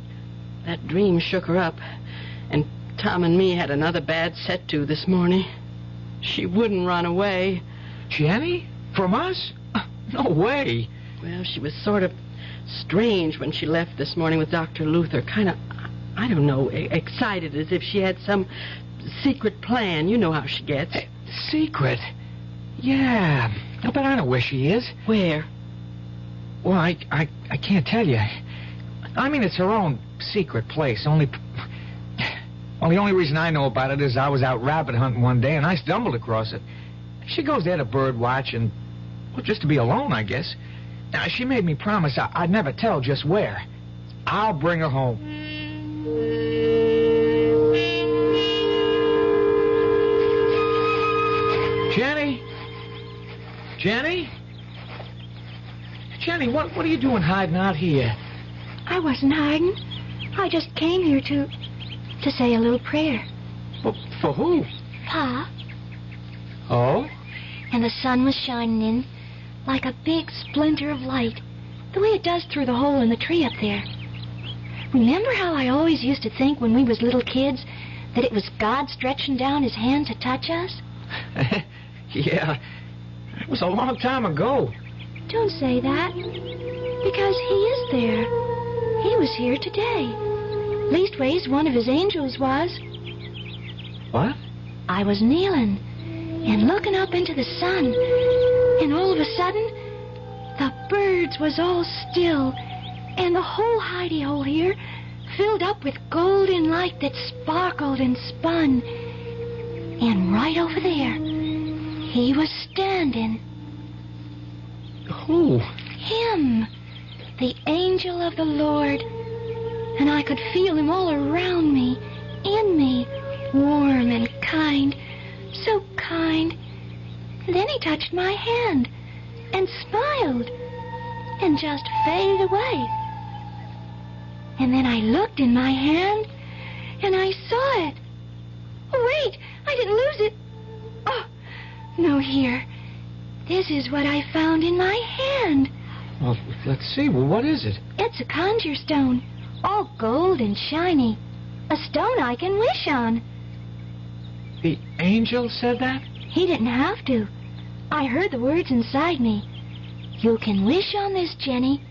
[SPEAKER 24] That dream shook her up. And Tom and me had another bad set to this morning. She wouldn't run away.
[SPEAKER 5] Jenny? From us? No way.
[SPEAKER 24] Well, she was sort of strange when she left this morning with Dr. Luther. Kind of, I don't know, excited as if she had some secret plan. You know how she gets.
[SPEAKER 5] Secret? Yeah. I bet I know where she is.
[SPEAKER 24] Where?
[SPEAKER 5] Well, I can't tell you. I mean, it's her own secret place. Well, the only reason I know about it is I was out rabbit hunting one day and I stumbled across it. She goes there to bird watch and, well, just to be alone, I guess. Now, she made me promise I'd never tell just where. I'll bring her home. Jenny? Jenny? Jenny, what are you doing hiding out here?
[SPEAKER 7] I wasn't hiding. I just came here to say a little prayer.
[SPEAKER 5] Well, for who?
[SPEAKER 7] Pa.
[SPEAKER 5] Oh?
[SPEAKER 7] And the sun was shining in like a big splinter of light, the way it does through the hole in the tree up there. Remember how I always used to think when we was little kids that it was God stretching down his hand to touch us?
[SPEAKER 5] Yeah, it was a long time ago.
[SPEAKER 7] Don't say that, because he is there. He was here today. Leastways, one of his angels was.
[SPEAKER 5] What?
[SPEAKER 7] I was kneeling and looking up into the sun, and all of a sudden, the birds was all still, and the whole hidey-hole here filled up with golden light that sparkled and spun. And right over there, he was standing.
[SPEAKER 5] Who?
[SPEAKER 7] Him, the angel of the Lord. And I could feel him all around me, in me, warm and kind, so kind. And then he touched my hand and smiled and just faded away. And then I looked in my hand and I saw it. Oh, wait, I didn't lose it. Oh, no, here. This is what I found in my hand.
[SPEAKER 5] Well, let's see. Well, what is it?
[SPEAKER 7] It's a conjure stone, all gold and shiny. A stone I can wish on.
[SPEAKER 5] The angel said that?
[SPEAKER 7] He didn't have to. I heard the words inside me. You can wish on this, Jenny.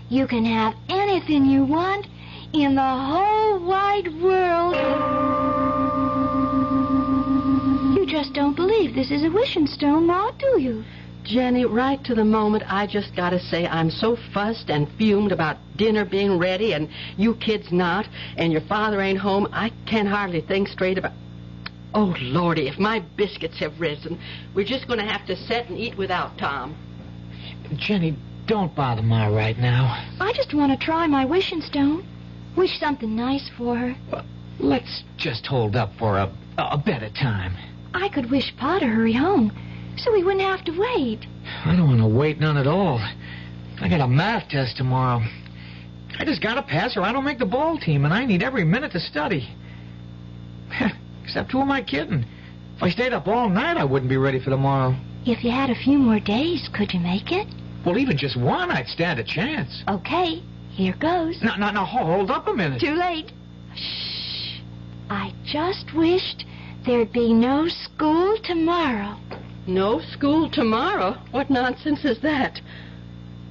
[SPEAKER 7] You can have anything you want in the whole wide world. You just don't believe this is a wishing stone, Ma, do you?
[SPEAKER 24] Jenny, right to the moment, I just got to say I'm so fussed and fumed about dinner being ready and you kids not, and your father ain't home, I can't hardly think straight about... Oh, Lordy, if my biscuits have risen, we're just going to have to sit and eat without Tom.
[SPEAKER 5] Jenny, don't bother Ma right now.
[SPEAKER 7] I just want to try my wishing stone. Wish something nice for her.
[SPEAKER 5] Let's just hold up for a better time.
[SPEAKER 2] I could wish Pa to hurry home so we wouldn't have to wait.
[SPEAKER 5] I don't want to wait none at all. I got a math test tomorrow. I just got to pass or I don't make the ball team, and I need every minute to study. Except who am I kidding? If I stayed up all night, I wouldn't be ready for tomorrow.
[SPEAKER 2] If you had a few more days, could you make it?
[SPEAKER 5] Well, even just one, I'd stand a chance.
[SPEAKER 2] Okay, here goes.
[SPEAKER 5] No, hold up a minute.
[SPEAKER 2] Too late. Shh. I just wished there'd be no school tomorrow.
[SPEAKER 24] No school tomorrow? What nonsense is that?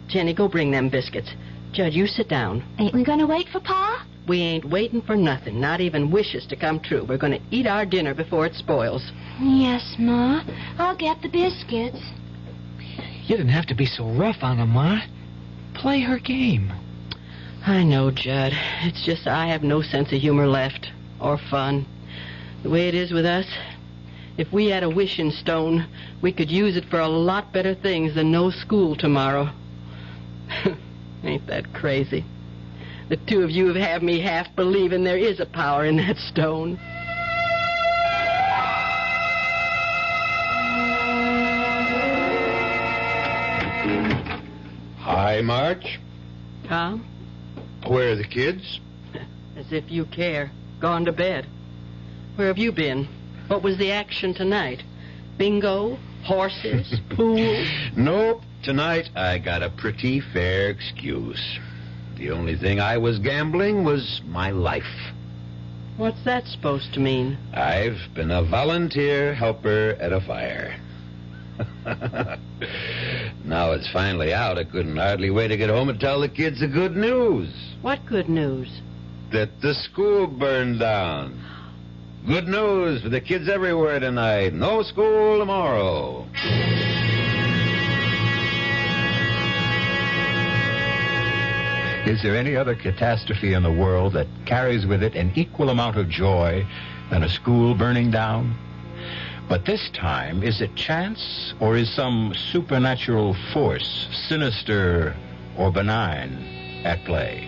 [SPEAKER 24] Jenny, go bring them biscuits. Judd, you sit down.
[SPEAKER 2] Ain't we gonna wait for Pa?
[SPEAKER 24] We ain't waiting for nothing, not even wishes to come true. We're going to eat our dinner before it spoils.
[SPEAKER 2] Yes, Ma. I'll get the biscuits.
[SPEAKER 5] You didn't have to be so rough on her, Ma. Play her game.
[SPEAKER 24] I know, Judd. It's just I have no sense of humor left. Or fun. The way it is with us, if we had a wishing stone, we could use it for a lot better things than no school tomorrow. Ain't that crazy? The two of you have had me half believing there is a power in that stone.
[SPEAKER 12] Hi, March.
[SPEAKER 24] Tom?
[SPEAKER 12] Where are the kids?
[SPEAKER 24] As if you care. Gone to bed. Where have you been? What was the action tonight? Bingo? Horses? Pool?
[SPEAKER 12] Nope. Tonight I got a pretty fair excuse. The only thing I was gambling was my life.
[SPEAKER 24] What's that supposed to mean?
[SPEAKER 12] I've been a volunteer helper at a fire. Now it's finally out. I couldn't hardly wait to get home and tell the kids the good news.
[SPEAKER 24] What good news?
[SPEAKER 12] That the school burned down. Good news for the kids everywhere tonight. No school tomorrow.
[SPEAKER 14] Is there any other catastrophe in the world that carries with it an equal amount of joy than a school burning down? But this time, is it chance or is some supernatural force, sinister or benign, at play?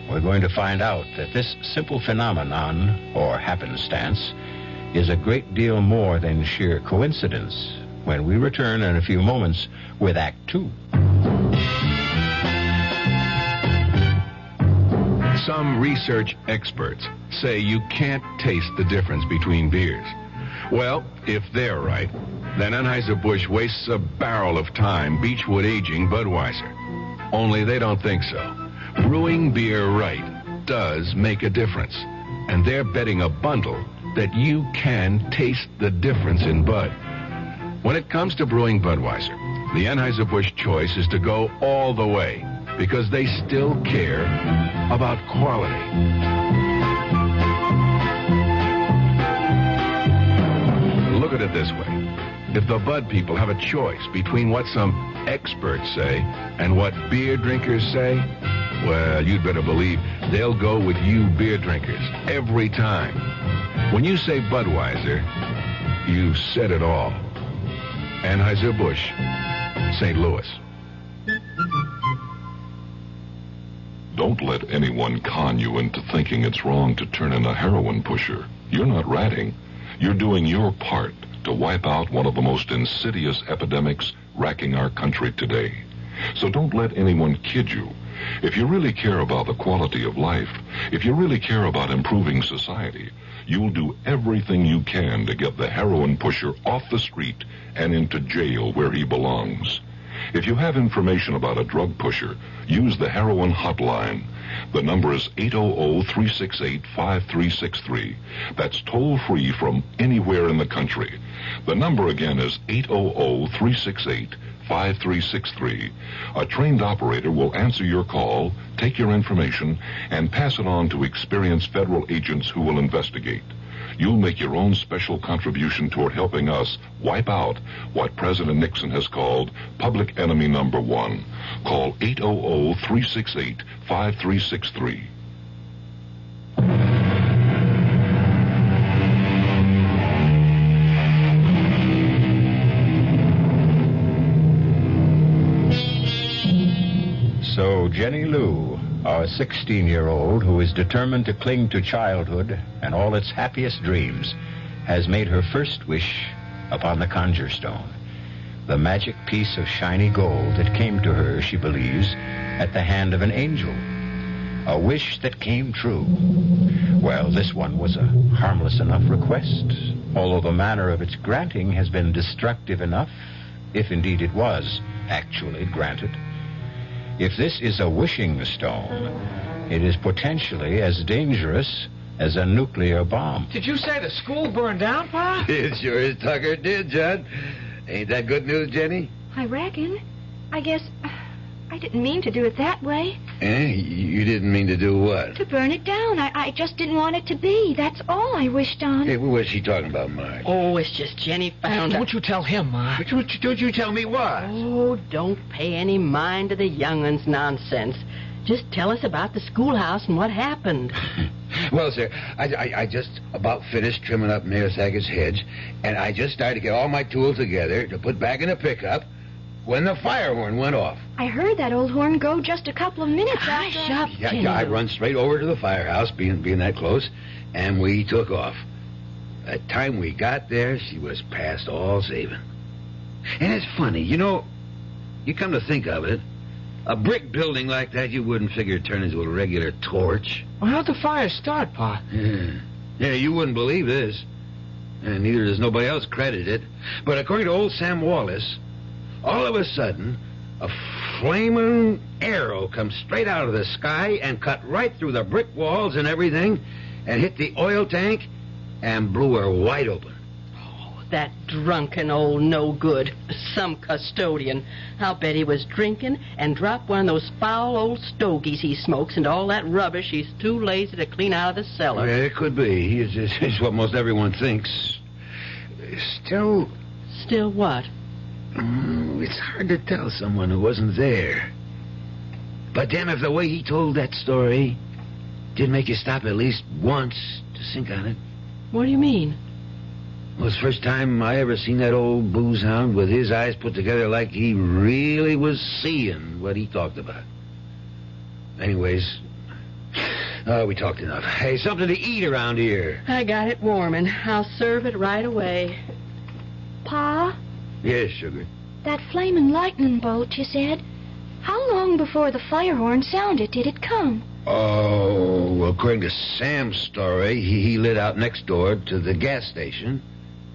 [SPEAKER 14] We're going to find out that this simple phenomenon, or happenstance, is a great deal more than sheer coincidence when we return in a few moments with Act Two.
[SPEAKER 25] Some research experts say you can't taste the difference between beers. Well, if they're right, then Anheuser-Busch wastes a barrel of time Beechwood aging Budweiser. Only they don't think so. Brewing beer right does make a difference. And they're betting a bundle that you can taste the difference in Bud. When it comes to brewing Budweiser, the Anheuser-Busch choice is to go all the way, because they still care about quality. Look at it this way. If the Bud people have a choice between what some experts say and what beer drinkers say, well, you'd better believe they'll go with you beer drinkers every time. When you say Budweiser, you've said it all. Anheuser-Busch, St. Louis.
[SPEAKER 16] Don't let anyone con you into thinking it's wrong to turn in a heroin pusher. You're not ratting. You're doing your part to wipe out one of the most insidious epidemics racking our country today. So don't let anyone kid you. If you really care about the quality of life, if you really care about improving society, you'll do everything you can to get the heroin pusher off the street and into jail where he belongs. If you have information about a drug pusher, use the heroin hotline. The number is 800-368-5363. That's toll-free from anywhere in the country. The number again is 800-368-5363. A trained operator will answer your call, take your information, and pass it on to experienced federal agents who will investigate. You'll make your own special contribution toward helping us wipe out what President Nixon has called public enemy number one. Call 800-368-5363.
[SPEAKER 14] So Jenny Lou Our 16-year-old, who is determined to cling to childhood and all its happiest dreams, has made her first wish upon the conjure stone, the magic piece of shiny gold that came to her, she believes, at the hand of an angel. A wish that came true. Well, this one was a harmless enough request, although the manner of its granting has been destructive enough, if indeed it was actually granted. If this is a wishing stone, it is potentially as dangerous as a nuclear bomb.
[SPEAKER 5] Did you say the school burned down, Pa?
[SPEAKER 3] It sure as Tucker did, Judd. Ain't that good news, Jenny?
[SPEAKER 2] I reckon. I guess I didn't mean to do it that way.
[SPEAKER 3] You didn't mean to do what?
[SPEAKER 2] To burn it down. I just didn't want it to be. That's all I wished on.
[SPEAKER 3] Hey, what was she talking about, Marge?
[SPEAKER 24] Oh, it's just Jenny found out.
[SPEAKER 5] Don't you tell him, Ma.
[SPEAKER 3] Don't you tell me what?
[SPEAKER 24] Oh, don't pay any mind to the young'un's nonsense. Just tell us about the schoolhouse and what happened.
[SPEAKER 3] Well, sir, I just about finished trimming up Mayor Sackett's hedge, and I just started to get all my tools together to put back in the pickup when the fire horn went off.
[SPEAKER 2] I heard that old horn go just a couple of minutes after.
[SPEAKER 24] Hush up, Jenny.
[SPEAKER 3] Yeah, I run straight over to the firehouse, being that close, and we took off. By the time we got there, she was past all saving. And it's funny, you come to think of it, a brick building like that, you wouldn't figure it'd turn into a regular torch.
[SPEAKER 5] Well, how'd the fire start, Pa?
[SPEAKER 3] Yeah, you wouldn't believe this. And neither does nobody else credit it. But according to old Sam Wallace, all of a sudden, a flaming arrow comes straight out of the sky and cut right through the brick walls and everything and hit the oil tank and blew her wide open.
[SPEAKER 24] That drunken old no-good, some custodian. I'll bet he was drinking and dropped one of those foul old stogies he smokes into all that rubbish he's too lazy to clean out of the cellar.
[SPEAKER 3] Yeah, it could be. It's what most everyone thinks. Still...
[SPEAKER 24] Still what?
[SPEAKER 3] It's hard to tell someone who wasn't there. But damn if the way he told that story did make you stop at least once to think on it.
[SPEAKER 24] What do you mean?
[SPEAKER 3] Well, it's the first time I ever seen that old booze hound with his eyes put together like he really was seeing what he talked about. Anyways, we talked enough. Hey, something to eat around here.
[SPEAKER 24] I got it warming. I'll serve it right away.
[SPEAKER 2] Pa?
[SPEAKER 3] Yes, sugar.
[SPEAKER 2] That flaming lightning bolt, you said. How long before the fire horn sounded did it come?
[SPEAKER 3] Oh, well, according to Sam's story, he lit out next door to the gas station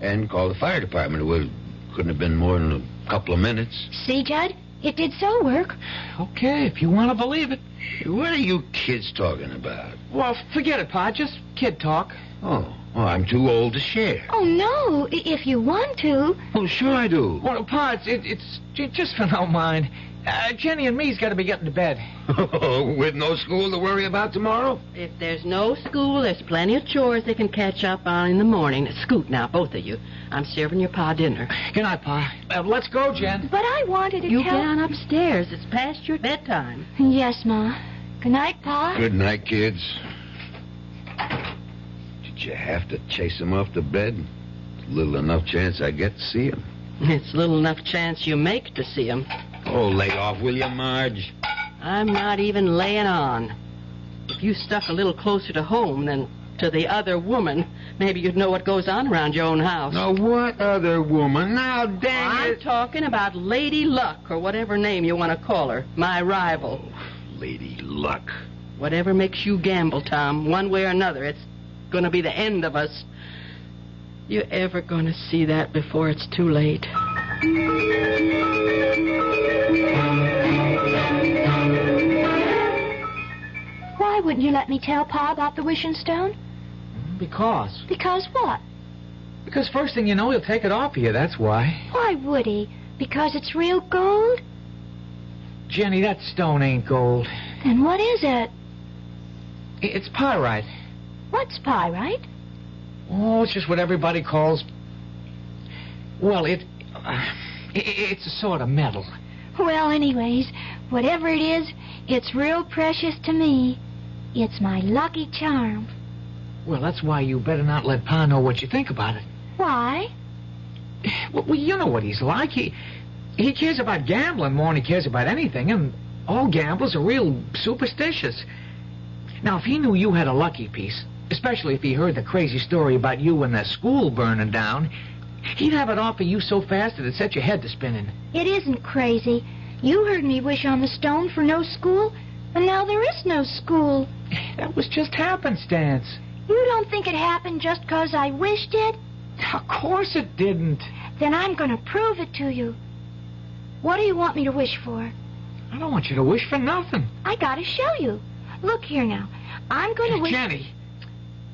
[SPEAKER 3] and called the fire department. It couldn't have been more than a couple of minutes.
[SPEAKER 2] See, Judd? It did so work.
[SPEAKER 5] Okay, if you want to believe it.
[SPEAKER 3] What are you kids talking about?
[SPEAKER 5] Well, forget it, Pa. Just kid talk.
[SPEAKER 3] Oh, I'm too old to share.
[SPEAKER 2] Oh, no. If you want to.
[SPEAKER 3] Oh, sure I do.
[SPEAKER 5] Well, Pa, it's just for no mind. Jenny and me's got to be getting to bed.
[SPEAKER 3] With no school to worry about tomorrow?
[SPEAKER 24] If there's no school, there's plenty of chores they can catch up on in the morning. Scoot now, both of you. I'm serving your Pa dinner.
[SPEAKER 5] Good night, Pa. Let's go, Jen.
[SPEAKER 2] But I wanted to
[SPEAKER 24] You get on upstairs. It's past your bedtime.
[SPEAKER 2] Yes, Ma. Good night, Pa.
[SPEAKER 3] Good night, kids. Did you have to chase him off to bed? Little enough chance I get to see him.
[SPEAKER 24] It's little enough chance you make to see him.
[SPEAKER 3] Oh, lay off, will you, Marge?
[SPEAKER 24] I'm not even laying on. If you stuck a little closer to home than to the other woman, maybe you'd know what goes on around your own house.
[SPEAKER 3] Now, what other woman? Now, dang
[SPEAKER 24] I'm
[SPEAKER 3] it.
[SPEAKER 24] talking about Lady Luck, or whatever name you want to call her. My rival.
[SPEAKER 3] Oh, Lady Luck.
[SPEAKER 24] Whatever makes you gamble, Tom, one way or another, it's going to be the end of us. You ever going to see that before it's too late?
[SPEAKER 2] Why wouldn't you let me tell Pa about the wishing stone?
[SPEAKER 5] Because.
[SPEAKER 2] Because what?
[SPEAKER 5] Because first thing you know, he'll take it off of you, that's why.
[SPEAKER 2] Why would he? Because it's real gold?
[SPEAKER 5] Jenny, that stone ain't gold.
[SPEAKER 2] Then what is it?
[SPEAKER 5] It's pyrite.
[SPEAKER 2] What's pyrite?
[SPEAKER 5] Oh, it's just what everybody calls... Well, it's a sort of metal.
[SPEAKER 2] Well, anyways, whatever it is, it's real precious to me. It's my lucky charm.
[SPEAKER 5] Well, that's why you better not let Pa know what you think about it.
[SPEAKER 2] Why?
[SPEAKER 5] Well, you know what he's like. He cares about gambling more than he cares about anything, and All gamblers are real superstitious. Now, if he knew you had a lucky piece, especially if he heard the crazy story about you and the school burning down, he'd have it offer you so fast it'd set your head to spinning.
[SPEAKER 2] It isn't crazy. You heard me wish on the stone for no school, and now there is no school.
[SPEAKER 5] That was just happenstance.
[SPEAKER 2] You don't think it happened just 'cause I wished it?
[SPEAKER 5] Of course it didn't.
[SPEAKER 2] Then I'm going to prove it to you. What do you want me to wish for?
[SPEAKER 5] I don't want you to wish for nothing.
[SPEAKER 2] I got to show you. Look here now. I'm going to wish...
[SPEAKER 5] Jenny.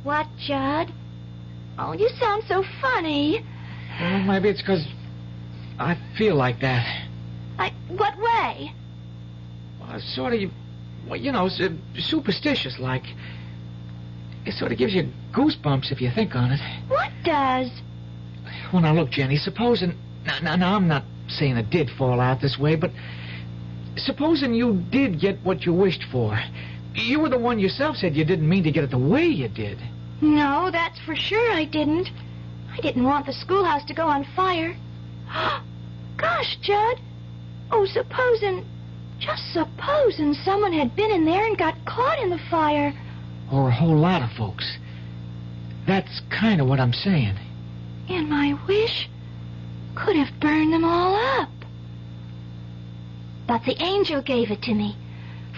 [SPEAKER 2] What, Judd? Oh, you sound so funny.
[SPEAKER 5] Well, maybe it's 'cause I feel like that.
[SPEAKER 2] What way?
[SPEAKER 5] Well, sort of, well, you know, superstitious like. It sort of gives you goosebumps if you think on it.
[SPEAKER 2] What does?
[SPEAKER 5] Well, now, look, Jenny, supposing... Now, I'm not saying it did fall out this way, but supposing you did get what you wished for. You were the one yourself said you didn't mean to get it the way you did.
[SPEAKER 2] No, that's for sure I didn't. I didn't want the schoolhouse to go on fire. Gosh, Judd. Oh, just supposing someone had been in there and got caught in the fire.
[SPEAKER 5] Or a whole lot of folks. That's kind of what I'm saying.
[SPEAKER 2] And my wish could have burned them all up. But the angel gave it to me.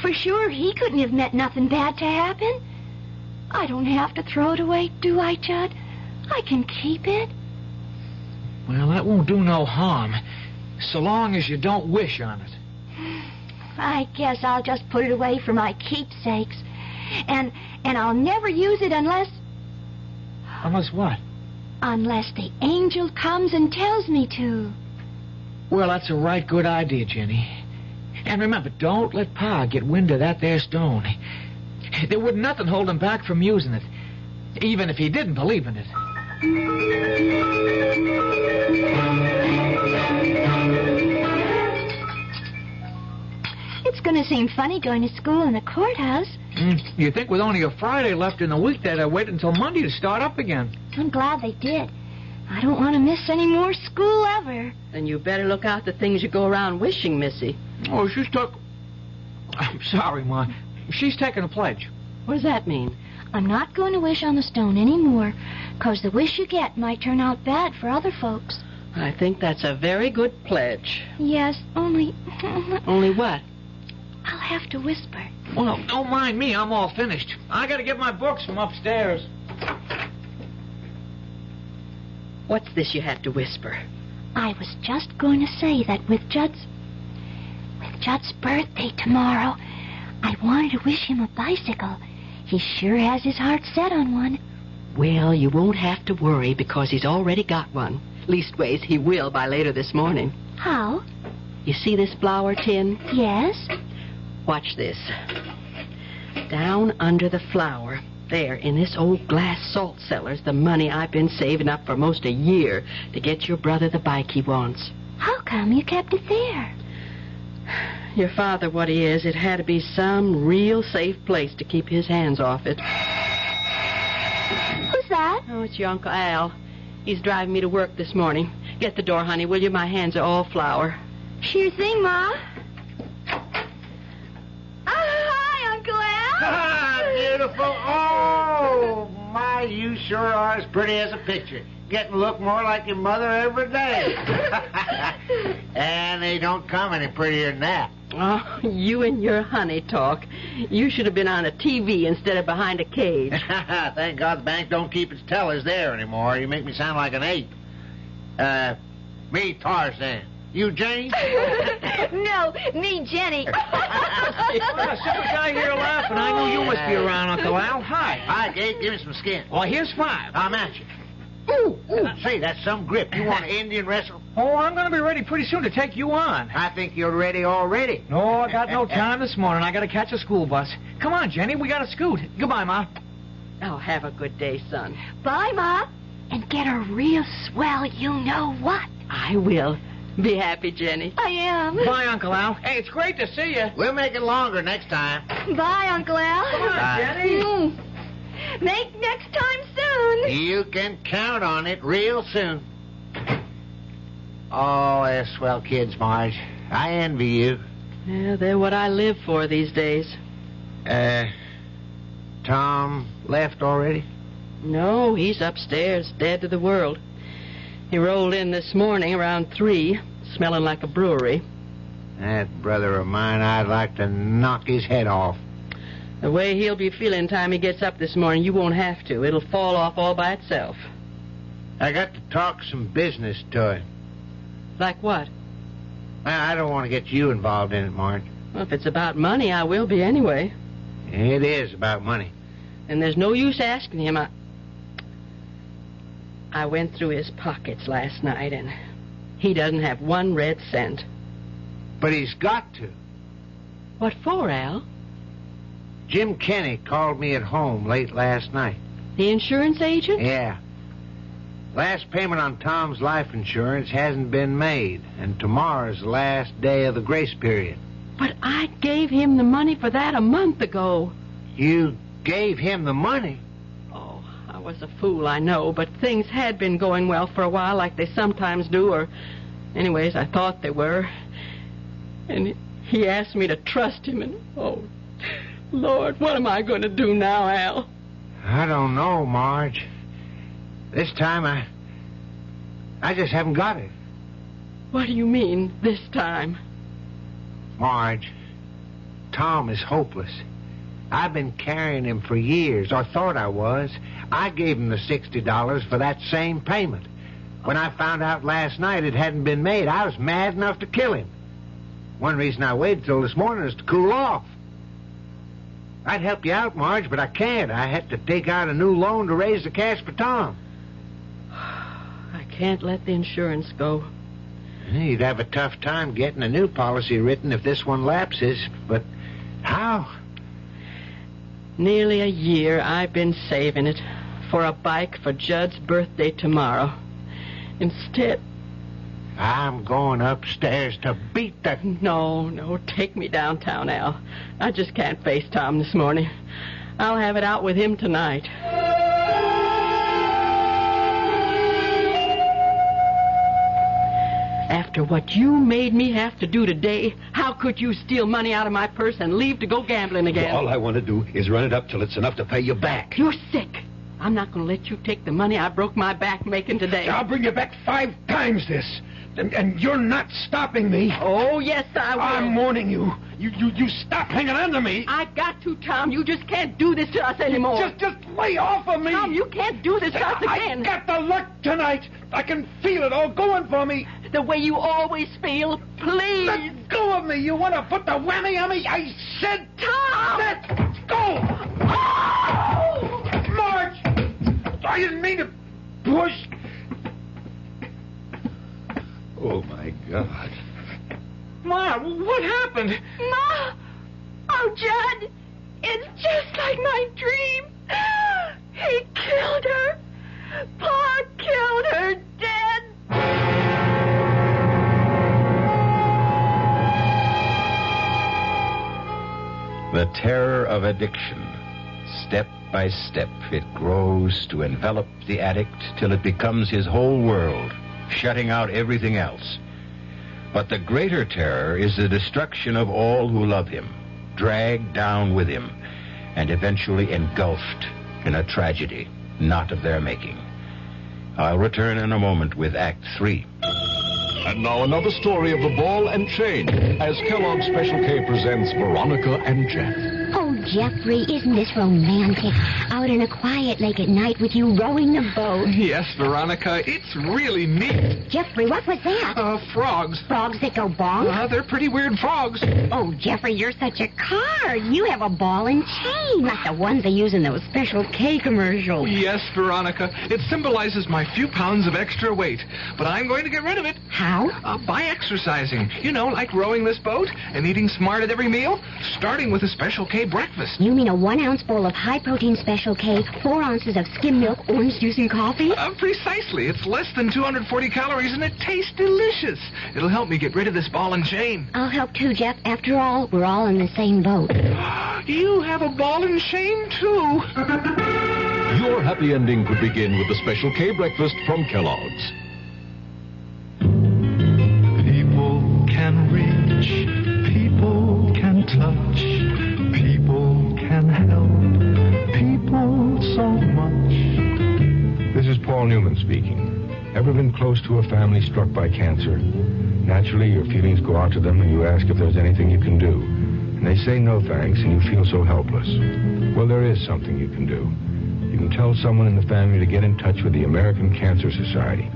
[SPEAKER 2] For sure, he couldn't have meant nothing bad to happen. I don't have to throw it away, do I, Judd? I can keep it.
[SPEAKER 5] Well, that won't do no harm, so long as you don't wish on it.
[SPEAKER 2] I guess I'll just put it away for my keepsakes. And I'll never use it unless...
[SPEAKER 5] Unless what?
[SPEAKER 2] Unless the angel comes and tells me to.
[SPEAKER 5] Well, that's a right good idea, Jenny. And remember, don't let Pa get wind of that there stone. There wouldn't nothing hold him back from using it, even if he didn't believe in it.
[SPEAKER 2] It's going to seem funny going to school in the courthouse.
[SPEAKER 5] You think with only a Friday left in the week they'd wait until Monday to start up again.
[SPEAKER 2] I'm glad they did. I don't want to miss any more school ever.
[SPEAKER 24] Then you better look out the things you go around wishing, Missy.
[SPEAKER 5] Oh, she's I'm sorry, Ma. She's taking a pledge.
[SPEAKER 24] What does that mean?
[SPEAKER 2] I'm not going to wish on the stone anymore, 'cause the wish you get might turn out bad for other folks.
[SPEAKER 24] I think that's a very good pledge.
[SPEAKER 2] Yes, only...
[SPEAKER 24] Only what?
[SPEAKER 2] I'll have to whisper.
[SPEAKER 5] Well, don't mind me. I'm all finished. I got to get my books from upstairs.
[SPEAKER 24] What's this you have to whisper?
[SPEAKER 2] I was just going to say that with Judd's birthday tomorrow, I wanted to wish him a bicycle. He sure has his heart set on one.
[SPEAKER 24] Well, you won't have to worry because he's already got one. Leastways, he will by later this morning.
[SPEAKER 2] How?
[SPEAKER 24] You see this flour tin?
[SPEAKER 2] Yes.
[SPEAKER 24] Watch this. Down under the flour, there in this old glass salt cellar's the money I've been saving up for most a year to get your brother the bike he wants.
[SPEAKER 2] How come you kept it there?
[SPEAKER 24] Your father, what he is, it had to be some real safe place to keep his hands off it.
[SPEAKER 2] Who's that?
[SPEAKER 24] Oh, it's your Uncle Al. He's driving me to work this morning. Get the door, honey, will you? My hands are all flour.
[SPEAKER 2] Sure thing, Ma. Hi, Uncle Al.
[SPEAKER 12] Ah, beautiful. Oh, my, you sure are as pretty as a picture. Getting to look more like your mother every day. And they don't come any prettier than that.
[SPEAKER 24] Oh, you and your honey talk. You should have been on a TV instead of behind a cage.
[SPEAKER 12] Thank God the bank don't keep its tellers there anymore. You make me sound like an ape. Me, Tarzan. You, Jenny?
[SPEAKER 2] No, me, Jenny.
[SPEAKER 5] Well, I saw a guy here laughing. I knew you must be around, Uncle Al. Hi.
[SPEAKER 12] Hi, Kate. Give me some skin.
[SPEAKER 5] Well, here's 5.
[SPEAKER 12] I'm at you. Ooh. Say, that's some grip. You want to Indian wrestle?
[SPEAKER 5] Oh, I'm going to be ready pretty soon to take you on.
[SPEAKER 12] I think you're ready already.
[SPEAKER 5] No, I got no time this morning. I got to catch a school bus. Come on, Jenny. We got to scoot. Goodbye, Ma.
[SPEAKER 24] Oh, have a good day, son.
[SPEAKER 2] Bye, Ma. And get a real swell you-know-what.
[SPEAKER 24] I will. Be happy, Jenny.
[SPEAKER 2] I am.
[SPEAKER 5] Bye, Uncle Al. Hey, it's great to see you.
[SPEAKER 12] We'll make it longer next time.
[SPEAKER 2] Bye, Uncle Al.
[SPEAKER 5] Come on,
[SPEAKER 12] Bye.
[SPEAKER 5] Jenny.
[SPEAKER 2] Make next time soon.
[SPEAKER 12] You can count on it real soon. Oh, they're swell kids, Marge. I envy you.
[SPEAKER 24] Yeah, they're what I live for these days.
[SPEAKER 12] Tom left already?
[SPEAKER 24] No, he's upstairs, dead to the world. He rolled in this morning around 3, smelling like a brewery.
[SPEAKER 12] That brother of mine, I'd like to knock his head off.
[SPEAKER 24] The way he'll be feeling time he gets up this morning, you won't have to. It'll fall off all by itself.
[SPEAKER 12] I got to talk some business to him.
[SPEAKER 24] Like what?
[SPEAKER 12] I don't want to get you involved in it, Marge.
[SPEAKER 24] Well, if it's about money, I will be anyway.
[SPEAKER 12] It is about money.
[SPEAKER 24] And there's no use asking him. I went through his pockets last night, and he doesn't have 1 red cent.
[SPEAKER 12] But he's got to.
[SPEAKER 24] What for, Al?
[SPEAKER 12] Jim Kenny called me at home late last night.
[SPEAKER 24] The insurance agent?
[SPEAKER 12] Yeah. Last payment on Tom's life insurance hasn't been made, and tomorrow's the last day of the grace period.
[SPEAKER 24] But I gave him the money for that a month ago.
[SPEAKER 12] You gave him the money?
[SPEAKER 24] Oh, I was a fool, I know, but things had been going well for a while like they sometimes do, or anyways, I thought they were. And he asked me to trust him, and oh, Lord, what am I going to do now, Al?
[SPEAKER 12] I don't know, Marge. This time, I just haven't got it.
[SPEAKER 24] What do you mean, this time?
[SPEAKER 12] Marge, Tom is hopeless. I've been carrying him for years, or thought I was. I gave him the $60 for that same payment. When I found out last night it hadn't been made, I was mad enough to kill him. One reason I waited till this morning is to cool off. I'd help you out, Marge, but I can't. I had to take out a new loan to raise the cash for Tom.
[SPEAKER 24] I can't let the insurance go.
[SPEAKER 12] You'd have a tough time getting a new policy written if this one lapses, but how?
[SPEAKER 24] Nearly a year I've been saving it for a bike for Judd's birthday tomorrow. Instead...
[SPEAKER 12] I'm going upstairs to beat the...
[SPEAKER 24] No, take me downtown, Al. I just can't face Tom this morning. I'll have it out with him tonight. After what you made me have to do today, how could you steal money out of my purse and leave to go gambling again?
[SPEAKER 17] All I want to do is run it up till it's enough to pay you back.
[SPEAKER 24] You're sick. I'm not going to let you take the money I broke my back making today.
[SPEAKER 17] I'll bring you back 5 times this. And you're not stopping me.
[SPEAKER 24] Oh, yes, I will.
[SPEAKER 17] I'm warning you. You stop hanging on to me.
[SPEAKER 24] I got to, Tom. You just can't do this to us anymore.
[SPEAKER 17] Just lay off of me.
[SPEAKER 24] Tom, you can't do this to us again.
[SPEAKER 17] I got the luck tonight. I can feel it all going for me.
[SPEAKER 24] The way you always feel. Please.
[SPEAKER 17] Let go of me. You want to put the whammy on me? I said...
[SPEAKER 24] Tom!
[SPEAKER 17] Let go! Oh! Marge! I didn't mean to push... Oh, my God.
[SPEAKER 5] Ma, what happened?
[SPEAKER 2] Ma! Oh, Judd! It's just like my dream. He killed her. Pa killed her dead.
[SPEAKER 14] The terror of addiction. Step by step, it grows to envelop the addict till it becomes his whole world, shutting out everything else. But the greater terror is the destruction of all who love him, dragged down with him, and eventually engulfed in a tragedy not of their making. I'll return in a moment with Act 3.
[SPEAKER 18] And now another story of the ball and chain, as Kellogg's Special K presents Veronica and Jeff.
[SPEAKER 7] Oh, Jeffrey, isn't this romantic? Out in a quiet lake at night with you rowing the boat.
[SPEAKER 5] Yes, Veronica, it's really neat.
[SPEAKER 7] Jeffrey, what was that?
[SPEAKER 5] Frogs.
[SPEAKER 7] Frogs that go bonk?
[SPEAKER 5] They're pretty weird frogs.
[SPEAKER 7] Oh, Jeffrey, you're such a card. You have a ball and chain, like the ones they use in those Special K commercials.
[SPEAKER 5] Yes, Veronica, it symbolizes my few pounds of extra weight. But I'm going to get rid of it.
[SPEAKER 7] How?
[SPEAKER 5] By exercising. You know, like rowing this boat and eating smart at every meal, starting with a Special K breakfast.
[SPEAKER 7] You mean a 1-ounce bowl of high-protein Special K, 4 ounces of skim milk, orange juice, and coffee?
[SPEAKER 5] Precisely. It's less than 240 calories, and it tastes delicious. It'll help me get rid of this ball and chain.
[SPEAKER 7] I'll help too, Jeff. After all, we're all in the same boat.
[SPEAKER 5] You have a ball and chain, too.
[SPEAKER 18] Your happy ending could begin with the Special K breakfast from Kellogg's.
[SPEAKER 4] People can reach people
[SPEAKER 6] Paul Newman speaking. Ever been close to a family struck by cancer? Naturally, your feelings go out to them and you ask if there's anything you can do. And they say no thanks and you feel so helpless. Well, there is something you can do. You can tell someone in the family to get in touch with the American Cancer Society.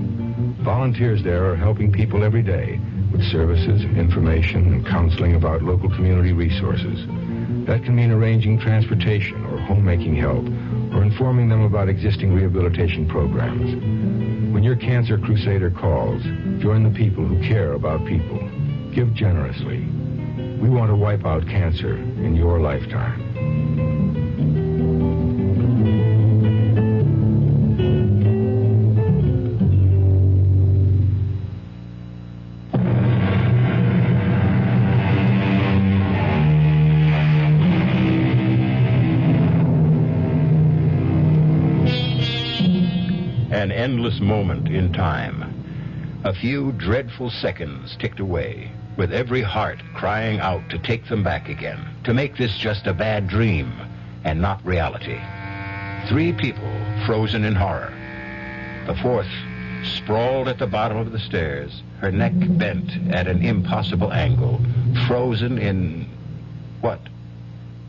[SPEAKER 6] Volunteers there are helping people every day with services, information, and counseling about local community resources. That can mean arranging transportation or homemaking help or informing them about existing rehabilitation programs. When your cancer crusader calls, join the people who care about people. Give generously. We want to wipe out cancer in your lifetime.
[SPEAKER 14] An endless moment in time. A few dreadful seconds ticked away, with every heart crying out to take them back again, to make this just a bad dream and not reality. 3 people frozen in horror. The 4th sprawled at the bottom of the stairs, her neck bent at an impossible angle, frozen in, what?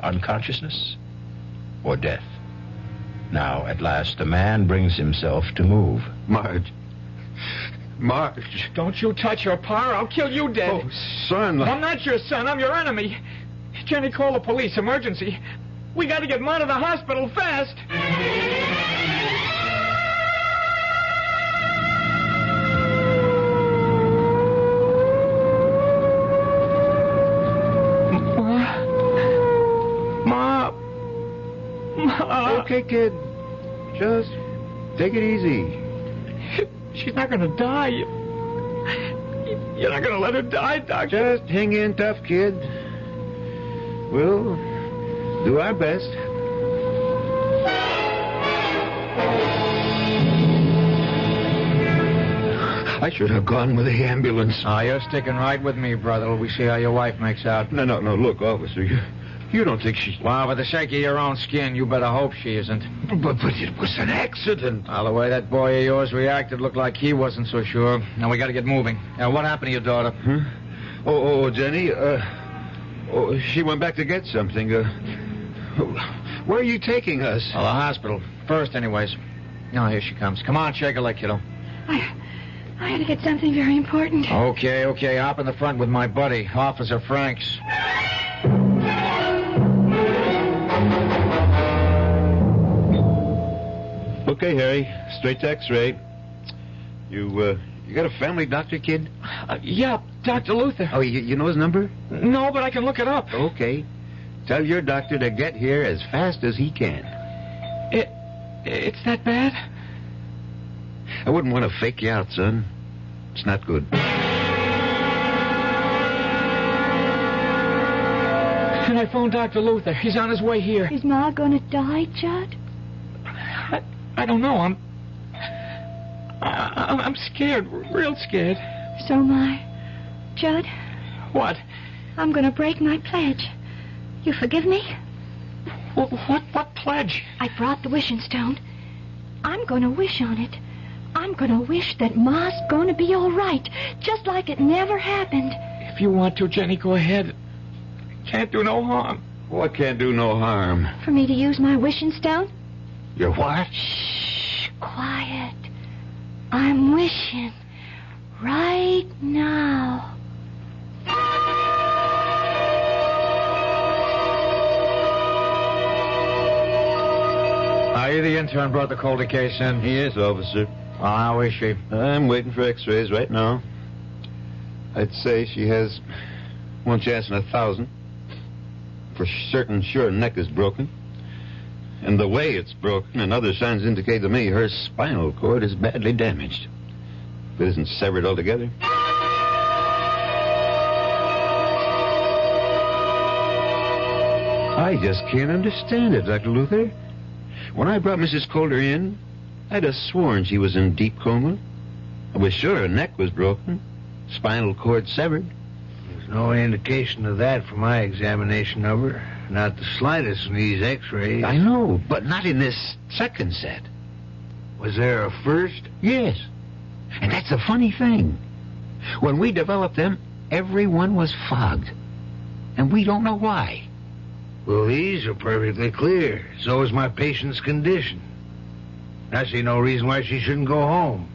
[SPEAKER 14] Unconsciousness? Or death? Now, at last, the man brings himself to move.
[SPEAKER 3] Marge.
[SPEAKER 5] Don't you touch your pa, or I'll kill you dead.
[SPEAKER 3] Oh, son.
[SPEAKER 5] I'm not your son. I'm your enemy. Jenny, call the police. Emergency. We got to get him out of the hospital fast. Ma.
[SPEAKER 3] Okay, kid. Just take it easy.
[SPEAKER 5] She's not going to die. You're not going to let her die, Doctor.
[SPEAKER 3] Just hang in tough, kid. We'll do our best. I should have gone with the ambulance.
[SPEAKER 5] You're sticking right with me, brother. We see how your wife makes out.
[SPEAKER 3] No. Look, officer, you don't think she's...
[SPEAKER 5] Well, for the sake of your own skin, you better hope she isn't.
[SPEAKER 3] But it was an accident.
[SPEAKER 5] Well, the way that boy of yours reacted looked like he wasn't so sure. Now, we got to get moving. What happened to your daughter?
[SPEAKER 3] Huh? Oh, Jenny, she went back to get something. Where are you taking us?
[SPEAKER 5] Well, the hospital. First, anyways. Now, here she comes. Come on, shake her leg, kiddo.
[SPEAKER 2] I had to get something very important.
[SPEAKER 5] Okay. Hop in the front with my buddy, Officer Franks.
[SPEAKER 3] Okay, Harry. Straight to X-ray. You got a family doctor, kid?
[SPEAKER 5] Yeah, Dr. Luther.
[SPEAKER 3] Oh, you know his number?
[SPEAKER 5] No, but I can look it up.
[SPEAKER 3] Okay. Tell your doctor to get here as fast as he can.
[SPEAKER 5] It's that bad?
[SPEAKER 3] I wouldn't want to fake you out, son. It's not good.
[SPEAKER 5] Can I phone Dr. Luther? He's on his way here.
[SPEAKER 2] Is Ma going to die, Judd?
[SPEAKER 5] I don't know. I'm scared, real scared.
[SPEAKER 2] So am I. Judd?
[SPEAKER 5] What?
[SPEAKER 2] I'm going to break my pledge. You forgive me?
[SPEAKER 5] What pledge?
[SPEAKER 2] I brought the wishing stone. I'm going to wish on it. I'm going to wish that Ma's going to be all right, just like it never happened.
[SPEAKER 5] If you want to, Jenny, go ahead. Can't do no harm.
[SPEAKER 3] What can't do no harm?
[SPEAKER 2] For me to use my wishing stone?
[SPEAKER 3] Your what?
[SPEAKER 2] Shh, quiet. I'm wishing right now.
[SPEAKER 5] Are you the intern brought the Calder case in?
[SPEAKER 3] Yes, officer.
[SPEAKER 5] Well, how is she?
[SPEAKER 3] I'm waiting for X-rays right now. I'd say she has 1 chance in 1,000. For certain, sure, her neck is broken. And the way it's broken and other signs indicate to me her spinal cord is badly damaged. If it isn't severed altogether. I just can't understand it, Dr. Luther. When I brought Mrs. Calder in, I'd have sworn she was in deep coma. I was sure her neck was broken, spinal cord severed.
[SPEAKER 12] There's no indication of that from my examination of her. Not the slightest in these X-rays.
[SPEAKER 3] I know, but not in this second set. Was there a first?
[SPEAKER 14] Yes. And that's the funny thing. When we developed them, everyone was fogged. And we don't know why.
[SPEAKER 3] Well, these are perfectly clear. So is my patient's condition. I see no reason why she shouldn't go home.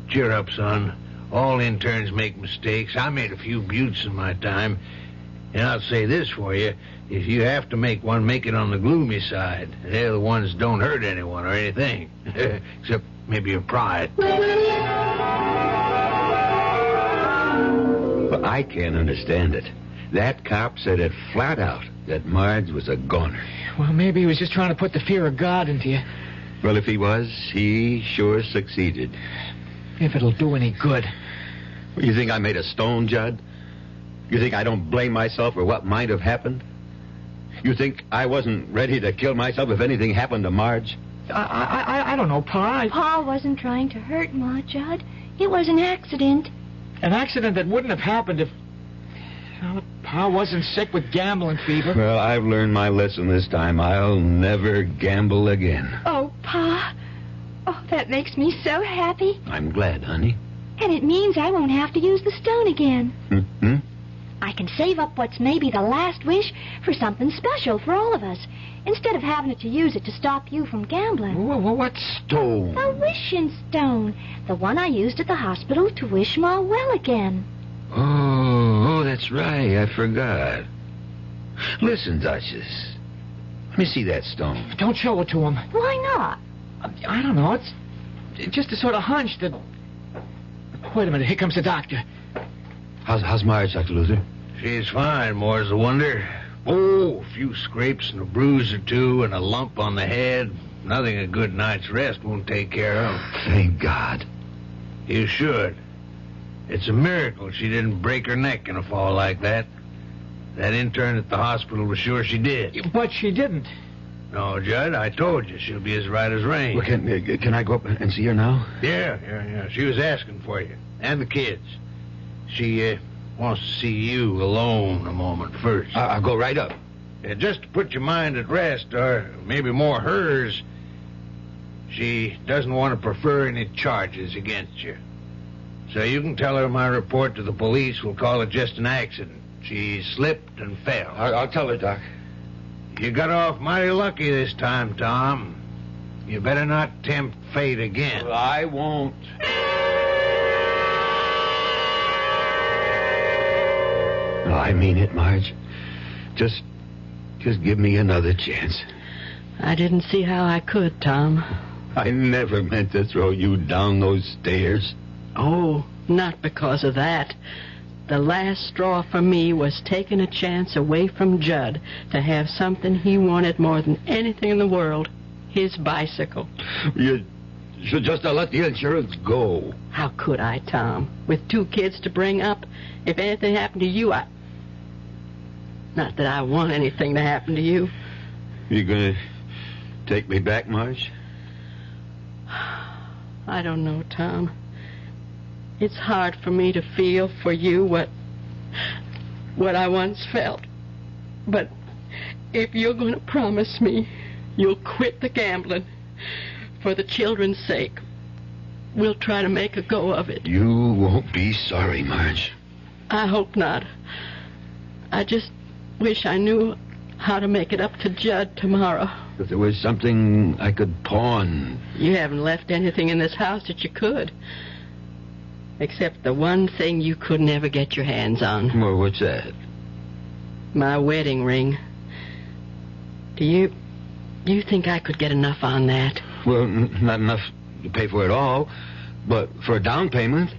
[SPEAKER 3] Cheer up, son. All interns make mistakes. I made a few buttes in my time. And I'll say this for you. If you have to make one, make it on the gloomy side. They're the ones that don't hurt anyone or anything. Except maybe your pride.
[SPEAKER 14] But I can't understand it. That cop said it flat out that Marge was a goner.
[SPEAKER 5] Well, maybe he was just trying to put the fear of God into you.
[SPEAKER 14] Well, if he was, he sure succeeded.
[SPEAKER 5] If it'll do any good.
[SPEAKER 14] You think I made a stone, Judd? You think I don't blame myself for what might have happened? You think I wasn't ready to kill myself if anything happened to Marge?
[SPEAKER 5] I don't know, Pa.
[SPEAKER 2] Pa wasn't trying to hurt Ma, Judd. It was an accident.
[SPEAKER 5] An accident that wouldn't have happened if... Well, Pa wasn't sick with gambling fever.
[SPEAKER 14] Well, I've learned my lesson this time. I'll never gamble again.
[SPEAKER 2] Oh, Pa. Oh, that makes me so happy.
[SPEAKER 14] I'm glad, honey.
[SPEAKER 2] And it means I won't have to use the stone again.
[SPEAKER 14] Mm-hmm.
[SPEAKER 2] I can save up what's maybe the last wish for something special for all of us, instead of having to use it to stop you from gambling.
[SPEAKER 14] What stone?
[SPEAKER 2] A wishing stone. The one I used at the hospital to wish Ma well again.
[SPEAKER 14] Oh, that's right. I forgot. Listen, Duchess. Let me see that stone.
[SPEAKER 5] Don't show it to him.
[SPEAKER 2] Why not?
[SPEAKER 5] I don't know. It's just a sort of hunch that... Wait a minute. Here comes the doctor.
[SPEAKER 14] How's Marge, Dr. Luther?
[SPEAKER 3] She's fine, more's the wonder. Oh, a few scrapes and a bruise or two and a lump on the head. Nothing a good night's rest won't take care of.
[SPEAKER 14] Thank God.
[SPEAKER 3] You should. It's a miracle she didn't break her neck in a fall like that. That intern at the hospital was sure she did.
[SPEAKER 5] But she didn't.
[SPEAKER 3] No, Judd, I told you she'll be as right as rain.
[SPEAKER 14] Well, can I go up and see her now?
[SPEAKER 3] Yeah. She was asking for you. And the kids. She wants to see you alone a moment first.
[SPEAKER 14] I'll go right up.
[SPEAKER 3] Just to put your mind at rest, or maybe more hers, she doesn't want to prefer any charges against you. So you can tell her my report to the police will call it just an accident. She slipped and fell.
[SPEAKER 14] I'll tell her, Doc.
[SPEAKER 3] You got off mighty lucky this time, Tom. You better not tempt fate again.
[SPEAKER 14] Well, I won't. No, I mean it, Marge. Just give me another chance.
[SPEAKER 24] I didn't see how I could, Tom.
[SPEAKER 14] I never meant to throw you down those stairs.
[SPEAKER 24] Oh, not because of that. The last straw for me was taking a chance away from Judd to have something he wanted more than anything in the world, his bicycle.
[SPEAKER 14] You should just have let the insurance go.
[SPEAKER 24] How could I, Tom? With 2 kids to bring up, if anything happened to you, Not that I want anything to happen to you.
[SPEAKER 14] You gonna take me back, Marge?
[SPEAKER 24] I don't know, Tom. It's hard for me to feel for you what I once felt. But if you're going to promise me you'll quit the gambling for the children's sake, we'll try to make a go of it.
[SPEAKER 14] You won't be sorry, Marge.
[SPEAKER 24] I hope not. I just wish I knew how to make it up to Judd tomorrow.
[SPEAKER 14] If there was something I could pawn...
[SPEAKER 24] You haven't left anything in this house that you could. Except the one thing you could never get your hands on.
[SPEAKER 14] Well, what's that?
[SPEAKER 24] My wedding ring. Do you think I could get enough on that?
[SPEAKER 14] Well, not enough to pay for it all, but for a down payment.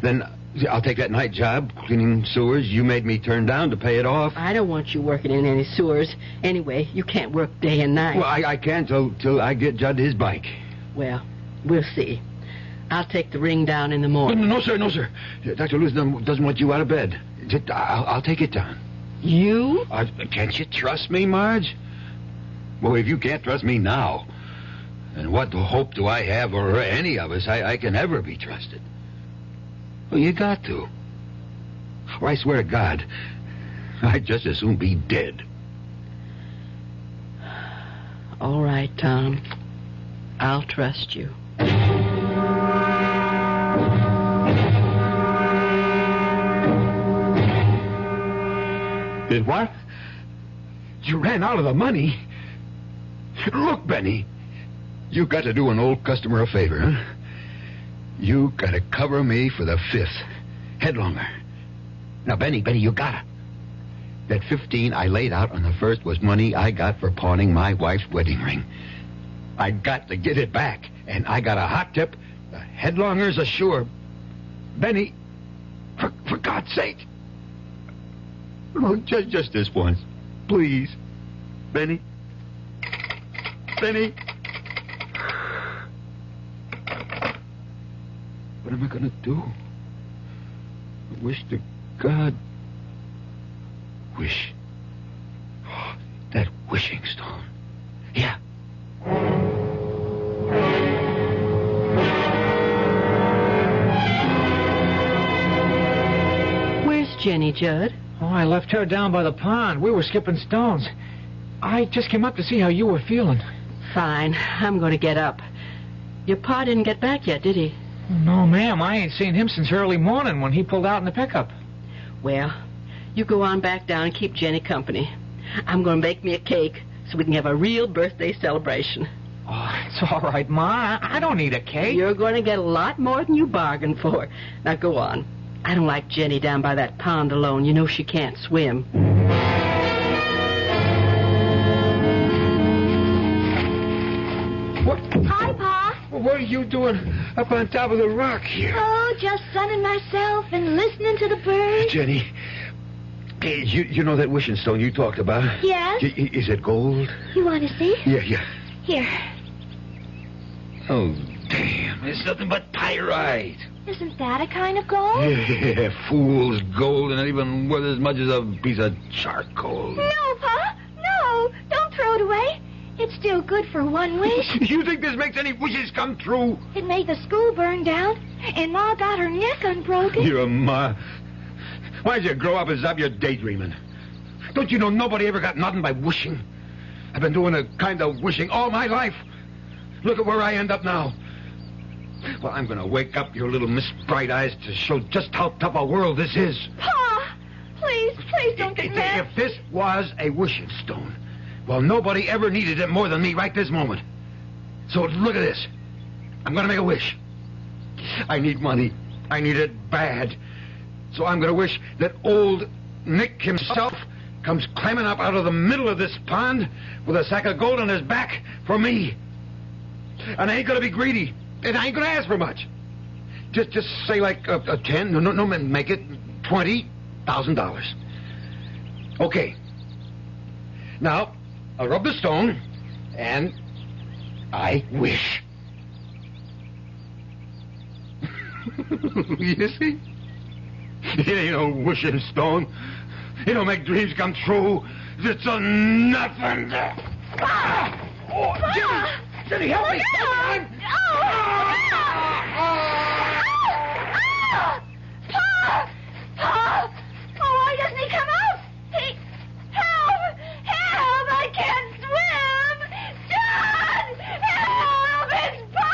[SPEAKER 14] Then I'll take that night job, cleaning sewers you made me turn down to pay it off.
[SPEAKER 24] I don't want you working in any sewers. Anyway, you can't work day and night.
[SPEAKER 14] Well, I can't till I get Judd his bike.
[SPEAKER 24] Well, we'll see. I'll take the ring down in the morning.
[SPEAKER 14] No, sir. Dr. Lewis doesn't want you out of bed. I'll take it down.
[SPEAKER 24] You?
[SPEAKER 14] Can't you trust me, Marge? Well, if you can't trust me now, then what hope do I have, or any of us, I can ever be trusted? Well, you got to. Or I swear to God, I'd just as soon be dead.
[SPEAKER 24] All right, Tom. I'll trust you.
[SPEAKER 17] Did what? You ran out of the money? Look, Benny, you got to do an old customer a favor, huh? You got to cover me for the 5th. Headlonger. Now, Benny, you gotta. That 15 I laid out on the 1st was money I got for pawning my wife's wedding ring. I got to get it back, and I got a hot tip. The headlonger's a sure. Benny, for God's sake. Oh, just this once. Please. Benny. Benny. What am I going to do? I wish to God. Wish. Oh, that wishing stone. Yeah.
[SPEAKER 24] Where's Jenny, Judd?
[SPEAKER 5] Oh, I left her down by the pond. We were skipping stones. I just came up to see how you were feeling.
[SPEAKER 24] Fine. I'm going to get up. Your pa didn't get back yet, did he?
[SPEAKER 5] No, ma'am. I ain't seen him since early morning when he pulled out in the pickup.
[SPEAKER 24] Well, you go on back down and keep Jenny company. I'm going to make me a cake so we can have a real birthday celebration.
[SPEAKER 5] Oh, it's all right, Ma. I don't need a cake.
[SPEAKER 24] You're going to get a lot more than you bargained for. Now, go on. I don't like Jenny down by that pond alone. You know she can't swim.
[SPEAKER 17] What?
[SPEAKER 2] Hi, Pa.
[SPEAKER 17] What are you doing up on top of the rock here?
[SPEAKER 2] Oh, just sunning myself and listening to the birds.
[SPEAKER 17] Jenny, hey, you know that wishing stone you talked about?
[SPEAKER 2] Yes.
[SPEAKER 17] Is it gold?
[SPEAKER 2] You want to see?
[SPEAKER 17] Yeah.
[SPEAKER 2] Here.
[SPEAKER 17] Oh, damn. It's nothing but pyrite.
[SPEAKER 2] Isn't that a kind of gold?
[SPEAKER 17] Yeah, fool's gold, and not even worth as much as a piece of charcoal.
[SPEAKER 2] No, Pa. No. Don't throw it away. It's still good for one wish.
[SPEAKER 17] You think this makes any wishes come true?
[SPEAKER 2] It made the school burn down, and Ma got her neck unbroken.
[SPEAKER 17] Your Ma. Why'd you grow up and stop your daydreaming? Don't you know nobody ever got nothing by wishing? I've been doing a kind of wishing all my life. Look at where I end up now. Well, I'm going to wake up your little Miss Bright Eyes to show just how tough a world this is.
[SPEAKER 2] Pa! Please don't get mad.
[SPEAKER 17] If this was a wishing stone, well, nobody ever needed it more than me right this moment. So look at this. I'm going to make a wish. I need money. I need it bad. So I'm going to wish that old Nick himself comes climbing up out of the middle of this pond with a sack of gold on his back for me. And I ain't going to be greedy. And I ain't going to ask for much. Just say like a 10, no, make it $20,000. Okay. Now, I'll rub the stone, and I wish. You see? It ain't no wishing stone. It don't make dreams come true. It's a nothing. Ah! Oh, Jenny, help me!
[SPEAKER 2] Pa! Oh, why doesn't he come out? Help! I can't swim! Dad! Help! It's Pa!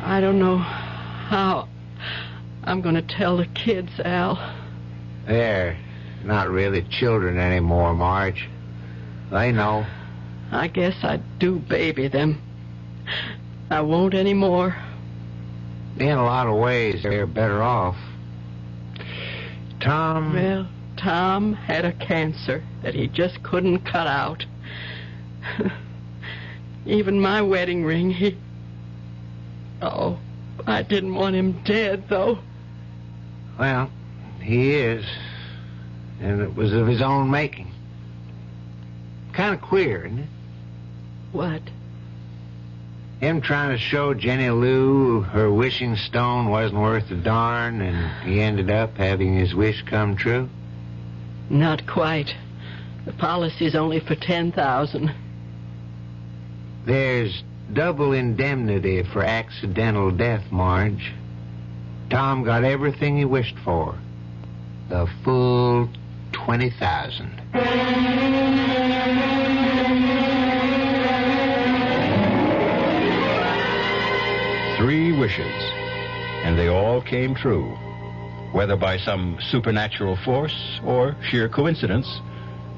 [SPEAKER 24] I don't know how I'm going to tell the kids, Al.
[SPEAKER 8] They're not really children anymore, Marge. They know.
[SPEAKER 24] I guess I do baby them. I won't anymore.
[SPEAKER 8] In a lot of ways, they're better off. Tom...
[SPEAKER 24] Well, Tom had a cancer that he just couldn't cut out. Even my wedding ring, he... Oh, I didn't want him dead, though.
[SPEAKER 8] Well, he is. And it was of his own making. Kind of queer, isn't it?
[SPEAKER 24] What?
[SPEAKER 8] Him trying to show Jenny Lou her wishing stone wasn't worth a darn, and he ended up having his wish come true?
[SPEAKER 24] Not quite. The policy's only for $10,000.
[SPEAKER 8] There's double indemnity for accidental death, Marge. Tom got everything he wished for. The full
[SPEAKER 12] 20,000.
[SPEAKER 14] Three wishes, and they all came true. Whether by some supernatural force or sheer coincidence,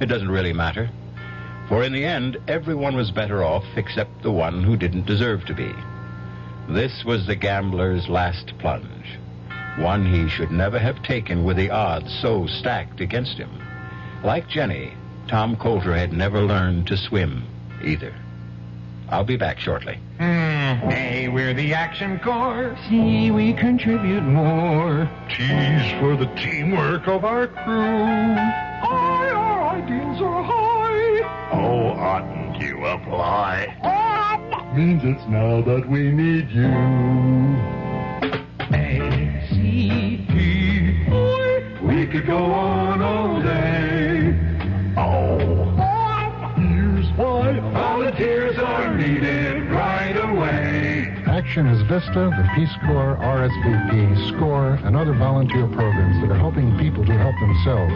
[SPEAKER 14] it doesn't really matter. For in the end, everyone was better off except the one who didn't deserve to be. This was the gambler's last plunge, one he should never have taken with the odds so stacked against him. Like Jenny, Tom Coulter had never learned to swim either. I'll be back shortly.
[SPEAKER 5] Hey, we're the Action Corps. See, we contribute more.
[SPEAKER 11] T's for the teamwork of our crew.
[SPEAKER 5] Aye, our ideals are high.
[SPEAKER 11] Oh, oughtn't you apply?
[SPEAKER 5] Means it's now that we need you. A-C-P. We could go on all day. Oh. Here's why volunteers are needed right away.
[SPEAKER 19] Action is VISTA, the Peace Corps, RSVP, SCORE, and other volunteer programs that are helping people to help themselves.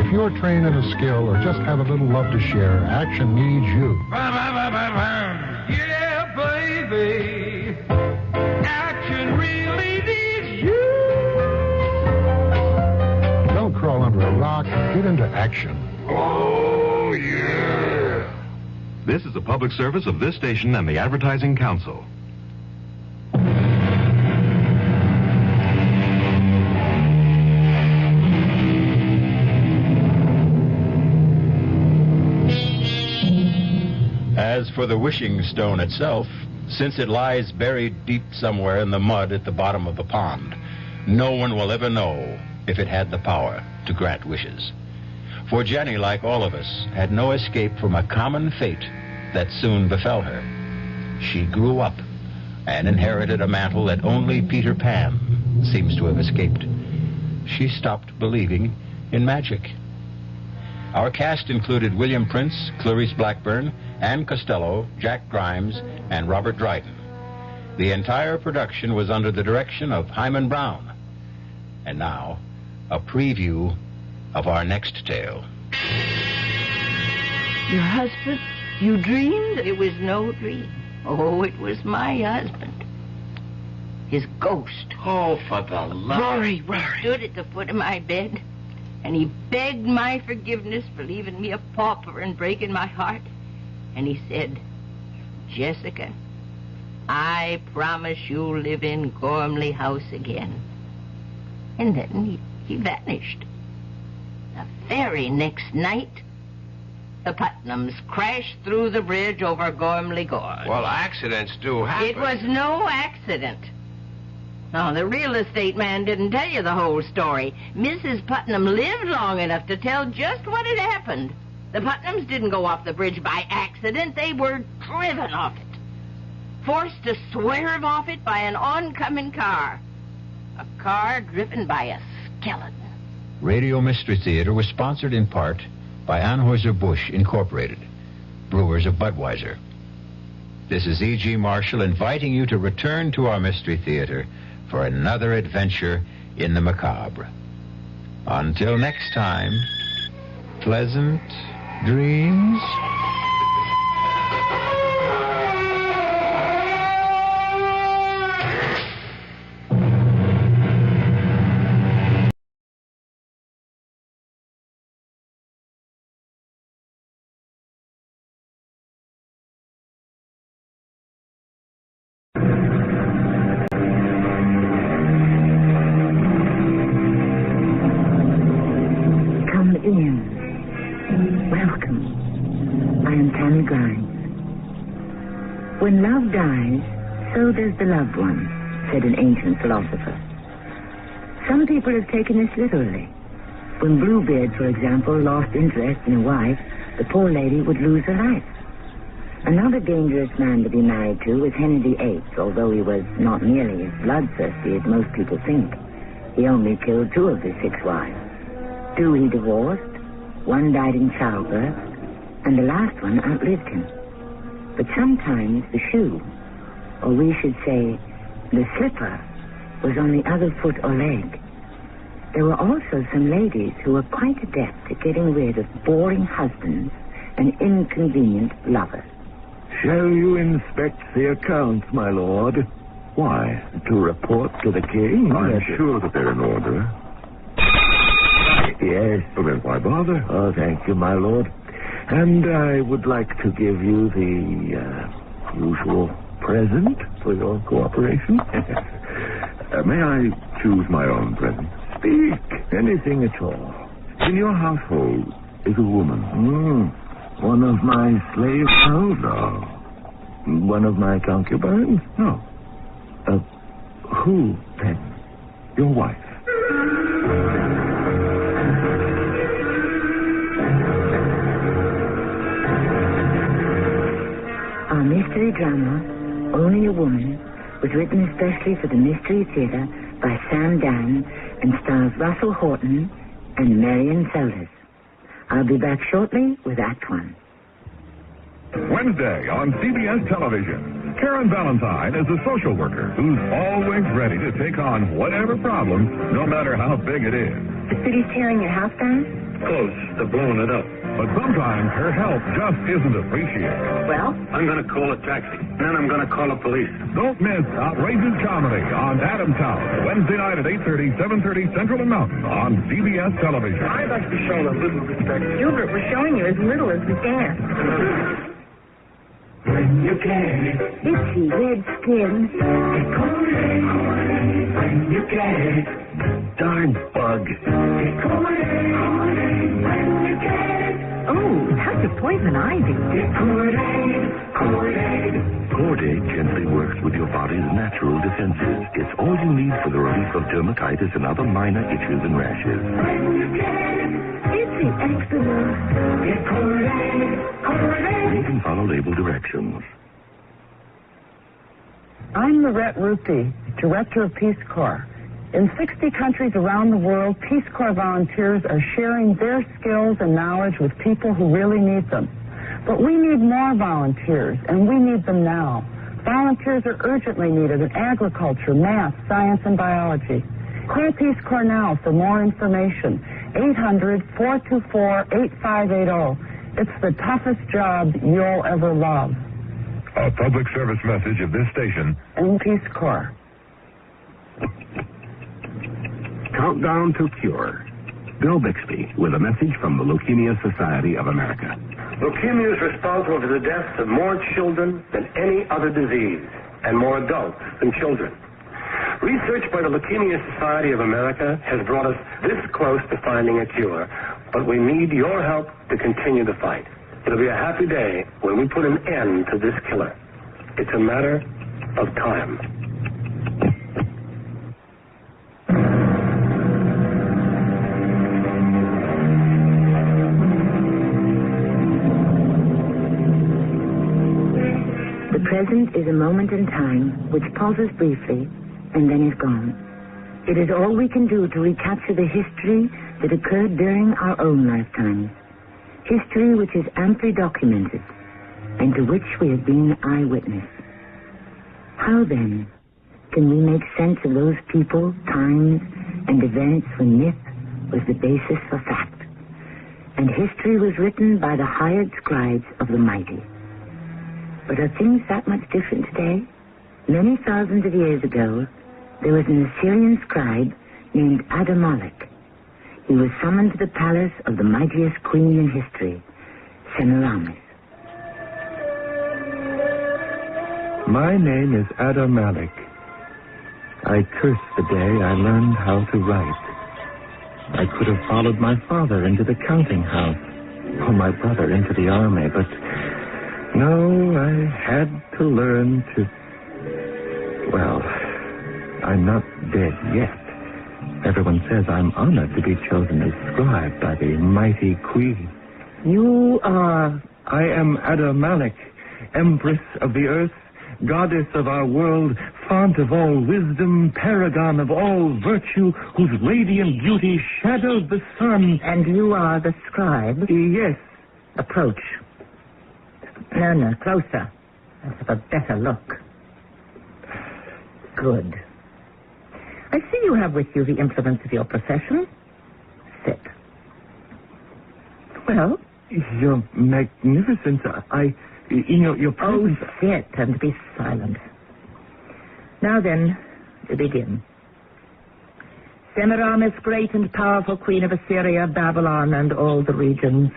[SPEAKER 19] If you're trained in a skill or just have a little love to share, Action needs you.
[SPEAKER 5] Yeah, baby. Action really needs you.
[SPEAKER 19] Don't crawl under a rock. Get into action.
[SPEAKER 11] Oh, yeah.
[SPEAKER 20] This is a public service of this station and the Advertising Council.
[SPEAKER 14] As for the wishing stone itself, since it lies buried deep somewhere in the mud at the bottom of the pond, no one will ever know if it had the power to grant wishes. For Jenny, like all of us, had no escape from a common fate that soon befell her. She grew up and inherited a mantle that only Peter Pan seems to have escaped. She stopped believing in magic. Our cast included William Prince, Clarice Blackburn, Ann Costello, Jack Grimes, and Robert Dryden. The entire production was under the direction of Hyman Brown. And now, a preview of our next tale.
[SPEAKER 22] Your husband? You dreamed? It was no dream. Oh, it was my husband. His ghost.
[SPEAKER 12] Oh, for the love.
[SPEAKER 22] Rory stood at the foot of my bed, and he begged my forgiveness for leaving me a pauper and breaking my heart. And he said, Jessica, I promise you'll live in Gormley House again. And then he vanished. The very next night, the Putnams crashed through the bridge over Gormley Gorge.
[SPEAKER 8] Well, accidents do happen.
[SPEAKER 22] It was no accident. No, the real estate man didn't tell you the whole story. Mrs. Putnam lived long enough to tell just what had happened. The Putnams didn't go off the bridge by accident. They were driven off it. Forced to swerve off it by an oncoming car. A car driven by a skeleton.
[SPEAKER 14] Radio Mystery Theater was sponsored in part by Anheuser-Busch Incorporated, brewers of Budweiser. This is E.G. Marshall inviting you to return to our Mystery Theater for another adventure in the macabre. Until next time, pleasant dreams.
[SPEAKER 23] When love dies, so does the loved one, said an ancient philosopher. Some people have taken this literally. When Bluebeard, for example, lost interest in a wife, the poor lady would lose her life. Another dangerous man to be married to was Henry VIII, although he was not nearly as bloodthirsty as most people think. He only killed 2 of his 6 wives. 2 he divorced, 1 died in childbirth, and the last one outlived him. But sometimes the shoe, or we should say the slipper, was on the other foot or leg. There were also some ladies who were quite adept at getting rid of boring husbands and inconvenient lovers.
[SPEAKER 1] Shall you inspect the accounts, my lord? Why? To report to the king?
[SPEAKER 9] I'm sure that they're in order.
[SPEAKER 1] Yes.
[SPEAKER 9] Well, then why bother?
[SPEAKER 1] Oh, thank you, my lord. And I would like to give you the usual present for your cooperation.
[SPEAKER 9] May I choose my own present?
[SPEAKER 1] Speak. Anything at all.
[SPEAKER 9] In your household is a woman.
[SPEAKER 1] One of my slave girls?
[SPEAKER 9] No.
[SPEAKER 1] One of my concubines?
[SPEAKER 9] No.
[SPEAKER 1] Who, then?
[SPEAKER 9] Your wife.
[SPEAKER 23] Our mystery drama, Only a Woman, was written especially for the Mystery Theater by Sam Dan and stars Russell Horton and Marion Seldes. I'll be back shortly with Act One.
[SPEAKER 18] Wednesday on CBS television, Karen Valentine is a social worker who's always ready to take on whatever problem, no matter how big it is.
[SPEAKER 23] The city's tearing your house down?
[SPEAKER 18] Close. They're blowing it up. But sometimes her help just isn't appreciated.
[SPEAKER 23] Well?
[SPEAKER 18] I'm going to call a taxi. Then I'm going to call the police. Don't miss Outrageous Comedy on Adam's House, Wednesday night at 8:30, 7:30 Central and Mountain on CBS television.
[SPEAKER 23] I'd like to be shown a little respect. Gilbert, we're showing you as little as we can.
[SPEAKER 4] When you get it.
[SPEAKER 23] Itchy red skin.
[SPEAKER 4] When you get it.
[SPEAKER 1] Darn bug.
[SPEAKER 23] Oh, touch of poison ivy.
[SPEAKER 9] Cordate gently works with your body's natural defenses. It's all you need for the relief of dermatitis and other minor itches and rashes.
[SPEAKER 23] Itchy eczema.
[SPEAKER 9] Read and follow label directions.
[SPEAKER 10] I'm Lorette Ruthie, Director of Peace Corps. In 60 countries around the world, Peace Corps volunteers are sharing their skills and knowledge with people who really need them. But we need more volunteers, and we need them now. Volunteers are urgently needed in agriculture, math, science, and biology. Call Peace Corps now for more information. 800-424-8580. It's the toughest job you'll ever love.
[SPEAKER 18] A public service message of this station
[SPEAKER 10] And Peace Corps.
[SPEAKER 13] Countdown to Cure. Bill Bixby with a message from the Leukemia Society of America.
[SPEAKER 21] Leukemia is responsible for the deaths of more children than any other disease, and more adults than children. Research by the Leukemia Society of America has brought us this close to finding a cure, but we need your help to continue the fight. It'll be a happy day when we put an end to this killer. It's a matter of time.
[SPEAKER 23] The present is a moment in time which pauses briefly and then is gone. It is all we can do to recapture the history that occurred during our own lifetimes. History which is amply documented and to which we have been eyewitness. How then can we make sense of those people, times, and events when myth was the basis for fact, and history was written by the hired scribes of the mighty? But are things that much different today? Many thousands of years ago, there was an Assyrian scribe named Adamalek. He was summoned to the palace of the mightiest queen in history, Semiramis.
[SPEAKER 1] My name is Adamalek. I curse the day I learned how to write. I could have followed my father into the counting house, or my brother into the army, but no, I had to learn to... Well, I'm not dead yet. Everyone says I'm honored to be chosen as scribe by the mighty queen.
[SPEAKER 23] You are...
[SPEAKER 1] I am Adamalek, empress of the earth, goddess of our world, font of all wisdom, paragon of all virtue, whose radiant beauty shadows the sun.
[SPEAKER 23] And you are the scribe?
[SPEAKER 1] Yes.
[SPEAKER 23] Approach. No, closer. Let's have a better look. Good.
[SPEAKER 6] I see you have with you the implements of your profession. Sit. Well?
[SPEAKER 1] Your magnificence, in your presence...
[SPEAKER 6] Oh, sit and be silent. Now then, to begin. Semiramis, great and powerful queen of Assyria, Babylon, and all the regions,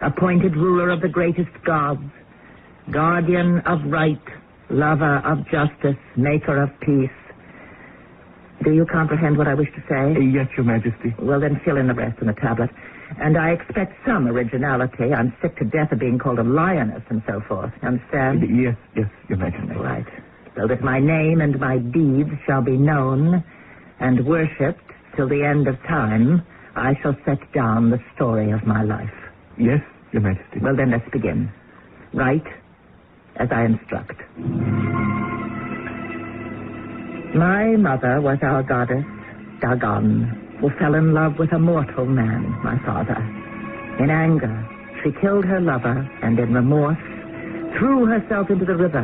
[SPEAKER 6] appointed ruler of the greatest gods, guardian of right, lover of justice, maker of peace. Do you comprehend what I wish to say?
[SPEAKER 1] Yes, Your Majesty.
[SPEAKER 6] Well, then fill in the rest in the tablet. And I expect some originality. I'm sick to death of being called a lioness and so forth. You understand?
[SPEAKER 1] Yes, Your Majesty.
[SPEAKER 6] Right. So that my name and my deeds shall be known and worshipped till the end of time, I shall set down the story of my life.
[SPEAKER 1] Yes, Your Majesty.
[SPEAKER 6] Well, then let's begin. Write as I instruct. My mother was our goddess, Dagon, who fell in love with a mortal man, my father. In anger, she killed her lover and in remorse threw herself into the river,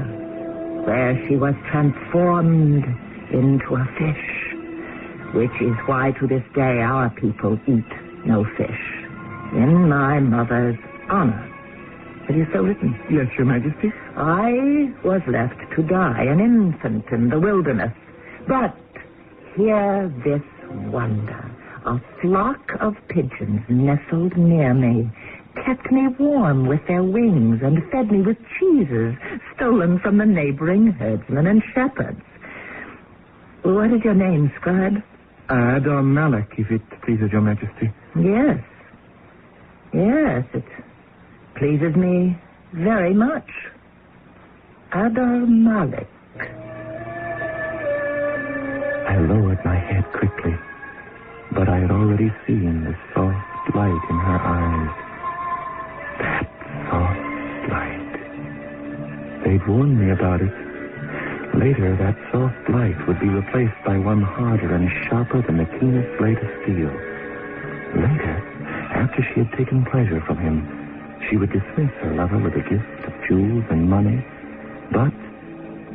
[SPEAKER 6] where she was transformed into a fish, which is why to this day our people eat no fish. In my mother's honor. Have you so written?
[SPEAKER 1] Yes, Your Majesty.
[SPEAKER 6] I was left to die, an infant in the wilderness. But hear this wonder. A flock of pigeons nestled near me, kept me warm with their wings, and fed me with cheeses stolen from the neighboring herdsmen and shepherds. What is your name, scribe?
[SPEAKER 1] Adam Malik, if it pleases Your Majesty.
[SPEAKER 6] Yes, it pleases me very much. Adam Malik.
[SPEAKER 1] I lowered my head quickly, but I had already seen the soft light in her eyes. That soft light. They'd warned me about it. Later, that soft light would be replaced by one harder and sharper than the keenest blade of steel. Later, after she had taken pleasure from him, she would dismiss her lover with a gift of jewels and money. But,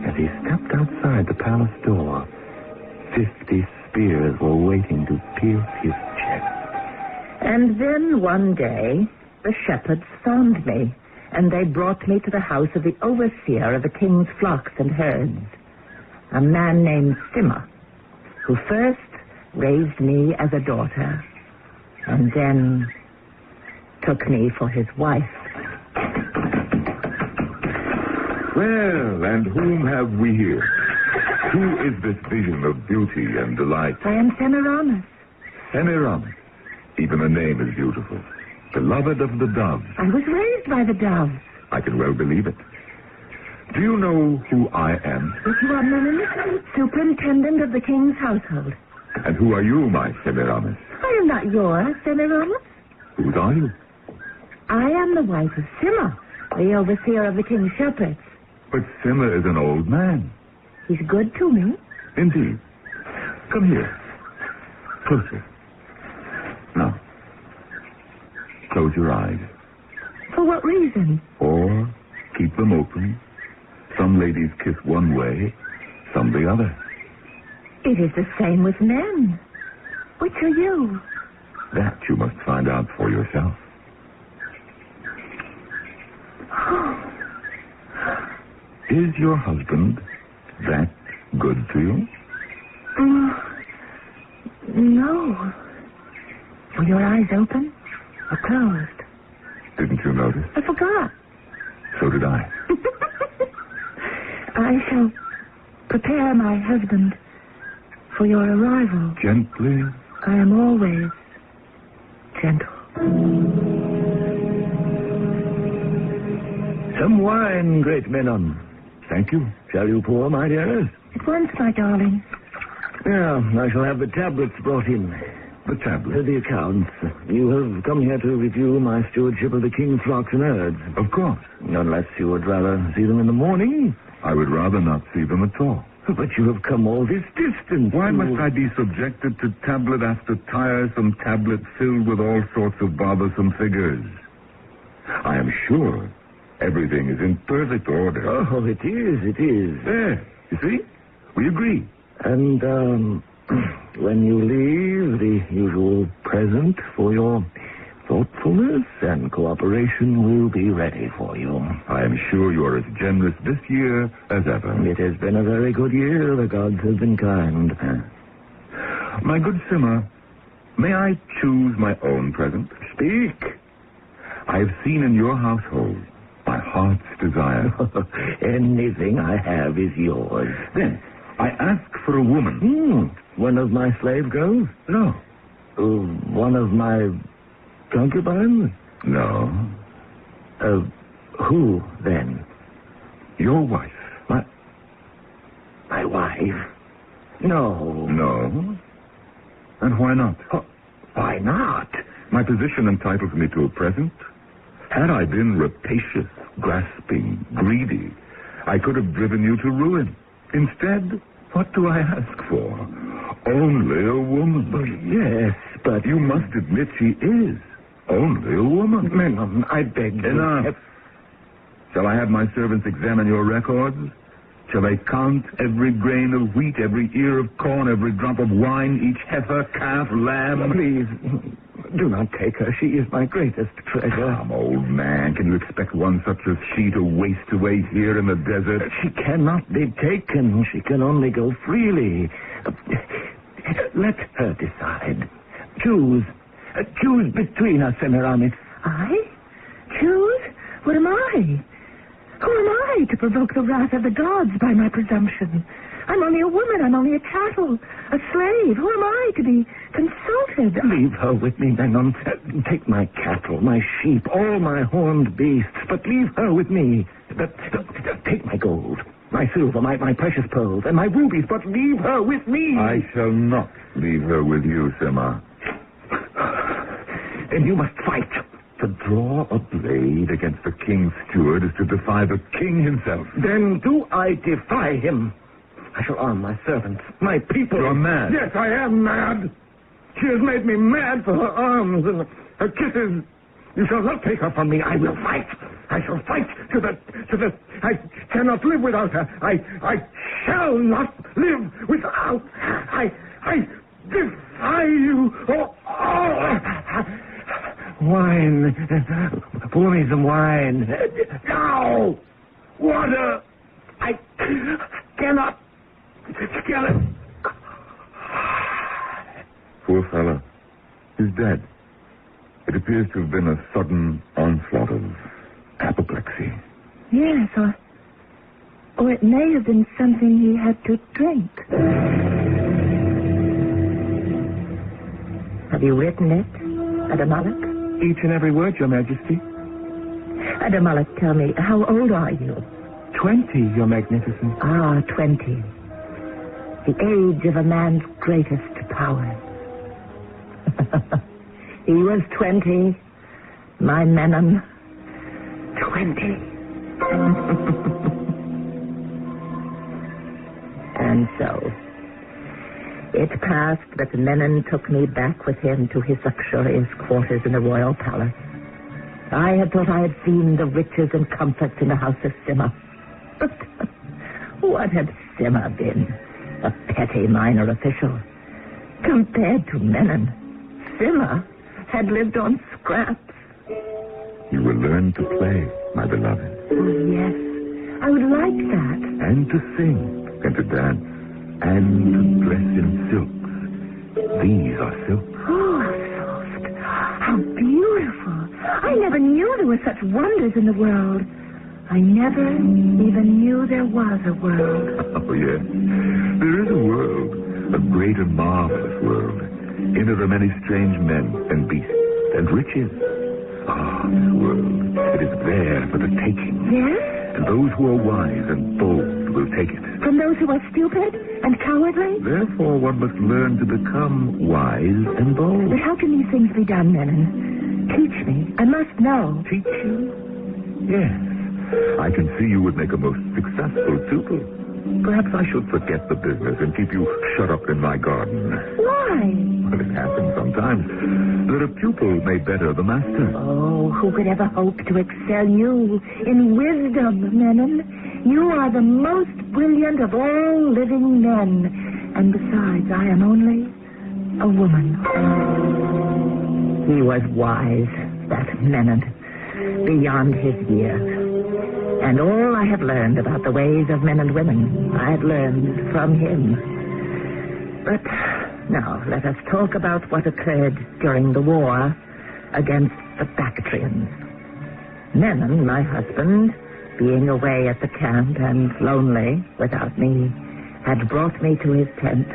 [SPEAKER 1] as he stepped outside the palace door, 50 spears were waiting to pierce his chest.
[SPEAKER 6] And then one day, the shepherds found me, and they brought me to the house of the overseer of the king's flocks and herds, a man named Simma, who first raised me as a daughter, and then took me for his wife.
[SPEAKER 9] Well, and whom have we here? Who is this vision of beauty and delight?
[SPEAKER 6] I am Semiramis.
[SPEAKER 9] Semiramis. Even the name is beautiful. Beloved of the doves.
[SPEAKER 6] I was raised by the doves.
[SPEAKER 9] I can well believe it. Do you know who I am?
[SPEAKER 6] Yes, you are Melanin, superintendent of the king's household.
[SPEAKER 9] And who are you, my Semiramis?
[SPEAKER 6] I am not yours, Semiramis.
[SPEAKER 9] Whose are you?
[SPEAKER 6] I am the wife of Simma, the overseer of the king's shepherds.
[SPEAKER 9] But Simma is an old man.
[SPEAKER 6] He's good to me.
[SPEAKER 9] Indeed. Come here. Closer. Now, close your eyes.
[SPEAKER 6] For what reason?
[SPEAKER 9] Or keep them open. Some ladies kiss one way, some the other.
[SPEAKER 6] It is the same with men. Which are you?
[SPEAKER 9] That you must find out for yourself. Is your husband that good to you?
[SPEAKER 6] No. Were your eyes open or closed?
[SPEAKER 9] Didn't you notice?
[SPEAKER 6] I forgot.
[SPEAKER 9] So did I.
[SPEAKER 6] I shall prepare my husband for your arrival.
[SPEAKER 9] Gently.
[SPEAKER 6] I am always gentle.
[SPEAKER 1] Some wine, great Menon.
[SPEAKER 9] Thank you.
[SPEAKER 1] Shall you pour, my dearest?
[SPEAKER 6] At once, my darling.
[SPEAKER 1] Yeah, I shall have the tablets brought in.
[SPEAKER 9] The tablets?
[SPEAKER 1] The accounts. You have come here to review my stewardship of the king's flocks and herds.
[SPEAKER 9] Of course.
[SPEAKER 1] Unless you would rather see them in the morning.
[SPEAKER 9] I would rather not see them at all.
[SPEAKER 1] But you have come all this distance.
[SPEAKER 9] Why must I be subjected to tablet after tiresome tablet filled with all sorts of bothersome figures? I am sure everything is in perfect order.
[SPEAKER 1] Oh, it is.
[SPEAKER 9] There. You see? We agree.
[SPEAKER 1] And, when you leave, the usual present for your thoughtfulness and cooperation will be ready for you.
[SPEAKER 9] I am sure you're as generous this year as ever.
[SPEAKER 1] It has been a very good year. The gods have been kind.
[SPEAKER 9] My good Simmer, may I choose my own present?
[SPEAKER 1] Speak.
[SPEAKER 9] I have seen in your household my heart's desire.
[SPEAKER 1] Anything I have is yours.
[SPEAKER 9] Then, I ask for a woman.
[SPEAKER 1] One of my slave girls?
[SPEAKER 9] No.
[SPEAKER 1] One of my concubines?
[SPEAKER 9] No.
[SPEAKER 1] Who, then?
[SPEAKER 9] Your wife.
[SPEAKER 1] My wife? No.
[SPEAKER 9] No? And why not?
[SPEAKER 1] Why not?
[SPEAKER 9] My position entitles me to a present. Had I been rapacious, grasping, greedy, I could have driven you to ruin. Instead, what do I ask for? Only a woman.
[SPEAKER 1] Yes, but...
[SPEAKER 9] You must admit she is only a woman.
[SPEAKER 1] Madam, I beg you.
[SPEAKER 9] Enough. Shall I have my servants examine your records? Shall they count every grain of wheat, every ear of corn, every drop of wine, each heifer, calf, lamb?
[SPEAKER 1] Please, do not take her. She is my greatest treasure.
[SPEAKER 9] Come, old man. Can you expect one such as she to waste away here in the desert?
[SPEAKER 1] She cannot be taken. She can only go freely. Let her decide. Choose. Choose between us, Semiramis.
[SPEAKER 23] I? Choose? What am I? Who am I to provoke the wrath of the gods by my presumption? I'm only a woman. I'm only a chattel, a slave. Who am I to be consulted?
[SPEAKER 1] Leave her with me, Menon. Take my cattle, my sheep, all my horned beasts, but leave her with me. Take my gold, my silver, my precious pearls, and my rubies, but leave her with me.
[SPEAKER 9] I shall not leave her with you, Simma.
[SPEAKER 1] Then you must fight.
[SPEAKER 9] To draw a blade against the king's steward is to defy the king himself.
[SPEAKER 1] Then do I defy him? I shall arm my servants, my people.
[SPEAKER 9] You're mad.
[SPEAKER 1] Yes, I am mad. She has made me mad for her arms and her kisses. You shall not take her from me. I will fight. I shall fight to the... I cannot live without her. I shall not live without... I defy you. Wine. Pour me some wine. No! Water! I cannot.
[SPEAKER 9] Poor fellow. He's dead. It appears to have been a sudden onslaught of apoplexy.
[SPEAKER 23] Yes, or it may have been something he had to drink.
[SPEAKER 6] Have you written it, Adamalik?
[SPEAKER 1] Each and every word, Your Majesty.
[SPEAKER 6] Adamalik, tell me, how old are you?
[SPEAKER 1] 20, Your Magnificence.
[SPEAKER 6] 20. The age of a man's greatest power. He was 20. My Menon, 20. And so, it passed that Menon took me back with him to his luxurious quarters in the royal palace. I had thought I had seen the riches and comforts in the house of Simma. But what had Simma been? A petty minor official. Compared to Menon, Simma had lived on scraps.
[SPEAKER 9] You will learn to play, my beloved.
[SPEAKER 23] Oh, yes. I would like that.
[SPEAKER 9] And to sing, and to dance, and to dress in silks. These are silks.
[SPEAKER 23] Oh, how soft. How beautiful. I never knew there were such wonders in the world. I never even knew there was a world.
[SPEAKER 9] Oh, yes. There is a world, a great and marvelous world. In it are many strange men and beasts and riches. This world, it is there for the taking.
[SPEAKER 23] Yes?
[SPEAKER 9] And those who are wise and bold will take it.
[SPEAKER 23] From those who are stupid and cowardly?
[SPEAKER 9] Therefore, one must learn to become wise and bold.
[SPEAKER 23] But how can these things be done, Menon? Teach me. I must know.
[SPEAKER 9] Teach you? Yes. I can see you would make a most successful pupil. Perhaps I should forget the business and keep you shut up in my garden.
[SPEAKER 23] Why?
[SPEAKER 9] Well, it happens sometimes that a pupil may better the master.
[SPEAKER 23] Oh, who could ever hope to excel you in wisdom, Menon? You are the most brilliant of all living men. And besides, I am only
[SPEAKER 6] a woman. He was wise, that Menard, beyond his years. And all I have learned about the ways of men and women, I've learned from him. But now, let us talk about what occurred during the war against the Bactrians. Menon, my husband, being away at the camp and lonely without me, had brought me to his tent.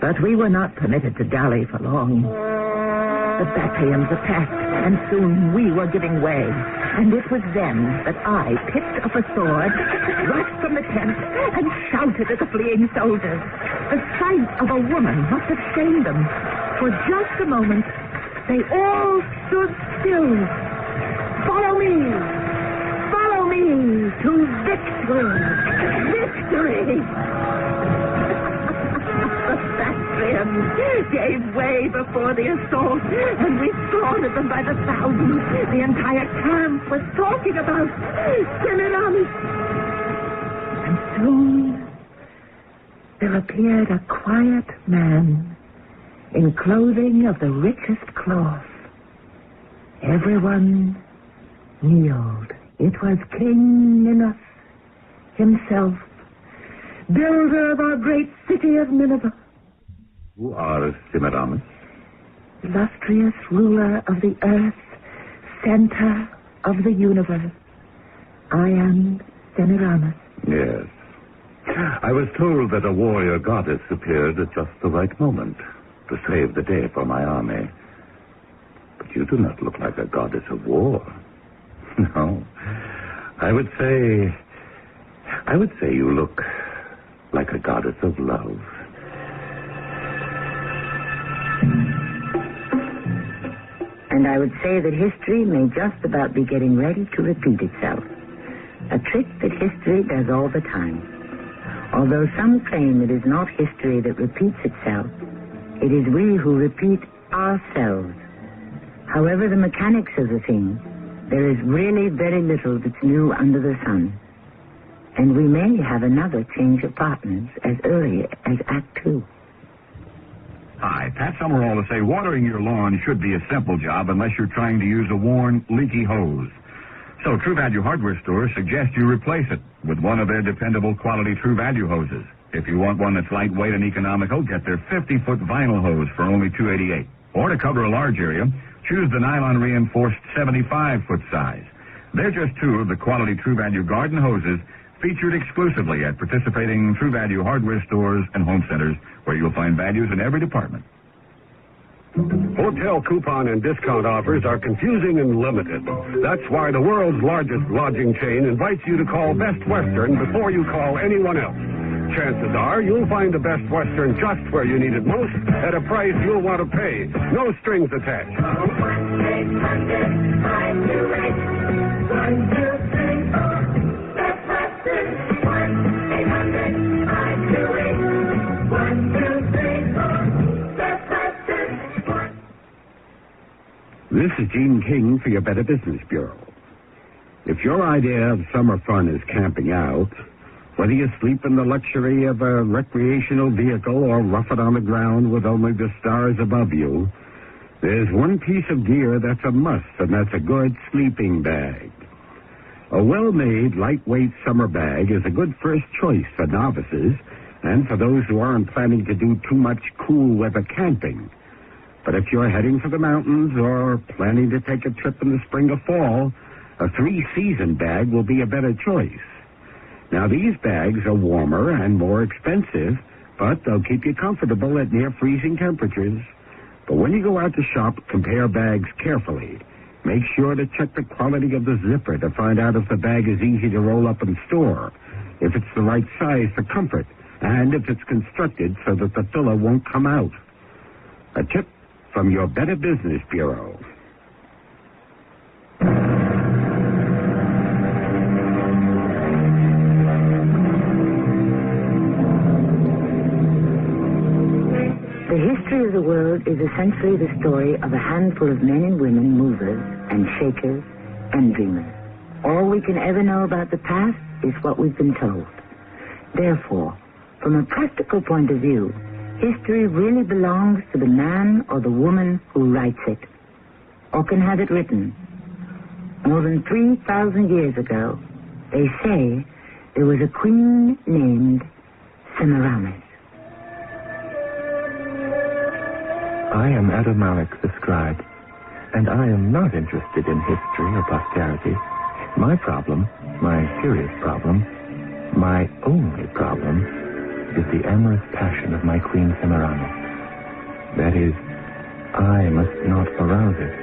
[SPEAKER 6] But we were not permitted to dally for long. The Bactrians attacked, and soon we were giving way. And it was then that I picked up a sword, rushed from the tent, and shouted at the fleeing soldiers. The sight of a woman must have shamed them. For just a moment, they all stood still. Follow me! Follow me to victory! Victory! The Bactrians gave way before the assault, and we slaughtered them by the thousands. The entire camp was talking about Semiramis. And soon there appeared a quiet man in clothing of the richest cloth. Everyone kneeled. It was King Ninus himself, builder of our great city of Nineveh.
[SPEAKER 9] Who are Semiramis?
[SPEAKER 6] Illustrious ruler of the earth, center of the universe. I am Semiramis.
[SPEAKER 9] Yes. I was told that a warrior goddess appeared at just the right moment to save the day for my army. But you do not look like a goddess of war. No. I would say you look like a goddess of love.
[SPEAKER 23] And I would say that history may just about be getting ready to repeat itself. A trick that history does all the time. Although some claim it is not history that repeats itself, it is we who repeat ourselves. However the mechanics of the thing, there is really very little that's new under the sun. And we may have another change of partners as early as Act 2.
[SPEAKER 3] Hi, Pat Summerall to say watering your lawn should be a simple job unless you're trying to use a worn, leaky hose. So True Value hardware stores suggest you replace it with one of their dependable quality True Value hoses. If you want one that's lightweight and economical, get their 50-foot vinyl hose for only $288. Or to cover a large area, choose the nylon reinforced 75-foot size. They're just two of the quality True Value garden hoses featured exclusively at participating True Value hardware stores and home centers, where you'll find values in every department.
[SPEAKER 18] Hotel coupon and discount offers are confusing and limited. That's why the world's largest lodging chain invites you to call Best Western before you call anyone else. Chances are you'll find the Best Western just where you need it most at a price you'll want to pay. No strings attached. 1-800-528-1234. Best Western. 1-800-528-1234. Best Western.
[SPEAKER 13] This is Gene King for your Better Business Bureau. If your idea of summer fun is camping out, whether you sleep in the luxury of a recreational vehicle or rough it on the ground with only the stars above you, there's one piece of gear that's a must, and that's a good sleeping bag. A well-made, lightweight summer bag is a good first choice for novices and for those who aren't planning to do too much cool weather camping. But if you're heading for the mountains or planning to take a trip in the spring or fall, a three-season bag will be a better choice. Now, these bags are warmer and more expensive, but they'll keep you comfortable at near freezing temperatures. But when you go out to shop, compare bags carefully. Make sure to check the quality of the zipper to find out if the bag is easy to roll up and store, if it's the right size for comfort, and if it's constructed so that the filler won't come out. A tip from your Better Business Bureau.
[SPEAKER 23] The history of the world is essentially the story of a handful of men and women, movers and shakers and dreamers. All we can ever know about the past is what we've been told. Therefore, from a practical point of view, History really belongs to the man or the woman who writes it, or can have it written. More than 3,000 years ago, they say there was a queen named Semiramis.
[SPEAKER 1] I am Ada Malik, the scribe, and I am not interested in history or posterity. My problem, my serious problem, my only problem, is the amorous passion of my Queen Semiramis. That is, I must not arouse it.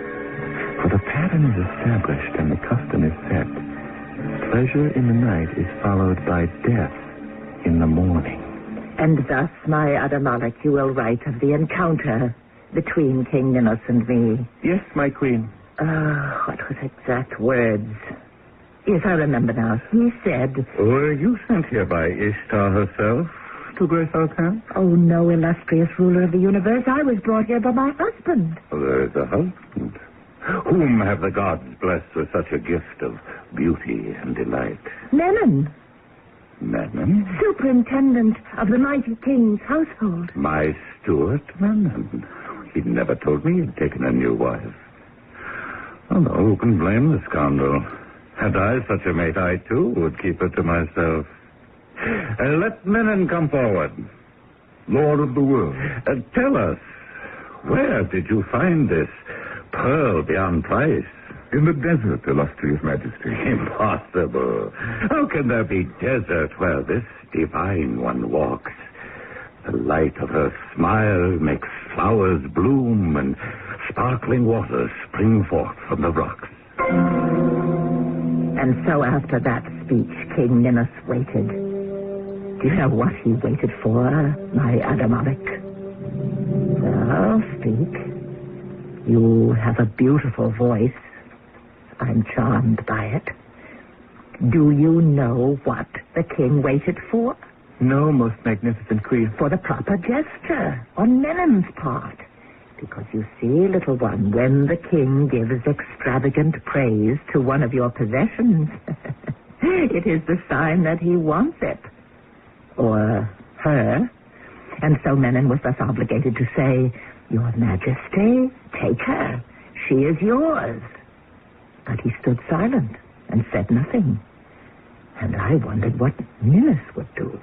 [SPEAKER 1] For the pattern is established and the custom is set. Pleasure in the night is followed by death in the morning.
[SPEAKER 6] And thus, my Ada Malik, you will write of the encounter between King Ninus and me.
[SPEAKER 1] Yes, my queen.
[SPEAKER 6] What was exact words? Yes, I remember now. He said...
[SPEAKER 9] Were you sent here by Ishtar herself to grace our camp?
[SPEAKER 6] Oh, no, illustrious ruler of the universe. I was brought here by my husband.
[SPEAKER 9] There is a husband. Whom have the gods blessed with such a gift of beauty and delight?
[SPEAKER 6] Menon.
[SPEAKER 9] Menon?
[SPEAKER 6] Superintendent of the mighty king's household.
[SPEAKER 9] My steward, Menon. He never told me he'd taken a new wife. Oh, no, who can blame the scoundrel? Had I such a mate, I, too, would keep her to myself. Let Menon come forward.
[SPEAKER 1] Lord of the world.
[SPEAKER 9] Tell us, where did you find this pearl beyond price?
[SPEAKER 1] In the desert, illustrious majesty.
[SPEAKER 9] Impossible. How can there be desert where this divine one walks? The light of her smile makes flowers bloom and sparkling waters spring forth from the rocks.
[SPEAKER 6] And so after that speech, King Ninus waited. Do you know what he waited for, my Ada Malik? Well, speak. You have a beautiful voice. I'm charmed by it. Do you know what the king waited for?
[SPEAKER 1] No, most magnificent queen.
[SPEAKER 6] For the proper gesture on Menon's part. Because you see, little one, when the king gives extravagant praise to one of your possessions, it is the sign that he wants it. Or her. And so Menon was thus obligated to say, Your Majesty, take her. She is yours. But he stood silent and said nothing. And I wondered what Ninus would do.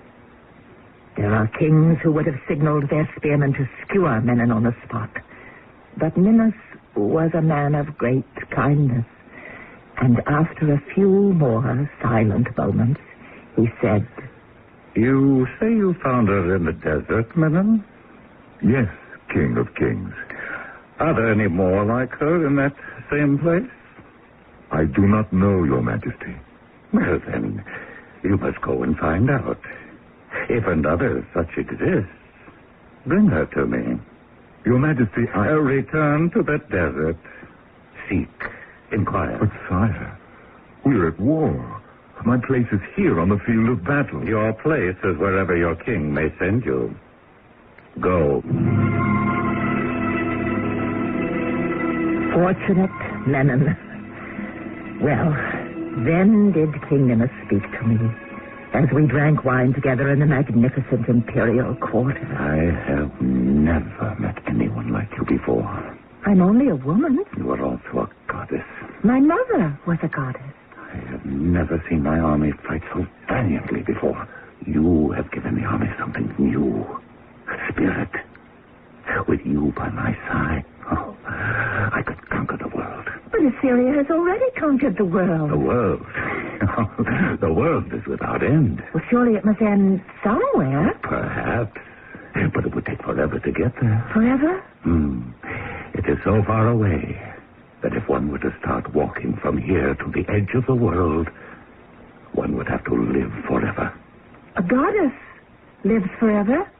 [SPEAKER 6] There are kings who would have signaled their spearmen to skewer Menon on the spot. But Ninus was a man of great kindness. And after a few more silent moments, he said,
[SPEAKER 9] You say you found her in the desert, Menon?
[SPEAKER 1] Yes, King of Kings.
[SPEAKER 9] Are there any more like her in that same place?
[SPEAKER 1] I do not know, Your Majesty.
[SPEAKER 9] Well, then, you must go and find out. If and others such exist, bring her to me.
[SPEAKER 1] Your Majesty,
[SPEAKER 9] return to that desert. Seek, inquire.
[SPEAKER 1] But, sire, we're at war. My place is here on the field of battle.
[SPEAKER 9] Your place is wherever your king may send you. Go.
[SPEAKER 6] Fortunate Menon. Well, then did King Ninus speak to me as we drank wine together in the magnificent imperial quarter.
[SPEAKER 9] I have never met anyone like you before.
[SPEAKER 6] I'm only a woman.
[SPEAKER 9] You are also a goddess.
[SPEAKER 6] My mother was a goddess.
[SPEAKER 9] I have never seen my army fight so valiantly before. You have given the army something new. Spirit. With you by my side, I could conquer the world.
[SPEAKER 6] But Assyria has already conquered the world.
[SPEAKER 9] The world? The world is without end.
[SPEAKER 6] Well, surely it must end somewhere.
[SPEAKER 9] Perhaps. But it would take forever to get there.
[SPEAKER 6] Forever?
[SPEAKER 9] It is so far away that if one were to start walking from here to the edge of the world, one would have to live forever.
[SPEAKER 6] A goddess lives forever?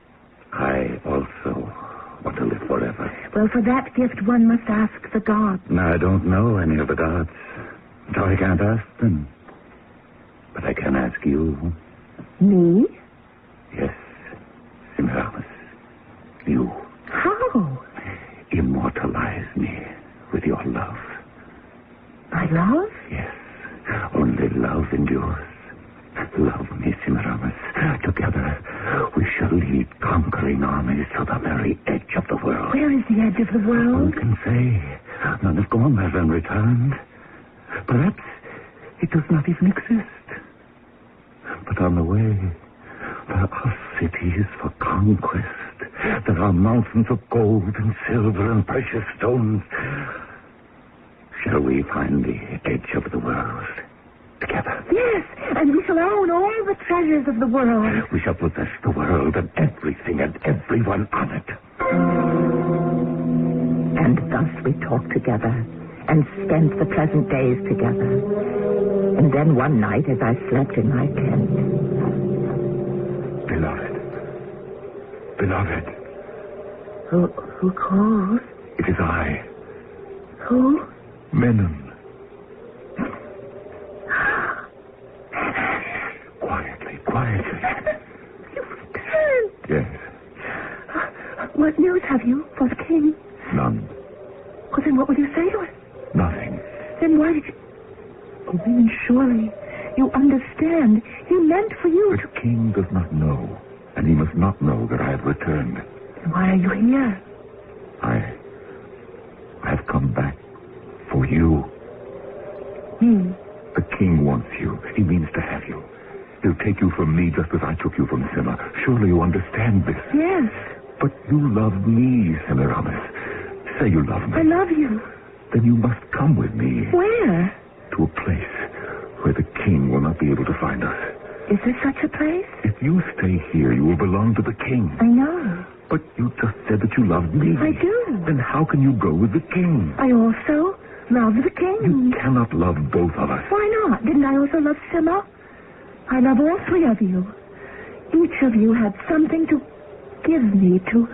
[SPEAKER 9] I also want to live forever.
[SPEAKER 6] Well, for that gift, one must ask the gods.
[SPEAKER 9] No, I don't know any of the gods, so I can't ask them. But I can ask you.
[SPEAKER 6] Me?
[SPEAKER 9] Yes, Semiramis. You.
[SPEAKER 6] How?
[SPEAKER 9] Immortalize me with your love.
[SPEAKER 6] My love?
[SPEAKER 9] Yes. Only love endures. Love me, Semiramis. Together, we shall lead conquering armies to the very edge of the world.
[SPEAKER 23] Where is the edge of the world?
[SPEAKER 9] Who can say? None have gone there and returned. Perhaps it does not even exist. But on the way, there are cities for conquest. There are mountains of gold and silver and precious stones. Shall we find the edge of the world together?
[SPEAKER 23] Yes, and we shall own all the treasures of the world.
[SPEAKER 9] We shall possess the world and everything and everyone on it.
[SPEAKER 6] And thus we talked together and spent the pleasant days together. And then one night as I slept in my tent.
[SPEAKER 9] Beloved.
[SPEAKER 23] Who calls?
[SPEAKER 9] It is I.
[SPEAKER 23] Who?
[SPEAKER 9] Menon. Quietly.
[SPEAKER 23] You've returned.
[SPEAKER 9] Yes.
[SPEAKER 23] What news have you for the king?
[SPEAKER 9] None.
[SPEAKER 23] Well, then what will you say to us?
[SPEAKER 9] Nothing.
[SPEAKER 23] Then why did you... Oh, then surely you understand. He meant for you
[SPEAKER 9] The king does not know, and he must not know that I have returned.
[SPEAKER 23] Then why are you here?
[SPEAKER 9] I have come back for you.
[SPEAKER 23] Me?
[SPEAKER 9] The king wants you. He means to have you. He'll take you from me just as I took you from Sima. Surely you understand this.
[SPEAKER 23] Yes.
[SPEAKER 9] But you love me, Semiramis. Say you love me.
[SPEAKER 23] I love you.
[SPEAKER 9] Then you must come with me.
[SPEAKER 23] Where?
[SPEAKER 9] To a place where the king will not be able to find us.
[SPEAKER 23] Is there such a place?
[SPEAKER 9] If you stay here, you will belong to the king.
[SPEAKER 23] I know.
[SPEAKER 9] But you just said that you loved me.
[SPEAKER 23] I do.
[SPEAKER 9] Then how can you go with the king?
[SPEAKER 23] I also love the king.
[SPEAKER 9] You cannot love both of us.
[SPEAKER 23] Why not? Didn't I also love Sima? I love all three of you. Each of you had something to give me, to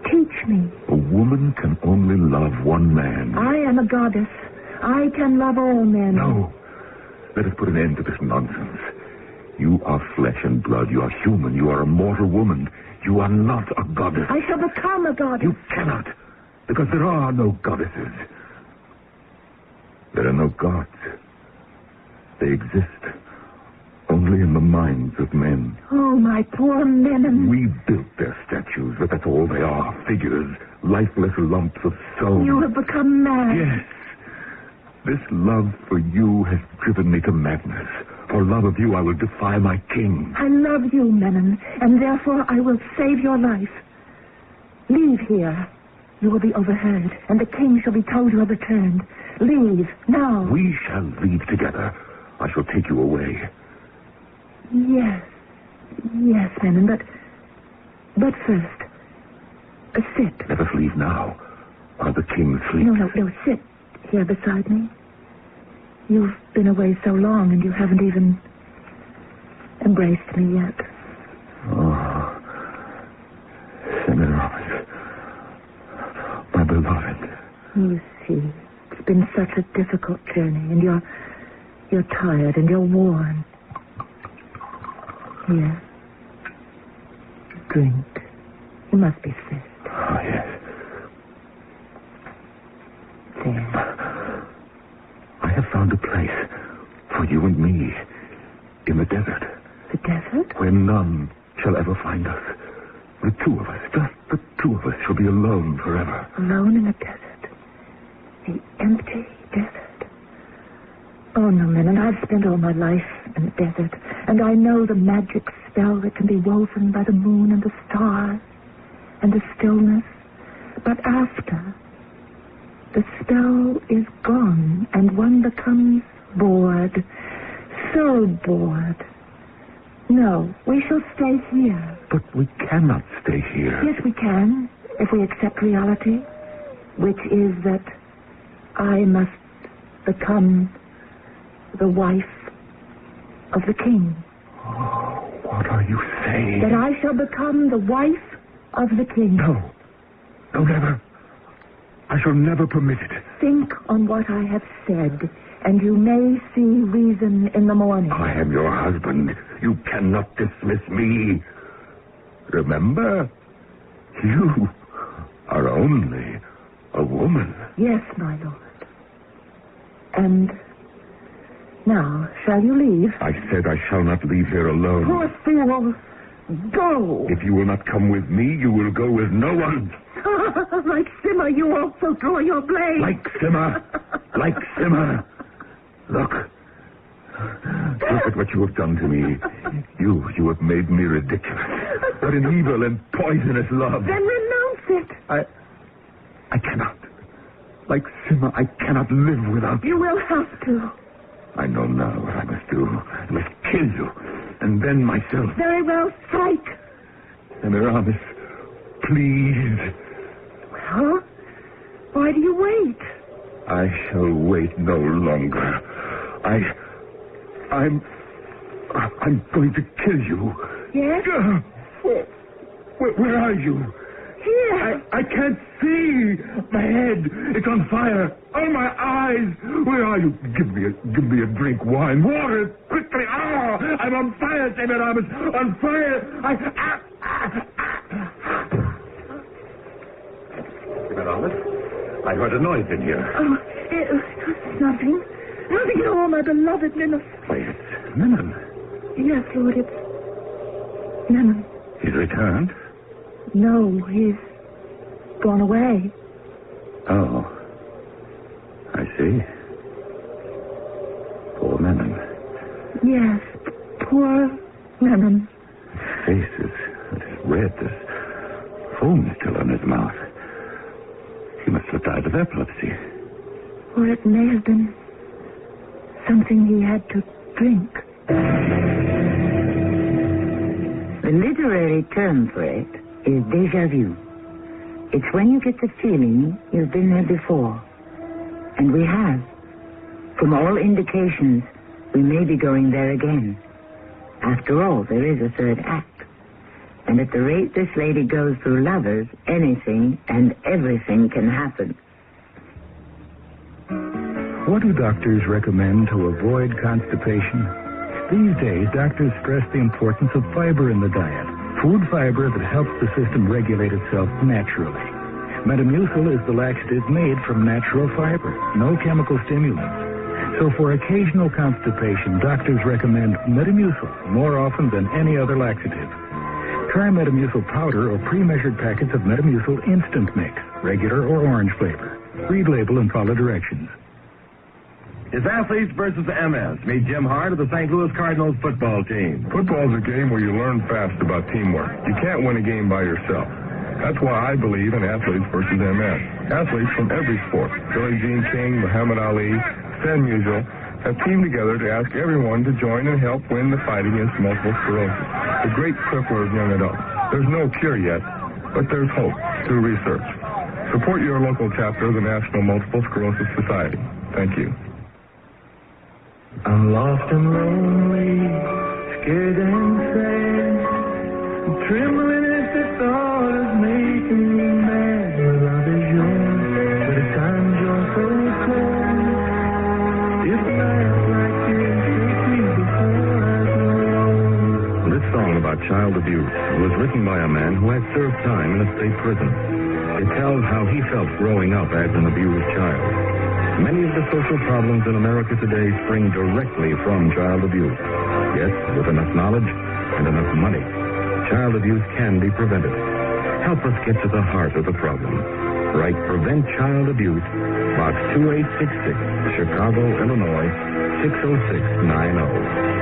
[SPEAKER 23] teach me.
[SPEAKER 9] A woman can only love one man.
[SPEAKER 23] I am a goddess. I can love all men.
[SPEAKER 9] No. Let us put an end to this nonsense. You are flesh and blood. You are human. You are a mortal woman. You are not a goddess.
[SPEAKER 23] I shall become a goddess.
[SPEAKER 9] You cannot, because there are no goddesses. There are no gods. They exist only in the minds of men.
[SPEAKER 23] Oh, my poor men.
[SPEAKER 9] We built their statues, but that's all they are. Figures, lifeless lumps of stone.
[SPEAKER 23] You have become mad.
[SPEAKER 9] Yes. This love for you has driven me to madness. For love of you, I will defy my king.
[SPEAKER 23] I love you, Menon, and therefore I will save your life. Leave here. You will be overheard, and the king shall be told you have returned. Leave, now.
[SPEAKER 9] We shall leave together. I shall take you away.
[SPEAKER 23] Yes, Menon, but first, sit.
[SPEAKER 9] Let us leave now, while the king sleeps.
[SPEAKER 23] No, sit here beside me. You've been away so long, and you haven't even embraced me yet.
[SPEAKER 9] Oh, Semiramis, my beloved.
[SPEAKER 23] You see, it's been such a difficult journey, and you're tired and you're worn. Here. Drink. You must be thirsty.
[SPEAKER 9] Oh, yes.
[SPEAKER 23] There.
[SPEAKER 9] I have found a place for you and me in the desert.
[SPEAKER 23] The desert?
[SPEAKER 9] Where none shall ever find us. The two of us, just the two of us, shall be alone forever.
[SPEAKER 23] Alone in the desert. The empty desert. Oh, no, Menon, I've spent all my life in the desert, and I know the magic spell that can be woven by the moon and the stars and the stillness. But after, the spell is gone, and one becomes bored. So bored. No, we shall stay here.
[SPEAKER 9] But we cannot stay here.
[SPEAKER 23] Yes, we can, if we accept reality, which is that I must become the wife of the king.
[SPEAKER 9] Oh, what are you saying?
[SPEAKER 23] That I shall become the wife of the king.
[SPEAKER 9] No, never. I shall never permit it.
[SPEAKER 23] Think on what I have said, and you may see reason in the morning.
[SPEAKER 9] I am your husband. You cannot dismiss me. Remember, you are only a woman.
[SPEAKER 23] Yes, my lord. And now, shall you leave?
[SPEAKER 9] I said I shall not leave here alone.
[SPEAKER 23] Poor fool.
[SPEAKER 9] Go. If you will not come with me, you will go with no one.
[SPEAKER 6] Like Simmer, you also draw your blade.
[SPEAKER 9] Like Simmer. Like Simmer. Look at what you have done to me. You have made me ridiculous. What an evil and poisonous love.
[SPEAKER 6] Then renounce it.
[SPEAKER 9] I cannot. Like Simmer, I cannot live without you.
[SPEAKER 6] You will have to.
[SPEAKER 9] I know now what I must do. I must kill you, and then myself.
[SPEAKER 6] Very well, strike.
[SPEAKER 9] Semiramis, please.
[SPEAKER 6] Well, why do you wait?
[SPEAKER 9] I shall wait no longer. I'm going to kill you.
[SPEAKER 6] Yes?
[SPEAKER 9] Where are you?
[SPEAKER 6] Here.
[SPEAKER 9] I can't see. My head, it's on fire. Oh, my eyes. Where are you? Give me a drink. Wine. Water. Quickly. Oh, I'm on fire, Semiramis. On fire. Semiramis, I heard a noise in here.
[SPEAKER 6] Oh, it's nothing. Nothing at all, my beloved Menon.
[SPEAKER 9] Why, it's Menon.
[SPEAKER 6] Yes, Lord, it's Menon.
[SPEAKER 9] He's returned?
[SPEAKER 6] No, he's gone away.
[SPEAKER 9] Oh, I see. Poor Menon.
[SPEAKER 6] Yes, poor Menon.
[SPEAKER 9] His face is red. There's foam still on his mouth. He must have died of epilepsy.
[SPEAKER 6] Or it may have been something he had to drink.
[SPEAKER 23] The literary term for it is déjà vu. It's when you get the feeling you've been there before. And we have. From all indications, we may be going there again. After all, there is a third act. And at the rate this lady goes through lovers, anything and everything can happen.
[SPEAKER 7] What do doctors recommend to avoid constipation? These days, doctors stress the importance of fiber in the diet. Food fiber that helps the system regulate itself naturally. Metamucil is the laxative made from natural fiber, no chemical stimulants. So for occasional constipation, doctors recommend Metamucil more often than any other laxative. Try Metamucil powder or pre-measured packets of Metamucil instant mix, regular or orange flavor. Read label and follow directions.
[SPEAKER 3] It's athletes versus MS. Meet Jim Hart of the St. Louis Cardinals football team.
[SPEAKER 11] Football's a game where you learn fast about teamwork. You can't win a game by yourself. That's why I believe in athletes versus MS. Athletes from every sport, Billie Jean King, Muhammad Ali, Stan Musial, have teamed together to ask everyone to join and help win the fight against multiple sclerosis, the great crippler of young adults. There's no cure yet, but there's hope through research. Support your local chapter of the National Multiple Sclerosis Society. Thank you.
[SPEAKER 1] I'm lost and lonely, scared and sad, trembling as the thought is making me mad. My love is yours, but at times you're so cold. If nights like this take me before I go.
[SPEAKER 3] This song about child abuse was written by a man who had served time in a state prison. It tells how he felt growing up as an abused child. Many of the social problems in America today spring directly from child abuse. Yes, with enough knowledge and enough money, child abuse can be prevented. Help us get to the heart of the problem. Write Prevent Child Abuse, Box 2866, Chicago, Illinois, 60690.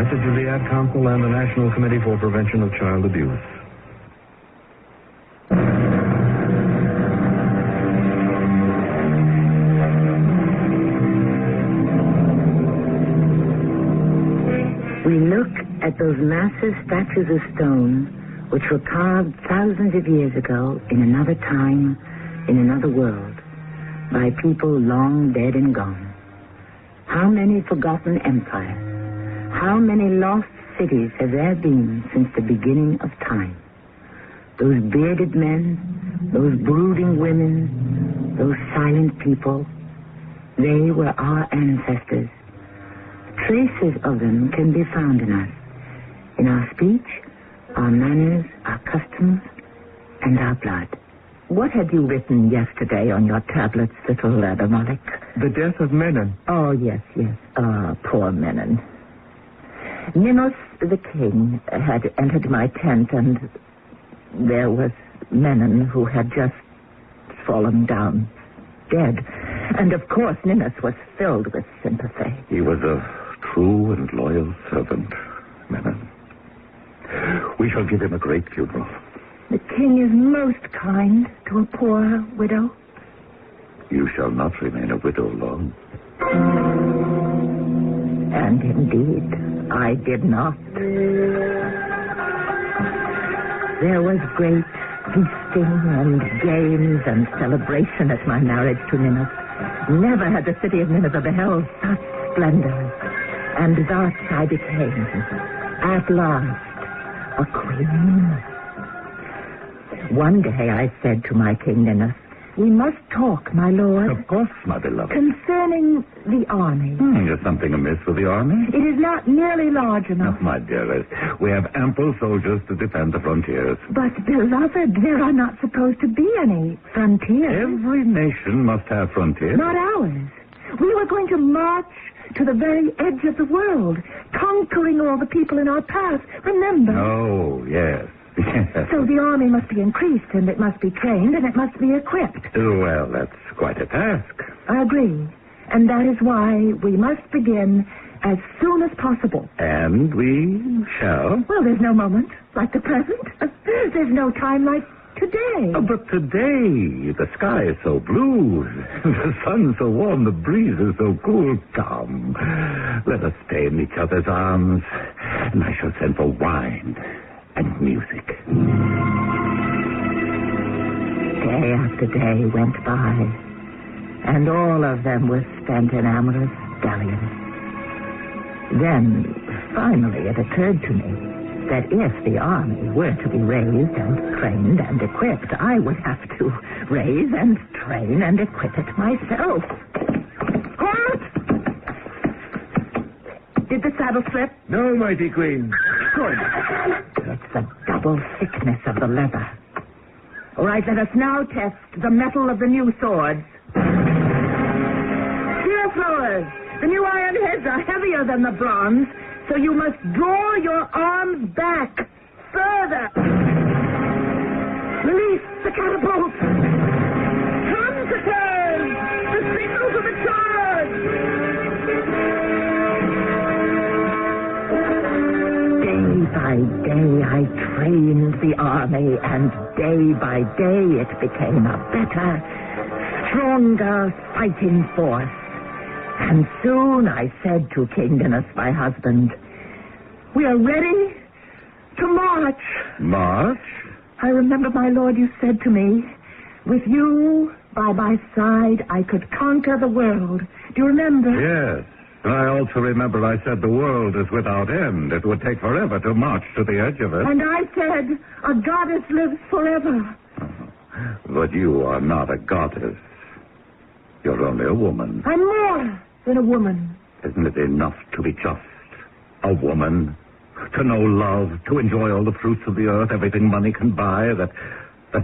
[SPEAKER 3] Message of the Ad Council and the National Committee for Prevention of Child Abuse.
[SPEAKER 23] We look at those massive statues of stone which were carved thousands of years ago in another time, in another world, by people long dead and gone. How many forgotten empires? How many lost cities have there been since the beginning of time? Those bearded men, those brooding women, those silent people, they were our ancestors. Traces of them can be found in us, in our speech, our manners, our customs, and our blood.
[SPEAKER 6] What had you written yesterday on your tablets, little Adamalik?
[SPEAKER 1] The death of Menon.
[SPEAKER 6] Oh, yes. Poor Menon. Minos, the king, had entered my tent, and there was Menon, who had just fallen down, dead. And, of course, Minos was filled with sympathy.
[SPEAKER 9] He was a true and loyal servant, Menon. We shall give him a great funeral.
[SPEAKER 6] The king is most kind to a poor widow.
[SPEAKER 9] You shall not remain a widow long.
[SPEAKER 6] And indeed, I did not. There was great feasting and games and celebration at my marriage to Minos. Never had the city of Nineveh beheld such splendor. And thus I became, at last, a queen. One day I said to my king Ninus, "We must talk, my lord."
[SPEAKER 9] Of course, my beloved.
[SPEAKER 6] Concerning the army.
[SPEAKER 9] There's something amiss with the army?
[SPEAKER 6] It is not nearly large enough.
[SPEAKER 9] No, my dearest. We have ample soldiers to defend the frontiers.
[SPEAKER 6] But, beloved, there are not supposed to be any frontiers.
[SPEAKER 9] Every nation must have frontiers.
[SPEAKER 6] Not ours. We were going to march to the very edge of the world, conquering all the people in our path. Remember?
[SPEAKER 9] Oh, yes.
[SPEAKER 6] So the army must be increased, and it must be trained, and it must be equipped.
[SPEAKER 9] Well, that's quite a task.
[SPEAKER 6] I agree. And that is why we must begin as soon as possible.
[SPEAKER 9] And we shall?
[SPEAKER 6] Well, there's no moment like the present. There's no time like today.
[SPEAKER 9] Oh, but today, the sky is so blue, the sun so warm, the breeze is so cool. Come, let us stay in each other's arms, and I shall send for wine and music.
[SPEAKER 6] Day after day went by, and all of them were spent in amorous dalliance. Then, finally, it occurred to me that if the army were to be raised and trained and equipped, I would have to raise and train and equip it myself. Halt! Did the saddle slip?
[SPEAKER 1] No, mighty queen.
[SPEAKER 6] Good. It's the double thickness of the leather. All right, let us now test the metal of the new swords. Here, Flores, the new iron heads are heavier than the bronze, so you must draw your arms back further. Release the catapult. Come to turn. The signal to the charge. Day by day, I trained the army, and day by day, it became a better, stronger fighting force. And soon I said to King Dinas, my husband, "We are ready to march."
[SPEAKER 9] March?
[SPEAKER 6] I remember, my lord, you said to me, "With you by my side, I could conquer the world." Do you remember?
[SPEAKER 9] Yes. I also remember I said the world is without end. It would take forever to march to the edge of it.
[SPEAKER 6] And I said, "A goddess lives forever."
[SPEAKER 9] But you are not a goddess. You're only a woman.
[SPEAKER 6] I'm more than a woman.
[SPEAKER 9] Isn't it enough to be just a woman? To know love, to enjoy all the fruits of the earth, everything money can buy, that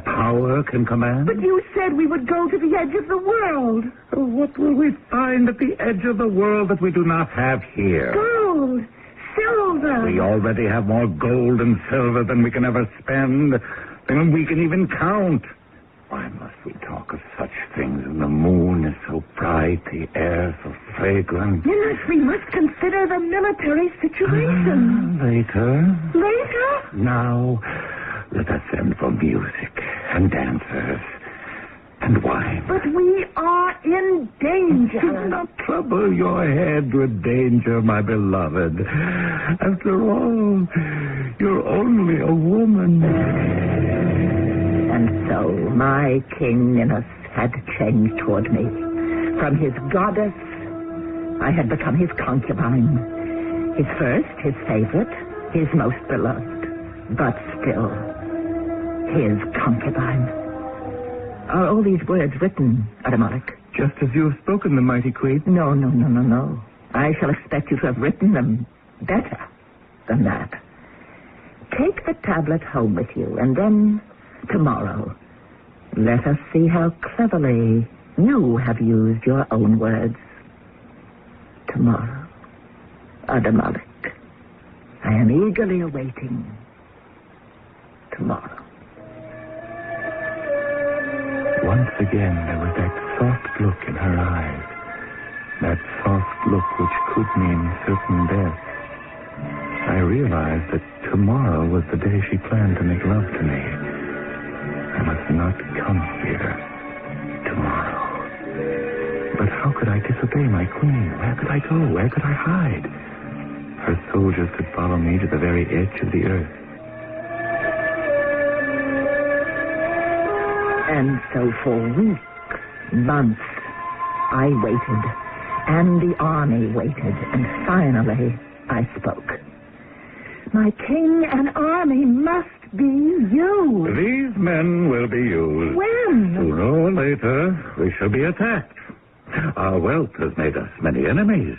[SPEAKER 9] power can command?
[SPEAKER 6] But you said we would go to the edge of the world.
[SPEAKER 9] What will we find at the edge of the world that we do not have here?
[SPEAKER 6] Gold, silver.
[SPEAKER 9] We already have more gold and silver than we can ever spend, than we can even count. Why must we talk of such things? And the moon is so bright, the air so fragrant.
[SPEAKER 6] Yes, we must consider the military situation.
[SPEAKER 9] Later.
[SPEAKER 6] Later?
[SPEAKER 9] Now, let us send for music and dancers and wine.
[SPEAKER 6] But we are in danger.
[SPEAKER 9] Do not trouble your head with danger, my beloved. After all, you're only a woman.
[SPEAKER 6] And so my King Ninus had changed toward me. From his goddess, I had become his concubine. His first, his favorite, his most beloved. But still, his concubine. Are all these words written, Adamalik?
[SPEAKER 1] Just as you have spoken them, mighty queen.
[SPEAKER 6] No. I shall expect you to have written them better than that. Take the tablet home with you, and then tomorrow, Let us see how cleverly you have used your own words. Tomorrow, Ada Malik, I am eagerly awaiting tomorrow.
[SPEAKER 1] Once again, there was that soft look in her eyes. That soft look which could mean certain death. I realized that tomorrow was the day she planned to make love to me. I must not come here tomorrow. But how could I disobey my queen? Where could I go? Where could I hide? Her soldiers could follow me to the very edge of the earth.
[SPEAKER 6] And so for weeks, months, I waited, and the army waited, and finally I spoke. My king and army must be you.
[SPEAKER 9] These men will be used.
[SPEAKER 6] When?
[SPEAKER 9] Sooner or later, we shall be attacked. Our wealth has made us many enemies.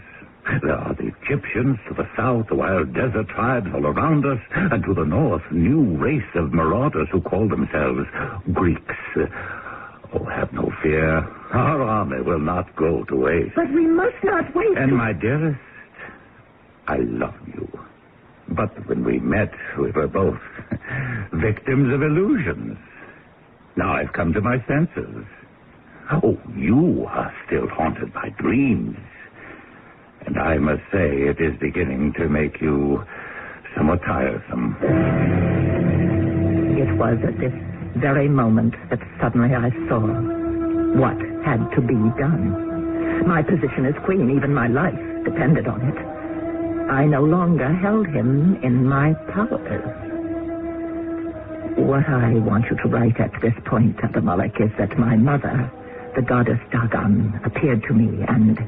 [SPEAKER 9] There are the Egyptians to the south, the wild desert tribes all around us, and to the north, new race of marauders who call themselves Greeks. Oh, have no fear. Our army will not go to waste.
[SPEAKER 6] But we must not wait.
[SPEAKER 9] And my dearest, I love you. But when we met, we were both victims of illusions. Now I've come to my senses. Oh, you are still haunted by dreams. And I must say it is beginning to make you somewhat tiresome.
[SPEAKER 6] It was at this very moment that suddenly I saw what had to be done. My position as queen, even my life, depended on it. I no longer held him in my power. What I want you to write at this point, Ada Malik, is that my mother, the goddess Dagon, appeared to me and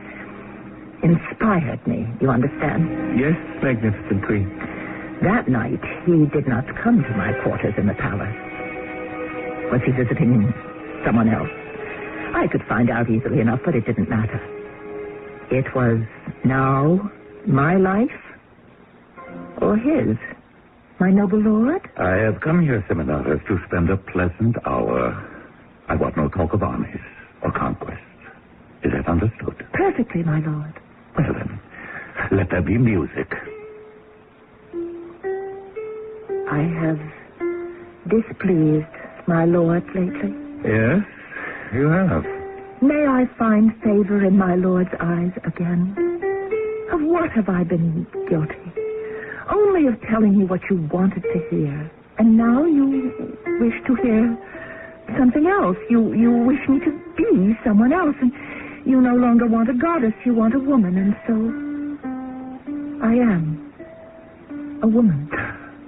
[SPEAKER 6] inspired me. You understand?
[SPEAKER 1] Yes, magnificent queen.
[SPEAKER 6] That night, he did not come to my quarters in the palace. Was he visiting someone else? I could find out easily enough, but it didn't matter. It was now my life or his, my noble lord?
[SPEAKER 9] I have come here, Semiramis, to spend a pleasant hour. I want no talk of armies or conquests. Is that understood?
[SPEAKER 6] Perfectly, my lord.
[SPEAKER 9] Well, then, let there be music.
[SPEAKER 6] I have displeased my lord lately.
[SPEAKER 9] Yes, you have.
[SPEAKER 6] May I find favor in my lord's eyes again? Of what have I been guilty? Only of telling you what you wanted to hear. And now you wish to hear something else. You wish me to be someone else. And you no longer want a goddess, you want a woman. And so I am a woman.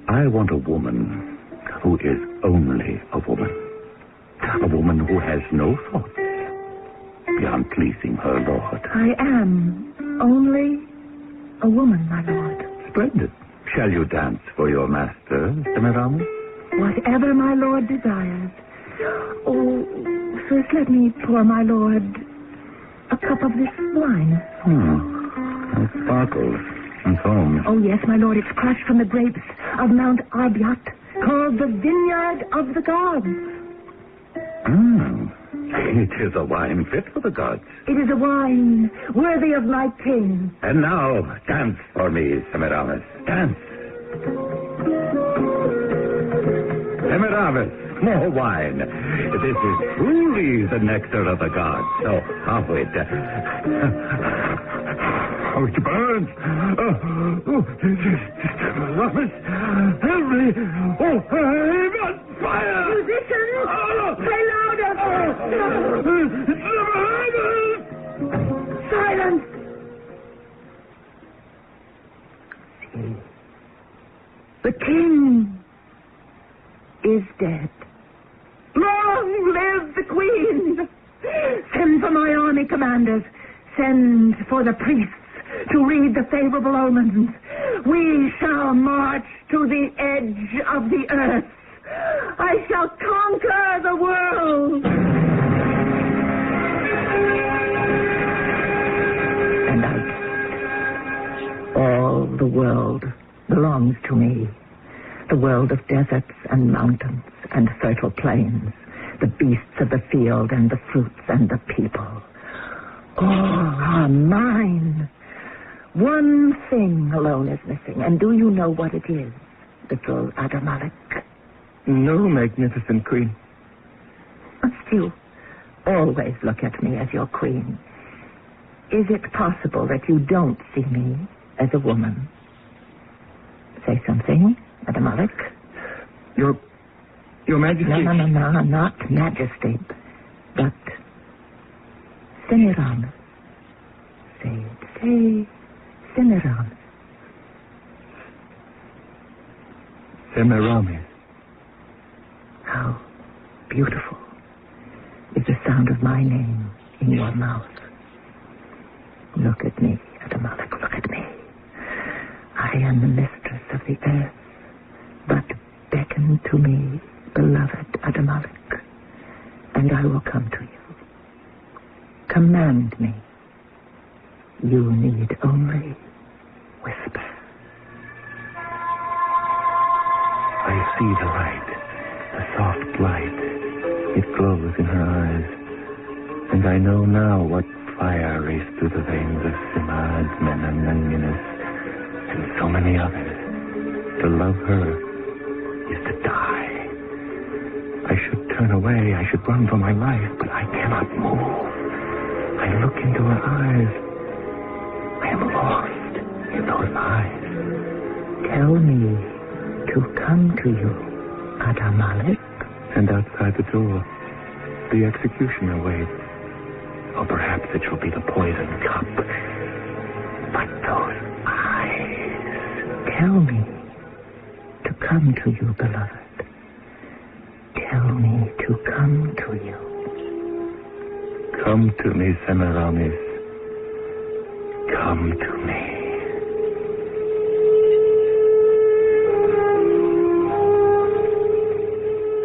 [SPEAKER 9] I want a woman who is only a woman. A woman who has no thoughts beyond pleasing her lord.
[SPEAKER 6] I am only a woman, my lord.
[SPEAKER 9] Splendid. Shall you dance for your master, Semiramis?
[SPEAKER 6] Whatever my lord desires. Oh, first let me pour my lord a cup of this wine.
[SPEAKER 9] It sparkles and foams.
[SPEAKER 6] Oh, yes, my lord. It's crushed from the grapes of Mount Arbiat, called the Vineyard of the Gods.
[SPEAKER 9] It is a wine fit for the gods.
[SPEAKER 6] It is a wine worthy of my king.
[SPEAKER 9] And now, dance for me, Semiramis. Dance. Semiramis, more wine. This is truly the nectar of the gods. So, how it... How it burns. Semiramis, help me. Oh, I'm on fire.
[SPEAKER 6] Musicians, play louder. Silence. See, the king is dead. Long live the queen. Send for my army commanders. Send for the priests to read the favorable omens. We shall march to the edge of the earth. I shall conquer the world. And all the world belongs to me. The world of deserts and mountains and fertile plains. the beasts of the field and the fruits and the people. All are mine. One thing alone is missing, and do you know what it is, little Adamalik?
[SPEAKER 1] No, magnificent queen.
[SPEAKER 6] Must you always look at me as your queen? Is it possible that you don't see me as a woman? Say something, Adamalik.
[SPEAKER 1] Your Majesty...
[SPEAKER 6] No, not Majesty, but Semiramis. Say Semiramis.
[SPEAKER 1] Semiramis.
[SPEAKER 6] How beautiful is the sound of my name in your mouth. Look at me, Adamalik, look at me. I am the mistress of the earth, but beckon to me, beloved Adamalik, and I will come to you. Command me. You need only whisper.
[SPEAKER 1] I see the light, the soft light. It glows in her eyes, and I know now what fire raced through the veins of Simad, Menon, and Minas, and so many others. To love her is to die. I should turn away, I should run for my life, but I cannot move. I look into her eyes. I am lost in those eyes.
[SPEAKER 6] Tell me to come to you, Adamalik.
[SPEAKER 1] And outside the door, the executioner waits. Or perhaps it shall be the poison cup. But those eyes...
[SPEAKER 6] Tell me to come to you, beloved. Tell me to come to you.
[SPEAKER 1] Come to me, Semiramis. Come to me.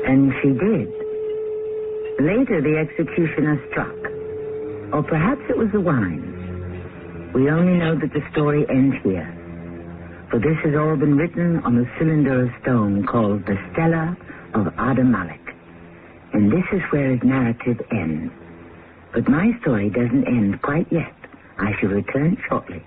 [SPEAKER 23] And she did. Later, the executioner struck. Or perhaps it was the wine. We only know that the story ends here. For this has all been written on a cylinder of stone called the Stela of Adamalik. And this is where his narrative ends. But my story doesn't end quite yet. I shall return shortly.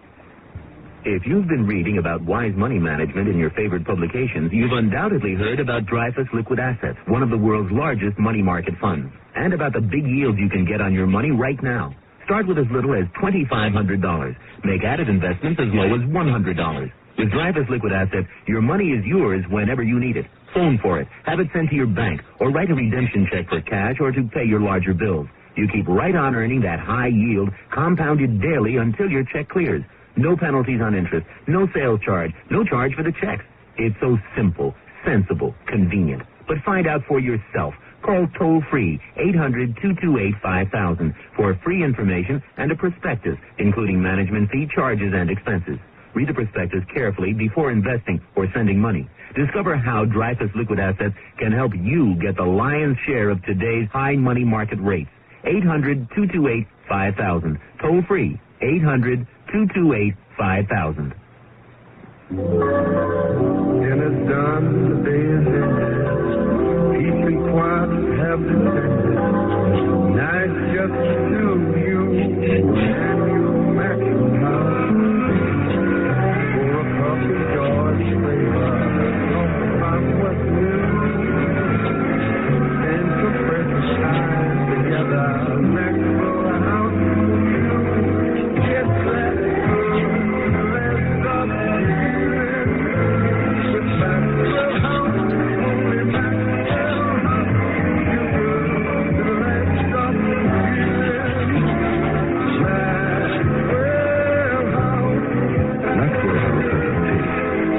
[SPEAKER 2] If you've been reading about wise money management in your favorite publications, you've undoubtedly heard about Dreyfus Liquid Assets, one of the world's largest money market funds, and about the big yields you can get on your money right now. Start with as little as $2,500. Make added investments as low as $100. With Dreyfus Liquid Assets, your money is yours whenever you need it. Phone for it, have it sent to your bank, or write a redemption check for cash or to pay your larger bills. You keep right on earning that high yield, compounded daily until your check clears. No penalties on interest, no sales charge, no charge for the checks. It's so simple, sensible, convenient. But find out for yourself. Call toll-free 800-228-5000 for free information and a prospectus, including management fee, charges, and expenses. Read the prospectus carefully before investing or sending money. Discover how Dreyfus Liquid Assets can help you get the lion's share of today's high money market rates. 800-228-5000. Toll-free 800-228-5000.
[SPEAKER 15] Dinner's done, the day is ended. Peace and quiet have descended. Night just to you and your Macintosh. For a cup of George flavor, talk about what's new. And some precious time together, Maxwell House. It's that last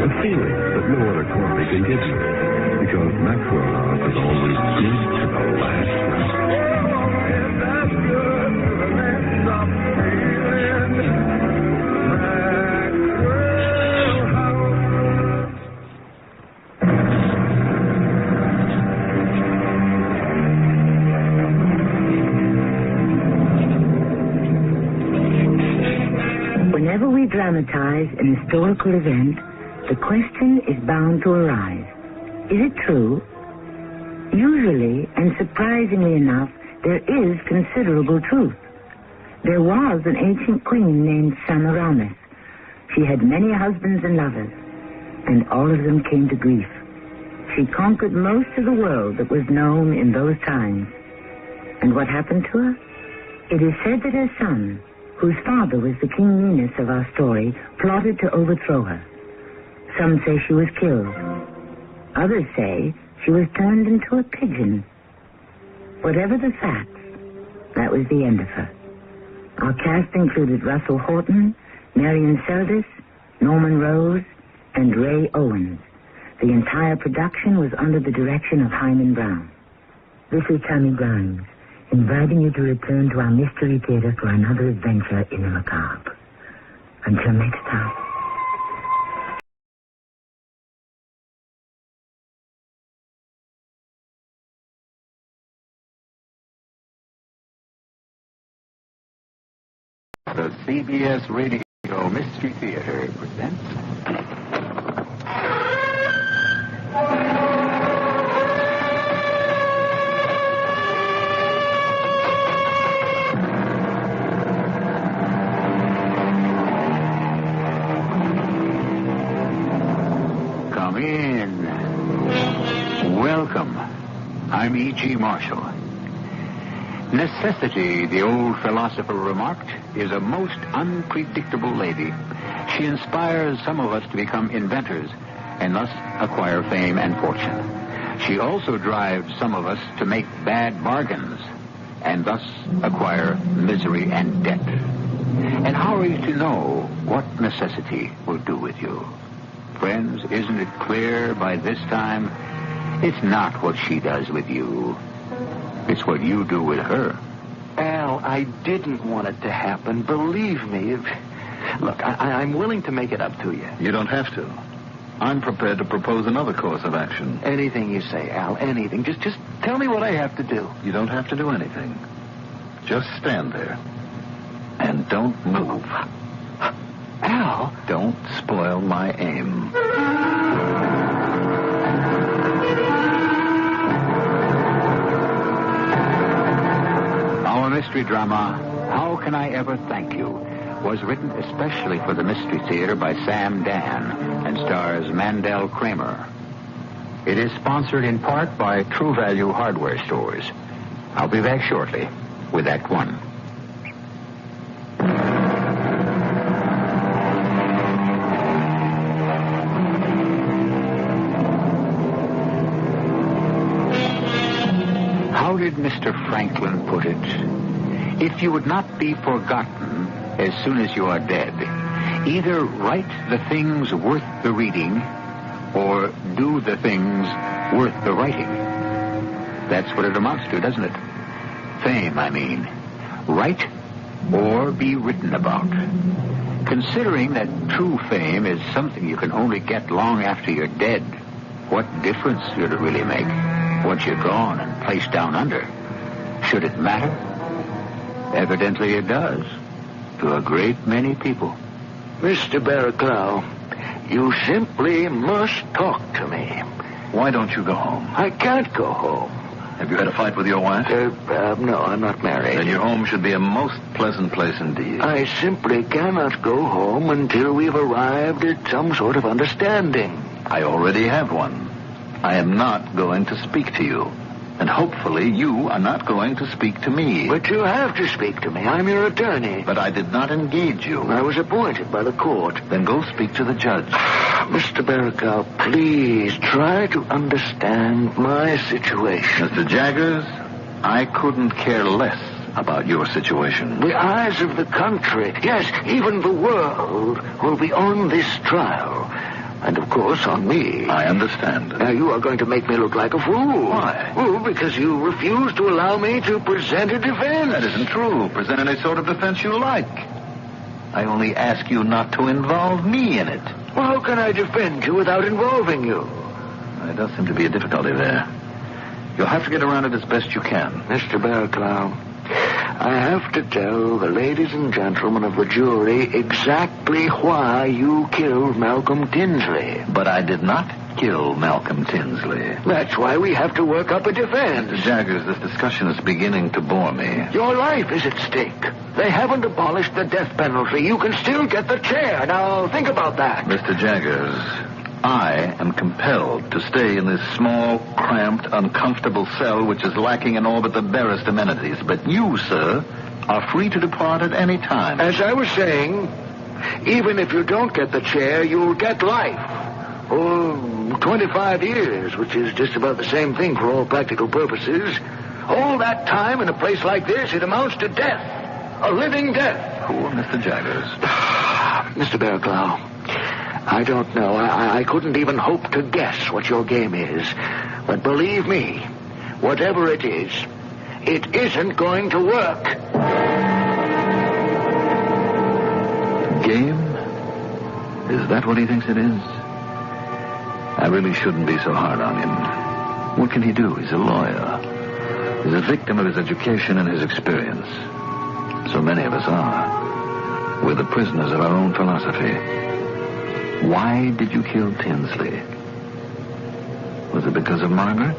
[SPEAKER 15] of
[SPEAKER 9] feeling that no other coffee can give you. Because Maxwell House is always good to the last drop.
[SPEAKER 23] Whenever we dramatize an historical event, the question is bound to arise. Is it true? Usually, and surprisingly enough, there is considerable truth. There was an ancient queen named Semiramis. She had many husbands and lovers, and all of them came to grief. She conquered most of the world that was known in those times. And what happened to her? It is said that her son, whose father was the King Minos of our story, plotted to overthrow her. Some say she was killed. Others say she was turned into a pigeon. Whatever the facts, that was the end of her. Our cast included Russell Horton, Marion Seldes, Norman Rose, and Ray Owens. The entire production was under the direction of Hyman Brown. This is Tammy Grimes, inviting you to return to our Mystery Theater for another adventure in the macabre. Until next time.
[SPEAKER 14] The CBS Radio Mystery Theater presents... Come in. Welcome. I'm E.G. Marshall. Necessity, the old philosopher remarked, is a most unpredictable lady. She inspires some of us to become inventors and thus acquire fame and fortune. She also drives some of us to make bad bargains and thus acquire misery and debt. And how are you to know what necessity will do with you? Friends, isn't it clear by this time? It's not what she does with you. It's what you do with her.
[SPEAKER 5] Al, I didn't want it to happen. Believe me. Look, I'm willing to make it up to you.
[SPEAKER 16] You don't have to. I'm prepared to propose another course of action.
[SPEAKER 5] Anything you say, Al, anything. Just tell me what I have to do.
[SPEAKER 16] You don't have to do anything. Just stand there. And don't move.
[SPEAKER 5] Al?
[SPEAKER 16] Don't spoil my aim.
[SPEAKER 14] Our mystery drama, How Can I Ever Thank You, was written especially for the Mystery Theater by Sam Dan and stars Mandel Kramer. It is sponsored in part by True Value Hardware Stores. I'll be back shortly with Act One. How did Mr. Franklin put it? If you would not be forgotten as soon as you are dead, either write the things worth the reading or do the things worth the writing. That's what it amounts to, doesn't it? Fame, I mean. Write or be written about. Considering that true fame is something you can only get long after you're dead, what difference should it really make once you're gone and placed down under? Should it matter? Evidently it does, to a great many people.
[SPEAKER 5] Mr. Barraclough, you simply must talk to me.
[SPEAKER 16] Why don't you go home?
[SPEAKER 5] I can't go home.
[SPEAKER 16] Have you had a fight with your wife?
[SPEAKER 5] No, I'm not married.
[SPEAKER 16] Then your home should be a most pleasant place indeed.
[SPEAKER 5] I simply cannot go home until we've arrived at some sort of understanding.
[SPEAKER 16] I already have one. I am not going to speak to you. And hopefully you are not going to speak to me.
[SPEAKER 5] But you have to speak to me. I'm your attorney.
[SPEAKER 16] But I did not engage you.
[SPEAKER 5] I was appointed by the court.
[SPEAKER 16] Then go speak to the judge.
[SPEAKER 5] Mr. Barraclough, please try to understand my situation.
[SPEAKER 16] Mr. Jaggers, I couldn't care less about your situation.
[SPEAKER 5] The eyes of the country, yes, even the world, will be on this trial. And, of course, on me.
[SPEAKER 16] I understand.
[SPEAKER 5] Now, you are going to make me look like a fool.
[SPEAKER 16] Why?
[SPEAKER 5] Oh, because you refuse to allow me to present a defense.
[SPEAKER 16] That isn't true. Present any sort of defense you like. I only ask you not to involve me in it.
[SPEAKER 5] Well, how can I defend you without involving you?
[SPEAKER 16] There does seem to be a difficulty there. You'll have to get around it as best you can.
[SPEAKER 5] Mr. Barraclough, I have to tell the ladies and gentlemen of the jury exactly why you killed Malcolm Tinsley.
[SPEAKER 16] But I did not. kill Malcolm Tinsley.
[SPEAKER 5] That's why we have to work up a defense.
[SPEAKER 16] Mr. Jaggers, this discussion is beginning to bore me.
[SPEAKER 5] Your life is at stake. They haven't abolished the death penalty. You can still get the chair. Now, think about that.
[SPEAKER 16] Mr. Jaggers, I am compelled to stay in this small, cramped, uncomfortable cell which is lacking in all but the barest amenities. But you, sir, are free to depart at any time.
[SPEAKER 5] As I was saying, even if you don't get the chair, you'll get life. 25 years, which is just about the same thing for all practical purposes. All that time in a place like this, it amounts to death. A living death.
[SPEAKER 16] Poor Mr. Jaggers.
[SPEAKER 5] Mr. Barraclough, I don't know. I couldn't even hope to guess what your game is. But believe me, whatever it is, it isn't going to work.
[SPEAKER 16] Game? Is that what he thinks it is? I really shouldn't be so hard on him. What can he do? He's a lawyer. He's a victim of his education and his experience. So many of us are. We're the prisoners of our own philosophy. Why did you kill Tinsley? Was it because of Margaret?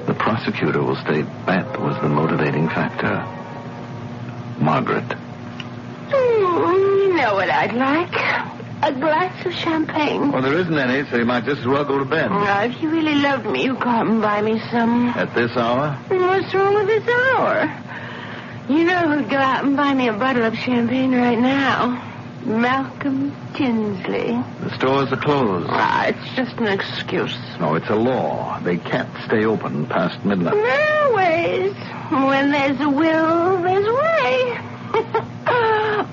[SPEAKER 16] The prosecutor will state that was the motivating factor. Margaret.
[SPEAKER 22] You know what I'd like? A glass of champagne.
[SPEAKER 16] Well, there isn't any, so you might just as well go to bed.
[SPEAKER 22] Now, if you really loved me, you come and buy me some.
[SPEAKER 16] At this hour?
[SPEAKER 22] What's wrong with this hour? You know who'd go out and buy me a bottle of champagne right now? Malcolm Tinsley.
[SPEAKER 16] The stores are closed.
[SPEAKER 22] It's just an excuse.
[SPEAKER 16] No, it's a law. They can't stay open past midnight.
[SPEAKER 22] There are ways. When there's a will, there's a way.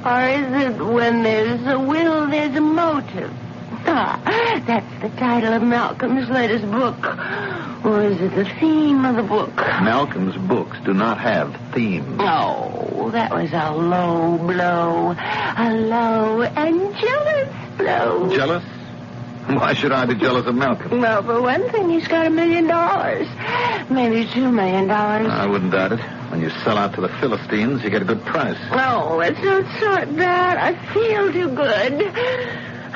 [SPEAKER 22] Or is it when there's a will, there's a motive? That's the title of Malcolm's latest book. Or is it the theme of the book?
[SPEAKER 16] Malcolm's books do not have themes.
[SPEAKER 22] Oh, that was a low blow. A low and jealous blow.
[SPEAKER 16] Jealous? Why should I be jealous of Malcolm?
[SPEAKER 22] Well, for one thing, he's got $1 million. Maybe $2 million.
[SPEAKER 16] I wouldn't doubt it. When you sell out to the Philistines, you get a good price.
[SPEAKER 22] Oh, let's not start that. I feel too good.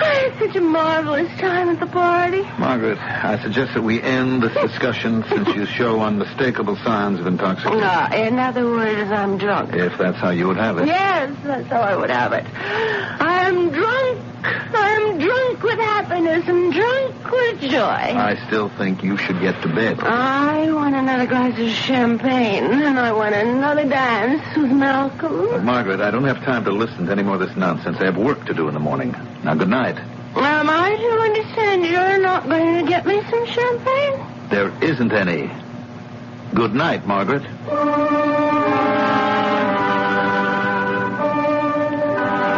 [SPEAKER 22] I had such a marvelous time at the party.
[SPEAKER 16] Margaret, I suggest that we end this discussion since you show unmistakable signs of intoxication.
[SPEAKER 22] In other words, I'm drunk.
[SPEAKER 16] If that's how you would have it.
[SPEAKER 22] Yes, that's how I would have it. I'm drunk. I'm drunk with happiness and drunk with joy.
[SPEAKER 16] I still think you should get to bed.
[SPEAKER 22] I want another glass of champagne, and I want another dance with Malcolm.
[SPEAKER 16] But Margaret, I don't have time to listen to any more of this nonsense. I have work to do in the morning. Now, good night.
[SPEAKER 22] Am I to understand you're not going to get me some champagne?
[SPEAKER 16] There isn't any. Good night, Margaret.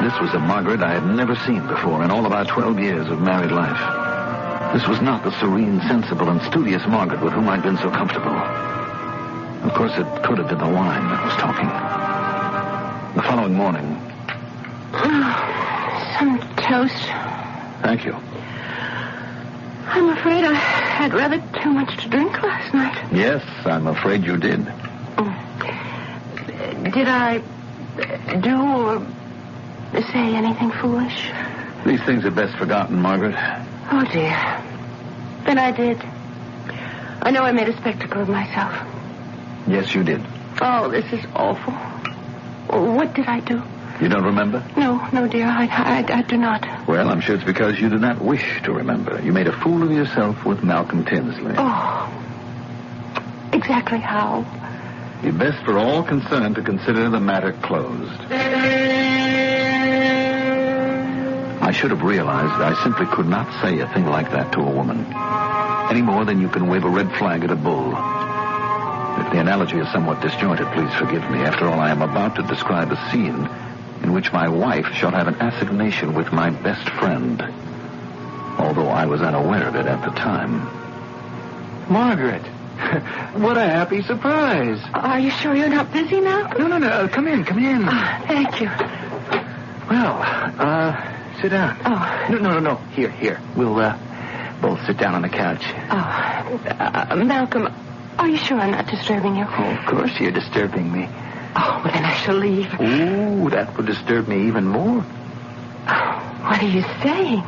[SPEAKER 16] This was a Margaret I had never seen before in all of our 12 years of married life. This was not the serene, sensible, and studious Margaret with whom I'd been so comfortable. Of course, it could have been the wine that was talking. The following morning...
[SPEAKER 22] Some toast.
[SPEAKER 16] Thank you.
[SPEAKER 22] I'm afraid I had rather too much to drink last night.
[SPEAKER 16] Yes, I'm afraid you did.
[SPEAKER 22] Did I do or say anything foolish?
[SPEAKER 16] These things are best forgotten, Margaret.
[SPEAKER 22] Oh, dear. Then I did. I know I made a spectacle of myself.
[SPEAKER 16] Yes, you did.
[SPEAKER 22] Oh, this is awful. What did I do?
[SPEAKER 16] You don't remember?
[SPEAKER 22] No, dear, I do not.
[SPEAKER 16] Well, I'm sure it's because you do not wish to remember. You made a fool of yourself with Malcolm Tinsley.
[SPEAKER 22] Oh. Exactly how?
[SPEAKER 16] You're best for all concerned to consider the matter closed. I should have realized I simply could not say a thing like that to a woman. Any more than you can wave a red flag at a bull. If the analogy is somewhat disjointed, please forgive me. After all, I am about to describe a scene in which my wife shall have an assignation with my best friend, although I was unaware of it at the time.
[SPEAKER 1] Margaret, what a happy surprise.
[SPEAKER 22] Are you sure you're not busy now?
[SPEAKER 1] No, come in.
[SPEAKER 22] Thank you.
[SPEAKER 1] Well, sit down.
[SPEAKER 22] Oh.
[SPEAKER 1] No, here. We'll, both sit down on the couch.
[SPEAKER 22] Oh, Malcolm, are you sure I'm not disturbing you?
[SPEAKER 1] Oh, of course you're disturbing me.
[SPEAKER 22] Oh, well, then I shall leave.
[SPEAKER 1] Ooh, that would disturb me even more.
[SPEAKER 22] Oh, what are you saying?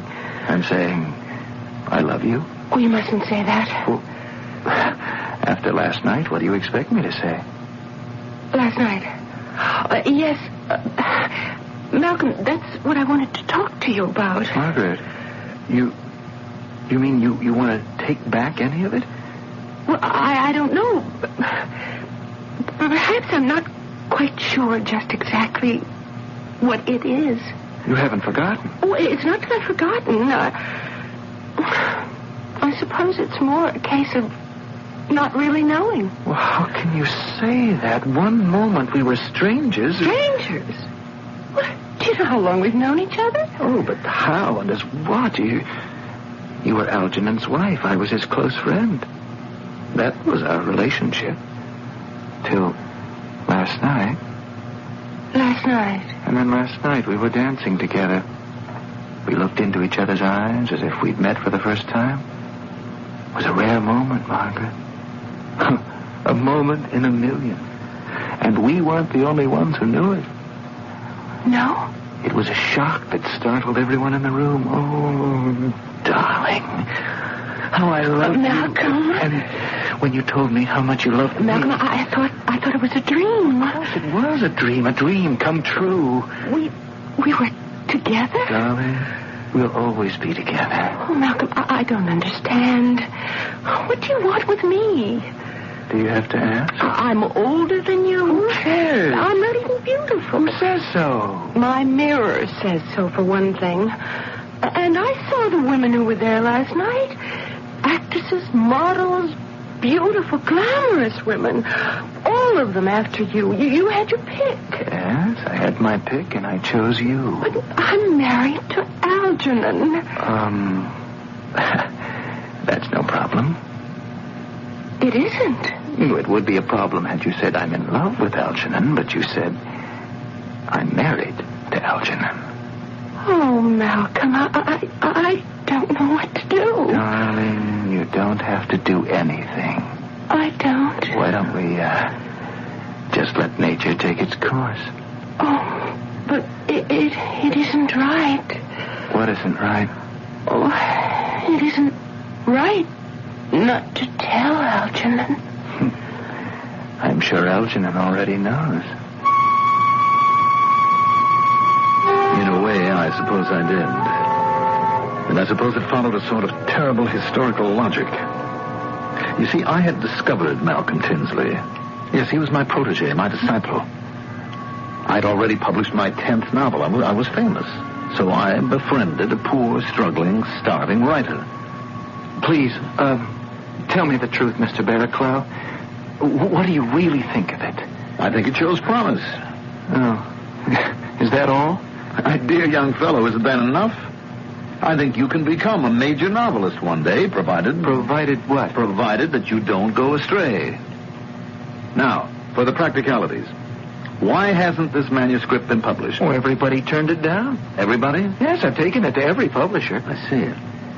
[SPEAKER 1] I'm saying
[SPEAKER 16] I love you.
[SPEAKER 17] Oh, you mustn't say that.
[SPEAKER 16] Well, after last night, what do you expect me to say?
[SPEAKER 17] Last night? Yes. Malcolm, that's what I wanted to talk to you about.
[SPEAKER 16] Margaret, you mean you want to take back any of it?
[SPEAKER 17] Well, I don't know. Perhaps I'm not quite sure just exactly what it is.
[SPEAKER 16] You haven't forgotten?
[SPEAKER 17] Oh, it's not that I've forgotten. I suppose it's more a case of not really knowing.
[SPEAKER 16] Well, how can you say that? One moment we were strangers.
[SPEAKER 17] Strangers? What? Do you know how long we've known each other?
[SPEAKER 16] Oh, but how and as what? You were Algernon's wife. I was his close friend. That was our relationship. Till last night.
[SPEAKER 17] Last night?
[SPEAKER 16] And then last night we were dancing together. We looked into each other's eyes as if we'd met for the first time. It was a rare moment, Margaret. A moment in a million. And we weren't the only ones who knew it.
[SPEAKER 17] No?
[SPEAKER 16] It was a shock that startled everyone in the room. Oh, darling. How I loved
[SPEAKER 17] Malcolm.
[SPEAKER 16] you. And when you told me how much you loved me.
[SPEAKER 17] Malcolm, I thought it was a dream.
[SPEAKER 16] Of course it was a dream come true.
[SPEAKER 17] We were together?
[SPEAKER 16] Darling, we'll always be together.
[SPEAKER 17] Oh, Malcolm, I don't understand. What do you want with me?
[SPEAKER 16] Do you have to ask?
[SPEAKER 17] I'm older than you.
[SPEAKER 16] Who cares?
[SPEAKER 17] I'm not even beautiful.
[SPEAKER 16] Who says so?
[SPEAKER 17] My mirror says so, for one thing. And I saw the women who were there last night. Actresses, models, beautiful, glamorous women. All of them after you. You had your pick.
[SPEAKER 16] Yes, I had my pick, and I chose you.
[SPEAKER 17] But I'm married to Algernon.
[SPEAKER 16] That's no problem.
[SPEAKER 17] It isn't.
[SPEAKER 16] It would be a problem had you said I'm in love with Algernon, but you said I'm married to Algernon.
[SPEAKER 17] Oh, Malcolm, I don't know what to do.
[SPEAKER 16] Darling, you don't have to do anything.
[SPEAKER 17] I don't.
[SPEAKER 16] Why don't we, just let nature take its course?
[SPEAKER 17] Oh, but it isn't right.
[SPEAKER 16] What isn't right?
[SPEAKER 17] Oh, it isn't right not to tell Algernon.
[SPEAKER 16] I'm sure Algernon already knows. In a way, I suppose I did. And I suppose it followed a sort of terrible historical logic. You see, I had discovered Malcolm Tinsley. Yes, he was my protege, my disciple. I'd already published my 10th novel. I was famous. So I befriended a poor, struggling, starving writer. Please, tell me the truth, Mr. Barraclough. What do you really think of it? I think it shows promise. Oh. Is that all? My dear young fellow, isn't that enough? I think you can become a major novelist one day, provided... Provided what? Provided that you don't go astray. Now, for the practicalities. Why hasn't this manuscript been published? Oh, everybody turned it down. Everybody? Yes, I've taken it to every publisher. I see.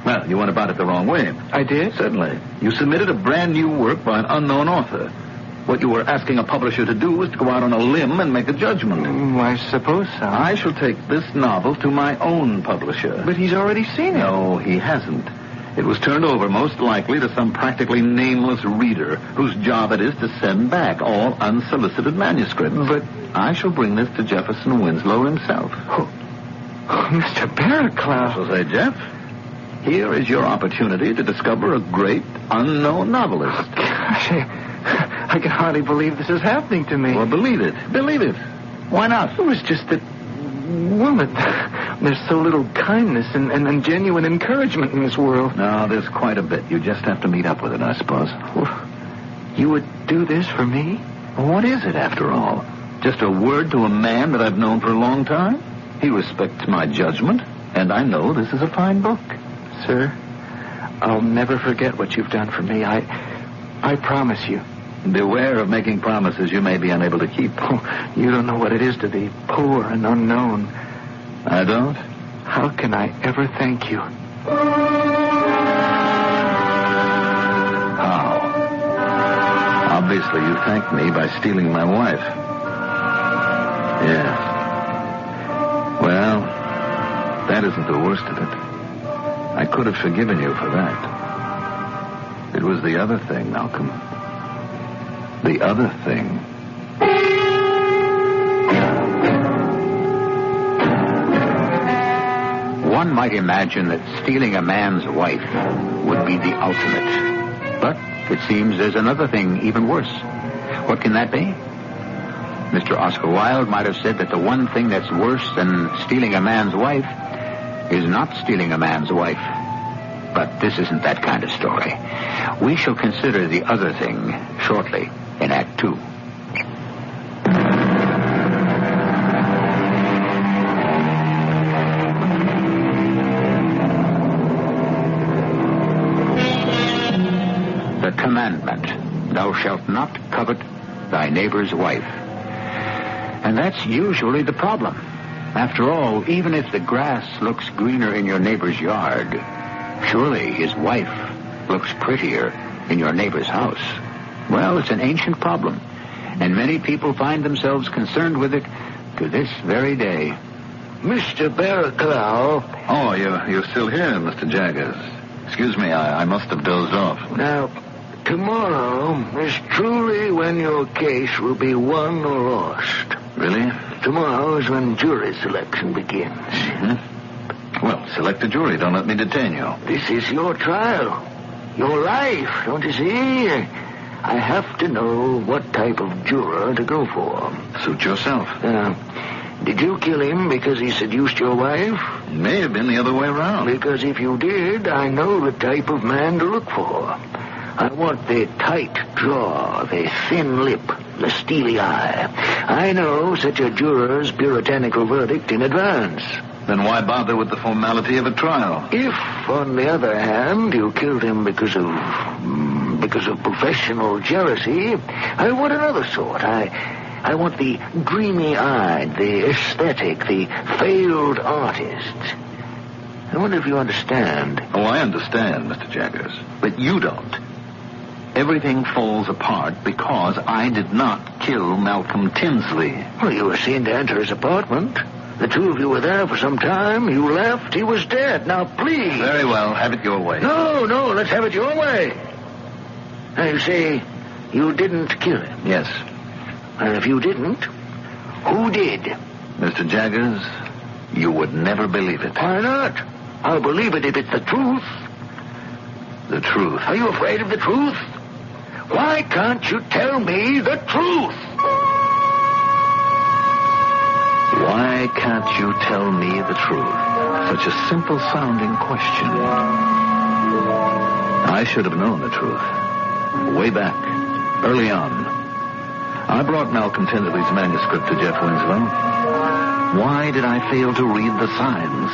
[SPEAKER 16] Well, you went about it the wrong way. I did? Certainly. You submitted a brand new work by an unknown author. What you were asking a publisher to do was to go out on a limb and make a judgment. I suppose so. I shall take this novel to my own publisher. But he's already seen it. No, he hasn't. It was turned over, most likely, to some practically nameless reader whose job it is to send back all unsolicited manuscripts. But I shall bring this to Jefferson Winslow himself. Oh, Mr. Barraclough. I shall say, Jeff, here is your opportunity to discover a great unknown novelist. Oh, gosh, I can hardly believe this is happening to me. Well, believe it. Believe it. Why not? It was just that woman. There's so little kindness and genuine encouragement in this world. No, there's quite a bit. You just have to meet up with it, I suppose. Well, you would do this for me? Well, what is it, after all? Just a word to a man that I've known for a long time? He respects my judgment, and I know this is a fine book. Sir, I'll never forget what you've done for me. I promise you. Beware of making promises you may be unable to keep. Oh, you don't know what it is to be poor and unknown. I don't? How can I ever thank you? How? Obviously, you thanked me by stealing my wife. Yes. Well, that isn't the worst of it. I could have forgiven you for that. It was the other thing, Malcolm. The other thing.
[SPEAKER 14] One might imagine that stealing a man's wife would be the ultimate. But it seems there's another thing even worse. What can that be? Mr. Oscar Wilde might have said that the one thing that's worse than stealing a man's wife is not stealing a man's wife. But this isn't that kind of story. We shall consider the other thing shortly in Act 2. The commandment, thou shalt not covet thy neighbor's wife. And that's usually the problem. After all, even if the grass looks greener in your neighbor's yard, surely his wife looks prettier in your neighbor's house. Well, it's an ancient problem, and many people find themselves concerned with it to this very day.
[SPEAKER 5] Mr. Barraclough.
[SPEAKER 16] Oh, you're still here, Mr. Jaggers. Excuse me, I must have dozed off.
[SPEAKER 5] Now, tomorrow is truly when your case will be won or lost.
[SPEAKER 16] Really?
[SPEAKER 5] Tomorrow is when jury selection begins.
[SPEAKER 16] Mm-hmm. Well, select a jury. Don't let me detain you.
[SPEAKER 5] This is your trial. Your life, don't you see? I have to know what type of juror to go for.
[SPEAKER 16] Suit yourself.
[SPEAKER 5] Did you kill him because he seduced your wife?
[SPEAKER 16] It may have been the other way around.
[SPEAKER 5] Because if you did, I know the type of man to look for. I want the tight jaw, the thin lip, the steely eye. I know such a juror's puritanical verdict in advance.
[SPEAKER 16] Then why bother with the formality of a trial?
[SPEAKER 5] If, on the other hand, you killed him because of professional jealousy, I want another sort. I want the dreamy-eyed, the aesthetic, the failed artist. I wonder if you understand.
[SPEAKER 16] Oh, I understand, Mr. Jaggers. But you don't. Everything falls apart because I did not kill Malcolm Tinsley.
[SPEAKER 5] Well, you were seen to enter his apartment. The two of you were there for some time. You left. He was dead. Now, please.
[SPEAKER 16] Very well. Have it your way.
[SPEAKER 5] No. Let's have it your way. Now, you say you didn't kill him.
[SPEAKER 16] Yes.
[SPEAKER 5] And if you didn't, who did?
[SPEAKER 16] Mr. Jaggers, you would never believe it.
[SPEAKER 5] Why not? I'll believe it if it's the truth.
[SPEAKER 16] The truth.
[SPEAKER 5] Are you afraid of the truth? Why can't you tell me the truth?
[SPEAKER 16] Why can't you tell me the truth? Such a simple-sounding question. I should have known the truth. Way back, early on. I brought Malcolm Tinsley's manuscript to Jeff Winslow. Why did I fail to read the signs?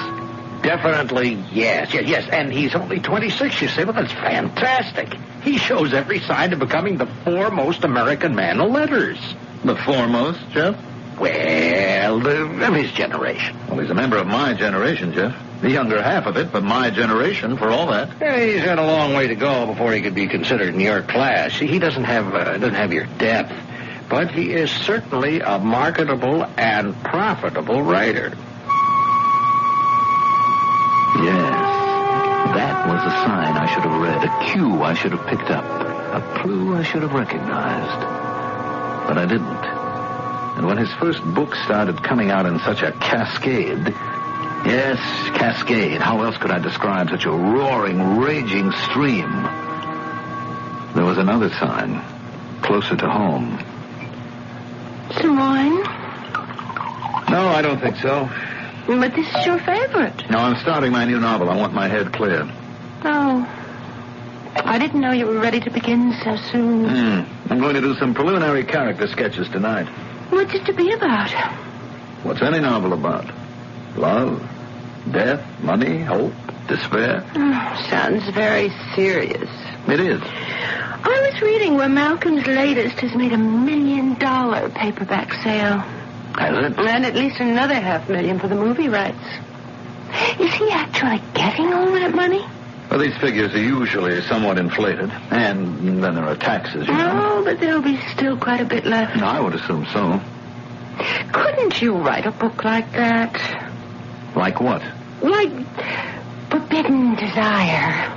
[SPEAKER 12] Definitely, yes. And he's only 26, you see. Well, that's fantastic. He shows every sign of becoming the foremost American man of letters.
[SPEAKER 16] The foremost, Jeff?
[SPEAKER 12] Well, of his generation.
[SPEAKER 16] Well, he's a member of my generation, Jeff. The younger half of it, but my generation for all that.
[SPEAKER 12] Yeah, he's got a long way to go before he could be considered in your class. He doesn't have your depth, but he is certainly a marketable and profitable writer.
[SPEAKER 16] Yes, that was a sign I should have read, a cue I should have picked up, a clue I should have recognized. But I didn't. And when his first book started coming out in such a cascade, yes, cascade, how else could I describe such a roaring, raging stream? There was another sign, closer to home.
[SPEAKER 17] Some wine?
[SPEAKER 16] No, I don't think so.
[SPEAKER 17] But this is your favorite.
[SPEAKER 16] No, I'm starting my new novel. I want my head clear.
[SPEAKER 17] Oh. I didn't know you were ready to begin so soon.
[SPEAKER 16] I'm going to do some preliminary character sketches tonight.
[SPEAKER 17] What's it to be about?
[SPEAKER 16] What's any novel about? Love, death, money, hope, despair.
[SPEAKER 17] Sounds very serious.
[SPEAKER 16] It is.
[SPEAKER 17] I was reading where Malcolm's latest has made $1 million paperback sale.
[SPEAKER 16] Has it?
[SPEAKER 17] And at least another $500,000 for the movie rights. Is he actually getting all that money?
[SPEAKER 16] Well, these figures are usually somewhat inflated. And then there are taxes, you know.
[SPEAKER 17] Oh, but there'll be still quite a bit left.
[SPEAKER 16] No, I would assume so.
[SPEAKER 17] Couldn't you write a book like that?
[SPEAKER 16] Like what?
[SPEAKER 17] Like, prepare Forbidden Desire.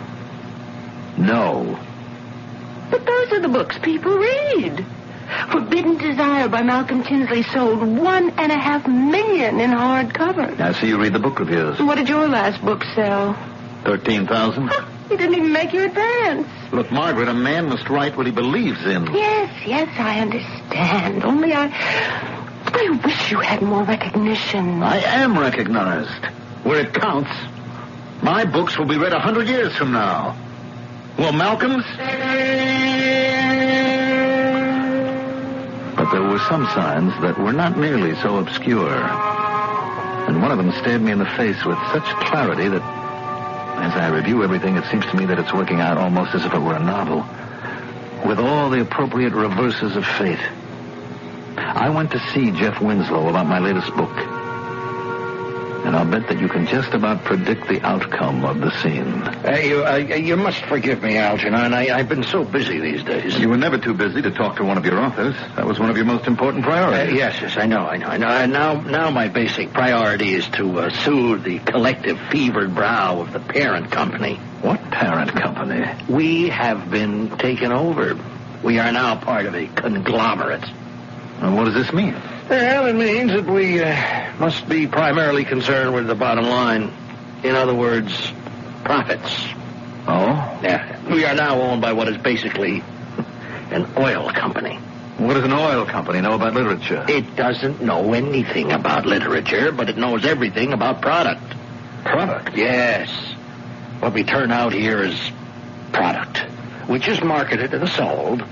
[SPEAKER 16] No.
[SPEAKER 17] But those are the books people read. Forbidden Desire by Malcolm Tinsley sold 1.5 million in hardcover.
[SPEAKER 16] I see you read the book reviews.
[SPEAKER 17] What did your last book sell?
[SPEAKER 16] 13,000.
[SPEAKER 17] You didn't even make your advance.
[SPEAKER 16] Look, Margaret, a man must write what he believes in.
[SPEAKER 17] Yes, I understand. Only I wish you had more recognition.
[SPEAKER 16] I am recognized. Where it counts. My books will be read 100 years from now. Well, Malcolm's? But there were some signs that were not nearly so obscure. And one of them stared me in the face with such clarity that as I review everything, it seems to me that it's working out almost as if it were a novel, with all the appropriate reverses of fate. I went to see Jeff Winslow about my latest book, and I'll bet that you can just about predict the outcome of the scene.
[SPEAKER 12] You must forgive me, Algernon. I've been so busy these days.
[SPEAKER 16] You were never too busy to talk to one of your authors. That was one of your most important priorities.
[SPEAKER 12] Yes, I know. Now my basic priority is to soothe the collective fevered brow of the parent company.
[SPEAKER 16] What parent company?
[SPEAKER 12] We have been taken over. We are now part of a conglomerate.
[SPEAKER 16] And what does this mean?
[SPEAKER 12] Well, it means that we must be primarily concerned with the bottom line. In other words, profits.
[SPEAKER 16] Oh?
[SPEAKER 12] Yeah. We are now owned by what is basically an oil company.
[SPEAKER 16] What does an oil company know about literature?
[SPEAKER 12] It doesn't know anything about literature, but it knows everything about product.
[SPEAKER 16] Product?
[SPEAKER 12] Yes. What we turn out here is product, which is marketed and sold.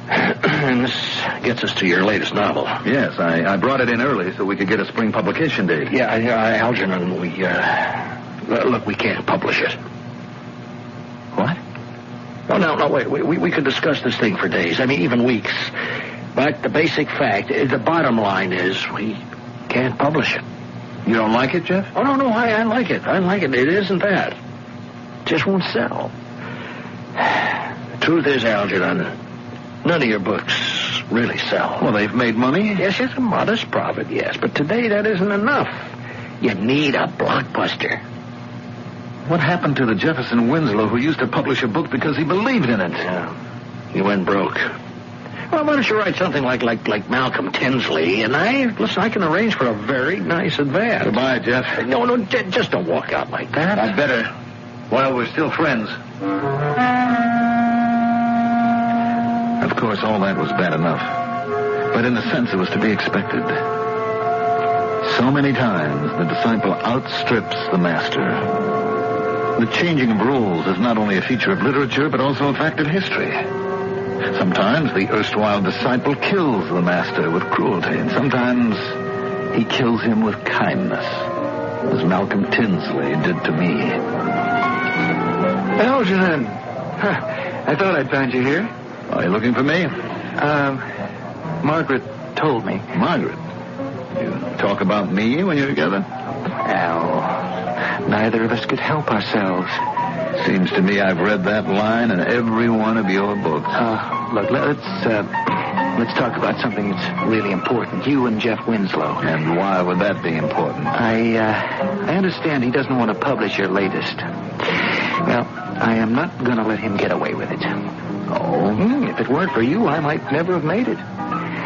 [SPEAKER 12] And this gets us to your latest novel.
[SPEAKER 16] Yes, I brought it in early so we could get a spring publication date.
[SPEAKER 12] Yeah, Algernon, look, we can't publish it.
[SPEAKER 16] What?
[SPEAKER 12] Oh, no, wait. We could discuss this thing for days. I mean, even weeks. But the basic fact, the bottom line is we can't publish it.
[SPEAKER 16] You don't like it, Jeff?
[SPEAKER 12] Oh, no, I like it. I like it. It isn't that. It just won't sell. The truth is, Algernon, none of your books really sell.
[SPEAKER 16] Well, they've made money?
[SPEAKER 12] Yes, it's a modest profit, yes. But today that isn't enough. You need a blockbuster.
[SPEAKER 16] What happened to the Jefferson Winslow who used to publish a book because he believed in it?
[SPEAKER 12] Yeah. He went broke. Well, why don't you write something like Malcolm Tinsley, and I can arrange for a very nice advance.
[SPEAKER 16] Goodbye, Jeff.
[SPEAKER 12] No, just don't walk out like that.
[SPEAKER 16] I'd better, while we're still friends. Of course, all that was bad enough. But in a sense, it was to be expected. So many times, the disciple outstrips the master. The changing of rules is not only a feature of literature, but also a fact of history. Sometimes the erstwhile disciple kills the master with cruelty, and sometimes he kills him with kindness, as Malcolm Tinsley did to me.
[SPEAKER 8] Algernon, I thought I'd find you here.
[SPEAKER 16] Are you looking for me?
[SPEAKER 8] Margaret told me.
[SPEAKER 16] Margaret? You talk about me when you're together?
[SPEAKER 8] Al, neither of us could help ourselves.
[SPEAKER 16] Seems to me I've read that line in every one of your books.
[SPEAKER 8] Look, let's talk about something that's really important. You and Jeff Winslow.
[SPEAKER 16] And why would that be important?
[SPEAKER 8] I understand he doesn't want to publish your latest. Well, I am not going to let him get away with it.
[SPEAKER 16] Oh?
[SPEAKER 8] If it weren't for you, I might never have made it.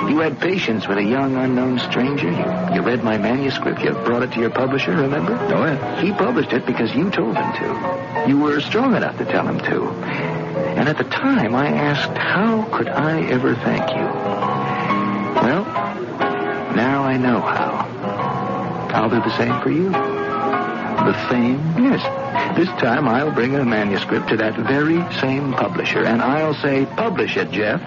[SPEAKER 8] You had patience with a young, unknown stranger. You read my manuscript. You brought it to your publisher, remember?
[SPEAKER 16] Oh, yeah.
[SPEAKER 8] He published it because you told him to. You were strong enough to tell him to. And at the time, I asked, how could I ever thank you? Well, now I know how. I'll do the same for you.
[SPEAKER 16] The same?
[SPEAKER 8] Yes. This time I'll bring a manuscript to that very same publisher, and I'll say, publish it, Jeff.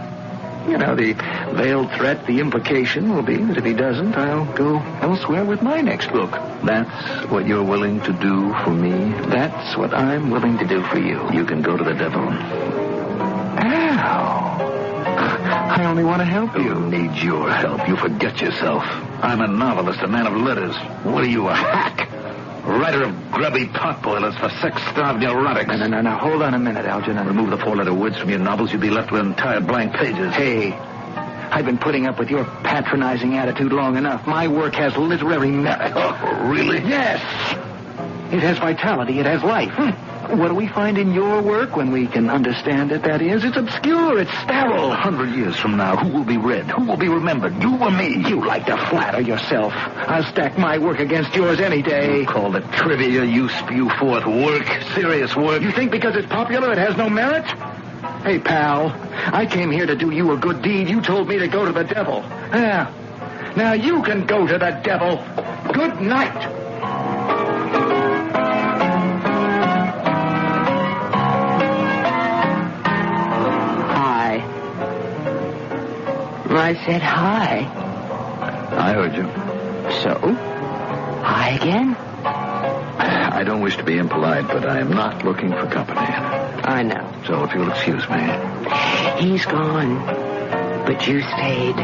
[SPEAKER 8] You know, the veiled threat, the implication will be that if he doesn't, I'll go elsewhere with my next book.
[SPEAKER 16] That's what you're willing to do for me?
[SPEAKER 8] That's what I'm willing to do for you.
[SPEAKER 16] You can go to the devil.
[SPEAKER 8] Al, I only want to help you.
[SPEAKER 16] Who needs your help? You forget yourself. I'm a novelist, a man of letters. What are you, a hack? Writer of grubby potboilers for sex-starved neurotics.
[SPEAKER 8] No. Hold on a minute, Algernon.
[SPEAKER 16] Remove the four-letter words from your novels, you'd be left with entire blank pages.
[SPEAKER 8] Hey, I've been putting up with your patronizing attitude long enough. My work has literary merit.
[SPEAKER 16] Oh, really?
[SPEAKER 8] Yes. It has vitality. It has life. What do we find in your work when we can understand it, that is? It's obscure. It's sterile.
[SPEAKER 16] 100 years from now, who will be read? Who will be remembered? You or me?
[SPEAKER 8] You like to flatter yourself. I'll stack my work against yours any day.
[SPEAKER 16] You call it trivia. You spew forth work, serious work.
[SPEAKER 8] You think because it's popular it has no merit? Hey, pal, I came here to do you a good deed. You told me to go to the devil. Yeah. Now you can go to the devil. Good night.
[SPEAKER 22] I said hi.
[SPEAKER 16] I heard you.
[SPEAKER 22] So? Hi again?
[SPEAKER 16] I don't wish to be impolite, but I am not looking for company.
[SPEAKER 22] I know.
[SPEAKER 16] So if you'll excuse me.
[SPEAKER 22] He's gone, but you stayed.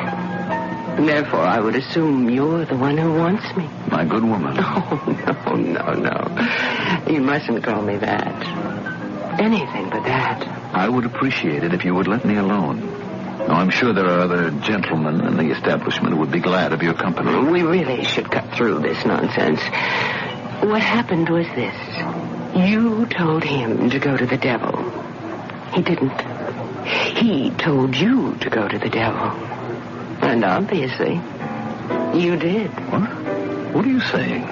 [SPEAKER 22] Therefore, I would assume you're the one who wants me.
[SPEAKER 16] My good woman.
[SPEAKER 22] Oh, no. You mustn't call me that. Anything but that.
[SPEAKER 16] I would appreciate it if you would let me alone. Now, I'm sure there are other gentlemen in the establishment who would be glad of your company.
[SPEAKER 22] We really should cut through this nonsense. What happened was this. You told him to go to the devil. He didn't. He told you to go to the devil. And obviously, you did.
[SPEAKER 16] What? What are you saying?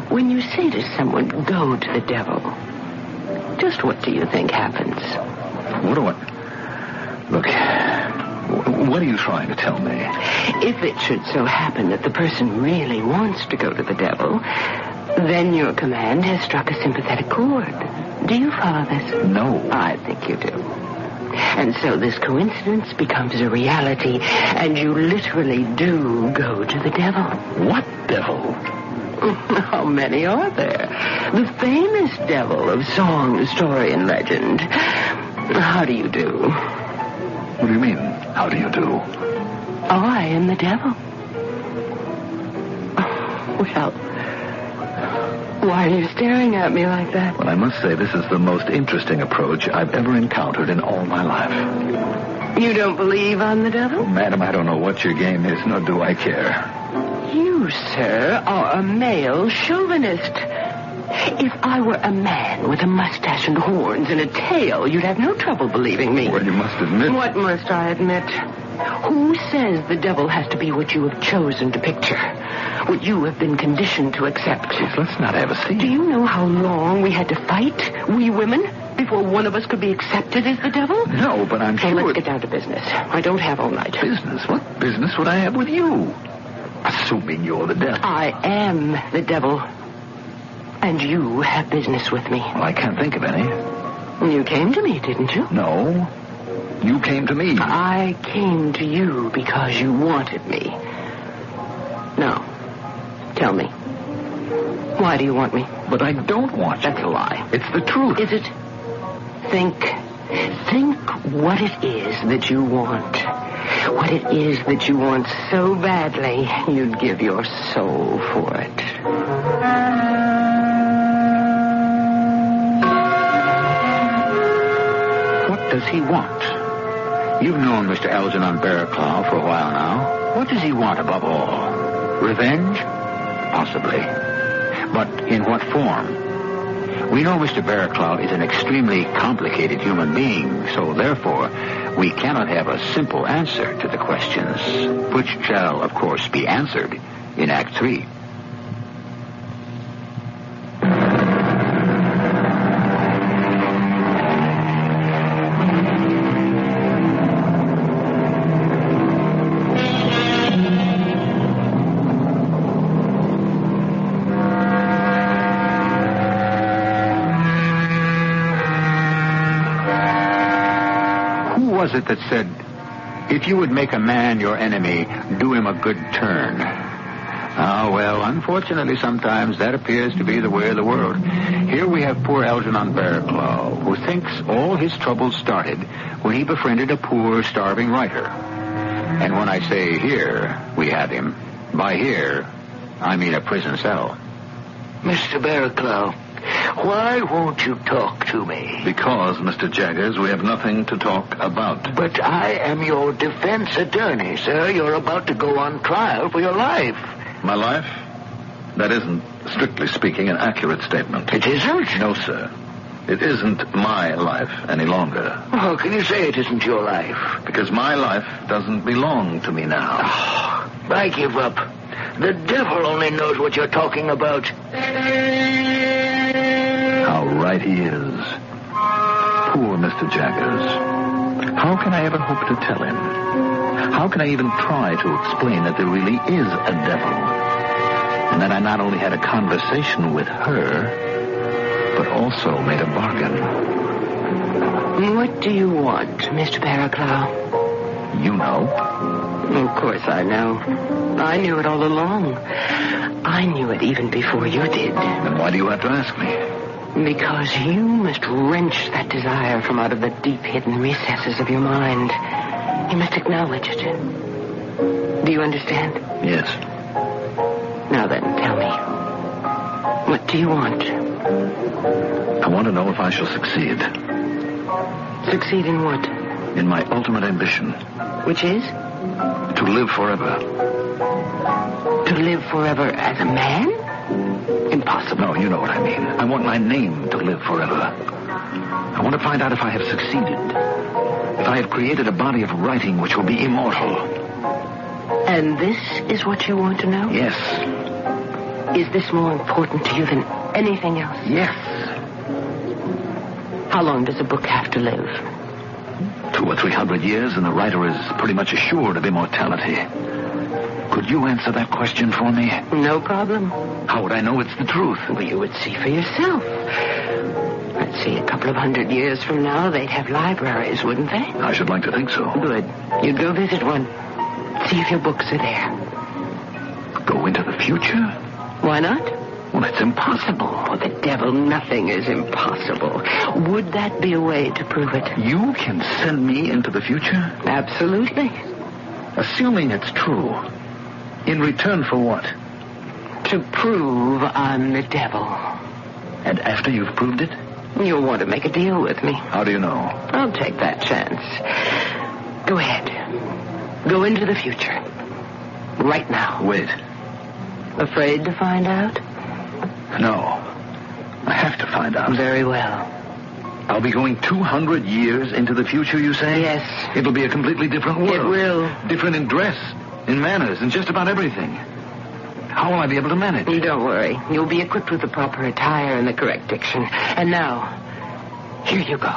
[SPEAKER 22] When you say to someone, go to the devil, just what do you think happens?
[SPEAKER 16] What do I... Look, what are you trying to tell me?
[SPEAKER 22] If it should so happen that the person really wants to go to the devil, then your command has struck a sympathetic chord. Do you follow this?
[SPEAKER 16] No.
[SPEAKER 22] I think you do. And so this coincidence becomes a reality, and you literally do go to the devil.
[SPEAKER 16] What devil?
[SPEAKER 22] How many are there? The famous devil of song, story, and legend. How do you do?
[SPEAKER 16] What do you mean, how do you do?
[SPEAKER 22] I am the devil. Well, why are you staring at me like that?
[SPEAKER 16] Well, I must say this is the most interesting approach I've ever encountered in all my life.
[SPEAKER 22] You don't believe I'm the devil?
[SPEAKER 16] Oh, madam, I don't know what your game is, nor do I care.
[SPEAKER 22] You, sir, are a male chauvinist. If I were a man with a mustache and horns and a tail, you'd have no trouble believing me.
[SPEAKER 16] Well, you must admit...
[SPEAKER 22] What must I admit? Who says the devil has to be what you have chosen to picture? What you have been conditioned to accept?
[SPEAKER 16] Please, let's not have a scene.
[SPEAKER 22] Do you know how long we had to fight, we women, before one of us could be accepted as the devil?
[SPEAKER 16] No, but I'm sure...
[SPEAKER 22] Let's get down to business. I don't have all night.
[SPEAKER 16] Business? What business would I have with you? Assuming you're the devil.
[SPEAKER 22] I am the devil. And you have business with me.
[SPEAKER 16] Well, I can't think of any.
[SPEAKER 22] You came to me, didn't you?
[SPEAKER 16] No. You came to me.
[SPEAKER 22] I came to you because you wanted me. Now, tell me. Why do you want me?
[SPEAKER 16] But I don't want you.
[SPEAKER 22] That's a lie.
[SPEAKER 16] It's the truth.
[SPEAKER 22] Is it? Think what it is that you want. What it is that you want so badly, you'd give your soul for it.
[SPEAKER 8] What does he want? You've known Mr. Algernon Barraclough for a while now. What does he want above all? Revenge? Possibly. But in what form? We know Mr. Barraclough is an extremely complicated human being, so therefore we cannot have a simple answer to the questions, which shall, of course, be answered in Act 3. Was it that said, if you would make a man your enemy, do him a good turn? Well, unfortunately, sometimes that appears to be the way of the world. Here we have poor Algernon Barraclough, who thinks all his troubles started when he befriended a poor, starving writer. And when I say here we have him, by here, I mean a prison cell.
[SPEAKER 5] Mr. Barraclough, why won't you talk to me?
[SPEAKER 16] Because, Mr. Jaggers, we have nothing to talk about.
[SPEAKER 5] But I am your defense attorney, sir. You're about to go on trial for your life.
[SPEAKER 16] My life? That isn't, strictly speaking, an accurate statement.
[SPEAKER 5] It isn't?
[SPEAKER 16] No, sir. It isn't my life any longer.
[SPEAKER 5] How can you say it isn't your life?
[SPEAKER 16] Because my life doesn't belong to me now.
[SPEAKER 5] Oh, I give up. The devil only knows what you're talking about.
[SPEAKER 16] How right he is. Poor Mr. Jaggers. How can I ever hope to tell him? How can I even try to explain that there really is a devil? And that I not only had a conversation with her, but also made a bargain.
[SPEAKER 17] What do you want, Mr. Barraclough?
[SPEAKER 16] You know.
[SPEAKER 17] Of course I know. I knew it all along. I knew it even before you did.
[SPEAKER 16] Then why do you have to ask me?
[SPEAKER 17] Because you must wrench that desire from out of the deep hidden recesses of your mind. You must acknowledge it. Do you understand?
[SPEAKER 16] Yes.
[SPEAKER 17] Now then, tell me. What do you want?
[SPEAKER 16] I want to know if I shall succeed.
[SPEAKER 17] Succeed in what?
[SPEAKER 16] In my ultimate ambition.
[SPEAKER 17] Which is?
[SPEAKER 16] To live forever.
[SPEAKER 17] To live forever as a man? Impossible.
[SPEAKER 16] No, you know what I mean. I want my name to live forever. I want to find out if I have succeeded. If I have created a body of writing which will be immortal.
[SPEAKER 17] And this is what you want to know?
[SPEAKER 16] Yes.
[SPEAKER 17] Is this more important to you than anything else?
[SPEAKER 16] Yes.
[SPEAKER 17] How long does a book have to live?
[SPEAKER 16] 200 or 300 years, and the writer is pretty much assured of immortality. Could you answer that question for me?
[SPEAKER 17] No problem.
[SPEAKER 16] How would I know it's the truth?
[SPEAKER 17] Well, you would see for yourself. Let's see, a couple of 100 years from now, they'd have libraries, wouldn't they?
[SPEAKER 16] I should like to think so.
[SPEAKER 17] Good. You'd go visit one. See if your books are there.
[SPEAKER 16] Go into the future?
[SPEAKER 17] Why not?
[SPEAKER 16] Well, it's impossible.
[SPEAKER 17] Oh, the devil, nothing is impossible. Would that be a way to prove it?
[SPEAKER 16] You can send me into the future?
[SPEAKER 17] Absolutely.
[SPEAKER 16] Assuming it's true. In return for what?
[SPEAKER 17] To prove I'm the devil.
[SPEAKER 16] And after you've proved it?
[SPEAKER 17] You'll want to make a deal with me.
[SPEAKER 16] How do you know?
[SPEAKER 17] I'll take that chance. Go ahead. Go into the future. Right now.
[SPEAKER 16] Wait.
[SPEAKER 17] Afraid to find out?
[SPEAKER 16] No. I have to find out.
[SPEAKER 17] Very well.
[SPEAKER 16] I'll be going 200 years into the future, you say?
[SPEAKER 17] Yes.
[SPEAKER 16] It'll be a completely different world.
[SPEAKER 17] It will.
[SPEAKER 16] Different in dress, in manners, in just about everything. How will I be able to manage?
[SPEAKER 17] Don't worry. You'll be equipped with the proper attire and the correct diction. And now, here you go.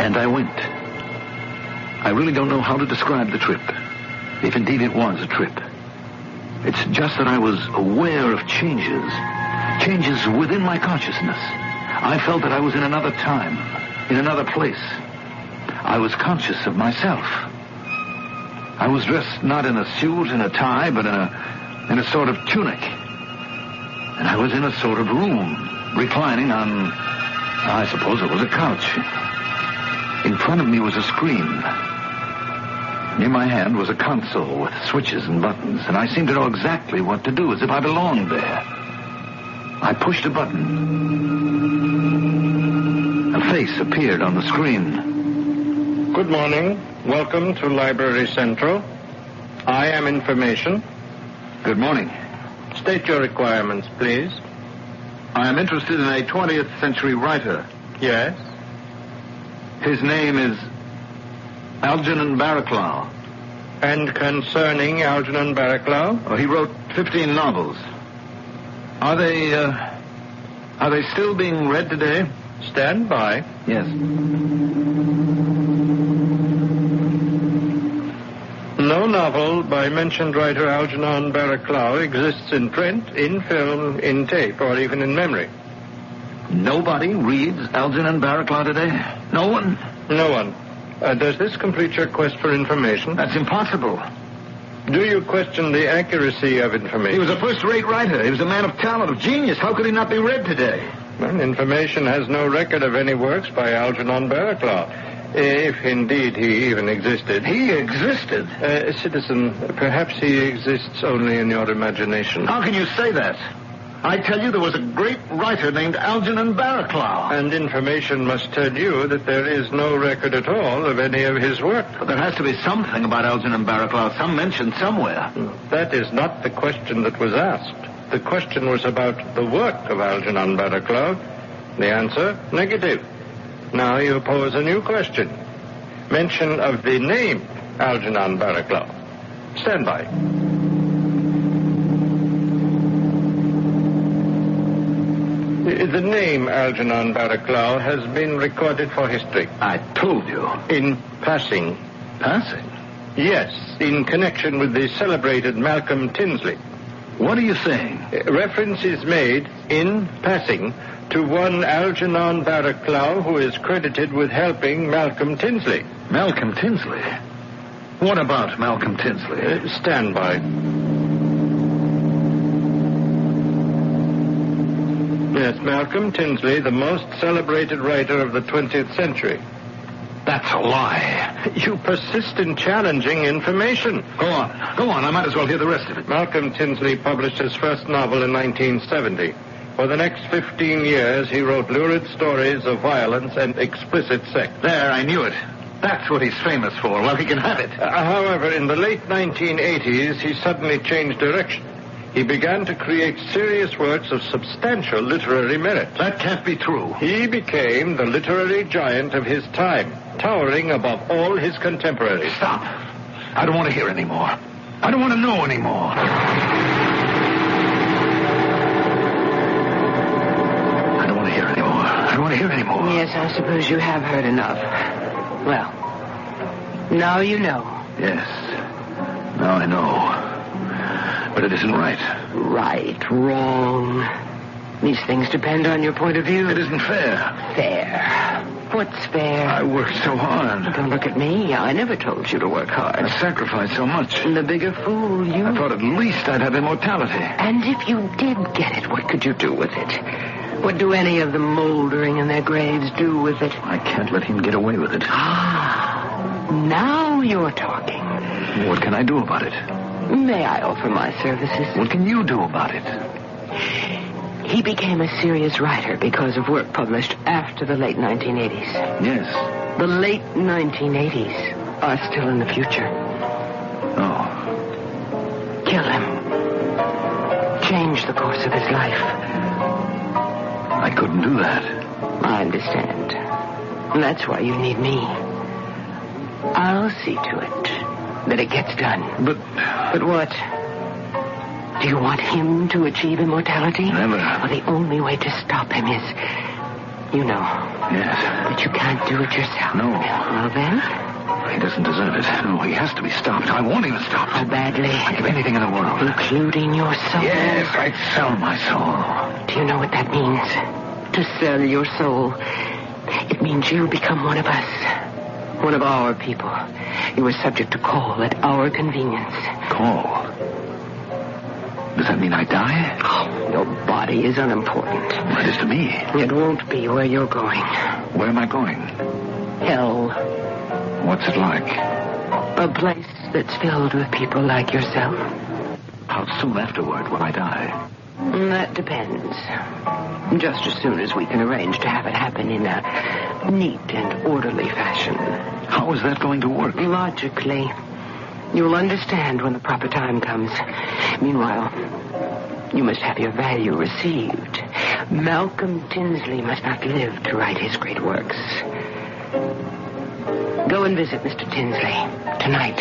[SPEAKER 16] And I went. I really don't know how to describe the trip, if indeed it was a trip. It's just that I was aware of changes within my consciousness. I felt that I was in another time, in another place. I was conscious of myself. I was dressed not in a suit and a tie, but in a sort of tunic. And I was in a sort of room, reclining on, I suppose it was a couch. In front of me was a screen. Near my hand was a console with switches and buttons, and I seemed to know exactly what to do, as if I belonged there. I pushed a button. A face appeared on the screen.
[SPEAKER 4] Good morning. Welcome to Library Central. I am Information.
[SPEAKER 16] Good morning.
[SPEAKER 4] State your requirements, please.
[SPEAKER 16] I am interested in a 20th century writer.
[SPEAKER 4] Yes?
[SPEAKER 16] His name is Algernon Barraclough.
[SPEAKER 4] And concerning Algernon Barraclough?
[SPEAKER 16] Oh, he wrote 15 novels. Are they still being read today?
[SPEAKER 4] Stand by.
[SPEAKER 16] Yes.
[SPEAKER 4] No novel by mentioned writer Algernon Barraclough exists in print, in film, in tape, or even in memory.
[SPEAKER 16] Nobody reads Algernon Barraclough today? No one?
[SPEAKER 4] No one. Does this complete your quest for information?
[SPEAKER 16] That's impossible.
[SPEAKER 4] Do you question the accuracy of information?
[SPEAKER 16] He was a first-rate writer. He was a man of talent, of genius. How could he not be read today?
[SPEAKER 4] Well, Information has no record of any works by Algernon Barraclough, if indeed he even existed.
[SPEAKER 16] He existed?
[SPEAKER 4] Citizen, perhaps he exists only in your imagination.
[SPEAKER 16] How can you say that?
[SPEAKER 10] I tell you, there was a great writer named Algernon Barraclough.
[SPEAKER 4] And information must tell you that there is no record at all of any of his work.
[SPEAKER 10] But there has to be something about Algernon Barraclough, some mention somewhere.
[SPEAKER 4] That is not the question that was asked. The question was about the work of Algernon Barraclough. The answer, negative. Now you pose a new question. Mention of the name Algernon Barraclough. Stand by. The name Algernon Barraclough has been recorded for history.
[SPEAKER 10] I told you.
[SPEAKER 4] In passing.
[SPEAKER 10] Passing?
[SPEAKER 4] Yes, in connection with the celebrated Malcolm Tinsley.
[SPEAKER 10] What are you saying?
[SPEAKER 4] Reference is made, in passing, to one Algernon Barraclough who is credited with helping Malcolm Tinsley.
[SPEAKER 10] Malcolm Tinsley? What about Malcolm Tinsley?
[SPEAKER 4] Stand by. Yes, Malcolm Tinsley, the most celebrated writer of the 20th century.
[SPEAKER 10] That's a lie.
[SPEAKER 4] You persist in challenging information.
[SPEAKER 10] Go on. Go on. I might as well hear the rest of it.
[SPEAKER 4] Malcolm Tinsley published his first novel in 1970. For the next 15 years, he wrote lurid stories of violence and explicit sex.
[SPEAKER 10] There, I knew it. That's what he's famous for. Well, he can have it.
[SPEAKER 4] However, in the late 1980s, he suddenly changed direction. He began to create serious works of substantial literary merit.
[SPEAKER 10] That can't be true.
[SPEAKER 4] He became the literary giant of his time, towering above all his contemporaries.
[SPEAKER 10] Stop. I don't want to hear anymore. I don't want to know anymore. I don't want to hear anymore. I don't want to hear anymore.
[SPEAKER 22] Yes, I suppose you have heard enough. Well, now you know.
[SPEAKER 10] Yes. Now I know. But it isn't right.
[SPEAKER 22] Right, wrong. These things depend on your point of view.
[SPEAKER 10] It isn't fair.
[SPEAKER 22] Fair? What's fair?
[SPEAKER 10] I worked so hard.
[SPEAKER 22] Don't look at me. I never told you to work hard.
[SPEAKER 10] I sacrificed so much.
[SPEAKER 22] The bigger fool you...
[SPEAKER 10] I thought at least I'd have immortality.
[SPEAKER 22] And if you did get it, what could you do with it? What do any of them moldering in their graves do with it?
[SPEAKER 10] I can't let him get away with it.
[SPEAKER 22] Ah, now you're talking.
[SPEAKER 10] What can I do about it?
[SPEAKER 22] May I offer my services?
[SPEAKER 10] What can you do about it?
[SPEAKER 22] He became a serious writer because of work published after the late 1980s.
[SPEAKER 10] Yes.
[SPEAKER 22] The late 1980s are still in the future.
[SPEAKER 10] Oh.
[SPEAKER 22] Kill him. Change the course of his life.
[SPEAKER 10] I couldn't do that.
[SPEAKER 22] I understand. And that's why you need me. I'll see to it that it gets done.
[SPEAKER 10] But
[SPEAKER 22] what? Do you want him to achieve immortality?
[SPEAKER 10] Never.
[SPEAKER 22] Well, the only way to stop him is, you know.
[SPEAKER 10] Yes.
[SPEAKER 22] But you can't do it yourself.
[SPEAKER 10] No.
[SPEAKER 22] Well, then?
[SPEAKER 10] He doesn't deserve it. No, he has to be stopped. I want him stopped.
[SPEAKER 22] How badly?
[SPEAKER 10] I'd give anything in the world.
[SPEAKER 22] Including your soul?
[SPEAKER 10] Yes, I'd sell my soul.
[SPEAKER 22] Do you know what that means? To sell your soul. It means you become one of us. One of our people. You are subject to call at our convenience.
[SPEAKER 10] Call? Does that mean I die?
[SPEAKER 22] Oh, your body is unimportant.
[SPEAKER 10] It is to me.
[SPEAKER 22] It won't be where you're going.
[SPEAKER 10] Where am I going?
[SPEAKER 22] Hell.
[SPEAKER 10] What's it like?
[SPEAKER 22] A place that's filled with people like yourself.
[SPEAKER 10] How soon afterward will I die?
[SPEAKER 22] That depends. Just as soon as we can arrange to have it happen in a neat and orderly fashion.
[SPEAKER 10] How is that going to work?
[SPEAKER 22] Logically. You'll understand when the proper time comes. Meanwhile, you must have your value received. Malcolm Tinsley must not live to write his great works. Go and visit Mr. Tinsley tonight.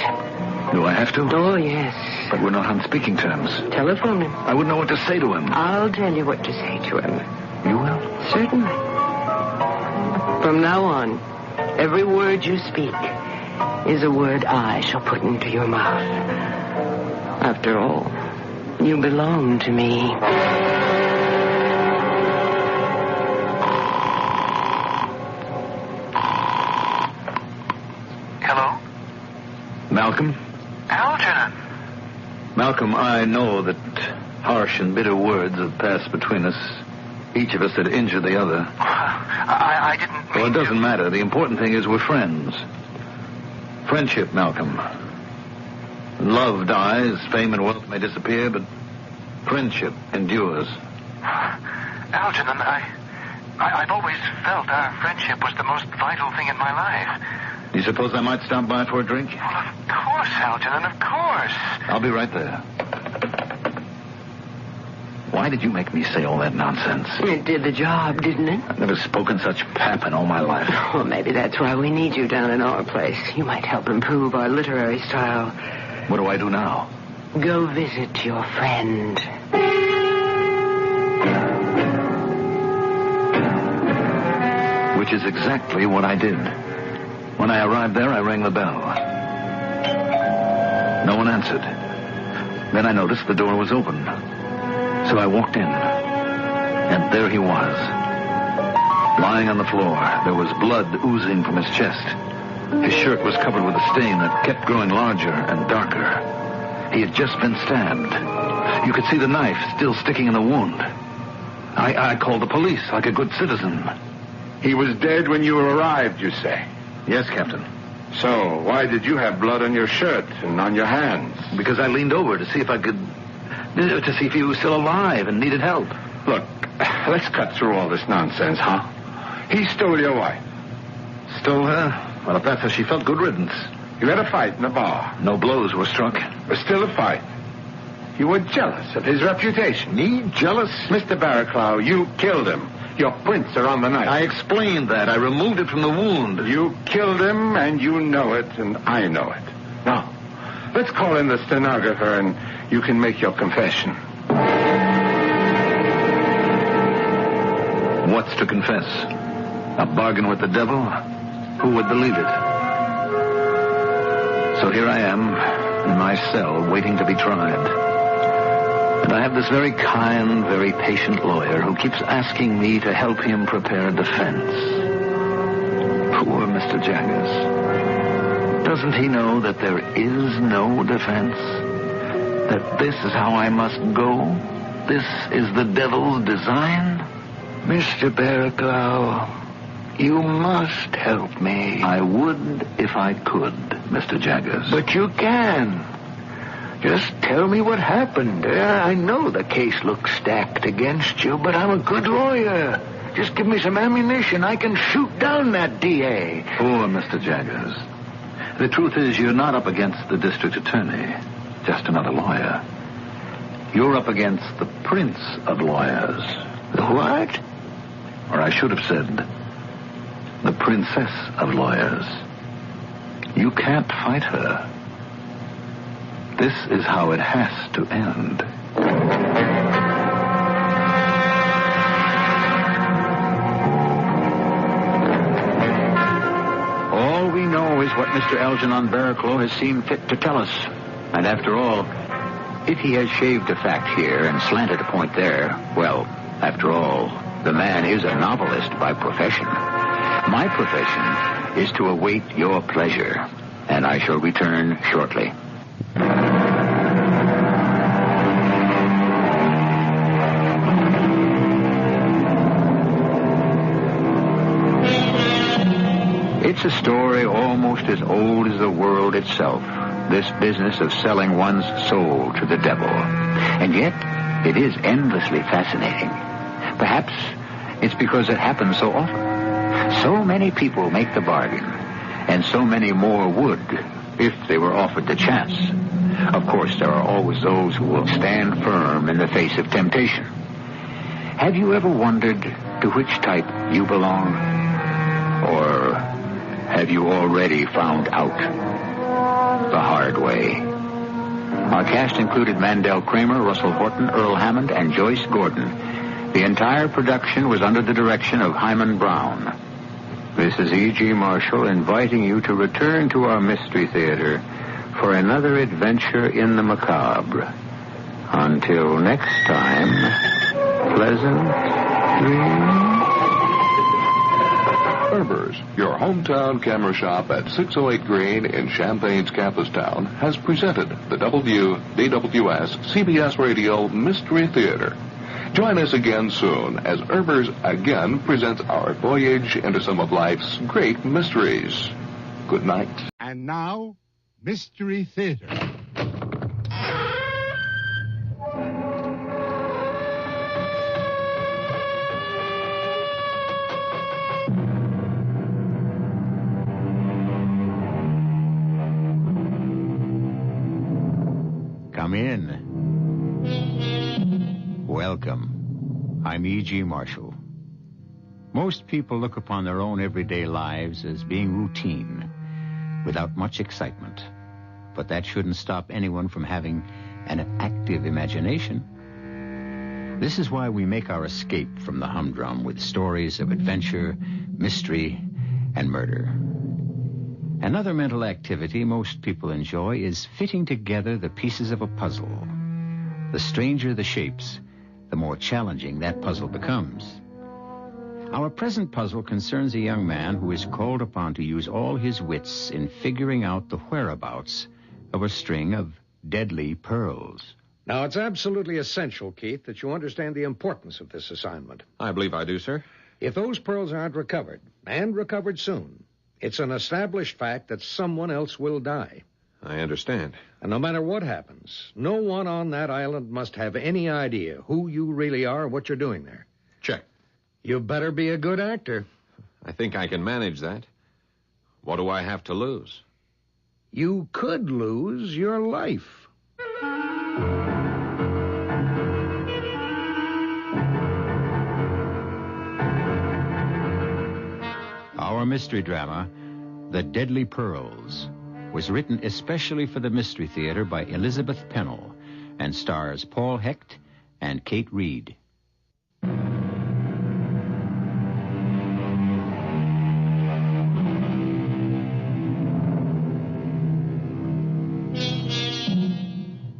[SPEAKER 10] Do I have to?
[SPEAKER 22] Oh, yes.
[SPEAKER 10] But we're not on speaking terms.
[SPEAKER 22] Telephone him.
[SPEAKER 10] I wouldn't know what to say to him.
[SPEAKER 22] I'll tell you what to say to him.
[SPEAKER 10] You will?
[SPEAKER 22] Certainly. From now on, every word you speak is a word I shall put into your mouth. After all, you belong to me.
[SPEAKER 19] Hello?
[SPEAKER 10] Malcolm?
[SPEAKER 19] Algernon.
[SPEAKER 10] Malcolm, I know that harsh and bitter words have passed between us. Each of us had injured the other.
[SPEAKER 19] I didn't mean
[SPEAKER 10] Well, it doesn't matter. The important thing is we're friends. Friendship, Malcolm. Love dies, fame and wealth may disappear, but friendship endures.
[SPEAKER 19] Algernon, I've always felt our friendship was the most vital thing in my life.
[SPEAKER 16] You suppose I might stop by for a drink?
[SPEAKER 19] Well, of course, Algernon, of course.
[SPEAKER 16] I'll be right there. Why did you make me say all that nonsense?
[SPEAKER 22] It did the job, didn't it?
[SPEAKER 16] I've never spoken such pap in all my life.
[SPEAKER 22] Well, maybe that's why we need you down in our place. You might help improve our literary style.
[SPEAKER 16] What do I do now?
[SPEAKER 22] Go visit your friend.
[SPEAKER 16] Which is exactly what I did. When I arrived there, I rang the bell. No one answered. Then I noticed the door was open. So I walked in. And there he was. Lying on the floor, there was blood oozing from his chest. His shirt was covered with a stain that kept growing larger and darker. He had just been stabbed. You could see the knife still sticking in the wound. I called the police like a good citizen.
[SPEAKER 18] He was dead when you arrived, you say?
[SPEAKER 16] Yes, Captain.
[SPEAKER 18] So, why did you have blood on your shirt and on your hands?
[SPEAKER 16] Because I leaned over to see if I could... to see if he was still alive and needed help.
[SPEAKER 18] Look, let's cut through all this nonsense, huh? He stole your wife.
[SPEAKER 16] Stole her? Well, if that's how she felt, good riddance.
[SPEAKER 18] You had a fight in the bar.
[SPEAKER 16] No blows were struck.
[SPEAKER 18] But still a fight. You were jealous of his reputation.
[SPEAKER 16] Me? Jealous?
[SPEAKER 18] Mr. Barraclough, you killed him. Your prints are on the knife.
[SPEAKER 16] I explained that. I removed it from the wound.
[SPEAKER 18] You killed him, and you know it, and I know it. Now, let's call in the stenographer, and you can make your confession.
[SPEAKER 16] What's to confess? A bargain with the devil? Who would believe it? So here I am, in my cell, waiting to be tried. And I have this very kind, very patient lawyer who keeps asking me to help him prepare a defense. Poor Mr. Jaggers. Doesn't he know that there is no defense? That this is how I must go? This is the devil's design?
[SPEAKER 5] Mr. Barraclough, you must help me.
[SPEAKER 16] I would if I could, Mr. Jaggers.
[SPEAKER 5] But you can. Just tell me what happened. I know the case looks stacked against you, but I'm a good lawyer. Just give me some ammunition. I can shoot down that DA.
[SPEAKER 16] Poor Mr. Jaggers. The truth is, you're not up against the district attorney, just another lawyer. You're up against the prince of lawyers.
[SPEAKER 5] The what?
[SPEAKER 16] Or I should have said, the princess of lawyers. You can't fight her. This is how it has to end.
[SPEAKER 8] All we know is what Mr. Algernon Barraclough has seen fit to tell us. And after all, if he has shaved a fact here and slanted a point there, well, after all, the man is a novelist by profession. My profession is to await your pleasure, and I shall return shortly. It's a story almost as old as the world itself, this business of selling one's soul to the devil. And yet, it is endlessly fascinating. Perhaps it's because it happens so often. So many people make the bargain, and so many more would if they were offered the chance. Of course, there are always those who will stand firm in the face of temptation. Have you ever wondered to which type you belong? Or have you already found out the hard way? Our cast included Mandel Kramer, Russell Horton, Earl Hammond, and Joyce Gordon. The entire production was under the direction of Hyman Brown. This is E.G. Marshall inviting you to return to our Mystery Theater for another adventure in the macabre. Until next time, pleasant dreams.
[SPEAKER 11] Herber's, your hometown camera shop at 608 Green in Champaign's Campus Town, has presented the WDWS CBS Radio Mystery Theater. Join us again soon as Herber's again presents our voyage into some of life's great mysteries. Good night.
[SPEAKER 20] And now, Mystery Theater.
[SPEAKER 14] in. Welcome. I'm E.G. Marshall. Most people look upon their own everyday lives as being routine, without much excitement. But that shouldn't stop anyone from having an active imagination. This is why we make our escape from the humdrum with stories of adventure, mystery, and murder. Another mental activity most people enjoy is fitting together the pieces of a puzzle. The stranger the shapes, the more challenging that puzzle becomes. Our present puzzle concerns a young man who is called upon to use all his wits in figuring out the whereabouts of a string of deadly pearls.
[SPEAKER 12] Now, it's absolutely essential, Keith, that you understand the importance of this assignment.
[SPEAKER 7] I believe I do, sir.
[SPEAKER 12] If those pearls aren't recovered, and recovered soon, it's an established fact that someone else will die.
[SPEAKER 7] I understand.
[SPEAKER 12] And no matter what happens, no one on that island must have any idea who you really are or what you're doing there.
[SPEAKER 7] Check.
[SPEAKER 12] You better be a good actor.
[SPEAKER 7] I think I can manage that. What do I have to lose?
[SPEAKER 12] You could lose your life.
[SPEAKER 14] Our mystery drama, The Deadly Pearls, was written especially for the Mystery Theater by Elizabeth Pennell and stars Paul Hecht and Kate Reed.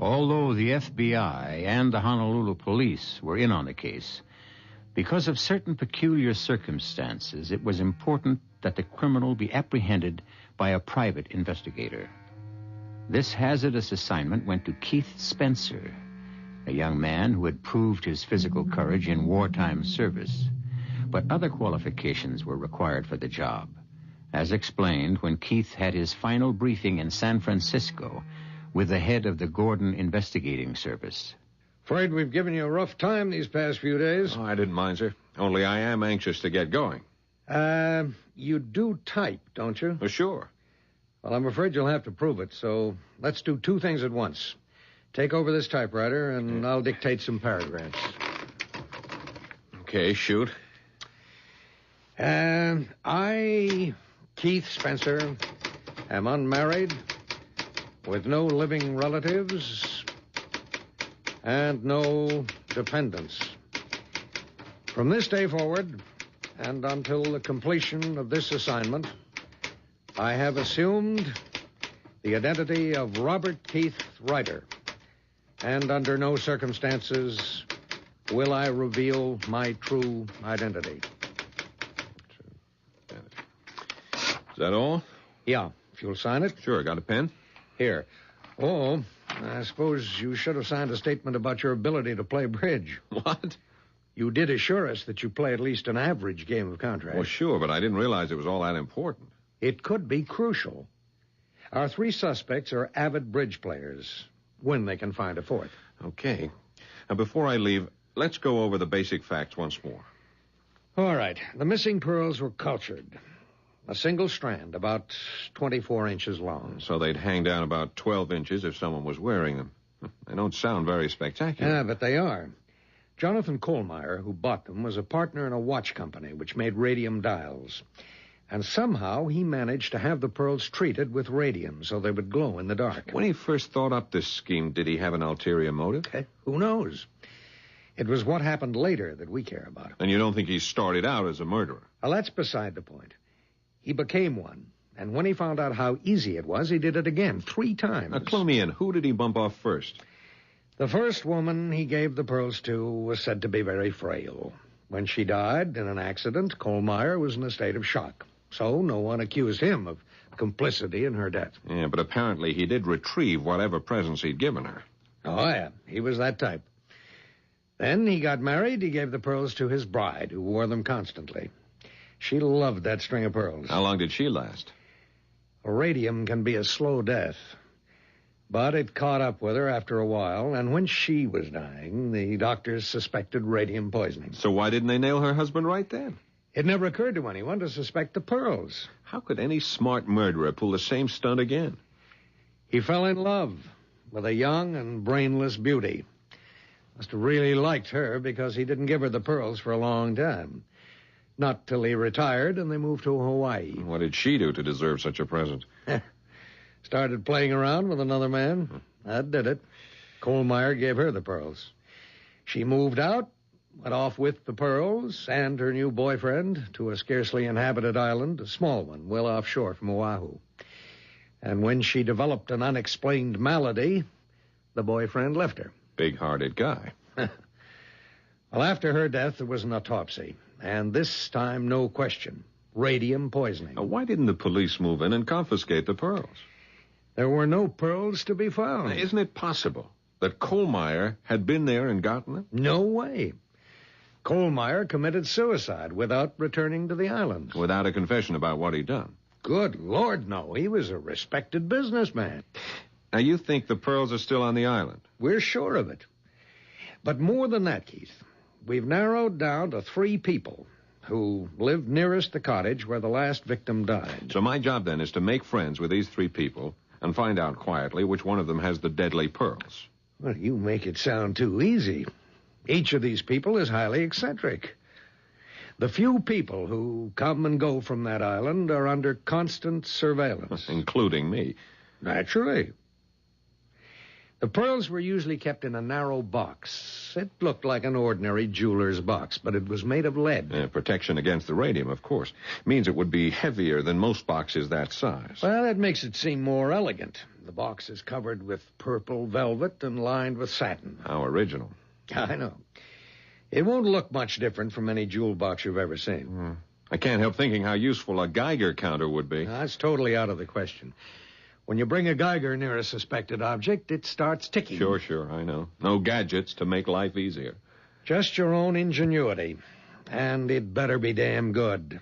[SPEAKER 14] Although the FBI and the Honolulu police were in on the case, because of certain peculiar circumstances, it was important that the criminal be apprehended by a private investigator. This hazardous assignment went to Keith Spencer, a young man who had proved his physical courage in wartime service. But other qualifications were required for the job, as explained when Keith had his final briefing in San Francisco with the head of the Gordon Investigating Service.
[SPEAKER 12] Afraid we've given you a rough time these past few days.
[SPEAKER 7] Oh, I didn't mind, sir. Only I am anxious to get going.
[SPEAKER 12] You do type, don't you?
[SPEAKER 7] Oh, sure.
[SPEAKER 12] Well, I'm afraid you'll have to prove it, so let's do two things at once. Take over this typewriter, and I'll dictate some paragraphs.
[SPEAKER 7] Okay, shoot.
[SPEAKER 12] I, Keith Spencer, am unmarried, with no living relatives, and no dependents. From this day forward, and until the completion of this assignment, I have assumed the identity of Robert Keith Ryder, and under no circumstances will I reveal my true identity.
[SPEAKER 7] Is that all?
[SPEAKER 12] Yeah, if you'll sign it.
[SPEAKER 7] Sure, got a pen?
[SPEAKER 12] Here. Oh, I suppose you should have signed a statement about your ability to play bridge.
[SPEAKER 7] What?
[SPEAKER 12] You did assure us that you play at least an average game of contract.
[SPEAKER 7] Well, sure, but I didn't realize it was all that important.
[SPEAKER 12] It could be crucial. Our three suspects are avid bridge players, when they can find a fourth.
[SPEAKER 7] Okay. Now, before I leave, let's go over the basic facts once more.
[SPEAKER 12] All right. The missing pearls were cultured. A single strand, about 24 inches long.
[SPEAKER 7] So they'd hang down about 12 inches if someone was wearing them. They don't sound very spectacular.
[SPEAKER 12] Yeah, but they are. Jonathan Kohlmeyer, who bought them, was a partner in a watch company which made radium dials. And somehow he managed to have the pearls treated with radium so they would glow in the dark.
[SPEAKER 7] When he first thought up this scheme, did he have an ulterior motive?
[SPEAKER 12] Who knows? It was what happened later that we care about.
[SPEAKER 7] And you don't think he started out as a murderer?
[SPEAKER 12] Well, that's beside the point. He became one. And when he found out how easy it was, he did it again 3 times.
[SPEAKER 7] Now, clue me in. Who did he bump off first?
[SPEAKER 12] The first woman he gave the pearls to was said to be very frail. When she died in an accident, Kohlmeyer was in a state of shock. So no one accused him of complicity in her death.
[SPEAKER 7] Yeah, but apparently he did retrieve whatever presents he'd given her.
[SPEAKER 12] Oh, yeah. He was that type. Then he got married. He gave the pearls to his bride, who wore them constantly. She loved that string of pearls.
[SPEAKER 7] How long did she last?
[SPEAKER 12] Radium can be a slow death. But it caught up with her after a while, and when she was dying, the doctors suspected radium poisoning.
[SPEAKER 7] So why didn't they nail her husband right then?
[SPEAKER 12] It never occurred to anyone to suspect the pearls.
[SPEAKER 7] How could any smart murderer pull the same stunt again?
[SPEAKER 12] He fell in love with a young and brainless beauty. Must have really liked her because he didn't give her the pearls for a long time. Not till he retired and they moved to Hawaii.
[SPEAKER 7] What did she do to deserve such a present?
[SPEAKER 12] Started playing around with another man. That did it. Kohlmeyer gave her the pearls. She moved out, went off with the pearls and her new boyfriend to a scarcely inhabited island, a small one, well offshore from Oahu. And when she developed an unexplained malady, the boyfriend left her.
[SPEAKER 7] Big-hearted guy.
[SPEAKER 12] Well, after her death, there was an autopsy. And this time, no question. Radium poisoning.
[SPEAKER 7] Now, why didn't the police move in and confiscate the pearls?
[SPEAKER 12] There were no pearls to be found.
[SPEAKER 7] Now, isn't it possible that Kohlmeyer had been there and gotten them?
[SPEAKER 12] No way. Kohlmeyer committed suicide without returning to the island.
[SPEAKER 7] Without a confession about what he'd done?
[SPEAKER 12] Good Lord, no. He was a respected businessman.
[SPEAKER 7] Now, you think the pearls are still on the island?
[SPEAKER 12] We're sure of it. But more than that, Keith, we've narrowed down to 3 people who lived nearest the cottage where the last victim died.
[SPEAKER 7] So my job, then, is to make friends with these 3 people and find out quietly which one of them has the deadly pearls.
[SPEAKER 12] Well, you make it sound too easy. Each of these people is highly eccentric. The few people who come and go from that island are under constant surveillance.
[SPEAKER 7] Including me.
[SPEAKER 12] Naturally. The pearls were usually kept in a narrow box. It looked like an ordinary jeweler's box, but it was made of lead.
[SPEAKER 7] Protection against the radium, of course. Means it would be heavier than most boxes that size.
[SPEAKER 12] Well, that makes it seem more elegant. The box is covered with purple velvet and lined with satin.
[SPEAKER 7] How original.
[SPEAKER 12] I know. It won't look much different from any jewel box you've ever seen.
[SPEAKER 7] I can't help thinking how useful a Geiger counter would be.
[SPEAKER 12] That's totally out of the question. When you bring a Geiger near a suspected object, it starts ticking.
[SPEAKER 7] Sure, I know. No gadgets to make life easier.
[SPEAKER 12] Just your own ingenuity. And it better be damn good.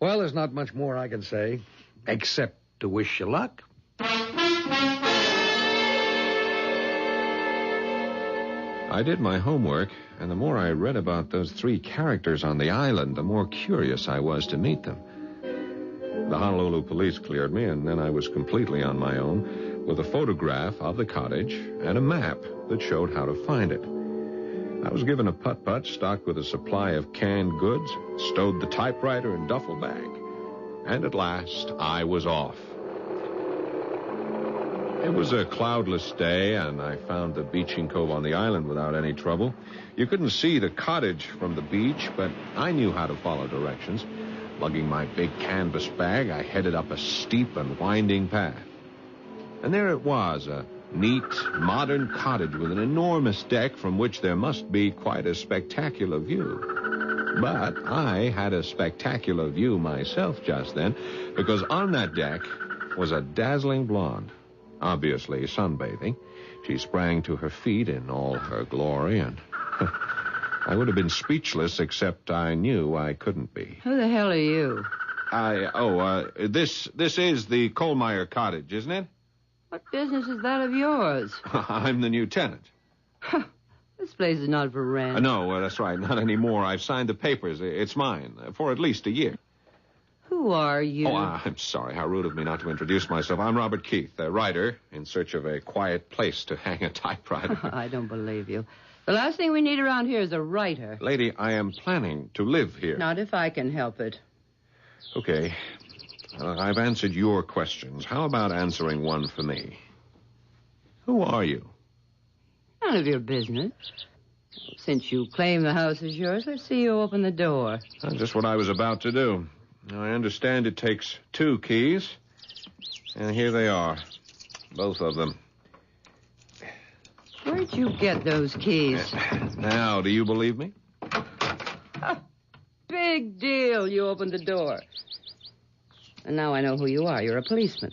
[SPEAKER 12] Well, there's not much more I can say, except to wish you luck.
[SPEAKER 7] I did my homework, and the more I read about those 3 characters on the island, the more curious I was to meet them. The Honolulu police cleared me, and then I was completely on my own, with a photograph of the cottage and a map that showed how to find it. I was given a putt-putt stocked with a supply of canned goods, stowed the typewriter and duffel bag, and at last I was off. It was a cloudless day, and I found the beaching cove on the island without any trouble. You couldn't see the cottage from the beach, but I knew how to follow directions. Lugging my big canvas bag, I headed up a steep and winding path. And there it was, a neat, modern cottage with an enormous deck from which there must be quite a spectacular view. But I had a spectacular view myself just then, because on that deck was a dazzling blonde, obviously sunbathing. She sprang to her feet in all her glory, and I would have been speechless, except I knew I couldn't be.
[SPEAKER 22] Who the hell are you?
[SPEAKER 7] This is the Kohlmeyer cottage, isn't it?
[SPEAKER 22] What business is that of yours?
[SPEAKER 7] I'm the new tenant.
[SPEAKER 22] This place is not for rent.
[SPEAKER 7] No, that's right, not anymore. I've signed the papers. It's mine, for at least a year.
[SPEAKER 22] Who are you?
[SPEAKER 7] Oh, I'm sorry. How rude of me not to introduce myself. I'm Robert Keith, a writer in search of a quiet place to hang a typewriter.
[SPEAKER 22] I don't believe you. The last thing we need around here is a writer.
[SPEAKER 7] Lady, I am planning to live here.
[SPEAKER 22] Not if I can help it.
[SPEAKER 7] Okay. I've answered your questions. How about answering one for me? Who are you?
[SPEAKER 22] None of your business. Since you claim the house is yours, let's see you open the door.
[SPEAKER 7] That's just what I was about to do. Now, I understand it takes 2 keys. And here they are. Both of them.
[SPEAKER 22] Where'd you get those keys?
[SPEAKER 7] Now, do you believe me?
[SPEAKER 22] Big deal. You opened the door. And now I know who you are. You're a policeman.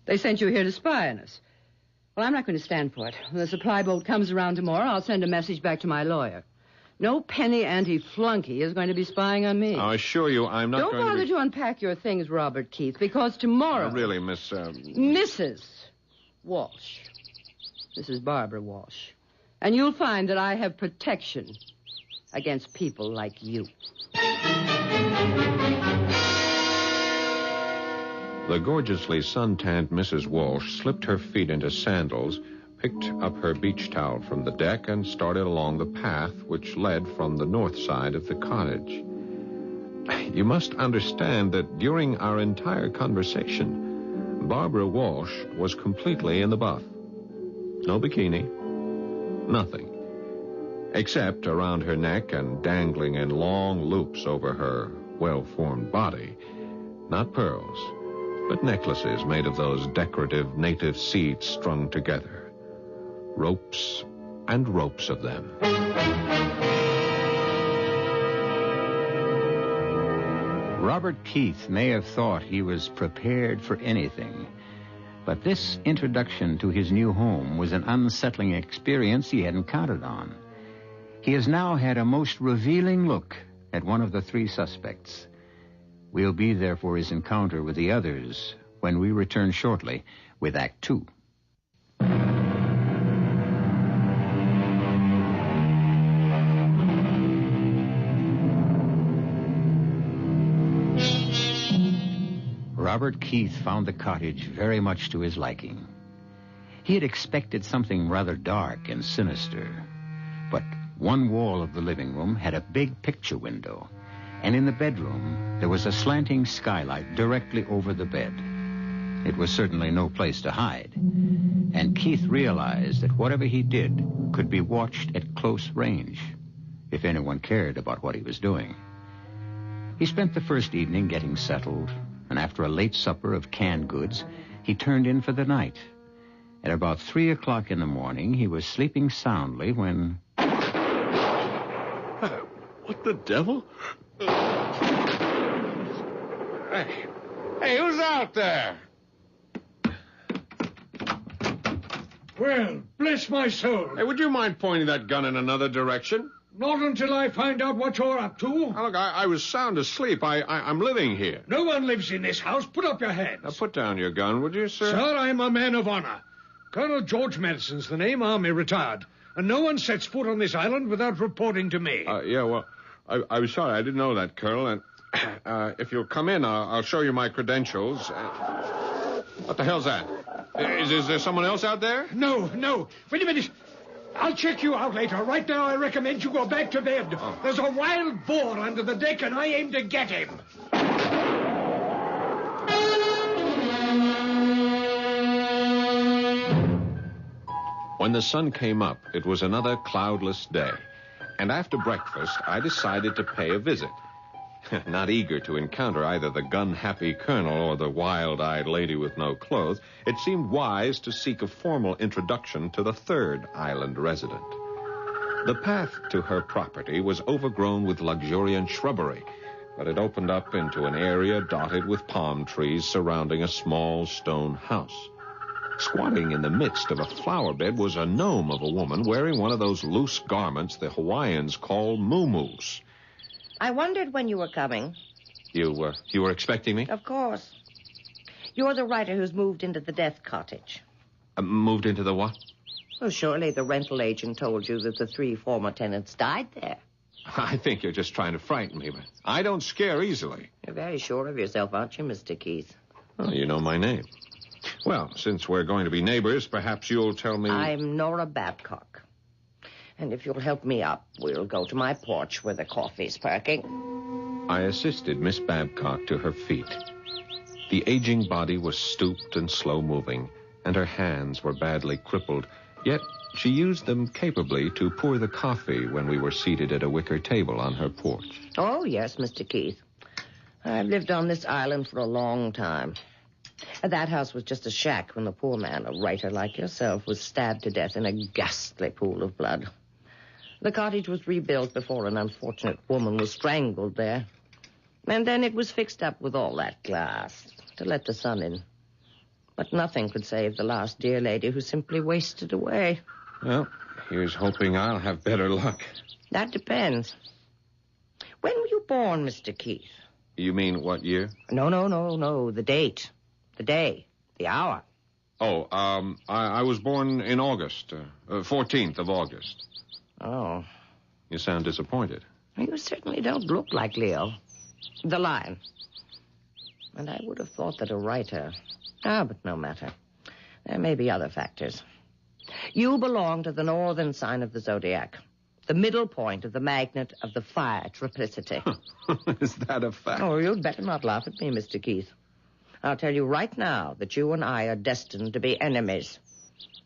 [SPEAKER 22] They sent you here to spy on us. Well, I'm not going to stand for it. When the supply boat comes around tomorrow, I'll send a message back to my lawyer. No penny anti-flunky is going to be spying on me.
[SPEAKER 7] I assure you I'm not
[SPEAKER 22] Don't
[SPEAKER 7] going to
[SPEAKER 22] bother to unpack your things, Robert Keith, because tomorrow...
[SPEAKER 7] really, Miss...
[SPEAKER 22] Mrs. Walsh. Mrs. Barbara Walsh. And you'll find that I have protection against people like you.
[SPEAKER 7] The gorgeously suntanned Mrs. Walsh slipped her feet into sandals, picked up her beach towel from the deck, and started along the path which led from the north side of the cottage. You must understand that during our entire conversation, Barbara Walsh was completely in the buff. No bikini, nothing. Except around her neck and dangling in long loops over her well-formed body. Not pearls, but necklaces made of those decorative native seeds strung together. Ropes and ropes of them.
[SPEAKER 14] Robert Keith may have thought he was prepared for anything, but this introduction to his new home was an unsettling experience he hadn't counted on. He has now had a most revealing look at one of the three suspects. We'll be there for his encounter with the others when we return shortly with Act Two. Robert Keith found the cottage very much to his liking. He had expected something rather dark and sinister, but one wall of the living room had a big picture window, and in the bedroom there was a slanting skylight directly over the bed. It was certainly no place to hide, and Keith realized that whatever he did could be watched at close range, if anyone cared about what he was doing. He spent the first evening getting settled, and after a late supper of canned goods, he turned in for the night. At about 3 o'clock in the morning, he was sleeping soundly when...
[SPEAKER 7] What the devil?
[SPEAKER 12] Hey, who's out there? Well, bless my soul.
[SPEAKER 7] Hey, would you mind pointing that gun in another direction?
[SPEAKER 12] Not until I find out what you're up to.
[SPEAKER 7] Oh, look, I was sound asleep. I'm living here.
[SPEAKER 12] No one lives in this house. Put up your hands.
[SPEAKER 7] Now, put down your gun, would you, sir?
[SPEAKER 12] Sir, I'm a man of honor. Colonel George Madison's the name, Army retired. And no one sets foot on this island without reporting to me.
[SPEAKER 7] Yeah, well, I was sorry. I didn't know that, Colonel. And if you'll come in, I'll show you my credentials. What the hell's that? Is there someone else out there?
[SPEAKER 12] No. Wait a minute. I'll check you out later. Right now, I recommend you go back to bed. Oh. There's a wild boar under the deck, and I aim to get him.
[SPEAKER 7] When the sun came up, it was another cloudless day. And after breakfast, I decided to pay a visit. Not eager to encounter either the gun-happy colonel or the wild-eyed lady with no clothes, it seemed wise to seek a formal introduction to the third island resident. The path to her property was overgrown with luxuriant shrubbery, but it opened up into an area dotted with palm trees surrounding a small stone house. Squatting in the midst of a flower bed was a gnome of a woman wearing one of those loose garments the Hawaiians call muumuus.
[SPEAKER 3] I wondered when you were coming.
[SPEAKER 7] You were expecting me?
[SPEAKER 3] Of course. You're the writer who's moved into the death cottage.
[SPEAKER 7] Moved into the what?
[SPEAKER 3] Well, surely the rental agent told you that the 3 former tenants died there.
[SPEAKER 7] I think you're just trying to frighten me, but I don't scare easily.
[SPEAKER 3] You're very sure of yourself, aren't you, Mr. Keith?
[SPEAKER 7] Well, you know my name. Well, since we're going to be neighbors, perhaps you'll tell me...
[SPEAKER 3] I'm Nora Babcock. And if you'll help me up, we'll go to my porch where the coffee's perking.
[SPEAKER 7] I assisted Miss Babcock to her feet. The aging body was stooped and slow-moving, and her hands were badly crippled, yet she used them capably to pour the coffee when we were seated at a wicker table on her porch.
[SPEAKER 3] Oh, yes, Mr. Keith. I've lived on this island for a long time. That house was just a shack when the poor man, a writer like yourself, was stabbed to death in a ghastly pool of blood. The cottage was rebuilt before an unfortunate woman was strangled there. And then it was fixed up with all that glass to let the sun in. But nothing could save the last dear lady who simply wasted away.
[SPEAKER 7] Well, here's hoping I'll have better luck.
[SPEAKER 3] That depends. When were you born, Mr. Keith?
[SPEAKER 7] You mean what year?
[SPEAKER 3] No. The date. The day. The hour.
[SPEAKER 7] Oh, I was born in August. 14th of August.
[SPEAKER 3] Oh.
[SPEAKER 7] You sound disappointed.
[SPEAKER 3] You certainly don't look like Leo. The lion. And I would have thought that a writer... but no matter. There may be other factors. You belong to the northern sign of the zodiac, the middle point of the magnet of the fire triplicity.
[SPEAKER 7] Is that a fact?
[SPEAKER 3] Oh, you'd better not laugh at me, Mr. Keith. I'll tell you right now that you and I are destined to be enemies.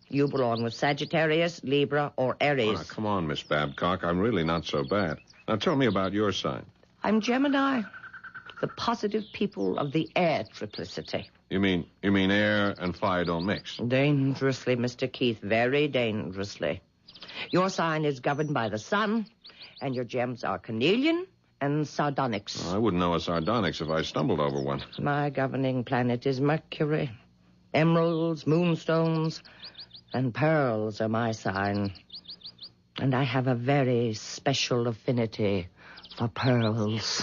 [SPEAKER 3] You belong with Sagittarius, Libra, or Aries.
[SPEAKER 7] Oh, come on, Miss Babcock. I'm really not so bad. Now tell me about your sign.
[SPEAKER 3] I'm Gemini, the positive people of the air triplicity.
[SPEAKER 7] You mean air and fire don't mix?
[SPEAKER 3] Dangerously, Mr. Keith, very dangerously. Your sign is governed by the sun, and your gems are carnelian and sardonyx.
[SPEAKER 7] I wouldn't know a sardonyx if I stumbled over one.
[SPEAKER 3] My governing planet is Mercury. Emeralds, moonstones, and pearls are my sign. And I have a very special affinity for pearls.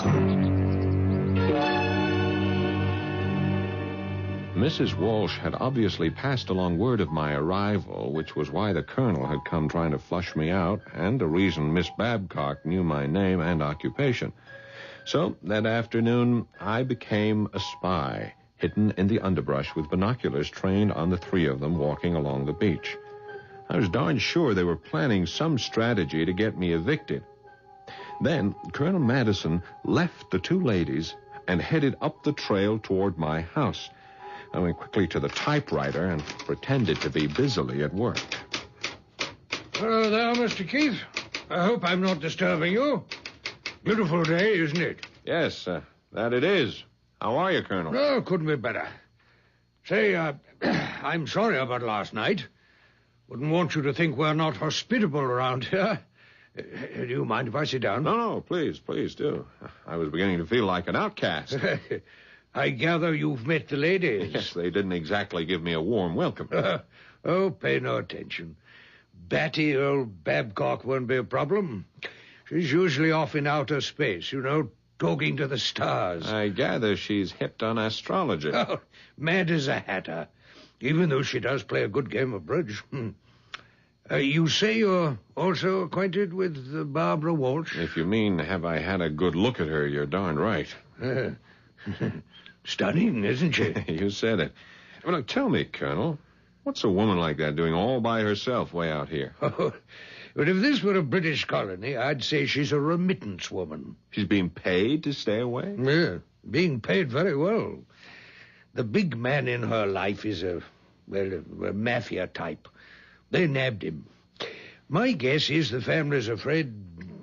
[SPEAKER 7] Mrs. Walsh had obviously passed along word of my arrival, which was why the colonel had come trying to flush me out, and the reason Miss Babcock knew my name and occupation. So, that afternoon, I became a spy, hidden in the underbrush with binoculars trained on the three of them walking along the beach. I was darn sure they were planning some strategy to get me evicted. Then, Colonel Madison left the two ladies and headed up the trail toward my house. I went quickly to the typewriter and pretended to be busily at work.
[SPEAKER 12] Hello there, Mr. Keith. I hope I'm not disturbing you. Beautiful day, isn't it?
[SPEAKER 7] Yes, that it is. How are you, Colonel?
[SPEAKER 12] No, couldn't be better. Say, I'm sorry about last night. Wouldn't want you to think we're not hospitable around here. Do you mind if I sit down?
[SPEAKER 7] No, please do. I was beginning to feel like an outcast.
[SPEAKER 12] I gather you've met the ladies.
[SPEAKER 7] Yes, they didn't exactly give me a warm welcome.
[SPEAKER 12] Oh, pay no attention. Batty old Babcock won't be a problem. She's usually off in outer space, talking to the stars.
[SPEAKER 7] I gather she's hipped on astrology.
[SPEAKER 12] Oh, mad as a hatter, even though she does play a good game of bridge. You say you're also acquainted with Barbara Walsh?
[SPEAKER 7] If you mean, have I had a good look at her, you're darn right.
[SPEAKER 12] Stunning, isn't she?
[SPEAKER 7] You said it. Well, now, tell me, Colonel, what's a woman like that doing all by herself way out here?
[SPEAKER 12] Oh, but if this were a British colony, I'd say she's a remittance woman.
[SPEAKER 7] She's being paid to stay away?
[SPEAKER 12] Yeah, being paid very well. The big man in her life is a mafia type. They nabbed him. My guess is the family's afraid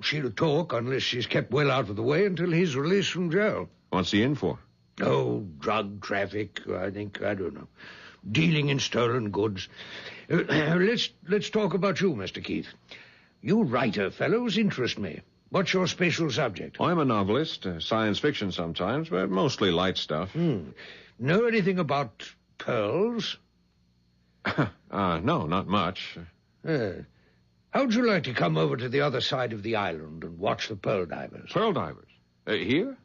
[SPEAKER 12] she'll talk unless she's kept well out of the way until he's released from jail.
[SPEAKER 7] What's he in for?
[SPEAKER 12] Oh, drug traffic, I think. I don't know. Dealing in stolen goods. Let's talk about you, Mr. Keith. You writer fellows interest me. What's your special subject?
[SPEAKER 7] I'm a novelist, science fiction sometimes, but mostly light stuff.
[SPEAKER 12] Know anything about pearls?
[SPEAKER 7] No, not much.
[SPEAKER 12] How'd you like to come over to the other side of the island and watch the pearl divers?
[SPEAKER 7] Pearl divers? Here?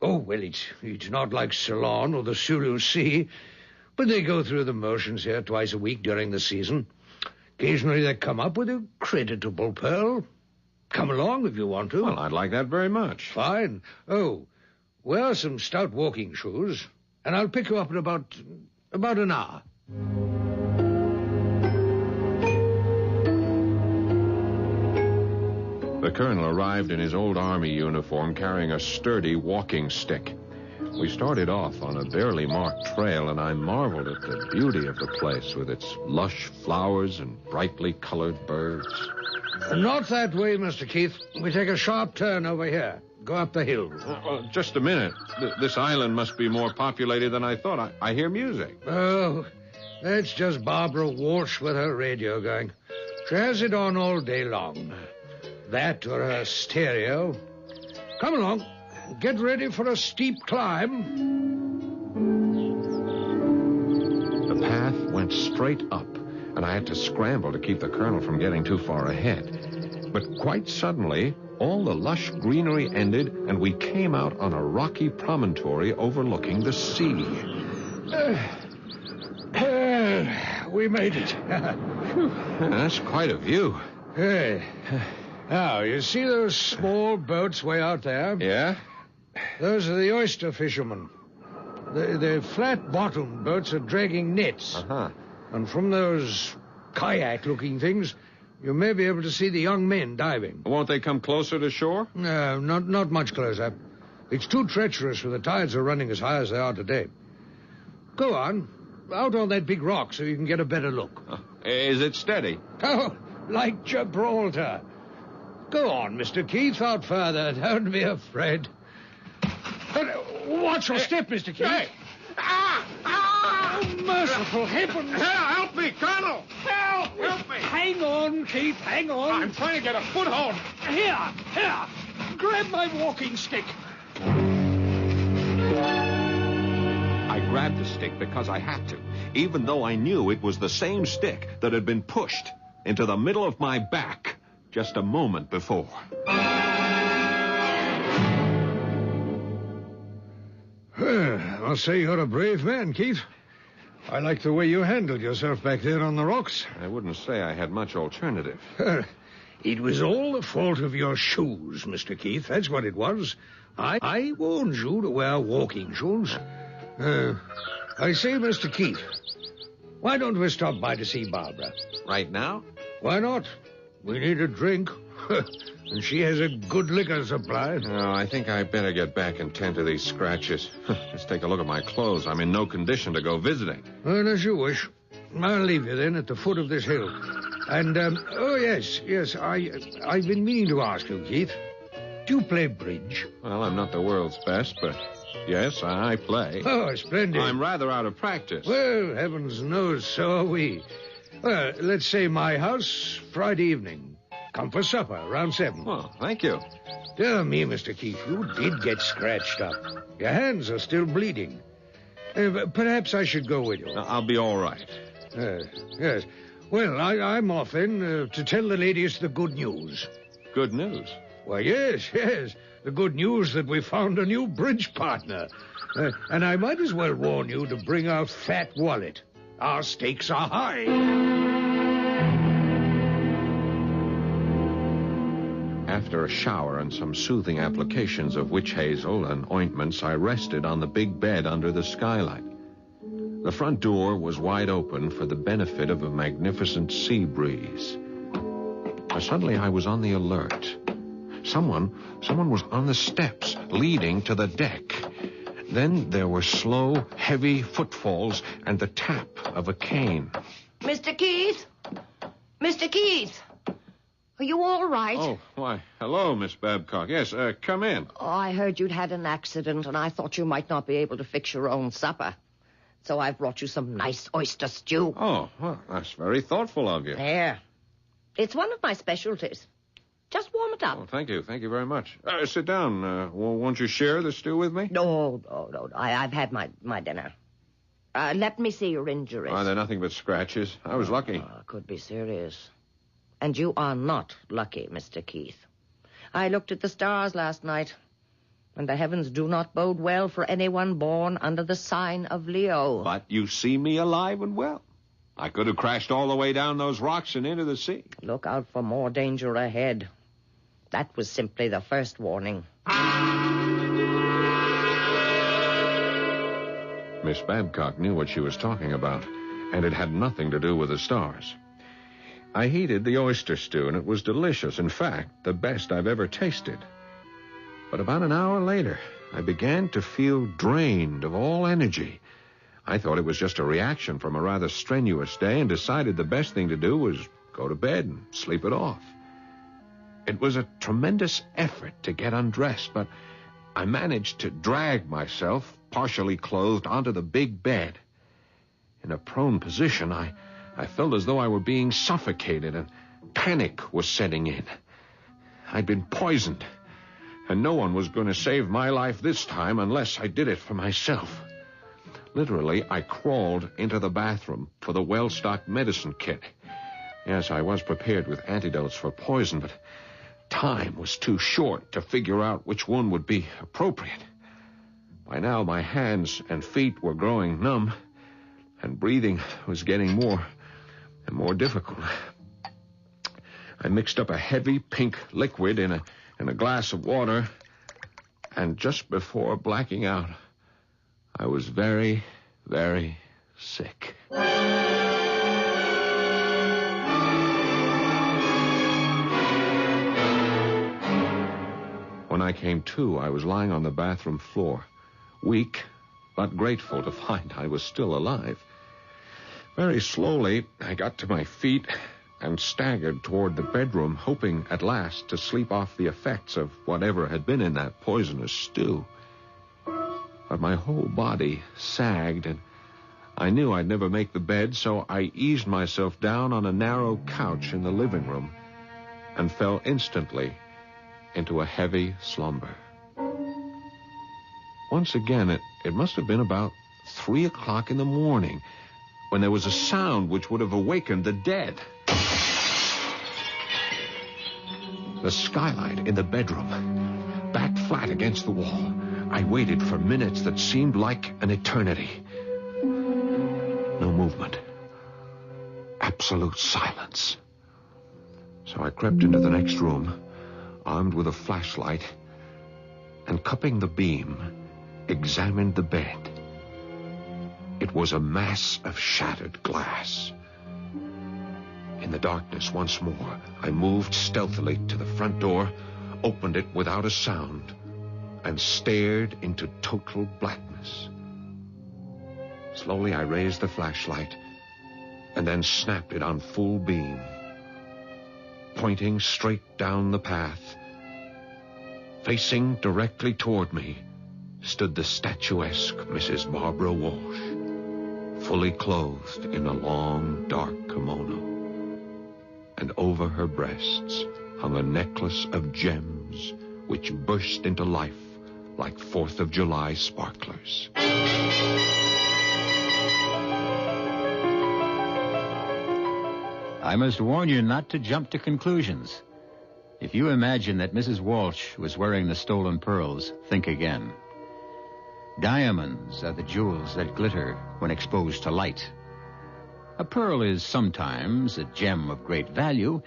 [SPEAKER 12] Oh, well, it's not like Ceylon or the Sulu Sea, but they go through the motions here twice a week during the season. Occasionally they come up with a creditable pearl. Come along if you want to.
[SPEAKER 7] Well, I'd like that very much.
[SPEAKER 12] Fine. Oh, wear some stout walking shoes, and I'll pick you up in about an hour.
[SPEAKER 7] The colonel arrived in his old army uniform carrying a sturdy walking stick. We started off on a barely marked trail, and I marveled at the beauty of the place with its lush flowers and brightly colored birds.
[SPEAKER 12] Not that way, Mr. Keith. We take a sharp turn over here. Go up the hill.
[SPEAKER 7] Just a minute. This island must be more populated than I thought. I hear music.
[SPEAKER 12] Oh, that's just Barbara Walsh with her radio going. She has it on all day long. That or her stereo. Come along. Get ready for a steep climb.
[SPEAKER 7] The path went straight up, and I had to scramble to keep the colonel from getting too far ahead. But quite suddenly, all the lush greenery ended, and we came out on a rocky promontory overlooking the sea.
[SPEAKER 12] We made it.
[SPEAKER 7] That's quite a view.
[SPEAKER 12] Hey. Now, you see those small boats way out there?
[SPEAKER 7] Yeah?
[SPEAKER 12] Those are the oyster fishermen. The flat-bottomed boats are dragging nets.
[SPEAKER 7] Uh-huh.
[SPEAKER 12] And from those kayak-looking things, you may be able to see the young men diving.
[SPEAKER 7] Won't they come closer to shore?
[SPEAKER 12] No, not much closer. It's too treacherous for the tides are running as high as they are today. Go on, out on that big rock so you can get a better look.
[SPEAKER 7] Is it steady?
[SPEAKER 12] Oh, like Gibraltar. Go on, Mr. Keith, out further. Don't be afraid. Watch your step, Mr. Keith.
[SPEAKER 18] Hey!
[SPEAKER 12] Oh, merciful heavens!
[SPEAKER 18] Help me, Colonel! Help me!
[SPEAKER 12] Hang on, Keith, hang on.
[SPEAKER 18] I'm trying to get a foothold.
[SPEAKER 12] Here. Grab my walking stick.
[SPEAKER 7] I grabbed the stick because I had to, even though I knew it was the same stick that had been pushed into the middle of my back just a moment before.
[SPEAKER 12] I'll say you're a brave man, Keith. I like the way you handled yourself back there on the rocks.
[SPEAKER 7] I wouldn't say I had much alternative.
[SPEAKER 12] It was all the fault of your shoes, Mr. Keith. That's what it was. I warned you to wear walking shoes. I say, Mr. Keith, why don't we stop by to see Barbara?
[SPEAKER 7] Right now?
[SPEAKER 12] Why not? We need a drink. And she has a good liquor supply.
[SPEAKER 7] Oh, I think I better get back and tend to these scratches. Just take a look at my clothes. I'm in no condition to go visiting.
[SPEAKER 12] Well, as you wish. I'll leave you then at the foot of this hill. And, yes, I've been meaning to ask you, Keith. Do you play bridge?
[SPEAKER 7] Well, I'm not the world's best, but yes, I play.
[SPEAKER 12] Oh, splendid.
[SPEAKER 7] I'm rather out of practice.
[SPEAKER 12] Well, heavens knows, so are we. Well, let's say my house, Friday evening. Come for supper, around 7.
[SPEAKER 7] Well, thank you.
[SPEAKER 12] Dear me, Mr. Keith, you did get scratched up. Your hands are still bleeding. Perhaps I should go with you.
[SPEAKER 7] I'll be all right.
[SPEAKER 12] Yes. Well, I'm off then to tell the ladies the good news.
[SPEAKER 7] Good news?
[SPEAKER 12] Well, yes. The good news that we found a new bridge partner. And I might as well warn you to bring a fat wallet. Our stakes are high.
[SPEAKER 7] After a shower and some soothing applications of witch hazel and ointments, I rested on the big bed under the skylight. The front door was wide open for the benefit of a magnificent sea breeze. Suddenly I was on the alert. Someone was on the steps leading to the deck. Then there were slow, heavy footfalls and the tap of a cane.
[SPEAKER 3] Mr. Keith? Mr. Keith? Are you all right?
[SPEAKER 7] Oh, why, hello, Miss Babcock. Yes, come in.
[SPEAKER 3] Oh, I heard you'd had an accident, and I thought you might not be able to fix your own supper. So I've brought you some nice oyster stew.
[SPEAKER 7] Oh, well, that's very thoughtful of you.
[SPEAKER 3] There. It's one of my specialties. Just warm it up.
[SPEAKER 7] Oh, thank you. Thank you very much. Sit down. Won't you share the stew with me?
[SPEAKER 3] No. I've had my dinner. Let me see your injuries.
[SPEAKER 7] They're nothing but scratches. I was lucky.
[SPEAKER 3] Could be serious. And you are not lucky, Mr. Keith. I looked at the stars last night, and the heavens do not bode well for anyone born under the sign of Leo.
[SPEAKER 7] But you see me alive and well. I could have crashed all the way down those rocks and into the sea.
[SPEAKER 3] Look out for more danger ahead. That was simply the first warning.
[SPEAKER 7] Miss Babcock knew what she was talking about, and it had nothing to do with the stars. I heated the oyster stew, and it was delicious. In fact, the best I've ever tasted. But about an hour later, I began to feel drained of all energy. I thought it was just a reaction from a rather strenuous day and decided the best thing to do was go to bed and sleep it off. It was a tremendous effort to get undressed, but I managed to drag myself, partially clothed, onto the big bed. In a prone position, I felt as though I were being suffocated, and panic was setting in. I'd been poisoned, and no one was going to save my life this time unless I did it for myself. Literally, I crawled into the bathroom for the well-stocked medicine kit. Yes, I was prepared with antidotes for poison, but time was too short to figure out which one would be appropriate. By now, my hands and feet were growing numb, and breathing was getting more and more difficult. I mixed up a heavy pink liquid in a glass of water, and just before blacking out, I was very, very sick. When I came to, I was lying on the bathroom floor, weak, but grateful to find I was still alive. Very slowly, I got to my feet and staggered toward the bedroom, hoping at last to sleep off the effects of whatever had been in that poisonous stew. But my whole body sagged, and I knew I'd never make the bed, so I eased myself down on a narrow couch in the living room and fell instantly into a heavy slumber. Once again, it must have been about 3 o'clock in the morning when there was a sound which would have awakened the dead. The skylight in the bedroom, back flat against the wall. I waited for minutes that seemed like an eternity. No movement. Absolute silence. So I crept into the next room, armed with a flashlight, and cupping the beam, examined the bed. It was a mass of shattered glass. In the darkness once more, I moved stealthily to the front door, opened it without a sound, and stared into total blackness. Slowly I raised the flashlight and then snapped it on full beam. Pointing straight down the path, facing directly toward me, stood the statuesque Mrs. Barbara Walsh, fully clothed in a long, dark kimono. And over her breasts hung a necklace of gems which burst into life like 4th of July sparklers.
[SPEAKER 14] I must warn you not to jump to conclusions. If you imagine that Mrs. Walsh was wearing the stolen pearls, think again. Diamonds are the jewels that glitter when exposed to light. A pearl is sometimes a gem of great value,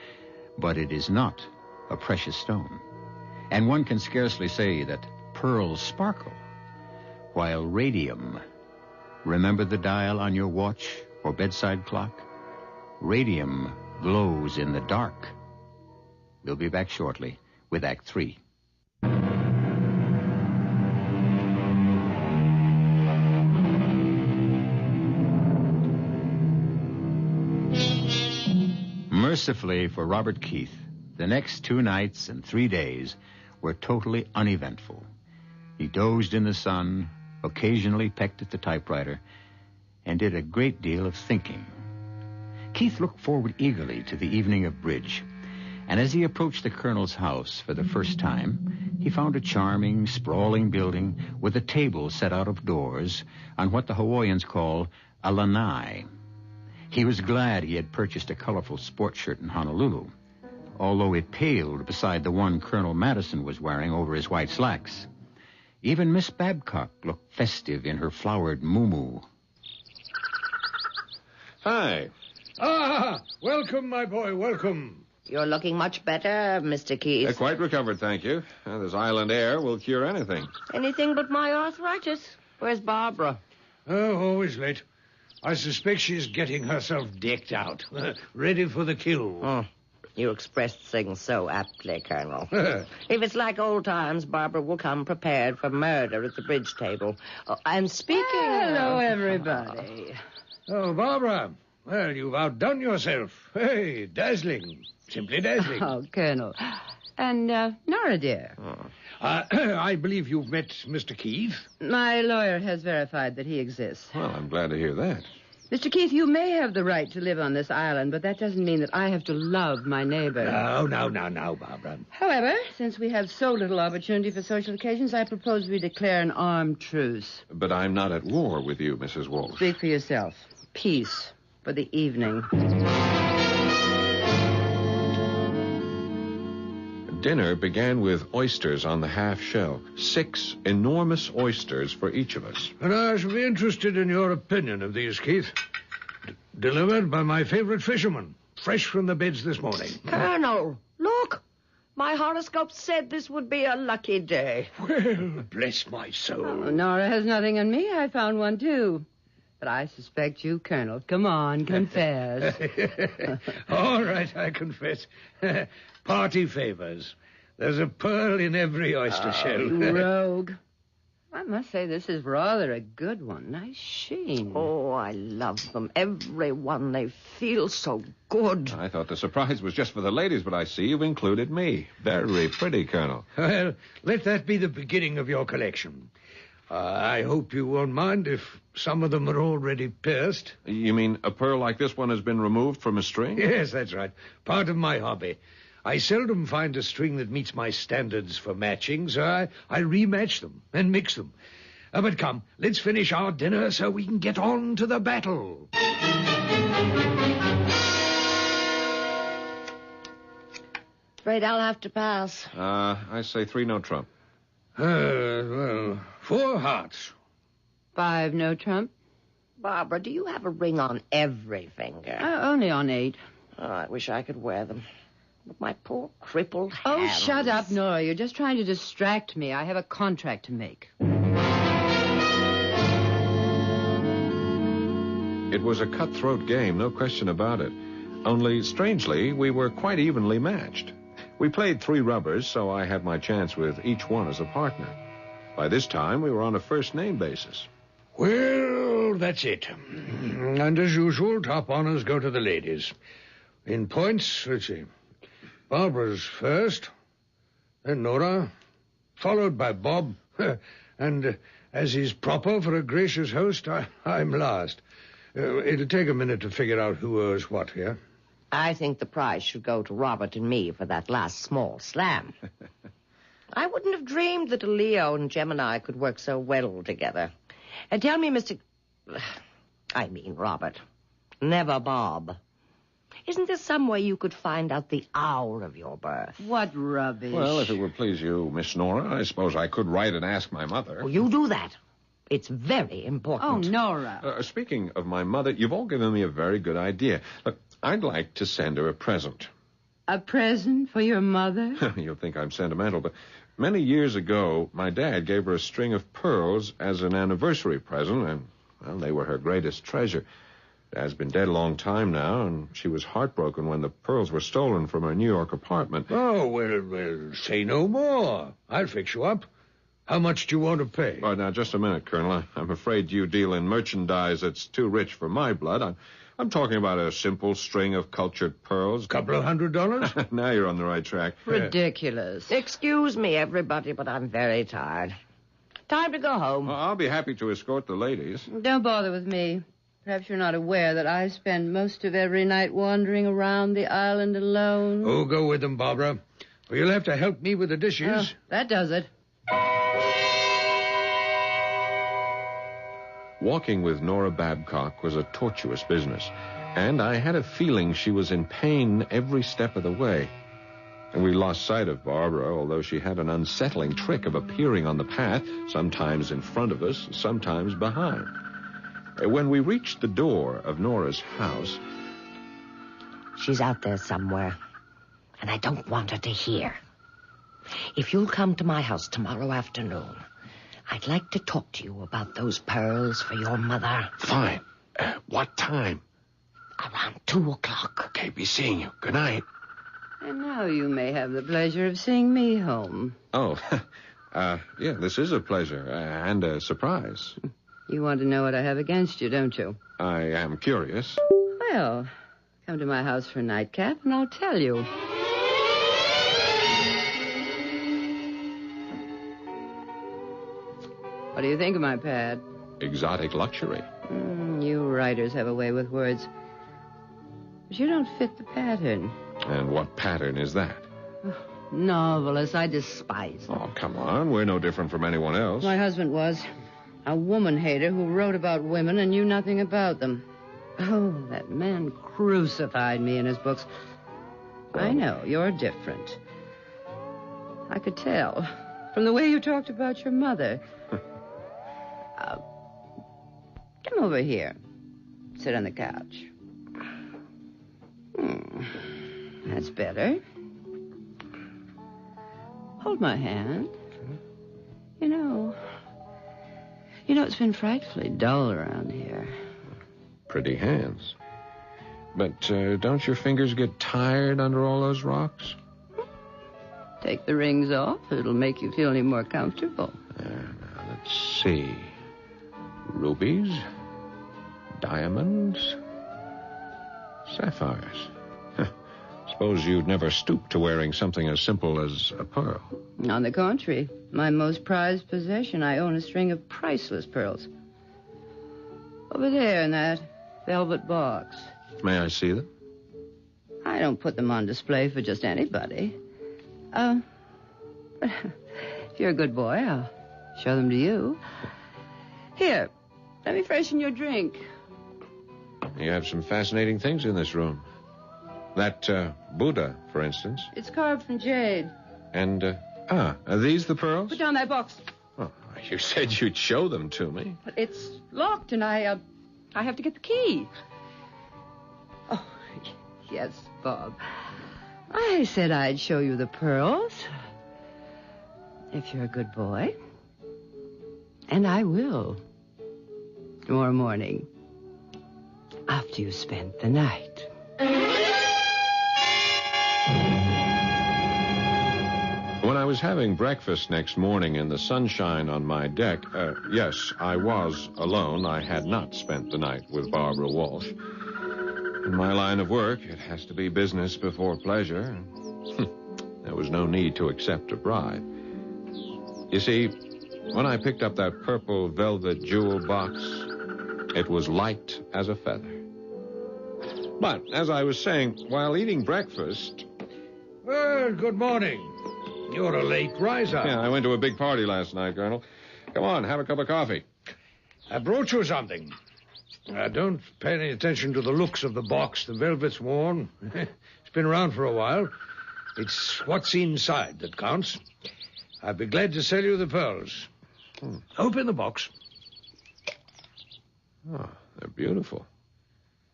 [SPEAKER 14] but it is not a precious stone. And one can scarcely say that pearls sparkle, while radium, remember the dial on your watch or bedside clock? Radium glows in the dark. We'll be back shortly with Act 3. Mercifully for Robert Keith, the next 2 nights and 3 days were totally uneventful. He dozed in the sun, occasionally pecked at the typewriter, and did a great deal of thinking. Keith looked forward eagerly to the evening of bridge, and as he approached the colonel's house for the first time, he found a charming, sprawling building with a table set out of doors on what the Hawaiians call a lanai. He was glad he had purchased a colorful sports shirt in Honolulu, although it paled beside the one Colonel Madison was wearing over his white slacks. Even Miss Babcock looked festive in her flowered muumuu.
[SPEAKER 7] Hi.
[SPEAKER 12] Ah, welcome, my boy, welcome.
[SPEAKER 3] You're looking much better, Mr. Keith.
[SPEAKER 7] Quite recovered, thank you. This island air will cure anything.
[SPEAKER 3] Anything but my arthritis. Where's Barbara?
[SPEAKER 12] Oh, always late. I suspect she's getting herself decked out, ready for the kill.
[SPEAKER 3] Oh, you expressed things so aptly, Colonel. If it's like old times, Barbara will come prepared for murder at the bridge table. Oh, I'm speaking...
[SPEAKER 6] Hello, everybody.
[SPEAKER 12] Oh, Barbara. Well, you've outdone yourself. Hey, dazzling. Simply dazzling.
[SPEAKER 6] Oh, Colonel. And, Nora, dear.
[SPEAKER 12] I believe you've met Mr. Keith.
[SPEAKER 6] My lawyer has verified that he exists.
[SPEAKER 7] Well, I'm glad to hear that.
[SPEAKER 6] Mr. Keith, you may have the right to live on this island, but that doesn't mean that I have to love my neighbor.
[SPEAKER 12] No, Barbara.
[SPEAKER 6] However, since we have so little opportunity for social occasions, I propose we declare an armed truce.
[SPEAKER 7] But I'm not at war with you, Mrs. Walsh.
[SPEAKER 6] Speak for yourself. Peace for the evening.
[SPEAKER 7] Dinner began with oysters on the half shell. 6 enormous oysters for each of us.
[SPEAKER 12] And I shall be interested in your opinion of these, Keith. Delivered by my favorite fisherman, fresh from the beds this morning.
[SPEAKER 3] Colonel, look. My horoscope said this would be a lucky day.
[SPEAKER 12] Well, bless my soul.
[SPEAKER 6] Oh, Nora has nothing on me. I found one, too. But I suspect you, Colonel. Come on, confess.
[SPEAKER 12] All right, I confess. Party favors. There's a pearl in every oyster shell.
[SPEAKER 6] You rogue. I must say this is rather a good one. Nice sheen.
[SPEAKER 3] Oh, I love them. Every one. They feel so good.
[SPEAKER 7] I thought the surprise was just for the ladies, but I see you've included me. Very pretty, Colonel.
[SPEAKER 12] Well, let that be the beginning of your collection. I hope you won't mind if some of them are already pierced.
[SPEAKER 7] You mean a pearl like this one has been removed from a string?
[SPEAKER 12] Yes, that's right. Part of my hobby. I seldom find a string that meets my standards for matching, so I rematch them and mix them. But come, let's finish our dinner so we can get on to the battle.
[SPEAKER 3] Afraid I'll have to pass.
[SPEAKER 7] I say 3 no trump.
[SPEAKER 12] Well, 4 hearts.
[SPEAKER 6] 5 no trump.
[SPEAKER 3] Barbara, do you have a ring on every finger?
[SPEAKER 6] Only on 8.
[SPEAKER 3] Oh, I wish I could wear them. But my poor crippled
[SPEAKER 6] Oh,
[SPEAKER 3] hands.
[SPEAKER 6] shut up, Nora. You're just trying to distract me. I have a contract to make.
[SPEAKER 7] It was a cutthroat game, no question about it. Only, strangely, we were quite evenly matched. We played 3 rubbers, so I had my chance with each one as a partner. By this time, we were on a first-name basis.
[SPEAKER 12] Well, that's it. And as usual, top honors go to the ladies. In points, let's see. Barbara's first, then Nora, followed by Bob, and as is proper for a gracious host, I'm last. It'll take a minute to figure out who owes what here.
[SPEAKER 3] I think the prize should go to Robert and me for that last small slam. I wouldn't have dreamed that a Leo and Gemini could work so well together. And tell me, Robert, never Bob. Isn't there some way you could find out the hour of your birth?
[SPEAKER 6] What rubbish.
[SPEAKER 7] Well, if it would please you, Miss Nora, I suppose I could write and ask my mother.
[SPEAKER 3] Well, you do that. It's very important.
[SPEAKER 6] Oh, Nora.
[SPEAKER 7] Speaking of my mother, you've all given me a very good idea. Look, I'd like to send her a present.
[SPEAKER 6] A present for your mother?
[SPEAKER 7] You'll think I'm sentimental, but many years ago, my dad gave her a string of pearls as an anniversary present, and, well, they were her greatest treasure. Dad's been dead a long time now, and she was heartbroken when the pearls were stolen from her New York apartment.
[SPEAKER 12] Oh, well, say no more. I'll fix you up. How much do you want to pay?
[SPEAKER 7] Oh, now, just a minute, Colonel. I'm afraid you deal in merchandise that's too rich for my blood. I'm talking about a simple string of cultured pearls.
[SPEAKER 12] Couple of $100?
[SPEAKER 7] Now you're on the right track.
[SPEAKER 6] Ridiculous.
[SPEAKER 3] Excuse me, everybody, but I'm very tired. Time to go home.
[SPEAKER 7] Well, I'll be happy to escort the ladies.
[SPEAKER 6] Don't bother with me. Perhaps you're not aware that I spend most of every night wandering around the island alone.
[SPEAKER 12] Oh, go with them, Barbara. Well, you'll have to help me with the dishes.
[SPEAKER 6] That does it.
[SPEAKER 7] Walking with Nora Babcock was a tortuous business, and I had a feeling she was in pain every step of the way. And we lost sight of Barbara, although she had an unsettling trick of appearing on the path, sometimes in front of us, sometimes behind. When we reached the door of Nora's house...
[SPEAKER 3] She's out there somewhere, and I don't want her to hear. If you'll come to my house tomorrow afternoon, I'd like to talk to you about those pearls for your mother.
[SPEAKER 7] Fine. What time?
[SPEAKER 3] Around 2:00.
[SPEAKER 7] Okay, be seeing you. Good night.
[SPEAKER 6] And now you may have the pleasure of seeing me home.
[SPEAKER 7] Oh, yeah, this is a pleasure and a surprise.
[SPEAKER 6] You want to know what I have against you, don't you?
[SPEAKER 7] I am curious.
[SPEAKER 6] Well, come to my house for a nightcap, and I'll tell you. What do you think of my pad?
[SPEAKER 7] Exotic luxury.
[SPEAKER 6] You writers have a way with words. But you don't fit the pattern.
[SPEAKER 7] And what pattern is that?
[SPEAKER 6] Novelists, I despise them.
[SPEAKER 7] Oh, come on. We're no different from anyone else.
[SPEAKER 6] My husband was. A woman-hater who wrote about women and knew nothing about them. Oh, that man crucified me in his books. I know, you're different. I could tell from the way you talked about your mother. Come over here. Sit on the couch. That's better. Hold my hand. You know, it's been frightfully dull around here.
[SPEAKER 7] Pretty hands. But don't your fingers get tired under all those rocks?
[SPEAKER 6] Take the rings off. It'll make you feel any more comfortable.
[SPEAKER 7] Now, let's see. Rubies, diamonds, sapphires. Suppose you'd never stoop to wearing something as simple as a pearl.
[SPEAKER 6] On the contrary, my most prized possession. I own a string of priceless pearls. Over there in that velvet box.
[SPEAKER 7] May I see them?
[SPEAKER 6] I don't put them on display for just anybody. But if you're a good boy, I'll show them to you. Here, let me freshen your drink.
[SPEAKER 7] You have some fascinating things in this room. That Buddha, for instance.
[SPEAKER 6] It's carved from jade.
[SPEAKER 7] And, are these the pearls?
[SPEAKER 6] Put down that box.
[SPEAKER 7] Oh, you said you'd show them to me.
[SPEAKER 6] But it's locked, and I have to get the key. Oh, yes, Bob. I said I'd show you the pearls. If you're a good boy. And I will. Tomorrow morning. After you spent the night.
[SPEAKER 7] When I was having breakfast next morning in the sunshine on my deck, yes, I was alone. I had not spent the night with Barbara Walsh. In my line of work, it has to be business before pleasure. There was no need to accept a bribe. You see, when I picked up that purple velvet jewel box, it was light as a feather. But, as I was saying, while eating breakfast...
[SPEAKER 12] Well, good morning. You're a late riser.
[SPEAKER 7] Yeah, I went to a big party last night, Colonel. Come on, have a cup of coffee.
[SPEAKER 12] I brought you something. Don't pay any attention to the looks of the box. The velvet's worn. It's been around for a while. It's what's inside that counts. I'd be glad to sell you the pearls. Open the box.
[SPEAKER 7] Oh, they're beautiful.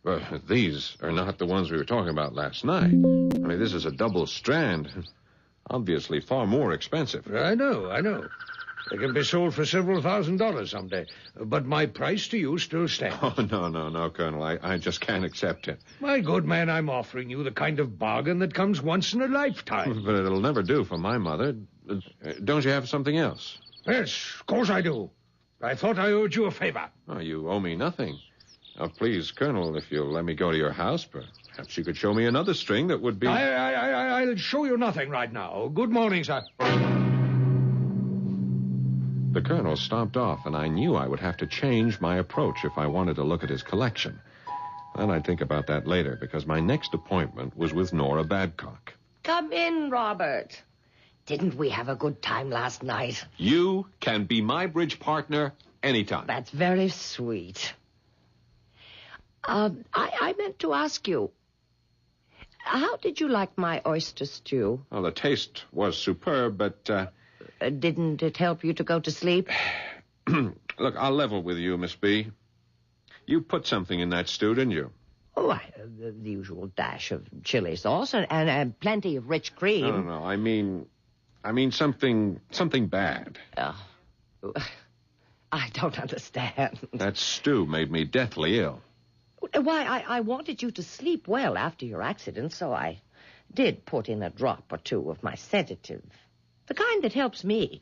[SPEAKER 7] But these are not the ones we were talking about last night. I mean, this is a double strand. Obviously far more expensive.
[SPEAKER 12] I know. They can be sold for several $1,000s someday. But my price to you still stands.
[SPEAKER 7] Oh, no, Colonel. I just can't accept it.
[SPEAKER 12] My good man, I'm offering you the kind of bargain that comes once in a lifetime.
[SPEAKER 7] But it'll never do for my mother. Don't you have something else?
[SPEAKER 12] Yes, of course I do. I thought I owed you a favor.
[SPEAKER 7] Oh, you owe me nothing. Now, please, Colonel, if you'll let me go to your house, perhaps you could show me another string that would be...
[SPEAKER 12] I'll show you nothing right now. Good morning, sir.
[SPEAKER 7] The Colonel stopped off, and I knew I would have to change my approach if I wanted to look at his collection. Then I'd think about that later, because my next appointment was with Nora Babcock.
[SPEAKER 3] Come in, Robert. Didn't we have a good time last night?
[SPEAKER 7] You can be my bridge partner anytime.
[SPEAKER 3] That's very sweet. I meant to ask you, how did you like my oyster stew?
[SPEAKER 7] Well, the taste was superb, but...
[SPEAKER 3] didn't it help you to go to sleep?
[SPEAKER 7] Look, I'll level with you, Miss B. You put something in that stew, didn't you?
[SPEAKER 3] Oh, the usual dash of chili sauce and plenty of rich cream.
[SPEAKER 7] No. I mean something bad.
[SPEAKER 3] I don't understand.
[SPEAKER 7] That stew made me deathly ill.
[SPEAKER 3] Why, I wanted you to sleep well after your accident, so I did put in a drop or two of my sedative. The kind that helps me.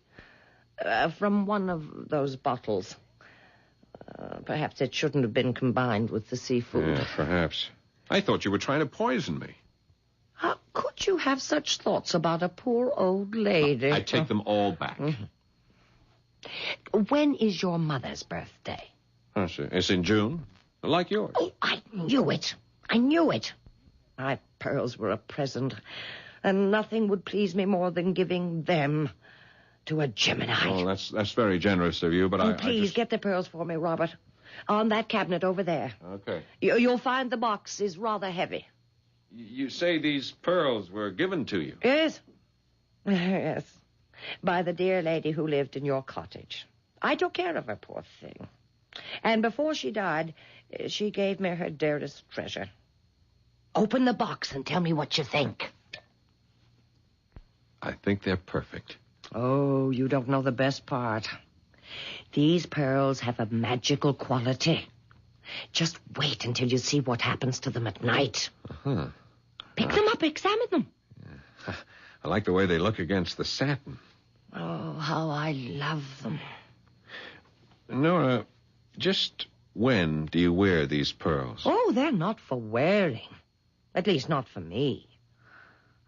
[SPEAKER 3] From one of those bottles. Perhaps it shouldn't have been combined with the seafood.
[SPEAKER 7] Yeah, perhaps. I thought you were trying to poison me.
[SPEAKER 3] How could you have such thoughts about a poor old lady?
[SPEAKER 7] I take them all back.
[SPEAKER 3] Mm-hmm. When is your mother's birthday?
[SPEAKER 7] It's in June, like yours.
[SPEAKER 3] Oh, I knew it. My pearls were a present, and nothing would please me more than giving them to a Gemini.
[SPEAKER 7] Oh, that's very generous of you, but
[SPEAKER 3] Please, get the pearls for me, Robert. On that cabinet over there.
[SPEAKER 7] Okay.
[SPEAKER 3] You'll find the box is rather heavy.
[SPEAKER 7] You say these pearls were given to you?
[SPEAKER 3] Yes. Yes. By the dear lady who lived in your cottage. I took care of her, poor thing. And before she died, she gave me her dearest treasure. Open the box and tell me what you think.
[SPEAKER 7] I think they're perfect.
[SPEAKER 3] Oh, you don't know the best part. These pearls have a magical quality. Just wait until you see what happens to them at night.
[SPEAKER 7] Uh-huh.
[SPEAKER 3] Pick them up, examine them.
[SPEAKER 7] I like the way they look against the satin.
[SPEAKER 3] Oh, how I love them.
[SPEAKER 7] Nora, just when do you wear these pearls?
[SPEAKER 3] Oh, they're not for wearing. At least not for me.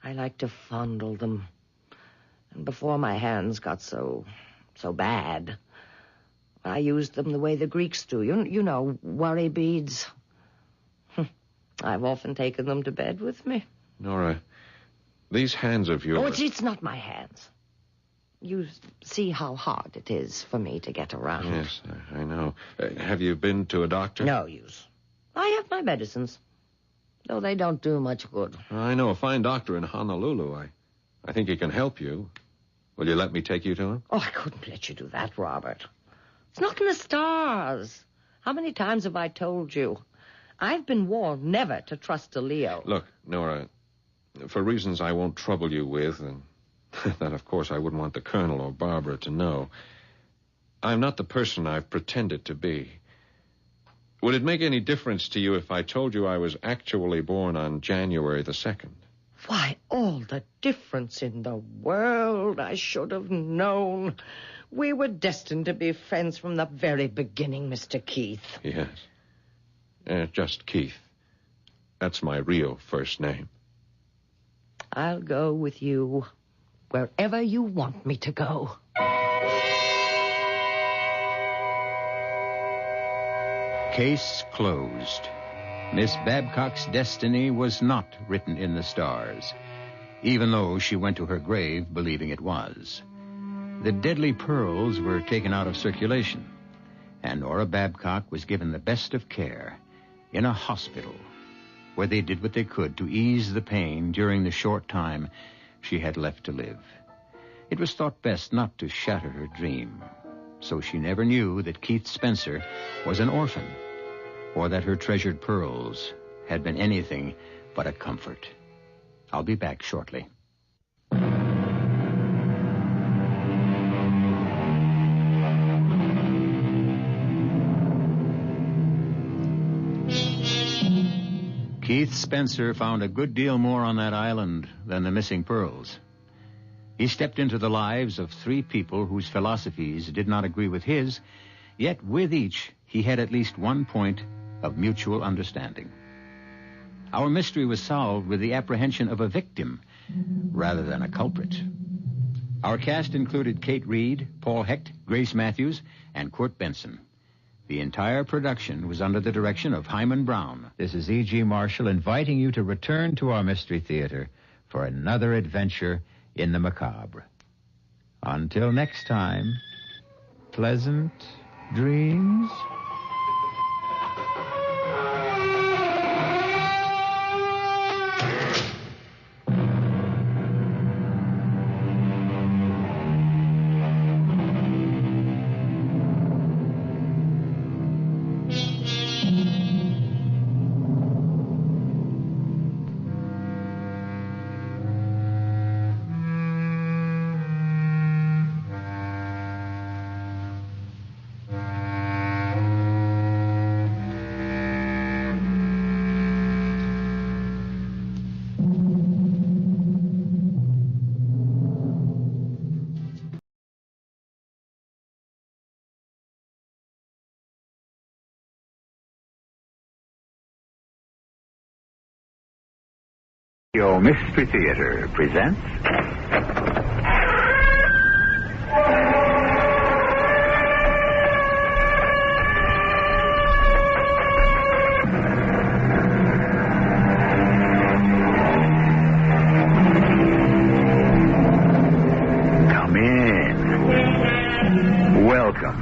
[SPEAKER 3] I like to fondle them. And before my hands got so bad, I used them the way the Greeks do. You know, worry beads. I've often taken them to bed with me.
[SPEAKER 7] Nora, these hands of yours...
[SPEAKER 3] Oh, it's not my hands. You see how hard it is for me to get around.
[SPEAKER 7] Yes, I know. Have you been to a doctor?
[SPEAKER 3] No use. I have my medicines, though they don't do much good.
[SPEAKER 7] I know a fine doctor in Honolulu. I think he can help you. Will you let me take you to him?
[SPEAKER 3] Oh, I couldn't let you do that, Robert. It's not in the stars. How many times have I told you? I've been warned never to trust a Leo.
[SPEAKER 7] Look, Nora, for reasons I won't trouble you with, and that, of course, I wouldn't want the Colonel or Barbara to know, I'm not the person I've pretended to be. Would it make any difference to you if I told you I was actually born on January the 2nd?
[SPEAKER 3] Why, all the difference in the world. I should have known. We were destined to be friends from the very beginning, Mr. Keith.
[SPEAKER 7] Yes. Just Keith. That's my real first name.
[SPEAKER 3] I'll go with you wherever you want me to go.
[SPEAKER 14] Case closed. Miss Babcock's destiny was not written in the stars, even though she went to her grave believing it was. The deadly pearls were taken out of circulation, and Nora Babcock was given the best of care in a hospital where they did what they could to ease the pain during the short time she had left to live. It was thought best not to shatter her dream, so she never knew that Keith Spencer was an orphan, or that her treasured pearls had been anything but a comfort. I'll be back shortly. Keith Spencer found a good deal more on that island than the missing pearls. He stepped into the lives of 3 people whose philosophies did not agree with his, yet with each he had at least one point of mutual understanding. Our mystery was solved with the apprehension of a victim rather than a culprit. Our cast included Kate Reed, Paul Hecht, Grace Matthews, and Kurt Benson. The entire production was under the direction of Hyman Brown.
[SPEAKER 2] This is E.G. Marshall inviting you to return to our Mystery Theater for another adventure in the macabre. Until next time, pleasant dreams.
[SPEAKER 13] Your Mystery Theater presents... Come in. Welcome.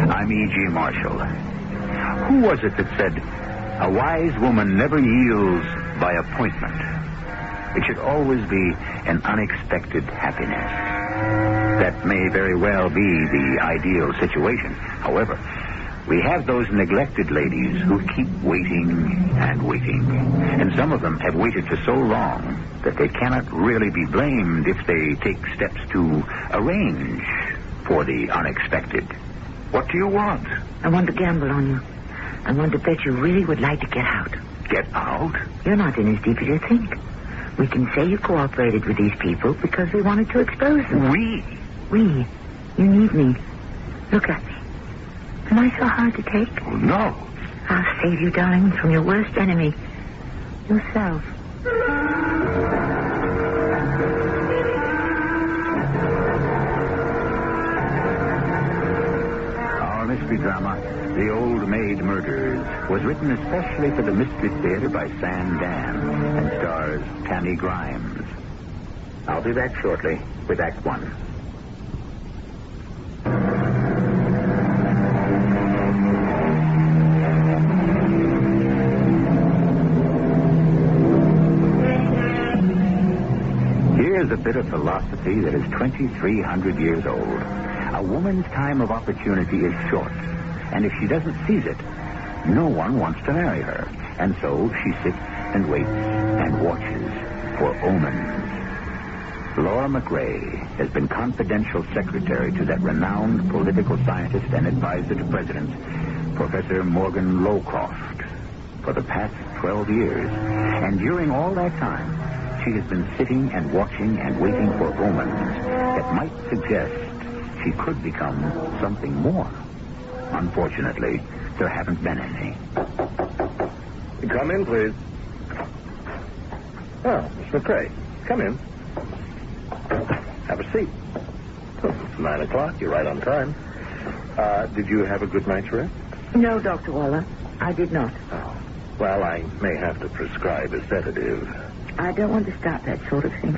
[SPEAKER 13] I'm E.G. Marshall. Who was it that said, a wise woman never yields by appointment? It should always be an unexpected happiness. That may very well be the ideal situation. However, We have those neglected ladies who keep waiting and waiting. And some of them have waited for so long that they cannot really be blamed if they take steps to arrange for the unexpected. What do you want?
[SPEAKER 23] I want to gamble on you. I want to bet you really would like to get out.
[SPEAKER 13] Get out?
[SPEAKER 23] You're not in as deep as you think. We can say you cooperated with these people because they wanted to expose them.
[SPEAKER 13] We?
[SPEAKER 23] We. You need me. Look at me. Am I so hard to take?
[SPEAKER 13] Oh, no.
[SPEAKER 23] I'll save you, darling, from your worst enemy. Yourself.
[SPEAKER 13] Our mystery drama, The Old Maid Murders, was written especially for the Mystery Theater by Sam Dan and stars Tammy Grimes. I'll be back shortly with Act One. Here's a bit of philosophy that is 2,300 years old. A woman's time of opportunity is short, and if she doesn't seize it, no one wants to marry her. And so she sits and waits and watches for omens. Laura McRae has been confidential secretary to that renowned political scientist and advisor to presidents, Professor Morgan Lowcroft, for the past 12 years. And during all that time, she has been sitting and watching and waiting for omens that might suggest she could become something more. Unfortunately, there haven't been any.
[SPEAKER 4] Come in, please. Oh, Miss McRae, come in. Have a seat. Oh, it's 9 o'clock. You're right on time. Did you have a good night's rest?
[SPEAKER 23] No, Dr. Waller. I did not.
[SPEAKER 4] Oh. Well, I may have to prescribe a sedative.
[SPEAKER 23] I don't want to start that sort of thing.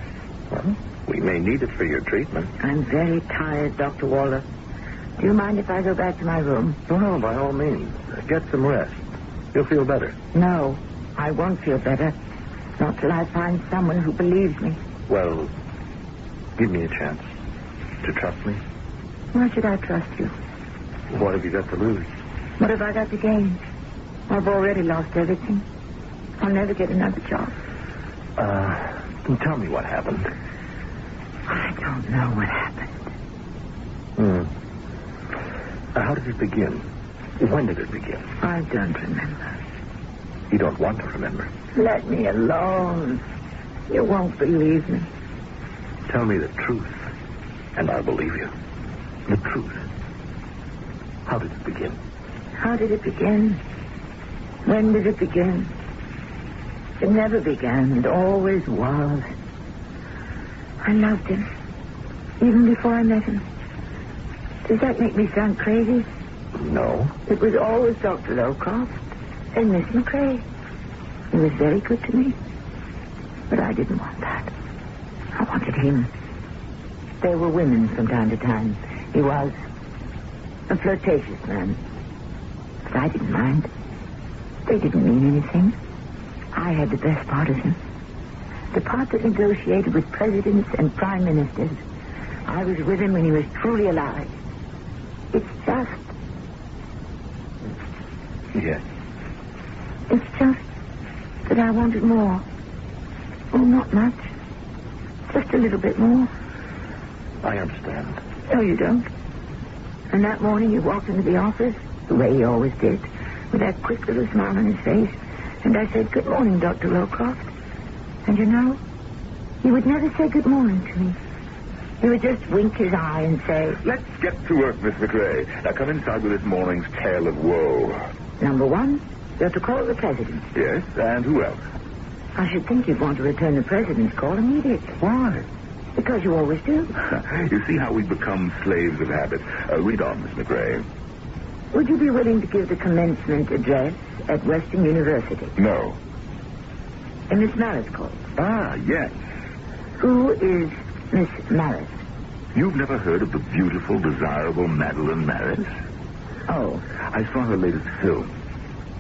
[SPEAKER 4] Well, we may need it for your treatment.
[SPEAKER 23] I'm very tired, Dr. Waller. Do you mind if I go back to my room?
[SPEAKER 4] No, by all means. Get some rest. You'll feel better.
[SPEAKER 23] No, I won't feel better. Not till I find someone who believes me.
[SPEAKER 4] Well, give me a chance to trust me.
[SPEAKER 23] Why should I trust you?
[SPEAKER 4] What have you got to lose?
[SPEAKER 23] What have I got to gain? I've already lost everything. I'll never get another job.
[SPEAKER 4] Tell me what happened.
[SPEAKER 23] I don't know what happened.
[SPEAKER 4] How did it begin? When did it begin?
[SPEAKER 23] I don't remember.
[SPEAKER 4] You don't want to remember?
[SPEAKER 23] Let me alone. You won't believe me.
[SPEAKER 4] Tell me the truth, and I'll believe you. The truth. How did it begin?
[SPEAKER 23] How did it begin? When did it begin? It never began. It always was. I loved him, even before I met him. Does that make me sound crazy?
[SPEAKER 4] No.
[SPEAKER 23] It was always Dr. Lowcroft and Miss McRae. He was very good to me. But I didn't want that. I wanted him. There were women from time to time. He was a flirtatious man. But I didn't mind. They didn't mean anything. I had the best part of him. The part that negotiated with presidents and prime ministers. I was with him when he was truly alive. It's just...
[SPEAKER 4] Yes.
[SPEAKER 23] It's just that I wanted more. Oh, not much. Just a little bit more.
[SPEAKER 4] I understand.
[SPEAKER 23] No, you don't. And that morning he walked into the office, the way he always did, with that quick little smile on his face. And I said, "Good morning, Dr. Lowcroft." And you know, he would never say good morning to me. He would just wink his eye and say,
[SPEAKER 9] "Let's get to work, Miss McRae. Now come inside with this morning's tale of woe."
[SPEAKER 23] Number one, you're to call the president.
[SPEAKER 9] Yes, and who else?
[SPEAKER 23] I should think you'd want to return the president's call immediately.
[SPEAKER 9] Why?
[SPEAKER 23] Because you always do.
[SPEAKER 9] You see how we become slaves of habit. Read on, Miss McRae.
[SPEAKER 23] Would you be willing to give the commencement address at Western University?
[SPEAKER 9] No.
[SPEAKER 23] And Miss Mallet called.
[SPEAKER 9] Ah, yes.
[SPEAKER 23] Who is Miss Mallet?
[SPEAKER 9] You've never heard of the beautiful, desirable Madeline Marris?
[SPEAKER 23] Oh.
[SPEAKER 9] I saw her latest film.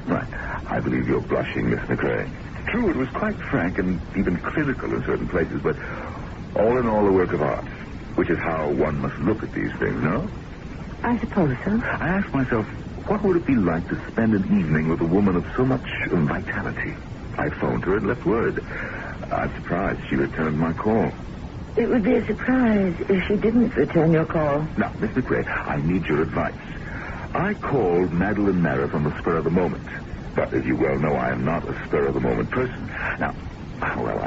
[SPEAKER 9] Right. I believe you're blushing, Miss McRae. True, it was quite frank and even clinical in certain places, but all in all a work of art, which is how one must look at these things, no?
[SPEAKER 23] I suppose so.
[SPEAKER 9] I ask myself, What would it be like to spend an evening with a woman of so much vitality? I phoned her and left word. I'm surprised she returned my call.
[SPEAKER 23] It would be a surprise if she didn't return your call.
[SPEAKER 9] Now, Miss McRae, I need your advice. I called Madeline Maris on the spur of the moment. But as you well know, I am not a spur-of-the-moment person. Now, well,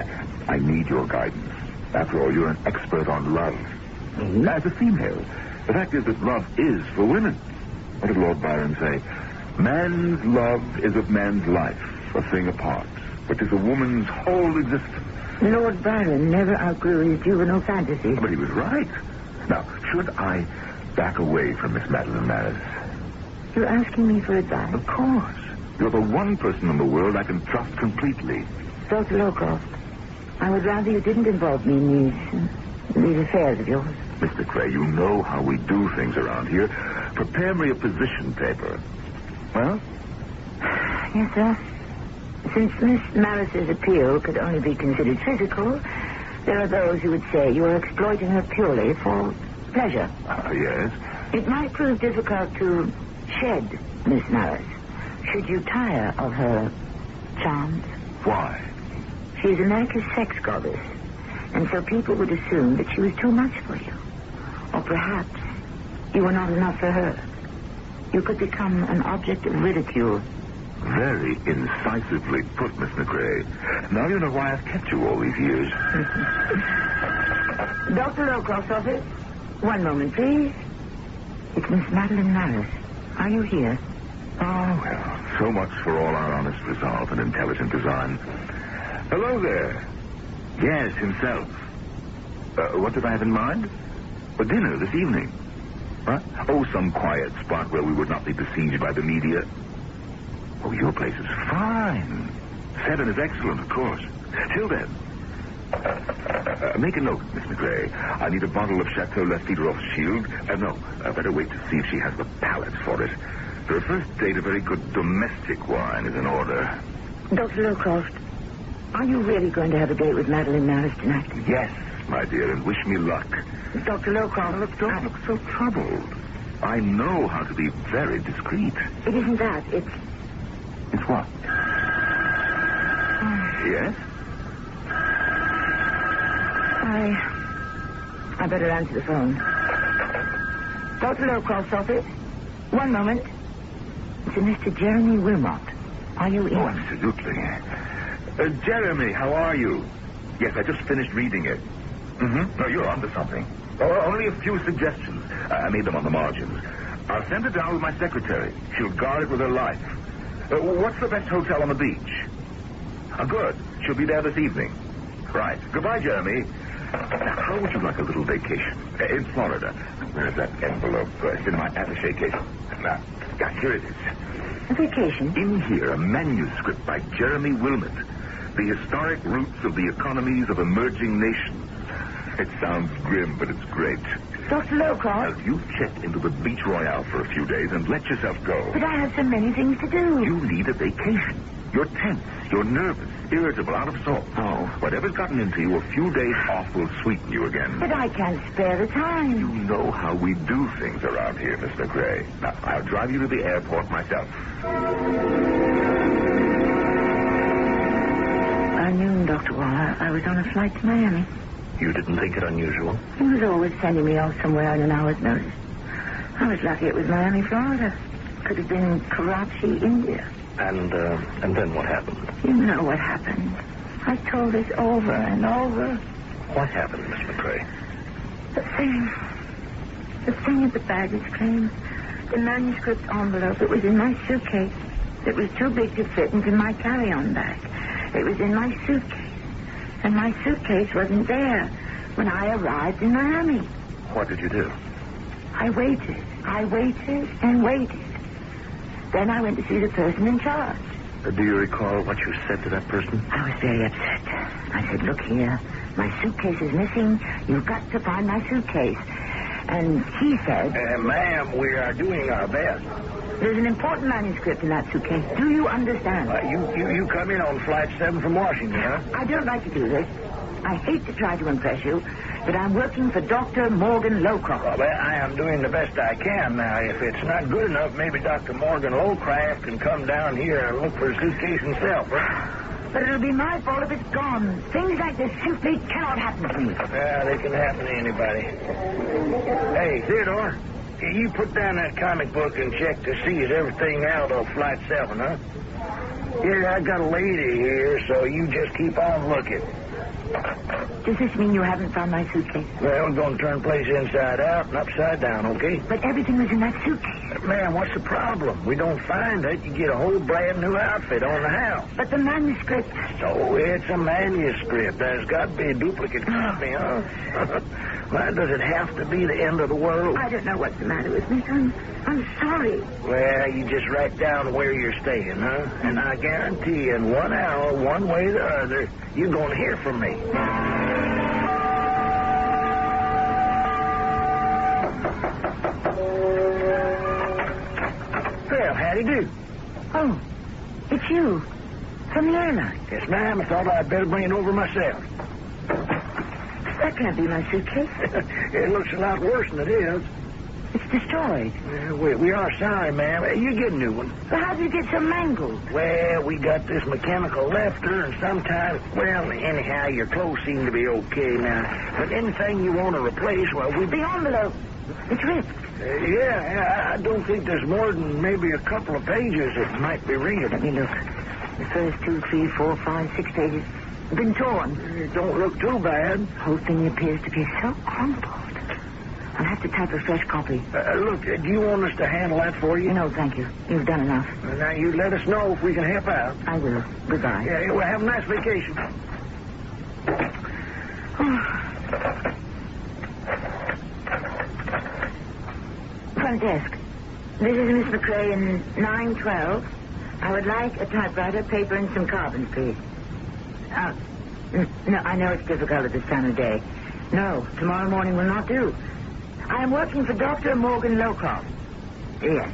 [SPEAKER 9] I need your guidance. After all, you're an expert on love. Mm-hmm. As a female, the fact is that love is for women. What did Lord Byron say? Man's love is of man's life, a thing apart, but is a woman's whole existence.
[SPEAKER 23] Lord Byron never outgrew his juvenile fantasies.
[SPEAKER 9] But he was right. Now, should I back away from Miss Madeline Maris?
[SPEAKER 23] You're asking me for advice?
[SPEAKER 9] Of course. You're the one person in the world I can trust completely.
[SPEAKER 23] Dr. Lowcroft, I would rather you didn't involve me in these affairs of yours.
[SPEAKER 9] Mr. Cray, you know how we do things around here. Prepare me a position paper. Well?
[SPEAKER 23] Yes, sir. Since Miss Maris's appeal could only be considered physical, there are those who would say you are exploiting her purely for pleasure.
[SPEAKER 9] Yes?
[SPEAKER 23] It might prove difficult to shed Miss Maris should you tire of her charms.
[SPEAKER 9] Why?
[SPEAKER 23] She is America's sex goddess, and so people would assume that she was too much for you. Or perhaps you were not enough for her. You could become an object of ridicule.
[SPEAKER 9] Very incisively put, Miss McRae. Now you know why I've kept you all these years.
[SPEAKER 23] Dr. Lowcroft's office. One moment, please. It's Miss Madeline Maris. Are you here?
[SPEAKER 9] Oh, well, so much for all our honest resolve and intelligent design. Hello there. Yes, himself. What did I have in mind? A dinner this evening. Huh? Oh, some quiet spot where we would not be besieged by the media. Oh, your place is fine. 7 is excellent, of course. Till then. Make a note, Miss McRae. I need a bottle of Chateau Lafite Rothschild. Better wait to see if she has the palate for it. For a first date, a very good domestic wine is in order.
[SPEAKER 23] Dr. Lowcroft, are you really going to have a date with Madeline Maris tonight?
[SPEAKER 9] Yes, my dear, and wish me luck.
[SPEAKER 23] Dr. Lowcroft,
[SPEAKER 9] don't look so troubled. I know how to be very discreet.
[SPEAKER 23] It isn't that. It's
[SPEAKER 9] what? Yes?
[SPEAKER 23] I better answer the phone. Dr. Lowcroft's office. One moment. It's a Mr. Jeremy Wilmot. Are you in?
[SPEAKER 9] Oh, absolutely. Jeremy, how are you? Yes, I just finished reading it. Mm-hmm. No, you're onto something. Oh, only a few suggestions. I made them on the margins. I'll send it down with my secretary. She'll guard it with her life. What's the best hotel on the beach? Good. She'll be there this evening. Right. Goodbye, Jeremy. Now, how would you like a little vacation? In Florida. Where's that envelope? It's in my attaché case. Now, here it is.
[SPEAKER 23] A vacation?
[SPEAKER 9] In here, a manuscript by Jeremy Wilmot. The historic roots of the economies of emerging nations. It sounds grim, but it's great.
[SPEAKER 23] Dr. Lowcroft?
[SPEAKER 9] Now, you check into the Beach Royale for a few days and let yourself go.
[SPEAKER 23] But I have so many things to do.
[SPEAKER 9] You need a vacation. You're tense. You're nervous. Irritable. Out of sorts.
[SPEAKER 23] Oh.
[SPEAKER 9] Whatever's gotten into you, a few days off will sweeten you again.
[SPEAKER 23] But I can't spare the time.
[SPEAKER 9] You know how we do things around here, Miss McRae. Now, I'll drive you to the airport myself.
[SPEAKER 23] By noon, Dr. Waller, I was on a flight to Miami.
[SPEAKER 10] You didn't think it unusual?
[SPEAKER 23] He was always sending me off somewhere on an hour's notice. I was lucky it was Miami, Florida. Could have been Karachi, India.
[SPEAKER 10] And then what happened?
[SPEAKER 23] You know what happened. I told this over and over.
[SPEAKER 10] What happened, Miss McRae?
[SPEAKER 23] The thing at the baggage claim. The manuscript envelope. It was in my suitcase. It was too big to fit into my carry-on bag. It was in my suitcase. And my suitcase wasn't there when I arrived in Miami.
[SPEAKER 10] What did you do?
[SPEAKER 23] I waited and waited. Then I went to see the person in charge.
[SPEAKER 10] Do you recall what you said to that person?
[SPEAKER 23] I was very upset. I said, look here, my suitcase is missing. You've got to find my suitcase. And he said...
[SPEAKER 10] Ma'am, we are doing our best.
[SPEAKER 23] There's an important manuscript in that suitcase. Do you understand?
[SPEAKER 10] You come in on Flight 7 from Washington, huh?
[SPEAKER 23] I don't like to do this. I hate to try to impress you. that I'm working for Dr. Morgan Lowcroft.
[SPEAKER 5] Well, I am doing the best I can now. If it's not good enough, maybe Dr. Morgan Lowcroft can come down here and look for a suitcase himself.
[SPEAKER 23] But it'll be my fault if it's gone. Things like this simply cannot happen to me.
[SPEAKER 5] Yeah, they can happen to anybody. Hey, Theodore, you put down that comic book and check to see is everything out of Flight 7, huh? Here, I got a lady here, so you just keep on looking.
[SPEAKER 23] Does this mean you haven't found my suitcase?
[SPEAKER 5] Well, we're going to turn place inside out and upside down, okay?
[SPEAKER 23] But everything was in that suitcase.
[SPEAKER 5] Man, what's the problem? We don't find it, you get a whole brand new outfit on the house.
[SPEAKER 23] But the manuscript...
[SPEAKER 5] So it's a manuscript. There's got to be a duplicate copy, huh? Why, does it have to be the end of the world?
[SPEAKER 23] I don't know what's the matter with me. I'm sorry.
[SPEAKER 5] Well, you just write down where you're staying, huh? And I guarantee you in 1 hour, one way or the other, you're going to hear from me. Well, howdy do.
[SPEAKER 23] Oh, it's you. From the airline.
[SPEAKER 5] Yes, ma'am. I thought I'd better bring it over myself.
[SPEAKER 23] That can't be my suitcase.
[SPEAKER 5] It looks a lot worse than it is.
[SPEAKER 23] It's destroyed.
[SPEAKER 5] We are sorry, ma'am. You get a new one.
[SPEAKER 23] But how did it get so mangled?
[SPEAKER 5] Well, we got this mechanical lifter, and sometimes, well, anyhow, your clothes seem to be okay now. But anything you want to replace, well, we...
[SPEAKER 23] The envelope. It's ripped.
[SPEAKER 5] Yeah, I don't think there's more than maybe a couple of pages that might be readable.
[SPEAKER 23] Let me look. The first 2, 3, 4, 5, 6 pages have been torn.
[SPEAKER 5] It don't look too bad.
[SPEAKER 23] The whole thing appears to be so crumpled. I'll have to type a fresh copy.
[SPEAKER 5] Look, do you want us to handle that for you?
[SPEAKER 23] No, thank you. You've done enough.
[SPEAKER 5] Now, you let us know if we can help out.
[SPEAKER 23] I will. Goodbye.
[SPEAKER 5] Yeah, well, have a nice vacation.
[SPEAKER 23] Front desk. This is Miss McCrae in 912. I would like a typewriter, paper, and some carbon, please. No, I know it's difficult at this time of day. No, tomorrow morning will not do. I am working for Dr. Morgan Lowcroft. Yes.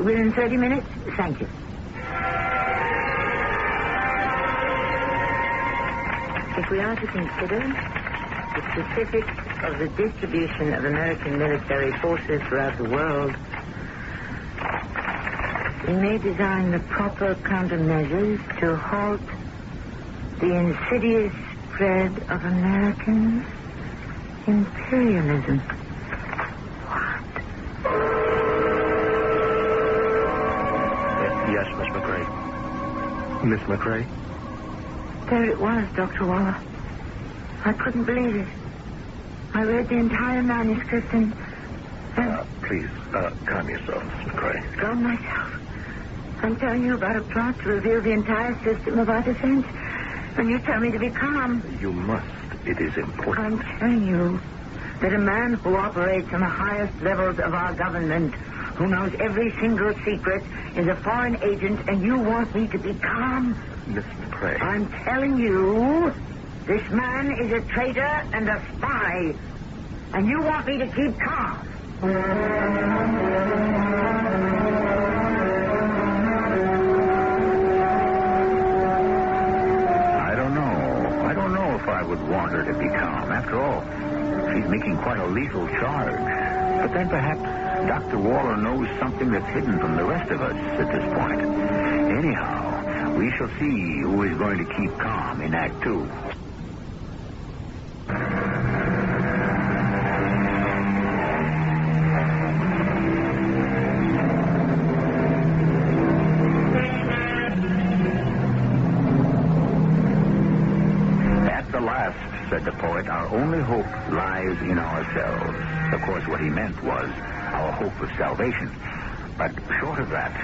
[SPEAKER 23] Within 30 minutes? Thank you. If we are to consider the specifics of the distribution of American military forces throughout the world, we may design the proper countermeasures to halt the insidious spread of American imperialism.
[SPEAKER 5] Yes, Miss McCrae. Miss McCrae?
[SPEAKER 23] There it was, Dr. Waller. I couldn't believe it. I read the entire manuscript and...
[SPEAKER 5] Please, calm yourself, Miss McCrae.
[SPEAKER 23] Calm myself. I'm telling you about a plot to reveal the entire system of our defense. And you tell me to be calm.
[SPEAKER 5] You must. It is important.
[SPEAKER 23] I'm telling you that a man who operates on the highest levels of our government, who knows every single secret, is a foreign agent, and you want me to be calm?
[SPEAKER 5] Miss McCrae.
[SPEAKER 23] I'm telling you, this man is a traitor and a spy, and you want me to keep calm.
[SPEAKER 13] I don't know if I would want her to be calm. After all, she's making quite a lethal charge. But then perhaps Dr. Waller knows something that's hidden from the rest of us at this point. Anyhow, we shall see who is going to keep calm in Act 2. Said the poet, our only hope lies in ourselves. Of course, what he meant was our hope of salvation. But short of that,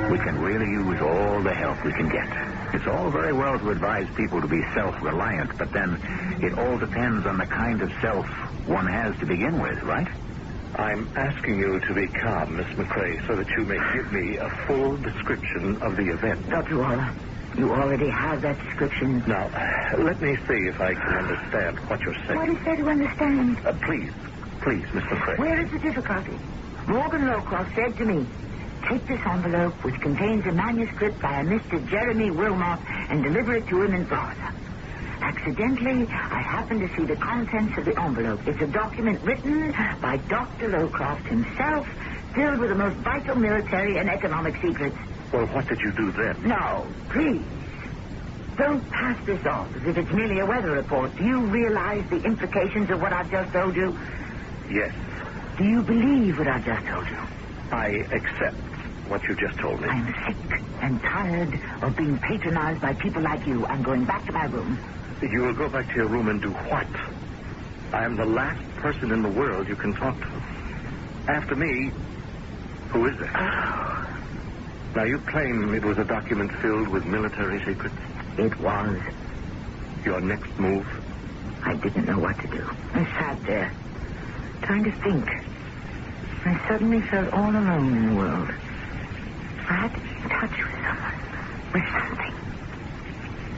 [SPEAKER 13] we can really use all the help we can get. It's all very well to advise people to be self-reliant, but then it all depends on the kind of self one has to begin with, right?
[SPEAKER 5] I'm asking you to be calm, Miss McCrae, so that you may give me a full description of the event.
[SPEAKER 23] Dr. Waller, you already have that description.
[SPEAKER 5] Now, let me see if I can understand what you're saying.
[SPEAKER 23] What is there to understand?
[SPEAKER 5] Please, Miss McCrae.
[SPEAKER 23] Where is the difficulty? Morgan Lowcroft said to me, take this envelope, which contains a manuscript by a Mr. Jeremy Wilmot, and deliver it to him in Florida. Accidentally, I happened to see the contents of the envelope. It's a document written by Dr. Lowcroft himself, filled with the most vital military and economic secrets.
[SPEAKER 9] Well, what did you do then?
[SPEAKER 23] No, please. Don't pass this off as if it's merely a weather report. Do you realize the implications of what I've just told you?
[SPEAKER 9] Yes.
[SPEAKER 23] Do you believe what I've just told you?
[SPEAKER 9] I accept what you just told me.
[SPEAKER 23] I'm sick and tired of being patronized by people like you. I'm going back to my room.
[SPEAKER 9] You will go back to your room and do what? I am the last person in the world you can talk to. After me, who is there? Now, you claim it was a document filled with military secrets?
[SPEAKER 23] It was.
[SPEAKER 9] Your next move?
[SPEAKER 23] I didn't know what to do. I sat there, trying to think. I suddenly felt all alone in the world. I had to be in touch with someone, with something.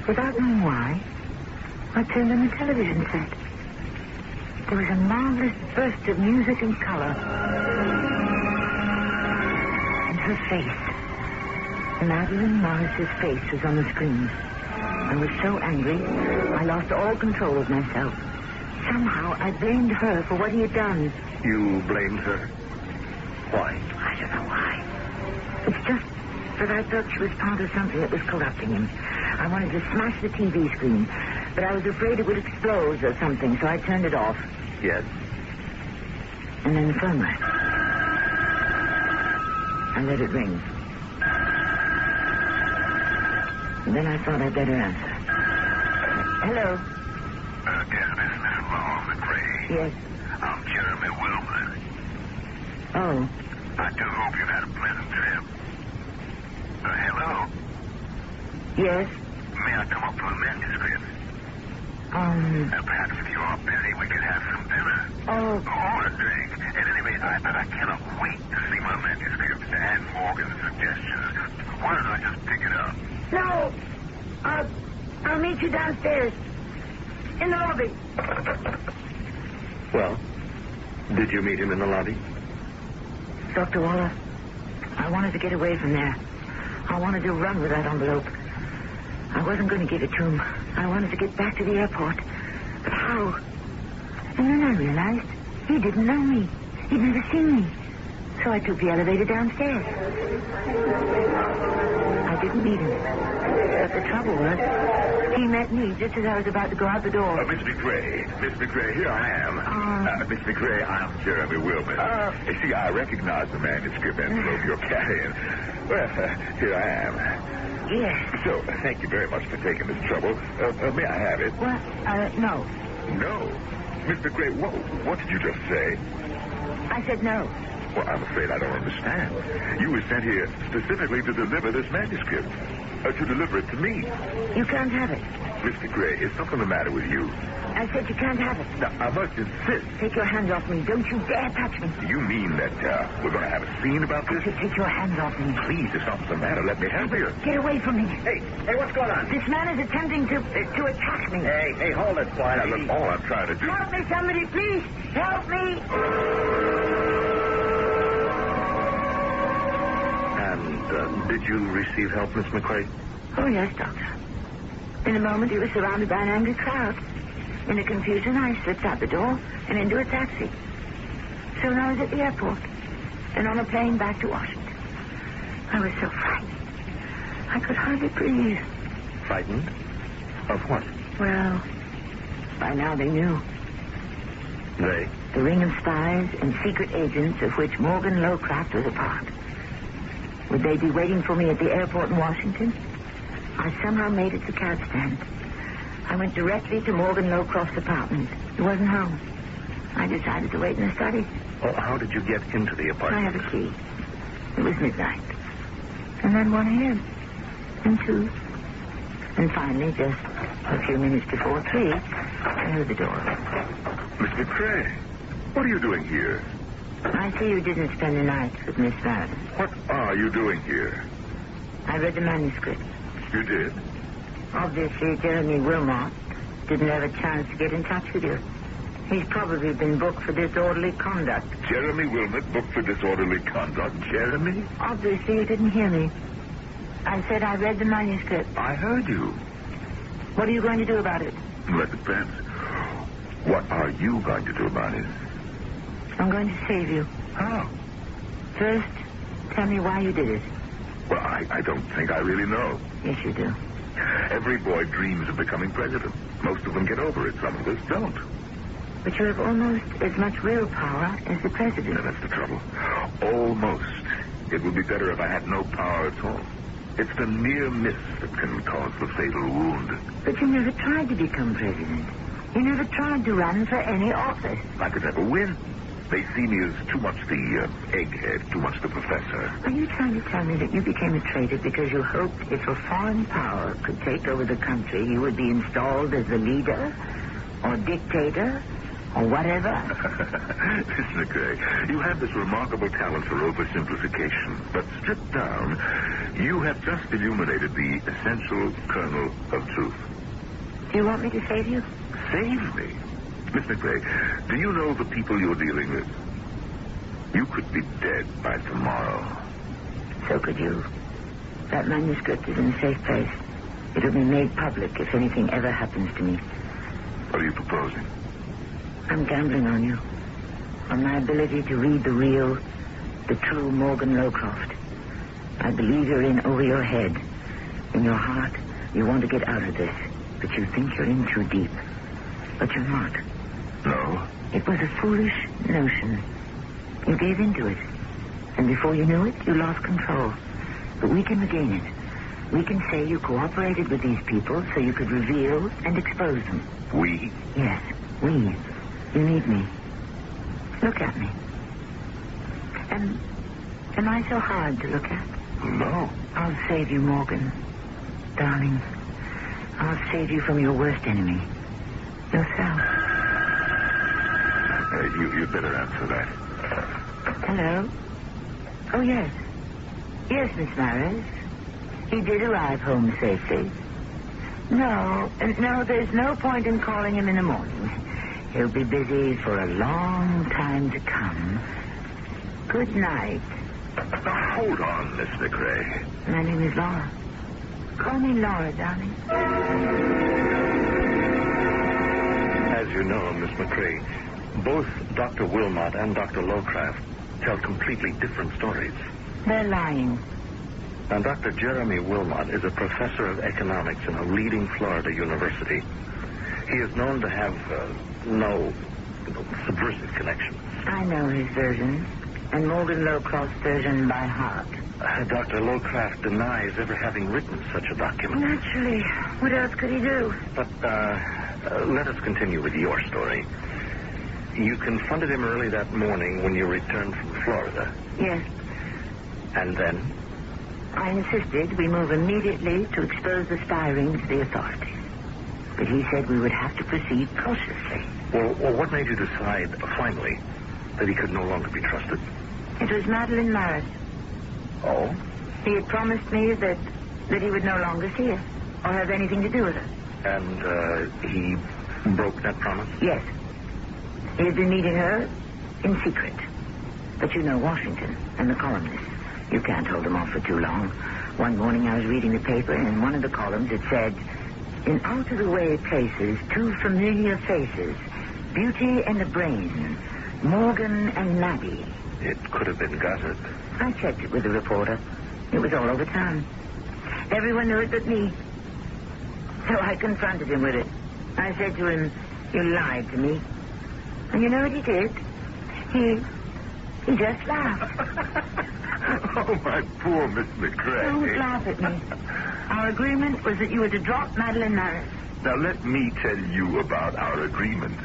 [SPEAKER 23] Without knowing why, I turned on the television set. There was a marvelous burst of music and color. And her face. Madeline Morris's face was on the screen. I was so angry, I lost all control of myself. Somehow, I blamed her for what he had done.
[SPEAKER 9] You blamed her? Why?
[SPEAKER 23] I don't know why. It's just that I thought she was part of something that was corrupting him. I wanted to smash the TV screen, but I was afraid it would explode or something, so I turned it off.
[SPEAKER 9] Yes.
[SPEAKER 23] And then the phone rang. I let it ring. And then I thought I'd better answer. Hello?
[SPEAKER 1] Yes, Mrs. McRae.
[SPEAKER 23] Yes.
[SPEAKER 1] I'm Jeremy Wilmer.
[SPEAKER 23] Oh.
[SPEAKER 1] I do hope you've had a pleasant trip. Hello?
[SPEAKER 23] Yes?
[SPEAKER 1] May I come up for a manuscript? Perhaps if you are busy, we could have some dinner.
[SPEAKER 23] Oh.
[SPEAKER 1] Or a drink. At any rate, I cannot wait to see my manuscript and Morgan's suggestions. Why don't I just pick it up?
[SPEAKER 23] No. I'll meet you downstairs. In the lobby.
[SPEAKER 9] Well, did you meet him in the lobby?
[SPEAKER 23] Dr. Waller, I wanted to get away from there. I wanted to run with that envelope. I wasn't going to give it to him. I wanted to get back to the airport. But how? And then I realized he didn't know me. He'd never seen me. So I took the elevator downstairs. I didn't meet him. But the trouble was, he met me just as I was about to go out the door.
[SPEAKER 1] Miss McRae. Miss McRae, here I am. Miss McRae, I'm Jeremy Wilmer. See, I recognize the manuscript envelope you're carrying. Well, here I am.
[SPEAKER 23] Yes.
[SPEAKER 1] So, thank you very much for taking this trouble. May I have it?
[SPEAKER 23] What? No.
[SPEAKER 1] No? Miss McRae, what did you just say?
[SPEAKER 23] I said no.
[SPEAKER 1] Well, I'm afraid I don't understand. You were sent here specifically to deliver this manuscript. To deliver it to me.
[SPEAKER 23] You can't have it.
[SPEAKER 1] Miss McRae, is something the matter with you?
[SPEAKER 23] I said you can't have it.
[SPEAKER 1] Now, I must insist.
[SPEAKER 23] Take your hands off me. Don't you dare touch me.
[SPEAKER 1] You mean that we're going to have a scene about this?
[SPEAKER 23] I said take your hands off me.
[SPEAKER 1] Please, if something's the matter, let me help you.
[SPEAKER 23] Get away from me.
[SPEAKER 1] Hey, what's going on?
[SPEAKER 23] This man is attempting to attack me.
[SPEAKER 1] Hey, hold it, quiet. Now, look, all I'm trying to do...
[SPEAKER 23] Help me, somebody, please. Help me.
[SPEAKER 9] Did you receive help, Miss McRae?
[SPEAKER 23] Oh, yes, Doctor. In a moment, he was surrounded by an angry crowd. In the confusion, I slipped out the door and into a taxi. Soon I was at the airport and on a plane back to Washington. I was so frightened. I could hardly breathe.
[SPEAKER 9] Frightened? Of what?
[SPEAKER 23] Well, by now they knew.
[SPEAKER 9] They?
[SPEAKER 23] The ring of spies and secret agents of which Morgan Lowcroft was a part. Would they be waiting for me at the airport in Washington? I somehow made it to the cab stand. I went directly to Morgan Lowcroft's apartment. He wasn't home. I decided to wait in the study.
[SPEAKER 9] Well, how did you get into the apartment?
[SPEAKER 23] I have a key. It was midnight. And then 1 a.m. And 2. And finally, just a few minutes before 3, I heard the door.
[SPEAKER 1] Miss McRae, what are you doing here?
[SPEAKER 23] I see you didn't spend the night with Miss Faraday.
[SPEAKER 1] What are you doing here?
[SPEAKER 23] I read the manuscript.
[SPEAKER 1] You did?
[SPEAKER 23] Obviously, Jeremy Wilmot didn't have a chance to get in touch with you. He's probably been booked for disorderly conduct.
[SPEAKER 1] Jeremy Wilmot booked for disorderly conduct? Jeremy?
[SPEAKER 23] Obviously, you didn't hear me. I said I read the manuscript.
[SPEAKER 1] I heard you.
[SPEAKER 23] What are you going to do about it?
[SPEAKER 9] Well, that depends. What are you going to do about it?
[SPEAKER 23] I'm going to save you.
[SPEAKER 9] How?
[SPEAKER 23] First, tell me why you did it.
[SPEAKER 9] Well, I don't think I really know.
[SPEAKER 23] Yes, you do.
[SPEAKER 9] Every boy dreams of becoming president. Most of them get over it. Some of us don't.
[SPEAKER 23] But you have almost as much willpower as the president.
[SPEAKER 9] And that's the trouble. Almost. It would be better if I had no power at all. It's the near miss that can cause the fatal wound.
[SPEAKER 23] But you never tried to become president. You never tried to run for any office.
[SPEAKER 9] I could never win. They see me as too much the egghead, too much the professor.
[SPEAKER 23] Are you trying to tell me that you became a traitor because you hoped if a foreign power could take over the country, you would be installed as the leader or dictator or whatever?
[SPEAKER 9] Listen, McRae, you have this remarkable talent for oversimplification. But stripped down, you have just illuminated the essential kernel of truth.
[SPEAKER 23] Do you want me to save you?
[SPEAKER 9] Save me? Miss McRae, do you know the people you're dealing with? You could be dead by tomorrow.
[SPEAKER 23] So could you. That manuscript is in a safe place. It'll be made public if anything ever happens to me.
[SPEAKER 9] What are you proposing?
[SPEAKER 23] I'm gambling on you. On my ability to read the real, the true Morgan Lowcroft. I believe you're in over your head. In your heart, you want to get out of this, but you think you're in too deep. But you're not.
[SPEAKER 9] No.
[SPEAKER 23] It was a foolish notion. You gave into it. And before you knew it, you lost control. But we can regain it. We can say you cooperated with these people so you could reveal and expose them.
[SPEAKER 9] We?
[SPEAKER 23] Yes, we. You need me. Look at me. Am I so hard to look at?
[SPEAKER 9] No.
[SPEAKER 23] I'll save you, Morgan. Darling. I'll save you from your worst enemy. Yourself.
[SPEAKER 9] You'd better answer that.
[SPEAKER 23] Hello? Oh, yes. Yes, Miss Maris. He did arrive home safely. No, there's no point in calling him in the morning. He'll be busy for a long time to come. Good night.
[SPEAKER 9] Now, hold on, Miss McRae.
[SPEAKER 23] My name is Laura. Call me Laura, darling.
[SPEAKER 15] As you know, Miss McRae, both Dr. Wilmot and Dr. Lowcraft tell completely different stories.
[SPEAKER 23] They're lying.
[SPEAKER 15] Now, Dr. Jeremy Wilmot is a professor of economics in a leading Florida university. He is known to have no subversive connections.
[SPEAKER 23] I know his version, and Morgan Lowcroft's version by heart.
[SPEAKER 15] Dr. Lowcraft denies ever having written such a document.
[SPEAKER 23] Naturally. What else could he do?
[SPEAKER 15] But let us continue with your story. You confronted him early that morning when you returned from Florida.
[SPEAKER 23] Yes.
[SPEAKER 15] And then?
[SPEAKER 23] I insisted we move immediately to expose the spy ring to the authorities. But he said we would have to proceed cautiously.
[SPEAKER 15] Well, what made you decide, finally, that he could no longer be trusted?
[SPEAKER 23] It was Madeline Maris.
[SPEAKER 15] Oh?
[SPEAKER 23] He had promised me that he would no longer see her or have anything to do with her.
[SPEAKER 15] And he broke that promise?
[SPEAKER 23] Yes. He had been meeting her in secret. But you know Washington and the columnists. You can't hold them off for too long. One morning I was reading the paper, and in one of the columns it said, "In out-of-the-way places, two familiar faces, Beauty and the Brain, Morgan and Maddie."
[SPEAKER 15] It could have been Gossett.
[SPEAKER 23] I checked it with the reporter. It was all over town. Everyone knew it but me. So I confronted him with it. I said to him, "You lied to me." And you know what he did? He just laughed.
[SPEAKER 9] Oh, my poor Miss McRae.
[SPEAKER 23] Don't laugh at me. Our agreement was that you were to drop Madeline Maris.
[SPEAKER 9] Now, let me tell you about our agreement.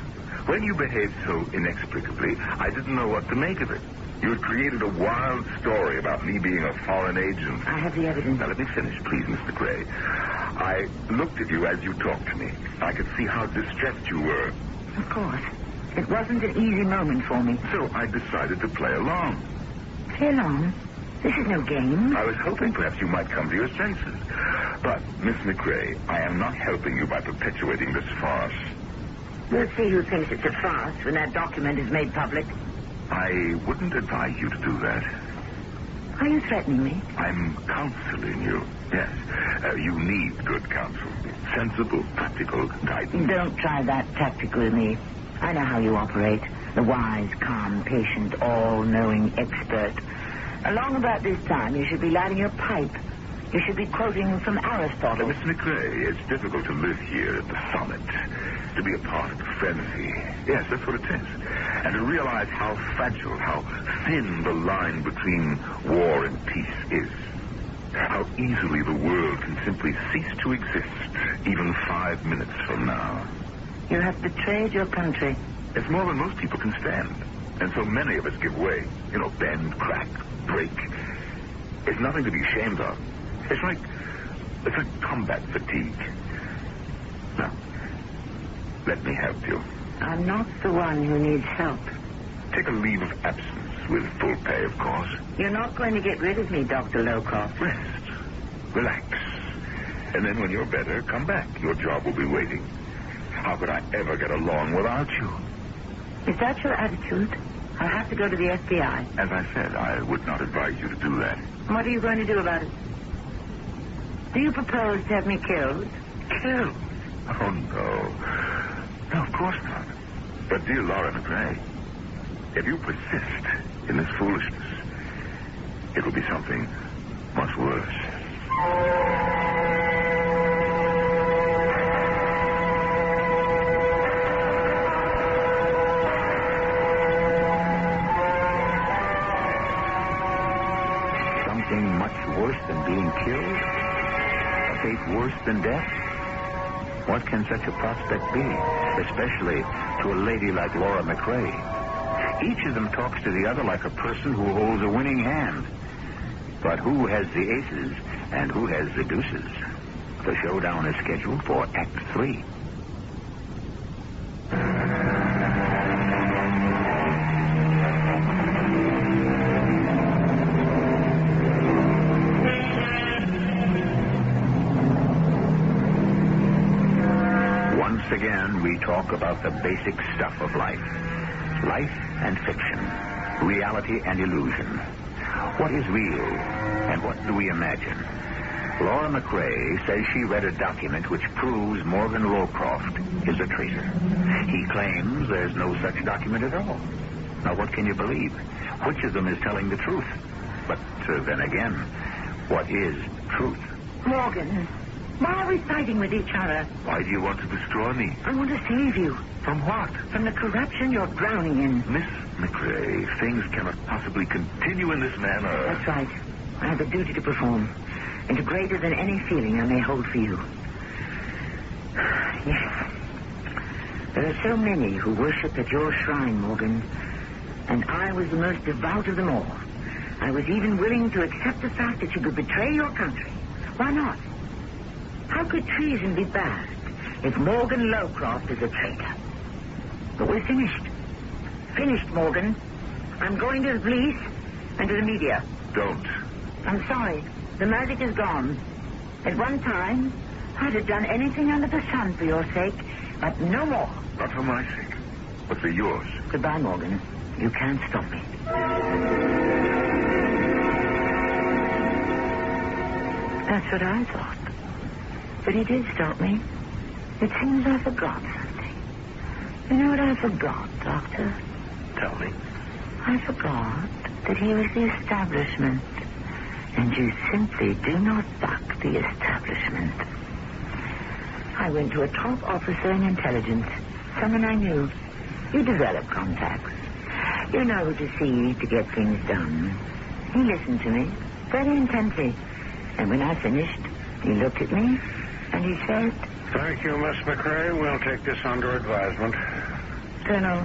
[SPEAKER 9] When you behaved so inexplicably, I didn't know what to make of it. You had created a wild story about me being a foreign agent.
[SPEAKER 23] I have the evidence.
[SPEAKER 9] Now, let me finish, please, Miss McRae. I looked at you as you talked to me. I could see how distressed you were.
[SPEAKER 23] Of course. It wasn't an easy moment for me.
[SPEAKER 9] So I decided to play along.
[SPEAKER 23] Play along? This is no game.
[SPEAKER 9] I was hoping perhaps you might come to your senses. But, Miss McRae, I am not helping you by perpetuating this farce.
[SPEAKER 23] We'll see who thinks it's a farce when that document is made public.
[SPEAKER 9] I wouldn't advise you to do that.
[SPEAKER 23] Are you threatening me?
[SPEAKER 9] I'm counseling you. Yes. You need good counsel. Sensible, practical guidance.
[SPEAKER 23] Don't try that tactic with me. I know how you operate. The wise, calm, patient, all-knowing expert. Along about this time, you should be lighting your pipe. You should be quoting from Aristotle.
[SPEAKER 9] Mr. McRae, it's difficult to live here at the summit, to be a part of the frenzy. Yes, that's what it is. And to realize how fragile, how thin the line between war and peace is. How easily the world can simply cease to exist, even 5 minutes from now.
[SPEAKER 23] You have betrayed your country.
[SPEAKER 9] It's more than most people can stand. And so many of us give way. Bend, crack, break. It's nothing to be ashamed of. It's like combat fatigue. Now, let me help you.
[SPEAKER 23] I'm not the one who needs help.
[SPEAKER 9] Take a leave of absence with full pay, of course.
[SPEAKER 23] You're not going to get rid of me, Dr. Lowcroft.
[SPEAKER 9] Rest. Relax. And then when you're better, come back. Your job will be waiting. How could I ever get along without you?
[SPEAKER 23] Is that your attitude? I'll have to go to the FBI.
[SPEAKER 9] As I said, I would not advise you to do that.
[SPEAKER 23] What are you going to do about it? Do you propose to have me killed?
[SPEAKER 9] Killed? Oh, no. No, of course not. But, dear Laura McRae, if you persist in this foolishness, it will be something much worse.
[SPEAKER 13] Something much worse than being killed? A fate worse than death? What can such a prospect be, especially to a lady like Laura McRae? Each of them talks to the other like a person who holds a winning hand. But who has the aces and who has the deuces? The showdown is scheduled for Act 3. Once again, we talk about the basic stuff of life. Life and fiction. Reality and illusion. What is real and what do we imagine? Laura McRae says she read a document which proves Morgan Lowcroft is a traitor. He claims there's no such document at all. Now, what can you believe? Which of them is telling the truth? But then again, what is truth?
[SPEAKER 23] Morgan, why are we fighting with each other?
[SPEAKER 9] Why do you want to destroy me?
[SPEAKER 23] I want to save you.
[SPEAKER 9] From what?
[SPEAKER 23] From the corruption you're drowning in.
[SPEAKER 9] Miss McRae, things cannot possibly continue in this manner.
[SPEAKER 23] That's right. I have a duty to perform, and greater than any feeling I may hold for you. Yes. There are so many who worship at your shrine, Morgan, and I was the most devout of them all. I was even willing to accept the fact that you could betray your country. Why not? How could treason be bad if Morgan Lowcroft is a traitor? But we're finished. Finished, Morgan. I'm going to the police and to the media.
[SPEAKER 9] Don't.
[SPEAKER 23] I'm sorry. The magic is gone. At one time, I'd have done anything under the sun for your sake, but no more.
[SPEAKER 9] Not for my sake, but for yours.
[SPEAKER 23] Goodbye, Morgan. You can't stop me. That's what I thought. But he did stop me. It seems I forgot something. You know what I forgot, Doctor?
[SPEAKER 9] Tell me.
[SPEAKER 23] I forgot that he was the establishment. And you simply do not buck the establishment. I went to a top officer in intelligence, someone I knew. You develop contacts. You know who to see to get things done. He listened to me very intently. And when I finished, he looked at me and he said,
[SPEAKER 12] "Thank you, Miss McRae. We'll take this under advisement."
[SPEAKER 23] Colonel,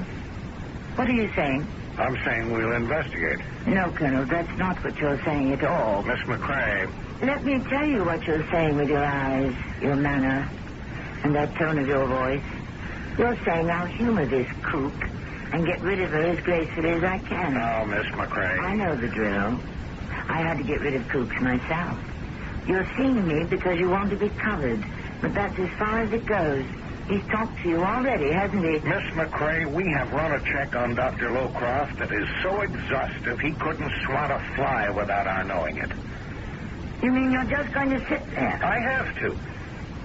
[SPEAKER 23] what are you saying?
[SPEAKER 12] I'm saying we'll investigate.
[SPEAKER 23] No, Colonel, that's not what you're saying at all.
[SPEAKER 12] Miss McRae.
[SPEAKER 23] Let me tell you what you're saying with your eyes, your manner, and that tone of your voice. You're saying I'll humor this kook and get rid of her as gracefully as I can.
[SPEAKER 12] Oh, Miss McRae.
[SPEAKER 23] I know the drill. I had to get rid of kooks myself. You're seeing me because you want to be covered, but that's as far as it goes. He's talked to you already, hasn't he?
[SPEAKER 17] Miss McCrae, we have run a check on Dr. Lowcroft that is so exhaustive he couldn't swat a fly without our knowing it.
[SPEAKER 23] You mean you're just going to sit there?
[SPEAKER 17] I have to.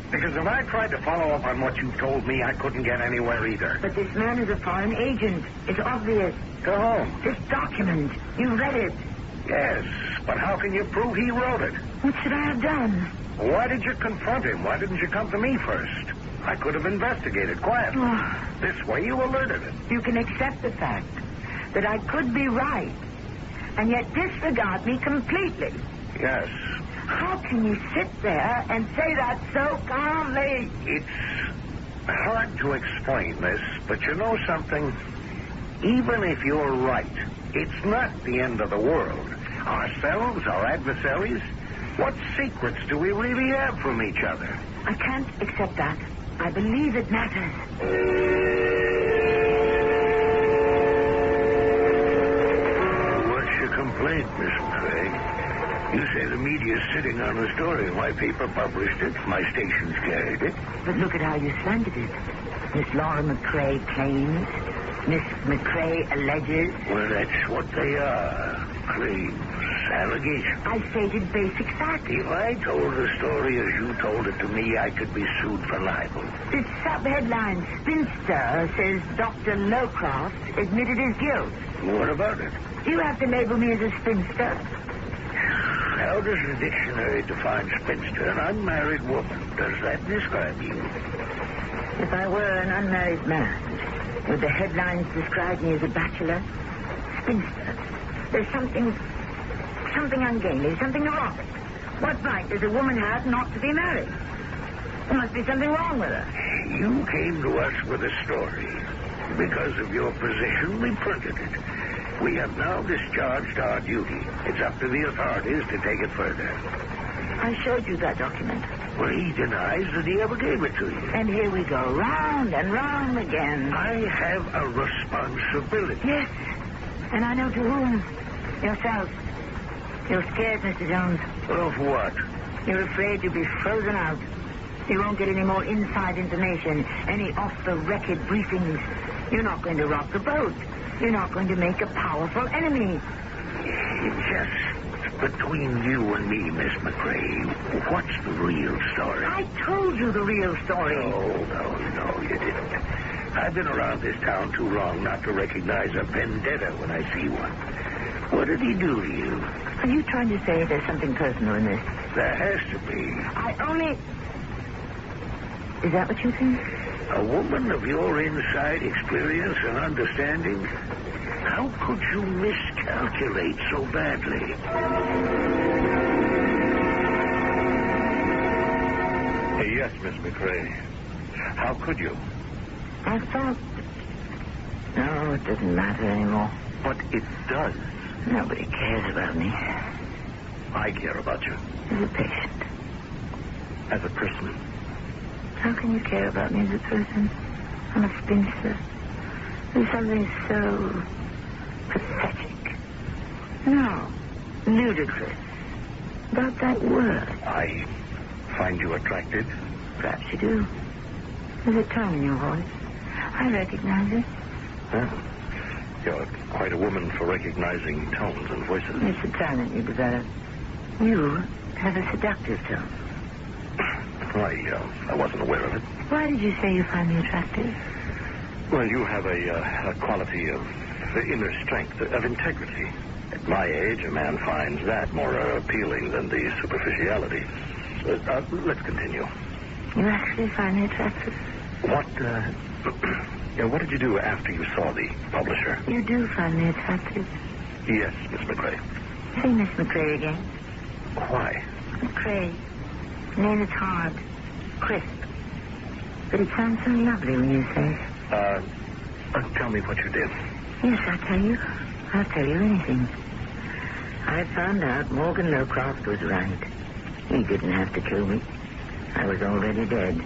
[SPEAKER 17] Because if I tried to follow up on what you told me, I couldn't get anywhere either.
[SPEAKER 23] But this man is a foreign agent. It's obvious.
[SPEAKER 17] Go home.
[SPEAKER 23] This document. You read it.
[SPEAKER 17] Yes, but how can you prove he wrote it?
[SPEAKER 23] What should I have done?
[SPEAKER 17] Why did you confront him? Why didn't you come to me first? I could have investigated quietly.
[SPEAKER 23] Oh.
[SPEAKER 17] This way you alerted it.
[SPEAKER 23] You can accept the fact that I could be right, and yet disregard me completely.
[SPEAKER 17] Yes.
[SPEAKER 23] How can you sit there and say that so calmly?
[SPEAKER 17] It's hard to explain this, but you know something? Even if you're right, it's not the end of the world. Ourselves, our adversaries, what secrets do we really have from each other?
[SPEAKER 23] I can't accept that. I believe it matters.
[SPEAKER 17] What's your complaint, Miss McCrae? You say the media's sitting on the story. My paper published it. My station's carried it.
[SPEAKER 23] But look at how you slandered it. Miss Laura McCrae claims. Miss McCrae alleges.
[SPEAKER 17] Well, that's what they are. Claims. Allegations.
[SPEAKER 23] I stated basic facts.
[SPEAKER 17] If I told the story as you told it to me, I could be sued for libel.
[SPEAKER 23] This sub-headline, Spinster, says Dr. Lowcroft admitted his guilt.
[SPEAKER 17] What about it?
[SPEAKER 23] You have to label me as a spinster.
[SPEAKER 17] How does the dictionary define spinster? An unmarried woman. Does that describe you?
[SPEAKER 23] If I were an unmarried man, would the headlines describe me as a bachelor? Spinster. There's something ungainly, something neurotic. What right does a woman have not to be married? There must be something wrong with her.
[SPEAKER 17] You came to us with a story. Because of your position, we printed it. We have now discharged our duty. It's up to the authorities to take it further.
[SPEAKER 23] I showed you that document.
[SPEAKER 17] Well, he denies that he ever gave it to you.
[SPEAKER 23] And here we go, round and round again.
[SPEAKER 17] I have a responsibility.
[SPEAKER 23] Yes, and I know to whom. Yourself. You're scared, Mr. Jones.
[SPEAKER 17] Of what?
[SPEAKER 23] You're afraid you'll be frozen out. You won't get any more inside information, any off-the-record briefings. You're not going to rock the boat. You're not going to make a powerful enemy.
[SPEAKER 17] Just between you and me, Miss McCrae, what's the real story?
[SPEAKER 23] I told you the real story.
[SPEAKER 17] No, you didn't. I've been around this town too long not to recognize a vendetta when I see one. What did he do to you?
[SPEAKER 23] Are you trying to say there's something personal in this?
[SPEAKER 17] There has to be.
[SPEAKER 23] Is that what you think?
[SPEAKER 17] A woman of your inside experience and understanding? How could you miscalculate so badly?
[SPEAKER 15] Yes, Miss McCrae. How could you?
[SPEAKER 23] I thought... No, it doesn't matter anymore.
[SPEAKER 15] But it does.
[SPEAKER 23] Nobody cares about me.
[SPEAKER 15] I care about you.
[SPEAKER 23] As a patient.
[SPEAKER 15] As a person.
[SPEAKER 23] How can you care about me as a person? I'm a spinster. There's something so pathetic. No, ludicrous. About that word.
[SPEAKER 15] I find you attractive.
[SPEAKER 23] Perhaps you do. There's a tone in your voice. I recognize it.
[SPEAKER 15] Huh? You're quite a woman for recognizing tones and voices.
[SPEAKER 23] It's a talent you develop. You have a seductive tone.
[SPEAKER 15] I wasn't aware of it.
[SPEAKER 23] Why did you say you find me attractive?
[SPEAKER 15] Well, you have a quality of inner strength, of integrity. At my age, a man finds that more appealing than the superficiality. Let's continue.
[SPEAKER 23] You actually find me attractive?
[SPEAKER 15] What did you do after you saw the publisher?
[SPEAKER 23] You do find me attractive.
[SPEAKER 15] Yes, Miss McCrae.
[SPEAKER 23] Say Miss McCrae again.
[SPEAKER 15] Why?
[SPEAKER 23] McCrae. Name is hard. Crisp. But it sounds so lovely when you say it.
[SPEAKER 15] Tell me what you did.
[SPEAKER 23] Yes, I'll tell you. I'll tell you anything. I found out Morgan Lowcroft was right. He didn't have to kill me. I was already dead.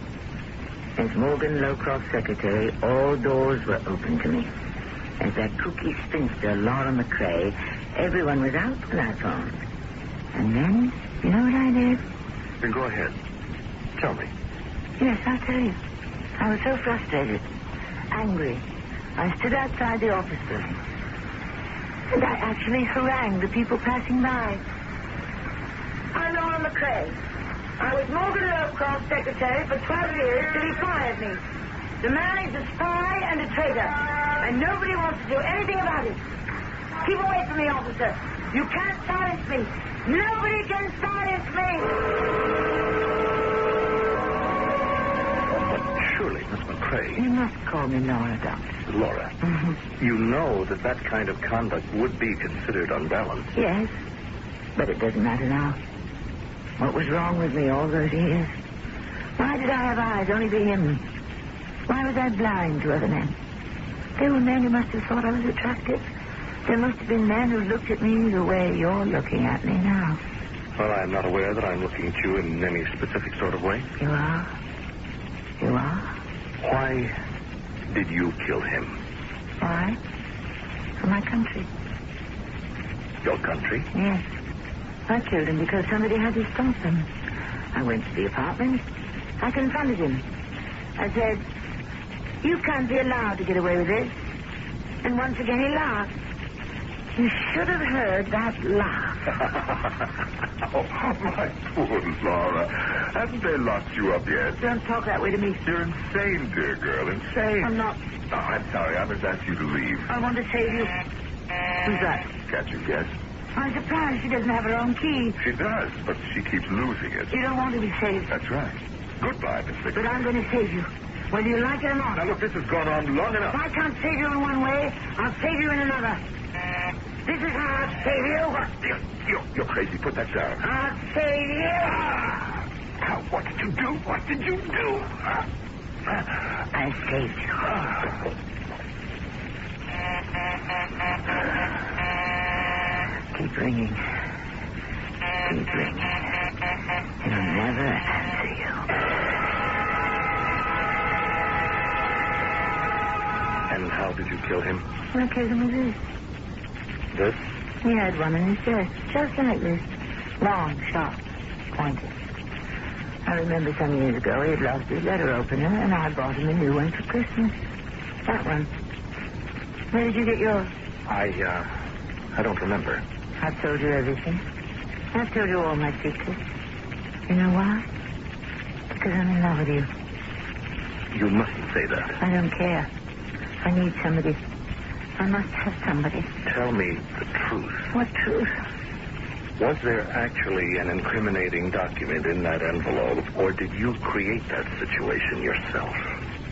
[SPEAKER 23] As Morgan Lowcroft's secretary, all doors were open to me. As that kooky spinster, Laura McCrae, everyone was out when I phoned. And then, you know what I did?
[SPEAKER 15] Then go ahead. Tell me.
[SPEAKER 23] Yes, I'll tell you. I was so frustrated, angry. I stood outside the office building. And I actually harangued the people passing by. I'm Laura McCrae. I was Morgan Lovecroft's secretary for 12 years till he fired me. The man is a spy and a traitor, and nobody wants to do anything about it. Keep away from me, officer. You can't silence me. Nobody can silence me.
[SPEAKER 15] But surely, Miss McCrae...
[SPEAKER 23] You must call me Laura, Doctor.
[SPEAKER 15] Laura, you know that kind of conduct would be considered unbalanced.
[SPEAKER 23] Yes, but it doesn't matter now. What was wrong with me all those years? Why did I have eyes only for him? Why was I blind to other men? There were men who must have thought I was attractive. There must have been men who looked at me the way you're looking at me now.
[SPEAKER 15] Well, I'm not aware that I'm looking at you in any specific sort of way.
[SPEAKER 23] You are? You are?
[SPEAKER 15] Why did you kill him?
[SPEAKER 23] Why? For my country.
[SPEAKER 15] Your country?
[SPEAKER 23] Yes. I killed him because somebody had to stop him. I went to the apartment. I confronted him. I said, you can't be allowed to get away with this. And once again he laughed. You should have heard that laugh.
[SPEAKER 1] Oh, my poor Laura. Haven't they locked you up yet?
[SPEAKER 23] Don't talk that way to me.
[SPEAKER 1] You're insane, dear girl. Insane.
[SPEAKER 23] I'm not.
[SPEAKER 1] Oh, I'm sorry. I must ask you to leave.
[SPEAKER 23] I want to save you. Who's that?
[SPEAKER 1] Can't you guess?
[SPEAKER 23] I'm surprised she doesn't have her own key.
[SPEAKER 1] She does, but she keeps losing it.
[SPEAKER 23] You don't want to be saved.
[SPEAKER 1] That's right. Goodbye, Miss McCrae.
[SPEAKER 23] But I'm going to save you, whether you like it or not.
[SPEAKER 1] Now, look, this has gone on long enough.
[SPEAKER 23] If I can't save you in one way, I'll save you in another. This is how I'll save you.
[SPEAKER 1] You're crazy. Put that down.
[SPEAKER 23] I'll save you.
[SPEAKER 1] Now, what did you do? What did you do?
[SPEAKER 23] I saved you. Keep ringing. Keep ringing. He'll never answer you.
[SPEAKER 15] And how did you kill him?
[SPEAKER 23] I killed him with this.
[SPEAKER 15] This?
[SPEAKER 23] He had one in his chest, just like this. Long, sharp, pointed. I remember some years ago he had lost his letter opener, and I bought him a new one for Christmas. That one. Where did you get yours?
[SPEAKER 15] I don't remember.
[SPEAKER 23] I've told you everything. I've told you all my secrets. You know why? Because I'm in love with you.
[SPEAKER 15] You mustn't say that.
[SPEAKER 23] I don't care. I need somebody. I must have somebody.
[SPEAKER 15] Tell me the truth.
[SPEAKER 23] What truth?
[SPEAKER 15] Was there actually an incriminating document in that envelope, or did you create that situation yourself?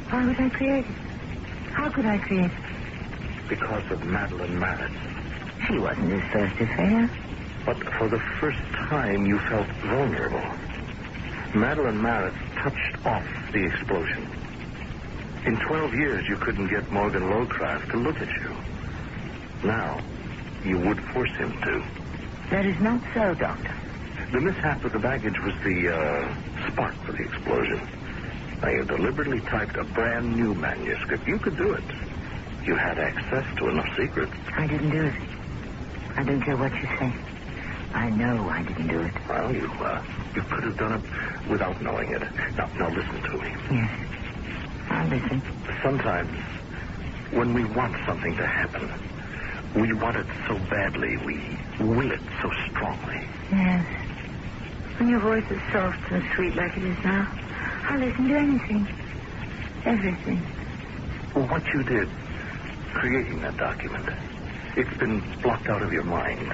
[SPEAKER 23] Why would I create it? How could I create it?
[SPEAKER 15] Because of Madeline Mallet.
[SPEAKER 23] She wasn't his first affair.
[SPEAKER 15] But for the first time, you felt vulnerable. Madeline Mallet touched off the explosion. In 12 years, you couldn't get Morgan Lowcraft to look at you. Now, you would force him to.
[SPEAKER 23] That is not so, Doctor.
[SPEAKER 15] The mishap with the baggage was the spark for the explosion. Now, you deliberately typed a brand new manuscript. You could do it. You had access to enough secrets.
[SPEAKER 23] I didn't do it. I don't care what you say. I know I didn't do it.
[SPEAKER 15] Well, you could have done it without knowing it. Now listen to me.
[SPEAKER 23] Yes. I'll listen.
[SPEAKER 15] Sometimes, when we want something to happen, we want it so badly, we will it so strongly.
[SPEAKER 23] Yes. When your voice is soft and sweet like it is now, I'll listen to anything. Everything.
[SPEAKER 15] Well, what you did, creating that document, it's been blocked out of your mind.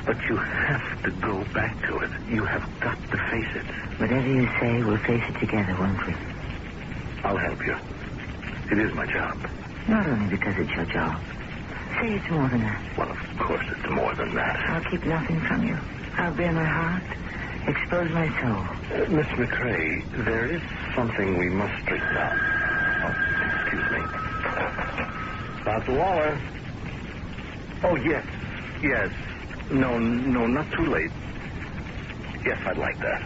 [SPEAKER 15] But you have to go back to it. You have got to face it.
[SPEAKER 23] Whatever you say, we'll face it together, won't we?
[SPEAKER 15] I'll help you. It is my job.
[SPEAKER 23] Not only because it's your job. Say it's more than that.
[SPEAKER 15] Well, of course it's more than that.
[SPEAKER 23] I'll keep nothing from you. I'll bare my heart, expose my soul.
[SPEAKER 15] Miss McCrae, there is something we must straighten out. Oh, excuse me. Dr. Waller. Oh, yes. Yes. No, not too late. Yes, I'd like that.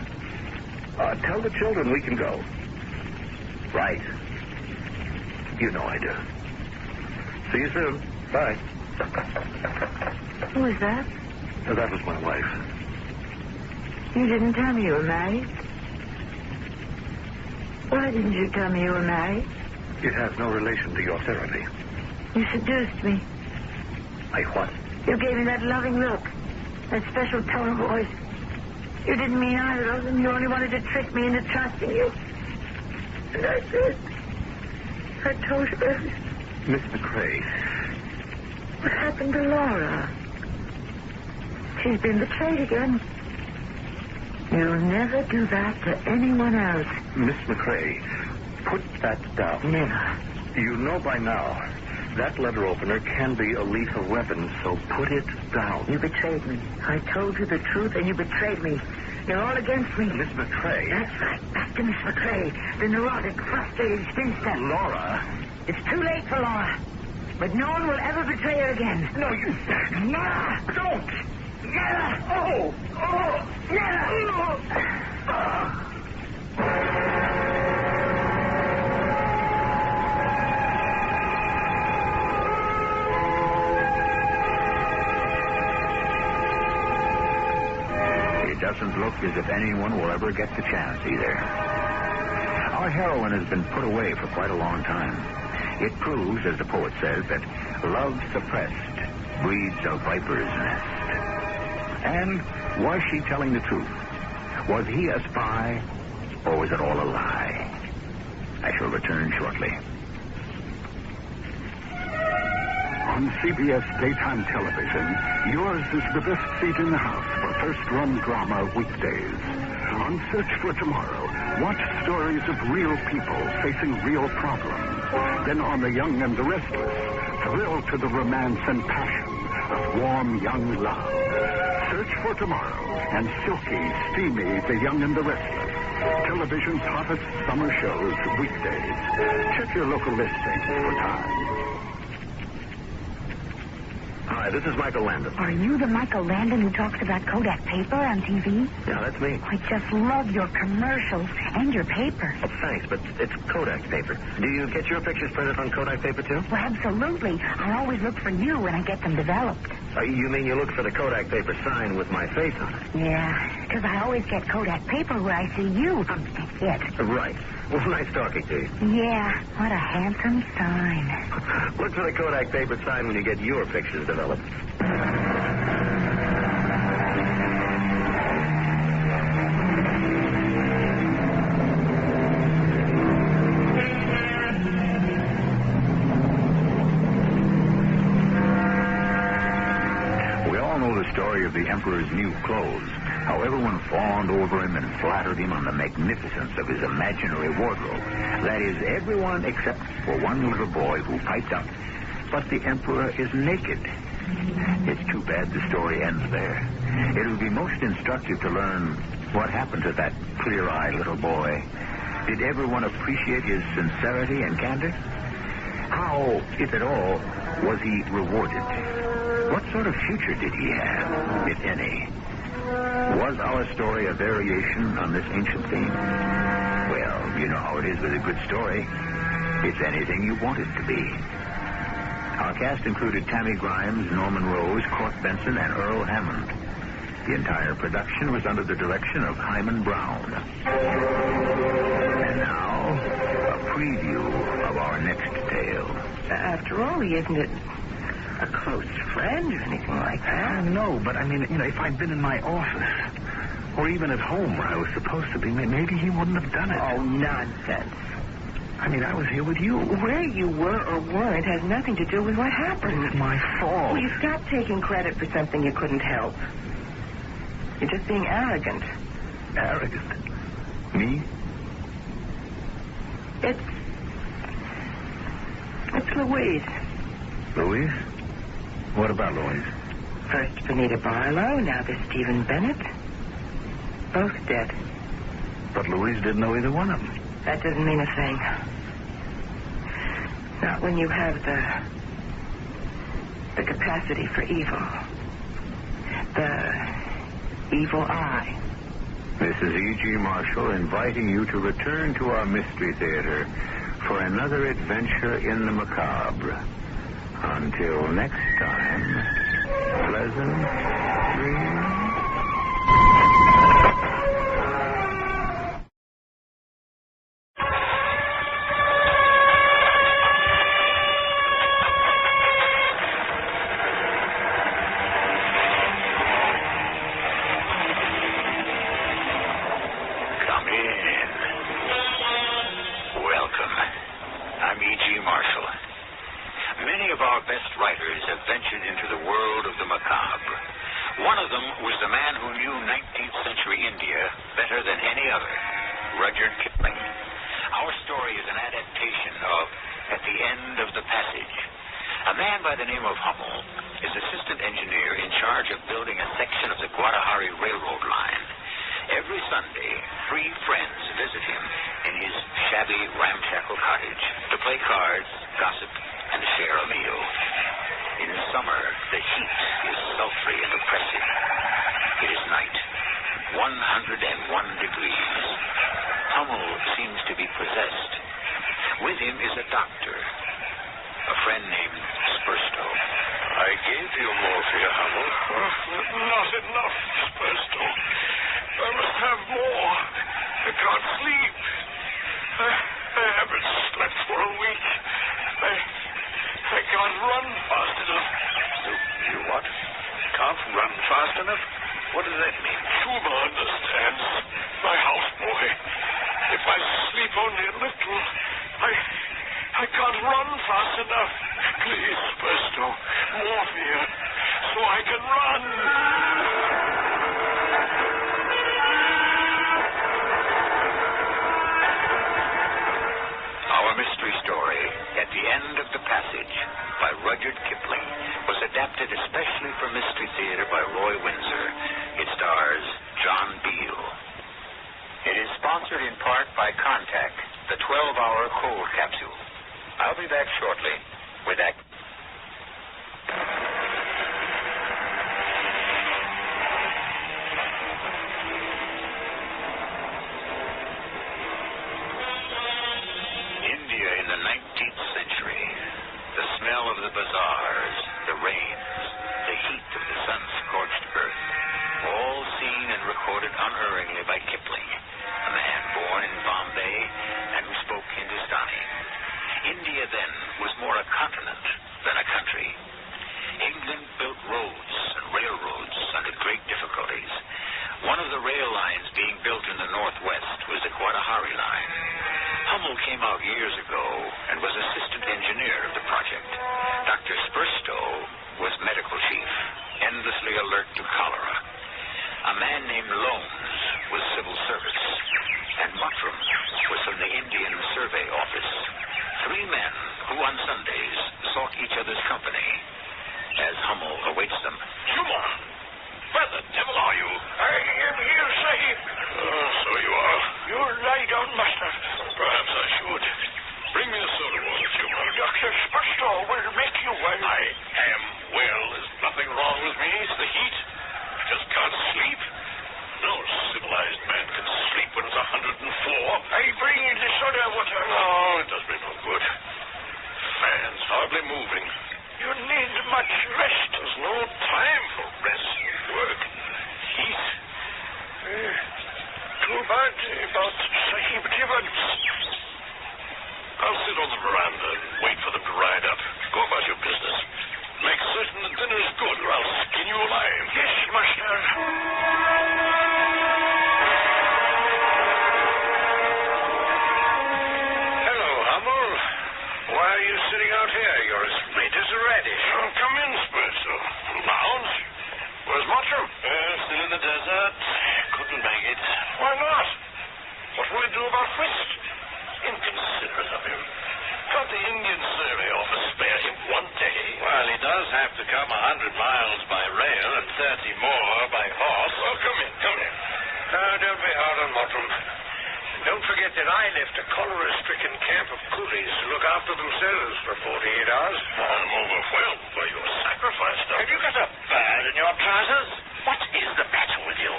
[SPEAKER 15] Tell the children we can go. Right. You know I do. See you soon. Bye.
[SPEAKER 23] Who is that?
[SPEAKER 15] That was my wife.
[SPEAKER 23] You didn't tell me you were married. Why didn't you tell me you were married?
[SPEAKER 15] It has no relation to your therapy.
[SPEAKER 23] You seduced me.
[SPEAKER 15] I what?
[SPEAKER 23] You gave me that loving look, that special tone of voice. You didn't mean either of them. You only wanted to trick me into trusting you. And I did. I told you everything.
[SPEAKER 15] Miss McCrae.
[SPEAKER 23] What happened to Laura? She's been betrayed again. You'll never do that to anyone else.
[SPEAKER 15] Miss McCrae, put that down.
[SPEAKER 23] Never.
[SPEAKER 15] You know by now that letter opener can be a lethal weapon, so put it down.
[SPEAKER 23] You betrayed me. I told you the truth, and you betrayed me. You're all against me.
[SPEAKER 15] Miss McCrae.
[SPEAKER 23] That's right. Back to Miss McCrae, the neurotic, frustrated spinster.
[SPEAKER 15] Laura.
[SPEAKER 23] It's too late for Laura. But no one will ever betray her again.
[SPEAKER 15] No, you...
[SPEAKER 23] Never.
[SPEAKER 15] Don't.
[SPEAKER 23] Never.
[SPEAKER 15] Oh. Oh.
[SPEAKER 23] Never.
[SPEAKER 13] It doesn't look as if anyone will ever get the chance either. Our heroine has been put away for quite a long time. It proves, as the poet says, that love suppressed breeds a viper's nest. And was she telling the truth? Was he a spy, or was it all a lie? I shall return shortly.
[SPEAKER 16] On CBS daytime television, yours is the best seat in the house for first-run drama weekdays. On Search for Tomorrow, watch stories of real people facing real problems. Then on The Young and the Restless, thrill to the romance and passion of warm young love. Search for Tomorrow and silky, steamy The Young and the Restless. Television's hottest summer shows weekdays. Check your local listing for time.
[SPEAKER 15] Hi, this is Michael Landon.
[SPEAKER 23] Are you the Michael Landon who talks about Kodak paper on TV?
[SPEAKER 15] Yeah, that's me.
[SPEAKER 23] I just love your commercials and your paper.
[SPEAKER 15] Oh, thanks, but it's Kodak paper. Do you get your pictures printed on Kodak paper, too?
[SPEAKER 23] Well, absolutely. I always look for you when I get them developed.
[SPEAKER 15] You mean you look for the Kodak paper sign with my face on it?
[SPEAKER 23] Yeah, because I always get Kodak paper where I see you. It.
[SPEAKER 15] Right. Well, nice talking to you.
[SPEAKER 23] Yeah, what a handsome sign.
[SPEAKER 15] Look for the Kodak paper sign when you get your pictures developed.
[SPEAKER 13] We all know the story of the Emperor's new clothes. How everyone fawned over him and flattered him on the magnificence of his imaginary wardrobe. That is, everyone except for one little boy who piped up. But the Emperor is naked. It's too bad the story ends there. It would be most instructive to learn what happened to that clear-eyed little boy. Did everyone appreciate his sincerity and candor? How, if at all, was he rewarded? What sort of future did he have, if any? Was our story a variation on this ancient theme? Well, you know how it is with a good story. It's anything you want it to be. Our cast included Tammy Grimes, Norman Rose, Court Benson, and Earl Hammond. The entire production was under the direction of Hyman Brown. And now, a preview of our next tale.
[SPEAKER 3] After all, he isn't a close friend or anything like that.
[SPEAKER 15] No, but I mean, if I'd been in my office, or even at home where I was supposed to be, maybe he wouldn't have done it.
[SPEAKER 3] Oh, nonsense.
[SPEAKER 15] I mean, I was here with you.
[SPEAKER 3] Where you were or weren't has nothing to do with what happened.
[SPEAKER 15] It's my fault.
[SPEAKER 3] Will you stop taking credit for something you couldn't help? You're just being arrogant.
[SPEAKER 15] Arrogant? Me?
[SPEAKER 3] It's Louise.
[SPEAKER 15] Louise? What about Louise?
[SPEAKER 3] First Benita Barlow, now there's Stephen Bennett. Both dead.
[SPEAKER 15] But Louise didn't know either one of them.
[SPEAKER 3] That doesn't mean a thing. Not when you have the capacity for evil. The evil eye.
[SPEAKER 13] This is E.G. Marshall inviting you to return to our Mystery Theater for another adventure in the macabre. Until next time, pleasant dreams.
[SPEAKER 14] ventured into the world of the macabre. One of them was the man who knew 19th century India better than any other, Rudyard Kipling. Our story is an adaptation of At the End of the Passage. A man by the name of Hummel is assistant engineer in charge of building a section of the Guadalajara Railroad line. Every Sunday, 3 friends visit him in his shabby, ramshackle cottage to play cards, gossip, and share a meal. In summer, the heat is sultry and oppressive. It is night, 101 degrees. Hummel seems to be possessed. With him is a doctor, a friend named Spurstow.
[SPEAKER 8] I gave you morphia, Hummel. Not enough, Spurstow. I must have more. I can't sleep. I haven't slept for a week. I can't run fast enough.
[SPEAKER 14] You what? Can't run fast enough? What does that mean?
[SPEAKER 8] Schumer understands. My houseboy. If I sleep only a little, I can't run fast enough. Please, Spurstow, morphia, so I can run.
[SPEAKER 14] Our mystery story, At the End of the Passage, by Rudyard Kipling, was adapted especially for Mystery Theater by Roy Windsor. It stars John Beale. It is sponsored in part by Contact, the 12-hour cold capsule. I'll be back shortly with that. India in the 19th century. The smell of the bazaars, the rains, the heat of the sun-scorched earth, all seen and recorded unerringly by Kipling, a man born in Bombay and who spoke Hindustani. India then was more a continent than a country. England built roads and railroads under great difficulties. One of the rail lines being built in the northwest was the Guadalajara line. Hummel came out years ago and was assistant engineer of the project. Dr. Spurstow was medical chief, endlessly alert to cholera. A man named Lones was civil service, and Muttram was from the Indian Survey Office. 3 men who on Sundays sought each other's company as Hummel awaits them.
[SPEAKER 8] Schumer, where the devil are you? I am here, Sahib. Oh, so you are. You lie down, master. Perhaps I should. Bring me a soda water, Schumer. Dr. Spurstow will make you well. I am well. There's nothing wrong with me. It's the heat. I just can't sleep. No civilized man can sleep when it's 104. I bring you the soda water. No, it does me no good. Fans hardly moving. You need much rest. There's no time for rest. Work. Heat. Too bad about Sahib Gibbons. I'll sit on the veranda and wait for them to ride up. Go about your business. Make certain the dinner's good or I'll skin you alive. Yes, master. Hello, Hummel. Why are you sitting out here? You're as red as a radish. Oh, come in, Spurstow. Lounge. Where's Mottram? Still in the desert. Couldn't make it. Why not? What will he do about Whist? Inconsiderate of him. Can't the Indian Survey Office spare him 1 day? Well, he does have to come 100 miles by rail and 30 more by horse. Well, come in. Don't be hard on Mottram. Don't forget that I left a cholera-stricken camp of coolies to look after themselves for 48 hours. I'm overwhelmed by your sacrifice, Doctor. Have you got a bad in your trousers? What is the matter with you?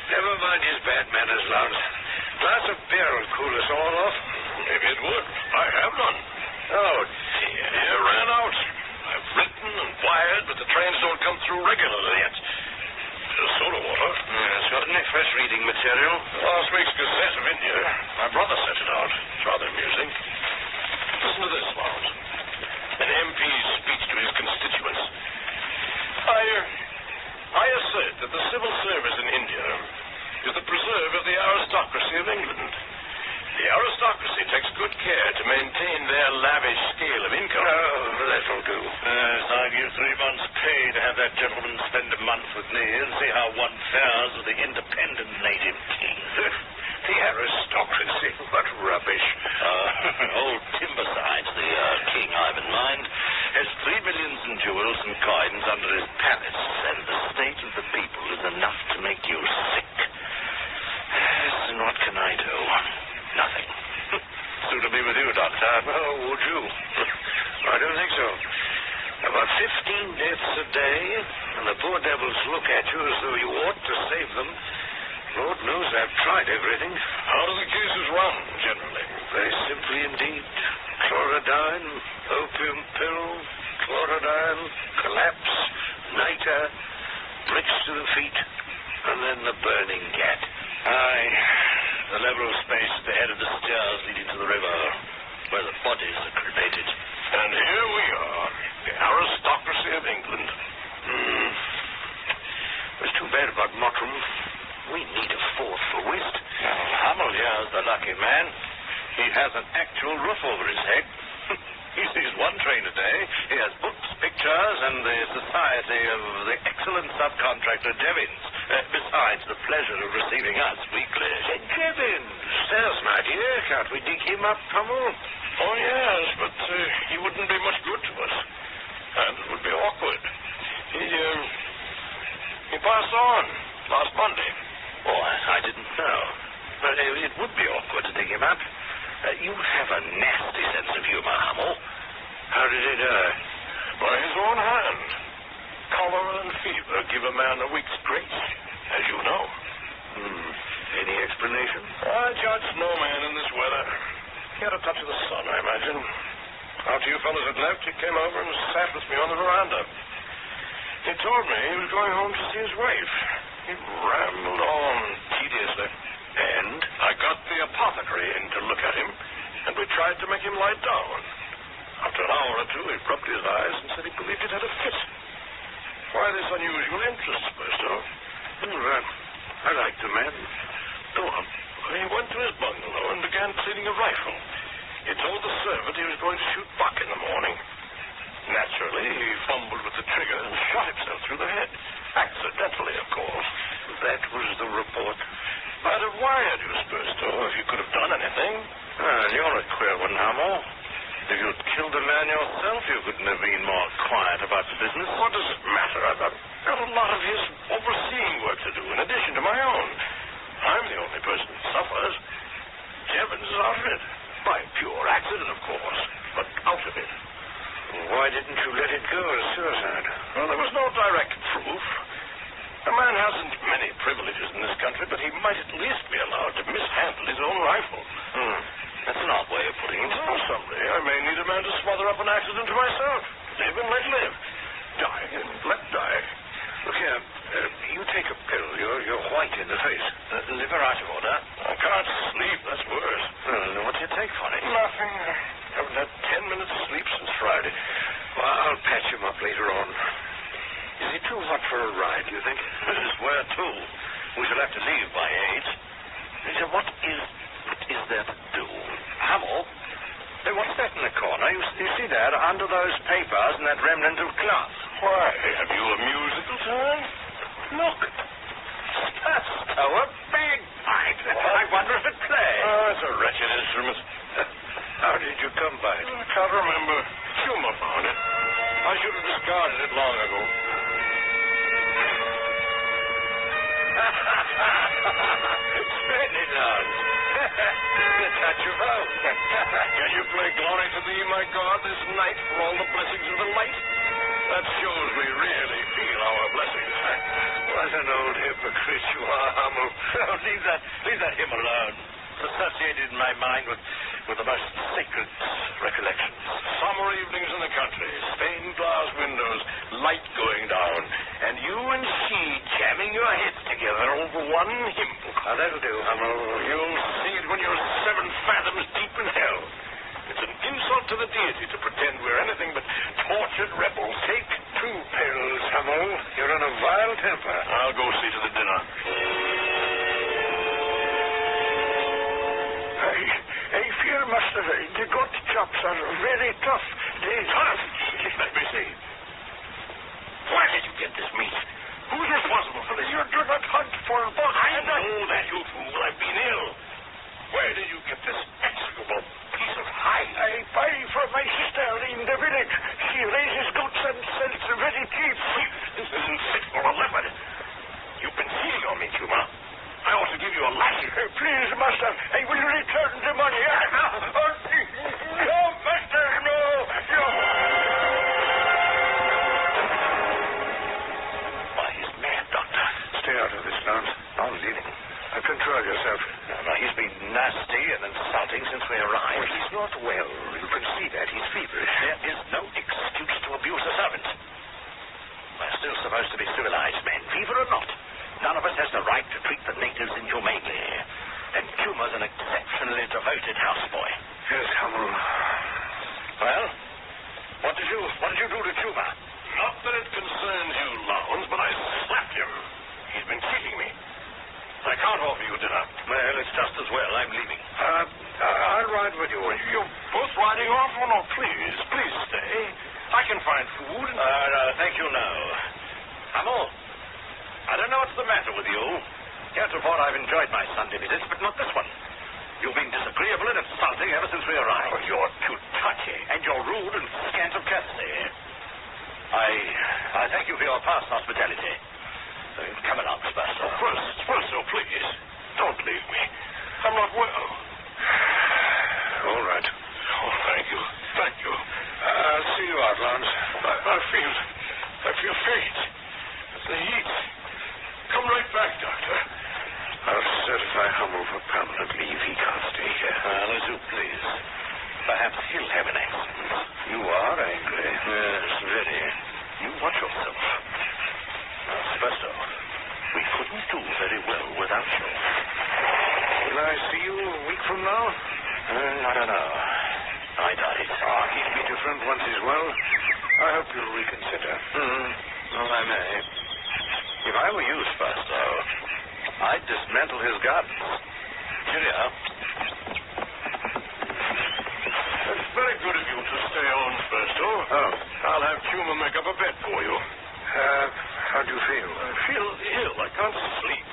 [SPEAKER 8] Never mind his bad manners, Lounge. Glass of beer will cool us all off. Maybe it would. I have none. Oh, dear. Beer ran out. I've written and wired, but the trains don't come through regularly yet. Soda water? Certainly fresh reading material. Last week's Gazette of India. My brother sent it out. It's rather amusing. Listen to this, Lounge. An MP's speech to his constituents. I assert that the civil service in India is the preserve of the aristocracy of England. The aristocracy takes good care to maintain their lavish scale of income. Oh, That'll do. Yes, I'll give 3 months' pay to have that gentleman spend a month with me and see how one fares with the independent native king. The aristocracy, what rubbish. Old Timbersides, the king I've in mind, has 3 millions in jewels and coins under his palace, and the state of the people is enough to make you sick. Yes, and what can I do? Nothing. Soon to be with you, Doctor. Oh, would you? I don't think so. About 15 deaths a day, and the poor devils look at you as though you ought to save them. Lord knows I've tried everything. How do the cases run, generally? Very simply indeed. Chlorodyne, opium pill, chlorodyne, collapse, niter, bricks to the feet, and then the burning cat. Aye. The level of space at the head of the stairs leading to the river, where the bodies are cremated. And here we are, the aristocracy of England. It was too bad about Mottram. We need a fourth for whist. Now, Hummel here is the lucky man. He has an actual roof over his head. He sees one train a day. He has books, pictures, and the society of the excellent subcontractor Jevons. Besides the pleasure of receiving us weekly. Jevons! There's an idea. Can't we dig him up, Hummel? Oh, yes, but he wouldn't be much good to us. And it would be awkward. He passed on last Monday. Oh, I didn't know. But it would be awkward to dig him up. You have a nasty sense of humor, Hummel. How did he die? By his own hand. Cholera and fever give a man a week's grace, as you know. Any explanation? I judge no man in this weather. He had a touch of the sun, I imagine. After you fellows had left, he came over and sat with me on the veranda. He told me he was going home to see his wife. He rambled on tediously. And I got the apothecary in to look at him, and we tried to make him lie down. After an hour or two, he rubbed his eyes and said he believed it had a fit. Why this unusual interest, Bristow? I liked the man. Go on. He went to his bungalow and began cleaning a rifle. He told the servant he was going to shoot buck in the morning. Naturally, he fumbled with the trigger and shot himself through the head. Accidentally, of course. That was the report. I'd have wired you, Spurstow, if you could have done anything. You're a queer one, Hummel. If you'd killed the man yourself, you couldn't have been more quiet about the business. What does it matter? I've got a lot of his overseeing work to do, in addition to my own. I'm the only person who suffers. Jevons is out of it. By pure accident, of course, but out of it. Why didn't you let it go as suicide? Well, there was no direct proof. A man hasn't many privileges in this country, but he might at least be allowed to mishandle his own rifle. That's an odd way of putting it. Oh, someday I may need a man to smother up an accident to myself. Live and let live. Die and let die. Look here, you take a pill. You're white in the face. Liver out of order. I can't sleep. That's worse. What do you take for it? Nothing. I haven't had 10 minutes sleep since Friday. Well, I'll patch him up later on. Is he too hot for a ride, do you think? This is where to. We shall have to leave by 8. What is there to do? Hummel? Hey, what's that in the corner? You see that? Under those papers and that remnant of cloth. Why, have you a musical turn? Look. Spurstow, a bagpipe. I wonder if it plays. Oh, it's a wretched instrument. How did you come by it? I can't remember. Humor found it. I should have discarded it long ago. Splendid, Lance. A touch of hope. Can you play glory to thee, my God, this night for all the blessings of the light? That shows we really feel our blessings. What an old hypocrite you are, Hummel. Oh, leave that hymn alone. It's associated in my mind with the most sacred recollections. Summer evenings in the country, stained glass windows, light going down, and you and she jamming your heads together over one hymn. Now, that'll do, Hummel. You'll see it when you're 7 fathoms deep in hell. It's an insult to the deity to pretend we're anything but tortured rebels. Take 2 pills, Hummel. You're in a vile temper. I'll go see to the dinner. I fear, Master, the gut chops are very tough. They... Tough? guilty. Where did you get this meat? Who's responsible for this? You do not hunt for a book. I know that, you fool. I've been ill. Where did you get this execrable piece of hide? I buy from my sister in the village. She raises goats and sells them very cheap. This isn't fit for a leopard. You've been cheating on me, Tuma. I ought to give you a lashing. Please, master, I will return the money. No, master, no. Why, he's mad, Doctor. Stay out of this, Lance. I'm leaving. Control yourself. No, he's been nasty and insulting since we arrived. Well, he's not well. You can see that. He's feverish. There is no excuse to abuse a servant. We're still supposed to be civilized men, fever or not. None of us has the right to treat the natives inhumanely. And Tuma's an exceptionally devoted houseboy. Yes, Hummel. Well, what did you do to Tuma? Not that it concerns you, Lowndes, but I slapped him. He's been cheating me. I can't offer you dinner. Well, it's just as well. I'm leaving. I'll ride with you. You're both riding off? Oh, no, please stay. I can find food. Thank you, no. Hummel, I don't know what's the matter with you. Heretofore, I've enjoyed my Sunday visits, but not this one. You've been disagreeable and insulting ever since we arrived. Oh, you're too touchy, and you're rude and scant of courtesy. I thank you for your past hospitality. Come along, Spurso. Spurso, please. Don't leave me. I'm not well. All right. Oh, thank you. I'll see you out, Lance. I feel faint. It's the heat. Come right back, Doctor. I'll certify Hummel for permanent leave. He can't stay here. As you please. Perhaps he'll have an accident. You are angry. Yes, very. You watch yourself. Spurso, we couldn't do very well without you. Will I see you a week from now? I don't know. I doubt it. He'll be different once he's well. I hope you'll reconsider. Well, I may. If I were you, Spurso, I'd dismantle his gardens. Cheerio. It's very good of you to stay on, Spurso. Oh. I'll have Tuma make up a bed for you. How do you feel? I feel ill. I can't sleep.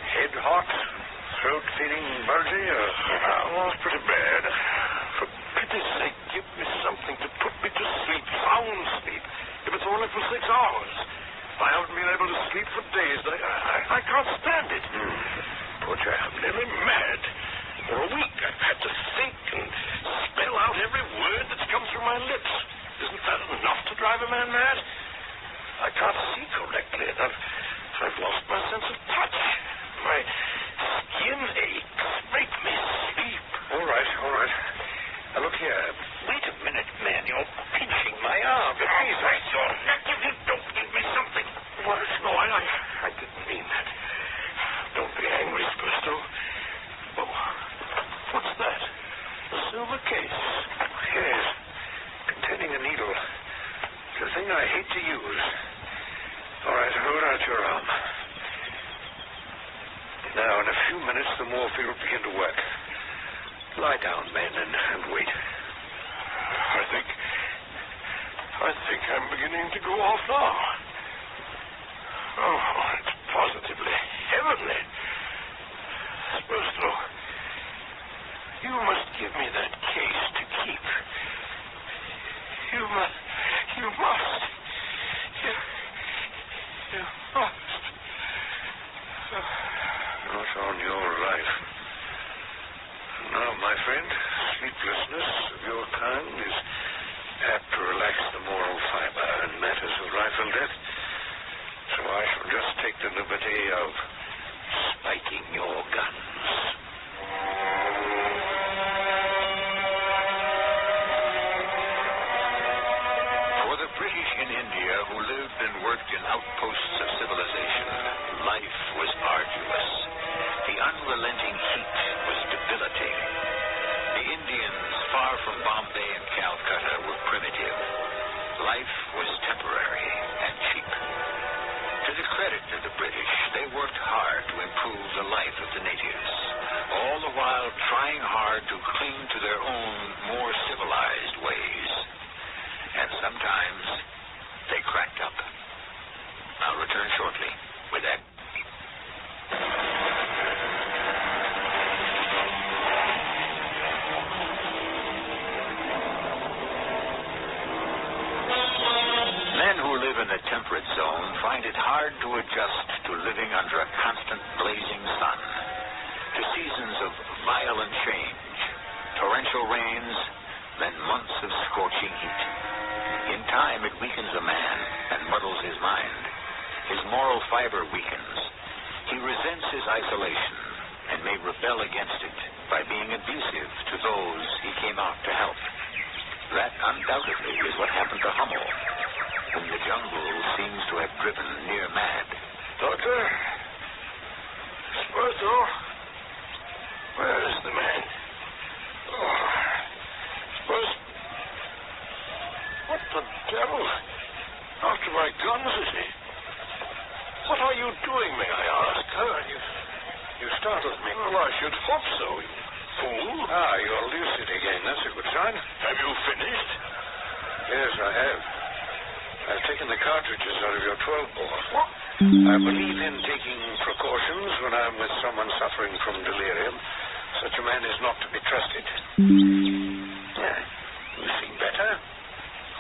[SPEAKER 8] Head hot? Throat feeling bulgy? Pretty bad. For pity's sake, give me something to put me to sleep. Sound sleep. If it's only for 6 hours. I haven't been able to sleep for days. I can't stand it. Poor chap. I'm nearly mad. For a week, I've had to think and spell out every word that's come through my lips. Isn't that enough to drive a man mad? I can't see correctly. I've lost my sense of touch. My skin aches. Make me sleep. All right. Now, look here. Wait a minute, man. You're pinching my arm. Please, your neck. If you don't give me something. What? No, I didn't mean that. Don't be angry, Spurso. Oh, what's that? A silver case. Yes. Containing a needle. It's a thing I hate to use. All right, hold out your arm. Now, in a few minutes, the morphine will begin to work. Lie down, men, and wait. I think I'm beginning to go off now. Oh, it's positively heavenly. Spurso, you must give me that case to keep. You must. You must. Not on your life. Now, my friend, sleeplessness of your kind is apt to relax the moral fiber in matters of life and death. So I shall just take the liberty of spiking your guns.
[SPEAKER 14] For the British in India who lived and worked in outposts of civilization, life was arduous. The unrelenting heat was debilitating. The Indians, far from Bombay and Calcutta, were primitive. Life was temporary and cheap. To the credit of the British, they worked hard to improve the life of the natives.
[SPEAKER 13] torrential rains, then months of scorching heat. In time, it weakens a man and muddles his mind. His moral fiber weakens. He resents his isolation and may rebel against it by being abusive to those he came out to help. That undoubtedly is what happened to Hummel, whom the jungle seems to have driven near mad.
[SPEAKER 8] Doctor? Sperto? Where is the man? Oh. Spurs? What the devil? After my guns, is he? What are you doing, may I ask? You startled me. Well, I should hope so, you fool. Ah, you're lucid again. That's a good sign. Have you finished? Yes, I have. I've taken the cartridges out of your 12-bore. What? I believe in taking precautions when I'm with someone suffering from delirium. Such a man is not to be trusted. Yeah. You seem better?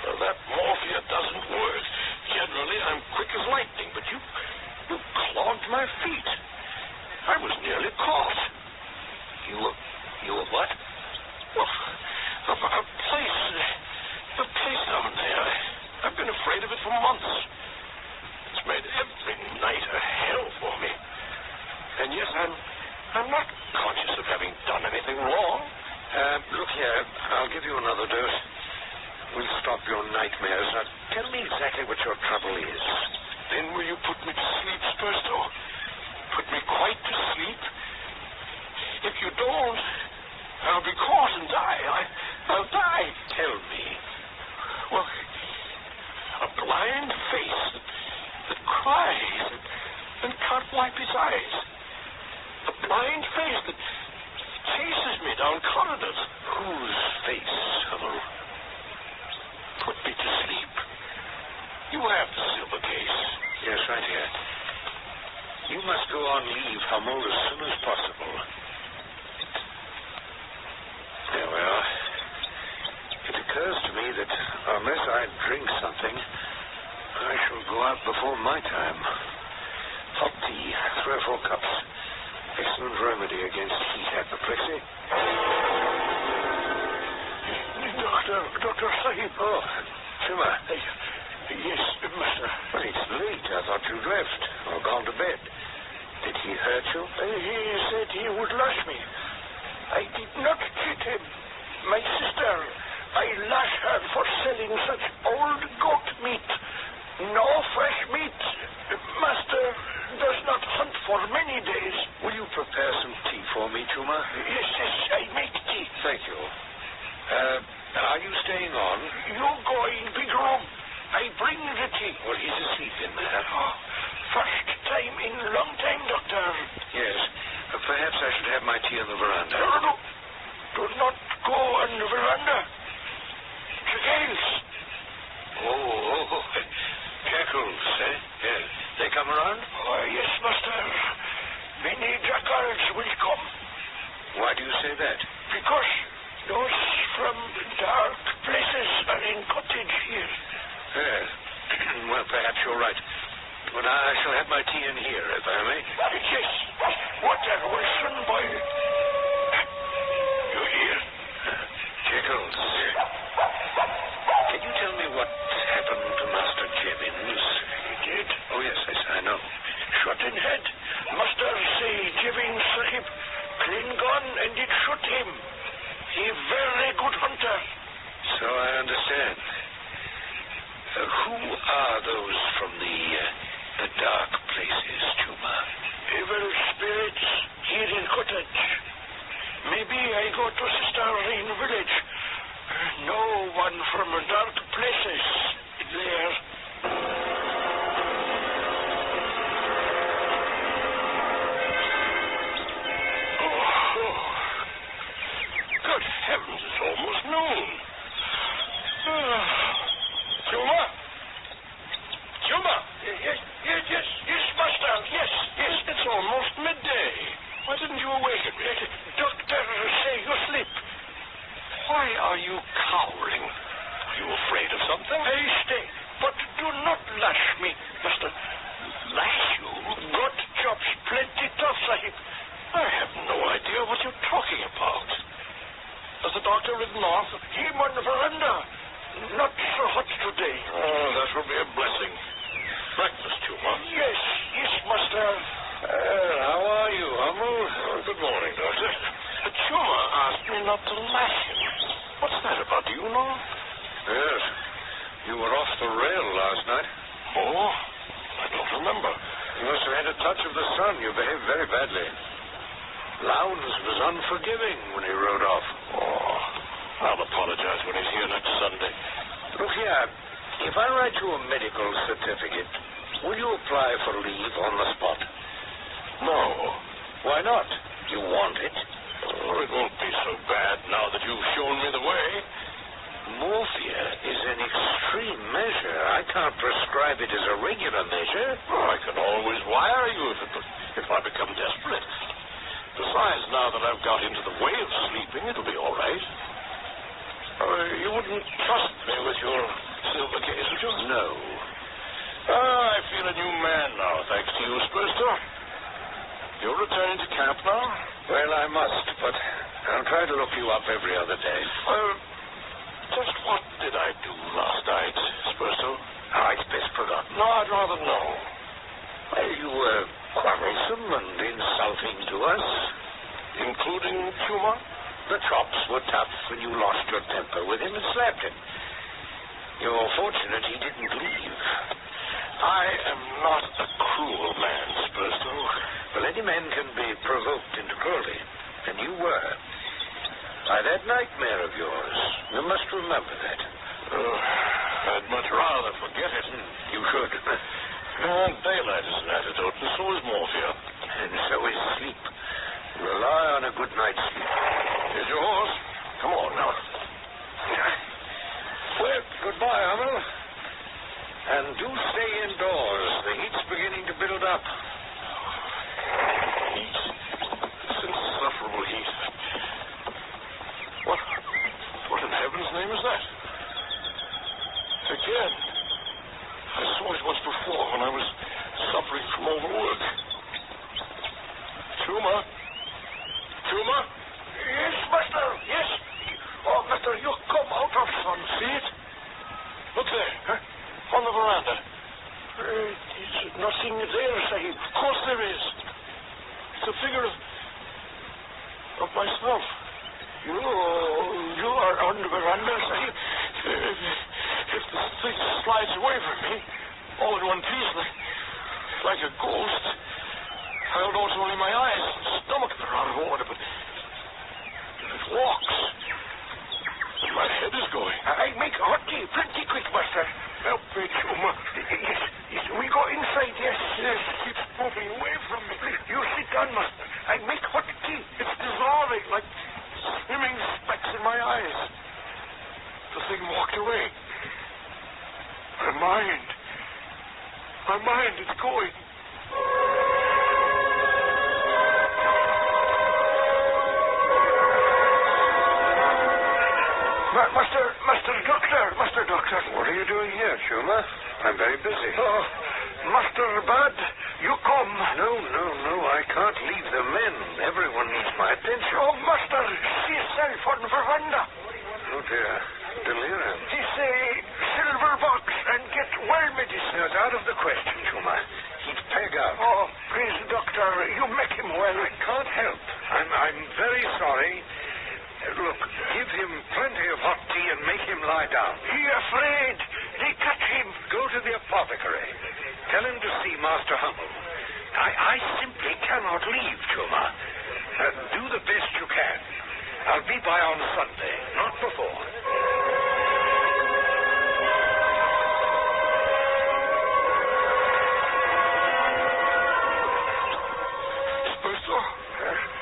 [SPEAKER 8] Well, that morphia doesn't work. Generally, I'm quick as lightning, but you clogged my feet. I was nearly caught. You were what? Well, a place down there. I've been afraid of it for months. It's made every night a hell for me. And yet I'm not conscious of having done anything wrong. Look here, I'll give you another dose. We'll stop your nightmares. Now, tell me exactly what your trouble is. Then will you put me to sleep, Spursto? Put me quite to sleep? If you don't, I'll be caught and die. I'll die. Tell me. Well, a blind face that cries and can't wipe its eyes. A blind face that chases me down corridors. Whose face, Hummel? Put me to sleep. You have the silver case. Yes, right here. You must go on leave, Hummel, as soon as possible. There we are. It occurs to me that unless I drink something, I shall go out before my time. Hot tea, 3 or 4 cups. Excellent remedy against heat apoplexy. Dr. Sahib. Oh, Shima. Yes, master. Well, it's late. I thought you'd left or gone to bed. Did he hurt you? He said he would lash me. I did not cheat him. My sister, I lash her for selling such old goat meat. No fresh meat. Master does not hunt for many days. Will you prepare some tea for me, Chuma? Yes, I make tea. Thank you. Are you staying on? You go in big room. I bring the tea. Well, he's asleep in there. Oh, first time in long time, Doctor. Yes. Perhaps I should have my tea on the veranda. No. Do not go on the veranda. Jackals. Oh. Jackals, eh? Yes. They come around? Oh, yes, Master. Many jackals will come. Why do you say that? Because those from dark places are in cottage here. Yes. Well, perhaps you're right. But I shall have my tea in here, if I may. Yes. Water will soon boil. You hear? Jackals. Can you tell me what happened to Master Jevons? He did? Oh, yes, I know. Shot in head. Master say Jevons Sahib clean gun and it shot him. He very good hunter. So I understand. Who are those from the dark places, Chuma? Evil spirits here in cottage. Maybe I go to sister in village. No one from dark places there. Oh. Good heavens, it's almost noon. Chuma? Yes, Master. Yes, it's almost midday. Why didn't you awaken me? Doctor, say you sleep. Why are you cowering? Are you afraid of something? I stay, but do not lash me, Master. Lash you? Got chops plenty tough, Sahib. I have no idea what you're talking about. Does the doctor ridden off. Him on the veranda. Not so hot today. Oh, that will be a blessing. Breakfast, Chuma. Yes, master. How are you, Hummel? Good morning, Doctor. Chuma asked me not to lash him. What's that about? Do you know? Yes. You were off the rail last night. Oh? I don't remember. You must have had a touch of the sun. You behaved very badly. Lowndes was unforgiving when he rode off. Oh, I'll apologize when he's here next Sunday. Look here. If I write you a medical certificate, will you apply for leave on the spot? No. Why not? You want it? Oh, it won't be so bad now that you've shown me the way. Morphia is an extreme measure. I can't prescribe it as a regular measure. Oh, I can always wire you if I become desperate. Besides, now that I've got into the way of sleeping, it'll be all right. You wouldn't trust me with your silver case, would you? No. I feel a new man now, thanks to you, Spurster. You're returning to camp now? Well, I must, but I'll try to look you up every other day. Just what did I do last night, Spurster? It's best forgotten. No, I'd rather know. Well, you were quarrelsome and insulting to us. Including Chuma? The chops were tough when you lost your temper with him and slapped him. You're fortunate he didn't leave. I am not a cruel man, Spurster. Well, any man can be provoked into cruelty, and you were. By that nightmare of yours, you must remember that. I'd much rather forget it. You should. Daylight is an antidote, and so is morphia. And so is sleep. Rely on a good night's sleep. Here's your horse. Come on now. Well, goodbye, Hummel. And do stay indoors. The heat's beginning to build up. Heat. This insufferable heat. What in heaven's name is that? Again. I saw it once before when I was suffering from overwork. Chuma? Chuma? Yes, master. Yes. Oh, master, you come out of sun. See it? Look there. Huh? On the veranda. There's nothing there, Sahib. Of course there is. It's a figure of myself. You are on the veranda, Sahib. If the thing slides away from me, all in one piece, like a ghost, I'll know it's only my eyes and stomach that are out of order, but it walks. And my head is going. I make hot tea plenty quick, master. Help me, Chuma. Yes. We go inside, yes. Yes, it keeps moving away from me. You sit down, master. I make hot tea. It's dissolving like swimming specks in my eyes. The thing walked away. My mind is going. Master Doctor. What are you doing here, Chuma? I'm very busy. Oh, Master Bad, you come. No, I can't leave the men. Everyone needs my attention. Oh, Master, see yourself on the veranda. Oh, dear. Delirium. He say silver box and get well medicine. It's out of the question, Chuma. He'd peg out. Oh, please, Doctor, you make him well. I can't help. I'm very sorry. Look, give him plenty of hot tea and make him lie down. He afraid. They cut him. Go to the apothecary. Tell him to see Master Hummel. I simply cannot leave, Chuma. Do the best you can. I'll be by on Sunday, not before.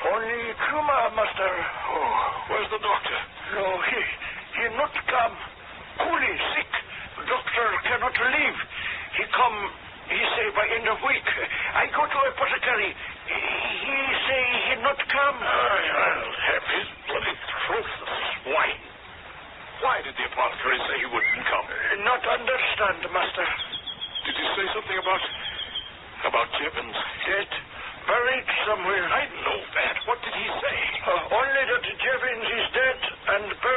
[SPEAKER 8] Only Chuma, Master. Oh, where's the doctor? No, he not come. Coolie, sick. Doctor cannot leave. He come, he say, by end of week. I go to apothecary. He say he not come. I'll have his bloody throat, the swine. Why did the apothecary say he wouldn't come? Not understand, Master. Did he say something about Jevons? Dead. Buried somewhere. I know that. What did he say? Only that Jevons is dead and buried.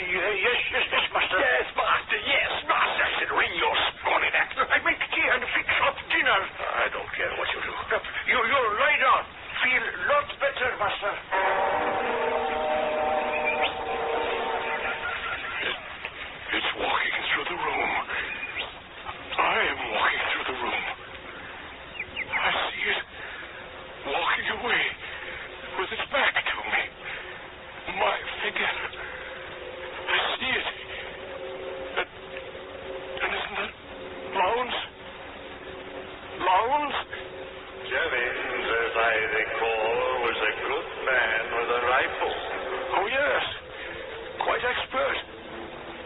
[SPEAKER 8] Yes, master. Yes, master, yes, master. I said, ring your scrawny neck. I make tea and fix up dinner. I don't care what you do. You'll lie down. Feel lots better, master. It's walking through the room. I am walking through the room. I see it walking away with its back to me. My figure. I see it. And isn't that Lowndes? Lowndes?
[SPEAKER 11] Jennings, as I recall, was a good man with a rifle.
[SPEAKER 8] Oh, yes. Quite expert.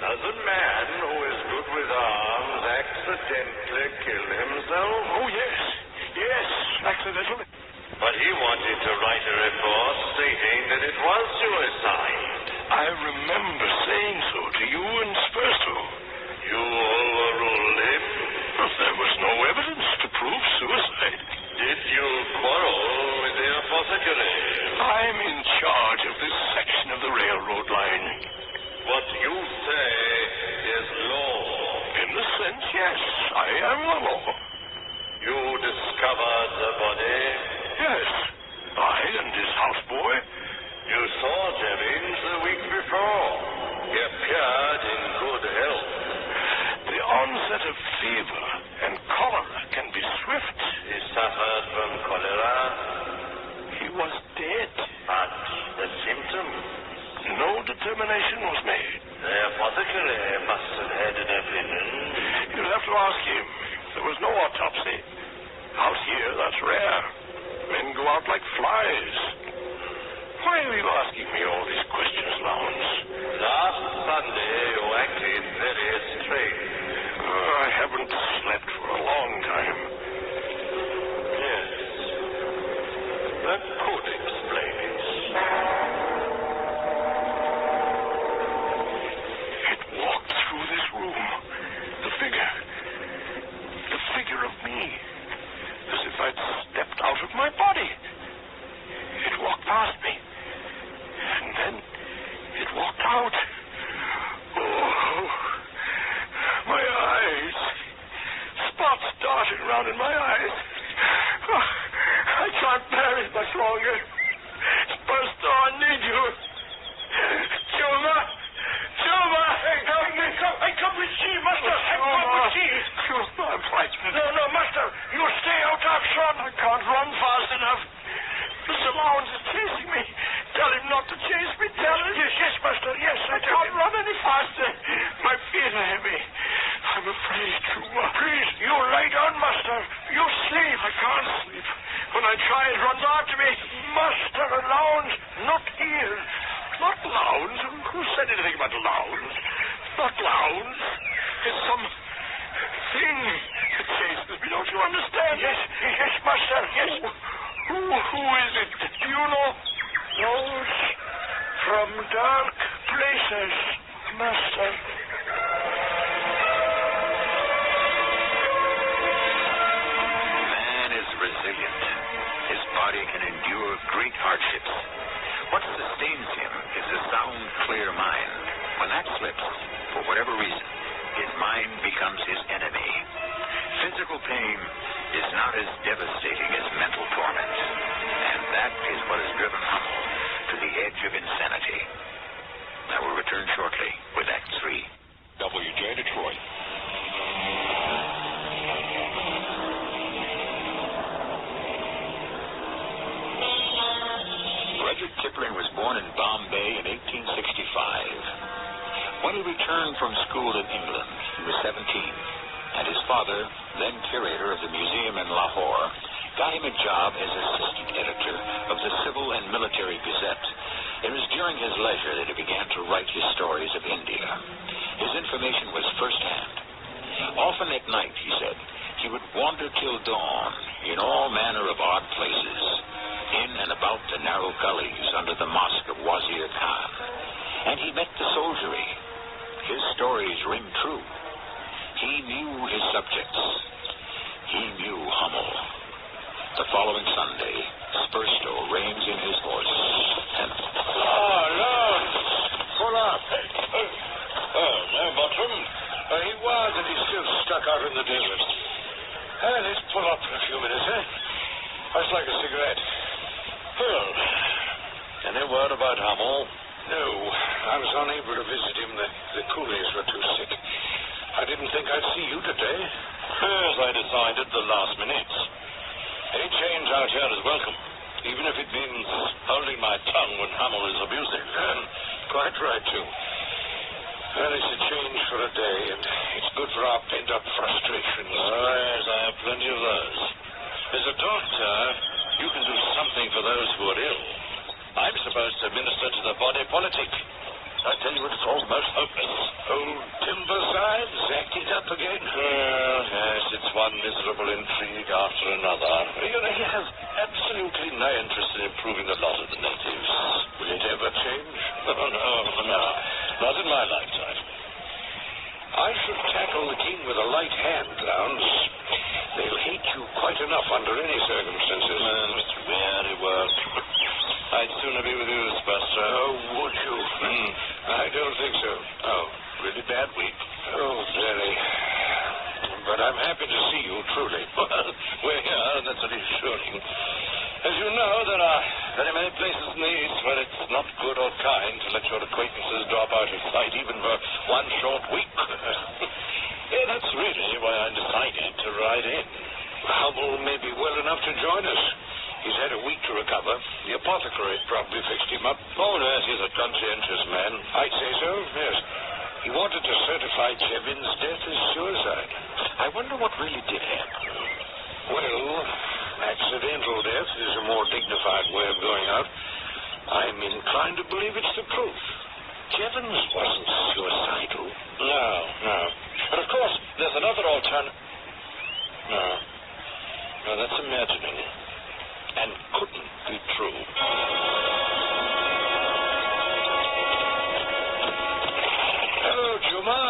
[SPEAKER 11] Does a man who is good with arms accidentally kill himself?
[SPEAKER 8] Oh, yes. Yes, accidentally.
[SPEAKER 11] But he wanted to write a report stating that it was suicide.
[SPEAKER 8] I remember saying so to you and Spurso.
[SPEAKER 11] You overruled him?
[SPEAKER 8] There was no evidence to prove suicide.
[SPEAKER 11] Did you quarrel with the apothecary?
[SPEAKER 8] I'm in charge of this section of the railroad line.
[SPEAKER 11] What you say is law.
[SPEAKER 8] In the sense, yes, I am the law.
[SPEAKER 11] You discovered the body?
[SPEAKER 8] Yes, I and his houseboy.
[SPEAKER 11] You saw Jennings the week before. He appeared in good health.
[SPEAKER 8] The onset of fever and cholera can be swift.
[SPEAKER 11] He suffered from cholera?
[SPEAKER 8] He was dead.
[SPEAKER 11] But the symptoms?
[SPEAKER 8] No determination was made.
[SPEAKER 11] The apothecary must have had an opinion.
[SPEAKER 8] You'll have to ask him. There was no autopsy. Out here, that's rare. Men go out like flies. Why are you asking me all these questions, Lowndes?
[SPEAKER 11] Last Sunday, you acted very strange.
[SPEAKER 8] I haven't slept for a long time.
[SPEAKER 11] Yes. That could explain it.
[SPEAKER 8] It walked through this room. The figure of me. As if I'd stepped out of my body. It walked past me. And then it walked out. Oh, my eyes. Spots darting around in my eyes. Oh, I can't bear it much longer. Spurso, I need you. Chuma! I come with tea, master. I come with tea. I'm frightened. No, master. You stay out of shot. I can't run fast enough. Mr. Lowndes is chasing me. Tell him not to chase me. Tell him. Yes, master. Yes, I can't run any faster. My feet are heavy. I'm afraid, Chuma. Please, you lie down, master. You sleep. I can't sleep. When I try, it runs after me. Master Lowndes, not here. Not Lowndes. Who said anything about Lowndes? Not Lowndes. It's some thing that chases me. Don't you understand? Yes, master. Yes. Who is it? Do you know? Those from dark places, master.
[SPEAKER 14] Man is resilient. His body can endure great hardships. What sustains him is a sound, clear mind. When that slips, for whatever reason, his mind becomes his enemy. Physical pain is not as devastating as mental torment. And that is what has driven Hummel to the edge of insanity. I will return shortly with Act 3.
[SPEAKER 19] WJ Detroit.
[SPEAKER 14] Rudyard Kipling was born in Bombay in 1865. When he returned from school in England, he was 17, and his father, then curator of the museum in Lahore, got him a job as assistant editor of the Civil and Military Gazette. It was during his leisure that he began to write his stories of India. His information was firsthand. Often at night, he said, he would wander till dawn in all manner of odd places, in and about the narrow gullies under the mosque of Wazir Khan. And he met the soldiery. His stories ring true. He knew his subjects. He knew Hummel. The following Sunday, Spurso reins in his horse and...
[SPEAKER 11] Oh, Lord! Pull up.
[SPEAKER 8] still stuck out in the desert. Let's pull up for a few minutes, eh? I'd like a cigarette. Well,
[SPEAKER 11] Any word about Hummel?
[SPEAKER 8] no, I was unable to visit him. The coolies were too sick. I didn't think I'd see you today.
[SPEAKER 11] As I decided the last minute. Any change out here is welcome, even if it means holding my tongue when Hummel is abusive.
[SPEAKER 8] Quite right, too. Well, it's a change for a day, and it's good for our pent-up frustrations.
[SPEAKER 11] Oh, yes, I have plenty of those. As a doctor, you can do something for those who are ill. I'm supposed to minister to the body politic. I tell you, it's almost hopeless.
[SPEAKER 8] Old Timbersides acting up again?
[SPEAKER 11] Well, yes, it's one miserable intrigue after another. You know, he has absolutely no interest in improving the lot of the natives.
[SPEAKER 8] Will it ever change?
[SPEAKER 11] Oh, no. Not in my lifetime.
[SPEAKER 8] I should tackle the king with a light hand, Lowndes. They'll hate you quite enough under any circumstances.
[SPEAKER 11] It's weary work. I'd sooner be with you, Buster.
[SPEAKER 8] Oh, would you? I don't think so.
[SPEAKER 11] Oh, really bad week.
[SPEAKER 8] Oh, very. But I'm happy to see you, truly.
[SPEAKER 11] Well, we're here, and that's reassuring. As you know, there are very many places in the East where it's not good or kind to let your acquaintances drop out of sight, even for one short week. Yeah, that's really why I decided to ride in.
[SPEAKER 8] Hummel may be well enough to join us. He's had a week to recover. The apothecary probably fixed him up.
[SPEAKER 11] Oh, yes, he's a conscientious man.
[SPEAKER 8] I'd say so, yes. He wanted to certify Chevin's death as suicide.
[SPEAKER 11] I wonder what really did happen.
[SPEAKER 8] Well, accidental death is a more dignified way of going out. I'm inclined to believe it's the proof. Chevin's wasn't suicidal.
[SPEAKER 11] No. But, of course, there's another alternative. No, that's imagining. And couldn't be true.
[SPEAKER 8] Hello, Juma.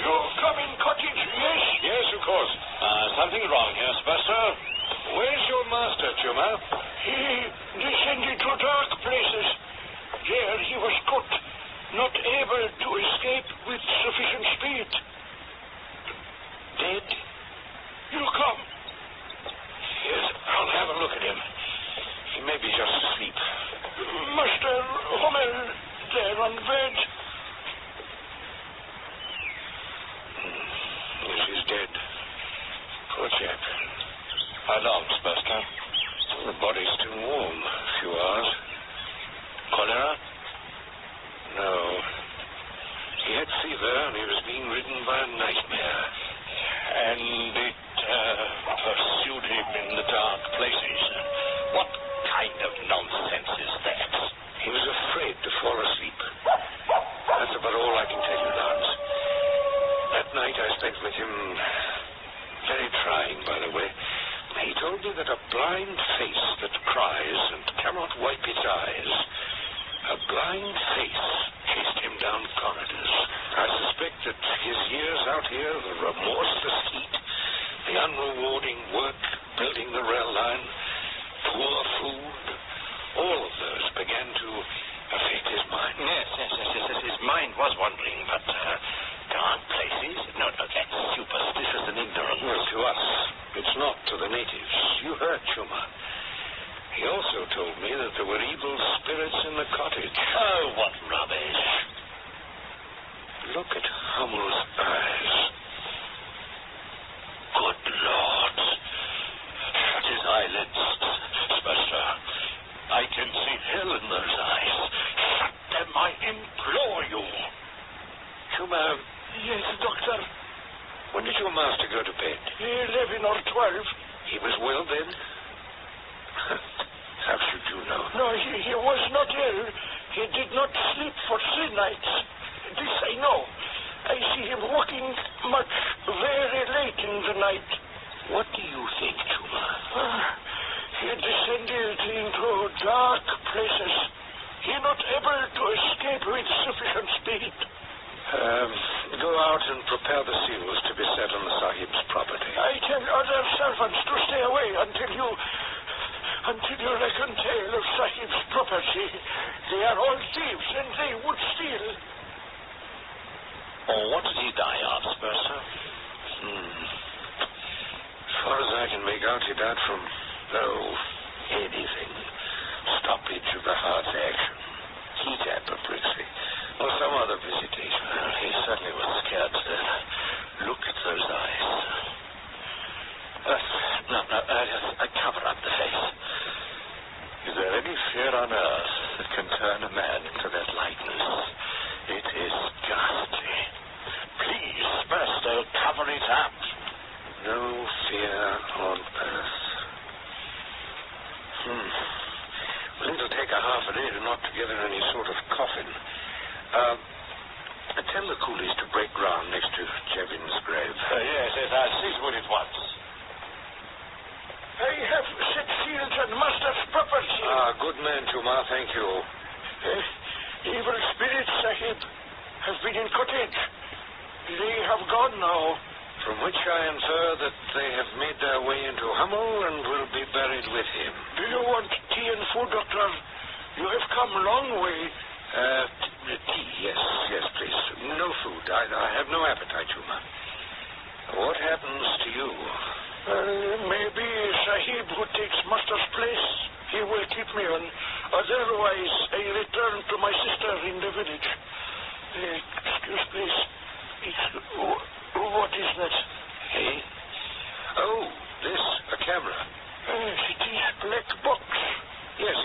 [SPEAKER 8] Your coming cottage, yes? Yes, of course.
[SPEAKER 11] Something wrong here, Buster.
[SPEAKER 8] Where's your master, Juma?
[SPEAKER 20] He descended to dark places. There he was caught, not able to escape with sufficient speed.
[SPEAKER 8] Dead?
[SPEAKER 20] You come.
[SPEAKER 8] Yes, I'll have a look at him. He may be just asleep.
[SPEAKER 20] Master Hummel, there on bed.
[SPEAKER 8] Yes, he's dead. Poor chap.
[SPEAKER 11] How long, Buster?
[SPEAKER 8] The body's still warm. A few hours.
[SPEAKER 11] Cholera?
[SPEAKER 8] No. He had fever and he was being ridden by a nightmare.
[SPEAKER 11] And it pursued him in the dark places. What kind of nonsense is that?
[SPEAKER 8] He was afraid to fall asleep. That's about all I can tell you, Lance. That night I spent with him, very trying, by the way. He told me that a blind face that cries and cannot wipe its eyes, a blind face chased him down corridors. I suspect that his years out here, the remorseless heat, the unrewarding work, building the rail line, poor food, all of those began to affect his mind.
[SPEAKER 11] Yes. His mind was wandering, but dark places? No, that's superstitious and ignorant.
[SPEAKER 8] Well, to us. It's not to the natives. You heard, Chuma. He also told me that there were evil spirits in the cottage.
[SPEAKER 11] Oh, what rubbish.
[SPEAKER 8] Look at Hummel's eyes.
[SPEAKER 11] Good Lord. Shut his eyelids, Buster. I can see hell in those eyes. Shut them, I implore you.
[SPEAKER 8] Chuma.
[SPEAKER 20] Yes, Doctor.
[SPEAKER 8] When did your master go to bed?
[SPEAKER 20] 11 or 12.
[SPEAKER 8] He was well then? How should you know?
[SPEAKER 20] No, he was not ill. He did not sleep for 3 nights. This I know. I see him walking much, very late in the night.
[SPEAKER 8] What do you think, Chuma?
[SPEAKER 20] He descended into dark places. He not able to escape with sufficient speed.
[SPEAKER 8] Go out and prepare the seals to be set on the Sahib's property.
[SPEAKER 20] I tell other servants to stay away until you reckon tale of Sahib's property. They are all thieves and they would steal.
[SPEAKER 11] Oh, what did he die of, Buster?
[SPEAKER 20] He
[SPEAKER 8] As far as I can make out, he died from, anything. Stoppage of the heart's action. Heat apoplexy. Or some other visitation. Well, he certainly was scared to death. Look at those eyes. I cover up the face. Is there any fear on earth that can turn a man into that likeness? It is ghastly. Please, Burstow, cover it up. No fear on earth. Well, it'll take a half a day to knock together any sort of coffin. Tell the coolies to break ground next to Chevin's grave.
[SPEAKER 11] Yes, I'll see to it at once.
[SPEAKER 20] I have set seals on Master's property.
[SPEAKER 8] Good man, Chuma, thank you.
[SPEAKER 20] Evil spirits, Sahib, have been in cottage. They have gone now.
[SPEAKER 8] From which I infer that they have made their way into Hummel and will be buried with him.
[SPEAKER 20] Do you want tea and food, Doctor? You have come a long way.
[SPEAKER 8] Tea, yes, please. No food. I have no appetite, Chuma. What happens to you?
[SPEAKER 20] Maybe Sahib, who takes Master's place, he will keep me on. Otherwise, I return to my sister in the village. Excuse, please. What is that?
[SPEAKER 8] Hey? Oh, this, a camera.
[SPEAKER 20] It is black box.
[SPEAKER 8] Yes,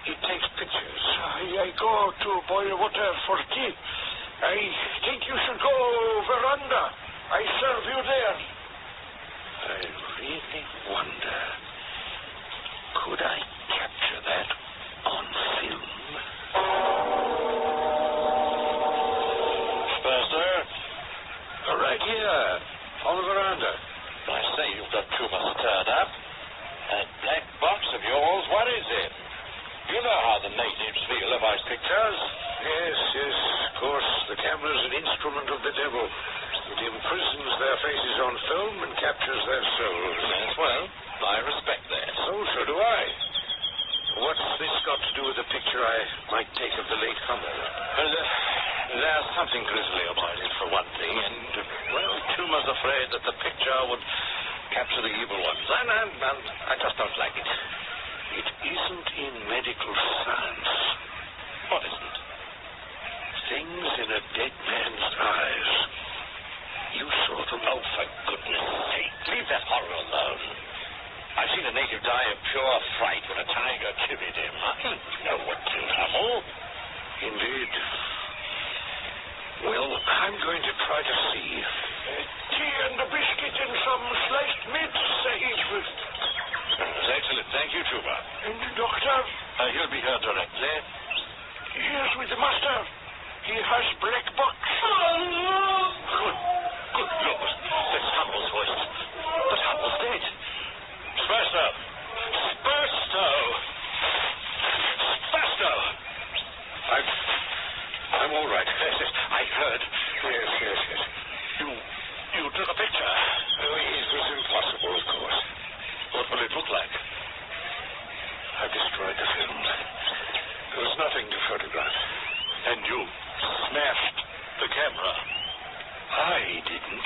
[SPEAKER 8] it takes pictures.
[SPEAKER 20] I go to boil water for tea. I think you should go veranda. I serve you there.
[SPEAKER 8] I really wonder, could I capture that on film?
[SPEAKER 11] Spencer?
[SPEAKER 8] Right here, on the veranda.
[SPEAKER 11] I say you've got too much stirred up. That black box of yours, what is it? You know how the natives feel about pictures.
[SPEAKER 8] Yes, of course. The camera's an instrument of the devil. It imprisons their faces on film and captures their souls.
[SPEAKER 11] Yes, well, I respect that.
[SPEAKER 8] So do I. What's this got to do with the picture I might take of the late Hummel?
[SPEAKER 11] Well, there's something grisly about it, for one thing, and, Chuma's afraid that the picture would capture the evil ones. And I just don't like it.
[SPEAKER 8] It isn't in medical science.
[SPEAKER 11] What isn't?
[SPEAKER 8] Things in a dead man's eyes. You saw them.
[SPEAKER 11] Oh, for goodness sake, leave that horror alone. I've seen a native die of pure fright when a tiger chivied him. I don't know what killed Hummel.
[SPEAKER 8] Indeed. Well, I'm going to try to see.
[SPEAKER 20] Tea and a biscuit and some sliced meat, Sahib.
[SPEAKER 11] That's excellent. Thank you, Chuba.
[SPEAKER 20] And the doctor?
[SPEAKER 11] He'll be here directly.
[SPEAKER 20] Yes, with the master. He has black box.
[SPEAKER 11] Good Lord. That's Hummel's voice. But Hummel's dead. Spurstow!
[SPEAKER 8] I'm all right.
[SPEAKER 11] I heard.
[SPEAKER 8] Yes.
[SPEAKER 11] You took a picture.
[SPEAKER 8] It was impossible, of course.
[SPEAKER 11] What will it look like?
[SPEAKER 8] I destroyed the film. There was nothing to photograph.
[SPEAKER 11] And you smashed the camera.
[SPEAKER 8] I didn't.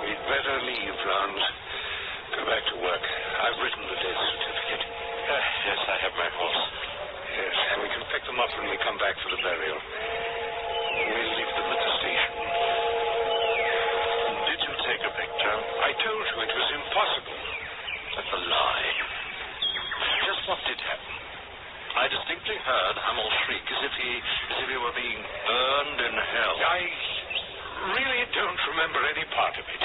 [SPEAKER 8] We'd better leave, Franz. Go back to work. I've written the death certificate.
[SPEAKER 11] Yes, I have my horse.
[SPEAKER 8] Yes, and we can pick them up when we come back for the burial. We'll leave them at the station.
[SPEAKER 11] Did you take a picture?
[SPEAKER 8] I told you it was impossible.
[SPEAKER 11] That's a lie. Just what did happen? I distinctly heard Hummel shriek as if he were being burned in hell.
[SPEAKER 8] I really don't remember any part of it.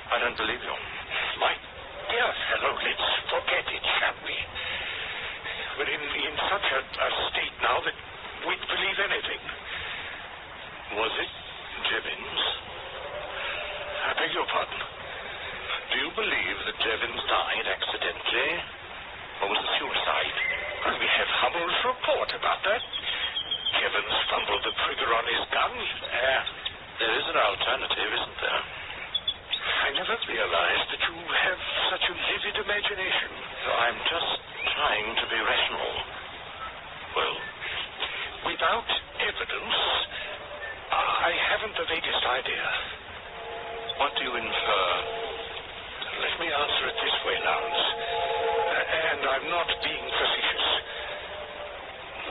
[SPEAKER 11] I don't believe you.
[SPEAKER 8] My dear fellow, let's forget it, shall we? We're in such a state now that we'd believe anything.
[SPEAKER 11] Was it Jevons?
[SPEAKER 8] I beg your pardon.
[SPEAKER 11] Do you believe that Jevons died accidentally? Or was it suicide?
[SPEAKER 8] Well, we have Hummel's report about that. Jevons fumbled the trigger on his gun.
[SPEAKER 11] There is an alternative, isn't there?
[SPEAKER 8] I never realized that you have such a vivid imagination.
[SPEAKER 11] So I'm just
[SPEAKER 8] trying to be rational. Well, without evidence, I haven't the vaguest idea. What do you infer? Let me answer it this way, Lance. And I'm not being facetious.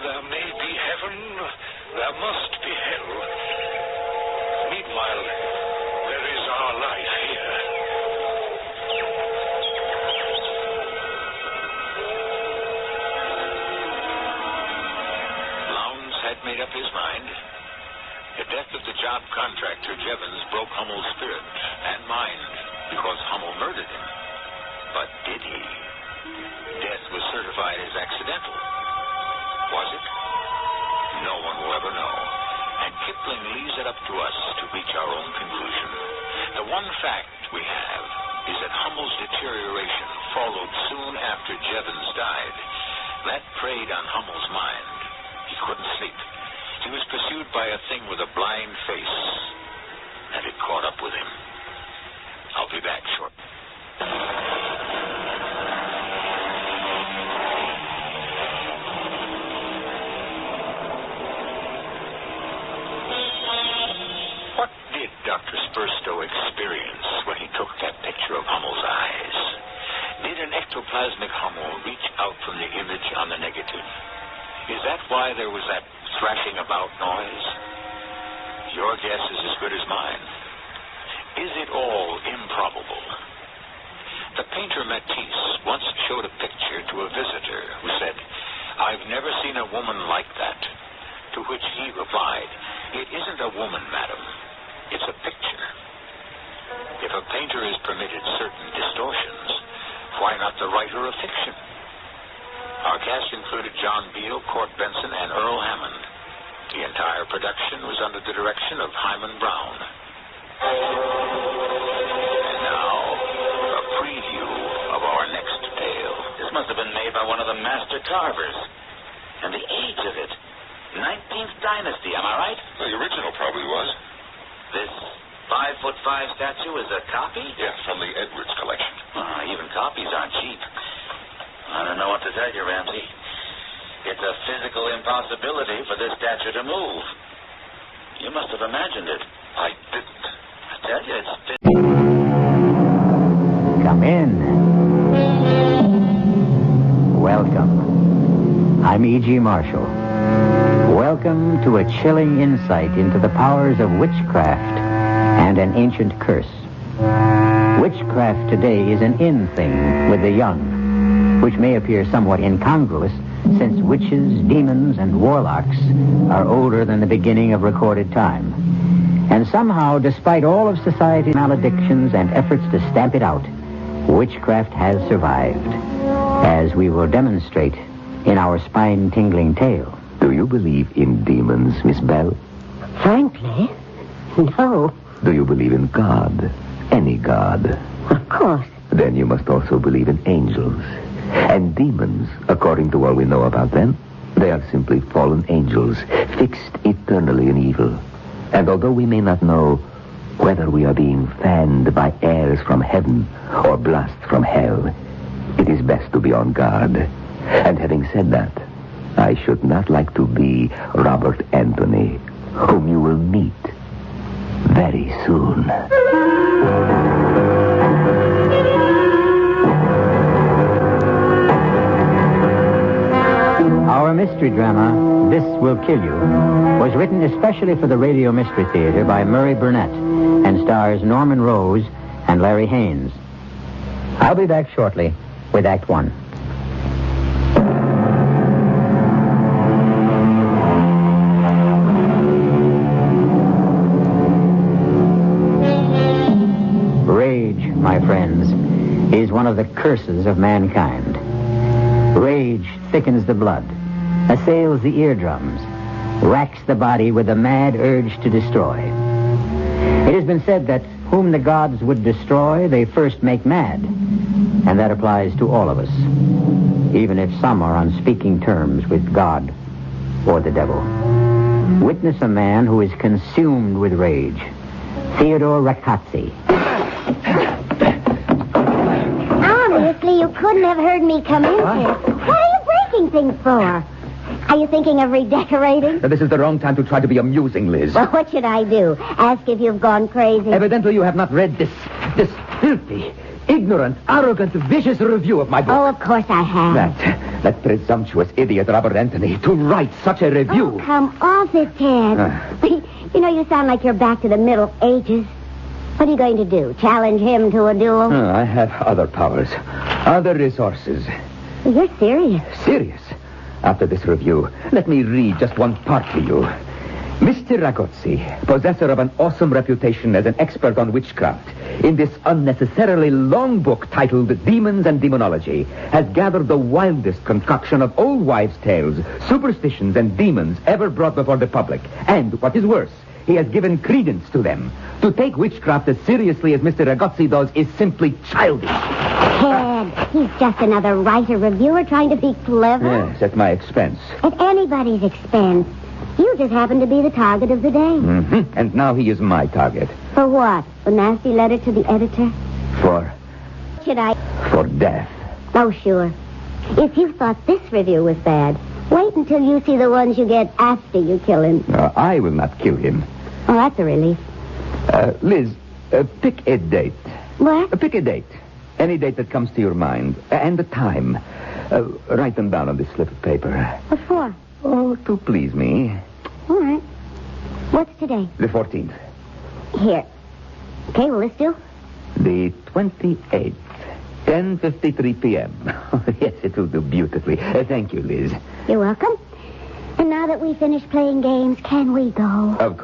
[SPEAKER 8] There may be heaven, there must be hell. Meanwhile, there is our life here.
[SPEAKER 14] Lowndes had made up his mind. The death of the job contractor, Jevons, broke Hummel's spirit and mind because Hummel murdered him. But did he? Death was certified as accidental. Was it? No one will ever know. And Kipling leaves it up to us to reach our own conclusion. The one fact we have is that Hummel's deterioration followed soon after Jevons died. That preyed on Hummel's mind. He couldn't sleep. He was pursued by a thing with a blind face, and it caught up with him. I'll be back shortly. What did Dr. Spurstow experience when he took that picture of Hummel's eyes? Did an ectoplasmic Hummel reach out from the image on the negative? Is that why there was that thrashing about noise? Your guess is as good as mine. Is it all improbable? The painter Matisse once showed a picture to a visitor who said, "I've never seen a woman like that." To which he replied, "It isn't a woman, madam. It's a picture." If a painter is permitted certain distortions, why not the writer of fiction? Our cast included John Beale, Court Benson, and Earl Hammond. The entire production was under the direction of Hyman Brown. And now, a preview of our next tale.
[SPEAKER 18] This must have been made by one of the master carvers. And the age of it, 19th dynasty, am I right?
[SPEAKER 11] Well, the original probably was.
[SPEAKER 18] This 5'5" statue is a copy?
[SPEAKER 11] Yeah, from the Edwards collection.
[SPEAKER 18] Even copies aren't cheap. I don't know what to tell you, Ramsey. It's a physical impossibility for this statue to move. You must have imagined it.
[SPEAKER 11] I didn't.
[SPEAKER 18] I tell you, it's...
[SPEAKER 2] Come in. Welcome. I'm E.G. Marshall. Welcome to a chilling insight into the powers of witchcraft and an ancient curse. Witchcraft today is an in thing with the young, which may appear somewhat incongruous since witches, demons, and warlocks are older than the beginning of recorded time. And somehow, despite all of society's maledictions and efforts to stamp it out, witchcraft has survived, as we will demonstrate in our spine-tingling tale.
[SPEAKER 21] Do you believe in demons, Miss Bell?
[SPEAKER 22] Frankly, no.
[SPEAKER 21] Do you believe in God? Any God?
[SPEAKER 22] Of course.
[SPEAKER 21] Then you must also believe in angels. And demons, according to all we know about them, they are simply fallen angels, fixed eternally in evil. And although we may not know whether we are being fanned by airs from heaven or blasts from hell, it is best to be on guard. And having said that, I should not like to be Robert Anthony, whom you will meet very soon.
[SPEAKER 2] Our mystery drama, This Will Kill You, was written especially for the Radio Mystery Theater by Murray Burnett and stars Norman Rose and Larry Haynes. I'll be back shortly with Act One. Rage, my friends, is one of the curses of mankind. Rage thickens the blood, assails the eardrums, racks the body with a mad urge to destroy. It has been said that whom the gods would destroy, they first make mad. And that applies to all of us, even if some are on speaking terms with God or the devil. Witness a man who is consumed with rage, Theodore Rackazzi.
[SPEAKER 22] Army!
[SPEAKER 4] Obviously, you couldn't have heard me come in here. What are you breaking things for? Are you thinking of redecorating?
[SPEAKER 21] This is the wrong time to try to be amusing, Liz.
[SPEAKER 4] Well, what should I do? Ask if you've gone crazy?
[SPEAKER 21] Evidently, you have not read this filthy, ignorant, arrogant, vicious review of my book.
[SPEAKER 4] Oh, of course I have.
[SPEAKER 21] That presumptuous idiot, Robert Anthony, to write such a review.
[SPEAKER 4] Oh, come off it, Ted. You know, you sound like you're back to the Middle Ages. What are you going to do? Challenge him to a duel?
[SPEAKER 21] I have other powers, other resources.
[SPEAKER 4] You're serious.
[SPEAKER 21] Serious? After this review, let me read just one part to you. Mr. Ragozzi, possessor of an awesome reputation as an expert on witchcraft, in this unnecessarily long book titled Demons and Demonology, has gathered the wildest concoction of old wives' tales, superstitions, and demons ever brought before the public. And, what is worse, he has given credence to them. To take witchcraft as seriously as Mr. Ragozzi does is simply childish.
[SPEAKER 4] Ted, he's just another writer-reviewer trying to be clever.
[SPEAKER 21] Yes, at my expense.
[SPEAKER 4] At anybody's expense. You just happen to be the target of the day.
[SPEAKER 21] Mm-hmm. And now he is my target.
[SPEAKER 4] For what? A nasty letter to the editor?
[SPEAKER 21] For death.
[SPEAKER 4] Oh, sure. If you thought this review was bad, wait until you see the ones you get after you kill him.
[SPEAKER 21] I will not kill him.
[SPEAKER 4] Oh, that's a relief.
[SPEAKER 21] Liz, pick a date.
[SPEAKER 4] What?
[SPEAKER 21] Pick a date. Any date that comes to your mind. And the time. Write them down on this slip of paper.
[SPEAKER 4] What for?
[SPEAKER 21] Oh, to please me.
[SPEAKER 4] All right. What's today?
[SPEAKER 21] The 14th.
[SPEAKER 4] Here. Okay, will this do?
[SPEAKER 21] The 28th. 10:53 p.m. Yes, it will do beautifully. Thank you, Liz.
[SPEAKER 4] You're welcome. And now that we finished playing games, can we go?
[SPEAKER 21] Of course.